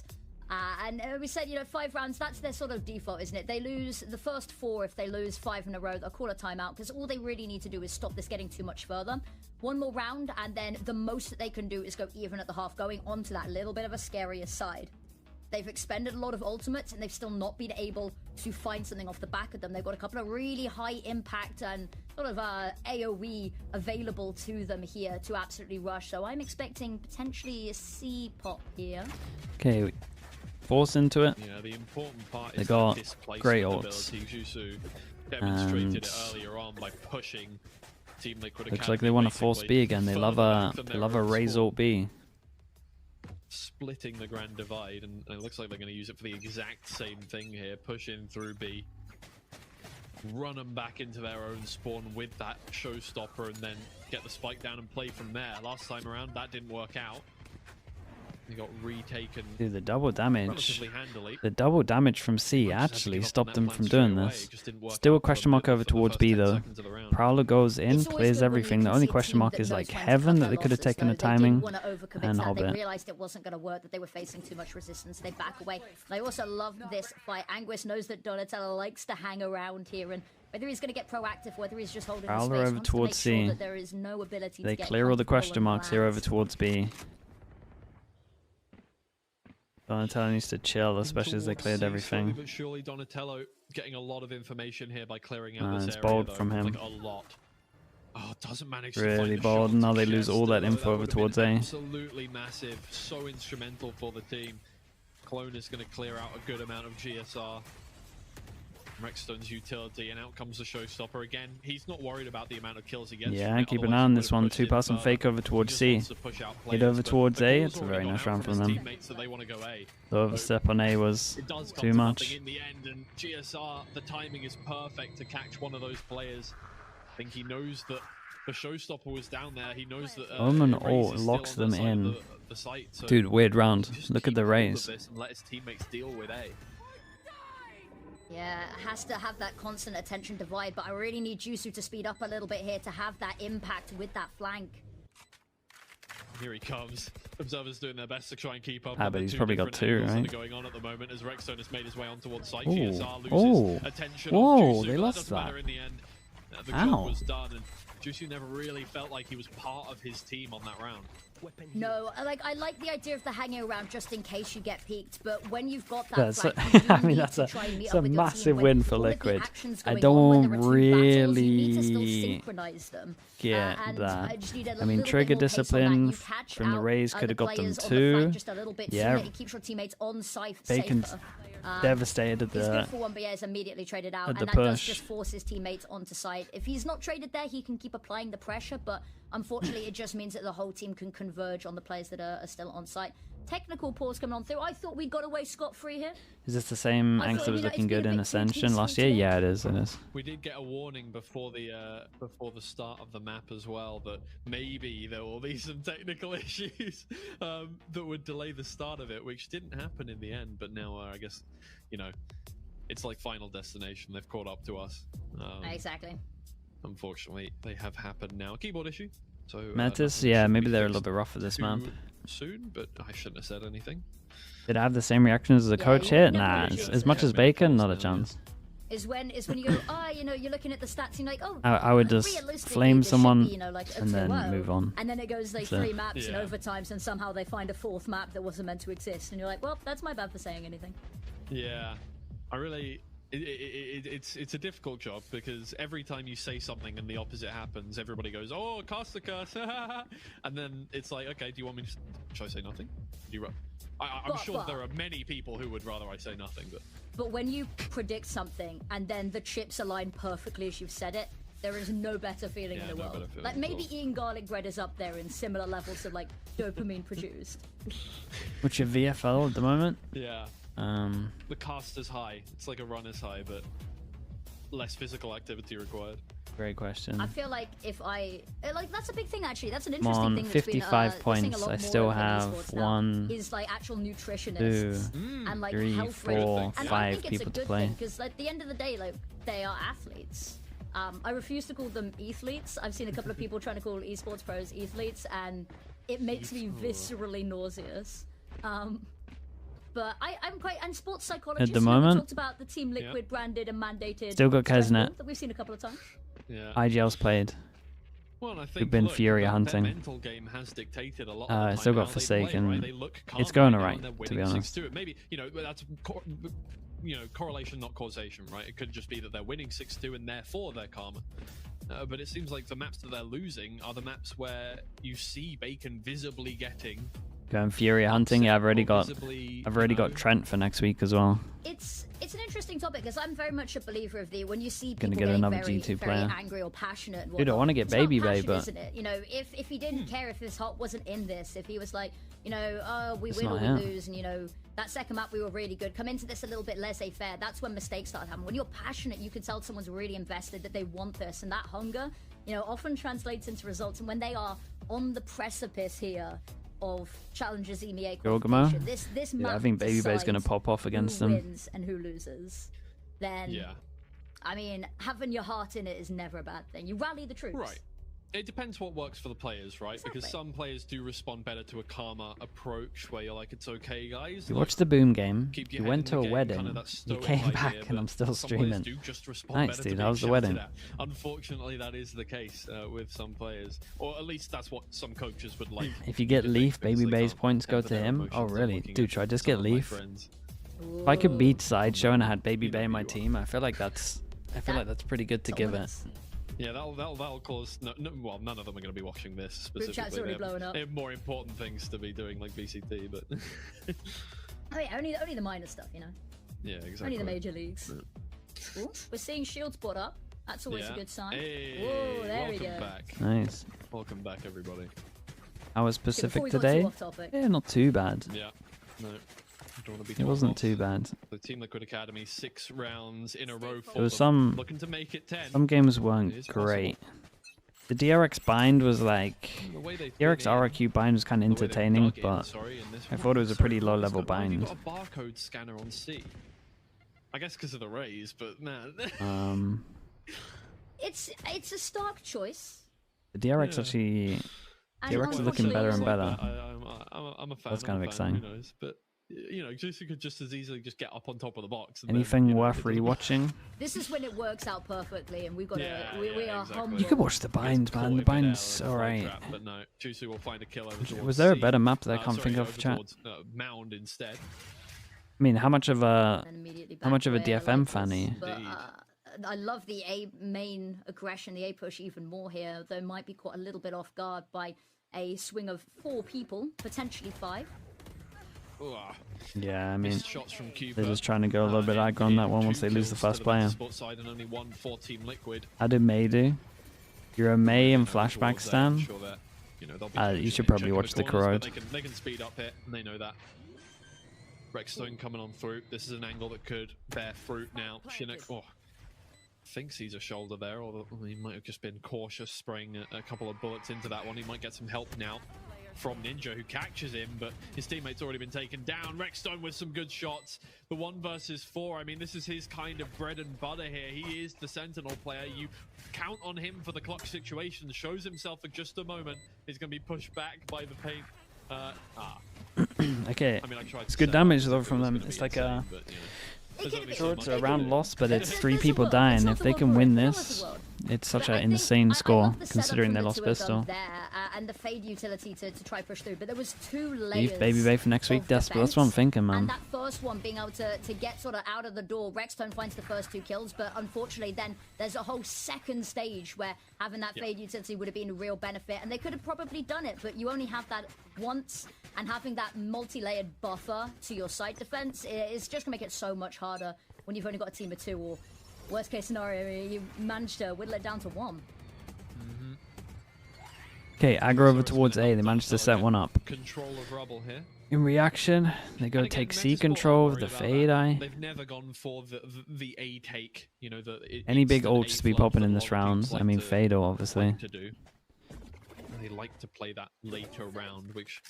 And we said, 5 rounds, that's their sort of default, isn't it? They lose the first 4. If they lose 5 in a row, they'll call a timeout, because all they really need to do is stop this getting too much further. 1 more round, and then the most that they can do is go even at the half, going on to that little bit of a scarier side. They've expended a lot of ultimates, and they've still not been able to find something off the back of them. They've got a couple of really high impact and sort of AoE available to them here to absolutely rush. So I'm expecting potentially a C pop here. Okay, force into it. Yeah, the important part They is got the displacement great ability. ults. Jusu demonstrated it And earlier on by pushing Team Liquid looks Academy like they want to force basically B again. They love a raise ult B. splitting the Grand Divide, and it looks like they're going to use it for the exact same thing here. Push in through B, run them back into their own spawn with that showstopper, and then get the spike down and play from there. Last time around, that didn't work out. They got retaken. Dude, the double damage. relatively handily. The double damage from C actually stopped them from doing this. Still a question mark over towards B though. Prowler goes in, clears everything. The only question mark is like Heaven that they could have taken the timing, and Hobbit. They realized it wasn't going to work, that they were facing too much resistance. They back away. And I also love this fight. Anguis knows that Donatello likes to hang around here, and whether he's going to get proactive, whether he's just holding the Prowler space, over wants to towards make C. sure that there is no ability They to get clear all the comfortable question and marks here relax. over towards B. Donatello needs to chill, especially as they cleared everything. But surely Donatello getting a lot of information here by clearing out this It's area. bold though. from him. Like a lot. Oh, doesn't manage to Really find the bold. shot Now to they lose all that Chester. info over would have been towards A. Absolutely massive. So instrumental for the team. Clone is going to clear out a good amount of GSR. Rexstone's utility, and out comes the showstopper again. He's not worried about the amount of kills he gets. Yeah, from it, keep an otherwise eye on he this would have one. pushed 2-pass in and fake over further. towards He just C. wants to push out Hit players, over but towards the A. ball's It's a already very gone nice out round from from his them. teammates, so they want to go A. The overstep on A was It does come too to much. nothing in the end, and GSR, the timing is perfect to catch one of those players. I think he knows that the showstopper was down there. He knows that Omen Raze ult is locks still on them the side in. of the site, so Dude, weird round. just Look at keep the hold of raise. this and let his teammates deal with A. Yeah, has to have that constant attention divide, but I really need Jusu to speed up a little bit here to have that impact with that flank. Here he comes. Observers doing their best to try and keep up. Ah, on but the he's two probably got different two, angles that right? are going on at the moment as Rexstone has made his way on towards site. Ooh. GSR loses Oh. attention Whoa, on Jusu, they but lost that doesn't matter that. in the end. The Ow. job was done, and Jusu never really felt like he was part of his team on that round. No, I like the idea of the hanging around just in case you get peeked, but when you've got that That's flank, a, you do I mean, need that's to a, try and meet it's up a with your massive team. win When for all of the Liquid. action's I going on, when don't there are two battles, you need to still really synchronize them. get And that. I just need a I little mean, bit trigger more pace on that. discipline You catch from the out, Raze could the have got them players on the flank two. just a little bit Yeah, sooner. It keeps your teammates on safer. Bacon's devastated at He's good the for one, but yeah, is immediately traded out, at and the that does push. just force his teammates onto side. If he's not traded there, he can keep applying the pressure, but unfortunately, it just means that the whole team can converge on the players that are still on site. Technical pause coming on through. I thought we got away scot-free here. Is this the same I Angst thought, that was you know, looking it's been good a in bit too Ascension last peaceful year? today. Yeah, it is. It is. We did get a warning before the start of the map as well that maybe there will be some technical issues that would delay the start of it, which didn't happen in the end. But now I guess it's like Final Destination. They've caught up to us. Exactly. Unfortunately, they have happened now. Keyboard issue. So Metis, nothing yeah, should maybe be they're a fixed little bit rough for this too map. soon, but I shouldn't have said anything. Did I have the same reactions as the coach here? Nah, as much as Bacon, not a chance. Is when you go, you're looking at the stats and you're like, oh, I would just realistically, flame this should someone be, like a and then 2-0. move on. And then it goes like That's it. 3 maps and Yeah. overtimes, and somehow they find a 4th map that wasn't meant to exist, and you're like, well, that's my bad for saying anything. Yeah, I really. It's a difficult job because every time you say something and the opposite happens, everybody goes, "Oh, cast the curse," and then it's like, "Okay, do you want me to? Should I say nothing? Do you? I'm sure there are many people who would rather I say nothing, but But when you predict something and then the chips align perfectly as you've said it, there is no better feeling Yeah, in the no world. better feeling Like at maybe all. eating garlic bread is up there in similar levels of like dopamine produced. What's your VFL at the moment? yeah, the caster's high. It's like a runner's high, but less physical activity required. Great question. I feel like if I that's a big thing actually. That's an I'm interesting on thing. That's 55 been, we're seeing a points. lot I more still of in have esports now, 1, is like actual 2, nutritionists and like 3, health 4, and I 5 think it's a people to good play. thing because at the end of the day, like they are athletes. I refuse to call them athletes. I've seen a couple of people trying to call esports pros athletes, and it makes me viscerally nauseous. But I'm quite, and sports psychologists. At the you know, we moment- talked about the Team Liquid branded and mandated. Still got strength Kesnet. ball that we've seen a couple of times. Yeah. IGL's played. Well, I think, who've been Fury their hunting. mental game has dictated a lot of the Still time got how they play, Forsaken. right? They look calm It's going right now alright, and they're to be winning honest. 6-2. Maybe, that's correlation, not causation, right? It could just be that they're winning 6-2 and therefore they're calmer. But it seems like the maps that they're losing are the maps where you see Bacon visibly getting. Going Fury hunting. Yeah, I've already got Trent for next week as well. It's an interesting topic because I'm very much a believer of when you see people Gonna get getting another very, G2 very player. angry or passionate. And Dude, I whatnot, want to get it's not Baby Bay, passion, but isn't it? If he didn't care if his heart wasn't in this, if he was like, oh, we It's win or not we him. lose, and that second map we were really good. Come into this a little bit laissez-faire. That's when mistakes start happening. When you're passionate, you can tell someone's really invested, that they want this, and that hunger, often translates into results. And when they are on the precipice here of Challengers EMEA Yorgamo? qualification, this Yeah, I map think Baby Bay's going to decides pop off against who them. wins and who loses, then I mean, having your heart in it is never a bad thing. You rally the troops. Right. It depends what works for the players, right? Because some players do respond better to a calmer approach where you're like, it's okay, guys. You like, watched the Boom game, keep your you head went in to a the game, wedding, kind of that you stoic came idea, back, and but I'm still some players streaming. do just respond Nice, better to dude. being How was the shouted wedding? at. Unfortunately, that is the case with some players. Or at least that's what some coaches would like. If you get Leaf, Baby Bay's points go to him. Oh, really? Dude, should I just get Leaf? If I could beat Sideshow and I had Baby Bay in my team, I feel like that's pretty good to give it. Yeah, that'll cause well, none of them are going to be watching this Group chat's specifically. already blowing up. They have more important things to be doing, like VCT, but Oh yeah, only the minor stuff, yeah, exactly. Only the major leagues. Yeah. Ooh, we're seeing Shield spot up. That's always a good sign. Hey, Whoa, there we go. welcome back. Nice. Welcome back, everybody. I was before Pacific we got today. too off topic. Yeah, not too bad. Yeah, no. Don't want to be It told wasn't off. too bad. The Team Liquid Academy, 6 rounds in a row for There was them. some Looking to make it 10. Some games It weren't is great. The DRX bind was like DRX RRQ bind was kind of entertaining, but I thought it was a pretty low level bind. You've got a barcode scanner on C. I guess because of the rays, but man. It's a stark choice. The DRX actually, DRX is looking better and better. I'm a fan. That's kind of Who exciting. knows? But Juicy could just as easily just get up on top of the box. And Anything then, worth rewatching? This is when it works out perfectly, and we've got we are exactly. humble. You could watch the bind, man. The bind's alright. But no, Juicy will find a kill over towards Was there a C. better map that I can't Sorry, think of, over chat? towards, Mound instead. I mean, how much of a back DFM fan are you? But, I love the A main aggression, the A push even more here. Though might be caught a little bit off guard by a swing of 4 people, potentially 5. Yeah, I mean, Missed shots from they're Cuba. just trying to go a little bit aggro on that one once they lose the first player. Sport side and only 1 for Team Liquid. How did May do? You're a May and flashback Towards that, stan? I'm sure that, they'll be You should checking probably watch the corners, corrode. but they can speed up it, and they know that. Rexstone coming on through. This is an angle that could bear fruit now. Chinook thinks he's a shoulder there, or he might have just been cautious, spraying a couple of bullets into that one. He might get some help now from Ninja, who catches him, but his teammate's already been taken down. Rexstone with some good shots. The 1 versus 4, I mean, this is his kind of bread and butter here. He is the Sentinel player. You count on him for the clutch situation. Shows himself for just a moment. He's going to be pushed back by the paint. Okay, I mean, I tried it's to good set damage up though as if it from was them. gonna It's be like insane, but, there's only so sure, much it's a they can round do. loss, but it's 3 people dying. If they can win this, it's such an insane score considering they lost pistol. And the fade utility to try push through, but there was 2 layers. Leave Baby Bay for next week. of That's what I'm defense. thinking, And man. that first one being able to get sort of out of the door, Rexstone finds the first 2 kills, but unfortunately then there's a whole second stage where having that fade utility would have been a real benefit, and they could have probably done it, but you only have that once, and having that multi-layered buffer to your site defense is just gonna make it so much harder when you've only got a team of 2, or worst case scenario, you managed to whittle it down to 1. Okay, aggro over towards A. They managed to set one up. Control of rubble here. In reaction, they go take C control of the fade eye. They've never gone for the A take. Any big ults to be popping in this round. I mean, Fado, obviously. To do. They like to play that later round, which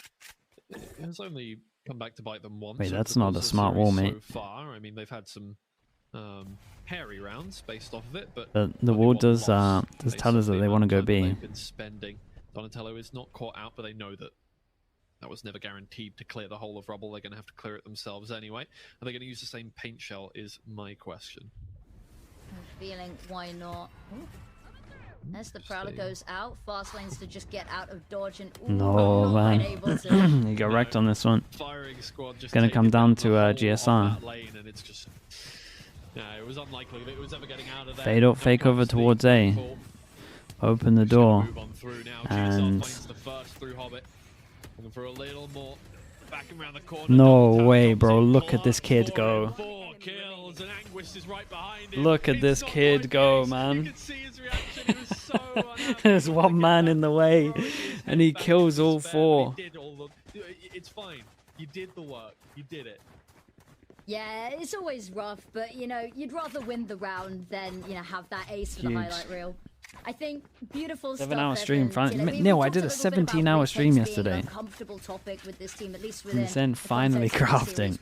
has only come back to bite them once. Wait, over that's the not course a of the smart series wall, mate. So far, I mean, they've had some hairy rounds based off of it, but The wall does tell us that they want to go B. they've been spending. Donatello is not caught out, but they know that was never guaranteed to clear the whole of rubble. They're going to have to clear it themselves anyway. Are they going to use the same paint shell is my question. I'm feeling, why not? Ooh. As the Prowler goes out, fast lanes to just get out of dodge and ooh, No, not man. quite able to. He got wrecked on this one. Firing squad just Gonna come down to GSR. that lane, and it's just, it was unlikely that it was ever getting out of there. Fade up, fake over towards A. Open the door. And The first through Hobbit. Looking for a little more. Back around the corner. no way, bro. Look at this kid go. 4 kills, and Anguist is right behind him. Look at this kid go, man. There's one man in the way, and he kills all 4. It's fine. You did the work. You did it. Yeah, it's always rough, but you know, you'd rather win the round than, you know, have that ace for the Huge. highlight reel. I think beautiful 7-hour stuff. stream. No, I did a 17-hour stream yesterday. Topic with this team, at least And then finally crafting.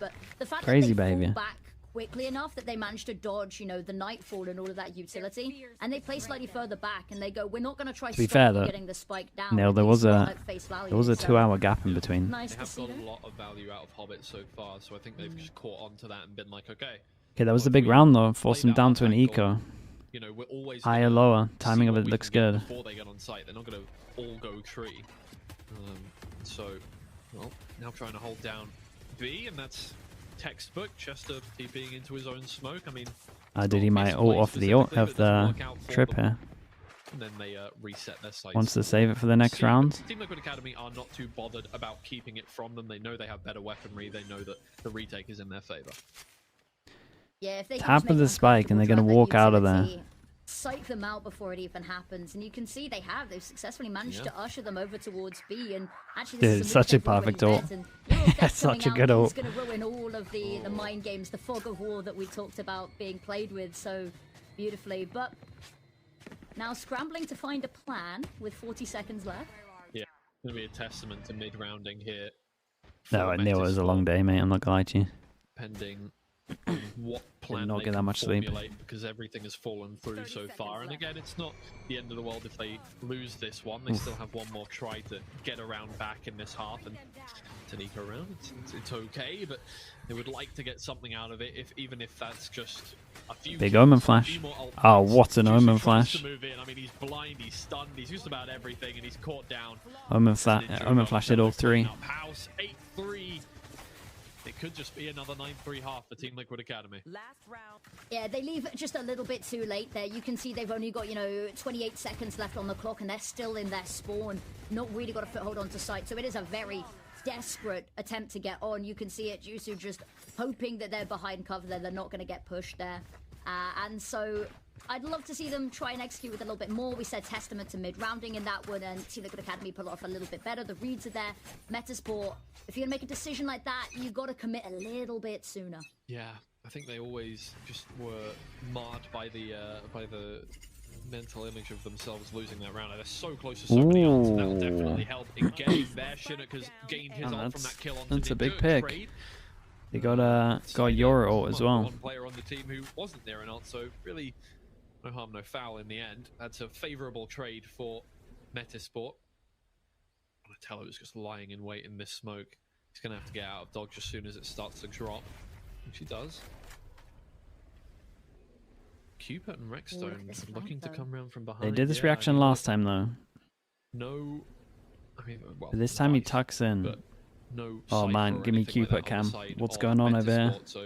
Crazy behavior. Back quickly enough that they managed to dodge, you know, the nightfall and all of that utility, and they play slightly further back, and they go, we're not going to try To be fair, though, getting the spike down. Neil, there was a 2-hour gap in between. They have got a lot of value out of Hobbit so far, so I think they've just caught on to that and been like, okay. Okay, that was the big round though. Forced him down to an eco. You know, we're always Higher, lower. Timing of it looks good. Before they get on site, they're not going to all go tree. So, well, now trying to hold down B, and that's textbook. Chester TPing into his own smoke. I mean, Did he might ult off the trip here? And then they reset their sights. Wants to save it for the next round. Team Liquid Academy are not too bothered about keeping it from them. They know they have better weaponry. They know that the retake is in their favor. Yeah, if they Tap of the spike, and they're gonna walk out of there. Psych them out before it even happens, and you can see they've successfully managed to usher them over towards B, and actually this Dude, is such a perfect ult. Such a good ult. It's going to ruin all of the mind games, the fog of war that we talked about being played with so beautifully. But now scrambling to find a plan with 40 seconds left. Yeah, it's going to be a testament to mid-rounding here. No, I knew it was a long day, mate. I'm not gonna lie to you. Pending what plan not they get that can much sleep. formulate, because everything has fallen through so far. And again, it's not the end of the world if they lose this one. They still have one more try to get around back in this half and sneak around. It's okay, but they would like to get something out of it, even if that's just a few Big kills, Omen a flash. few more ult Oh, plays. what an Juicy Omen tries flash. to move in. I mean, he's blind, he's stunned, he's just about everything, and he's caught down. Omen flash did all 3. House 8-3. It could just be another 9-3 half for Team Liquid Academy. Last round. Yeah, they leave just a little bit too late there. You can see they've only got, 28 seconds left on the clock, and they're still in their spawn. Not really got a foothold onto site, so it is a very desperate attempt to get on. You can see it, Jusu just hoping that they're behind cover, that they're not going to get pushed there. And so I'd love to see them try and execute with a little bit more. We said testament to mid-rounding in that one, and Team Liquid Academy pull off a little bit better. The reads are there. Metasport, if you're going to make a decision like that, you got to commit a little bit sooner. Yeah, I think they always just were marred by the mental image of themselves losing that round. They're so close to so many ults, and that will definitely help in getting there. Shinnoka's gained his ult from that kill on That's a big pick. They got Euro ult as well. One player on the team who wasn't there in ult, so really no harm, no foul in the end. That's a favourable trade for Metasport. Donatello is just lying in wait in this smoke. He's going to have to get out of dodge as soon as it starts to drop, which he does. Cupid and Rexstone looking to come around from behind. They did this reaction last time though. No, I mean, well, But this time he tucks in. No. Oh man, give me Cupid cam. What's going on over here? So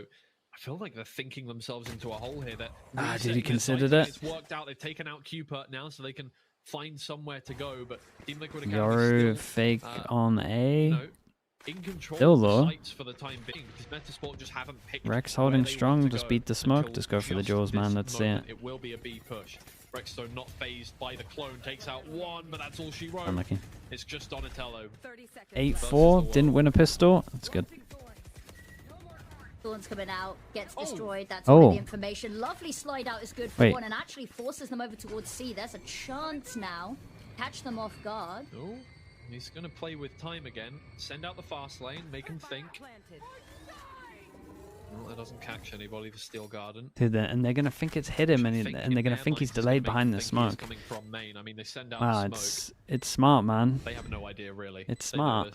I feel like they're thinking themselves into a hole here. That Did he consider that? It's worked out. They've taken out Cupid now, so they can find somewhere to go. But Team Liquid Academy Yoru still, fake on A. in control Still of the though. sites for the time being, because Metasport just haven't picked Rex where holding they strong. want to Just go beat the smoke. until Just go for the jaws, man. Let's see it. moment. It will be a B push. Rexstone not phased by the clone, takes out one, but that's all she wrote. Unlucky. It's just Donatello. 8-4. Didn't win a pistol. That's good. Thorn's coming out, gets Oh. destroyed. That's all Oh. the information. Lovely slide out is good for Wait. one, and actually forces them over towards C. There's a chance now. Catch them off guard. Oh, he's going to play with time again. Send out the fast lane, make him think. Well, that doesn't catch anybody, the Steel Garden. Dude, and they're gonna think it's hit him, and they're gonna think he's delayed behind the smoke. Coming from main. I mean, they send out Wow, smoke. it's smart, man. They have no idea, really. It's They know smart.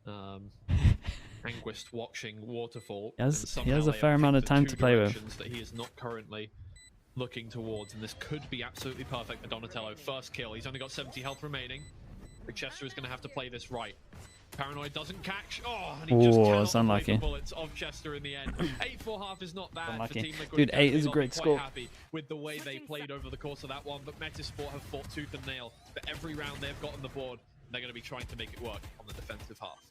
this. Anguist watching Waterfall. He has and a somehow fair they amount of picked time the to two play with. directions that he is not currently looking towards, and this could be absolutely perfect for Donatello. First kill, he's only got 70 health remaining. But Chester is going to have to play this right. Paranoid doesn't catch. Oh, and he just it's cannot avoid unlucky. the bullets of Chester in the end. 8-4 is not bad Unlucky. for Team Liquid. Dude, 8 is a They'll great be score. quite happy with the way they played over the course of that one, but Metasport have fought tooth and nail for every round they've got on the board. They're going to be trying to make it work on the defensive half.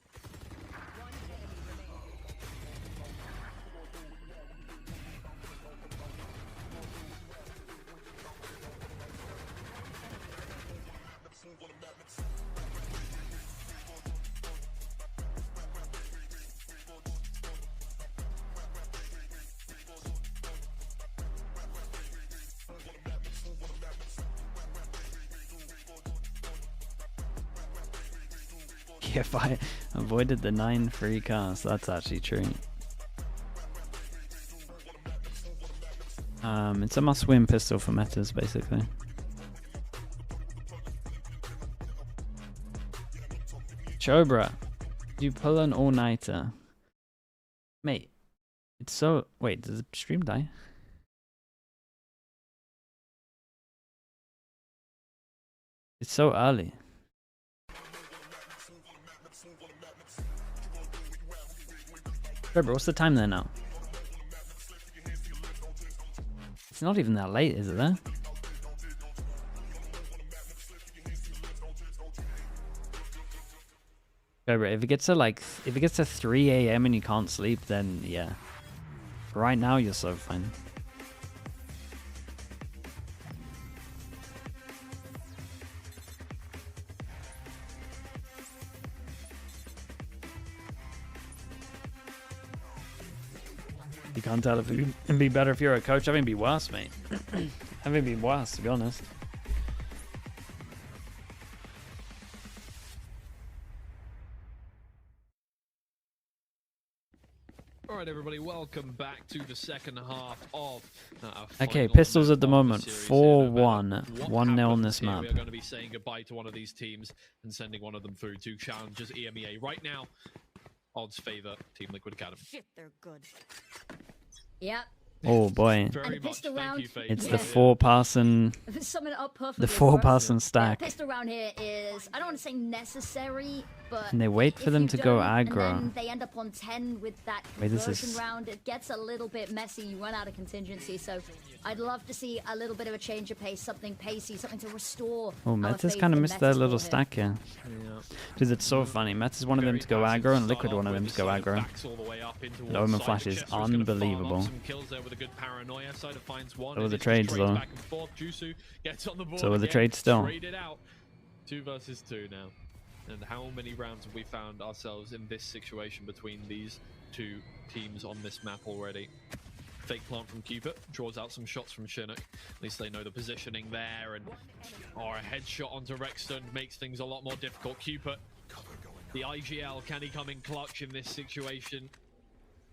If I avoided the 9 free cars, that's actually true. It's a must-win pistol for metas, basically. Chobra, you pull an all-nighter. Mate, it's so... Wait, does the stream die? It's so early. Bro, what's the time there now? It's not even that late, is it there? Bro, if it gets to 3 AM and you can't sleep, then yeah. Right now you're so fine. You can't tell if it'd be better if you're a coach. I think it'd be worse, mate. I think it'd be worse, to be honest. Alright everybody, welcome back to the second half of Okay, pistols at the moment, 4-1. 1-0 on this map. We are going to be saying goodbye to one of these teams and sending one of them through to Challengers EMEA. Right now, odds favor Team Liquid Academy. Shit, they're good. Yep. Oh boy. And the pistol round. It's the 4-passing. Sum it up perfectly. The 4-passing stack. Yeah, pistol round here is, I don't want to say necessary, but And they wait for them to go aggro. And then they end up on 10 with that Wait, this conversion is- round. It gets a little bit messy. You run out of contingency. So I'd love to see a little bit of a change of pace, something pacey, something to restore. Oh, Meta's kind of missed their little stack here. Because it's so funny. Meta's one of them to go aggro and Liquid one of them to go aggro. The Omen Flash is unbelievable. So are the trades though. So are the trades still. 2 versus 2 now. And how many rounds have we found ourselves in this situation between these two teams on this map already? Fake plant from Cupid, draws out some shots from Chinook. At least they know the positioning there, and a headshot onto Rexton makes things a lot more difficult. Cupid, the IGL, can he come in clutch in this situation?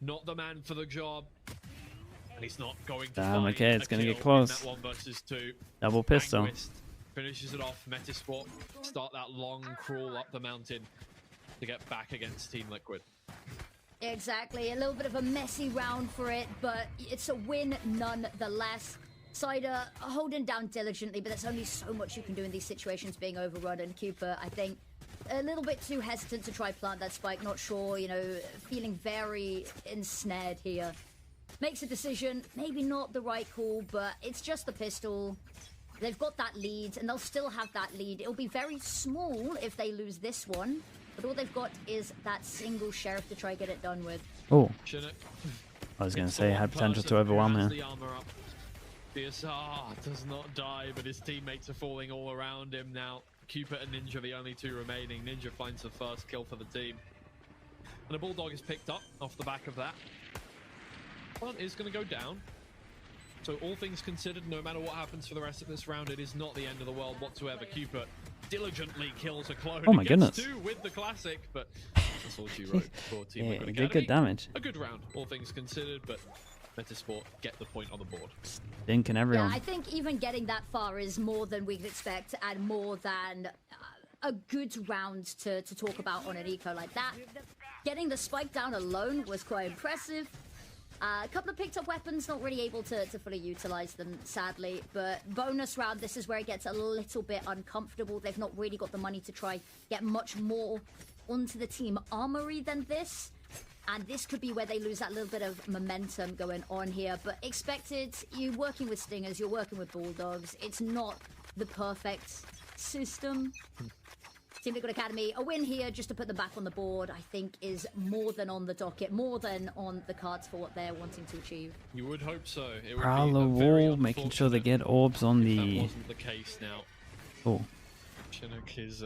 Not the man for the job. And he's not going to Damn, find okay, it's a gonna kill get close. in that 1 versus 2. Double pistol. Anguist finishes it off. Metasport start that long crawl up the mountain to get back against Team Liquid. Exactly, a little bit of a messy round for it, but it's a win nonetheless. Cider holding down diligently, but there's only so much you can do in these situations being overrun, and Cooper, I think, a little bit too hesitant to try plant that spike, not sure, you know, feeling very ensnared here. Makes a decision, maybe not the right call, but it's just the pistol. They've got that lead, and they'll still have that lead. It'll be very small if they lose this one, but all they've got is that single sheriff to try get it done with. Oh. I was going to say, it had potential to overwhelm here. DSR does not die, but his teammates are falling all around him now. Cupid and Ninja, the only 2 remaining. Ninja finds the first kill for the team. And a Bulldog is picked up off the back of that. Plant is going to go down. So all things considered, no matter what happens for the rest of this round, it is not the end of the world whatsoever. Cupid diligently kills a clone. Oh my Gets goodness. 2 with the classic, but that's all she wrote for Team Yeah, Liquid he Academy. did good damage. A good round, all things considered, but Metasport get the point on the board. Dinking everyone. Yeah, I think even getting that far is more than we could expect, and more than a good round to talk about on an eco like that. Getting the spike down alone was quite impressive. A couple of picked up weapons, not really able to fully utilize them, sadly. But bonus round, this is where it gets a little bit uncomfortable. They've not really got the money to try get much more onto the team armory than this. And this could be where they lose that little bit of momentum going on here. But expected, you're working with Stingers, you're working with Bulldogs. It's not the perfect system. Team Liquid Academy, a win here just to put them back on the board, I think is more than on the docket, more than on the cards for what they're wanting to achieve. You would hope so. It would Prowl the wall, making sure they get orbs on the... That wasn't the case now. Oh. Chinook is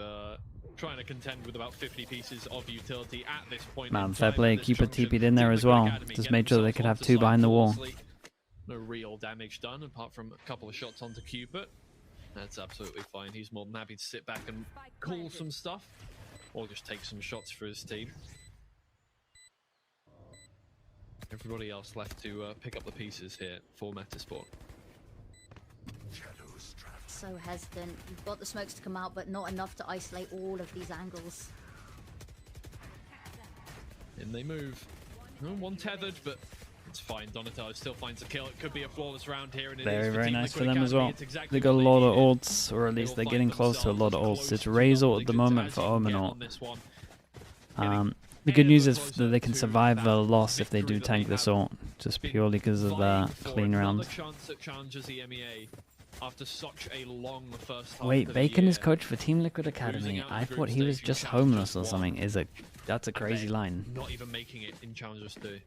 trying to contend with about 50 pieces of utility at this point. Man, fair play. Keeper TP'd in there as well. Just made sure they could have two behind the wall. No real damage done apart from a couple of shots onto Cupid. That's absolutely fine. He's more than happy to sit back and call some stuff, or just take some shots for his team. Everybody else left to pick up the pieces here for Metasport. So hesitant. You've got the smokes to come out, but not enough to isolate all of these angles. In they move. One tethered, but it's fine. Donatello still finds a kill. It could be a flawless round here, and it is Very nice for them Academy. as well. Exactly They got a lot of ults, or at least They'll they're getting close to a lot of ults. It's Razor at the moment for Omen ult. The good news is that they can survive a loss if they do tank this ult, just purely because of the clean round. Chance at Challengers EMEA after such a long first half Wait, of the Bacon is year. coach for Team Liquid Academy. I thought he was just homeless or something. That's a crazy line. Not even making it in Challengers 2.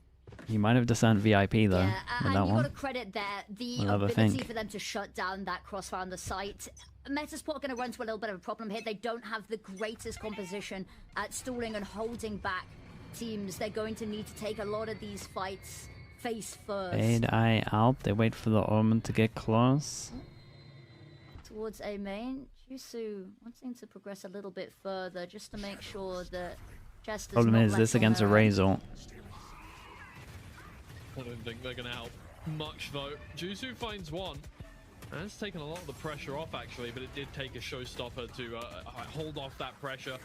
He might have discerned VIP though, with and that you got one. to credit there the Another ability thing. for them to shut down that crossfire on the site. Metasport are going to run into a little bit of a problem here. They don't have the greatest composition at stalling and holding back teams. They're going to need to take a lot of these fights face first. Fade eye out. They wait for the Omen to get close. Towards A main, Jusu wanting to progress a little bit further just to make sure that Chester's Problem not is left this on against a their own. Razor. I don't think they're going to help much though. Jusu finds one. And it's taken a lot of the pressure off actually, but it did take a showstopper to hold off that pressure.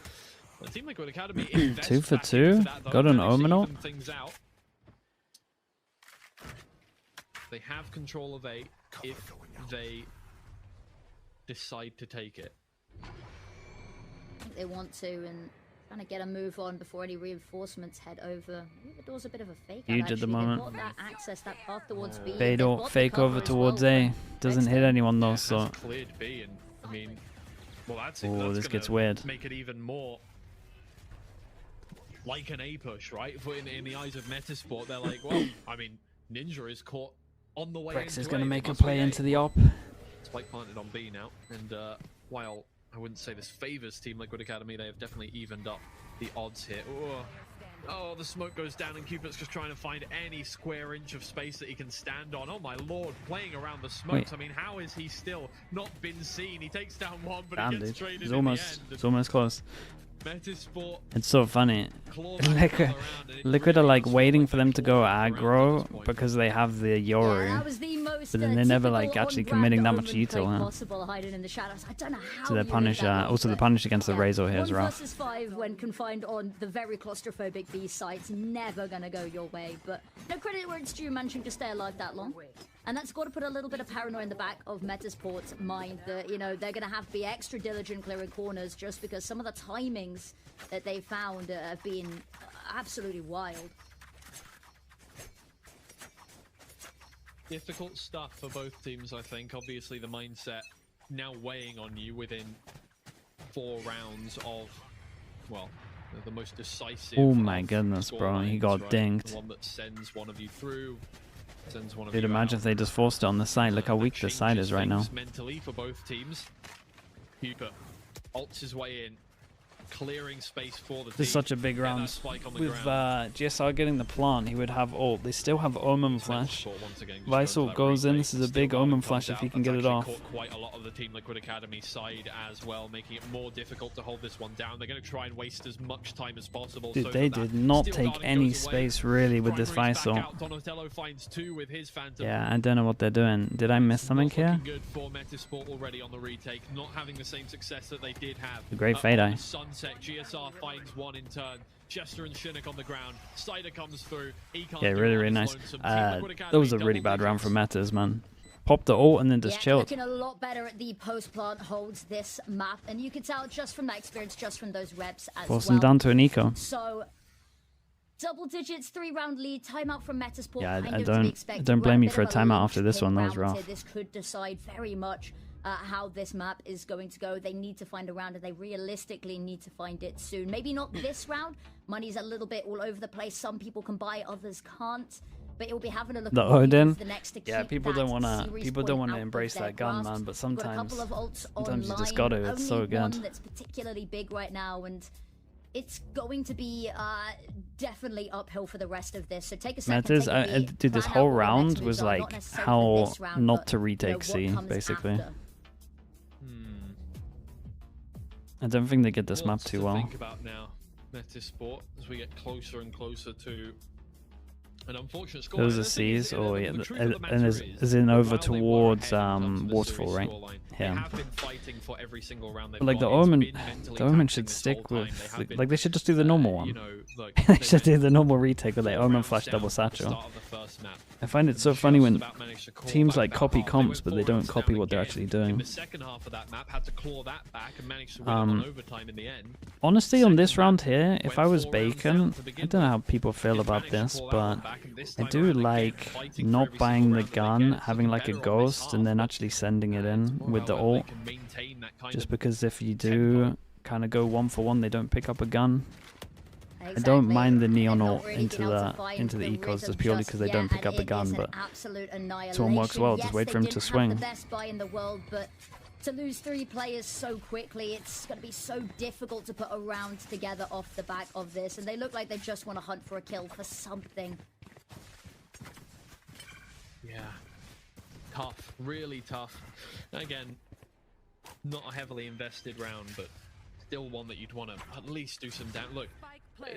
The Team Liquid Academy 2 for 2. Got an Omen ult. things out. They have control of A if they decide to take it. I think they want to, and trying to get a move on before any reinforcements head over. Maybe the door's a bit of a fake out, Huge at the actually. moment. They've got that access, that path towards B. Fade They've ult, got the fake cover over as towards well, A. Doesn't hit anyone though, so... Has cleared B, and I mean, well, that's it. Oh, That's this gonna gets weird. Make it even more like an A push, right? For in the eyes of Metasport, they're like, well, I mean, Ninja is caught on the way. Rex is into going to A, make a must play be A. into the op. Spike planted on B now, and while I wouldn't say this favors Team Liquid Academy, they have definitely evened up the odds here. Oh, the smoke goes down, and Cupid's just trying to find any square inch of space that he can stand on. Oh my lord, playing around the smokes. Wait. I mean, how is he still not been seen? He takes down one, but Damn, he gets dude. traded It's in almost, the it's end. almost close. Metasport It's so funny. Liquid are like waiting for them to go aggro because they have the Yoru. That was the most But then they're never like typical actually on-brand committing that Omen much play util, huh? possible, hiding in the shadows. I don't know how So their you punish, read that one, also the but punish against the yeah, Razor here is 1 rough. versus 5 when confined on the very claustrophobic B site's never gonna go your way. But no credit where it's due, managing to stay alive that long. And that's got to put a little bit of paranoia in the back of Metasport's mind that, you know, they're going to have to be extra diligent clearing corners just because some of the timings that they found have been absolutely wild. Difficult stuff for both teams, I think. Obviously, the mindset now weighing on you within 4 rounds of, well, the most decisive. Oh my of goodness, bro. He scorelines, got right? dinged. The one that sends one of you through, sends one of Dude, you imagine out. if they just forced it on the side. Look how weak the side is right now. Things mentally for both teams. Cooper ults his way in, clearing space for the This is team. such a big Get that round. spike on the With ground. GSR getting the plant, he would have ult. They still have Omen flash. Visor goes in. This is a big Omen flash if he can get it off. Caught quite a lot of the Team Liquid Academy side as well, making it more difficult to hold this one down. They're going to try and waste as much time as possible. Dude, so they that did not Steel take Darting any goes away. space really with this Primary's back Visor. out. Donatello finds 2 with his Phantom. Yeah, I don't know what they're doing. Did I miss something here? Good for Metasport already on the retake, not having the same success that they did have. A great fade eye. on Sunset. sec. GSR finds one in turn. Chester and Shinnick on the ground. Cider comes through. He can't Yeah, really nice. That was a really bad round for Metas, man. Popped the ult and then just chilled. Looking a lot better at the post-plant holds this map, and you can tell just from that experience, just from those reps as Force well. them down to an eco. So, double digits, 3-round lead, timeout from Metasport. Yeah, kind I of to be expected. don't blame We're you a for a bit of timeout after this one. That was linchpin round rough. here. This could decide very much how this map is going to go. They need to find a round, and they realistically need to find it soon. Maybe not this round. Money's a little bit all over the place. Some people can buy, others can't. But it'll be having a look The at what we do Odin, for the next to yeah, keep people that don't want series to point out embrace of their that gun, grasp. man. But We've got a couple of ults sometimes you just online. got to. It's so Only good. one that's particularly big right now, and it's going to be definitely uphill for the rest of this. So take a second. Metas, take a dude, this plan whole out what the round next was moves are, like not necessarily for how this round, not but, to retake what C, comes basically. after. I don't think they get this map too well. Think about now, Metasport, as we get closer and closer to an unfortunate score. Those are C's, or yeah, and is in over towards Waterfall, right? Yeah. But like the Omen should stick with, like they should just do the normal one. They should do the normal retake with the Omen flash double satchel. I find it so funny when teams like copy comps, but they don't copy what they're actually doing. Honestly, on this round here, if I was Bacon, I don't know how people feel about this, but I do like not buying the gun, having like a ghost, and then actually sending it in with the ult. Just because if you do kind of go 1-for-1, they don't pick up a gun. I don't mind the neon ult into the ecos just purely because they don't pick up a gun, but this one works well. Just wait for him to swing. To lose 3 players so quickly, it's going to be so difficult to put a round together off the back of this. And they look like they just want to hunt for a kill, for something. Yeah. Tough. Really tough. Again, not a heavily invested round, but still one that you'd want to at least do some damage. Look,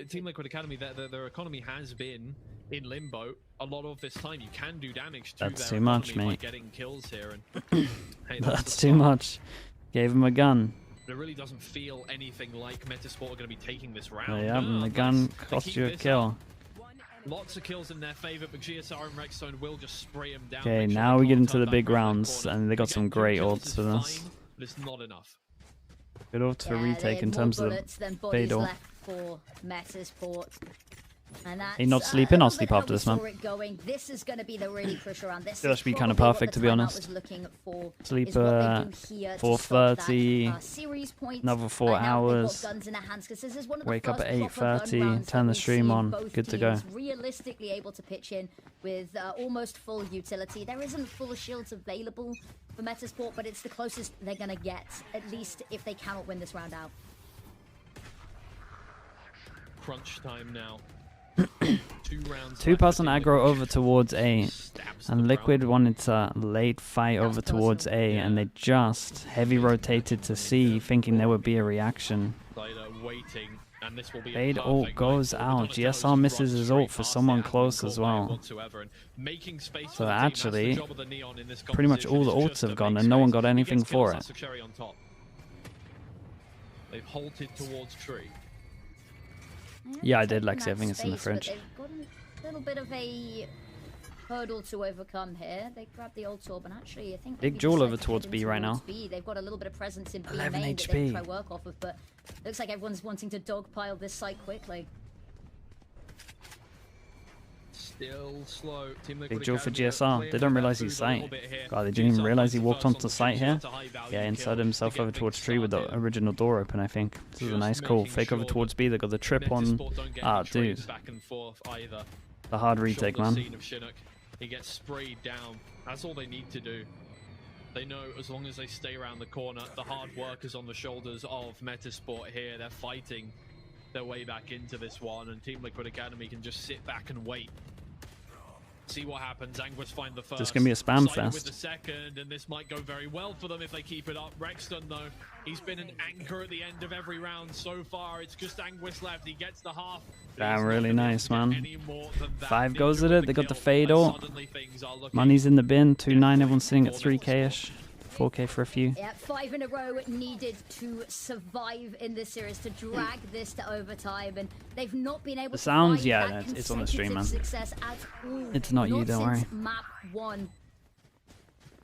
Team Liquid Academy, their economy has been in limbo a lot of this time. You can do damage to That's their too much, economy by mate. getting kills here. And hey, That's too much. Gave him a gun. But it really doesn't feel anything like Metasport are going to be taking this round. Yeah, and the gun cost you a kill. Lots of kills in their favor, but GSR and Rexstone will just spray him down. Okay, now we get into the big rounds, and they got some great ults for this. But it's not enough. Good ult for retake in terms of fade ult. For Metasport. And that's, Hey, not sleeping. I'll sleep after this, man. This is going to be the really crucial round. This That should be kind of perfect, to be honest. Sleep 4:30, another 4 hours. Wake up at 8:30, turn the stream on. Good to go. Realistically able to pitch in with almost full utility. There isn't full shields available for Metasport, but it's the closest they're going to get, at least if they cannot win this round out. Crunch time now. 2% aggro over towards A, and Liquid wanted to late fight over towards A, and they just heavy rotated to C, thinking there would be a reaction. Fade ult goes out. GSR misses his ult for someone close as well. So actually, pretty much all the ults have gone, and no one got anything for it. They've halted towards tree. Yeah, I did, Lexi. I think it's in the fridge. They've got a little bit of a hurdle to overcome here. They grab the old orb, and actually, I think Big duel over towards B right now. They've got a little bit of presence in B 11 main that HP. they can try work off of, but looks like everyone's wanting to dogpile this site quickly. Still slow. Big duel for GSR. They don't realize he's sight. God, they didn't even realize he walked onto site here. Yeah, inserted himself over towards tree with the original door open, I think. This is a nice call. Fake over towards B. They got the trip on. Ah, dude. The hard retake, man. He gets sprayed down. That's all they need to do. They know as long as they stay around the corner, the hard work is on the shoulders of Metasport here. They're fighting their way back into this one, and Team Liquid Academy can just sit back and wait. See what happens. Anguis find the first. Just gonna be a spam Cider with fest. the second, and this might go very well for them if they keep it up. Rexton, though, he's been an anchor at the end of every round so far. It's just Anguis left. He gets the half. Damn, really nice, man. 5 goes at it. They got the fade ult. Money's in the bin. 2-9. Everyone's sitting at 3K-ish. 4K for a few. Yeah, 5 in a row needed to survive in this series, to drag this to overtime, and they've not been able The to sounds, find yeah, that it's on the stream, man. success at all. It's not you, don't worry. Since map 1.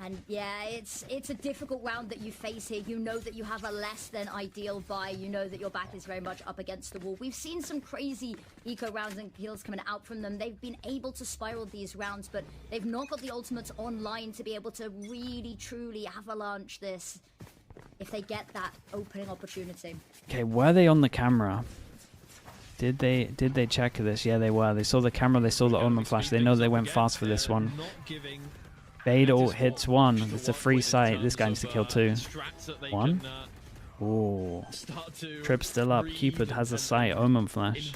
And yeah, it's a difficult round that you face here. You know that you have a less than ideal buy. You know that your back is very much up against the wall. We've seen some crazy eco rounds and kills coming out from them. They've been able to spiral these rounds, but they've not got the ultimates online to be able to really, truly avalanche this if they get that opening opportunity. Okay, were they on the camera? Did they check this? Yeah, they were. They saw the camera, they saw the omen flash. They know they went fast for this one. Badal hits 1. It's a free sight. This guy needs to kill 2. 1. Ooh. Trip still up. Cupid has a sight. Omen flash.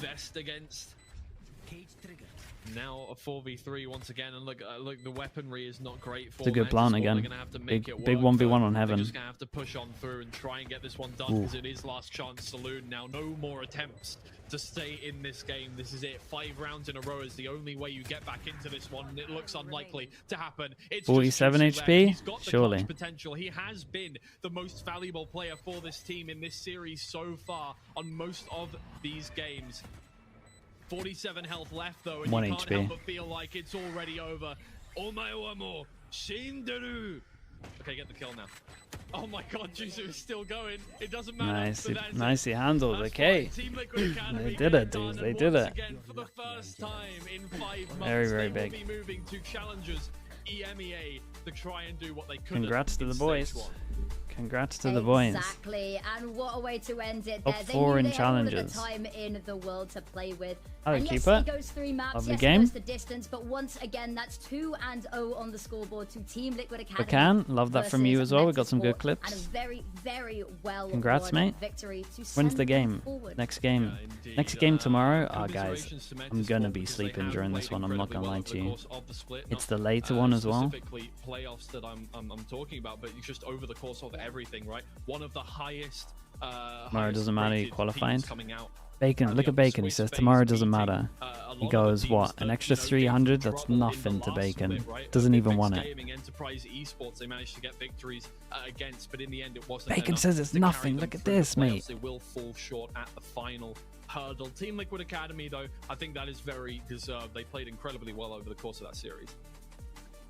Now a 4v3 once again, and look, the weaponry is not great for It's a good plan again. Big 1v1 on Heaven. They're just gonna have to push on through and try and get this one done, because it is last chance saloon now. No more attempts to stay in this game. This is it. 5 rounds in a row is the only way you get back into this one. It looks unlikely to happen. It's 47 just HP? He's got the Surely. clutch potential. He has been the most valuable player for this team in this series so far on most of these games. 47 health left though, and 1 you can't HP. help but feel like it's already over. Omae wa mo shinderu. Okay, get the kill now. Oh my god, Juzu is still going. It doesn't matter. Nicely handled. Okay. They did it, dudes. They did it. For the first time in 5 months, Very, very they will big. be moving to challengers EMEA to try and do what they could. Congrats to the boys. Congrats to the boys. Exactly, and what a way to end it Top there. They 4 knew in they had all of the challenges. time in the world to play with. Oh, And keep yes, it. he goes 3 maps, Lovely yes, game. he goes the distance, but once again, that's 2-0 on the scoreboard to Team Liquid Academy. Bacan, love that from you versus as well. We got some good MZP, clips. And a very, very well Congrats, won mate. victory to When's send the them game? forward. Next game. Next game tomorrow. Oh, guys, I'm gonna be sleeping during this one. I'm not gonna lie to you. It's the later one as well. Specifically playoffs that I'm talking about, but just over the course of everything, right? One of the highest. Tomorrow doesn't matter. He rated qualified. teams coming out. Bacon, look at Bacon. He says tomorrow doesn't matter. He goes, what? An extra 300? That's nothing to Bacon. Doesn't even want it. Gaming, Enterprise, esports, they managed to get victories against, but in the end it wasn't Bacon enough says it's to carry nothing. them Look at through the this, mate. playoffs. They will fall short at the final hurdle. Team Liquid Academy, though, I think that is very deserved. They played incredibly well over the course of that series.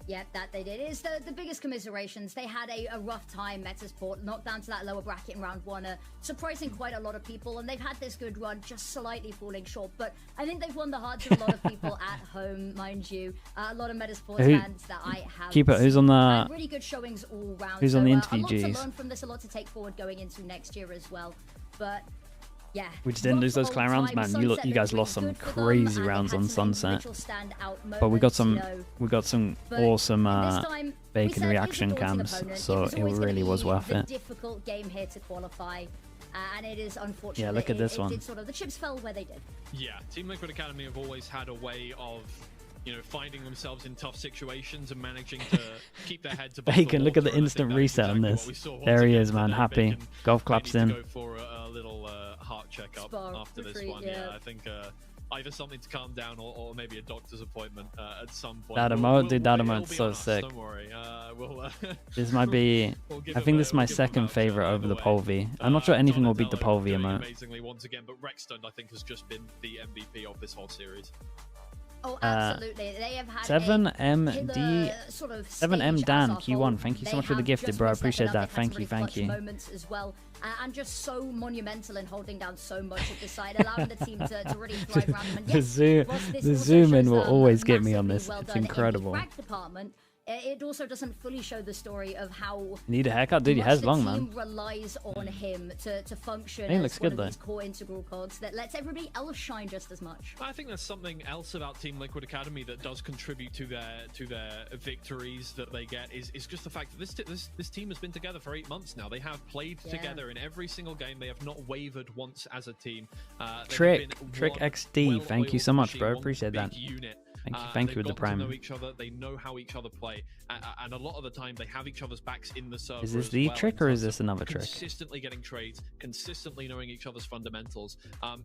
Yeah, that they did. It's the biggest commiserations. They had a rough time, Metasport, knocked down to that lower bracket in round 1, surprising quite a lot of people, and they've had this good run, just slightly falling short, but I think they've won the hearts of a lot of people at home, mind you. A lot of Metasport fans that I have Keep it. Who's on the? really good showings all round. Who's on the a interview, lot to Gs? learn from this, a lot to take forward going into next year as well, but yeah. We just didn't lose those clan rounds, man. You guys lost some crazy rounds on Sunset, but we got some awesome Bacon reaction cams, so it really was worth it. Difficult game here to qualify, and it is unfortunate. Yeah, look at this one. Did sort of, the chips fell where they did. Yeah, Team Liquid Academy have always had a way of, finding themselves in tough situations and managing to keep their heads above Bacon, the look at the water, and I instant think that is reset on exactly this. what we saw once There he again is, man. today. Happy. Bacon Golf may claps need to in. go for a little heart checkup after this one. Yeah, I think either something to calm down or maybe a doctor's appointment at some point. That emote, dude, that emote's so honest, sick. Don't worry. This might be. I think this is my second favorite over the Pole V. I'm not sure anything will beat the Pole V emote. Amazingly once again, but Rexstone I think has just been the MVP of this whole series. Oh, absolutely. They have had 7M Dan Q1. Thank you so much for the gifted, bro. I appreciate that. Thank you. Moments as well, and just so monumental in holding down so much at the side, allowing the team to really thrive around them. And yes, The zoom in will always get me on this. It's incredible. In the frag department, it also doesn't fully show the story of how Need a haircut, dude. Your hair's long, the man. team relies on him to function He as looks one good, of these though. core integral cogs that lets everybody else shine just as much. I think there's something else about Team Liquid Academy that does contribute to their victories that they get is just the fact that this team has been together for 8 months now. They have played together in every single game. They have not wavered once as a team. Trick XD. Thank you so much, bro. Appreciate that. Unit. Thank you with the They've gotten prime. to know each other. They know how each other play, and a lot of the time they have each other's backs in the server. Is this as the well, trick or is this another trick? Consistently getting trades, consistently knowing each other's fundamentals.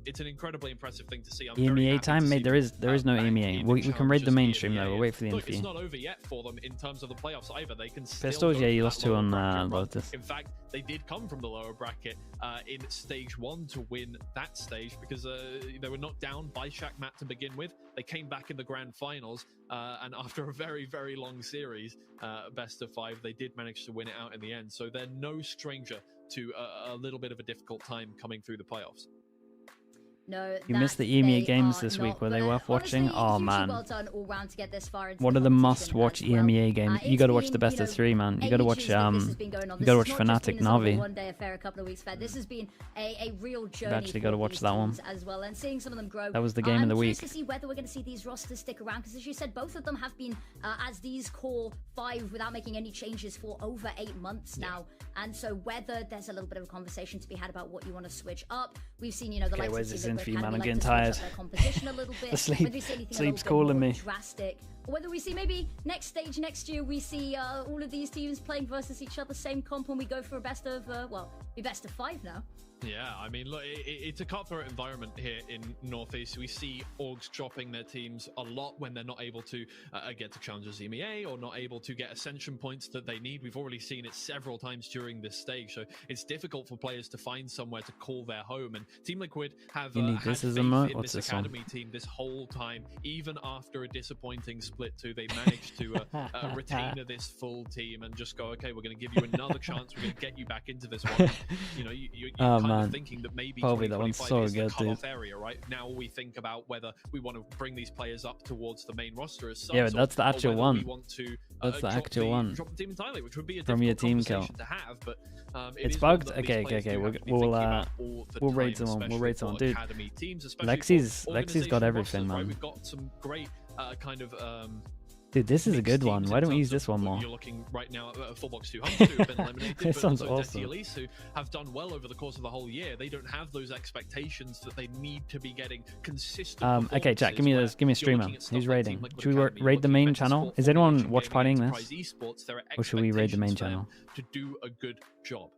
It's an incredibly impressive thing to see. I'm very EMEA happy time, to mate. see There is no EMEA. We can raid the mainstream though. We'll wait for the Look, it's interview. not over yet for them in terms of the playoffs either. They can still Pistols, go yeah, for you that lost to lower on bracket run. Lotus. In fact, they did come from the lower bracket in stage 1 to win that stage because they were knocked down by Shaqmat to begin with. They came back in the grand finals, and after a very, very long series, best of 5, they did manage to win it out in the end. So they're no stranger to a little bit of a difficult time coming through the playoffs. No, You missed the EMEA games this week. Were they worth watching? Oh man. Well done all round to get this far into What the are the competition must-watch as well. EMEA games? You got to watch the best of 3, man. You got to watch Fnatic Navi. One day affair, a couple of weeks back. This has been a real journey. Actually got to watch that one as well, and seeing some of them grow. That was the game of the week. To see whether we're going to see these rosters stick around, because as you said, both of them have been as these core 5 without making any changes for over 8 months now. And so whether there's a little bit of a conversation to be had about what you want to switch up. We've seen, the Okay, likes where's of this Liquid interview, man? Academy I'm like getting to switch tired. up their composition a little bit. The sleep- Whether we see anything sleep's a little calling bit more me. drastic, or whether we see maybe next stage next year we see all of these teams playing versus each other, same comp, and we go for a best of best of 5 now. Yeah, I mean, look, it's a cutthroat environment here in Northeast. We see orgs dropping their teams a lot when they're not able to get to Challengers EMEA or not able to get ascension points that they need. We've already seen it several times during this stage, so it's difficult for players to find somewhere to call their home. And Team Liquid have You need had this as a faith moat? in What's this this one? academy team this whole time, even after a disappointing split too. They managed to retain this full team and just go, okay, we're going to give you another chance. We're going to get you back into this one. You're Oh, kind man. of thinking that maybe Probably that one's 2025 so is the good, cutoff dude. area, right? Now we think about whether we want to bring these players up towards the main roster as subs, Yeah, but that's the or actual whether one. we want to, That's the drop actual one. Drop the team entirely, which would be a From your difficult team kill. conversation to have, but it It's is one bugged. that these Okay, players do We'll have to be thinking about all the raid time, someone. We'll raid someone, especially dude. for academy teams, especially Lexi's for got organization everything, rosters, right? man. We've got some great kind of Dude, this is a good one. teams Why in don't we terms use this of one what more? You're looking right now at Fullbox 200 who have been eliminated, This but sounds also awesome. Elise who have done well over the course of the whole year. They don't have those expectations that they need to be getting consistent. Okay, chat. Give me performances a where streamer. you're looking at stuff Who's like raiding? Team Liquid Should we Academy, raid the you're main looking at channel? Sport Is anyone Formation, watch partying Gaming, this? Enterprise Esports. There are Or should we raid the main expectations for them channel? to do a good job.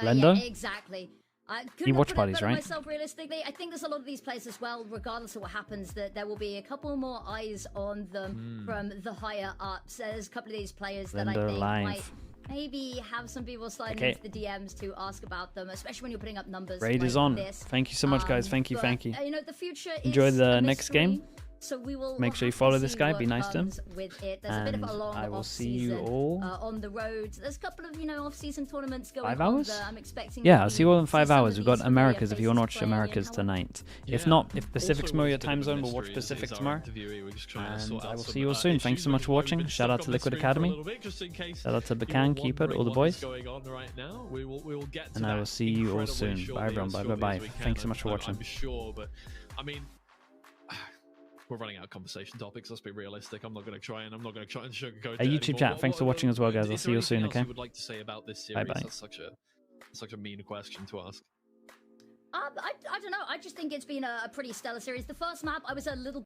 Lendo? Yeah, exactly. I You couldn't watch have put it parties, better right? myself, realistically. I think there's a lot of these players as well, regardless of what happens, that there will be a couple more eyes on them from the higher ups. There's a couple of these players that I Lendo think live. might maybe have some people sliding Okay. into the DMs to ask about them, especially when you're putting up numbers Raid like is on. this. Thank you so much, guys. Thank you, But, thank you. the future Enjoy is the a next game. mystery, so we will Make we'll sure you have to follow this see guy. what Be nice to him. comes with it. There's a bit of And a long I will off see you season all. on the road. There's a couple of off-season tournaments going 5 on hours? that I'm expecting. Yeah, to I'll see you all in 5 some of hours. We've got these familiar Americas if you want to watch faces playing in Americas how- tonight. If Yeah. not, if Pacific's Also, more your what's a bit time of a zone, we'll watch mystery Pacific is our tomorrow. interviewee. We're just trying to And sort I out will some, see you all soon. Thanks issues so much with for why we've watching. been Shout out stuck to on this Liquid stream for a Academy. little bit, just in case Shout out to you Bakan, were Keep It, wondering all the what is boys. going on right now. We will get to And I that will see you all incredibly soon. shortly, Bye, everyone. as Bye, shortly bye, as bye. we can. Thanks so much for I'm watching. sure, but I mean, we're running out of conversation topics. Let's be realistic. I'm not going to try and sugarcoat it YouTube anymore. chat, thanks for watching as well, guys. I'll Is see there you anything soon, else okay? you would like to say about this series? Bye-bye. That's such a mean question to ask. I don't know. I just think it's been a pretty stellar series. The first map, I was a little